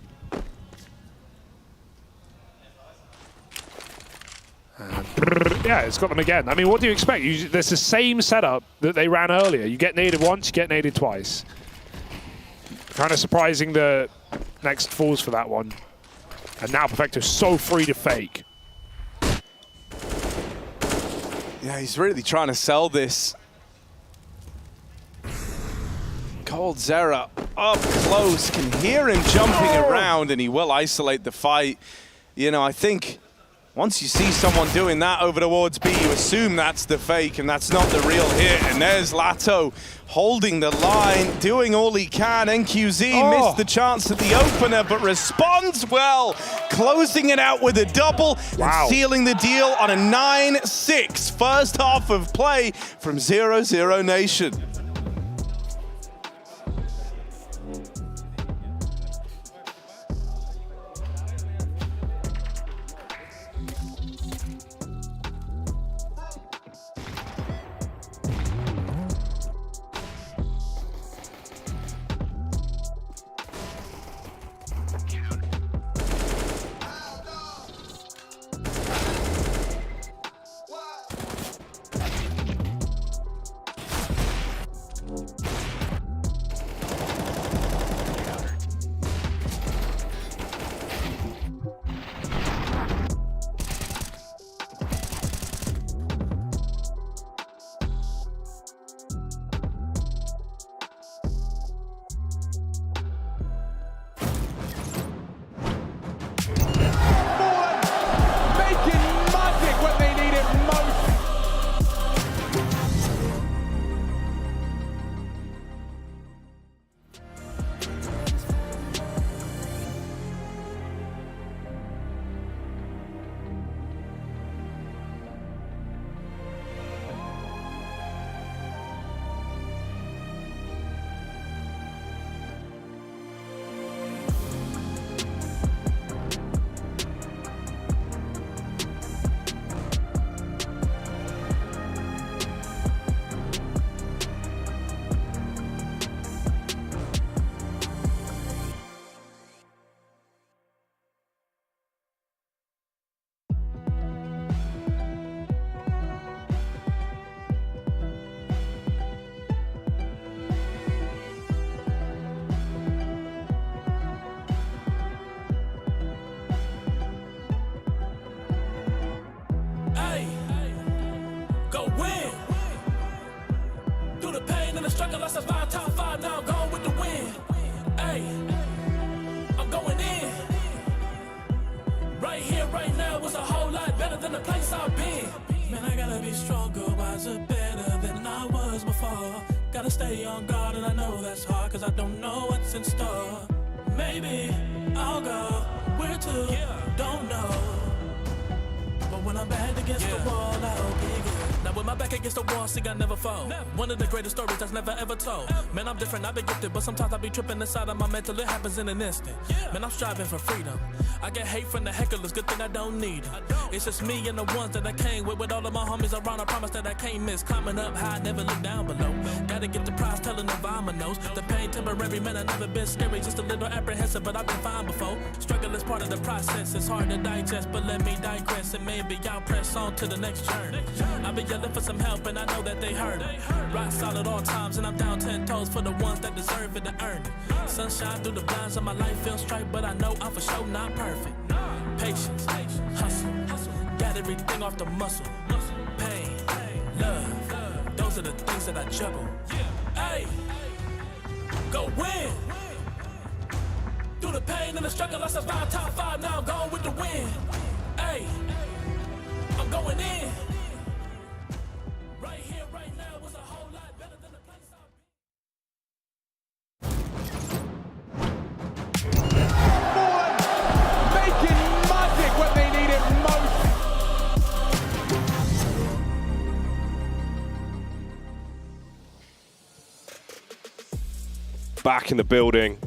Speaker 22: Yeah, it's got them again. I mean, what do you expect? There's the same setup that they ran earlier. You get naded once, you get naded twice. Kind of surprising the next falls for that one. And now Perfecto's so free to fake.
Speaker 2: Yeah, he's really trying to sell this. coldzera up close, can hear him jumping around, and he will isolate the fight. I think once you see someone doing that over towards B, you assume that's the fake and that's not the real hit. And there's Lato holding the line, doing all he can. NQZ missed the chance at the opener, but responds well, closing it out with a double and sealing the deal on a 9-6 first half of play from 0-0 Nation.
Speaker 13: struggle, I survived top 5, now I'm going with the win. Hey, I'm going in. Right here, right now was a whole lot better than the place I've been. Man, I gotta be stronger, wiser, better than I was before. Gotta stay on guard, and I know that's hard, cause I don't know what's in store. Maybe I'll go where to, don't know. But when I'm back against the wall, I'll be good. Now with my back against the wall, see I never fall. One of the greatest stories that's never ever told. Man, I'm different, I've been gifted, but sometimes I be tripping inside of my mental. It happens in an instant. Man, I'm striving for freedom. I get hate from the hecklers, good thing I don't need them. It's just me and the ones that I came with all of my homies around. I promise that I can't miss. Climbing up high, never look down below. Gotta get the prize, telling the nose. The pain temporary, man, I never been scary. Just a little apprehensive, but I've been fine before. Struggle is part of the process, it's hard to digest, but let me digress. And maybe I'll press on to the next journey. I've been yelling for some help, and I know that they heard it. Rock solid all times, and I'm down 10 toes for the ones that deserve it to earn it. Sunshine through the blinds of my life feels straight, but I know I'm for sure not perfect. Patience, hustle, got everything off the muscle. Pain, love, those are the things that I juggle. Hey, go win. Through the pain and the struggle, I survived top 5, now I'm going with the win. Hey, I'm going in. Right here, right now was a whole lot better than the place I've been.
Speaker 1: Making magic when they need it most.
Speaker 17: Back in the building,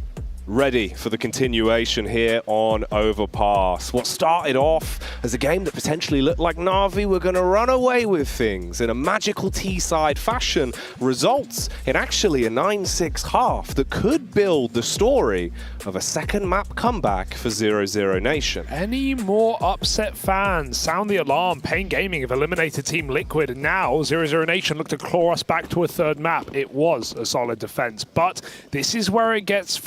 Speaker 17: ready for the continuation here on Overpass. What started off as a game that potentially looked like Na'Vi were going to run away with things in a magical T-side fashion results in actually a 9-6 half that could build the story of a second map comeback for 0-0 Nation.
Speaker 22: Any more upset fans? Sound the alarm. Pain Gaming have eliminated Team Liquid, and now 0-0 Nation look to claw us back to a third map. It was a solid defense, but this is where it gets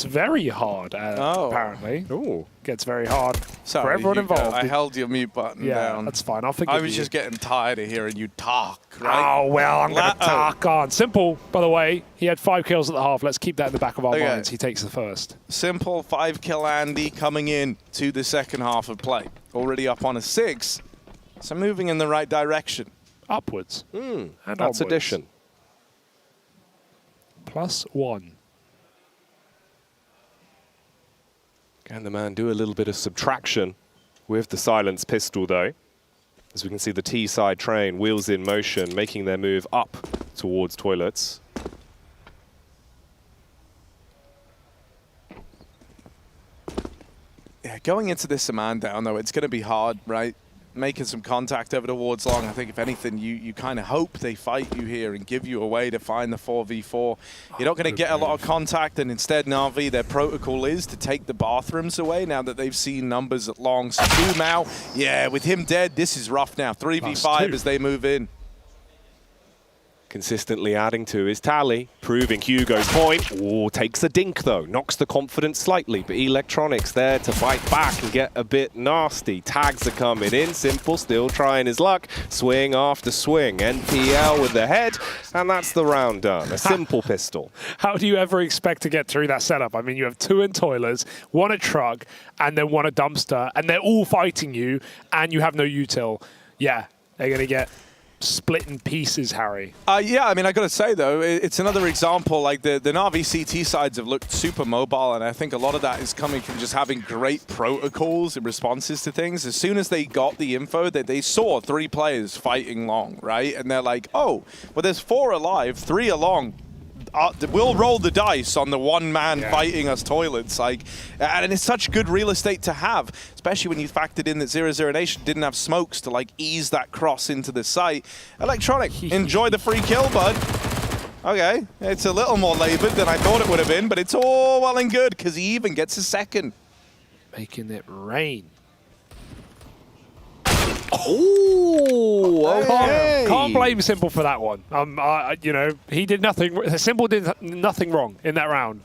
Speaker 22: very hard, apparently.
Speaker 2: Ooh.
Speaker 22: Gets very hard
Speaker 2: Sorry,
Speaker 22: for everyone involved.
Speaker 2: I held your mute button down.
Speaker 22: That's fine. I'll forgive you.
Speaker 2: I was just getting tired of hearing you talk, right?
Speaker 22: Oh, well, I'm going to talk on. Simple, by the way, he had 5 kills at the half. Let's keep that in the back of our minds. He takes the first.
Speaker 2: Simple 5-kill Andy coming in to the second half of play. Already up on a 6, so moving in the right direction.
Speaker 22: Upwards.
Speaker 17: And
Speaker 22: And
Speaker 17: that's
Speaker 22: onwards.
Speaker 17: addition.
Speaker 22: +1.
Speaker 17: Can the man do a little bit of subtraction with the silence pistol, though? As we can see the T-side train, wheels in motion, making their move up towards toilets.
Speaker 2: Yeah, going into this man down, though, it's going to be hard, right? Making some contact over the wards long. I think, if anything, you kind of hope they fight you here and give you a way to find the 4v4. You're not going to get a lot of contact, and instead, Na'Vi, their protocol is to take the bathrooms away now that they've seen numbers at long. So Mao, yeah, with him dead, this is rough now. 3v5 as they move in.
Speaker 17: Consistently adding to his tally, proving Hugo's point. Ooh, takes a dink though, knocks the confidence slightly, but Electronics there to fight back and get a bit nasty. Tags are coming in, Simple still trying his luck, swing after swing. NPL with the head, and that's the round done. A Simple pistol.
Speaker 22: How do you ever expect to get through that setup? I mean, you have 2 in toilers, 1 a truck, and then 1 a dumpster, and they're all fighting you, and you have no util. Yeah, they're going to get split in pieces, Harry.
Speaker 2: Yeah, I mean, I got to say, though, it's another example. Like, the Na'Vi CT sides have looked super mobile, and I think a lot of that is coming from just having great protocols and responses to things. As soon as they got the info, they saw 3 players fighting long, right? And they're like, oh, well, there's 4 alive, 3 along. We'll roll the dice on the one man fighting us toilets. Like, and it's such good real estate to have, especially when you factored in that 0-0 Nation didn't have smokes to like ease that cross into the site. Electronic, enjoy the free kill, bud. Okay, it's a little more labored than I thought it would have been, but it's all well and good because he even gets a second.
Speaker 22: Making it rain.
Speaker 17: Oh, okay.
Speaker 22: Can't blame Simple for that one. You know, he did nothing. Simple did nothing wrong in that round.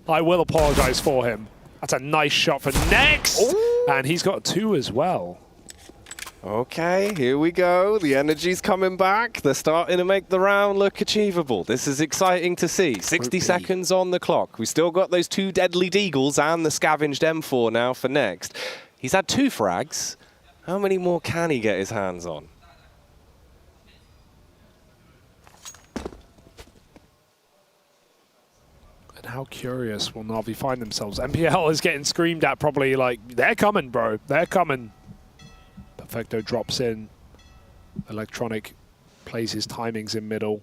Speaker 22: I will apologize for him. That's a nice shot for Next, and he's got 2 as well.
Speaker 9: Okay, here we go. The energy's coming back. They're starting to make the round look achievable. This is exciting to see. 60 seconds on the clock. We still got those 2 deadly deagles and the scavenged M4 now for next. He's had 2 frags. How many more can he get his hands on?
Speaker 22: And how curious will Na'Vi find themselves? MPL is getting screamed at probably like, they're coming, bro. They're coming. Perfecto drops in. Electronic plays his timings in middle.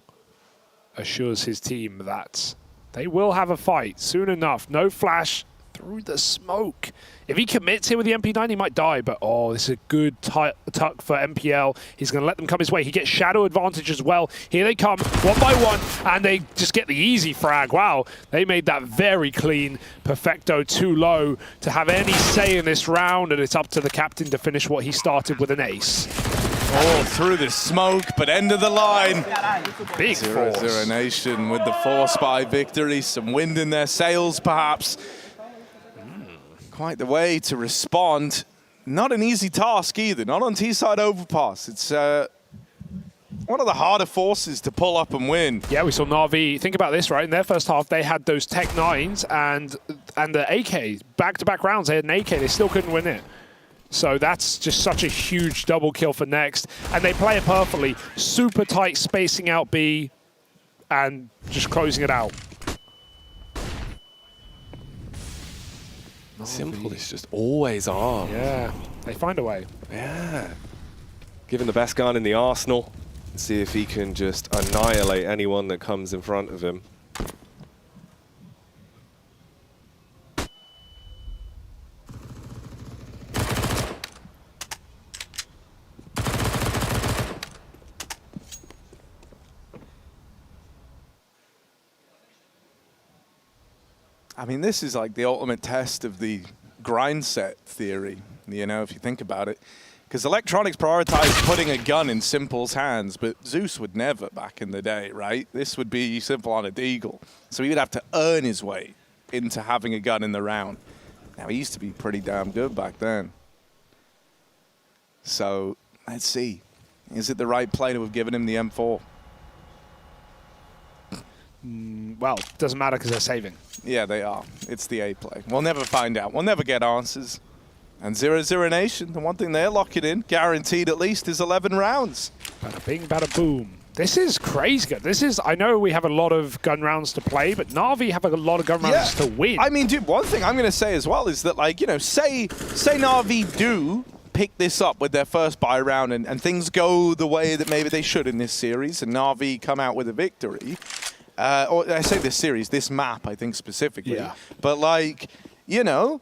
Speaker 22: Assures his team that they will have a fight soon enough. No flash through the smoke. If he commits here with the MP9, he might die, but oh, this is a good tuck for MPL. He's going to let them come his way. He gets shadow advantage as well. Here they come, one by one, and they just get the easy frag. Wow, they made that very clean. Perfecto too low to have any say in this round, and it's up to the captain to finish what he started with an ace.
Speaker 2: Oh, through the smoke, but end of the line.
Speaker 22: Big force.
Speaker 2: 0-0 Nation with the 4-spy victory. Some wind in their sails, perhaps. Quite the way to respond. Not an easy task either, not on T-side overpass. It's one of the harder forces to pull up and win.
Speaker 22: Yeah, we saw Na'Vi. Think about this, right? In their first half, they had those Tech 9s and the AK. Back-to-back rounds, they had an AK. They still couldn't win it. So that's just such a huge double kill for Next. And they play it perfectly. Super tight spacing out B and just closing it out.
Speaker 9: Simple is just always armed.
Speaker 22: Yeah, they find a way.
Speaker 9: Yeah. Given the best gun in the arsenal, see if he can just annihilate anyone that comes in front of him.
Speaker 2: I mean, this is like the ultimate test of the grind set theory, you know, if you think about it. Because Electronics prioritized putting a gun in Simple's hands, but Zeus would never back in the day, right? This would be Simple on a deagle. So he would have to earn his way into having a gun in the round. Now, he used to be pretty damn good back then. So, let's see. Is it the right play to have given him the M4?
Speaker 22: Well, doesn't matter because they're saving.
Speaker 2: Yeah, they are. It's the A play. We'll never find out. We'll never get answers. And 0-0 Nation, the one thing they're locking in, guaranteed at least, is 11 rounds.
Speaker 22: Bada bing, bada boom. This is crazy good. This is, I know we have a lot of gun rounds to play, but Na'Vi have a lot of gun rounds to win.
Speaker 2: I mean, dude, one thing I'm going to say as well is that, like, you know, say Na'Vi do pick this up with their first buy round and things go the way that maybe they should in this series, and Na'Vi come out with a victory. Or I say this series, this map, I think specifically.
Speaker 22: Yeah.
Speaker 2: But, like, you know,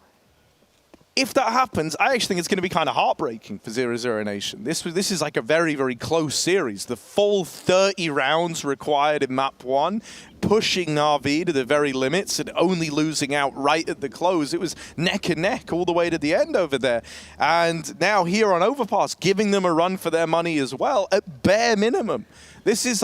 Speaker 2: if that happens, I actually think it's going to be kind of heartbreaking for 0-0 Nation. This is like a very, very close series. The full 30 rounds required in map 1, pushing Na'Vi to the very limits and only losing out right at the close. It was neck and neck all the way to the end over there. And now here on Overpass, giving them a run for their money as well, at bare minimum. This is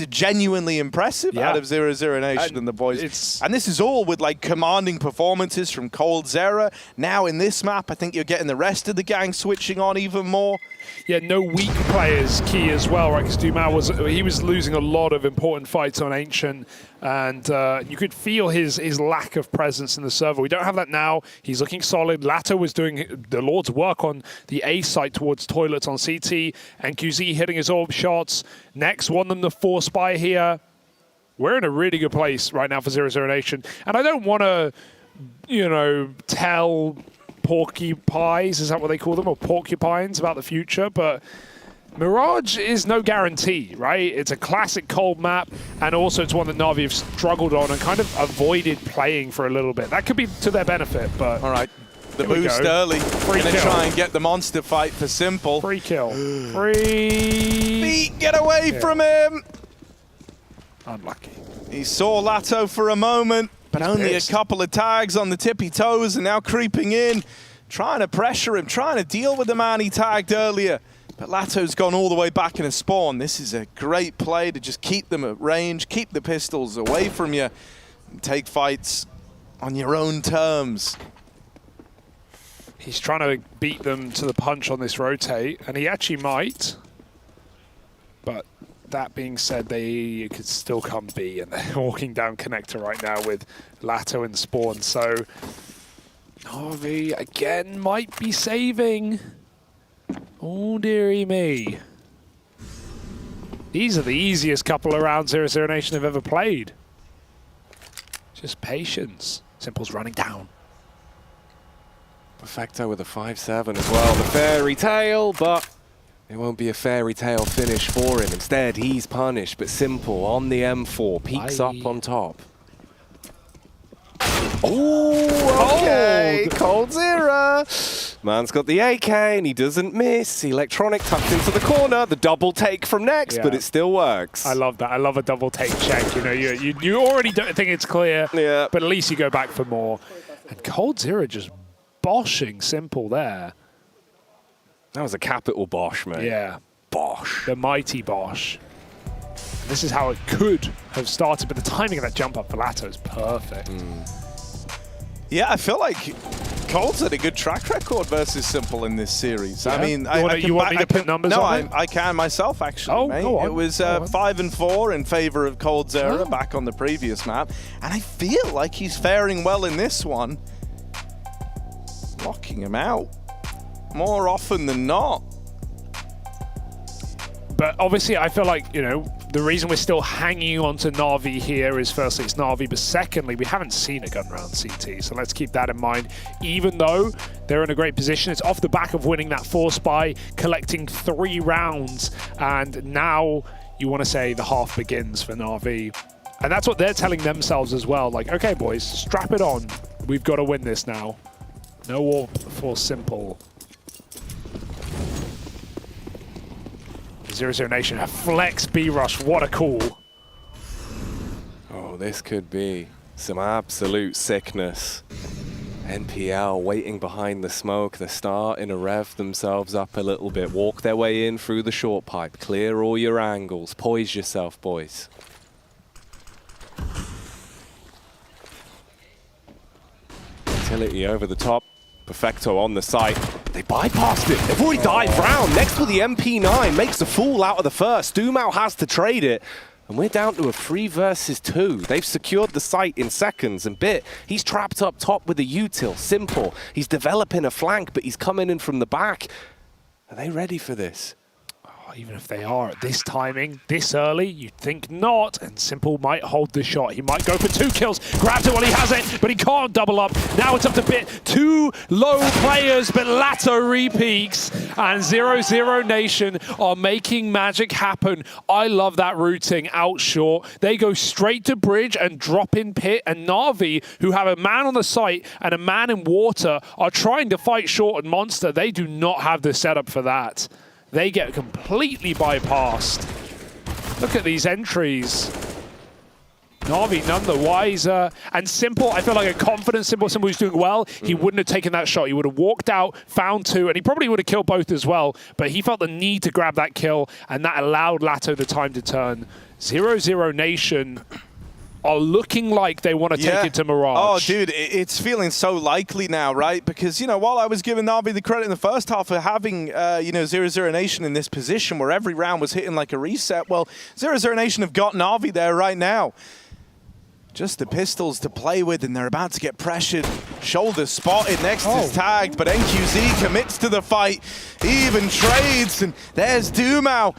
Speaker 2: genuinely impressive out of 0-0 Nation and the boys. And this is all with like commanding performances from coldzera. Now in this map, I think you're getting the rest of the gang switching on even more.
Speaker 22: Yeah, no weak players key as well, right? Because Dumas was losing a lot of important fights on Ancient, and you could feel his lack of presence in the server. We don't have that now. He's looking solid. Lato was doing the Lord's work on the A site towards toilets on CT, and QZ hitting his orb shots. Next, want them to force spy here. We're in a really good place right now for 0-0 Nation, and I don't want to, you know, tell porcupines, is that what they call them, or porcupines about the future, but Mirage is no guarantee, right? It's a classic cold map, and also it's one that Na'Vi have struggled on and kind of avoided playing for a little bit. That could be to their benefit, but...
Speaker 2: All right, the boost early. Going to try and get the monster fight for Simple.
Speaker 22: Free kill. Free...
Speaker 2: Get away from him!
Speaker 22: Unlucky.
Speaker 2: He saw Lato for a moment, but only a couple of tags on the tippy toes and now creeping in, trying to pressure him, trying to deal with the man he tagged earlier. But Lato's gone all the way back in a spawn. This is a great play to just keep them at range, keep the pistols away from you, and take fights on your own terms.
Speaker 22: He's trying to beat them to the punch on this rotate, and he actually might. But that being said, they could still come B, and they're walking down connector right now with Lato and Spawn. So Navi again might be saving. Oh dearie me. These are the easiest couple of rounds 0-0 Nation have ever played. Just patience. Simple's running down.
Speaker 7: Perfecto with a 5-7 as well. The fairy tale, but it won't be a fairy tale finish for him. Instead, he's punished, but Simple on the M4, peeks up on top. Oh, okay, coldzera. Man's got the AK and he doesn't miss. Electronic tucked into the corner. The double take from next, but it still works.
Speaker 22: I love that. I love a double take check. You know, you already don't think it's clear, but at least you go back for more. And coldzera just boshing Simple there.
Speaker 7: That was a capital bosh, mate.
Speaker 22: Yeah.
Speaker 7: Bosh.
Speaker 22: The mighty bosh. This is how it could have started, but the timing of that jump up for Lato is perfect.
Speaker 2: Yeah, I feel like Cold's had a good track record versus Simple in this series.
Speaker 22: Yeah.
Speaker 2: I mean,
Speaker 22: you want me to put numbers on it?
Speaker 2: I can myself, actually,
Speaker 22: Oh,
Speaker 2: mate.
Speaker 22: go on.
Speaker 2: It was 5-4 in favor of coldzera back on the previous map. And I feel like he's faring well in this one. Knocking him out more often than not.
Speaker 22: But obviously, I feel like, you know, the reason we're still hanging on to Navi here is firstly, it's Navi, but secondly, we haven't seen a gun round CT. So let's keep that in mind. Even though they're in a great position, it's off the back of winning that force by collecting 3 rounds. And now you want to say the half begins for Navi. And that's what they're telling themselves as well. Like, okay, boys, strap it on. We've got to win this now. No warp for Simple. 0-0 Nation, a flex B-rush, what a call.
Speaker 7: Oh, this could be some absolute sickness. NPL waiting behind the smoke. They're starting to rev themselves up a little bit. Walk their way in through the short pipe. Clear all your angles. Poise yourself, boys. Utility over the top. Perfecto on the site. They bypassed it. They've already dived round. Next with the MP9. Makes a fool out of the first. Dumao has to trade it. And we're down to a 3 versus 2. They've secured the site in seconds. And Bit, he's trapped up top with a util. Simple. He's developing a flank, but he's coming in from the back. Are they ready for this?
Speaker 22: Even if they are at this timing, this early, you'd think not. And Simple might hold the shot. He might go for 2 kills. Grabs it while he has it, but he can't double up. Now it's up to Bit. 2 low players, but Lato re-peaks. And 0-0 Nation are making magic happen. I love that routing out short. They go straight to bridge and drop in pit. And Navi, who have a man on the site and a man in water, are trying to fight short and monster. They do not have the setup for that. They get completely bypassed. Look at these entries. Navi none the wiser. And Simple, I feel like a confident Simple who's doing well. He wouldn't have taken that shot. He would have walked out, found 2, and he probably would have killed both as well. But he felt the need to grab that kill, and that allowed Lato the time to turn. 0-0 Nation are looking like they want to take it to Mirage.
Speaker 2: Oh, dude, it's feeling so likely now, right? Because, you know, while I was giving Navi the credit in the first half for having, you know, 0-0 Nation in this position where every round was hitting like a reset, well, 0-0 Nation have got Navi there right now. Just the pistols to play with, and they're about to get pressured. Shoulder spotted, next is tagged, but NQZ commits to the fight, even trades, and there's Dumao.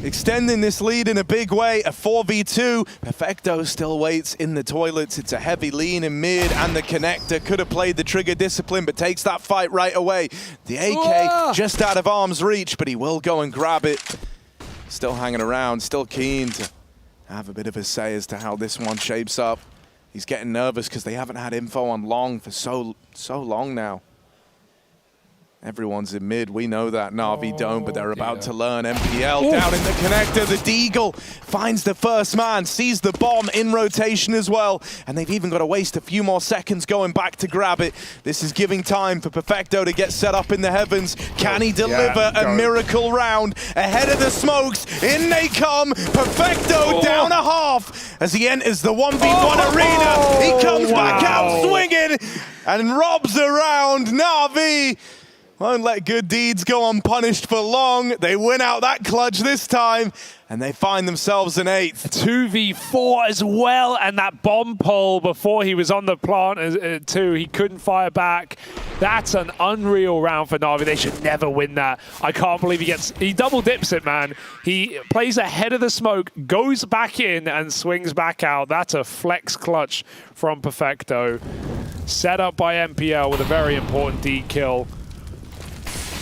Speaker 2: Extending this lead in a big way, a 4v2. Perfecto still waits in the toilets. It's a heavy lean in mid, and the connector could have played the trigger discipline, but takes that fight right away. The AK just out of arm's reach, but he will go and grab it. Still hanging around, still keen to have a bit of a say as to how this one shapes up. He's getting nervous because they haven't had info on Long for so long now. Everyone's in mid, we know that. Na'Vi don't, but they're about to learn. NPL down in the connector. The Deagle finds the first man, sees the bomb in rotation as well. And they've even got to waste a few more seconds going back to grab it. This is giving time for Perfecto to get set up in the heavens. Can he deliver a miracle round ahead of the smokes? In they come. Perfecto down a half as he enters the 1v1 arena. He comes back out swinging. and robs around. Na'Vi won't let good deeds go unpunished for long. They win out that clutch this time, and they find themselves an 8th.
Speaker 22: 2v4 as well, and that bomb pull before he was on the plant too. He couldn't fire back. That's an unreal round for Na'Vi. They should never win that. I can't believe he double dips it, man. He plays ahead of the smoke, goes back in, and swings back out. That's a flex clutch from Perfecto. Set up by MPL with a very important D kill.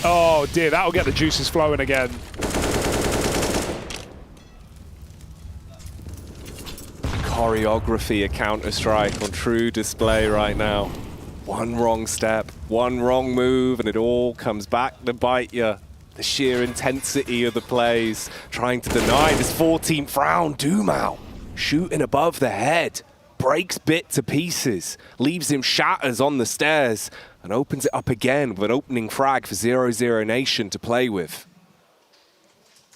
Speaker 22: Oh dear, that'll get the juices flowing again.
Speaker 7: Choreography of Counter-Strike on true display right now. One wrong step, one wrong move, and it all comes back to bite you. The sheer intensity of the plays, trying to deny this 14th round. Dumao shooting above the head, breaks Bit to pieces, leaves him shatters on the stairs, and opens it up again with an opening frag for 0-0 Nation to play with.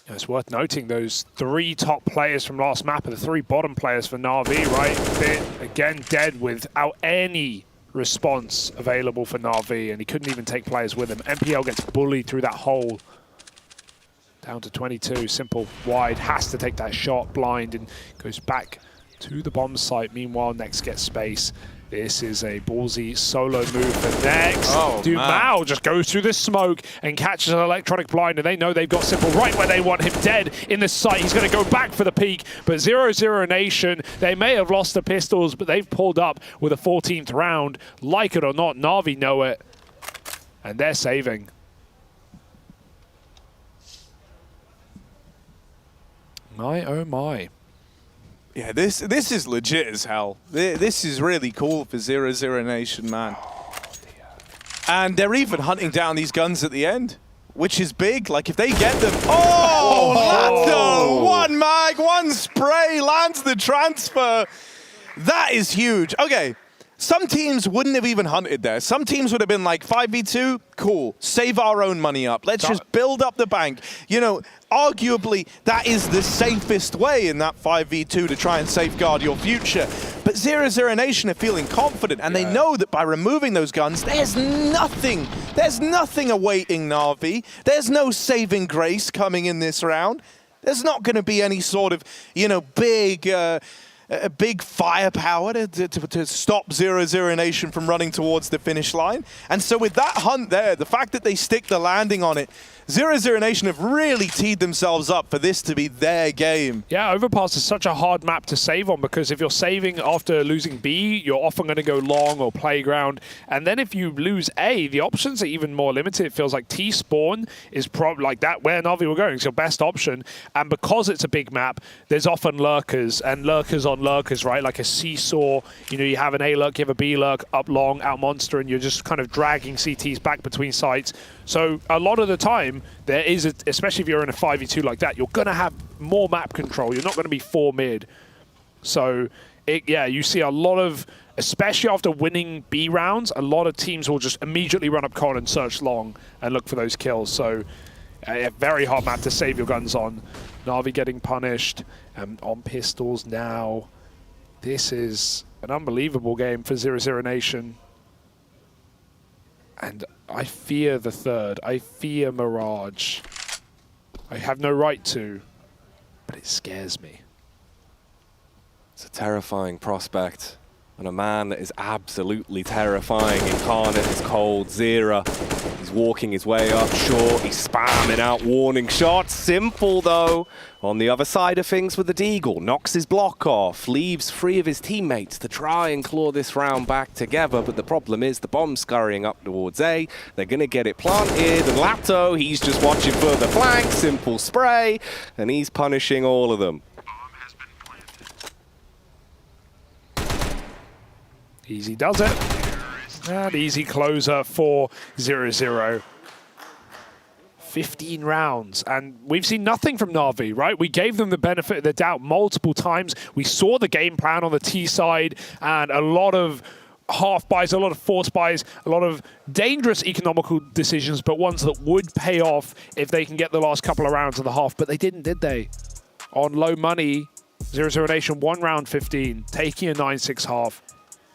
Speaker 22: It's worth noting those 3 top players from last map are the 3 bottom players for Na'Vi, right? Bit, again, dead without any response available for Na'Vi, and he couldn't even take players with him. MPL gets bullied through that hole. Down to 22, simple, wide, has to take that shot, blind, and goes back to the bomb site. Meanwhile, Next gets space. This is a ballsy solo move for Next. Dumao just goes through the smoke and catches an electronic blind, and they know they've got Simple right where they want him, dead in the site. He's going to go back for the peak, but 0-0 Nation, they may have lost the pistols, but they've pulled up with a 14th round. Like it or not, Na'Vi know it, and they're saving. My, oh my.
Speaker 2: Yeah, this is legit as hell. This is really cool for 0-0 Nation, man. And they're even hunting down these guns at the end, which is big. Like, if they get them... Oh, Lato! 1 mag, 1 spray, lands the transfer. That is huge. Okay, some teams wouldn't have even hunted there. Some teams would have been like, 5v2, cool. Save our own money up. Let's just build up the bank. You know, arguably, that is the safest way in that 5v2 to try and safeguard your future. But 0-0 Nation are feeling confident, and they know that by removing those guns, there's nothing awaiting Na'Vi. There's no saving grace coming in this round. There's not going to be any sort of, you know, big firepower to stop 0-0 Nation from running towards the finish line. And so with that hunt there, the fact that they stick the landing on it, 0-0 Nation have really teed themselves up for this to be their game.
Speaker 22: Yeah, Overpass is such a hard map to save on, because if you're saving after losing B, you're often going to go long or playground. And then if you lose A, the options are even more limited. It feels like T-spawn is probably like that where Na'Vi were going. It's your best option. And because it's a big map, there's often lurkers and lurkers on lurkers, right? Like a seesaw. You know, you have an A lurk, you have a B lurk, up long, out monster, and you're just kind of dragging CTs back between sites. So a lot of the time, there is, especially if you're in a 5v2 like that, you're going to have more map control. You're not going to be 4 mid. So, yeah, you see a lot of, especially after winning B rounds, a lot of teams will just immediately run up con and search long and look for those kills. So, a very hard map to save your guns on. Na'Vi getting punished on pistols now. This is an unbelievable game for 0-0 Nation. And I fear the third. I fear Mirage. I have no right to, but it scares me.
Speaker 7: It's a terrifying prospect. And a man that is absolutely terrifying. Incarnate is cold. Zera. He's walking his way up short. He's spamming out warning shots. Simple, though. On the other side of things with the Deagle. Knocks his block off. Leaves 3 of his teammates to try and claw this round back together. But the problem is the bomb's scurrying up towards A. They're going to get it planted. And Lato, he's just watching for the flank. Simple spray. And he's punishing all of them.
Speaker 22: Easy does it. And easy closer for 0-0. 15 rounds, and we've seen nothing from Na'Vi, right? We gave them the benefit of the doubt multiple times. We saw the game plan on the T side, and a lot of half buys, a lot of force buys, a lot of dangerous economical decisions, but ones that would pay off if they can get the last couple of rounds of the half, but they didn't, did they? On low money, 0-0 Nation, 1 round 15, taking a 9-6 half.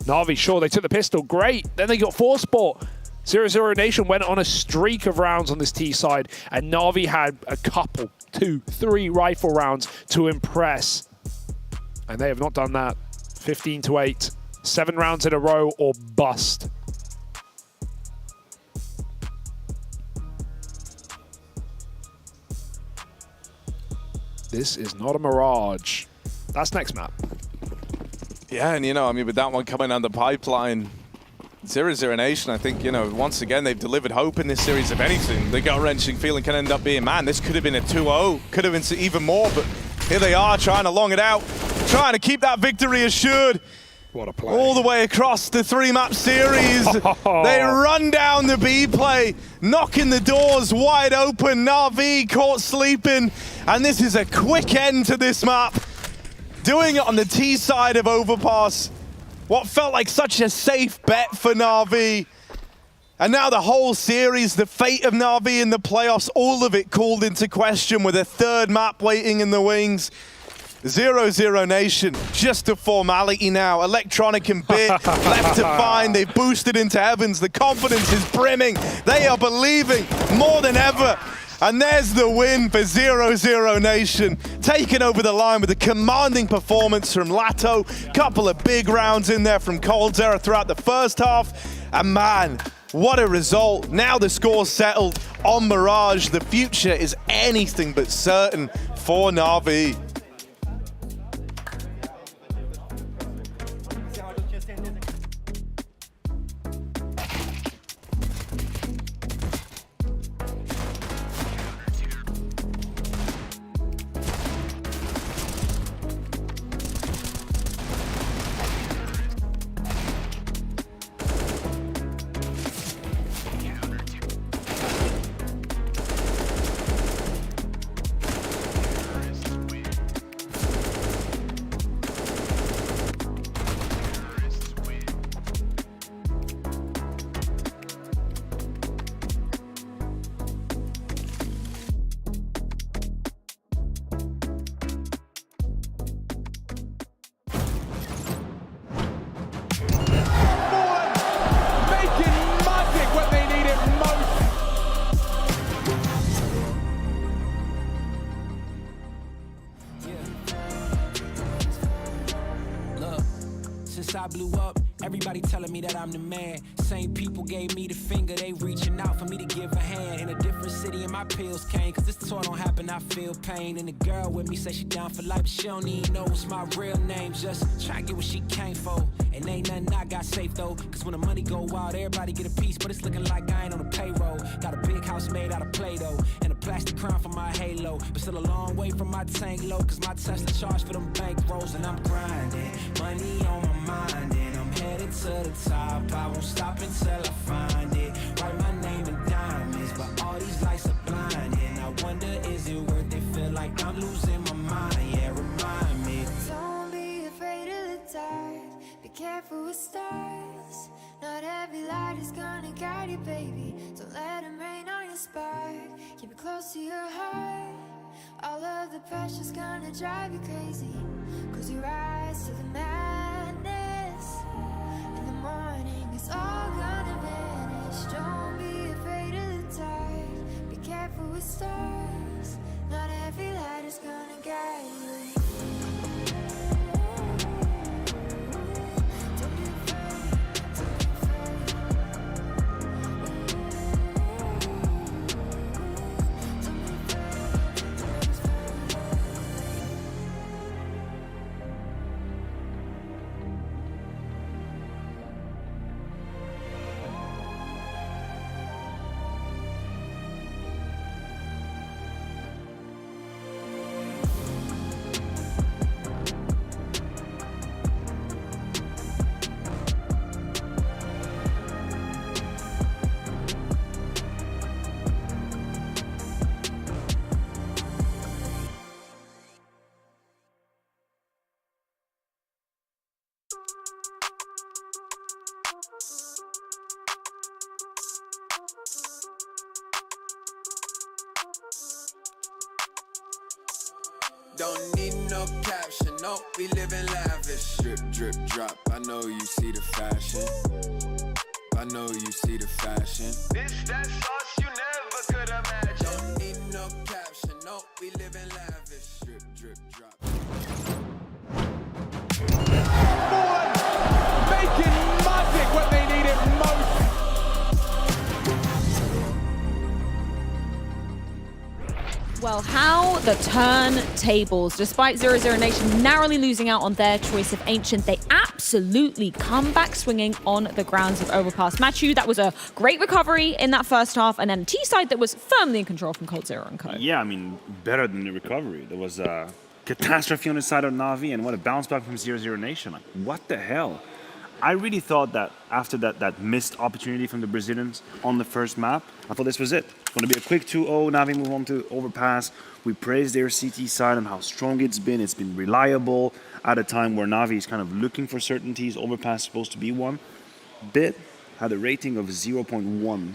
Speaker 22: Na'Vi, sure, they took the pistol, great. Then they got Force Sport. 0-0 Nation went on a streak of rounds on this T side, and Na'Vi had a couple, 2, 3 rifle rounds to impress. And they have not done that. 15-8, 7 rounds in a row or bust. This is not a mirage. That's next map.
Speaker 2: Yeah, and I mean, with that one coming down the pipeline, 0-0 Nation, I think, once again, they've delivered hope in this series. If anything, the gut-wrenching feeling can end up being, man, this could have been a 2-0, could have been even more, but here they are trying to long it out, trying to keep that victory assured.
Speaker 22: What a play.
Speaker 2: All the way across the 3-map series. They run down the B play, knocking the doors wide open. Na'Vi caught sleeping, and this is a quick end to this map. Doing it on the T side of Overpass. What felt like such a safe bet for Na'Vi. And now the whole series, the fate of Na'Vi in the playoffs, all of it called into question with a third map waiting in the wings. 0-0 Nation, just a formality now. Electronic and Bit left to find. They've boosted into heavens. The confidence is brimming. They are believing more than ever. And there's the win for 0-0 Nation. Taking over the line with a commanding performance from Lato. Couple of big rounds in there from coldzera throughout the first half. And man, what a result. Now the score's settled on Mirage. The future is anything but certain for Na'Vi.
Speaker 16: I blew up, everybody telling me that I'm the man. Same people gave me the finger, they reaching out for me to give a hand. In a different city and my pills came, cause this tour don't happen, I feel pain. And the girl with me say she down for life, but she don't even know what's my real name. Just try to get what she came for. And ain't nothing I got safe though, cause when the money go wild, everybody get a piece. But it's looking like I ain't on the payroll. Got a big house made out of Play-Doh, and a plastic crown for my halo. But still a long way from my tank low, cause my Tesla charged for them bank rolls. And I'm grinding, money on my mind, and I'm headed to the top. I won't stop until I find it. Write my name in diamonds, but all these lights are blinding. I wonder, is it worth it? Feel like I'm losing my mind, yeah, remind me.
Speaker 19: Don't be afraid of the dark, be careful with stars. Not every light is gonna guide you, baby. Don't let them rain on your spark. Keep it close to your heart. All of the pressure's gonna drive you crazy, cause you rise to the madness. In the morning it's all gonna vanish. Don't be afraid of the dark, be careful with stars. Not every light is gonna guide you.
Speaker 5: Don't need no caption, no, we live in lavish. Drip, drip, drop, I know you see the fashion. I know you see the fashion. This that sauce you never could imagine. Don't need no caption, no, we live in lavish. Drip, drip, drop.
Speaker 1: Making magic when they need it most.
Speaker 10: Well, how the turntables. Despite 0-0 Nation narrowly losing out on their choice of Ancient, they absolutely come back swinging on the grounds of Overpass. Matthew, that was a great recovery in that first half, and then a T-side that was firmly in control from Cold Zero and Co.
Speaker 18: Yeah, I mean, better than the recovery. There was a catastrophe on the side of Navi, and what a bounce back from 0-0 Nation. Like, what the hell? I really thought that after that missed opportunity from the Brazilians on the first map, I thought this was it. It's going to be a quick 2-0, Navi move on to Overpass. We praised their CT side and how strong it's been. It's been reliable at a time where Navi is kind of looking for certainties. Overpass is supposed to be one. Bit had a rating of 0.1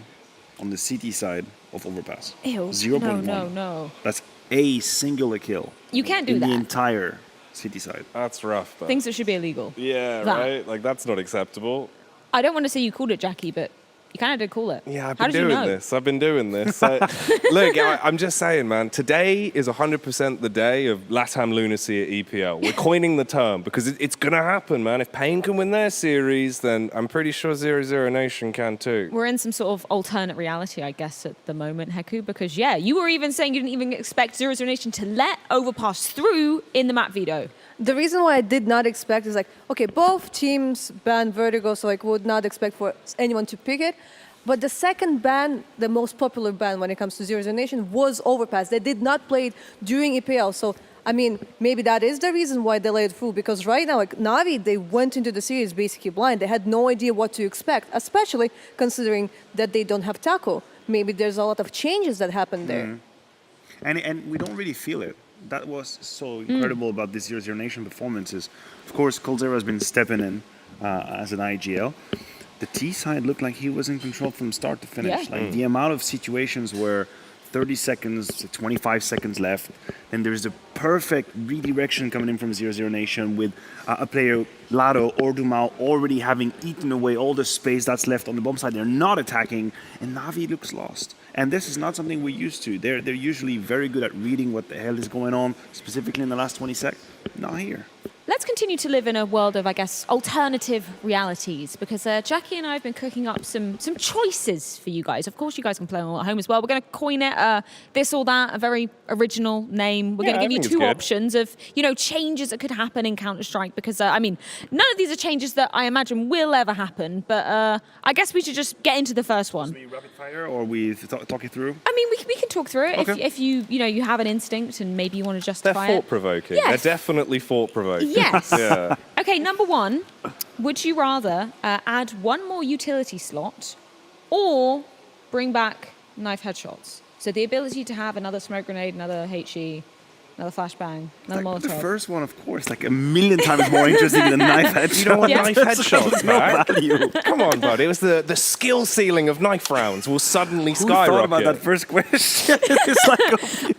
Speaker 18: on the CT side of Overpass.
Speaker 10: Ew,
Speaker 18: 0.1.
Speaker 10: No.
Speaker 18: That's a singular kill.
Speaker 10: You can't do
Speaker 18: in
Speaker 10: that.
Speaker 18: the entire city side.
Speaker 17: That's rough, though.
Speaker 10: Things that should be illegal.
Speaker 17: Yeah,
Speaker 10: That.
Speaker 17: right? Like, that's not acceptable.
Speaker 10: I don't want to say you called it, Jackie, but you kind of did call it.
Speaker 17: Yeah, I've
Speaker 10: How
Speaker 17: been
Speaker 10: did you
Speaker 17: doing
Speaker 10: know?
Speaker 17: this. I've been doing this. Look, I'm just saying, man, today is 100% the day of LATAM lunacy at EPL. We're coining the term because it's going to happen, man. If Pain can win their series, then I'm pretty sure 0-0 Nation can too.
Speaker 10: We're in some sort of alternate reality, I guess, at the moment, Heku, because, yeah, you were even saying you didn't even expect 0-0 Nation to let Overpass through in the map veto.
Speaker 20: The reason why I did not expect is like, okay, both teams banned Vertigo, so I would not expect for anyone to pick it. But the second ban, the most popular ban when it comes to 0-0 Nation, was Overpass. They did not play it during EPL. So, I mean, maybe that is the reason why they let it through. Because right now, like Navi, they went into the series basically blind. They had no idea what to expect, especially considering that they don't have Taco. Maybe there's a lot of changes that happened there.
Speaker 18: And we don't really feel it. That was so incredible about this 0-0 Nation performances. Of course, Cold Zero has been stepping in as an IGL. The T side looked like he was in control from start to finish.
Speaker 10: Yeah.
Speaker 18: Like the amount of situations where 30 seconds to 25 seconds left, and there's a perfect redirection coming in from 0-0 Nation with a player, Lado or Dumao, already having eaten away all the space that's left on the bomb side. They're not attacking, and Navi looks lost. And this is not something we're used to. They're usually very good at reading what the hell is going on, specifically in the last 20 seconds. Not here.
Speaker 10: Let's continue to live in a world of, I guess, alternative realities, because Jackie and I have been cooking up some choices for you guys. Of course, you guys can play along at home as well. We're going to coin it this or that, a very original name. We're going to give you two options of, changes that could happen in Counter-Strike, because, I mean, none of these are changes that I imagine will ever happen, but I guess we should just get into the first one.
Speaker 18: We rapid fire, or we talk it through?
Speaker 10: I mean, we can talk through it
Speaker 18: Okay.
Speaker 10: if you have an instinct and maybe you want to justify
Speaker 17: They're
Speaker 10: it.
Speaker 17: thought-provoking.
Speaker 10: Yes.
Speaker 17: They're definitely thought-provoking.
Speaker 10: Yes.
Speaker 17: Yeah.
Speaker 10: Okay, number one, would you rather add one more utility slot or bring back knife headshots? So the ability to have another smoke grenade, another HE, another flashbang, another
Speaker 18: Like, the
Speaker 10: Molotov.
Speaker 18: first one, of course, like a million times more interesting than knife headshots.
Speaker 17: You don't want
Speaker 10: Yeah.
Speaker 17: knife headshots,
Speaker 18: No
Speaker 17: man.
Speaker 18: value.
Speaker 17: Come on, bud. It was the skill ceiling of knife rounds will suddenly
Speaker 18: Who
Speaker 17: skyrocket.
Speaker 18: thought about that first question? It's like,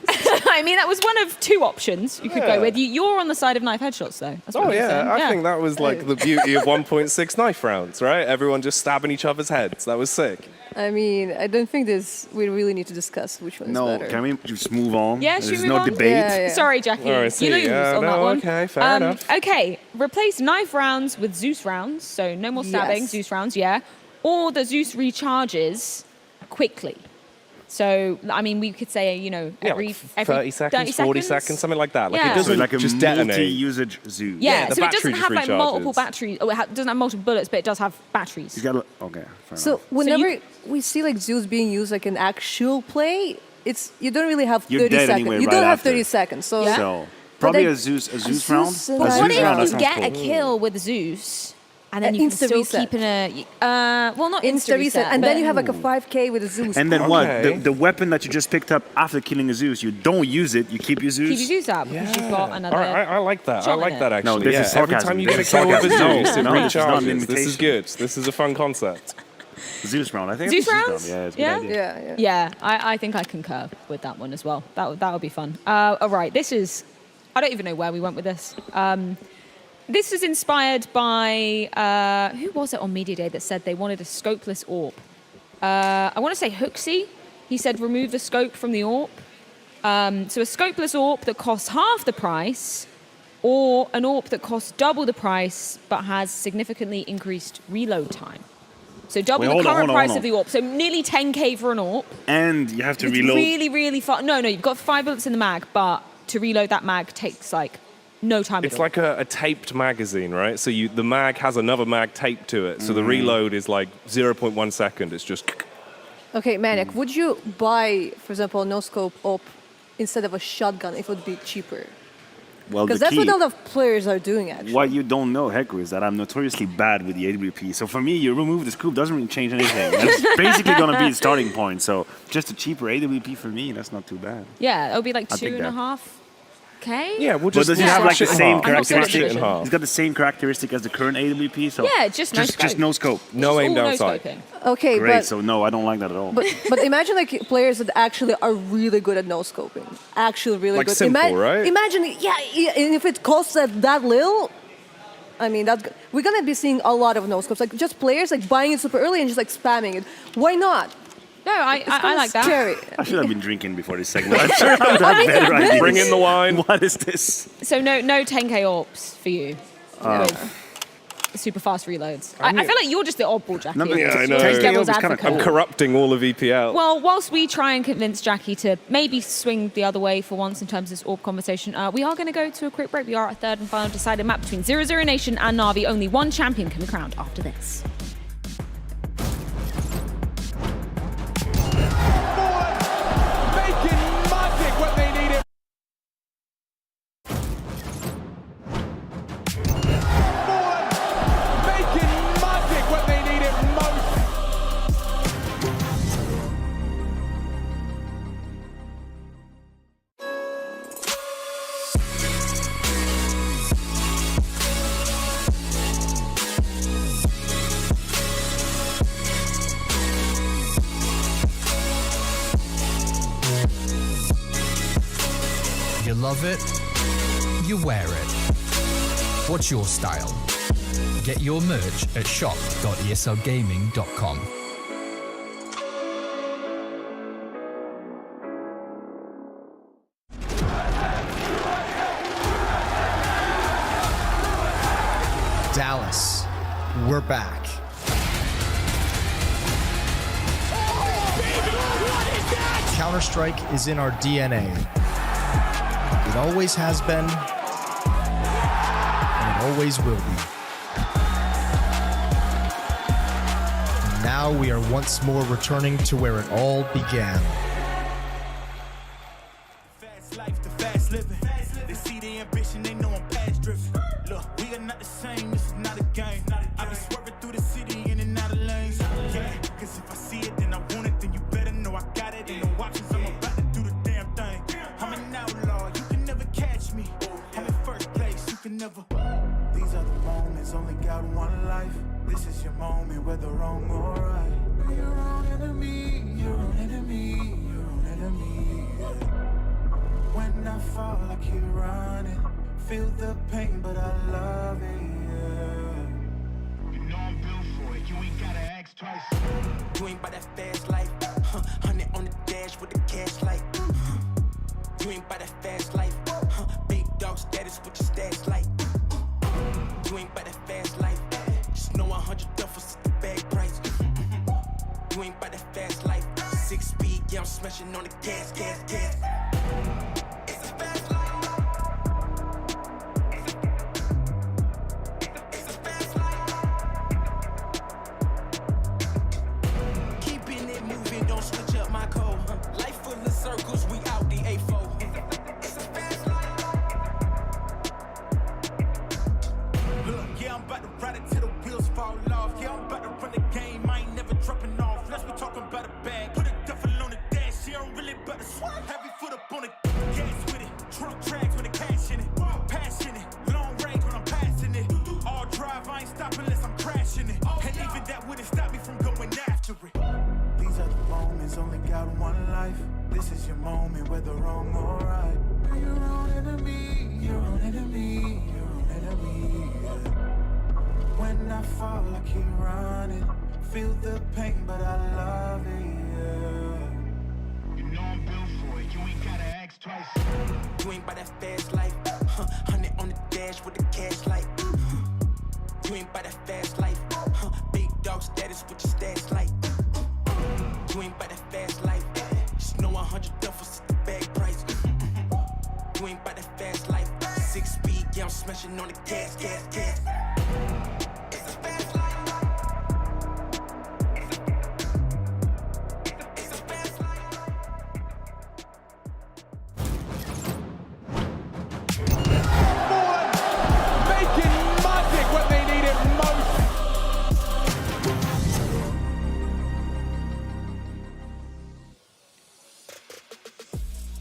Speaker 10: I mean, that was one of two options you could go with. You're on the side of knife headshots, though. That's what
Speaker 17: Oh,
Speaker 10: you're saying.
Speaker 17: yeah. I think that was like the beauty of 1.6 knife rounds, right? Everyone just stabbing each other's heads. That was sick.
Speaker 20: I mean, I don't think we really need to discuss which one is
Speaker 18: no,
Speaker 20: better.
Speaker 18: can we just move on?
Speaker 10: Yeah, should
Speaker 18: There's
Speaker 10: we
Speaker 18: no
Speaker 10: move on?
Speaker 18: debate.
Speaker 20: Yeah, yeah.
Speaker 10: Sorry, Jackie.
Speaker 17: All right,
Speaker 10: you
Speaker 17: see,
Speaker 10: lose on that one.
Speaker 17: Okay, fair enough.
Speaker 10: Okay, replace knife rounds with Zeus rounds. So no more stabbing,
Speaker 20: Yes.
Speaker 10: Zeus rounds, yeah. Or the Zeus recharges quickly. So, I mean, we could say, every
Speaker 17: 30 seconds, 40 seconds, something like that. Like
Speaker 10: Yeah.
Speaker 17: it doesn't
Speaker 18: like a
Speaker 17: just detonate.
Speaker 18: multi-usage zoo.
Speaker 10: Yeah,
Speaker 17: the
Speaker 10: so it
Speaker 17: battery
Speaker 10: doesn't
Speaker 17: just
Speaker 10: have like multiple
Speaker 17: recharges.
Speaker 10: batteries. Oh, it doesn't have multiple bullets, but it does have batteries.
Speaker 18: You gotta, okay, fair
Speaker 20: So
Speaker 18: enough.
Speaker 20: whenever we see like Zeus being used like an actual play, you don't really have 30
Speaker 18: You're dead
Speaker 20: seconds.
Speaker 18: anyway
Speaker 20: You
Speaker 18: right
Speaker 20: don't have
Speaker 18: after.
Speaker 20: 30 seconds. So,
Speaker 10: Yeah.
Speaker 18: So, probably
Speaker 20: then-
Speaker 18: a Zeus round.
Speaker 20: Zeus
Speaker 10: But
Speaker 20: and
Speaker 18: A Zeus
Speaker 10: what
Speaker 18: round,
Speaker 10: if
Speaker 18: that
Speaker 10: you
Speaker 18: sounds
Speaker 10: get
Speaker 18: cool.
Speaker 10: a kill with Zeus, and then you can
Speaker 20: Insta
Speaker 10: still
Speaker 20: reset.
Speaker 10: keep in a... well, not
Speaker 20: Insta reset, and then
Speaker 10: but-
Speaker 20: you have like a 5K with a Zeus.
Speaker 18: And then
Speaker 17: Okay.
Speaker 18: what? The weapon that you just picked up after killing a Zeus, you don't use it, you keep your Zeus?
Speaker 10: Keep your Zeus up because you've got another...
Speaker 17: All right, I like that. I
Speaker 10: shot in
Speaker 17: like
Speaker 10: it.
Speaker 17: that, actually.
Speaker 18: No, this
Speaker 17: yeah.
Speaker 18: is
Speaker 17: Every
Speaker 18: sarcasm.
Speaker 17: time you get a
Speaker 18: This is
Speaker 17: kill with a
Speaker 18: sarcasm.
Speaker 17: Zeus, it
Speaker 18: No, this is not an
Speaker 17: recharges. This is
Speaker 18: invitation.
Speaker 17: good. This is a fun concept.
Speaker 18: Zeus round, I think.
Speaker 10: Zeus
Speaker 18: it's
Speaker 10: rounds?
Speaker 18: Yeah, it's a good idea.
Speaker 20: yeah.
Speaker 10: Yeah, I think I concur with that one as well. That would be fun. All right, this is I don't even know where we went with this. This was inspired by, who was it on Media Day that said they wanted a scopeless AWP? I want to say Hooksy. He said remove the scope from the AWP. So a scopeless AWP that costs half the price, or an AWP that costs double the price but has significantly increased reload time. So double the current price of the AWP. So nearly 10k for an AWP.
Speaker 18: And you have to
Speaker 10: It's
Speaker 18: reload.
Speaker 10: really, really fast. No, you've got 5 bullets in the mag, but to reload that mag takes like no time
Speaker 17: It's
Speaker 10: at all.
Speaker 17: like a taped magazine, right? So the mag has another mag taped to it. So the reload is like 0.1 second. It's just...
Speaker 20: Okay, Maniac, would you buy, for example, a no-scope AWP instead of a shotgun if it would be cheaper?
Speaker 18: Well,
Speaker 20: Because that's what a lot of players are doing, actually.
Speaker 18: What you don't know, Heku, is that I'm notoriously bad with the AWP. So for me, you remove the scoop doesn't really change anything. That's basically going to be the starting point. So just a cheaper AWP for me, that's not too bad.
Speaker 10: Yeah, it'll be like
Speaker 18: I'll take that.
Speaker 10: 2.5k.
Speaker 17: Yeah, we'll
Speaker 18: But
Speaker 17: just
Speaker 18: does it have like the same
Speaker 10: I'm not so
Speaker 18: characteristic?
Speaker 10: efficient.
Speaker 18: It's got the same characteristic as the current AWP. So
Speaker 10: Yeah, just no scope.
Speaker 18: just no scope.
Speaker 17: No aim
Speaker 10: all
Speaker 17: down
Speaker 10: no
Speaker 17: sight.
Speaker 10: scoping.
Speaker 20: Okay,
Speaker 18: Great.
Speaker 20: but
Speaker 18: So no, I don't like that at all.
Speaker 20: but imagine like players that actually are really good at no scoping, actually really
Speaker 17: Like
Speaker 20: good.
Speaker 17: simple, right?
Speaker 20: Imagine, and if it costs that little, I mean, we're gonna be seeing a lot of no scopes, like just players like buying it super early and just like spamming it. Why not?
Speaker 10: No, I like that.
Speaker 20: Scary.
Speaker 18: I should have been drinking before this segment. I'm sure I would have better ideas.
Speaker 17: Bring in the wine.
Speaker 18: What is this?
Speaker 10: So no 10k AWPs for you with super fast reloads. I feel like you're just the oddball, Jackie.
Speaker 18: No, but
Speaker 17: Yeah, I know.
Speaker 10: Just devil's
Speaker 18: AWP is kinda
Speaker 10: advocate.
Speaker 17: I'm corrupting all of EPL.
Speaker 10: Well, whilst we try and convince Jackie to maybe swing the other way for once in terms of this AWP conversation, we are going to go to a quick break. We are at a third and final decided map between 0-0 Nation and Navi. Only one champion can be crowned after this.
Speaker 1: Making magic when they need it. Making magic when they need it most.
Speaker 8: You love it, you wear it. What's your style? Get your merch at shop.eslgaming.com. Dallas, we're back. Counter-Strike is in our DNA. It always has been, and it always will be. And now we are once more returning to where it all began.
Speaker 11: Fast life, the fast living. They see the ambition, they know I'm past driven. Look, we are not the same, this is not a game. I be swerving through the city in and out of lanes. Yeah, cause if I see it, then I want it, then you better know I got it. Ain't no options, I'm about to do the damn thing. I'm an outlaw, you can never catch me. I'm in first place, you can never. These are the moments, only got one life. This is your moment, whether wrong or right. Be your own enemy, your own enemy, your own enemy. Yeah. When I fall, I keep running. Feel the pain, but I love it. Yeah. You know I'm built for it. You ain't gotta ask twice. You ain't by that fast life. 100 on the dash with the cash light. You ain't by that fast life. Big dog status with your stats like. You ain't by that fast life. Just know 100 duffers at the bag price. You ain't by that fast life. 6 speed, yeah, I'm smashing on the gas. It's a fast life. It's a fast life. Keeping it moving, don't switch up my code. Life full of circles, we out the A4. It's a fast life. Look, yeah, I'm about to ride it till the wheels fall off. Yeah, I'm about to run the game, I ain't never dropping off. Let's be talking about a bag. Put a duffel on the dash, she don't really about to swap. Heavy foot up on the gas with it. Trunk tracks with the cash in it. Passionate, long range when I'm passing it. All drive, I ain't stopping unless I'm crashing it. And even that wouldn't stop me from going after it. These are the moments, only got one life. This is your moment, whether wrong or right. Be your own enemy,
Speaker 4: feel the pain, but I love it, yeah. You know I'm built for it, you ain't gotta ask twice.
Speaker 13: You ain't by that fast life, 100 on the dash with the cash light. You ain't by that fast life, big dog status with your stats like. You ain't by that fast life, just know 100 duffels at the bag price. You ain't by that fast life, 6 speed, yeah, I'm smashing on the gas. It's a fast life.
Speaker 1: Making magic when they need it most.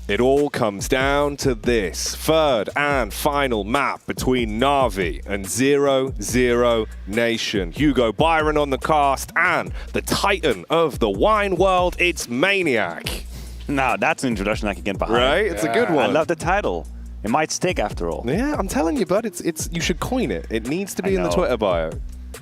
Speaker 7: It all comes down to this third and final map between Na'Vi and 0-0 Nation. Hugo Byron on the cast and the titan of the wine world, it's Maniac.
Speaker 18: Now, that's an introduction I can get behind.
Speaker 7: Right? It's a good one.
Speaker 18: I love the title. It might stick after all.
Speaker 7: Yeah, I'm telling you, bud, it's you should coin it. It needs to be in the Twitter bio.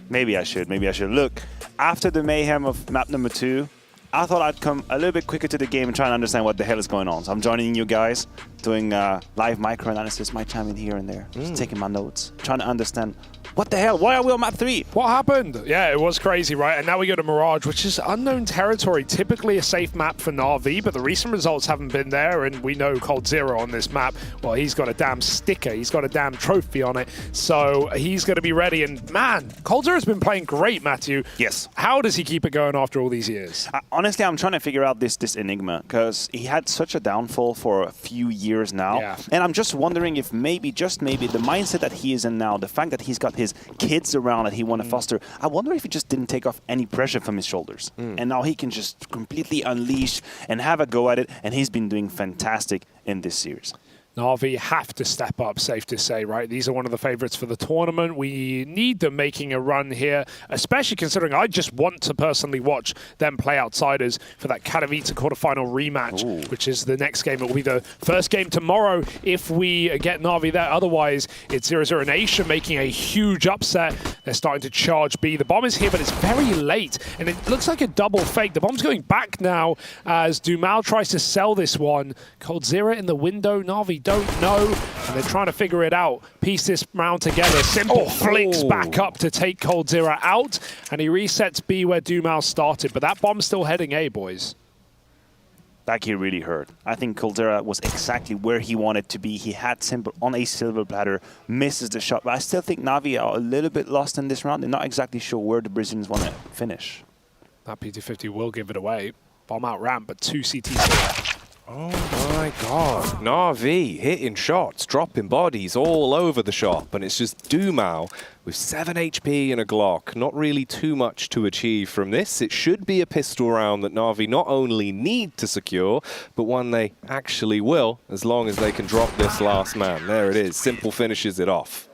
Speaker 18: Maybe I should. Look, after the mayhem of map number 2, I thought I'd come a little bit quicker to the game and try and understand what the hell is going on. So I'm joining you guys, doing live micro-analysis, might chime in here and there, just taking my notes, trying to understand what the hell, why are we on map 3?
Speaker 22: What happened? Yeah, it was crazy, right? And now we go to Mirage, which is unknown territory, typically a safe map for Na'Vi, but the recent results haven't been there, and we know coldzera on this map, well, he's got a damn sticker, he's got a damn trophy on it, so he's going to be ready. And man, coldzera's been playing great, Matthew.
Speaker 18: Yes.
Speaker 22: How does he keep it going after all these years?
Speaker 18: Honestly, I'm trying to figure out this enigma, because he had such a downfall for a few years now, and I'm just wondering if maybe, just maybe, the mindset that he is in now, the fact that he's got his kids around that he want to foster, I wonder if he just didn't take off any pressure from his shoulders. And now he can just completely unleash and have a go at it, and he's been doing fantastic in this series.
Speaker 22: Na'Vi have to step up, safe to say, right? These are one of the favorites for the tournament. We need them making a run here, especially considering I just want to personally watch them play Outsiders for that Katowice quarterfinal rematch, which is the next game. It will be the first game tomorrow if we get Na'Vi there. Otherwise, it's 0-0 Nation making a huge upset. They're starting to charge B. The bomb is here, but it's very late, and it looks like a double fake. The bomb's going back now as Dumal tries to sell this one. coldzera in the window. Na'Vi don't know, and they're trying to figure it out. Piece this round together. Simple flicks back up to take coldzera out, and he resets B where Dumal started, but that bomb's still heading A, boys.
Speaker 18: That kid really hurt. I think coldzera was exactly where he wanted to be. He had Simple on a silver platter, misses the shot, but I still think Na'Vi are a little bit lost in this round. They're not exactly sure where the Brazilians want to finish.
Speaker 22: That PT50 will give it away. Bomb out ramp, but 2 CTs here.
Speaker 7: Oh my god. Na'Vi hitting shots, dropping bodies all over the shop, and it's just Dumal with 7 HP and a Glock. Not really too much to achieve from this. It should be a pistol round that Na'Vi not only need to secure, but one they actually will, as long as they can drop this last man. There it is. Simple finishes it off.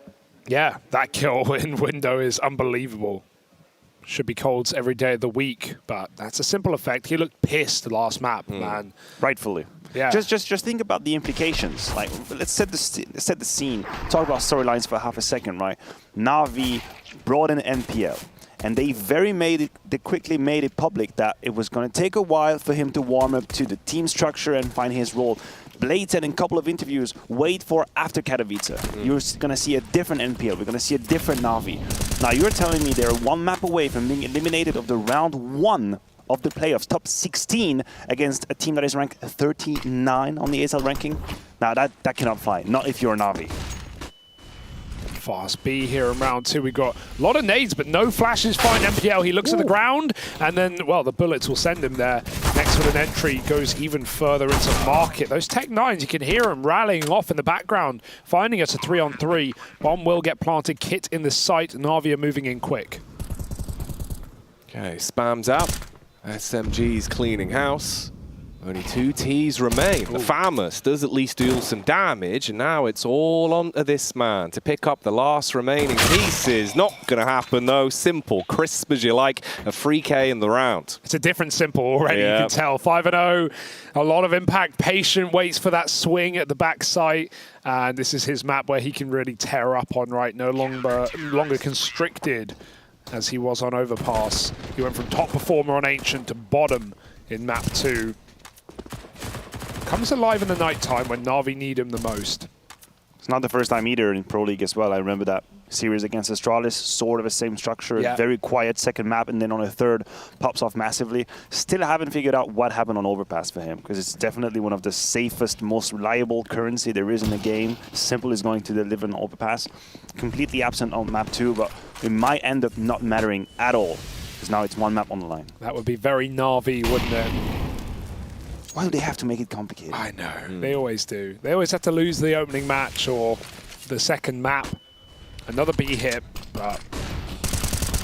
Speaker 22: Yeah, that kill in window is unbelievable. Should be Colds every day of the week, but that's a simple effect. He looked pissed last map, man.
Speaker 18: Rightfully.
Speaker 22: Yeah.
Speaker 18: Just think about the implications. Like, let's set the scene. Talk about storylines for half a second, right? Na'Vi brought in NPL, and they quickly made it public that it was going to take a while for him to warm up to the team structure and find his role. Blade said in a couple of interviews, wait for after Katowice. You're going to see a different NPL. We're going to see a different Na'Vi. Now, you're telling me they're one map away from being eliminated of the round 1 of the playoffs, top 16, against a team that is ranked 39 on the ESL ranking? Now, that cannot fly. Not if you're a Na'Vi.
Speaker 22: Fast B here in round 2. We've got a lot of nades, but no flashes. Fine NPL. He looks at the ground, and then, well, the bullets will send him there. Next with an entry goes even further into market. Those Tech 9s, you can hear them rallying off in the background, finding us a 3-on-3. Bomb will get planted. Kit in the site. Na'Vi are moving in quick.
Speaker 7: Okay, spams up. SMG's cleaning house. Only 2 Ts remain. The Famous does at least deal some damage, and now it's all on to this man to pick up the last remaining pieces. Not going to happen, though. Simple, crisp as you like, a 3K in the round.
Speaker 22: It's a different Simple already, you can tell. 5-0, a lot of impact. Patient waits for that swing at the back site, and this is his map where he can really tear up on, right? No longer constricted. as he was on Overpass. He went from top performer on Ancient to bottom in map 2. Comes alive in the night time when Na'Vi need him the most.
Speaker 18: It's not the first time either in Pro League as well. I remember that series against Astralis, sort of the same structure, very quiet second map, and then on a third pops off massively. Still haven't figured out what happened on Overpass for him, because it's definitely one of the safest, most reliable currency there is in the game. Simple is going to deliver an Overpass. Completely absent on map 2, but it might end up not mattering at all, because now it's one map on the line.
Speaker 22: That would be very Na'Vi, wouldn't it?
Speaker 18: Why do they have to make it complicated?
Speaker 22: I know, they always do. They always have to lose the opening match or the second map. Another B hit, but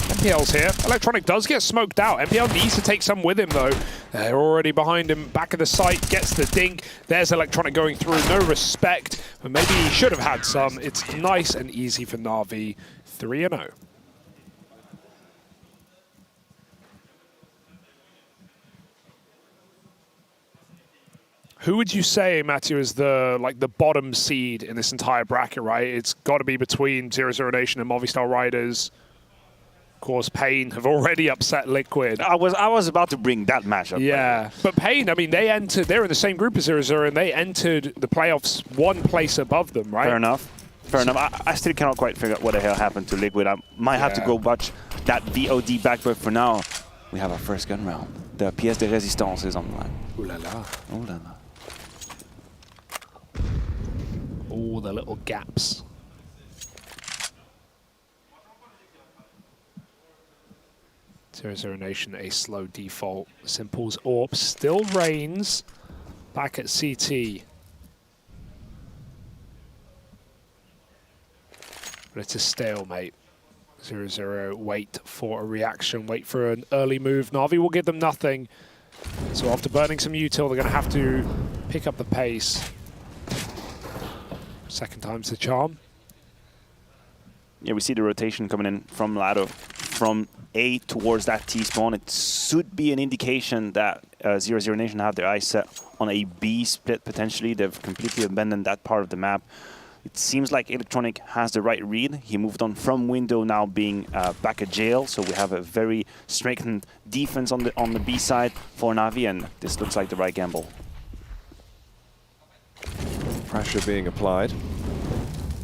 Speaker 22: NPL's here. Electronic does get smoked out. NPL needs to take some with him, though. They're already behind him. Back of the site, gets the dink. There's Electronic going through. No respect, but maybe he should have had some. It's nice and easy for Na'Vi. 3-0. Who would you say, Matthew, is the bottom seed in this entire bracket, right? It's got to be between 00 Nation and Movistar Riders. Of course, Pain have already upset Liquid.
Speaker 18: I was about to bring that match up.
Speaker 22: Yeah, but Pain, I mean, they're in the same group as 00, and they entered the playoffs one place above them, right?
Speaker 18: Fair enough. Fair enough. I still cannot quite figure out what the hell happened to Liquid. I might have to go watch that VOD back, but for now, we have our first gun round. The pièce de résistance is on the line.
Speaker 22: Ooh la la.
Speaker 18: Ooh la la.
Speaker 22: All the little gaps. Zero Nation, a slow default. Simple's AWP still reigns back at CT. But it's a stalemate. 0-0, wait for a reaction, wait for an early move. Na'Vi will give them nothing. So after burning some util, they're going to have to pick up the pace. Second time's the charm.
Speaker 18: Yeah, we see the rotation coming in from ladder, from A towards that T spawn. It should be an indication that 00 Nation have their eyes set on a B split potentially. They've completely abandoned that part of the map. It seems like Electronic has the right read. He moved on from window, now being back at jail. So we have a very strengthened defense on the B side for Na'Vi, and this looks like the right gamble.
Speaker 7: Pressure being applied.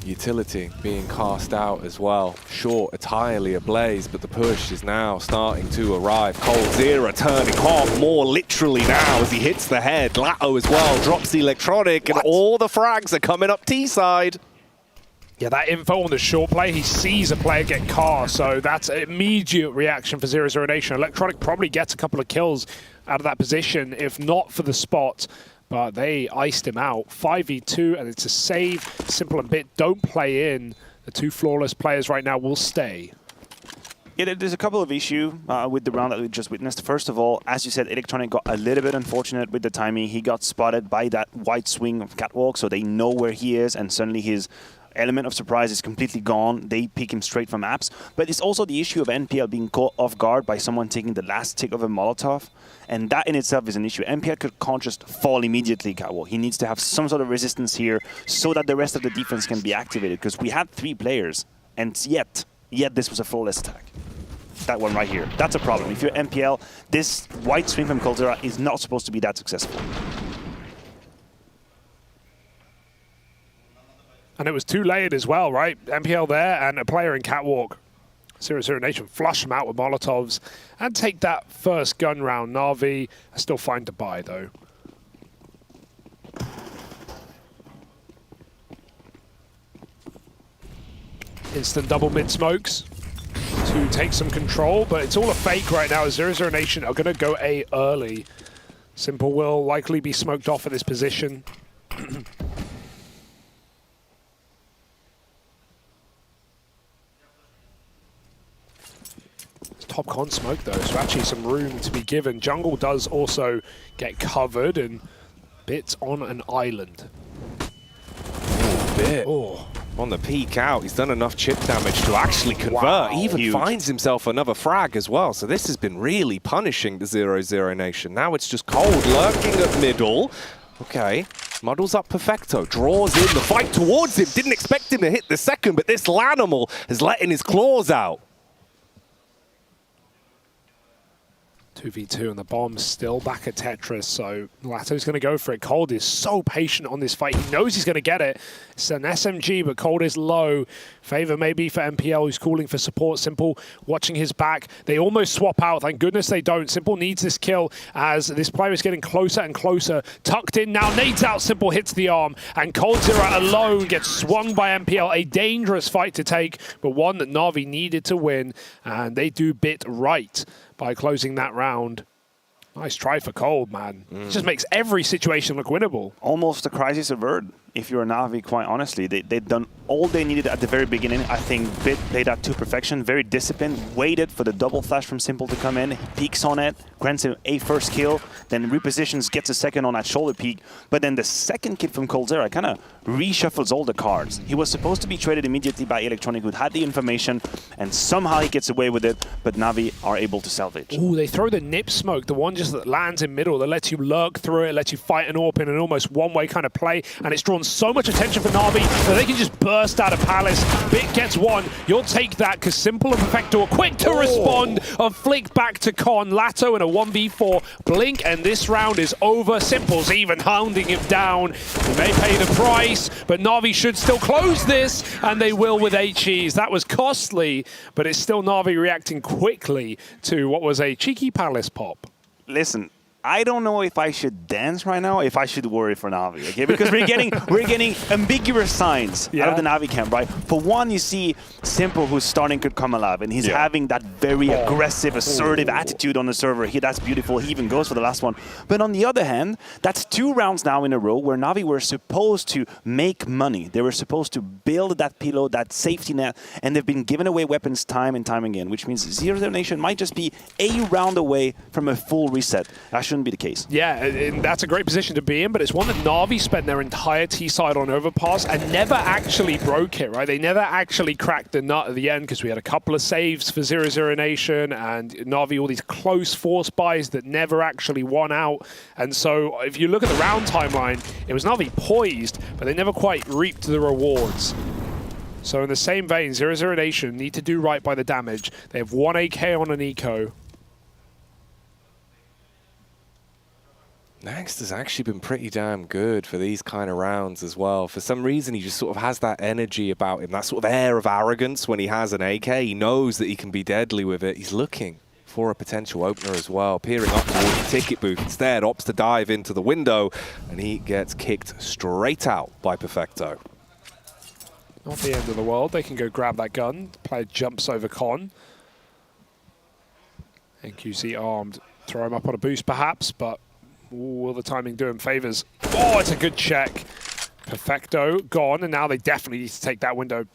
Speaker 7: Utility being cast out as well. Short entirely ablaze, but the push is now starting to arrive. coldzera turning hot, more literally now as he hits the head. Latto as well drops the Electronic, and all the frags are coming up T side.
Speaker 22: Yeah, that info on the short play, he sees a player get cast, so that's an immediate reaction for 00 Nation. Electronic probably gets a couple of kills out of that position, if not for the spot. But they iced him out. 5v2, and it's a save. Simple and Bit don't play in. The two flawless players right now will stay.
Speaker 18: Yeah, there's a couple of issues with the round that we just witnessed. First of all, as you said, Electronic got a little bit unfortunate with the timing. He got spotted by that wide swing of Catwalk, so they know where he is, and suddenly his element of surprise is completely gone. They pick him straight from apps. But it's also the issue of NPL being caught off guard by someone taking the last tick of a Molotov. And that in itself is an issue. NPL can't just fall immediately, Catwalk. He needs to have some sort of resistance here so that the rest of the defense can be activated. Because we had 3 players, and yet this was a flawless attack. That one right here. That's a problem. If you're NPL, this wide swing from coldzera is not supposed to be that successful.
Speaker 22: And it was 2-layered as well, right? NPL there and a player in Catwalk. 00 Nation flush them out with Molotovs and take that first gun round. Na'Vi are still fine to buy, though. Instant double mid smokes to take some control, but it's all a fake right now. 00 Nation are going to go A early. Simple will likely be smoked off at this position. Top con smoke though, so actually some room to be given. Jungle does also get covered, and Bit's on an island.
Speaker 7: Bit. On the peek out, he's done enough chip damage to actually convert.
Speaker 22: Wow.
Speaker 7: Even finds himself another frag as well. So this has been really punishing the 00 Nation. Now it's just Cold lurking at middle. Okay, muddles up Perfecto, draws in the fight towards him. Didn't expect him to hit the second, but this Lanimal is letting his claws out.
Speaker 22: 2v2 and the bomb's still back at Tetris, so Lato's going to go for it. Cold is so patient on this fight. He knows he's going to get it. It's an SMG, but Cold is low. Favor maybe for MPL, who's calling for support. Simple watching his back. They almost swap out. Thank goodness they don't. Simple needs this kill as this player is getting closer and closer. Tucked in now, nades out. Simple hits the arm, and coldzera alone gets swung by MPL. A dangerous fight to take, but one that Na'Vi needed to win, and they do bit right by closing that round. Nice try for Cold, man. It just makes every situation look winnable.
Speaker 18: Almost a crisis averted, if you're a Na'Vi, quite honestly. They've done all they needed at the very beginning. I think Bit played that to perfection, very disciplined, waited for the double flash from Simple to come in. He peeks on it, grants him a first kill, then repositions, gets a second on that shoulder peek. But then the second kill from coldzera kind of reshuffles all the cards. He was supposed to be traded immediately by Electronic, who had the information, and somehow he gets away with it, but Na'Vi are able to salvage.
Speaker 22: Ooh, they throw the nip smoke, the one just that lands in middle, that lets you lurk through it, lets you fight an AWP in an almost one-way kind of play, and it's drawn so much attention for Na'Vi that they can just burst out of Palace. Bit gets one. You'll take that because Simple and Perfecto are quick to respond. A flick back to Con. Lato in a 1v4. Blink, and this round is over. Simple's even hounding him down. He may pay the price, but Na'Vi should still close this, and they will with HEs. That was costly, but it's still Na'Vi reacting quickly to what was a cheeky Palace pop.
Speaker 18: Listen, I don't know if I should dance right now, if I should worry for Na'Vi, okay? Because we're getting ambiguous signs out of the Na'Vi camp, right? For one, you see Simple, who's starting to come alive, and he's having that very aggressive, assertive attitude on the server. That's beautiful. He even goes for the last one. But on the other hand, that's 2 rounds now in a row where Na'Vi were supposed to make money. They were supposed to build that pillow, that safety net, and they've been giving away weapons time and time again, which means 0-0 Nation might just be a round away from a full reset. That shouldn't be the case.
Speaker 22: Yeah, and that's a great position to be in, but it's one that Na'Vi spent their entire T-side on overpass and never actually broke it, right? They never actually cracked the nut at the end because we had a couple of saves for 0-0 Nation and Na'Vi, all these close force buys that never actually won out. And so if you look at the round timeline, it was Na'Vi poised, but they never quite reaped the rewards. So in the same vein, 0-0 Nation need to do right by the damage. They have 1 AK on an eco.
Speaker 7: Next has actually been pretty damn good for these kind of rounds as well. For some reason, he just sort of has that energy about him, that sort of air of arrogance when he has an AK. He knows that he can be deadly with it. He's looking for a potential opener as well, peering up towards the ticket booth. Instead, opts to dive into the window, and he gets kicked straight out by Perfecto.
Speaker 22: Not the end of the world. They can go grab that gun. The player jumps over Con. NQC armed. Throw him up on a boost perhaps, but will the timing do him favors? Oh, it's a good check. Perfecto gone, and now they definitely need to take that window.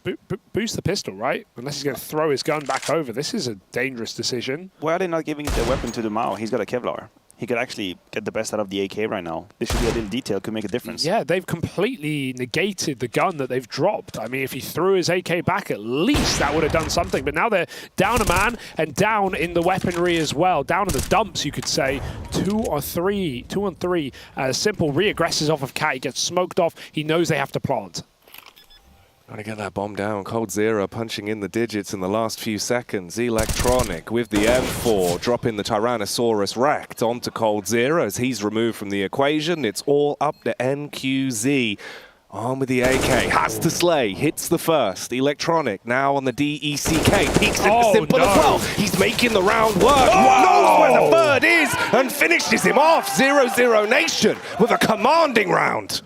Speaker 22: Boost the pistol, right? Unless he's going to throw his gun back over. This is a dangerous decision.
Speaker 18: Why are they not giving the weapon to the Mao? He's got a Kevlar. He could actually get the best out of the AK right now. This should be a little detail, could make a difference.
Speaker 22: Yeah, they've completely negated the gun that they've dropped. I mean, if he threw his AK back, at least that would have done something. But now they're down a man and down in the weaponry as well. Down in the dumps, you could say. 2 on 3. Simple re-aggresses off of Cat. He gets smoked off. He knows they have to plant.
Speaker 7: Trying to get that bomb down. coldzera punching in the digits in the last few seconds. Electronic with the M4, dropping the Tyrannosaurus wrecked onto coldzera as he's removed from the equation. It's all up to NQZ. On with the AK, has to slay, hits the first. Electronic now on the DECK, peeks into Simple as well. He's making the round work. Knows where the third is and finishes him off. 0-0 Nation with a commanding round.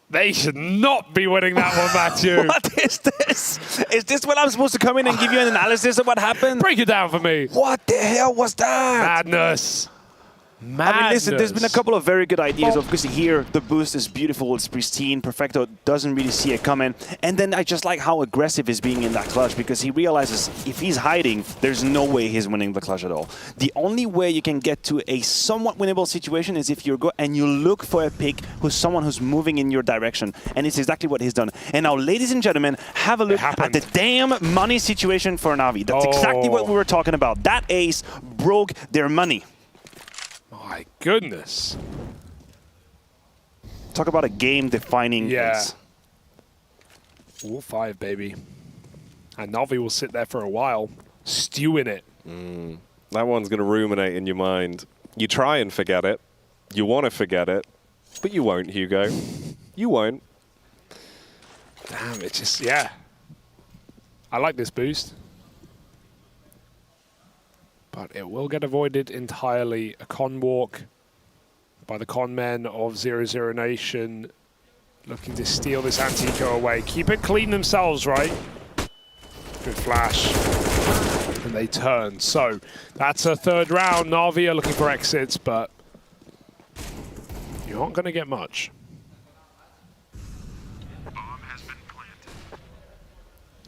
Speaker 22: They should not be winning that one, Matthew.
Speaker 18: What is this? Is this when I'm supposed to come in and give you an analysis of what happened?
Speaker 22: Break it down for me.
Speaker 18: What the hell was that?
Speaker 22: Madness.
Speaker 18: I mean, listen, there's been a couple of very good ideas. Obviously here, the boost is beautiful, it's pristine. Perfecto doesn't really see it coming. And then I just like how aggressive he's being in that clutch because he realizes if he's hiding, there's no way he's winning the clutch at all. The only way you can get to a somewhat winnable situation is if you go and you look for a pick who's someone who's moving in your direction. And it's exactly what he's done. And now, ladies and gentlemen, have a look at the damn money situation for Na'Vi. That's exactly what we were talking about. That ace broke their money.
Speaker 22: My goodness.
Speaker 18: Talk about a game-defining ace.
Speaker 22: All 5, baby. And Na'Vi will sit there for a while, stew in it.
Speaker 7: That one's going to ruminate in your mind. You try and forget it. You want to forget it. But you won't, Hugo. You won't.
Speaker 22: Damn, it's just, yeah. I like this boost. But it will get avoided entirely. A con walk by the con men of 00 Nation, looking to steal this anti-eco away. Keep it clean themselves, right? Good flash. And they turn. So that's a third round. Na'Vi are looking for exits, but you aren't going to get much.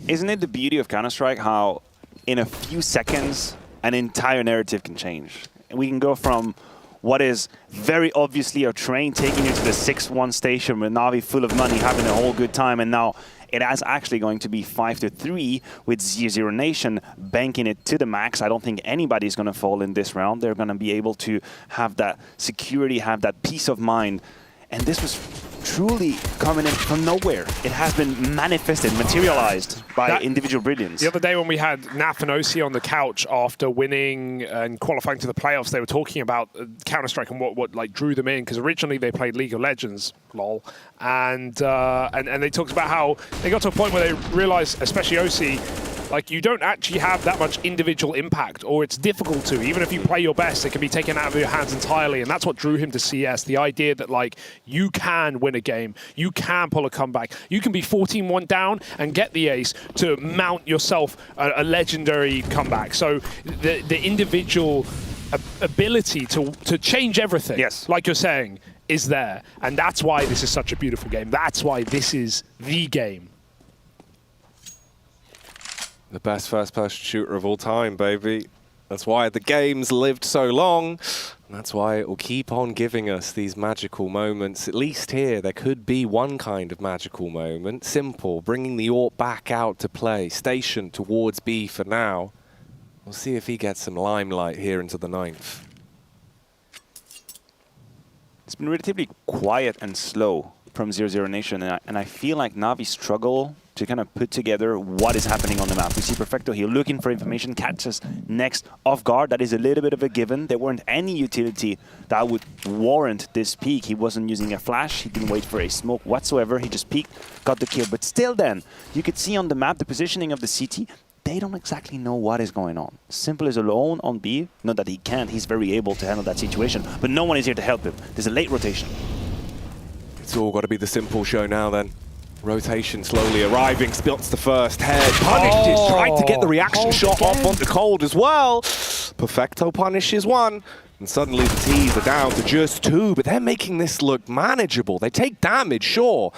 Speaker 14: Isn't it the beauty of Counter-Strike how in a few seconds an entire narrative can change? We can go from what is very obviously a train taking you to the 6-1 station with Na'Vi full of money, having a whole good time, and now it is actually going to be 5-3 with 00 Nation banking it to the max. I don't think anybody's going to fall in this round. They're going to be able to have that security, have that peace of mind. And this was truly coming in from nowhere. It has been manifested, materialized by individual brilliance.
Speaker 22: The other day when we had Naf and OC on the couch after winning and qualifying to the playoffs, they were talking about Counter-Strike and what like drew them in, because originally they played League of Legends, lol, and they talked about how they got to a point where they realized, especially OC, like you don't actually have that much individual impact, or it's difficult to. Even if you play your best, it can be taken out of your hands entirely, and that's what drew him to CS. The idea that like you can win a game, you can pull a comeback, you can be 14-1 down and get the ace to mount yourself a legendary comeback. So the individual ability to change everything, yes, like you're saying, is there, and that's why this is such a beautiful game. That's why this is the game.
Speaker 7: The best first-person shooter of all time, baby. That's why the game's lived so long. And that's why it will keep on giving us these magical moments. At least here, there could be one kind of magical moment. Simple, bringing the AWP back out to play. Stationed towards B for now. We'll see if he gets some limelight here into the 9th.
Speaker 14: It's been relatively quiet and slow from 00 Nation, and I feel like Na'Vi struggle to kind of put together what is happening on the map. We see Perfecto here looking for information, catches next off guard. That is a little bit of a given. There weren't any utility that would warrant this peek. He wasn't using a flash. He didn't wait for a smoke whatsoever. He just peeked, got the kill. But still then, you could see on the map the positioning of the CT. They don't exactly know what is going on. Simple is alone on B. Not that he can't. He's very able to handle that situation. But no one is here to help him. There's a late rotation.
Speaker 7: It's all got to be the Simple show now then. Rotation slowly arriving, spots the first head, punishes, tried to get the reaction shot off onto Cold as well. Perfecto punishes one, and suddenly the T's are down to just 2, but they're making this look manageable. They take damage, sure,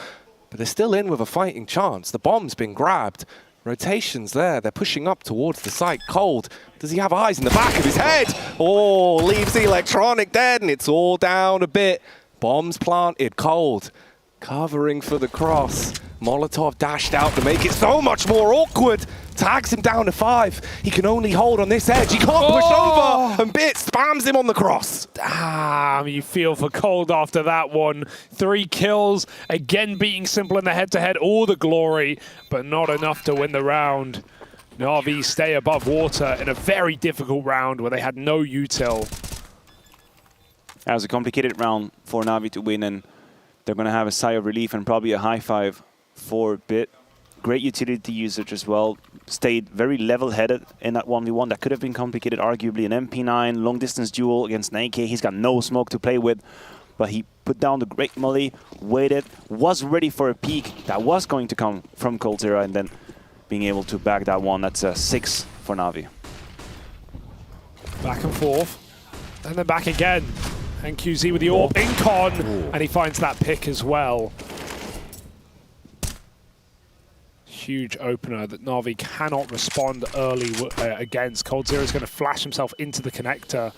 Speaker 7: but they're still in with a fighting chance. The bomb's been grabbed. Rotation's there, they're pushing up towards the site. Cold, does he have eyes in the back of his head? Oh, leaves the electronic dead, and it's all down a bit. Bombs planted, Cold. Covering for the cross. Molotov dashed out to make it so much more awkward. Tags him down to 5. He can only hold on this edge. He can't push over. And Bit spams him on the cross.
Speaker 22: Damn, you feel for Cold after that one. 3 kills, again beating Simple in the head-to-head. All the glory, but not enough to win the round. Na'Vi stay above water in a very difficult round where they had no util.
Speaker 14: That was a complicated round for Na'Vi to win, and they're going to have a sigh of relief and probably a high five for Bit. Great utility usage as well. Stayed very level-headed in that 1v1. That could have been complicated, arguably. An MP9 long-distance duel against an AK. He's got no smoke to play with, but he put down the great molly, waited, was ready for a peek that was going to come from coldzera, and then being able to back that one. That's a 6 for Na'Vi.
Speaker 22: Back and forth, and then back again. And QZ with the AWP in con, and he finds that pick as well. Huge opener that Na'Vi cannot respond early against. coldzera is going to flash himself into the connector.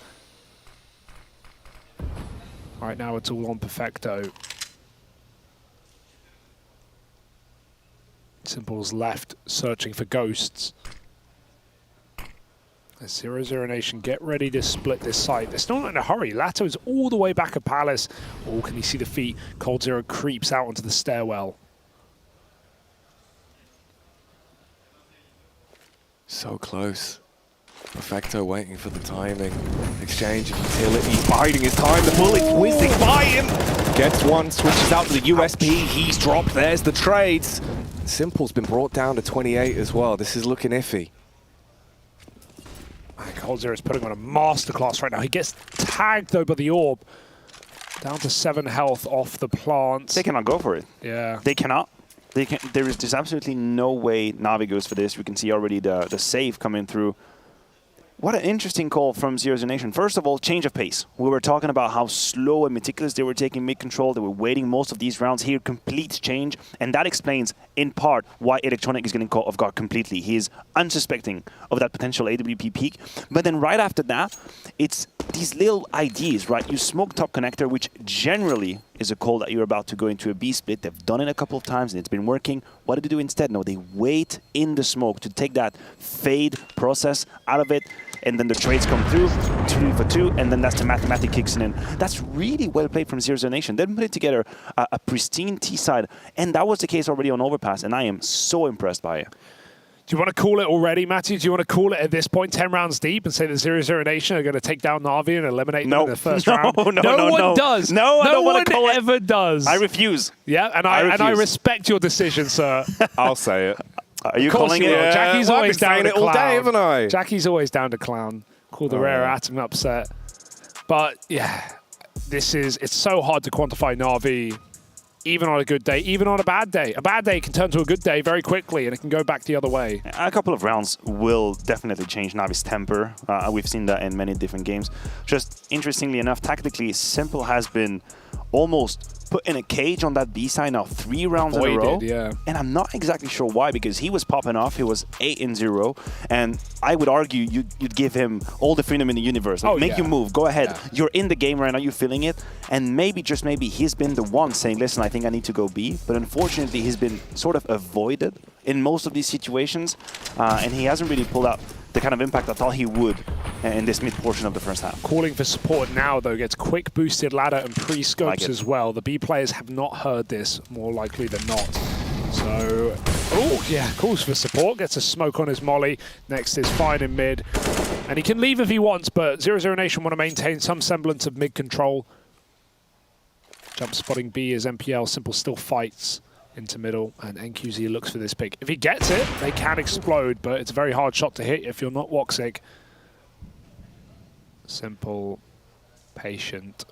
Speaker 22: Right now it's all on Perfecto. Simple's left searching for ghosts. As 00 Nation get ready to split this site. They're still not in a hurry. Lato is all the way back at Palace. Oh, can you see the feet? coldzera creeps out onto the stairwell.
Speaker 7: So close. Perfecto waiting for the timing. Exchange of utilities, biding his time. The bullet's whizzing by him. Gets one, switches out to the USP. He's dropped. There's the trades. Simple's been brought down to 28 as well. This is looking iffy.
Speaker 22: coldzera is putting on a masterclass right now. He gets tagged though by the orb. Down to 7 health off the plant.
Speaker 14: They cannot go for it.
Speaker 22: Yeah.
Speaker 14: They cannot. There's absolutely no way Navi goes for this. We can see already the save coming through. What an interesting call from Zero Nation. First of all, change of pace. We were talking about how slow and meticulous they were taking mid-control. They were waiting most of these rounds here. Complete change. And that explains, in part, why Electronic is getting caught off guard completely. He is unsuspecting of that potential AWP peak. But then right after that, it's these little ideas, right? You smoke top connector, which generally is a call that you're about to go into a B split. They've done it a couple of times and it's been working. What do they do instead? No, they wait in the smoke to take that fade process out of it. And then the trades come through, 2 for 2, and then that's the mathematic kicks in. That's really well played from Zero Nation. They put it together a pristine T side, and that was the case already on Overpass, and I am so impressed by it.
Speaker 22: Do you want to call it already, Matthew? Do you want to call it at this point, 10 rounds deep, and say that Zero Nation are going to take down Navi and eliminate them in the first round? No one does.
Speaker 14: No, I don't want to call
Speaker 22: it. No one ever does.
Speaker 14: I refuse.
Speaker 22: Yeah, and I respect your decision, sir.
Speaker 7: I'll say it.
Speaker 14: Are you calling it?
Speaker 22: Yeah. Jackie's always down to
Speaker 7: it all day, haven't I?
Speaker 22: Jackie's always down to clown. Call the rare atom upset. But yeah, it's so hard to quantify Navi, even on a good day, even on a bad day. A bad day can turn to a good day very quickly, and it can go back the other way.
Speaker 14: A couple of rounds will definitely change Navi's temper. We've seen that in many different games. Just interestingly enough, tactically, Simple has been almost put in a cage on that B side now 3 rounds in a row.
Speaker 22: Yeah.
Speaker 14: And I'm not exactly sure why, because he was popping off. He was 8-0, and I would argue you'd give him all the freedom in the universe. Like, make you move, go ahead. Yeah. You're in the game right now, you're feeling it. And maybe, just maybe, he's been the one saying, listen, I think I need to go B. But unfortunately, he's been sort of avoided in most of these situations, and he hasn't really pulled out the kind of impact I thought he would in this mid portion of the first half.
Speaker 22: Calling for support now, though, gets quick boosted ladder and pre-scopes as well. The B players have not heard this, more likely than not. So, oh yeah, calls for support, gets a smoke on his molly. Next is fine in mid. And he can leave if he wants, but Zero Nation want to maintain some semblance of mid control. Jump spotting B as MPL Simple still fights into middle, and NQZ looks for this pick. If he gets it, they can explode, but it's a very hard shot to hit if you're not Woxic. Simple, patient.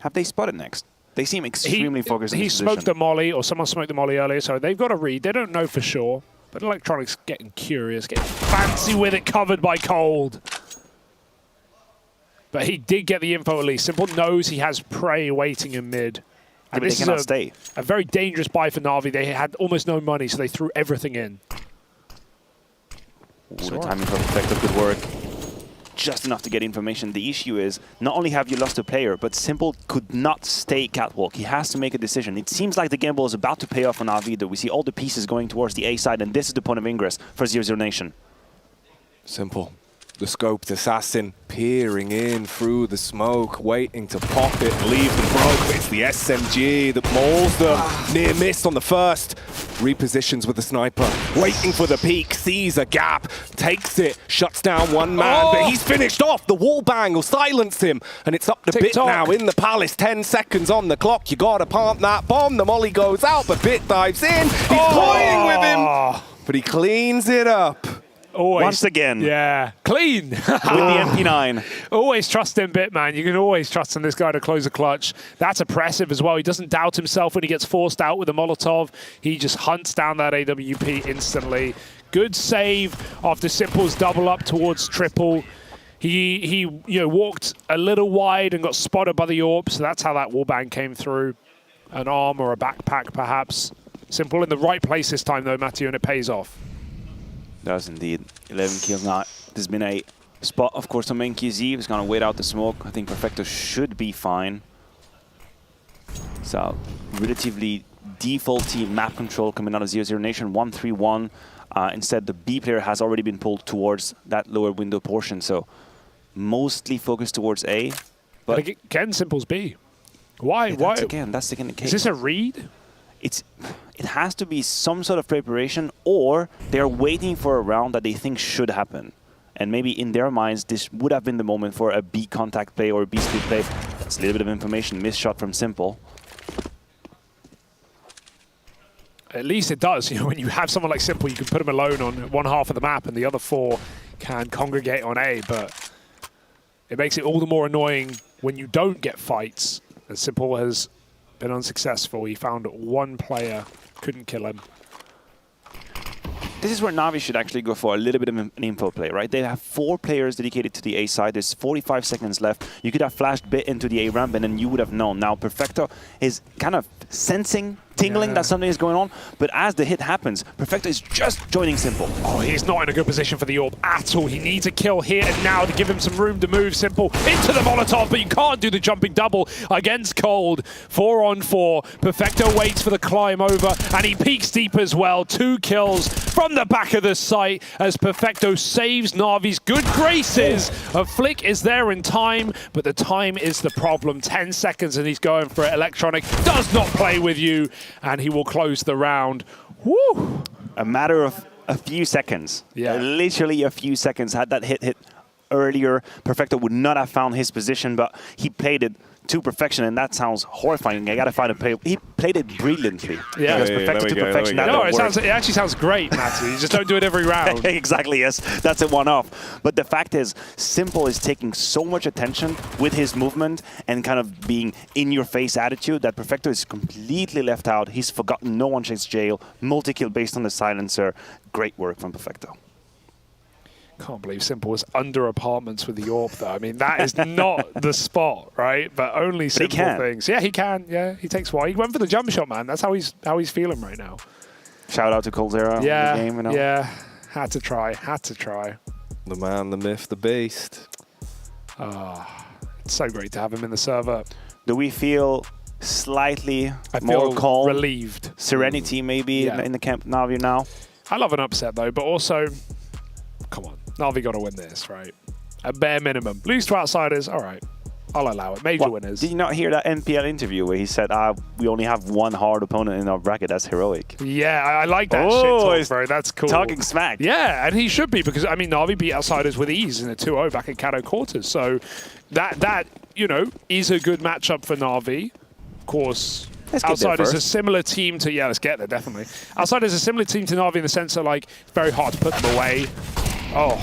Speaker 14: Have they spotted next? They seem extremely focused on
Speaker 22: He
Speaker 14: this
Speaker 22: smoked
Speaker 14: position.
Speaker 22: the molly, or someone smoked the molly earlier, so they've got a read. They don't know for sure, but Electronic's getting curious, getting fancy with it, covered by cold. But he did get the info at least. Simple knows he has prey waiting in mid.
Speaker 14: Yeah, but they cannot stay.
Speaker 22: A very dangerous buy for Navi. They had almost no money, so they threw everything in.
Speaker 14: Ooh, the timing for Perfecto could work. Just enough to get information. The issue is, not only have you lost a player, but Simple could not stay catwalk. He has to make a decision. It seems like the gamble is about to pay off on Navi, though. We see all the pieces going towards the A side, and this is the point of ingress for Zero Nation.
Speaker 7: Simple. The scoped assassin peering in through the smoke, waiting to pop it, leave them broke. It's the SMG that mauls them. Near miss on the first. Repositions with the sniper, waiting for the peak, sees a gap, takes it, shuts down one man, but he's finished off. The wall bang will silence him, and it's up to Bit now in the Palace. 10 seconds on the clock. You gotta plant that bomb. The molly goes out, but Bit dives in. He's toying with him, but he cleans it up.
Speaker 22: Always.
Speaker 14: Once again.
Speaker 22: Yeah. Clean. With
Speaker 14: the MP9.
Speaker 22: Always trust in Bit, man. You can always trust in this guy to close a clutch. That's oppressive as well. He doesn't doubt himself when he gets forced out with a Molotov. He just hunts down that AWP instantly. Good save after Simple's double up towards triple. He walked a little wide and got spotted by the AWP, so that's how that wallbang came through. An arm or a backpack, perhaps. Simple in the right place this time, though, Matthew, and it pays off.
Speaker 14: Does indeed. 11 kills now. There's been a spot, of course, on NQZ. He's going to wait out the smoke. I think Perfecto should be fine. So, relatively defaulty map control coming out of Zero Nation. 1-3-1. Instead, the B player has already been pulled towards that lower window portion. So, mostly focused towards A. But
Speaker 22: again, Simple's B. Why?
Speaker 14: Yeah,
Speaker 22: Why?
Speaker 14: That's the kind of case.
Speaker 22: Is this a read?
Speaker 14: it has to be some sort of preparation, or they're waiting for a round that they think should happen. And maybe in their minds, this would have been the moment for a B contact play or a B split play. That's a little bit of information. Missed shot from Simple.
Speaker 22: At least it does. You know, when you have someone like Simple, you can put him alone on one half of the map and the other 4 can congregate on A, but it makes it all the more annoying when you don't get fights. And Simple has been unsuccessful. He found one player, couldn't kill him.
Speaker 14: This is where Navi should actually go for a little bit of an info play, right? They have 4 players dedicated to the A side. There's 45 seconds left. You could have flashed bit into the A ramp and then you would have known. Now Perfecto is kind of sensing, tingling that something is going on, but as the hit happens, Perfecto is just joining Simple.
Speaker 22: Oh, he's not in a good position for the AWP at all. He needs a kill here and now to give him some room to move. Simple into the Molotov, but you can't do the jumping double against Cold. 4 on 4. Perfecto waits for the climb over, and he peeks deep as well. 2 kills from the back of the site as Perfecto saves Navi's good graces. A flick is there in time, but the time is the problem. 10 seconds and he's going for it. Electronic does not play with you, and he will close the round. Woo!
Speaker 14: A matter of a few seconds.
Speaker 22: Yeah.
Speaker 14: Literally a few seconds. Had that hit earlier, Perfecto would not have found his position, but he played it to perfection, and that sounds horrifying. I gotta find a play. He played it brilliantly.
Speaker 22: Yeah,
Speaker 14: because Perfecto to perfection.
Speaker 22: No, it actually sounds great, Matty. You just don't do it every round.
Speaker 14: Exactly, yes. That's a one-off. But the fact is, Simple is taking so much attention with his movement and kind of being in-your-face attitude that Perfecto is completely left out. He's forgotten no one checks jail. Multi-kill based on the silencer. Great work from Perfecto.
Speaker 22: Can't believe Simple was under apartments with the AWP, though. I mean, that is not the spot, right? But only Simple things. Yeah, he can. Yeah, he takes one. He went for the jump shot, man. That's how he's feeling right now.
Speaker 14: Shout out to Coldzera.
Speaker 22: Yeah,
Speaker 14: on the game, you know?
Speaker 22: yeah. Had to try. Had to try.
Speaker 2: The man, the myth, the beast.
Speaker 22: It's so great to have him in the server.
Speaker 14: Do we feel slightly
Speaker 22: more
Speaker 14: calm,
Speaker 22: relieved,
Speaker 14: serenity maybe in the camp Navi now?
Speaker 22: I love an upset though, but also, come on, Navi got to win this, right? At bare minimum, lose to outsiders. All right, I'll allow it. Major winners.
Speaker 14: Did you not hear that NPL interview where he said, we only have one hard opponent in our bracket? That's Heroic.
Speaker 22: Yeah, I like that shit talk, bro. That's cool.
Speaker 14: Talking smack.
Speaker 22: Yeah, and he should be, because, I mean, Navi beat outsiders with ease in a 2-0 back in Cato Quarters. So that you know, is a good matchup for Navi. Of course, Outsiders is a similar team to, let's get there, definitely. Outsiders is a similar team to Navi in the sense that, like, it's very hard to put them away. Oh,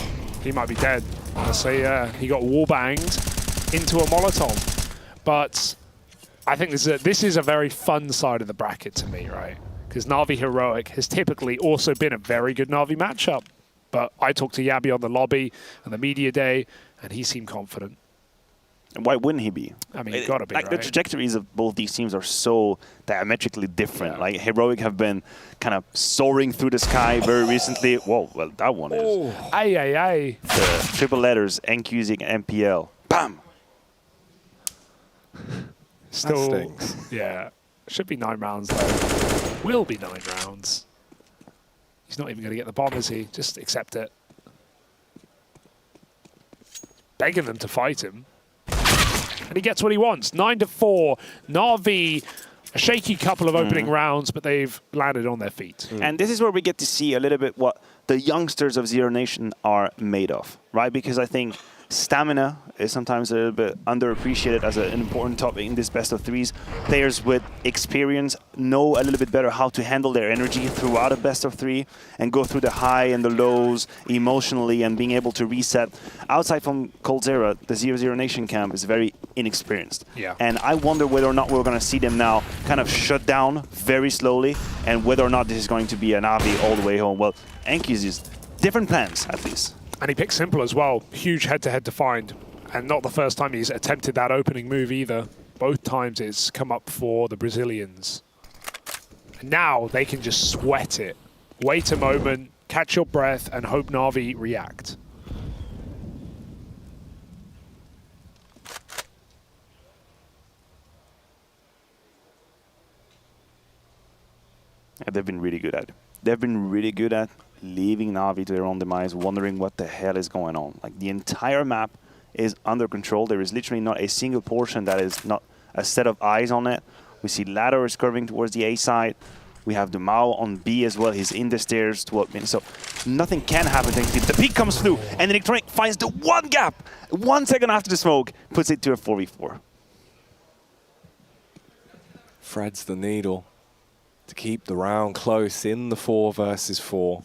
Speaker 22: he might be dead. Honestly, he got wallbanged into a Molotov. But I think this is a very fun side of the bracket to me, right? Because Navi Heroic has typically also been a very good Navi matchup. But I talked to Yabi on the lobby and the media day, and he seemed confident.
Speaker 14: And why wouldn't he be?
Speaker 22: I mean, gotta be,
Speaker 14: like,
Speaker 22: right?
Speaker 14: The trajectories of both these teams are so diametrically different. Yeah. Like, Heroic have been kind of soaring through the sky very recently. Whoa, well, that one is.
Speaker 22: Oh, aye.
Speaker 14: The triple letters, NQZ and MPL. Bam!
Speaker 22: Still,
Speaker 2: that stinks.
Speaker 22: Yeah. Should be 9 rounds, though. Will be 9 rounds. He's not even going to get the bomb, is he? Just accept it. Begging them to fight him. And he gets what he wants. 9-4. Na'Vi, a shaky couple of opening rounds, but they've landed on their feet.
Speaker 14: And this is where we get to see a little bit what the youngsters of Zero Nation are made of, right? Because I think stamina is sometimes a little bit underappreciated as an important topic in this best of threes. Players with experience know a little bit better how to handle their energy throughout a best of three and go through the high and the lows emotionally and being able to reset. Outside from Coldzera, the 0-0 Nation camp is very inexperienced.
Speaker 22: Yeah.
Speaker 14: And I wonder whether or not we're going to see them now kind of shut down very slowly, and whether or not this is going to be an Navi all the way home. Well, Enki's is different plans, at least.
Speaker 22: And he picked Simple as well. Huge head-to-head to find. And not the first time he's attempted that opening move either. Both times it's come up for the Brazilians. And now they can just sweat it. Wait a moment, catch your breath, and hope Na'Vi react.
Speaker 14: Yeah, they've been really good at it. They've been really good at leaving Na'Vi to their own demise, wondering what the hell is going on. Like, the entire map is under control. There is literally not a single portion that is not a set of eyes on it, We see Ladder is curving towards the A side. We have Dumao on B as well. He's in the stairs toward mid. So nothing can happen. The peek comes through, and Electronic finds the one gap. 1 second after the smoke, puts it to a 4v4.
Speaker 7: Threads the needle to keep the round close in the 4 versus 4.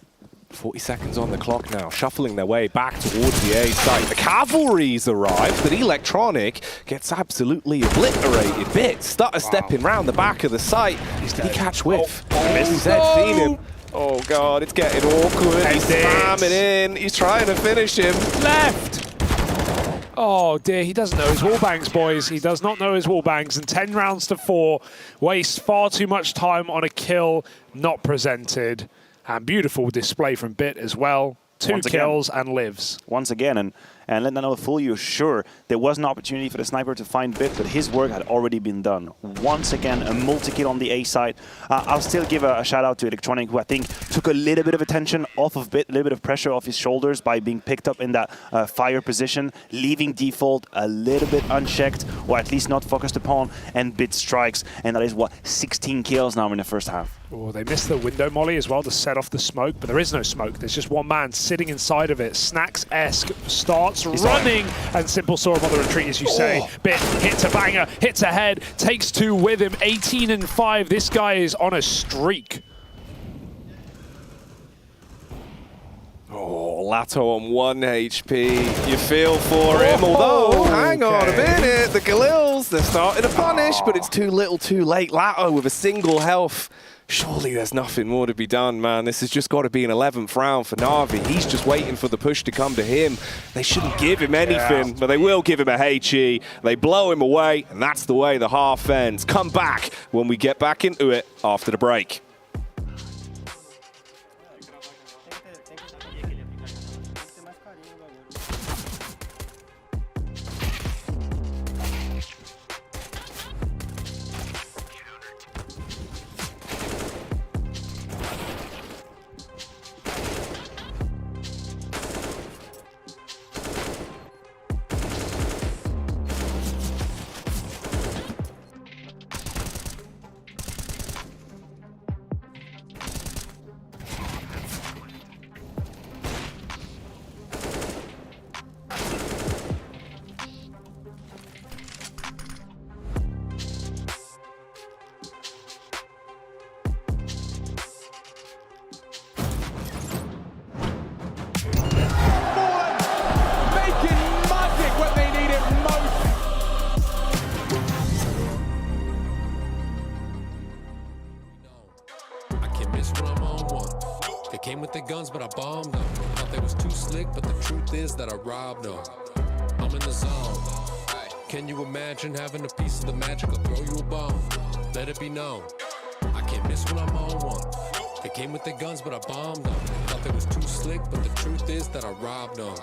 Speaker 7: 40 seconds on the clock now, shuffling their way back towards the A site. The cavalry's arrived, but Electronic gets absolutely obliterated. Bit stutter stepping round the back of the site. Did he catch whiff? Misses seen him. Oh god, it's getting awkward. He's spamming in. He's trying to finish him.
Speaker 22: Left! Oh dear, he doesn't know his wallbangs, boys. He does not know his wallbangs, and 10 rounds to 4 wastes far too much time on a kill not presented. And beautiful display from Bit as well. 2 kills and lives.
Speaker 14: Once again, and let Nano fool you, sure, there was an opportunity for the sniper to find Bit, but his work had already been done. Once again, a multi-kill on the A side. I'll still give a shout out to Electronic, who I think took a little bit of attention off of Bit, a little bit of pressure off his shoulders by being picked up in that fire position, leaving default a little bit unchecked, or at least not focused upon, and Bit strikes, and that is, what, 16 kills now in the first half.
Speaker 22: Oh, they missed the window molly as well to set off the smoke, but there is no smoke. There's just one man sitting inside of it. Snacks-esque starts running, and Simple saw him on the retreat, as you say. Bit hits a banger, hits ahead, takes 2 with him. 18 and 5. This guy is on a streak.
Speaker 7: Oh, Lato on 1 HP. You feel for him, although, hang on a minute, the Galils, they're starting to punish, but it's too little too late. Lato with a single health. Surely there's nothing more to be done, man. This has just got to be an 11th round for Navi. He's just waiting for the push to come to him. They shouldn't give him anything, but they will give him a HE. They blow him away, and that's the way the half ends. Come back when we get back into it after the break.
Speaker 5: Came with the guns, but I bombed them. Thought they was too slick, but the truth is that I robbed them. I'm in the zone. Can you imagine having a piece of the magic? I'll throw you a bomb. Let it be known. I can't miss when I'm on one. They came with the guns, but I bombed them. Thought they was too slick, but the truth is that I robbed them.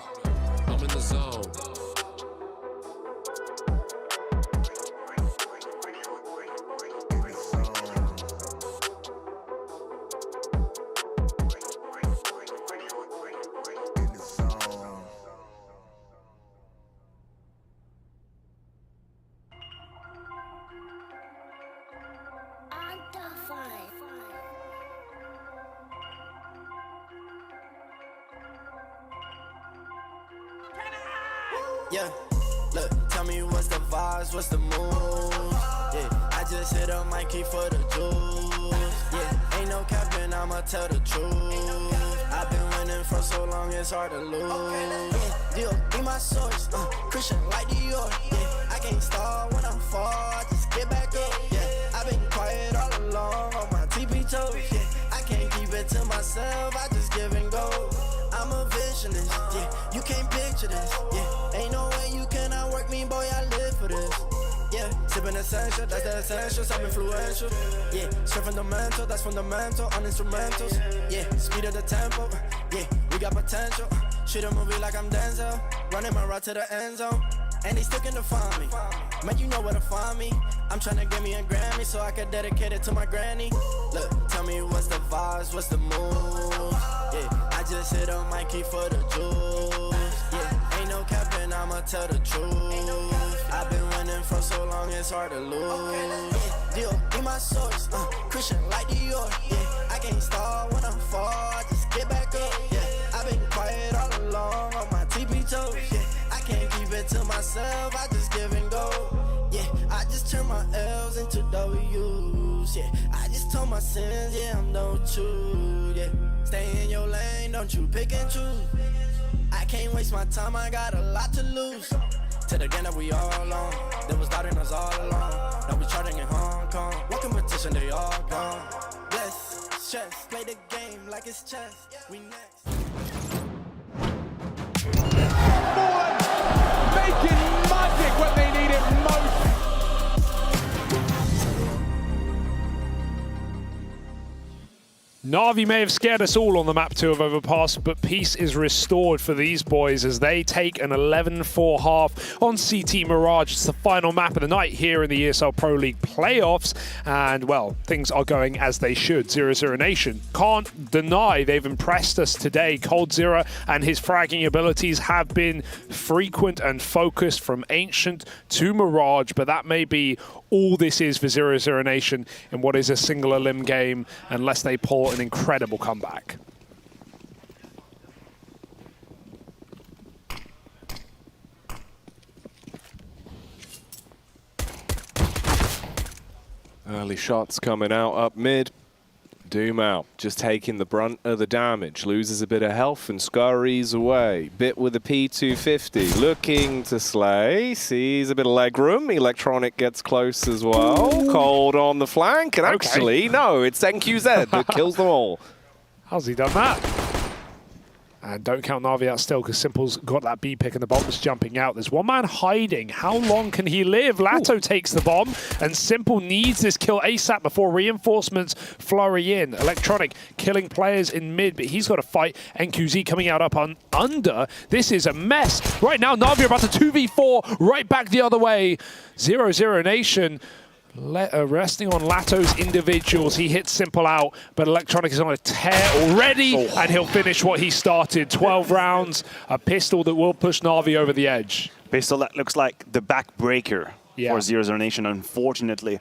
Speaker 5: I'm in the zone.
Speaker 12: Yeah, look, tell me what's the vibes, what's the mood? Yeah, I just hit up Mikey for the juice. Yeah, ain't no capping, I'ma tell the truth. I've been winning for so long, it's hard to lose. Yeah, be my source, Christian like Dior. Yeah, I can't start when I'm far, just get back up. Yeah, I've been quiet all along on my TP toes. Yeah, I can't keep it to myself, I just give and go. I'm a visionist, yeah, you can't picture this, yeah. Ain't no way you cannot work me, boy, I live for this. Yeah, sipping essential, that's the essentials, I'm influential. Yeah, straight fundamental, that's fundamental, on instrumentals. Yeah, speed of the tempo, yeah, we got potential. Shoot a movie like I'm Denzel, running my route to the end zone. And they still can find me, man, you know where to find me. I'm tryna get me a Grammy so I can dedicate it to my granny. Look, tell me what's the vibes, what's the mood? Yeah, I just hit on Mikey for the juice. Yeah, ain't no capping, I'ma tell the truth. I've been winning been for so long, it's hard to lose. Deal, be my source, Christian like Dior. Yeah, I can't start when I'm far, I just get back up. Yeah, I've been quiet all along on my TP toes. Yeah, I can't keep it to myself, I just give and go. Yeah, I just turn my L's into W's. Yeah, I just told my sins, yeah, I'm done with you. Yeah, stay in your lane, don't you pick and choose. I can't waste my time, I got a lot to lose. To the game that we all on, they was doubting us all along. Now we charting in Hong Kong, what competition they all gone. Bless, stress, play the game like it's chess. We next.
Speaker 1: Making magic when they need it most.
Speaker 22: Navi may have scared us all on the map 2 of Overpass, but peace is restored for these boys as they take an 11-4 half on CT Mirage. It's the final map of the night here in the ESL Pro League playoffs, and well, things are going as they should. 0-0 Nation can't deny they've impressed us today. coldzera and his fragging abilities have been frequent and focused from Ancient to Mirage, but that may be all this is for 0-0 Nation in what is a single elim game, unless they pull an incredible comeback.
Speaker 7: Early shots coming out up mid. Doom out, just taking the brunt of the damage. Loses a bit of health and scurries away. Bit with a P250, looking to slay. Sees a bit of leg room. Electronic gets close as well. Ooh. Cold on the flank, and actually, no, it's NQZ that kills them all.
Speaker 22: How's he done that? And don't count Navi out still, because Simple's got that B pick and the bomb is jumping out. There's one man hiding. How long can he live? Lato takes the bomb, and Simple needs this kill ASAP before reinforcements flurry in. Electronic killing players in mid, but he's got to fight. NQZ coming out up on under. This is a mess. Right now, Navi are about to 2v4 right back the other way. 0-0 Nation. Resting on Lato's individuals. He hits Simple out, but Electronic is on a tear already, and he'll finish what he started. 12 rounds, a pistol that will push Navi over the edge.
Speaker 14: Pistol that looks like the backbreaker for 0-0 Nation, unfortunately.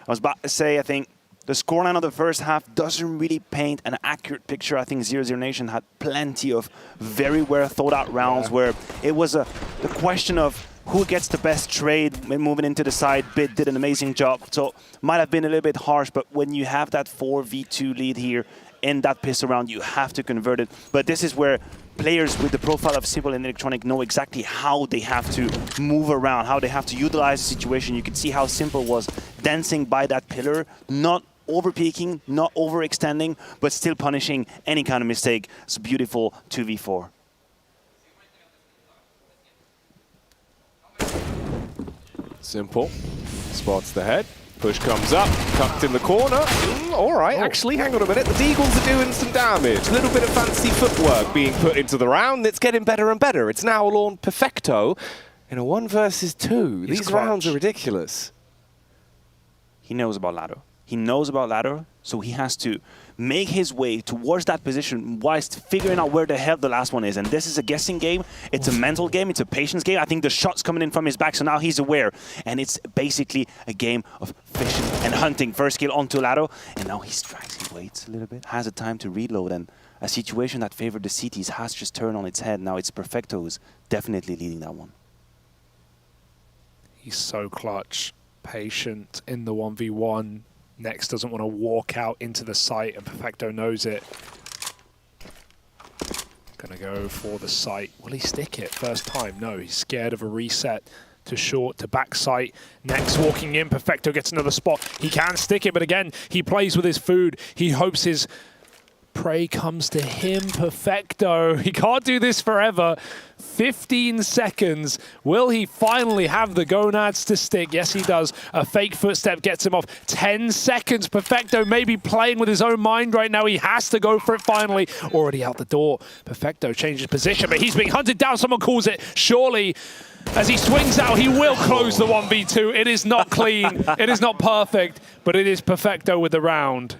Speaker 14: I was about to say, I think the scoreline of the first half doesn't really paint an accurate picture. I think 0-0 Nation had plenty of very well thought out rounds where it was the question of who gets the best trade moving into the side. Bit did an amazing job, so might have been a little bit harsh, but when you have that 4v2 lead here in that pistol round, you have to convert it. But this is where players with the profile of Simple and Electronic know exactly how they have to move around, how they have to utilize the situation. You could see how Simple was dancing by that pillar, not over-peaking, not overextending, but still punishing any kind of mistake. It's a beautiful 2v4.
Speaker 7: Simple spots the head. Push comes up, tucked in the corner. All right, actually, hang on a minute. The Deagles are doing some damage. A little bit of fancy footwork being put into the round. It's getting better and better. It's now on Perfecto in a 1 versus 2. These rounds are ridiculous.
Speaker 14: He knows about ladder. He knows about ladder, so he has to make his way towards that position whilst figuring out where the hell the last one is. And this is a guessing game. It's a mental game. It's a patience game. I think the shot's coming in from his back, so now he's aware. And it's basically a game of fishing and hunting. First kill onto ladder, and now he strikes. He waits a little bit, has the time to reload, and a situation that favored the CTs has just turned on its head. Now it's Perfecto who's definitely leading that one.
Speaker 22: He's so clutch, patient in the 1v1. Next doesn't want to walk out into the site, and Perfecto knows it. Gonna go for the site. Will he stick it first time? No, he's scared of a reset to short, to back site. Next walking in, Perfecto gets another spot. He can stick it, but again, he plays with his food. He hopes his prey comes to him. Perfecto, he can't do this forever. 15 seconds. Will he finally have the gonads to stick? Yes, he does. A fake footstep gets him off. 10 seconds. Perfecto may be playing with his own mind right now. He has to go for it finally. Already out the door. Perfecto changes position, but he's being hunted down. Someone calls it. Surely, as he swings out, he will close the 1v2. It is not clean. It is not perfect, but it is Perfecto with the round.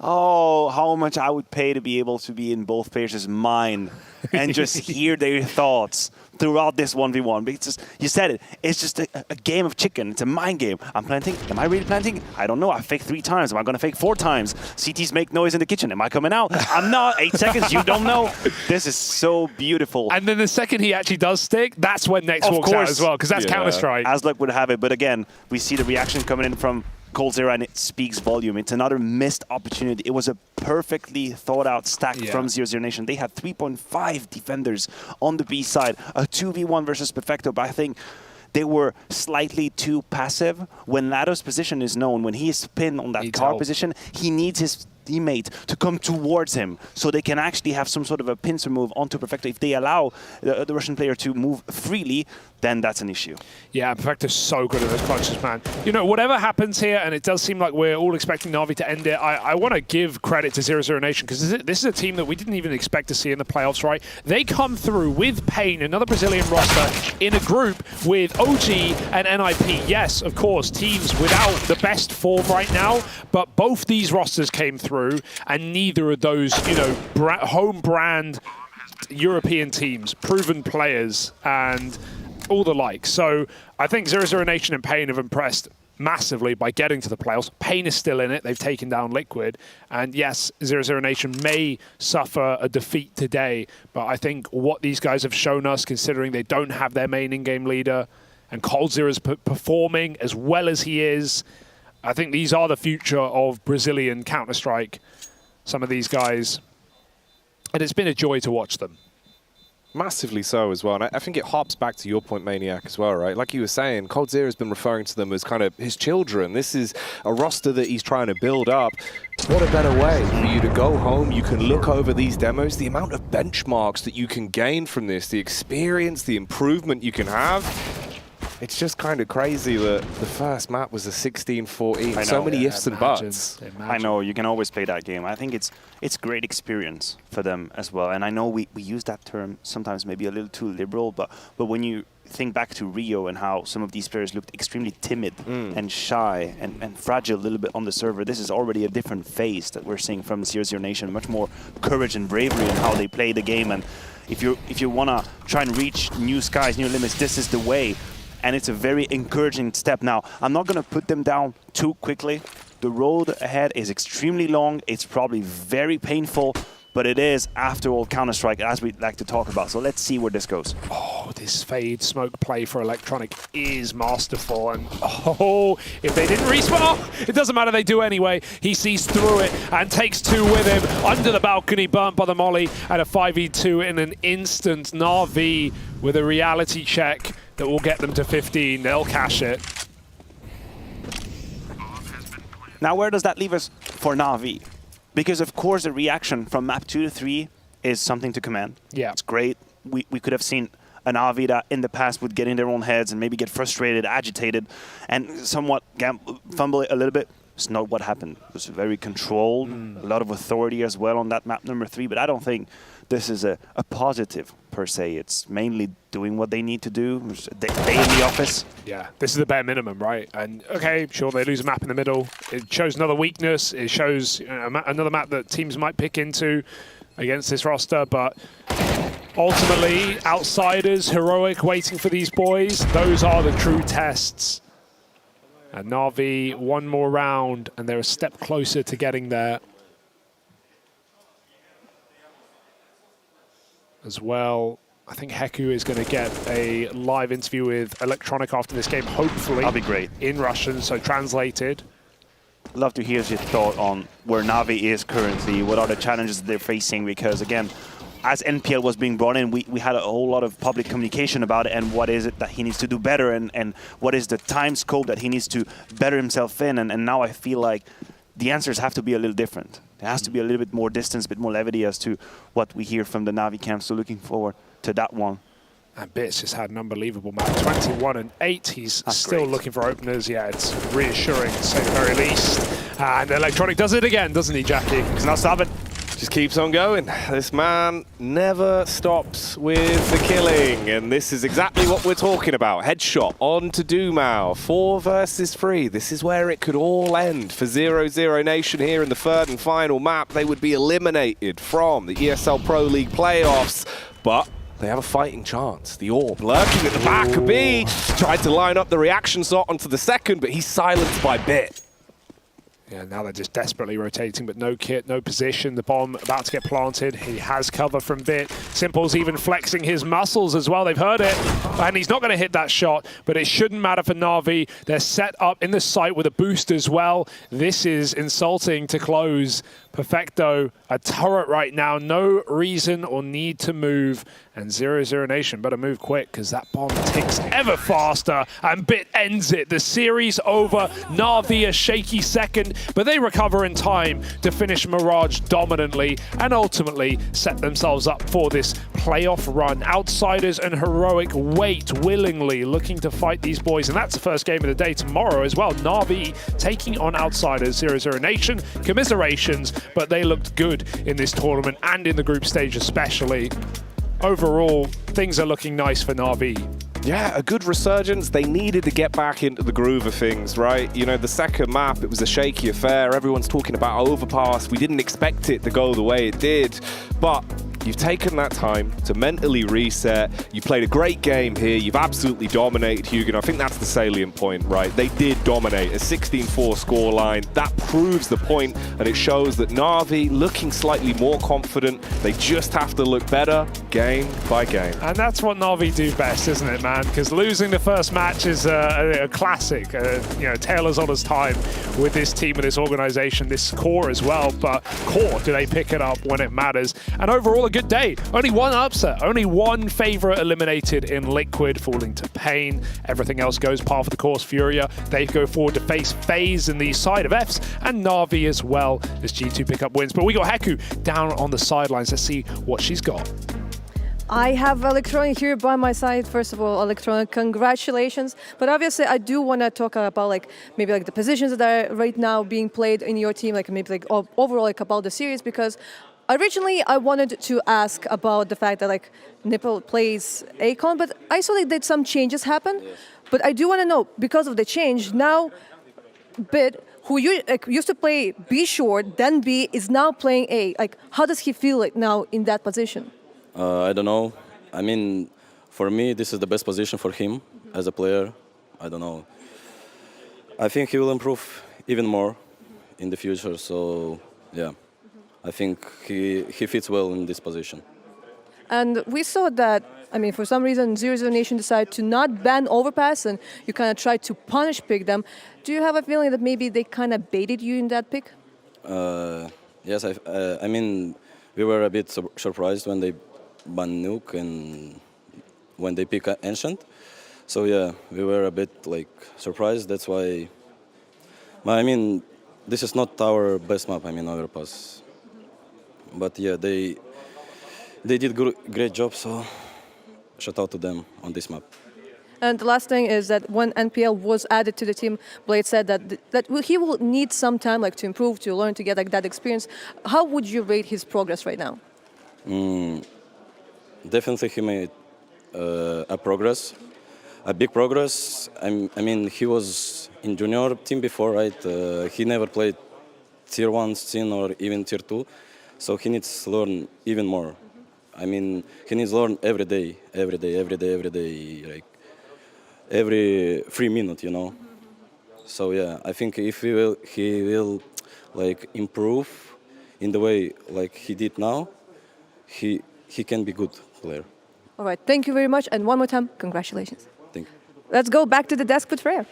Speaker 14: Oh, how much I would pay to be able to be in both players' mind and just hear their thoughts throughout this 1v1. Because you said it, it's just a game of chicken. It's a mind game. I'm planting. Am I really planting? I don't know. I faked 3 times. Am I going to fake 4 times? CTs make noise in the kitchen. Am I coming out? I'm not. 8 seconds. You don't know. This is so beautiful.
Speaker 22: And then the second he actually does stick, that's when Next walks out as well, because that's Counter-Strike.
Speaker 14: As luck would have it. But again, we see the reaction coming in from coldzera, and it speaks volume. It's another missed opportunity. It was a perfectly thought out stack from 0-0 Nation. They had 3.5 defenders on the B side, a 2v1 versus Perfecto, but I think they were slightly too passive. When Lado's position is known, when he is pinned on that car position, he needs his teammate to come towards him so they can actually have some sort of a pincer move onto Perfecto. If they allow the Russian player to move freely, then that's an issue.
Speaker 22: Yeah, Perfecto's so good at those clutches, man. You know, whatever happens here, and it does seem like we're all expecting Na'Vi to end it, I want to give credit to 0-0 Nation, because this is a team that we didn't even expect to see in the playoffs, right? They come through with Pain, another Brazilian roster, in a group with OG and NIP. Yes, of course, teams without the best form right now, but both these rosters came through, and neither of those, you know, home brand European teams, proven players, and all the like. So I think 0-0 Nation and Pain have impressed massively by getting to the playoffs. Pain is still in it. They've taken down Liquid. And yes, 0-0 Nation may suffer a defeat today, but I think what these guys have shown us, considering they don't have their main in-game leader, and coldzera is performing as well as he is, I think these are the future of Brazilian Counter-Strike, some of these guys. And it's been a joy to watch them.
Speaker 7: Massively so as well, and I think it harps back to your point, Maniac, as well, right? Like you were saying, coldzera has been referring to them as kind of his children. This is a roster that he's trying to build up. What a better way for you to go home. You can look over these demos, the amount of benchmarks that you can gain from this, the experience, the improvement you can have. It's just kind of crazy that the first map was a 16-14. So many ifs and buts.
Speaker 14: I know, you can always play that game. I think it's great experience for them as well. And I know we use that term sometimes maybe a little too liberal, but when you think back to Rio and how some of these players looked extremely timid and shy and fragile a little bit on the server, this is already a different phase that we're seeing from 0-0 Nation. Much more courage and bravery in how they play the game. And if you want to try and reach new skies, new limits, this is the way. And it's a very encouraging step. Now, I'm not going to put them down too quickly. The road ahead is extremely long. It's probably very painful, but it is, after all, Counter-Strike, as we like to talk about. So let's see where this goes.
Speaker 22: Oh, this fade smoke play for Electronic is masterful. And oh, if they didn't respawn, it doesn't matter, they do anyway. He sees through it and takes 2 with him. Under the balcony, burnt by the molly, and a 5v2 in an instant. Na'Vi with a reality check that will get them to 15. They'll cash it.
Speaker 14: Now, where does that leave us for Na'Vi? Because, of course, the reaction from map 2 to 3 is something to commend.
Speaker 22: Yeah.
Speaker 14: It's great. We could have seen an Na'Vi that in the past would get in their own heads and maybe get frustrated, agitated, and somewhat fumble it a little bit. It's not what happened. It was very controlled, a lot of authority as well on that map number 3, but I don't think this is a positive per se. It's mainly doing what they need to do, day in the office.
Speaker 22: Yeah, this is the bare minimum, right? And okay, sure, they lose a map in the middle. It shows another weakness. It shows another map that teams might pick into against this roster, but ultimately, outsiders, heroic, waiting for these boys, those are the true tests. And Na'Vi, one more round, and they're a step closer to getting there. As well, I think Heku is going to get a live interview with Electronic after this game, hopefully.
Speaker 14: That'll be great.
Speaker 22: In Russian, so translated.
Speaker 14: Love to hear your thought on where Na'Vi is currently, what are the challenges they're facing, because again, as NPL was being brought in, we had a whole lot of public communication about it and what is it that he needs to do better and what is the time scope that he needs to better himself in. And now I feel like the answers have to be a little different. There has to be a little bit more distance, a bit more levity as to what we hear from the Na'Vi camp. So looking forward to that one.
Speaker 22: And Bits just had an unbelievable match, 21 and 8. He's
Speaker 14: That's
Speaker 22: still
Speaker 14: great.
Speaker 22: looking for openers. Yeah, it's reassuring to say the very least. And Electronic does it again, doesn't he, Jackie?
Speaker 14: He's not stop it.
Speaker 7: Just keeps on going. This man never stops with the killing, and this is exactly what we're talking about. Headshot onto Dumao, 4 versus 3. This is where it could all end for 0-0 Nation here in the third and final map. They would be eliminated from the ESL Pro League playoffs, but they have a fighting chance. The Orb lurking at the back of B, tried to line up the reaction shot onto the second, but he's silenced by Bit.
Speaker 22: Yeah, now they're just desperately rotating, but no kit, no position. The bomb about to get planted. He has cover from Bit. Simple's even flexing his muscles as well. They've heard it, and he's not going to hit that shot, but it shouldn't matter for Na'Vi. They're set up in the site with a boost as well. This is insulting to close. Perfecto, a turret right now. No reason or need to move. And 0-0 Nation better move quick because that bomb ticks ever faster. And Bit ends it. The series over. Na'Vi a shaky second, but they recover in time to finish Mirage dominantly and ultimately set themselves up for this playoff run. Outsiders and Heroic wait willingly, looking to fight these boys. And that's the first game of the day tomorrow as well. Na'Vi taking on Outsiders. 0-0 Nation. Commiserations, but they looked good in this tournament and in the group stage especially. Overall, things are looking nice for Na'Vi.
Speaker 7: Yeah, a good resurgence. They needed to get back into the groove of things, right? You know, the second map, it was a shaky affair. Everyone's talking about Overpass. We didn't expect it to go the way it did, but you've taken that time to mentally reset. You played a great game here. You've absolutely dominated Hugo. I think that's the salient point, right? They did dominate a 16-4 scoreline. That proves the point, and it shows that Na'Vi looking slightly more confident. They just have to look better game by game.
Speaker 22: And that's what Na'Vi do best, isn't it, man? Because losing the first match is a classic, you know, tale as old as time with this team and this organization, this core as well. But core, do they pick it up when it matters? And overall, a good day. Only one upset, only one favorite eliminated in Liquid, falling to Pain. Everything else goes par for the course. Furia, they go forward to face FaZe in the side of Fs, and Na'Vi as well as G2 pick up wins. But we got Heku down on the sidelines. Let's see what she's got.
Speaker 20: I have Electronic here by my side. First of all, Electronic, congratulations. But obviously, I do want to talk about maybe the positions that are right now being played in your team, maybe overall about the series, because originally I wanted to ask about the fact that Nipple plays Akon, but I saw that some changes happen. Yes. But I do want to know, because of the change, now Bit, who used to play B short, then B, is now playing A. How does he feel now in that position?
Speaker 15: I don't know. I mean, for me, this is the best position for him as a player. I don't know. I think he will improve even more in the future. So, yeah, I think he fits well in this position.
Speaker 20: And we saw that, for some reason, 0-0 Nation decided to not ban Overpass, and you kind of tried to pick them. Do you have a feeling that maybe they kind of baited you in that pick?
Speaker 15: Yes, I mean, we were a bit surprised when they ban Nuke and when they pick Ancient. So yeah, we were a bit surprised. That's why. This is not our best map. Overpass. But yeah, they did great job. So shout out to them on this map.
Speaker 20: And the last thing is that when NPL was added to the team, Blade said that he will need some time to improve, to learn, to get that experience. How would you rate his progress right now?
Speaker 15: Definitely he made a big progress. He was in junior team before, right? He never played tier 1 scene or even tier 2, so he needs to learn even more. He needs to learn every day, every 3 minutes, you know. So yeah, I think if he will improve in the way he did now, he can be good player.
Speaker 20: All right, thank you very much, and one more time, congratulations.
Speaker 15: Thank you.
Speaker 20: Let's go back to the desk with Freya.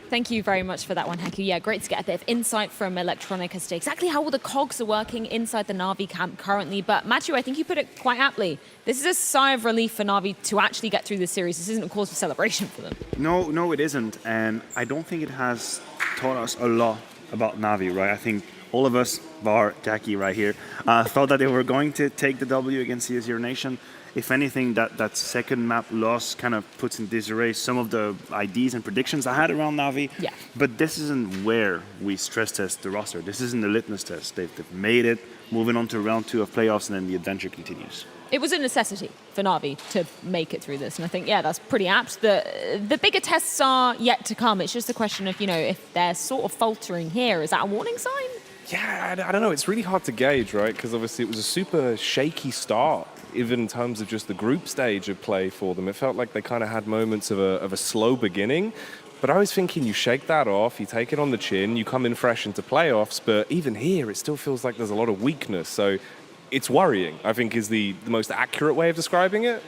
Speaker 10: Thank you very much for that one, Heku. Yeah, great to get a bit of insight from Electronic as to exactly how all the cogs are working inside the Na'Vi camp currently. But Matthew, I think you put it quite aptly. This is a sigh of relief for Na'Vi to actually get through this series. This isn't a cause for celebration for them.
Speaker 18: No, it isn't. And I don't think it has taught us a lot about Na'Vi, right? I think all of us, bar Jackie right here, thought that they were going to take the W against CET FURIA Nation. If anything, that second map loss kind of puts in disarray some of the ideas and predictions I had around Navi.
Speaker 10: Yeah.
Speaker 18: But this isn't where we stress test the roster. This isn't the litmus test. They've made it, moving on to round 2 of playoffs, and then the adventure continues.
Speaker 10: It was a necessity for Navi to make it through this, and I think, yeah, that's pretty apt. The bigger tests are yet to come. It's just a question of, if they're sort of faltering here, is that a warning sign?
Speaker 17: Yeah, I don't know. It's really hard to gauge, right? Because obviously it was a super shaky start, even in terms of just the group stage of play for them. It felt like they kind of had moments of a slow beginning. But I was thinking you shake that off, you take it on the chin, you come in fresh into playoffs. But even here, it still feels like there's a lot of weakness. So it's worrying, I think, is the most accurate way of describing it.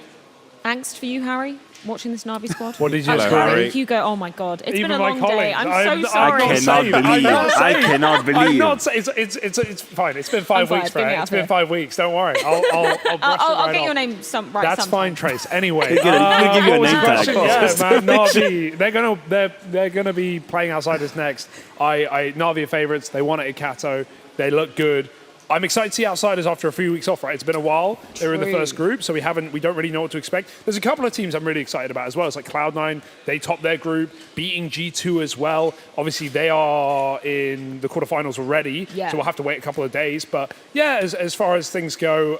Speaker 10: Angst for you, Harry, watching this Navi squad?
Speaker 17: What did you say, Harry?
Speaker 10: Hugo, oh my God. It's
Speaker 22: Even
Speaker 10: been a
Speaker 22: my
Speaker 10: long day.
Speaker 22: colleagues,
Speaker 10: I'm so sorry.
Speaker 18: I cannot believe.
Speaker 22: I'm not saying it's fine. It's been 5 weeks, Fred. It's been 5 weeks. Don't worry.
Speaker 10: I'll get your name right.
Speaker 22: That's fine, Trace. Anyway,
Speaker 18: we'll give you a name tag.
Speaker 22: Yeah, man. Navi, they're gonna be playing Outsiders next. Navi are favorites. They won it at Kato. They look good. I'm excited to see Outsiders after a few weeks off, right? It's been a while. They were in the first group, so we don't really know what to expect. There's a couple of teams I'm really excited about as well. It's like Cloud9, they topped their group, beating G2 as well. Obviously, they are in the quarterfinals already, so we'll have to wait a couple of days. But yeah, as far as things go,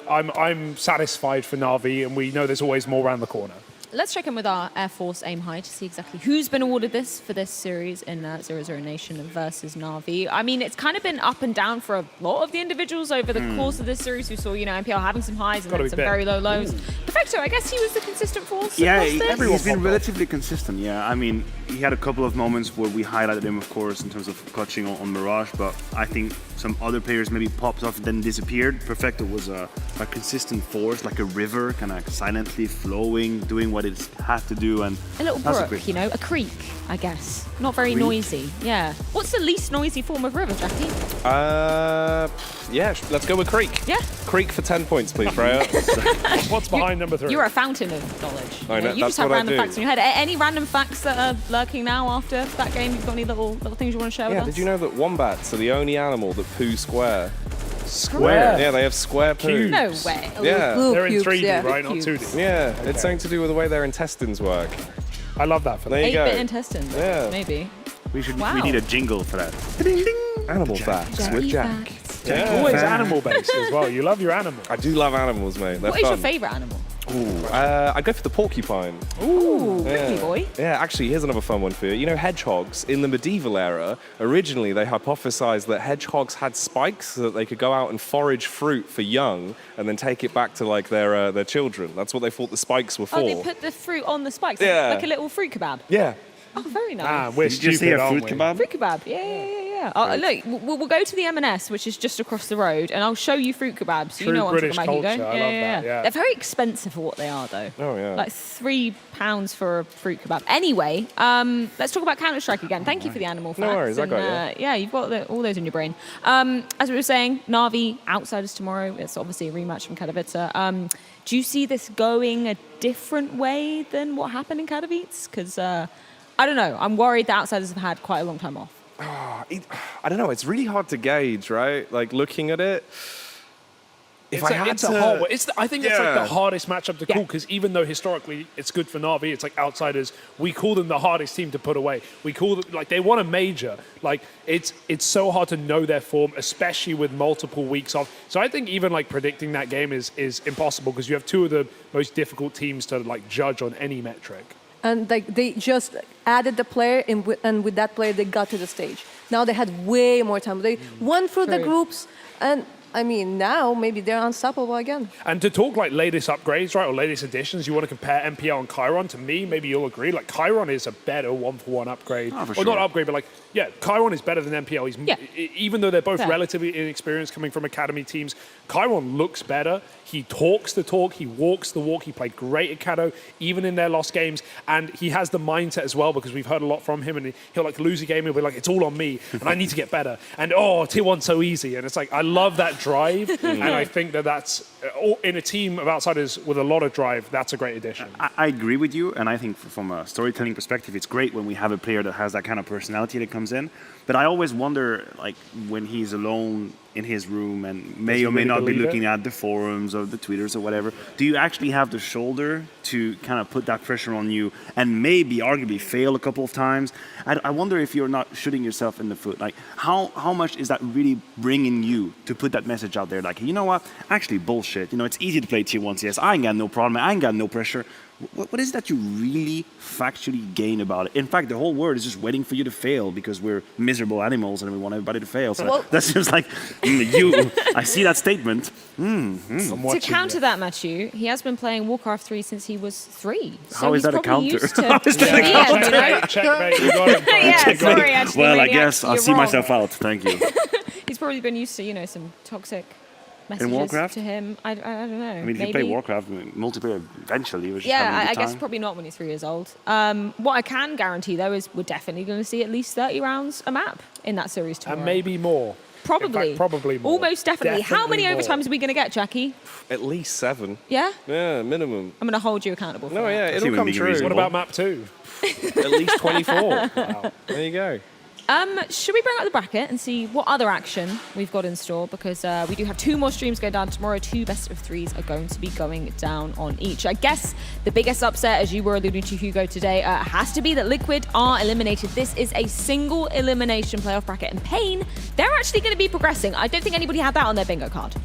Speaker 22: I'm satisfied for Navi, and we know there's always more around the corner.
Speaker 10: Let's check in with our Air Force Aim High to see exactly who's been awarded this for this series in 0-0 Nation versus Navi. I mean, it's kind of been up and down for a lot of the individuals over the course of this series. We saw, NPL having some highs and then some very low lows. Perfecto, I guess he was the consistent force.
Speaker 18: Yeah, he's been relatively consistent. Yeah, I mean, he had a couple of moments where we highlighted him, of course, in terms of clutching on Mirage, but I think some other players maybe popped off and then disappeared. Perfecto was a consistent force, like a river, kind of silently flowing, doing what it had to do. And
Speaker 10: a little brook, a creek, I guess. Not very noisy. Yeah. What's the least noisy form of river, Jackie?
Speaker 17: Yeah, let's go with creek.
Speaker 10: Yeah.
Speaker 17: Creek for 10 points, please, Freya.
Speaker 22: What's behind number 3?
Speaker 10: You're a fountain of knowledge.
Speaker 17: I know,
Speaker 10: you just have random facts in your head. Any random facts that are lurking now after that game? You've got any little things you want to share with us?
Speaker 17: Yeah, did you know that wombats are the only animal that poo square?
Speaker 22: Square?
Speaker 17: Yeah, they have square poo.
Speaker 10: No way.
Speaker 17: Yeah.
Speaker 22: They're in 3D, right? Not 2D.
Speaker 17: Yeah, it's something to do with the way their intestines work.
Speaker 22: I love that for them.
Speaker 10: 8-bit intestines, maybe.
Speaker 18: We need a jingle for that.
Speaker 17: Ding, ding. Animal facts with Jack.
Speaker 22: Always animal-based as well. You love your animal.
Speaker 17: I do love animals, mate. They're
Speaker 10: What is your
Speaker 17: fun.
Speaker 10: favourite animal?
Speaker 17: Ooh, I go for the porcupine.
Speaker 10: Ooh, pretty boy.
Speaker 17: Yeah, actually, here's another fun one for you. You know, hedgehogs, in the medieval era, originally they hypothesized that hedgehogs had spikes so that they could go out and forage fruit for young and then take it back to, like, their children. That's what they thought the spikes were for.
Speaker 10: Oh, they put the fruit on the spikes,
Speaker 17: Yeah.
Speaker 10: like a little fruit kebab.
Speaker 17: Yeah.
Speaker 10: Oh, very nice.
Speaker 22: We're
Speaker 18: Did you say a fruit kebab?
Speaker 10: Fruit kebab, yeah. Look, we'll go to the M&S, which is just across the road, and I'll show you fruit kebabs.
Speaker 22: True
Speaker 10: you know what
Speaker 22: British
Speaker 10: I'm talking about,
Speaker 22: culture.
Speaker 10: Hugo.
Speaker 22: I love that, yeah.
Speaker 10: They're very expensive for what they are, though.
Speaker 17: Oh, yeah.
Speaker 10: Like £3 for a fruit kebab. Anyway, let's talk about Counter-Strike again. Thank you for the animal facts.
Speaker 17: No worries, I got
Speaker 10: you. Yeah, you've got all those in your brain. As we were saying, Navi, Outsiders tomorrow. It's obviously a rematch from Katowice. Do you see this going a different way than what happened in Katowice? Because I don't know. I'm worried the Outsiders have had quite a long time off.
Speaker 17: I don't know. It's really hard to gauge, right? Like, looking at it.
Speaker 22: It's a hard one. I think it's like the hardest matchup to call because even though historically it's good for Navi, it's like Outsiders. We call them the hardest team to put away. We call them like they won a major. Like it's so hard to know their form, especially with multiple weeks off. So I think even like predicting that game is impossible because you have two of the most difficult teams to like judge on any metric.
Speaker 20: And like they just added the player, and with that player they got to the stage. Now they had way more time. They won through the groups, and I mean now maybe they're unstoppable again.
Speaker 22: And to talk like latest upgrades, right, or latest additions, you want to compare MPL and Chiron. To me, maybe you'll agree. Like Chiron is a better 1-for-1 upgrade, or not upgrade, but like Chiron is better than MPL. Even though they're both relatively inexperienced, coming from academy teams. Chiron looks better. He talks the talk. He walks the walk. He played great at Kato, even in their lost games. And he has the mindset as well, because we've heard a lot from him. And he'll like lose a game. He'll be like, it's all on me. And I need to get better. And Tier 1's so easy. And it's like, I love that drive. And I think that's in a team of outsiders with a lot of drive, that's a great addition.
Speaker 18: I agree with you, and I think from a storytelling perspective, it's great when we have a player that has that kind of personality that comes in. But I always wonder, like, when he's alone in his room and may or may not be looking at the forums or the Twitters or whatever, do you actually have the shoulder to kind of put that pressure on you and maybe arguably fail a couple of times? I wonder if you're not shooting yourself in the foot. Like, how much is that really bringing you to put that message out there? Like, you know what? Actually, bullshit. You know, it's easy to play Tier 1 CS. I ain't got no problem. I ain't got no pressure. What is it that you really factually gain about it? In fact, the whole world is just waiting for you to fail because we're miserable animals and we want everybody to fail. So that seems like you. I see that statement.
Speaker 10: To counter that, Matthew, he has been playing Warcraft 3 since he was 3. So
Speaker 18: How is that a counter?
Speaker 10: How is that a counter?
Speaker 22: Checkmate, you got it.
Speaker 10: Yeah, sorry, actually.
Speaker 18: Well, I guess I'll see myself out. Thank you.
Speaker 10: He's probably been used to, you know, some toxic messages
Speaker 18: Warcraft?
Speaker 10: to him. I don't know.
Speaker 18: I mean, if you play Warcraft multiplayer eventually, it was just
Speaker 10: yeah, I guess probably not when he's 3 years old. What I can guarantee, though, is we're definitely going to see at least 30 rounds a map in that series tomorrow.
Speaker 22: And maybe more.
Speaker 10: Probably.
Speaker 22: In fact, probably more.
Speaker 10: Almost definitely. How many overtimes are we going to get, Jackie?
Speaker 17: At least 7.
Speaker 10: Yeah?
Speaker 17: Yeah, minimum.
Speaker 10: I'm going to hold you accountable for
Speaker 17: No,
Speaker 10: that.
Speaker 17: yeah, it'll come true.
Speaker 22: What about map 2?
Speaker 17: At least 24. Wow. There you go.
Speaker 10: Should we bring up the bracket and see what other action we've got in store? Because we do have 2 more streams going down tomorrow. 2 best of 3s are going to be going down on each. I guess the biggest upset, as you were alluding to, Hugo, today, has to be that Liquid are eliminated. This is a single elimination playoff bracket. And Pain, they're actually going to be progressing. I don't think anybody had that on their bingo card.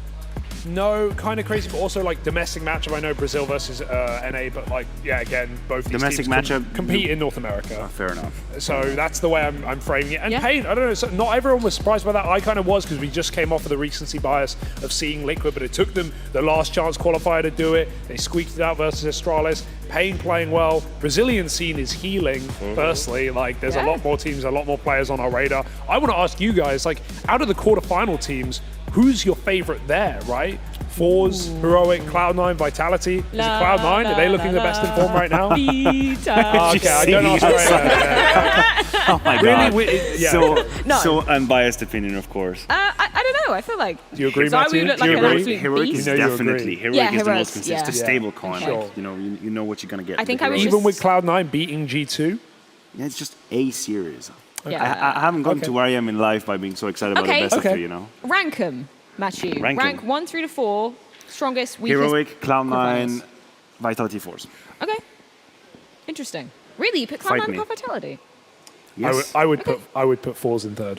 Speaker 22: No, kind of crazy, but also like domestic matchup. I know Brazil versus NA, but like, yeah, again, both these
Speaker 18: Domestic
Speaker 22: teams
Speaker 18: matchup
Speaker 22: compete in North America.
Speaker 18: Fair enough.
Speaker 22: So that's the way I'm framing it. And Pain, I don't know, so not everyone was surprised by that. I kind of was, because we just came off of the recency bias of seeing Liquid, but it took them the last chance qualifier to do it. They squeaked it out versus Astralis. Pain playing well. Brazilian scene is healing, firstly. Like, there's a lot more teams, a lot more players on our radar. I want to ask you guys, like, out of the quarterfinal teams, who's your favorite there, right? Fours, Heroic, Cloud9, Vitality. Is it Cloud9? Are they looking the best in form right now?
Speaker 10: Okay,
Speaker 22: I don't Australia.
Speaker 18: Oh my
Speaker 22: Really?
Speaker 18: God. So unbiased opinion, of course.
Speaker 10: I don't know. I feel like...
Speaker 22: Do you agree,
Speaker 10: so I
Speaker 22: Matthew?
Speaker 10: would look
Speaker 22: Do you
Speaker 10: like an
Speaker 22: agree?
Speaker 10: absolute
Speaker 18: Heroic
Speaker 10: beast.
Speaker 18: is definitely Heroic
Speaker 10: Yeah,
Speaker 18: is the most
Speaker 10: Heroic,
Speaker 18: consistent,
Speaker 10: yeah.
Speaker 18: stable coin.
Speaker 22: Sure.
Speaker 18: Like, you know what you're gonna get.
Speaker 10: I think
Speaker 18: with
Speaker 10: I was
Speaker 18: Heroic.
Speaker 22: Even with Cloud9 beating G2?
Speaker 18: Yeah, it's just a series.
Speaker 10: Yeah.
Speaker 18: I haven't gotten to where I am in life by being so excited about the best of 3, you know.
Speaker 10: Rank them, Matthew.
Speaker 18: Rank 'em.
Speaker 10: Rank 1 through to 4. Strongest, weakest.
Speaker 18: Heroic, Cloud9,
Speaker 10: performance.
Speaker 18: Vitality Force.
Speaker 10: Okay. Interesting. Really? You pick
Speaker 18: Fight
Speaker 10: Cloud9
Speaker 18: me.
Speaker 10: above Vitality?
Speaker 22: Yes. I would put Fours in 3rd.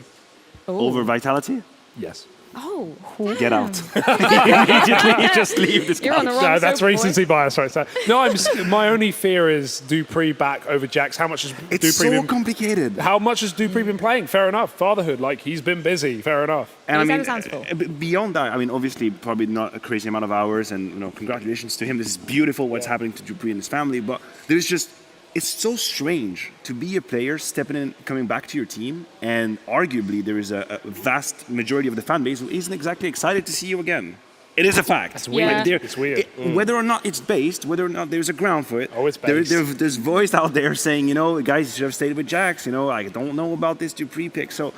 Speaker 18: Over Vitality?
Speaker 22: Yes.
Speaker 10: Oh.
Speaker 18: Get out. Immediately just leave this
Speaker 10: You're on the
Speaker 18: couch.
Speaker 10: wrong
Speaker 22: No, that's
Speaker 10: soap, boy.
Speaker 22: recency bias, right? So, no, my only fear is Dupree back over Jax. How much has
Speaker 18: It's
Speaker 22: Dupree
Speaker 18: so
Speaker 22: been...
Speaker 18: complicated.
Speaker 22: How much has Dupree been playing? Fair enough. Fatherhood, like, he's been busy. Fair enough.
Speaker 18: And
Speaker 10: He's
Speaker 18: I
Speaker 10: had
Speaker 18: mean,
Speaker 10: his hands full.
Speaker 18: beyond that, I mean, obviously, probably not a crazy amount of hours, and congratulations to him. This is beautiful what's happening to Dupree and his family. But there's just, it's so strange to be a player stepping in, coming back to your team, and arguably there is a vast majority of the fan base who isn't exactly excited to see you again. It is a fact.
Speaker 22: That's weird.
Speaker 18: Like,
Speaker 22: It's weird.
Speaker 18: Whether or not it's based, whether or not there's a ground for it.
Speaker 22: Oh, it's based.
Speaker 18: There's voice out there saying, guys should have stayed with Jax. I don't know about this Dupree pick. So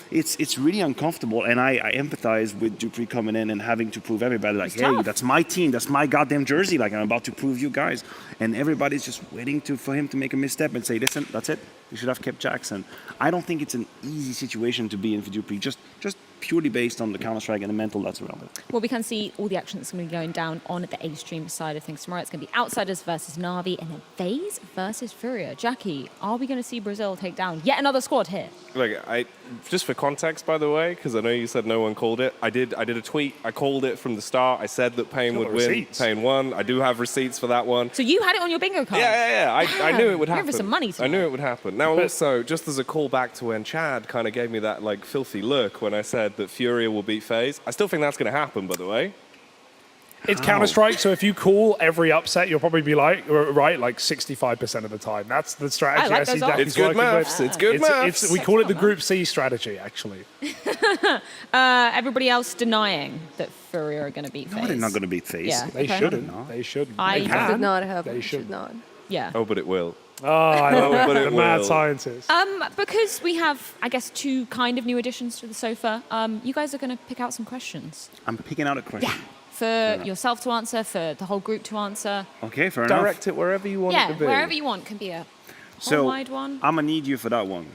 Speaker 18: it's really uncomfortable, and I empathize with Dupree coming in and having to prove everybody, like, hey, that's my team, that's my goddamn jersey, like, I'm about to prove you guys. And everybody's just waiting for him to make a misstep and say, listen, that's it, you should have kept Jackson. I don't think it's an easy situation to be in for Dupree, just purely based on the Counter-Strike and the mental that's around it.
Speaker 10: Well, we can see all the action that's going to be going down on the A-Stream side of things tomorrow. It's going to be Outsiders versus Navi, and then FaZe versus Furia. Jackie, are we going to see Brazil take down yet another squad here?
Speaker 17: Like, just for context, by the way, because I know you said no one called it. I did a tweet. I called it from the start. I said that Pain would win.
Speaker 22: Receipts.
Speaker 17: Pain won. I do have receipts for that one.
Speaker 10: So you had it on your bingo card?
Speaker 17: Yeah. I knew it would
Speaker 10: You're
Speaker 17: happen.
Speaker 10: in for some money
Speaker 17: I knew it would happen. Now, also, just as a callback to when Chad kind of gave me that like filthy look when I said that Furia will beat FaZe, I still think that's going to happen, by the way.
Speaker 22: It's Counter-Strike, so if you call every upset, you'll probably be right, like 65% of the time. That's the strategy.
Speaker 10: I like those odds.
Speaker 17: It's good maths. It's good maths.
Speaker 22: We call it the Group C strategy, actually.
Speaker 10: Everybody else denying that Furia are going to beat FaZe.
Speaker 18: No, they're not going to beat FaZe.
Speaker 10: Yeah,
Speaker 22: They
Speaker 10: okay.
Speaker 22: shouldn't. No. They shouldn't.
Speaker 10: I
Speaker 22: They
Speaker 10: should
Speaker 22: can.
Speaker 20: not have.
Speaker 22: They
Speaker 20: Should not.
Speaker 10: Yeah.
Speaker 17: Oh, but it will.
Speaker 22: Oh, I love
Speaker 17: but
Speaker 22: it.
Speaker 17: it
Speaker 22: The mad
Speaker 17: will.
Speaker 22: scientist.
Speaker 10: Because we have, I guess, 2 kind of new additions to the sofa, you guys are going to pick out some questions.
Speaker 18: I'm picking out a question.
Speaker 10: for yourself to answer, for the whole group to answer.
Speaker 18: Okay, fair enough.
Speaker 17: Direct it wherever you want it to be.
Speaker 10: Wherever you want. Can be a
Speaker 18: So
Speaker 10: wide one.
Speaker 18: I'm gonna need you for that one.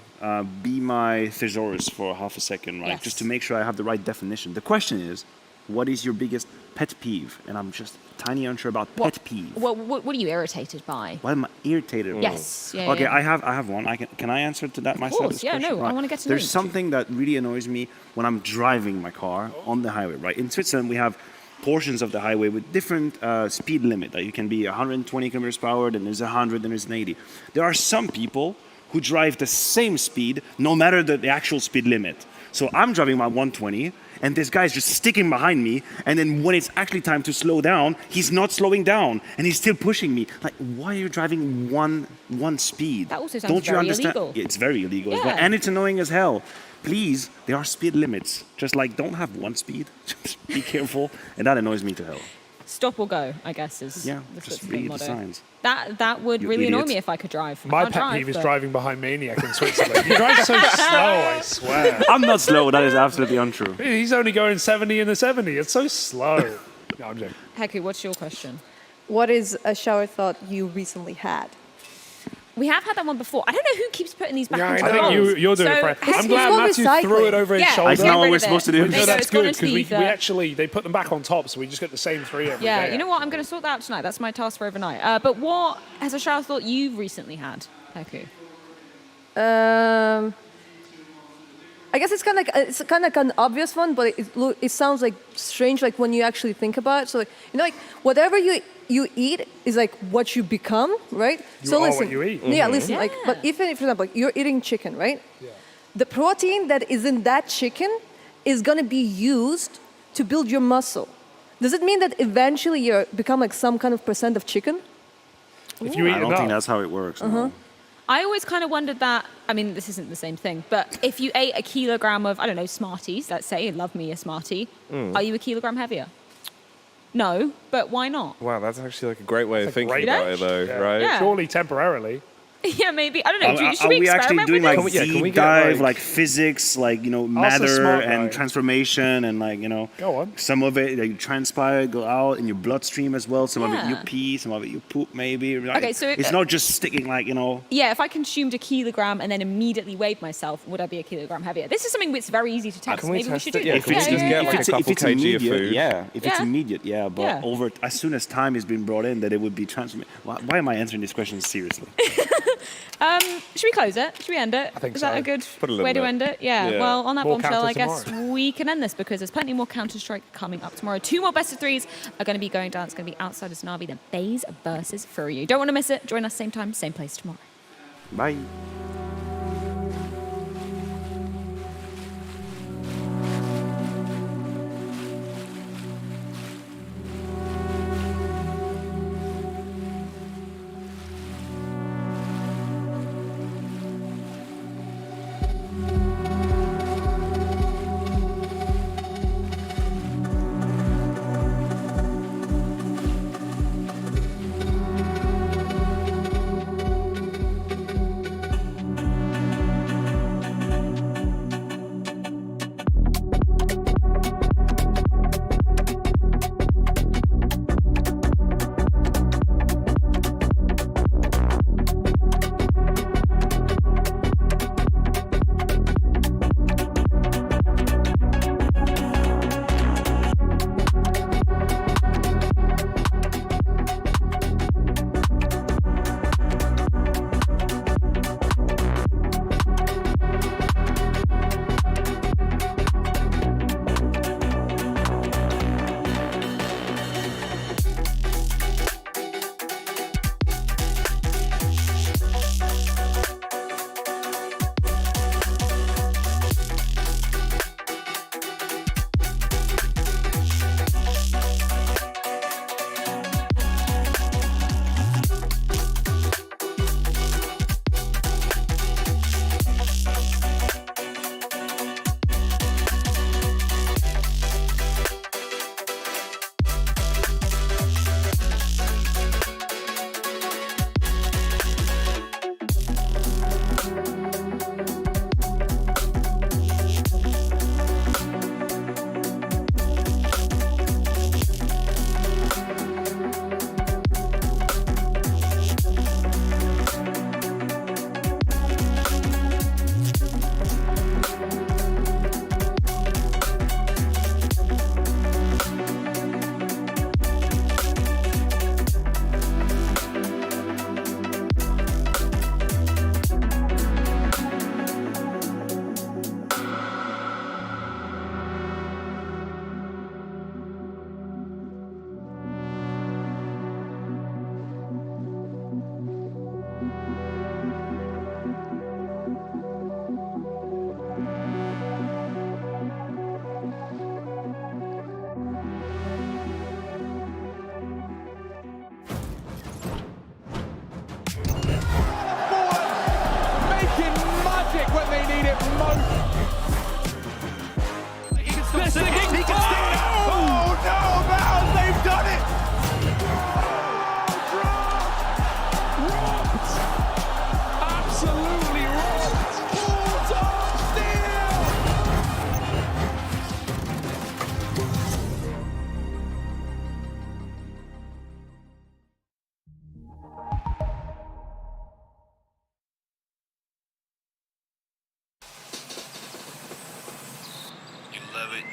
Speaker 18: Be my thesaurus for half a second, right?
Speaker 10: Yes.
Speaker 18: Just to make sure I have the right definition. The question is, what is your biggest pet peeve? And I'm just tiny unsure about pet peeve.
Speaker 10: What are you irritated by?
Speaker 18: What am I irritated about?
Speaker 10: Yes. Yeah,
Speaker 18: okay,
Speaker 10: yeah.
Speaker 18: I have one. Can I answer to that myself?
Speaker 10: course,
Speaker 18: this
Speaker 10: yeah,
Speaker 18: question?
Speaker 10: no, I wanna get to know
Speaker 18: There's
Speaker 10: you.
Speaker 18: something that really annoys me when I'm driving my car on the highway, right? In Switzerland, we have portions of the highway with different speed limit. That you can be 120 kilometers per hour, then there's 100, then there's an 80. There are some people who drive the same speed no matter the actual speed limit. So I'm driving my 120, and this guy's just sticking behind me, and then when it's actually time to slow down, he's not slowing down, and he's still pushing me. Like, why are you driving one speed?
Speaker 10: That also sounds
Speaker 18: Don't you
Speaker 10: very
Speaker 18: understand?
Speaker 10: illegal.
Speaker 18: Yeah, it's very illegal, as well.
Speaker 10: Yeah.
Speaker 18: And it's annoying as hell. Please, there are speed limits. Just like, don't have one speed. Just be careful, and that annoys me to hell.
Speaker 10: Stop or go, I guess, is
Speaker 18: Yeah,
Speaker 10: the
Speaker 18: just
Speaker 10: Switzerland
Speaker 18: read the
Speaker 10: motto.
Speaker 18: signs.
Speaker 10: That would
Speaker 18: You
Speaker 10: really annoy
Speaker 18: idiot.
Speaker 10: me if I could drive. I
Speaker 22: My
Speaker 10: can't
Speaker 22: pet
Speaker 10: drive,
Speaker 22: peeve is
Speaker 10: but-
Speaker 22: driving behind Maniac in Switzerland. He drives so slow, I swear.
Speaker 18: I'm not slow. That is absolutely untrue.
Speaker 22: He's only going 70 in the 70. It's so slow. No, I'm joking.
Speaker 10: Heku, what's your question?
Speaker 20: What is a shower thought you recently had?
Speaker 10: We have had that one before. I don't know who keeps putting these back
Speaker 22: Yeah,
Speaker 10: into
Speaker 22: I think
Speaker 10: polls.
Speaker 22: you're doing
Speaker 10: So,
Speaker 22: it, Fred.
Speaker 10: Heku-
Speaker 22: I'm glad Matthew threw it over his
Speaker 10: Yeah,
Speaker 22: shoulder.
Speaker 10: get rid of it.
Speaker 22: No,
Speaker 10: There you go,
Speaker 22: that's
Speaker 10: it's gone
Speaker 22: good
Speaker 10: into
Speaker 22: because we
Speaker 10: ether.
Speaker 22: actually they put them back on top, so we just get the same three every day.
Speaker 10: Yeah, you know what? I'm going to sort that out tonight. That's my task for overnight. But what has a shower thought you've recently had, Heku?
Speaker 20: I guess it's kind of like an obvious one, but it sounds like strange, like when you actually think about it. So like, like whatever you eat is like what you become, right?
Speaker 22: You
Speaker 20: so
Speaker 22: are
Speaker 20: listen,
Speaker 22: what you eat.
Speaker 20: yeah,
Speaker 22: Mhm.
Speaker 20: listen, like, but if, for example, you're eating chicken, right? Yeah. The protein that is in that chicken is gonna be used to build your muscle. Does it mean that eventually you become like some kind of percent of chicken?
Speaker 22: If you eat
Speaker 18: I don't think that's how it works. No.
Speaker 10: I always kind of wondered that. I mean, this isn't the same thing, but if you ate a kilogram of, I don't know, Smarties, let's say, love me a Smartie, are you a kilogram heavier? No, but why not?
Speaker 17: Wow, that's actually like a great way of thinking
Speaker 22: great
Speaker 17: about it, though, right?
Speaker 10: Yeah.
Speaker 22: Surely temporarily.
Speaker 10: Yeah, maybe. I don't know. Should
Speaker 18: Are
Speaker 10: we
Speaker 18: we actually
Speaker 10: experiment
Speaker 18: doing
Speaker 10: with
Speaker 18: like
Speaker 10: this?
Speaker 18: deep dive, like physics, like matter
Speaker 22: smart
Speaker 18: and
Speaker 22: guy.
Speaker 18: transformation, and like
Speaker 22: Go on.
Speaker 18: some of it like, you transpire, go out in your bloodstream as well. Some of it you
Speaker 10: Yeah.
Speaker 18: pee, some of it you poop, maybe. Like,
Speaker 10: Okay, so
Speaker 18: it's not just sticking like
Speaker 10: Yeah, if I consumed a kilogram and then immediately weighed myself, would I be a kilogram heavier? This is something that's very easy to test.
Speaker 17: can we
Speaker 10: Maybe we
Speaker 17: test
Speaker 10: should
Speaker 17: it?
Speaker 10: do
Speaker 17: Yeah,
Speaker 10: that.
Speaker 17: can we just get like a couple
Speaker 18: if it's
Speaker 17: kg of
Speaker 18: immediate,
Speaker 17: food?
Speaker 18: yeah. If it's
Speaker 10: Yeah.
Speaker 18: immediate, yeah. But
Speaker 10: Yeah.
Speaker 18: over as soon as time has been brought in, that it would be transformed. Why am I answering this question seriously?
Speaker 10: Should we close it? Should we end it?
Speaker 18: I think
Speaker 10: Is that
Speaker 18: so.
Speaker 10: a good
Speaker 18: Put a little
Speaker 10: way to
Speaker 18: bit.
Speaker 10: end it? Yeah.
Speaker 18: Yeah.
Speaker 10: Well, on that
Speaker 18: More
Speaker 10: bombshell, I
Speaker 18: Counter
Speaker 10: guess
Speaker 18: tomorrow.
Speaker 10: we can end this because there's plenty more Counter-Strike coming up tomorrow. 2 more best of 3s are going to be going down. It's going to be Outsiders Navi, then FaZe versus Furia. You don't want to miss it. Join us same time, same place tomorrow.
Speaker 18: Bye.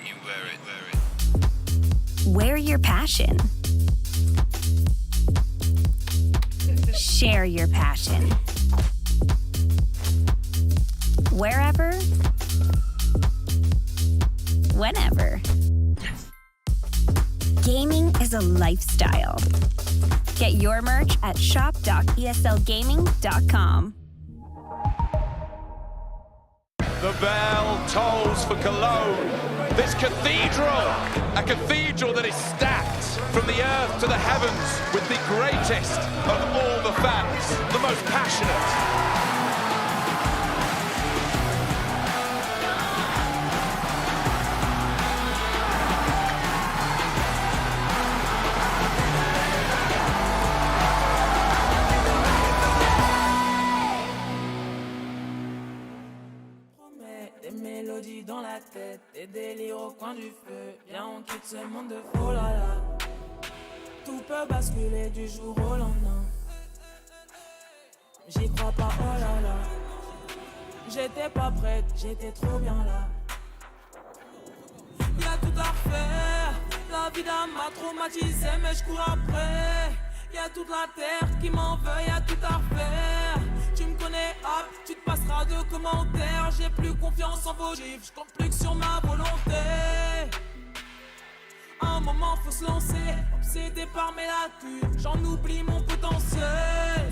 Speaker 5: You wear it.
Speaker 6: Wear your passion. Share your passion. Wherever, whenever. Gaming is a lifestyle. Get your merch at shop.eslgaming.com.
Speaker 21: The bell tolls for Cologne. This cathedral, a cathedral that is stacked from the earth to the heavens with the greatest of all the fans, the most passionate.
Speaker 23: Des mélodies dans la tête, des délires au coin du feu. Viens, on quitte ce monde de faux là là. Tout peut basculer du jour au lendemain. J'y crois pas, oh là là. J'étais pas prête, j'étais trop bien là. Y'a tout à refaire, la vie d'un m'a traumatisé, mais je cours après. Y'a toute la terre qui m'en veut, y'a tout à refaire. Tu me connais, hop, tu te passeras de commentaires. J'ai plus confiance en vos gifs, je compte plus que sur ma volonté. À un moment faut se lancer, obsédé par mes lacunes, j'en oublie mon potentiel.